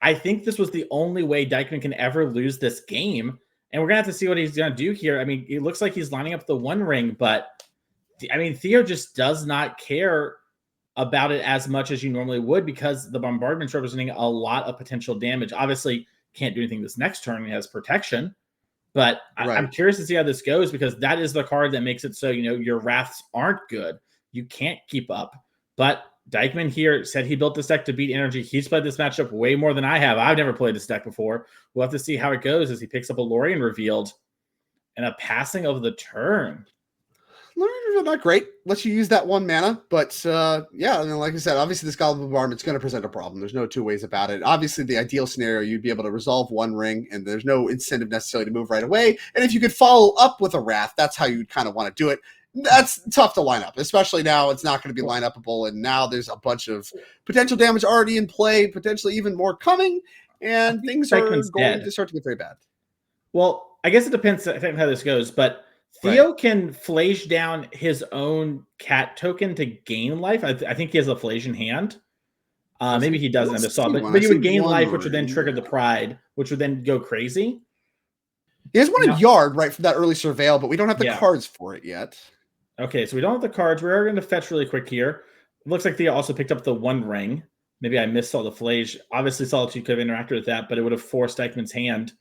I think this was the only way Dykman can ever lose this game, and we're going to have to see what he's going to do here. I mean, it looks like he's lining up the One Ring, but, I mean, Theo just does not care about it as much as you normally would, because the Bombardment's representing a lot of potential damage. Obviously, can't do anything this next turn. He has protection. But I'm curious to see how this goes, because that is the card that makes it so, you know, your Wraths aren't good. You can't keep up. But Dykman here said he built this deck to beat NRG. He's played this matchup way more than I have. I've never played this deck before. We'll have to see how it goes as he picks up a Lorien Revealed and a passing of the turn. Not great. Lets you use that 1 mana, but yeah, I mean, like I said, obviously this Goblin Bombardment's going to present a problem. There's no 2 ways about it. Obviously, the ideal scenario, you'd be able to resolve One Ring, and there's no incentive necessarily to move right away. And if you could follow up with a Wrath, that's how you'd kind of want to do it. That's tough to line up, especially now. It's not going to be line upable, and now there's a bunch of potential damage already in play, potentially even more coming, and things are going to start to get very bad. Well, I guess it depends how this goes, but Theo can Flage down his own cat token to gain life. I think he has a Flage in hand. Maybe he doesn't. I just saw, but he would gain life, which would then trigger the Pride, which would then go crazy. He has one in Yard, right, from that early Surveil, but we don't have the cards for it yet. Okay, so we don't have the cards. We're going to fetch really quick here. It looks like Theo also picked up the One Ring. Maybe I missed all the Flage. Obviously, Solitude could have interacted with that, but it would have forced Dykman's hand.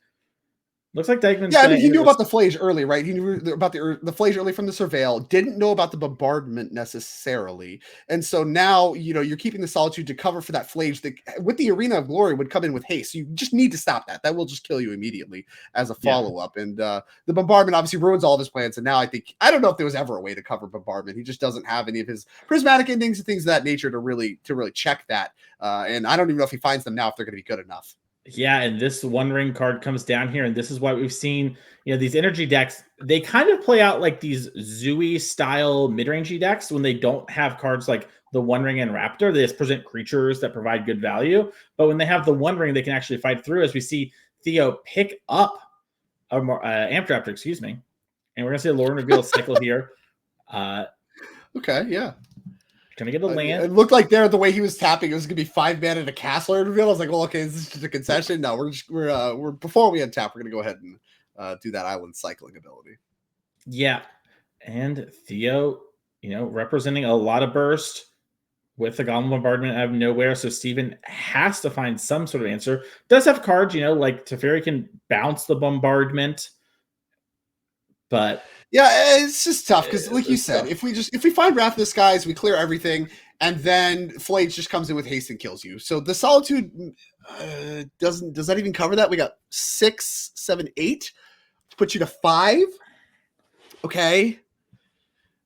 Looks like Dykman's... Yeah, I mean, he knew about the Flage early, right? He knew about the Flage early from the Surveil. Didn't know about the Bombardment necessarily. And so now, you know, you're keeping the Solitude to cover for that Flage that, with the Arena of Glory, would come in with haste. So you just need to stop that. That will just kill you immediately as a follow-up. And the Bombardment obviously ruins all of his plans. And now I don't know if there was ever a way to cover Bombardment. He just doesn't have any of his prismatic endings and things of that nature to really check that. And I don't even know if he finds them now, if they're going to be good enough. Yeah, and this One Ring card comes down here, and this is why we've seen, you know, these energy decks, they kind of play out like these Zooey style mid-rangey decks when they don't have cards like the One Ring and Raptor. They just present creatures that provide good value. But when they have the One Ring, they can actually fight through, as we see Theo pick up a Amp Raptor, excuse me. And we're going to see a Lorien Reveal cycle here. Okay, yeah. Can I get a land? It looked like there, the way he was tapping, it was going to be 5 mana and a Castle Reveal. I was like, well, okay, is this just a concession? No, we're before we untap, we're going to go ahead and do that island cycling ability. Yeah, and Theo, you know, representing a lot of burst with the Goblin Bombardment out of nowhere. So Steven has to find some sort of answer. Does have cards, you know, like Teferi can bounce the Bombardment, but yeah, it's just tough because, like you said, if we find Wrath of the Skies, we clear everything, and then Flage just comes in with haste and kills you. So the Solitude does that even cover that? We got 6, 7, 8 to put you to 5. Okay.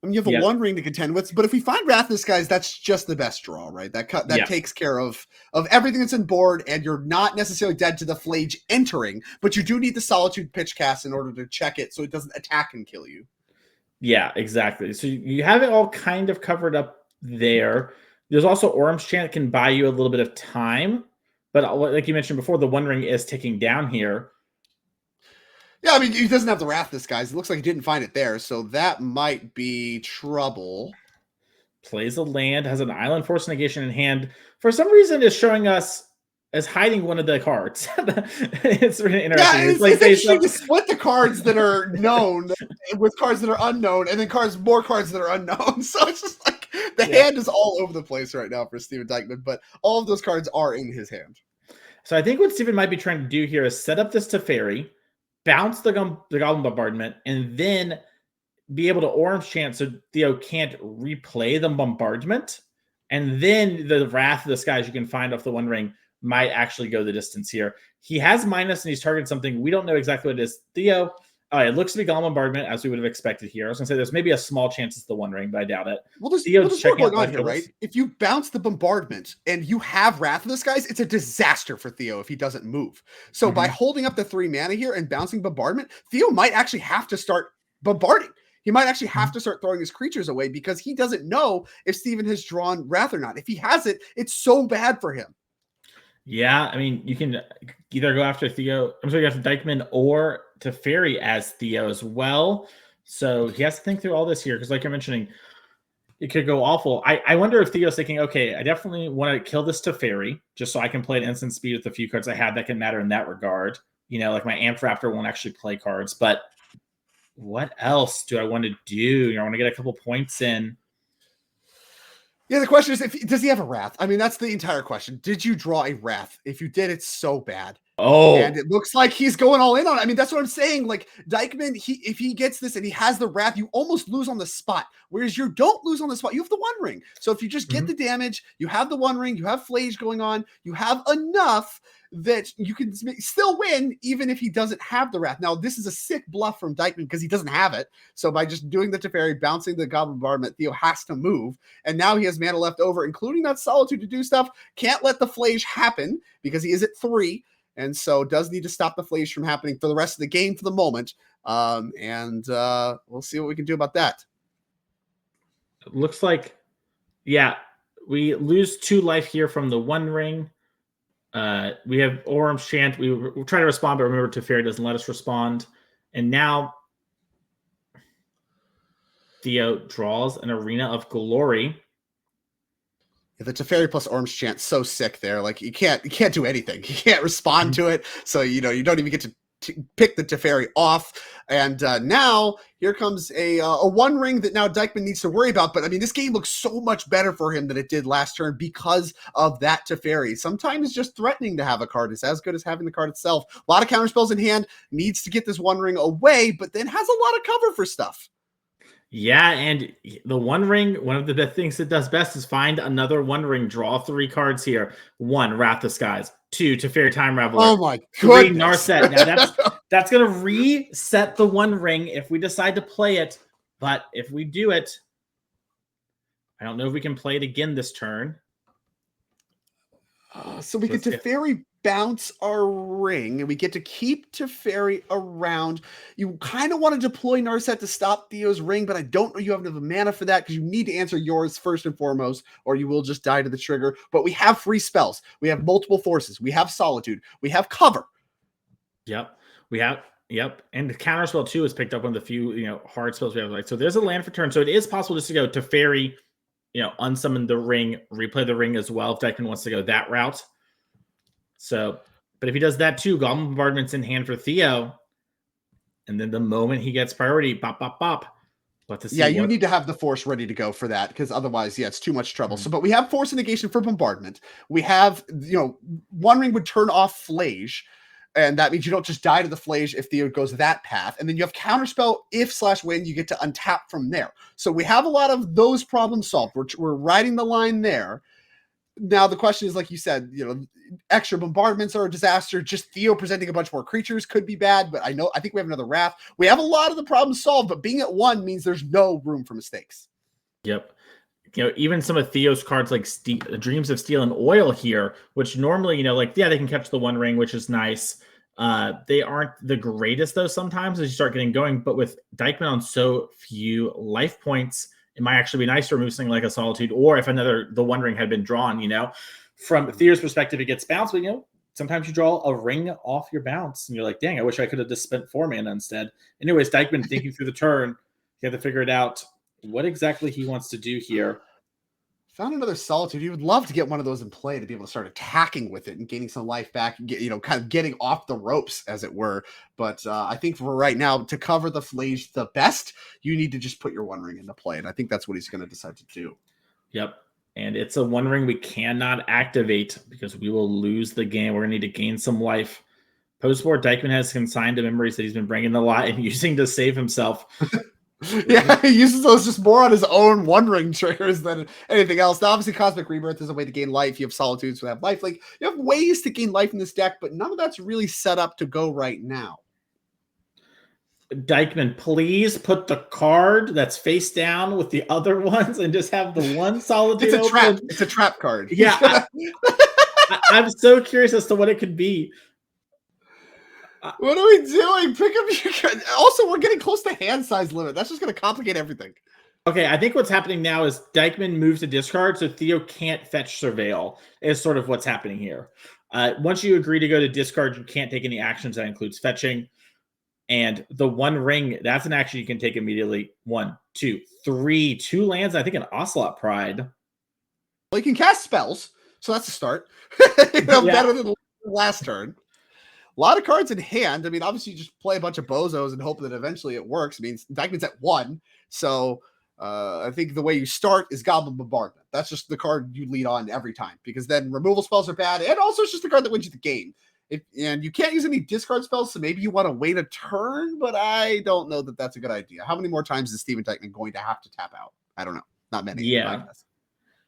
I mean, you have a One Ring to contend with, but if we find Wrath of the Skies, that's just the best draw, right? That takes care of everything that's in board, and you're not necessarily dead to the Flage entering, but you do need the Solitude pitch cast in order to check it so it doesn't attack and kill you. Yeah, exactly. So you have it all kind of covered up there. There's also Orange Chant can buy you a little bit of time, But like you mentioned before, the One Ring is ticking down here. Yeah, I mean, he doesn't have the Wrath disguise. It looks like he didn't find it there, so that might be trouble. Plays a land, has an Island Force Negation in hand. For some reason, is showing us as hiding one of the cards. It's really interesting. Yeah, it's interesting to split the cards that are known with cards that are unknown, and then more cards that are unknown. So it's just like the hand is all over the place right now for Steven Dykman, but all of those cards are in his hand. So I think what Steven might be trying to do here is set up this Teferi, bounce the Goblin Bombardment, and then be able to Orange Chant so Theo can't replay the Bombardment. And then the Wrath of the Skies you can find off the One Ring might actually go the distance here. He has minus and he's targeted something. We don't know exactly what it is. Theo, it looks to be Goblin Bombardment as we would have expected here. I was going to say there's maybe a small chance it's the One Ring, but I doubt it. Well, there's more going on here, right? If you bounce the Bombardment and you have Wrath of the Skies, it's a disaster for Theo if he doesn't move. So by holding up the 3 mana here and bouncing Bombardment, Theo might actually have to start bombarding. He might actually have to start throwing his creatures away because he doesn't know if Steven has drawn Wrath or not. If he has it, it's so bad for him. Yeah, I mean, you can either go after Theo, I'm sorry, go after Dykman or Teferi as Theo as well. So he has to think through all this here because, like you're mentioning, it could go awful. I wonder if Theo's thinking, okay, I definitely want to kill this Teferi just so I can play at instant speed with the few cards I have that can matter in that regard. You know, like my Amped Raptor won't actually play cards, but what else do I want to do? You know, I want to get a couple points in. Yeah, the question is, does he have a Wrath? I mean, that's the entire question. Did you draw a Wrath? If you did, it's so bad. Oh, and it looks like he's going all in on it. I mean, that's what I'm saying. Like Dykman, if he gets this and he has the Wrath, you almost lose on the spot. Whereas you don't lose on the spot. You have the One Ring. So if you just get the damage, you have the One Ring, you have Flage going on, you have enough that you can still win even if he doesn't have the Wrath. Now, this is a sick bluff from Dykman because he doesn't have it. So by just doing the Teferi, bouncing the Goblin Bombardment, Theo has to move. And now he has mana left over, including that Solitude to do stuff. Can't let the Flage happen because he is at 3. And so does need to stop the Flage from happening for the rest of the game for the moment. We'll see what we can do about that. It looks like, yeah, we lose 2 life here from the One Ring. We have Orange Chant. We'll try to respond, but remember Teferi doesn't let us respond. And now Theo draws an Arena of Glory. Yeah, the Teferi plus Orange Chant so sick there. Like you can't do anything. You can't respond to it. So you don't even get to pick the Teferi off. And now here comes a One Ring that now Dykman needs to worry about. But I mean, this game looks so much better for him than it did last turn because of that Teferi. Sometimes just threatening to have a card is as good as having the card itself. A lot of counterspells in hand, needs to get this One Ring away, but then has a lot of cover for stuff. Yeah, and the One Ring, one of the things it does best is find another One Ring, draw 3 cards here. 1, Wrath of Skies. 2, Teferi Time Raveler. Oh my goodness. 3, Narset. Now that's going to reset the One Ring if we decide to play it. But if we do it, I don't know if we can play it again this turn. So we get Teferi bounce our ring, and we get to keep Teferi around. You kind of want to deploy Narset to stop Theo's ring, but I don't know you have enough mana for that because you need to answer yours first and foremost, or you will just die to the trigger. But we have free spells. We have multiple forces. We have Solitude. We have cover. Yep. And the counterspell too is picked up on the few, hard spells we have. Like, so there's a land for turn. So it is possible just to go Teferi, unsummon the ring, replay the ring as well if Dykman wants to go that route. So, but if he does that too, Goblin Bombardment's in hand for Theo. And then the moment he gets priority, bop, bop, bop. You need to have the force ready to go for that because otherwise, it's too much trouble. So, but we have force negation for bombardment. We have, One Ring would turn off Flage. And that means you don't just die to the Flage if Theo goes that path. And then you have Counterspell if/when you get to untap from there. So we have a lot of those problems solved. We're riding the line there. Now the question is, like you said, extra bombardments are a disaster. Just Theo presenting a bunch more creatures could be bad. But I think we have another Wrath. We have a lot of the problems solved, but being at 1 means there's no room for mistakes. Yep. Even some of Theo's cards like Dreams of Steel and Oil here, which normally, they can catch the One Ring, which is nice. They aren't the greatest, though, sometimes as you start getting going. But with Dykman on so few life points, it might actually be nice to remove something like a Solitude, or if the One Ring had been drawn, from Theo's perspective, it gets bounced, but sometimes you draw a ring off your bounce and you're like, dang, I wish I could have just spent 4 mana instead. Anyways, Dykman thinking through the turn, he had to figure it out what exactly he wants to do here. Found another Solitude. You would love to get one of those in play to be able to start attacking with it and gaining some life back and get, kind of getting off the ropes, as it were. But I think for right now, to cover the Flage the best, you need to just put your One Ring into play. And I think that's what he's going to decide to do. Yep. And it's a One Ring we cannot activate because we will lose the game. We're going to need to gain some life. Post-board, Dykman has consigned to memories that he's been bringing a lot and using to save himself. Yeah, he uses those just more on his own One Ring triggers than anything else. Now, obviously, Cosmic Rebirth is a way to gain life. You have Solitudes that have life. Like, you have ways to gain life in this deck, but none of that's really set up to go right now. Dykman, please put the card that's face down with the other ones and just have the one Solitude. It's a trap. It's a trap card. Yeah. I'm so curious as to what it could be. What are we doing? Pick up your card. Also, we're getting close to hand size limit. That's just going to complicate everything. Okay, I think what's happening now is Dykman moves to discard, so Theo can't fetch Surveil, is sort of what's happening here. Once you agree to go to discard, you can't take any actions. That includes fetching. And the One Ring, that's an action you can take immediately. 1, 2, 3, 2 lands. I think an Ocelot Pride. Well, you can cast spells, so that's a start. Better than last turn. A lot of cards in hand. I mean, obviously, you just play a bunch of bozos and hope that eventually it works. I mean, Dykman's at 1, so I think the way you start is Goblin Bombardment. That's just the card you lead on every time, because then removal spells are bad, and also it's just the card that wins you the game. And you can't use any discard spells, so maybe you want to wait a turn, but I don't know that that's a good idea. How many more times is Steven Dykman going to have to tap out? I don't know. Not many. Yeah.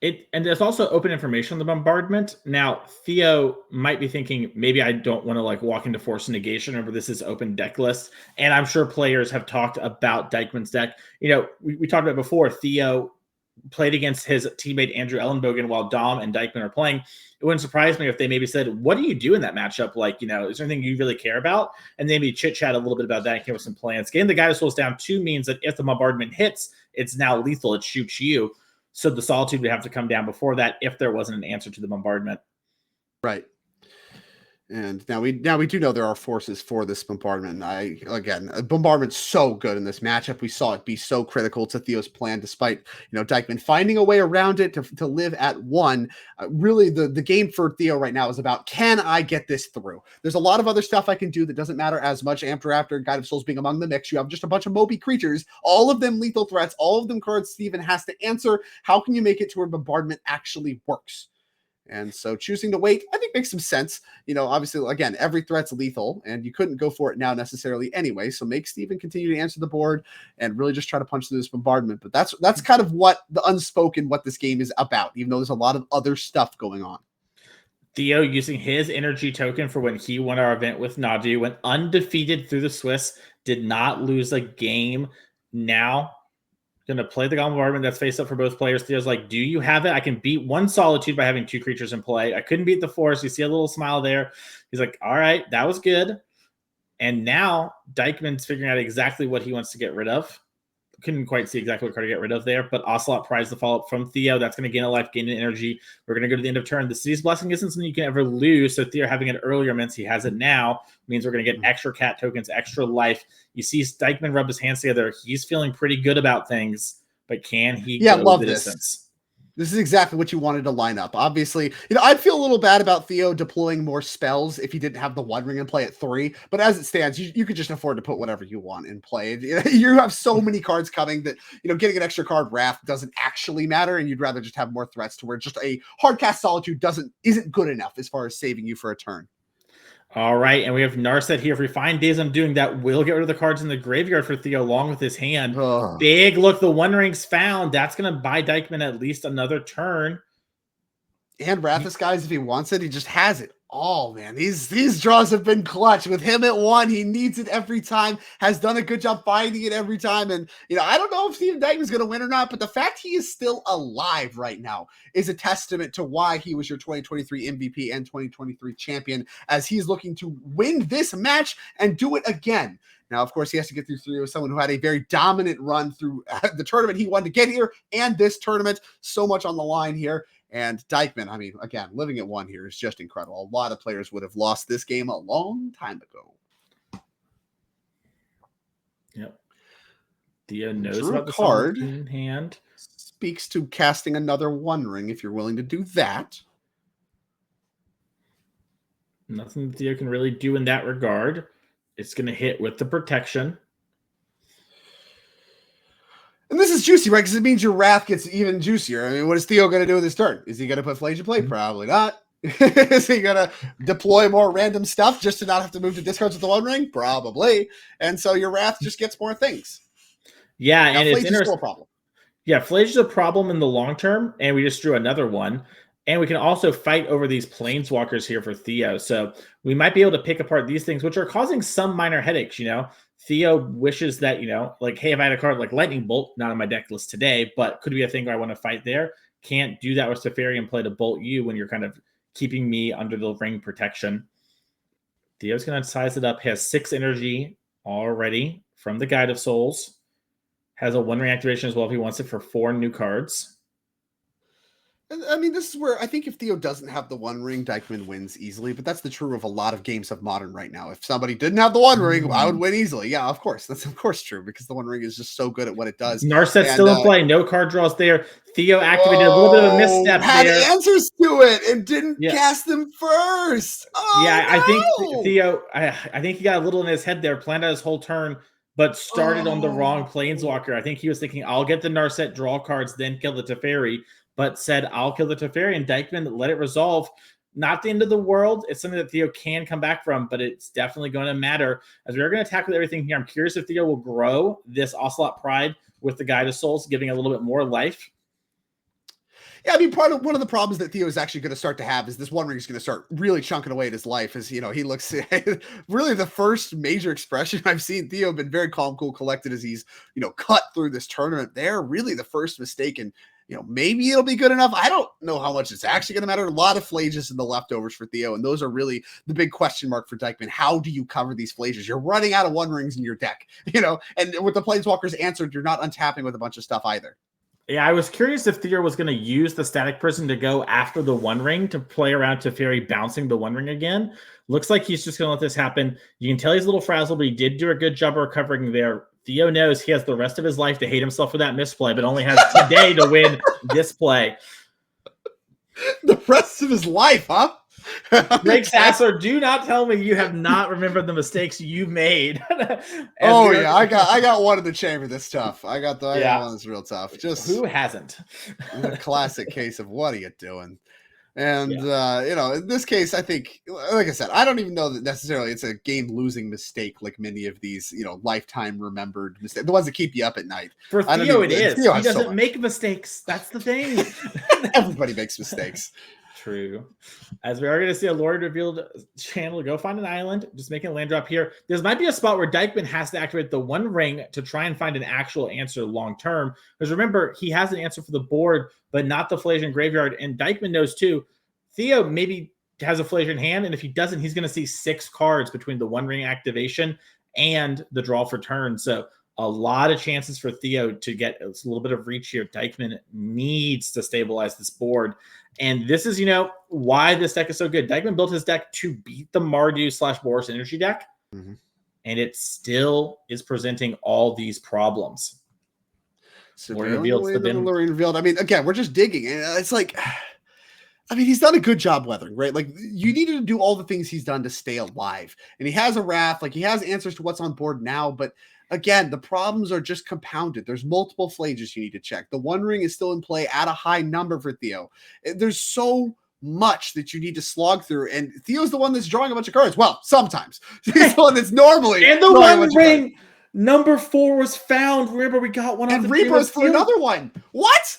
And there's also open information on the bombardment. Now, Theo might be thinking, maybe I don't want to walk into Force Negation. Remember, this is open deck list. And I'm sure players have talked about Dykman's deck. We talked about before, Theo played against his teammate Andrew Ellenbogen while Dom and Dykman are playing. It wouldn't surprise me if they maybe said, what do you do in that matchup? Is there anything you really care about? And maybe chit-chat a little bit about that and came with some plans. Getting the guy to slows down 2 means that if the bombardment hits, it's now lethal. It shoots you. So the Solitude would have to come down before that if there wasn't an answer to the bombardment. Right. And now we do know there are forces for this bombardment. Bombardment's so good in this matchup. We saw it be so critical to Theo's plan, despite Dykman finding a way around it to live at 1. Really, the game for Theo right now is about, can I get this through? There's a lot of other stuff I can do that doesn't matter as much. Amped Raptor, Guide of Souls being among the mix. You have just a bunch of Moby creatures, all of them lethal threats, all of them cards Steven has to answer. How can you make it to where bombardment actually works? And so choosing to wait, I think, makes some sense. Obviously, again, every threat's lethal, and you couldn't go for it now necessarily anyway. So make Steven continue to answer the board and really just try to punch through this bombardment. But that's kind of what this game is about, even though there's a lot of other stuff going on. Theo using his energy token for when he won our event with Nadu, went undefeated through the Swiss, did not lose a game. Now going to play the Goblin Bombardment that's face up for both players. Theo's like, do you have it? I can beat 1 Solitude by having 2 creatures in play. I couldn't beat the Force. You see a little smile there. He's like, all right, that was good. And now Dykman's figuring out exactly what he wants to get rid of. Couldn't quite see exactly what card to get rid of there, but Ocelot Prize the follow-up from Theo. That's going to gain a life, gain an energy. We're going to go to the end of turn. The City's Blessing isn't something you can ever lose, so Theo having it earlier means he has it now. Means we're going to get extra cat tokens, extra life. You see Dykman rub his hands together. He's feeling pretty good about things, but can he go the distance? This is exactly what you wanted to line up. Obviously, I'd feel a little bad about Theo deploying more spells if he didn't have the One Ring in play at 3. But as it stands, you could just afford to put whatever you want in play. You have so many cards coming that, getting an extra card Wrath doesn't actually matter. And you'd rather just have more threats to where just a hard cast Solitude isn't good enough as far as saving you for a turn. All right, and we have Narset here. If we find Days I'm Doing that, will get rid of the cards in the graveyard for Theo along with his hand. Big look, the One Ring's found. That's going to buy Dykman at least another turn. And Wrathis, guys, if he wants it, he just has it all, man. These draws have been clutch. With him at 1, he needs it every time, has done a good job finding it every time. And, I don't know if Steven Dykman's going to win or not, but the fact he is still alive right now is a testament to why he was your 2023 MVP and 2023 champion, as he's looking to win this match and do it again. Now, of course, he has to get through 3 with someone who had a very dominant run through the tournament he wanted to get here and this tournament. So much on the line here. And Dykman, I mean, again, living at 1 here is just incredible. A lot of players would have lost this game a long time ago. Yep. Theo knows Drew about the card in hand. Speaks to casting another One Ring if you're willing to do that. Nothing that Theo can really do in that regard. It's going to hit with the protection. And this is juicy, right? Because it means your Wrath gets even juicier. I mean, what is Theo going to do with his turn? Is he going to put Flames in play? Probably not. Is he going to deploy more random stuff just to not have to move to discards with the One Ring? Probably. And so your Wrath just gets more things. Yeah, Now, and Flames it's is still a problem. Yeah, Flage is a problem in the long term, and we just drew another one. And we can also fight over these planeswalkers here for Theo. So we might be able to pick apart these things, which are causing some minor headaches, you know. Theo wishes that, you know, like, hey, if I had a card like Lightning Bolt, not on my deck list today, but could be a thing where I want to fight there. Can't do that with Teferi and play to bolt you when you're kind of keeping me under the ring protection. Theo's going to size it up. He has 6 energy already from the Guide of Souls. Has a 1 ring activation as well if he wants it for 4 new cards. I mean, this is where I think if Theo doesn't have the One Ring, Dykman wins easily. But that's the true of a lot of games of Modern right now. If somebody didn't have the One Ring, I would win easily. Yeah, of course. That's of course true because the One Ring is just so good at what it does. Narset's still in play. No card draws there. Theo activated a little bit of a misstep had there. Answers to it and didn't cast them first. Oh, yeah, no! I think Theo, I think he got a little in his head there, planned out his whole turn, but started on the wrong Planeswalker. I think he was thinking, I'll get the Narset draw cards, then kill the Teferi, but said, I'll kill the Teferi, and Dykman let it resolve. Not the end of the world. It's something that Theo can come back from, but it's definitely going to matter. As we are going to tackle everything here, I'm curious if Theo will grow this Ocelot Pride with the Guide of Souls, giving a little bit more life. Yeah, I mean, one of the problems that Theo is actually going to start to have is this One Ring is going to start really chunking away at his life. As you know, he looks really the first major expression I've seen Theo been very calm, cool, collected as he's cut through this tournament. There, really the first mistake, and maybe it'll be good enough. I don't know how much it's actually going to matter. A lot of Flages in the leftovers for Theo, and those are really the big question mark for Dykman. How do you cover these Flages? You're running out of One Rings in your deck, and with the Planeswalkers answered, you're not untapping with a bunch of stuff either. Yeah, I was curious if Theo was going to use the Static Prison to go after the One Ring to play around Teferi bouncing the One Ring again. Looks like he's just going to let this happen. You can tell he's a little frazzled, but he did do a good job recovering there. Theo knows he has the rest of his life to hate himself for that misplay, but only has today to win this play. The rest of his life, huh? Drake Sasser, do not tell me you have not remembered the mistakes you made. Oh yeah, I got one in the chamber that's tough. I got one that's real tough. Just who hasn't? A classic case of what are you doing? And in this case, I think, like I said, I don't even know that necessarily it's a game-losing mistake like many of these, lifetime remembered mistakes, the ones that keep you up at night. For Theo, it is. Theo he doesn't make mistakes. That's the thing. Everybody makes mistakes. True. As we are going to see a Lord revealed channel, go find an island, just making a land drop here. There might be a spot where Dykman has to activate the One Ring to try and find an actual answer long term. Because remember, he has an answer for the board, but not the Flavian Graveyard. And Dykman knows too. Theo maybe has a Flavian hand, and if he doesn't, he's going to see 6 cards between the One Ring activation and the draw for turn. So a lot of chances for Theo to get a little bit of reach here. Dykman needs to stabilize this board. And this is, why this deck is so good. Dykman built his deck to beat the Mardu/Boros Energy deck. Mm-hmm. And it still is presenting all these problems. So revealed. I mean, again, we're just digging. It's like, I mean, he's done a good job weathering, right? Like, you needed to do all the things he's done to stay alive. And he has a Wrath. Like, he has answers to what's on board now, but again, the problems are just compounded. There's multiple Flages you need to check. The One Ring is still in play at a high number for Theo. There's so much that you need to slog through, and Theo's the one that's drawing a bunch of cards. Well, sometimes. He's the one that's normally and the One Ring number 4 was found. Remember, we got one on the Reapers for another one. What?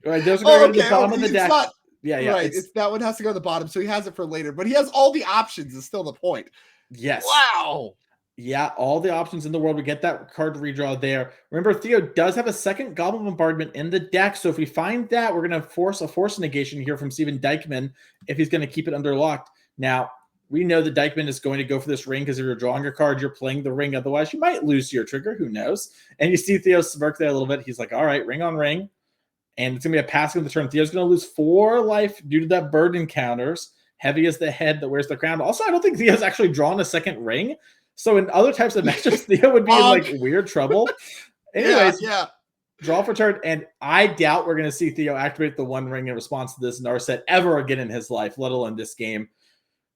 Right, those are going to the bottom of the deck. Right. That one has to go to the bottom, so he has it for later. But he has all the options. Is still the point. Yes. Wow. Yeah, all the options in the world. We get that card to redraw there. Remember, Theo does have a second Goblin Bombardment in the deck, so if we find that, we're going to force a force negation here from Steven Dykman if he's going to keep it underlocked. Now, we know that Dykman is going to go for this ring because if you're drawing your card, you're playing the ring. Otherwise, you might lose your trigger. Who knows? And you see Theo smirk there a little bit. He's like, all right, ring on ring. and it's going to be a passing of the turn. Theo's going to lose 4 life due to that bird encounters. Heavy is the head that wears the crown. Also, I don't think Theo's actually drawn a second ring. So in other types of matchups, Theo would be in like weird trouble. Anyways, yeah. Draw for turn, and I doubt we're going to see Theo activate the One Ring in response to this Narset ever again in his life, let alone this game.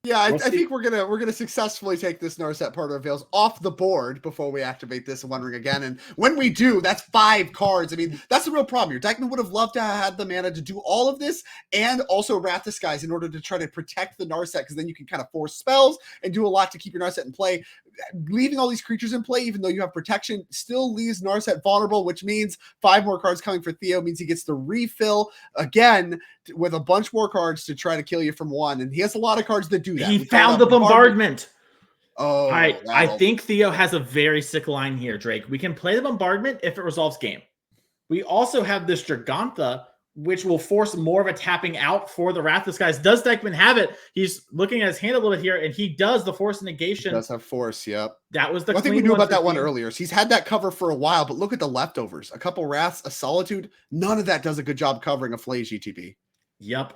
Yeah, I think we're gonna successfully take this Narset Part of Veils off the board before we activate this One Ring again. And when we do, that's 5 cards. I mean, that's the real problem here. Dykman would have loved to have had the mana to do all of this and also Wrath the Skies in order to try to protect the Narset, because then you can kind of force spells and do a lot to keep your Narset in play. Leaving all these creatures in play, even though you have protection, still leaves Narset vulnerable, which means 5 more cards coming for Theo means he gets to refill again with a bunch more cards to try to kill you from 1. And he has a lot of cards that do that. He found the bombardment. Oh, I think Theo has a very sick line here, Drake. We can play the bombardment if it resolves game. We also have this Dragantha, which will force more of a tapping out for the Wrath of Skies. Does Dykman have it? He's looking at his hand a little bit here, and he does the force negation. He does have force, yep. That was the I think we knew about that one earlier. So he's had that cover for a while, but look at the leftovers. A couple Wraths, a Solitude. None of that does a good job covering a Flay GTP. Yep.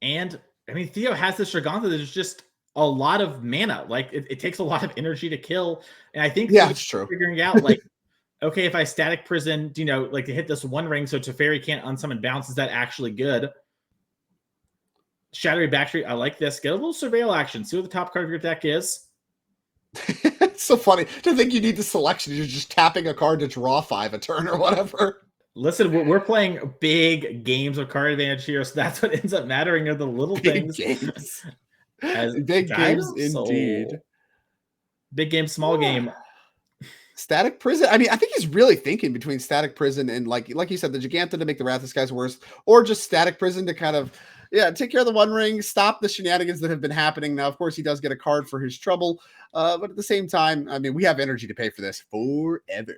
And, I mean, Theo has this Dragantha that is just a lot of mana. Like, it takes a lot of energy to kill. And I think it's true. Figuring out, like, okay, if I static prison, like to hit this One Ring so Teferi can't unsummon bounce, is that actually good? Shadowy Backstreet, I like this. Get a little surveil action. See what the top card of your deck is. It's so funny to think you need the selection. You're just tapping a card to draw 5 a turn or whatever. Listen, we're playing big games of card advantage here, so that's what ends up mattering are the little things. Games. Big games indeed. Big game, small game. Static Prison. I mean, I think he's really thinking between Static Prison and like you said, the Giganta to make the Wrath of Skies worse, or just Static Prison to kind of, take care of the One Ring, stop the shenanigans that have been happening. Now, of course, he does get a card for his trouble, but at the same time, I mean, we have energy to pay for this forever.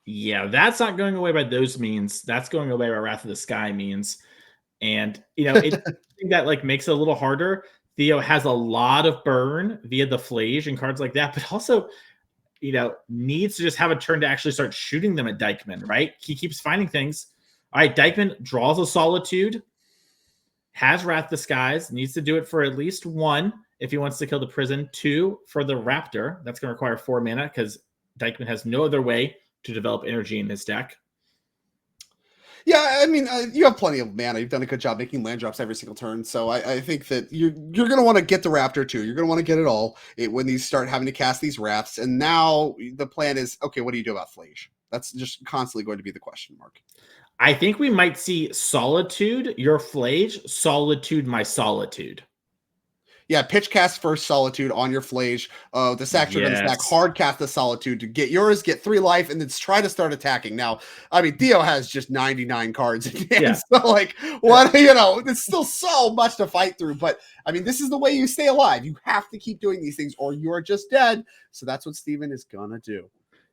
Yeah, that's not going away by those means. That's going away by Wrath of the Sky means. And, I think that like makes it a little harder. Theo has a lot of burn via the Flage and cards like that, but also needs to just have a turn to actually start shooting them at Dykman, right? He keeps finding things. All right, Dykman draws a Solitude, has Wrath the Skies, needs to do it for at least 1 if he wants to kill the prison, 2 for the Raptor. That's going to require 4 mana because Dykman has no other way to develop energy in his deck. Yeah, I mean, you have plenty of mana. You've done a good job making land drops every single turn. So I think that you're going to want to get the Raptor too. You're going to want to get it all when you start having to cast these Wraths. And now the plan is, okay, what do you do about Flage? That's just constantly going to be the question mark. I think we might see Solitude, your Flage, Solitude, my Solitude. Yeah, pitch cast first Solitude on your Flage. The Sack Trigger back, hard cast the Solitude to get yours, get 3 life, and then try to start attacking. Now, I mean, Theo has just 99 cards in hand. Yeah. So, like, what, it's still so much to fight through. But, I mean, this is the way you stay alive. You have to keep doing these things or you're just dead. So that's what Steven is going to do.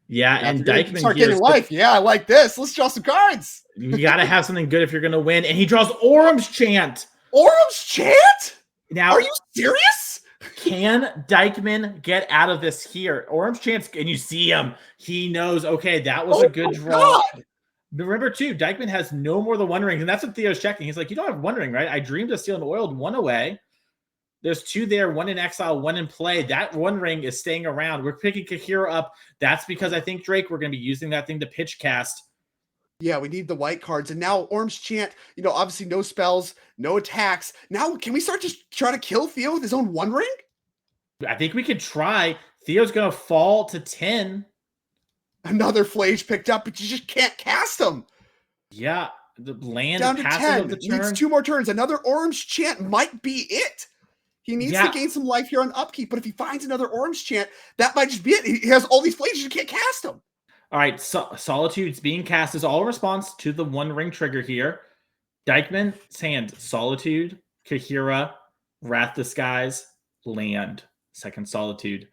Yeah, and Dykman start getting life. Yeah, I like this. Let's draw some cards. You got to have something good if you're going to win. And he draws Orum's Chant. Orum's Chant? Now, are you serious? Can Dykman get out of this here? Orum's Chant, and you see him. He knows, okay, that was a good draw. God. But remember, too, Dykman has no more than One Ring, and that's what Theo's checking. He's like, you don't have One Ring, right? I dreamed of stealing oiled 1 away. There's 2 there, 1 in exile, 1 in play. That One Ring is staying around. We're picking Kahira up. That's because I think, Drake, we're going to be using that thing to pitch cast. Yeah, we need the white cards. And now Orum's Chant, obviously no spells, no attacks. Now, can we start just trying to kill Theo with his own One Ring? I think we could try. Theo's going to fall to 10. Another Flage picked up, but you just can't cast him. Yeah, the land down to 10. Of the turn. Needs 2 more turns. Another Orum's Chant might be it. He needs to gain some life here on upkeep, but if he finds another Orum's Chant, that might just be it. He has all these Flages, you can't cast them. All right, Solitude's being cast is all response to the One Ring trigger here. Dykman's hand, Solitude, Kahira, Wrath the Skies, land, second Solitude.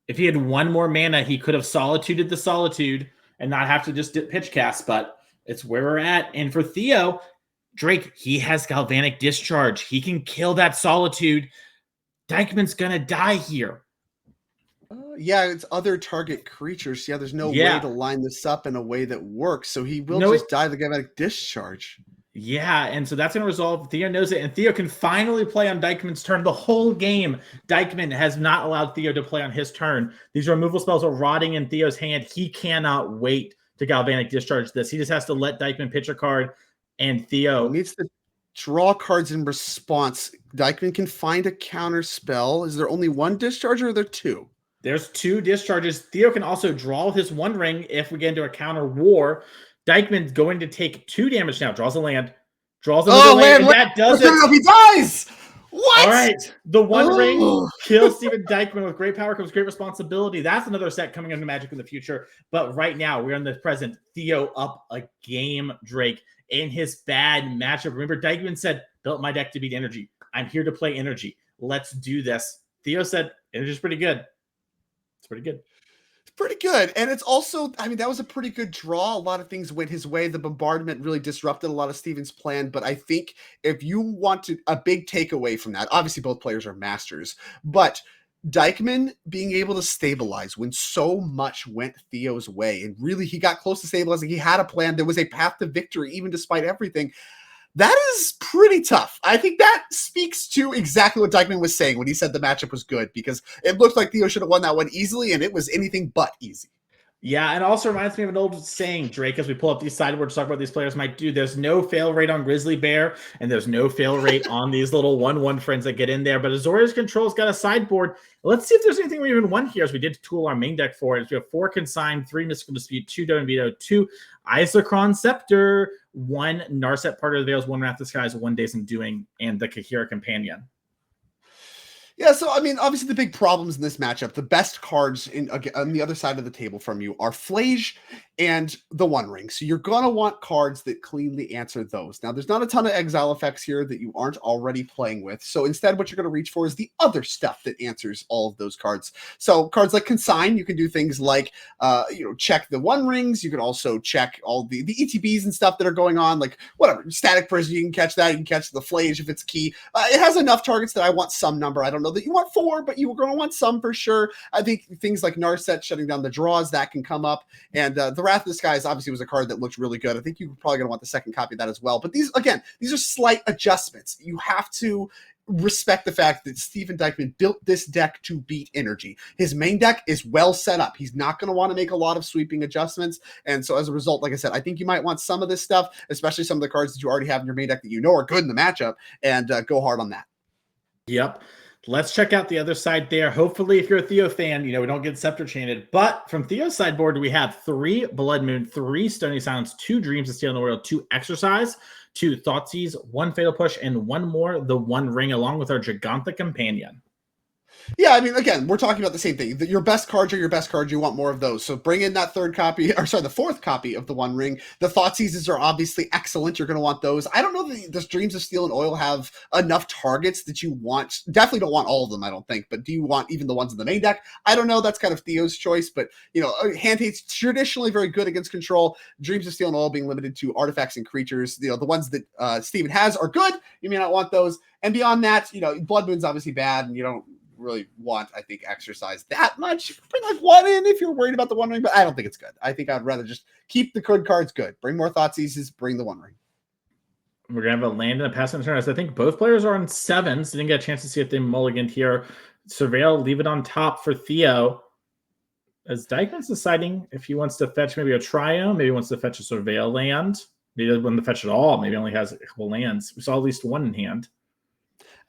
If he had 1 more mana, he could have Solituded the Solitude and not have to just pitch cast, but it's where we're at. And for Theo, Drake, he has Galvanic Discharge. He can kill that Solitude. Dykman's going to die here. Yeah, it's other target creatures. Yeah, there's no way to line this up in a way that works. So he will just die the Galvanic Discharge. Yeah, and so that's going to resolve. Theo knows it, and Theo can finally play on Dykman's turn the whole game. Dykman has not allowed Theo to play on his turn. These removal spells are rotting in Theo's hand. He cannot wait to Galvanic Discharge this. He just has to let Dykman pitch a card, and Theo needs to draw cards in response. Dykman can find a counter spell. Is there only one discharge, or are there two? There's 2 discharges. Theo can also draw his One Ring if we get into a counter war. Dykman's going to take 2 damage now. Draws a land. Draws another land. And that does it. He dies! What? All right. The One Ring kills Steven Dykman. With great power comes great responsibility. That's another set coming into Magic in the future. But right now, we're in the present. Theo up a game, Drake, in his bad matchup. Remember, Dykman said, built my deck to beat Energy. I'm here to play Energy. Let's do this. Theo said, Energy's pretty good. It's pretty good. Pretty good. And it's also, I mean, that was a pretty good draw. A lot of things went his way. The bombardment really disrupted a lot of Steven's plan. But I think if you want to, a big takeaway from that, obviously both players are masters, but Dykman being able to stabilize when so much went Theo's way, and really he got close to stabilizing. He had a plan. There was a path to victory, even despite everything. That is pretty tough. I think that speaks to exactly what Dykman was saying when he said the matchup was good, because it looked like Theo should have won that one easily, and it was anything but easy. Yeah, and also reminds me of an old saying, Drake, as we pull up these sideboards to talk about these players might do. There's no fail rate on Grizzly Bear, and there's no fail rate on these little 1/1 friends that get in there. But Azorius Control's got a sideboard. Let's see if there's anything we even won here, as we did tool our main deck for it. We have 4 Consign, 3 Mystical Dispute, 2 Doan Veto, 2 Isochron Scepter, 1 Narset Part of the Veils, 1 Wrath of the Skies, 1 Days in Doing, and the Kahira Companion. Yeah, so I mean, obviously the big problems in this matchup, the best cards on the other side of the table from you are Flage and the One Ring. So you're going to want cards that cleanly answer those. Now, there's not a ton of exile effects here that you aren't already playing with. So instead, what you're going to reach for is the other stuff that answers all of those cards. So cards like Consign, you can do things like, check the One Rings. You can also check all the ETBs and stuff that are going on, like whatever, Static Prison, you can catch that. You can catch the Flage if it's key. It has enough targets that I want some number. I don't know that you want 4, but you're going to want some for sure. I think things like Narset shutting down the draws, that can come up. And the Wrath of the Skies obviously was a card that looked really good. I think you're probably going to want the second copy of that as well. But these are slight adjustments. You have to respect the fact that Steven Dykman built this deck to beat Energy. His main deck is well set up. He's not going to want to make a lot of sweeping adjustments. And so as a result, like I said, I think you might want some of this stuff, especially some of the cards that you already have in your main deck that you know are good in the matchup, and go hard on that. Yep. Let's check out the other side there. Hopefully, if you're a Theo fan, we don't get Scepter chained. But from Theo's sideboard, we have 3 Blood Moon, 3 Stony Silence, 2 Dreams of Steel in the World, 2 Exercise, 2 Thoughtseize, 1 Fatal Push, and 1 more, the One Ring, along with our Giganta Companion. Yeah, I mean, again, we're talking about the same thing. Your best cards are your best cards. You want more of those. So bring in that the 4th copy of the One Ring. The Thoughtseizes are obviously excellent. You're going to want those. I don't know that the Dreams of Steel and Oil have enough targets that you want. Definitely don't want all of them, I don't think. But do you want even the ones in the main deck? I don't know. That's kind of Theo's choice. But, Hand Hate's traditionally very good against control. Dreams of Steel and Oil being limited to artifacts and creatures. The ones that Steven has are good. You may not want those. And beyond that, Blood Moon's obviously bad, and you don't really want, I think, Exercise that much. You can bring like 1 in if you're worried about the One Ring, but I don't think it's good. I think I'd rather just keep the good cards good. Bring more Thoughtseizes, bring the One Ring. We're going to have a land and a pass turn. I think both players are on 7s. Didn't get a chance to see if they mulliganed here. Surveil, leave it on top for Theo. As Dykman's deciding if he wants to fetch maybe a Triome, maybe he wants to fetch a Surveil land. Maybe he doesn't want to fetch it all. Maybe he only has a couple lands. We saw at least 1 in hand.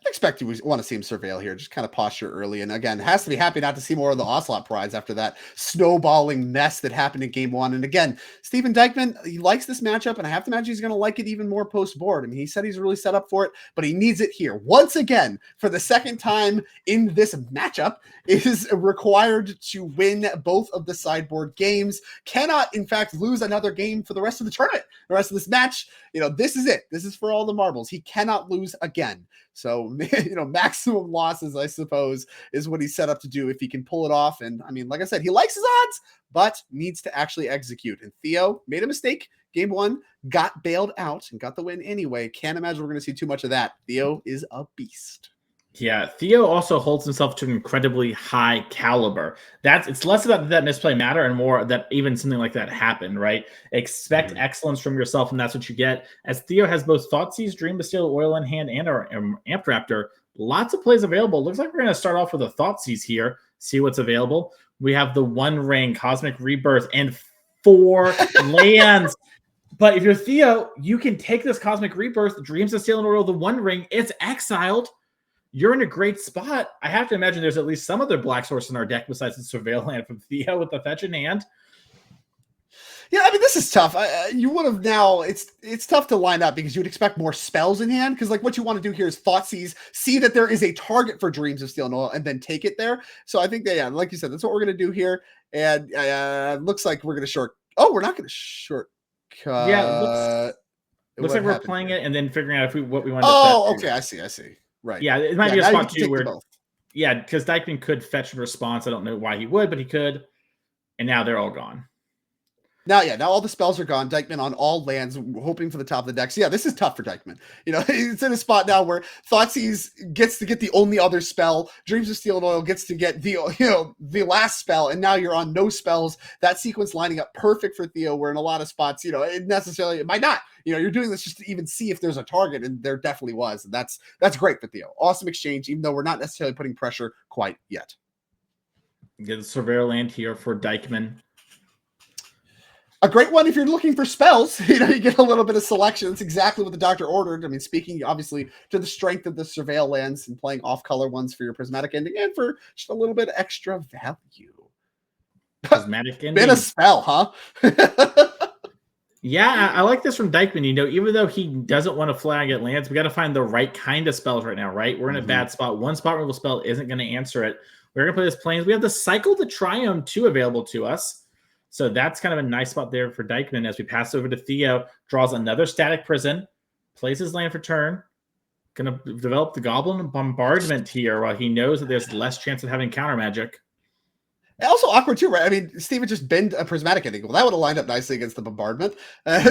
I expect you want to see him Surveil here, just kind of posture early. And again, has to be happy not to see more of the Ocelot Prize after that snowballing mess that happened in game 1. And again, Steven Dykman, he likes this matchup, and I have to imagine he's going to like it even more post-board. I mean, he said he's really set up for it, but he needs it here. Once again, for the second time in this matchup, is required to win both of the sideboard games. Cannot, in fact, lose another game for the rest of the tournament. The rest of this match, this is it. This is for all the marbles. He cannot lose again. So, maximum losses, I suppose, is what he's set up to do if he can pull it off. And I mean, like I said, he likes his odds, but needs to actually execute. And Theo made a mistake. Game 1, got bailed out and got the win anyway. Can't imagine we're going to see too much of that. Theo is a beast. Yeah, Theo also holds himself to an incredibly high caliber. It's less about that misplay matter and more that even something like that happened, right? Expect excellence from yourself, and that's what you get. As Theo has both Thoughtseize, Dream Distill, Oil in hand, and our Amp Raptor, lots of plays available. Looks like we're going to start off with a Thoughtseize here, see what's available. We have the One Ring, Cosmic Rebirth, and 4 lands. But if you're Theo, you can take this Cosmic Rebirth, Dreams of Steel and Oil, the One Ring, it's exiled. You're in a great spot. I have to imagine there's at least some other black source in our deck besides the Surveil land from Theo with the fetch in hand. Yeah, I mean, this is tough. You would have now. It's tough to line up because you would expect more spells in hand. Because like what you want to do here is Thoughtseize, see that there is a target for Dreams of Steel and Oil, and then take it there. So I think that, yeah, like you said, that's what we're gonna do here. And looks like we're gonna short. Oh, we're not gonna shortcut. Yeah, looks like we're playing it and then figuring out what we want. Oh, okay, I see. Right. Yeah, it might be a spot too where. Both. Yeah, because Dykman could fetch a response. I don't know why he would, but he could. And now they're all gone. Now all the spells are gone. Dykman on all lands, hoping for the top of the deck. So yeah, this is tough for Dykman. You know, it's in a spot now where Thoughtseize gets to get the only other spell. Dreams of Steel and Oil gets to get the last spell, and now you're on no spells. That sequence lining up perfect for Theo, where in a lot of spots, it might not. You're doing this just to even see if there's a target, and there definitely was. And that's great for Theo. Awesome exchange, even though we're not necessarily putting pressure quite yet. Get the Surveyor land here for Dykman. A great one if you're looking for spells. You get a little bit of selection. That's exactly what the doctor ordered. I mean, speaking obviously to the strength of the Surveil lands and playing off-color ones for your Prismatic Ending and for just a little bit of extra value. Prismatic Ending. Been a spell, huh? Yeah, I like this from Dykman. Even though he doesn't want to fly and get lands, we got to find the right kind of spells right now, right? We're in a bad spot. One spot removal spell isn't going to answer it. We're going to play this Plains. We have the Cycle the Triome 2 available to us. So that's kind of a nice spot there for Dykman as we pass over to Theo. Draws another Static Prison. Plays his land for turn. Going to develop the Goblin Bombardment here while he knows that there's less chance of having counter magic. Also awkward too, right? I mean, Steven just bend a Prismatic Ending. Well, that would have lined up nicely against the Bombardment.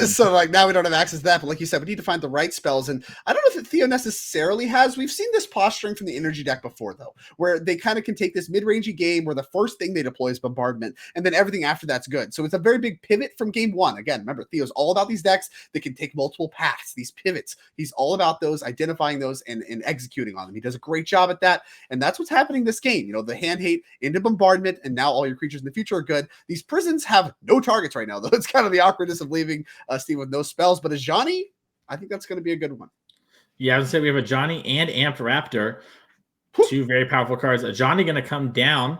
So like now we don't have access to that. But like you said, we need to find the right spells. And I don't know if Theo necessarily has. We've seen this posturing from the Energy deck before, though, where they kind of can take this mid-rangey game where the first thing they deploy is Bombardment, and then everything after that's good. So it's a very big pivot from game one. Again, remember, Theo's all about these decks that can take multiple paths, these pivots. He's all about those, identifying those and executing on them. He does a great job at that. And that's what's happening this game. The hand hate into Bombardment, and now all your creatures in the future are good. These prisons have no targets right now, though. It's kind of the awkwardness of leaving Steve with no spells. But Ajani, I think that's going to be a good one. Yeah, I was going to say we have Ajani and Amped Raptor. Two very powerful cards. Ajani going to come down.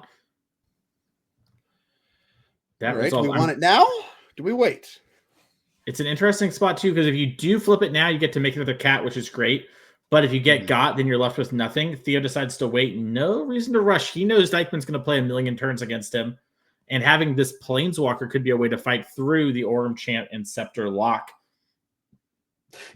All right, do we want it now? Do we wait? It's an interesting spot, too, because if you do flip it now, you get to make another cat, which is great. But if you get got, then you're left with nothing. Theo decides to wait. No reason to rush. He knows Dykman's going to play a million turns against him. And having this Planeswalker could be a way to fight through the Aurum Chant and Scepter lock.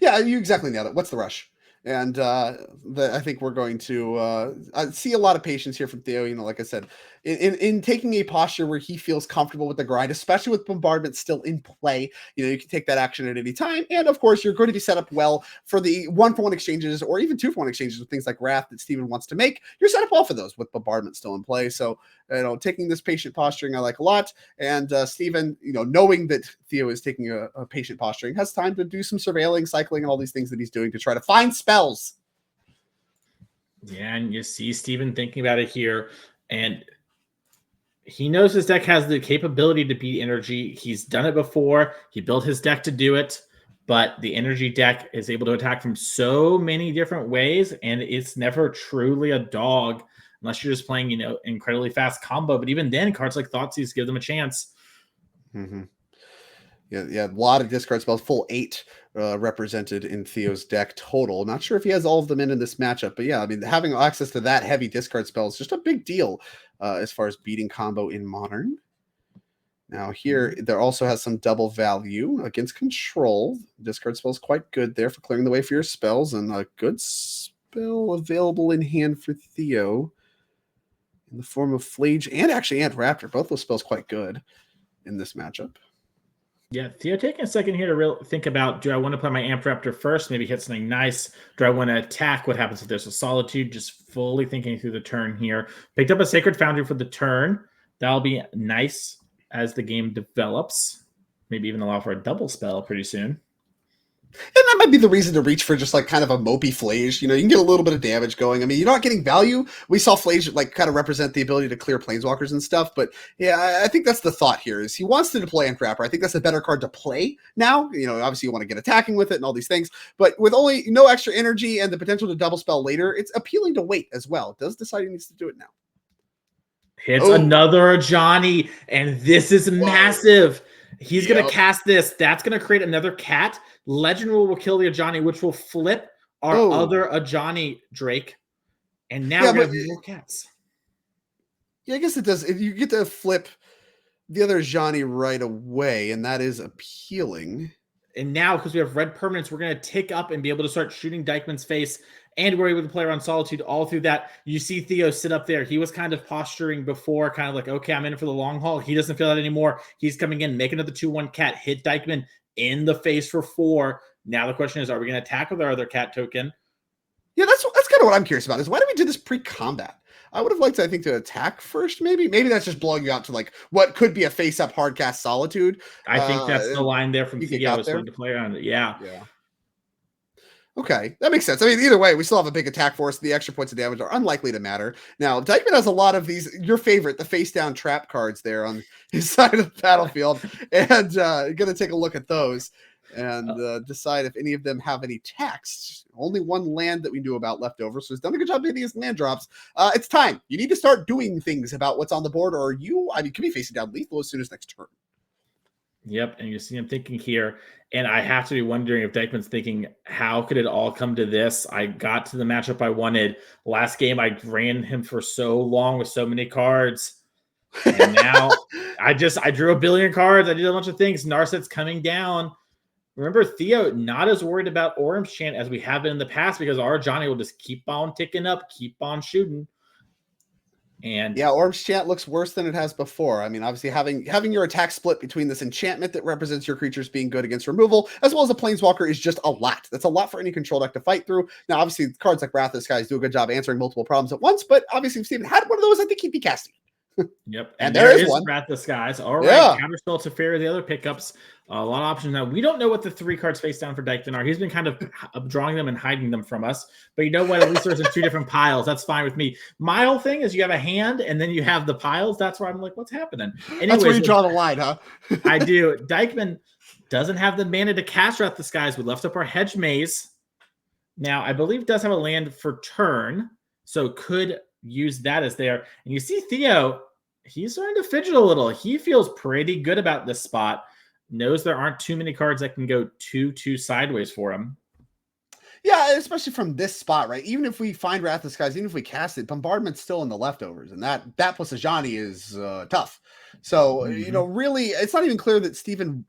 Yeah, you exactly nailed it. What's the rush? And I think we're going to see a lot of patience here from Theo. Like I said, in taking a posture where he feels comfortable with the grind, especially with Bombardment still in play. You can take that action at any time. And of course, you're going to be set up well for the 1-for-1 exchanges or even 2-for-1 exchanges with things like Wrath that Steven wants to make. You're set up well for those with Bombardment still in play. So, taking this patient posturing, I like a lot. And Steven, knowing that Theo is taking a patient posturing, has time to do some surveilling, cycling, and all these things that he's doing to try to find spells. Yeah, and you see Steven thinking about it here. And he knows his deck has the capability to beat Energy. He's done it before. He built his deck to do it. But the Energy deck is able to attack from so many different ways. And it's never truly a dog unless you're just playing, incredibly fast combo. But even then, cards like Thoughtseize give them a chance. Mm-hmm. Yeah, a lot of discard spells, full 8 represented in Theo's deck total. Not sure if he has all of them in this matchup, but yeah, I mean, having access to that heavy discard spell is just a big deal as far as beating combo in Modern. Now here, there also has some double value against control. Discard spell is quite good there for clearing the way for your spells, and a good spell available in hand for Theo in the form of Flage and actually Ant Raptor. Both those spells quite good in this matchup. Yeah, Theo taking a second here to think about, do I want to play my Amp Raptor first? Maybe hit something nice. Do I want to attack? What happens if there's a Solitude? Just fully thinking through the turn here. Picked up a Sacred Foundry for the turn. That'll be nice as the game develops. Maybe even allow for a double spell pretty soon. And that might be the reason to reach for just like kind of a mopey Flage. You know, you can get a little bit of damage going. I mean, you're not getting value. We saw Flage like kind of represent the ability to clear Planeswalkers and stuff. But yeah, I think that's the thought here is he wants to deploy Uncrapper. I think that's a better card to play now. You know, obviously you want to get attacking with it and all these things. But with only no extra energy and the potential to double spell later, it's appealing to wait as well. Does decide he needs to do it now. Hits another Johnny, and this is massive. He's going to cast this. That's going to create another cat. Legend Rule will kill the Ajani, which will flip our other Ajani Drake. And now we have more cats. Yeah, I guess it does. If you get to flip the other Ajani right away, and that is appealing. And now, because we have red permanents, we're going to tick up and be able to start shooting Dykman's face. And we're able to play around Solitude all through that. You see Theo sit up there. He was kind of posturing before, kind of like, okay, I'm in for the long haul. He doesn't feel that anymore. He's coming in, making another 2/1 cat, hit Dykman in the face for 4. Now the question is, are we going to attack with our other cat token? Yeah, that's kind of what I'm curious about, is why did we do this pre-combat? I would have liked, I think, to attack first, maybe. Maybe that's just blowing you out to like what could be a face-up hard cast Solitude. I think that's the line there from Theo was going to play around it. Yeah. Okay, that makes sense. I mean, either way, we still have a big attack force. The extra points of damage are unlikely to matter. Now, Dykman has a lot of these, your favorite, the face-down trap cards there on his side of the battlefield, and going to take a look at those and decide if any of them have any text. Only one land that we knew about left over, so he's done a good job hitting his land drops. It's time. You need to start doing things about what's on the board, or could be facing down lethal as soon as next turn. Yep, and you see him thinking here, and I have to be wondering if Dykman's thinking, how could it all come to this? I got to the matchup I wanted. Last game, I ran him for so long with so many cards, and now I drew a billion cards. I did a bunch of things. Narset's coming down. Remember, Theo, not as worried about Orim's Chant as we have been in the past because our Johnny will just keep on ticking up, keep on shooting. And yeah, Orb's Chant looks worse than it has before. I mean, obviously having your attack split between this enchantment that represents your creatures being good against removal, as well as a Planeswalker, is just a lot. That's a lot for any control deck to fight through. Now, obviously, cards like Wrath of the Skies do a good job answering multiple problems at once, but obviously, if Steven had one of those, I think he'd be casting. Yep. And there is one. Wrath of the Skies. All right. Yeah. Counterspell to Fairy, the other pickups. A lot of options now. We don't know what the 3 cards face down for Dykman are. He's been kind of drawing them and hiding them from us. But you know what? At least there's in 2 different piles. That's fine with me. My whole thing is you have a hand and then you have the piles. That's where I'm like, what's happening? Anyways, that's where you draw the line, huh? I do. Dykman doesn't have the mana to cast Wrath of the Skies. We left up our Hedge Maze. Now, I believe does have a land for turn. So could use that as there. And you see Theo, he's starting to fidget a little. He feels pretty good about this spot. Knows there aren't too many cards that can go 2/2 sideways for him. Yeah, especially from this spot, right? Even if we find Wrath of the Skies, even if we cast it, Bombardment's still in the leftovers, and that plus Ajani is tough. So, you know, really, it's not even clear that Steven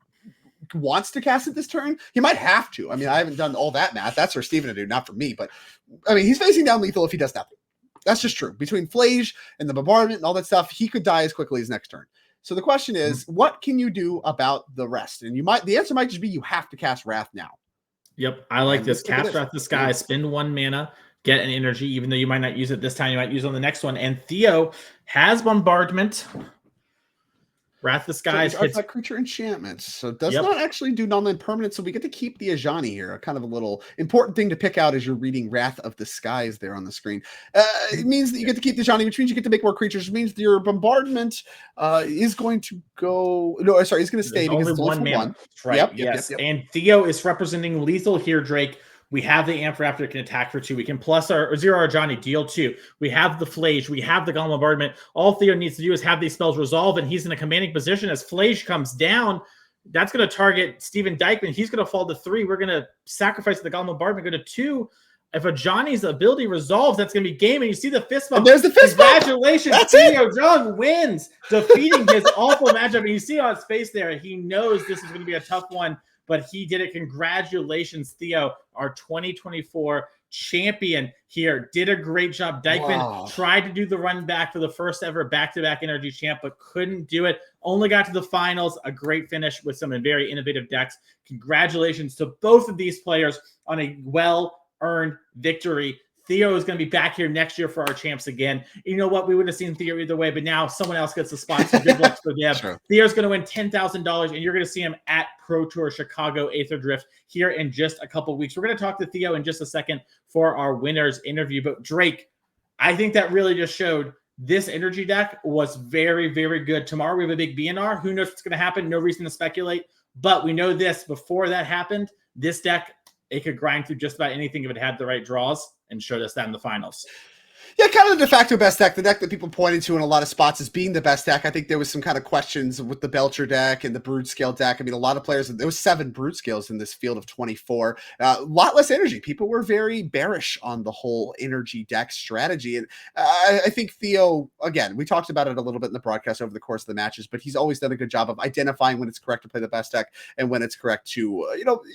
wants to cast it this turn. He might have to. I mean, I haven't done all that math. That's for Steven to do, not for me. But, I mean, he's facing down lethal if he does nothing. That's just true. Between Flage and the Bombardment and all that stuff, he could die as quickly as next turn. So the question is, what can you do about the rest? And the answer might just be you have to cast Wrath now. Yep, I like this. Cast Wrath of the Sky, spend 1 mana, get an energy, even though you might not use it this time, you might use it on the next one. And Theo has Bombardment. Wrath of the Skies so hits creature enchantments. So it does not actually do non-land permanent. So we get to keep the Ajani here. A kind of a little important thing to pick out as you're reading Wrath of the Skies there on the screen. It means that you get to keep the Ajani, which means you get to make more creatures. Which means your Bombardment is going to go. No, sorry, he's going to stay because it's only 1 mana. Right. Yep. And Theo is representing lethal here, Drake. We have the Amp Raptor that can attack for 2. We can plus our 0 our Johnny, deal 2. We have the Flage. We have the Golem Bombardment. All Theo needs to do is have these spells resolve, and he's in a commanding position. As Flage comes down, that's going to target Steven Dykman. He's going to fall to 3. We're going to sacrifice the Golem Bombardment, go to 2. If a Johnny's ability resolves, that's going to be game. And you see the fist bump. And there's the fist bump. Congratulations. Theo Jung wins, defeating his awful matchup. And you see on his face there, he knows this is going to be a tough one. But he did it. Congratulations, Theo, our 2024 champion here. Did a great job. Dykman tried to do the run back for the first ever back-to-back NRG champ, but couldn't do it. Only got to the finals. A great finish with some very innovative decks. Congratulations to both of these players on a well-earned victory. Theo is going to be back here next year for our champs again. You know what? We would have seen Theo either way, but now someone else gets the spot. So good luck for them. Sure. Theo's going to win $10,000, and you're going to see him at Pro Tour Chicago Aether Drift here in just a couple of weeks. We're going to talk to Theo in just a second for our winners interview. But Drake, I think that really just showed this energy deck was very, very good. Tomorrow we have a big BNR. Who knows what's going to happen? No reason to speculate. But we know this, before that happened, this deck, it could grind through just about anything if it had the right draws, and showed us that in the finals. Yeah, kind of the de facto best deck, the deck that people pointed to in a lot of spots as being the best deck. I think there was some kind of questions with the Belcher deck and the Brood Scale deck. I mean, a lot of players, there was 7 Brood Scales in this field of 24. A lot less energy. People were very bearish on the whole energy deck strategy. And I think Theo, again, we talked about it a little bit in the broadcast over the course of the matches, but he's always done a good job of identifying when it's correct to play the best deck and when it's correct to,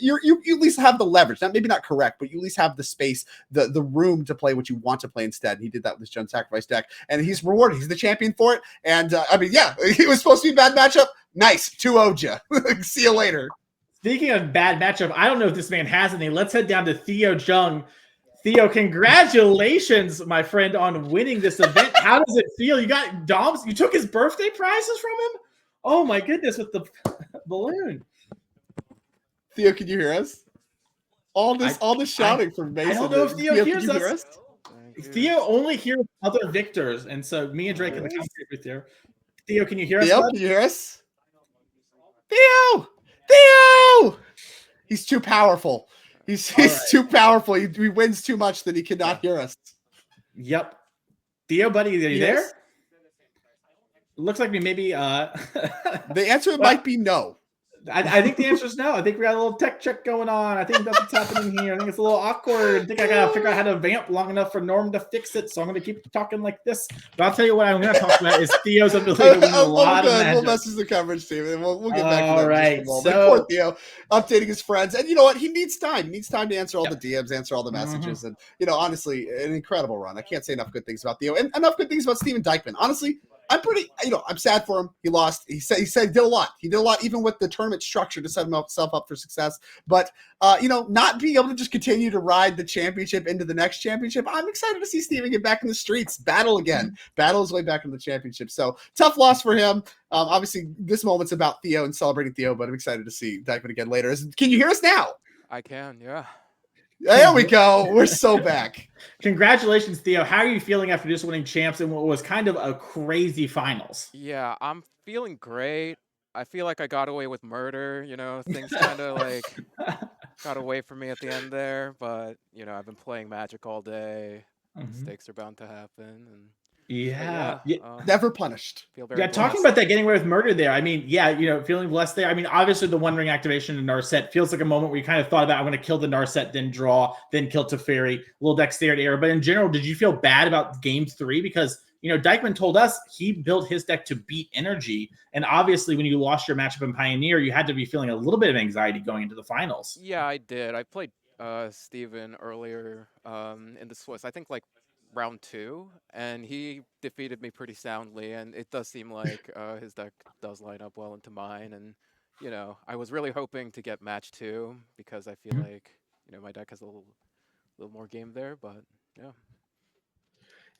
you at least have the leverage. Maybe not correct, but you at least have the space, the room to play what you want to play instead. And he did that with his Gen Sacrifice deck, and he's rewarded. He's the champion for it. And I mean, yeah, it was supposed to be a bad matchup. Nice. 2-0'd you. See you later. Speaking of bad matchup, I don't know if this man has any. Let's head down to Theo Jung. Theo, congratulations, my friend, on winning this event. How does it feel? You got Dom's, you took his birthday prizes from him? Oh my goodness, with the balloon. Theo, can you hear us? All this shouting from Mason. I don't know if Theo hears us. Theo only hears other victors, and so me and Drake can commentate with you. Theo, can you hear us? Theo, can you hear us? Theo! He's too powerful. He's too powerful. He wins too much that he cannot hear us. Yep. Theo, buddy, are you there? Looks like we maybe the answer might be no. I think the answer is no. I think we got a little tech check going on. I think that's what's happening here. I think it's a little awkward. I think I got to figure out how to vamp long enough for Norm to fix it. So I'm going to keep talking like this. But I'll tell you what I'm going to talk about is Theo's ability to win a lot of matches. We'll message the coverage team, and we'll get back to that. All right. So poor Theo, updating his friends. And you know what? He needs time. He needs time to answer all the DMs, answer all the messages. And, honestly, an incredible run. I can't say enough good things about Theo. And enough good things about Steven Dykman. Honestly, I'm pretty, I'm sad for him. He lost. He said he did a lot. He did a lot, even with the tournament structure to set himself up for success. But, not being able to just continue to ride the championship into the next championship. I'm excited to see Steven get back in the streets, battle again, battle his way back into the championship. So tough loss for him. Obviously, this moment's about Theo and celebrating Theo, but I'm excited to see Dykman again later. Can you hear us now? I can, yeah. There we go. We're so back. Congratulations, Theo. How are you feeling after just winning champs in what was kind of a crazy finals? Yeah, I'm feeling great. I feel like I got away with murder. Things kind of got away from me at the end there. But, I've been playing Magic all day. Mistakes are bound to happen. And never punished. Talking about that getting away with murder there. I mean, feeling blessed there. I mean, obviously the One Ring activation in Narset feels like a moment where you kind of thought about, I'm going to kill the Narset, then draw, then kill Teferi, a little dexterity error. But in general, did you feel bad about game 3? Because, Dykman told us he built his deck to beat energy. And obviously when you lost your matchup in Pioneer, you had to be feeling a little bit of anxiety going into the finals. Yeah, I did. I played Steven earlier in the Swiss. I think round 2, and he defeated me pretty soundly, and it does seem like his deck does line up well into mine. And I was really hoping to get match 2 because I feel like my deck has a little more game there, but yeah.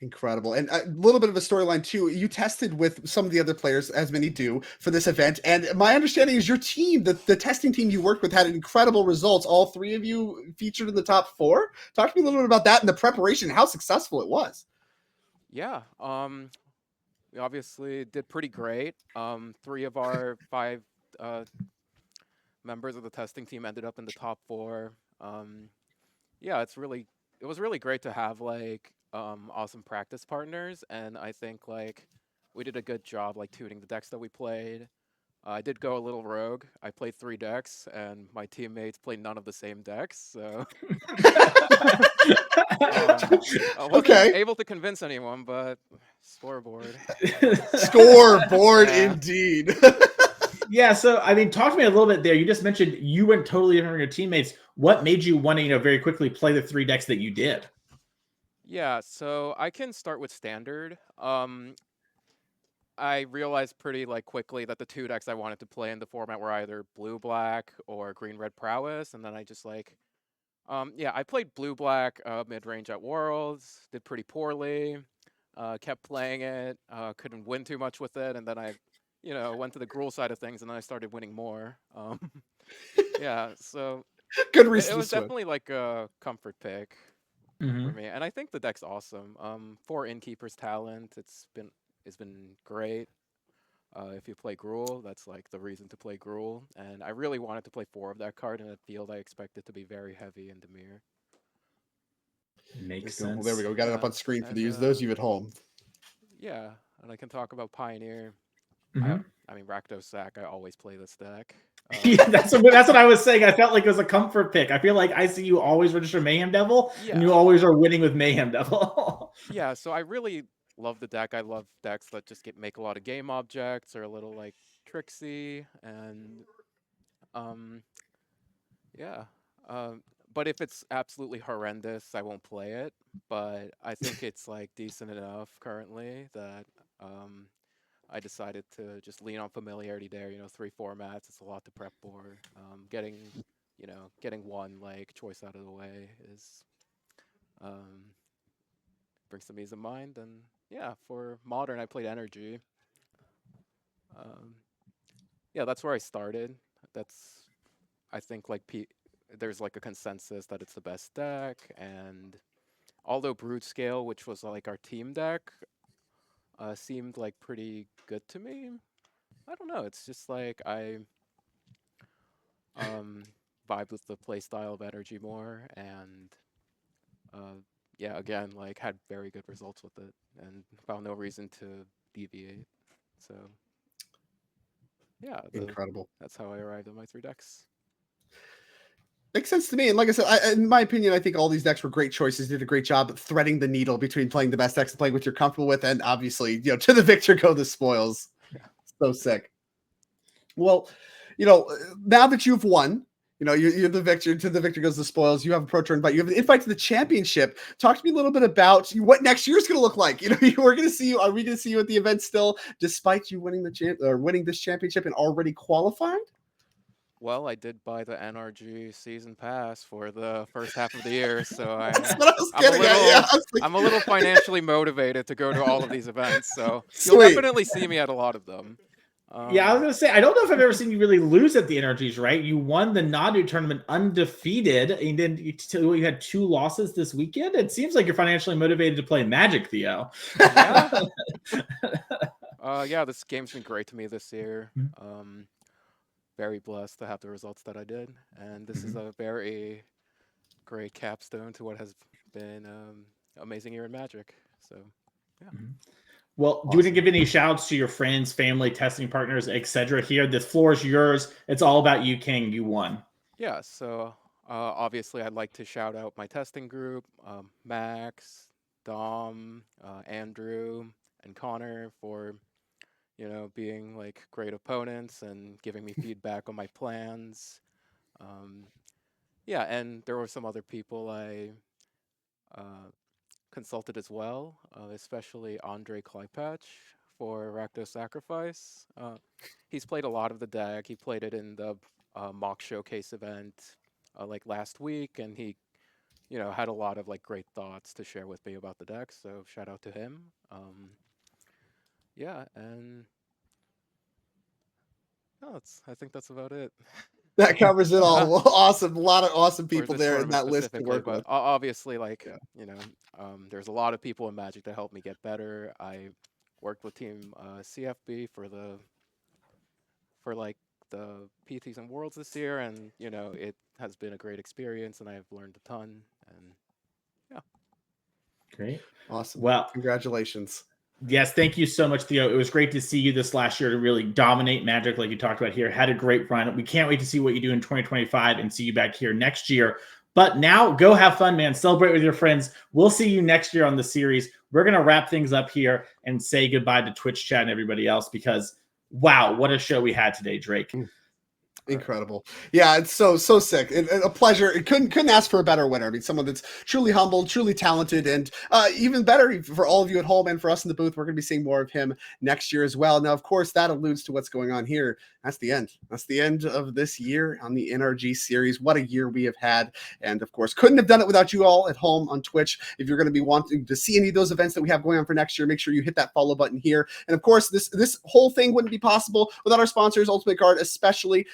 Incredible. And a little bit of a storyline too. You tested with some of the other players, as many do, for this event. And my understanding is your team, the testing team you worked with, had incredible results. All 3 of you featured in the top 4. Talk to me a little bit about that and the preparation, how successful it was. Yeah. We obviously did pretty great. 3 of our 5 members of the testing team ended up in the top 4. Yeah, it was really great to have awesome practice partners, and I think we did a good job tuning the decks that we played. I did go a little rogue. I played 3 decks, and my teammates played none of the same decks, so I wasn't able to convince anyone, but scoreboard. Scoreboard indeed. Yeah, so I mean, talk to me a little bit there. You just mentioned you went totally different from your teammates. What made you want to, very quickly play the 3 decks that you did? Yeah, so I can start with standard. I realized pretty quickly that the 2 decks I wanted to play in the format were either blue-black or green-red prowess, and then I just I played blue-black mid-range at Worlds, did pretty poorly, kept playing it, couldn't win too much with it, and then I, went to the Gruul side of things, and then I started winning more. Yeah, so Good it reason to was switch. definitely a comfort pick for me, and I think the deck's awesome. For Innkeeper's Talent, it's been great. If you play Gruul, that's the reason to play Gruul. And I really wanted to play 4 of that card in a field I expected to be very heavy in Dimir. Makes Well, sense. there we go. We got it up Yeah, on screen for and, those of you at home. Yeah, and I can talk about Pioneer. Mhm. I mean, Rakdos Sack, I always play this deck. Yeah, that's what I was saying. I felt like it was a comfort pick. I feel like I see you always register Mayhem Devil, and you Yeah. always are winning with Mayhem Devil. Yeah, so I really love the deck. I love decks that just make a lot of game objects or a little tricksy, and yeah. But if it's absolutely horrendous, I won't play it. But I think it's decent enough currently that I decided to just lean on familiarity there. 3 formats, it's a lot to prep for. Getting one choice out of the way is brings some ease of mind. And yeah, for modern, I played NRG. Yeah, that's where I started. That's, I think there's a consensus that it's the best deck, and although Brood Scale, which was our team deck, seemed pretty good to me. I don't know. It's just I vibed with the playstyle of Energy more, and yeah, again, had very good results with it, and found no reason to deviate. So yeah, Incredible. that's how I arrived at my 3 decks. Makes sense to me. And like I said, in my opinion, I think all these decks were great choices. Did a great job threading the needle between playing the best decks and playing what you're comfortable with. And obviously, to the victor go the spoils. Yeah. So sick. Well, now that you've won, you're the victor. To the victor goes the spoils. You have a pro tour invite. You have an invite to the championship. Talk to me a little bit about what next year's going to look like. We're going to see you. Are we going to see you at the event still, despite you winning winning this championship and already qualified? Well, I did buy the NRG season pass for the first half of the year, so That's what I was getting at. Yeah, I'm a little financially motivated to go to all of these events, so Sweet. you'll definitely see me at a lot of them. Yeah, I was gonna say, I don't know if I've ever seen you really lose at the NRGs, right? You won the Nadu tournament undefeated, and then you had 2 losses this weekend. It seems like you're financially motivated to play Magic, Theo. Yeah. Yeah, this game's been great to me this year. Very blessed to have the results that I did, and this is a very great capstone to what has been amazing year in Magic. So, yeah. Well, do you want to give any shouts to your friends, family, testing partners, etc. here? The floor is yours. It's all about you, King. You won. Yeah, so obviously I'd like to shout out my testing group, Max, Dom, Andrew, and Connor for being great opponents and giving me feedback on my plans. Yeah, and there were some other people I consulted as well, especially Andre Kleipatch for Rakdos Sacrifice. He's played a lot of the deck. He played it in the mock showcase event last week, and he had a lot of great thoughts to share with me about the deck. So shout out to him. Yeah, and I think that's about it. That covers it all. Well, awesome. A lot of awesome For people this there in tournament that list to specifically, work but with. obviously, there's a lot of people in Magic that helped me get better. I worked with Team CFB for the PTs and Worlds this year, and it has been a great experience, and I've learned a ton. And yeah, great, awesome. Well, congratulations. Yes, thank you so much, Theo. It was great to see you this last year to really dominate Magic like you talked about here. Had a great run. We can't wait to see what you do in 2025 and see you back here next year. But now go have fun, man. Celebrate with your friends. We'll see you next year on the series. We're going to wrap things up here and say goodbye to Twitch chat and everybody else because wow, what a show we had today, Drake. Incredible. Yeah, it's so sick. A pleasure. It couldn't ask for a better winner. I mean, someone that's truly humble, truly talented, and even better for all of you at home and for us in the booth. We're going to be seeing more of him next year as well. Now, of course, that alludes to what's going on here. That's the end. That's the end of this year on the NRG series. What a year we have had. And of course, couldn't have done it without you all at home on Twitch. If you're going to be wanting to see any of those events that we have going on for next year, make sure you hit that follow button here. And of course, this whole thing wouldn't be possible without our sponsors, Ultimate Guard, especially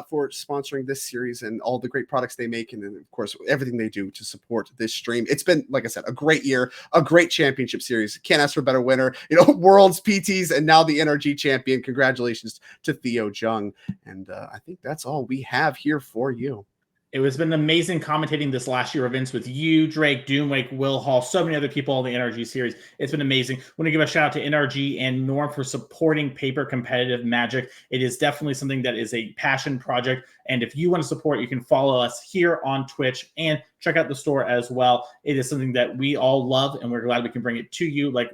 for sponsoring this series and all the great products they make, and then of course everything they do to support this stream. It's been, like I said, a great year, a great championship series. Can't ask for a better winner. Worlds, PTs, and now the NRG champion. Congratulations to Theo Jung. And I think that's all we have here for you. It has been amazing commentating this last year of events with you, Drake, Doomwake, Will Hall, so many other people on the NRG series. It's been amazing. I want to give a shout out to NRG and Norm for supporting paper competitive Magic. It is definitely something that is a passion project. And if you want to support, you can follow us here on Twitch and check out the store as well. It is something that we all love, and we're glad we can bring it to you. Like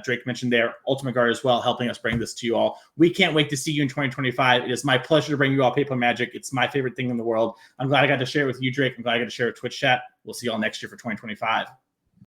Drake mentioned there, Ultimate Guard as well, helping us bring this to you all. We can't wait to see you in 2025. It is my pleasure to bring you all Paper Magic. It's my favorite thing in the world. I'm glad I got to share it with you, Drake. I'm glad I got to share it with Twitch chat. We'll see you all next year for 2025.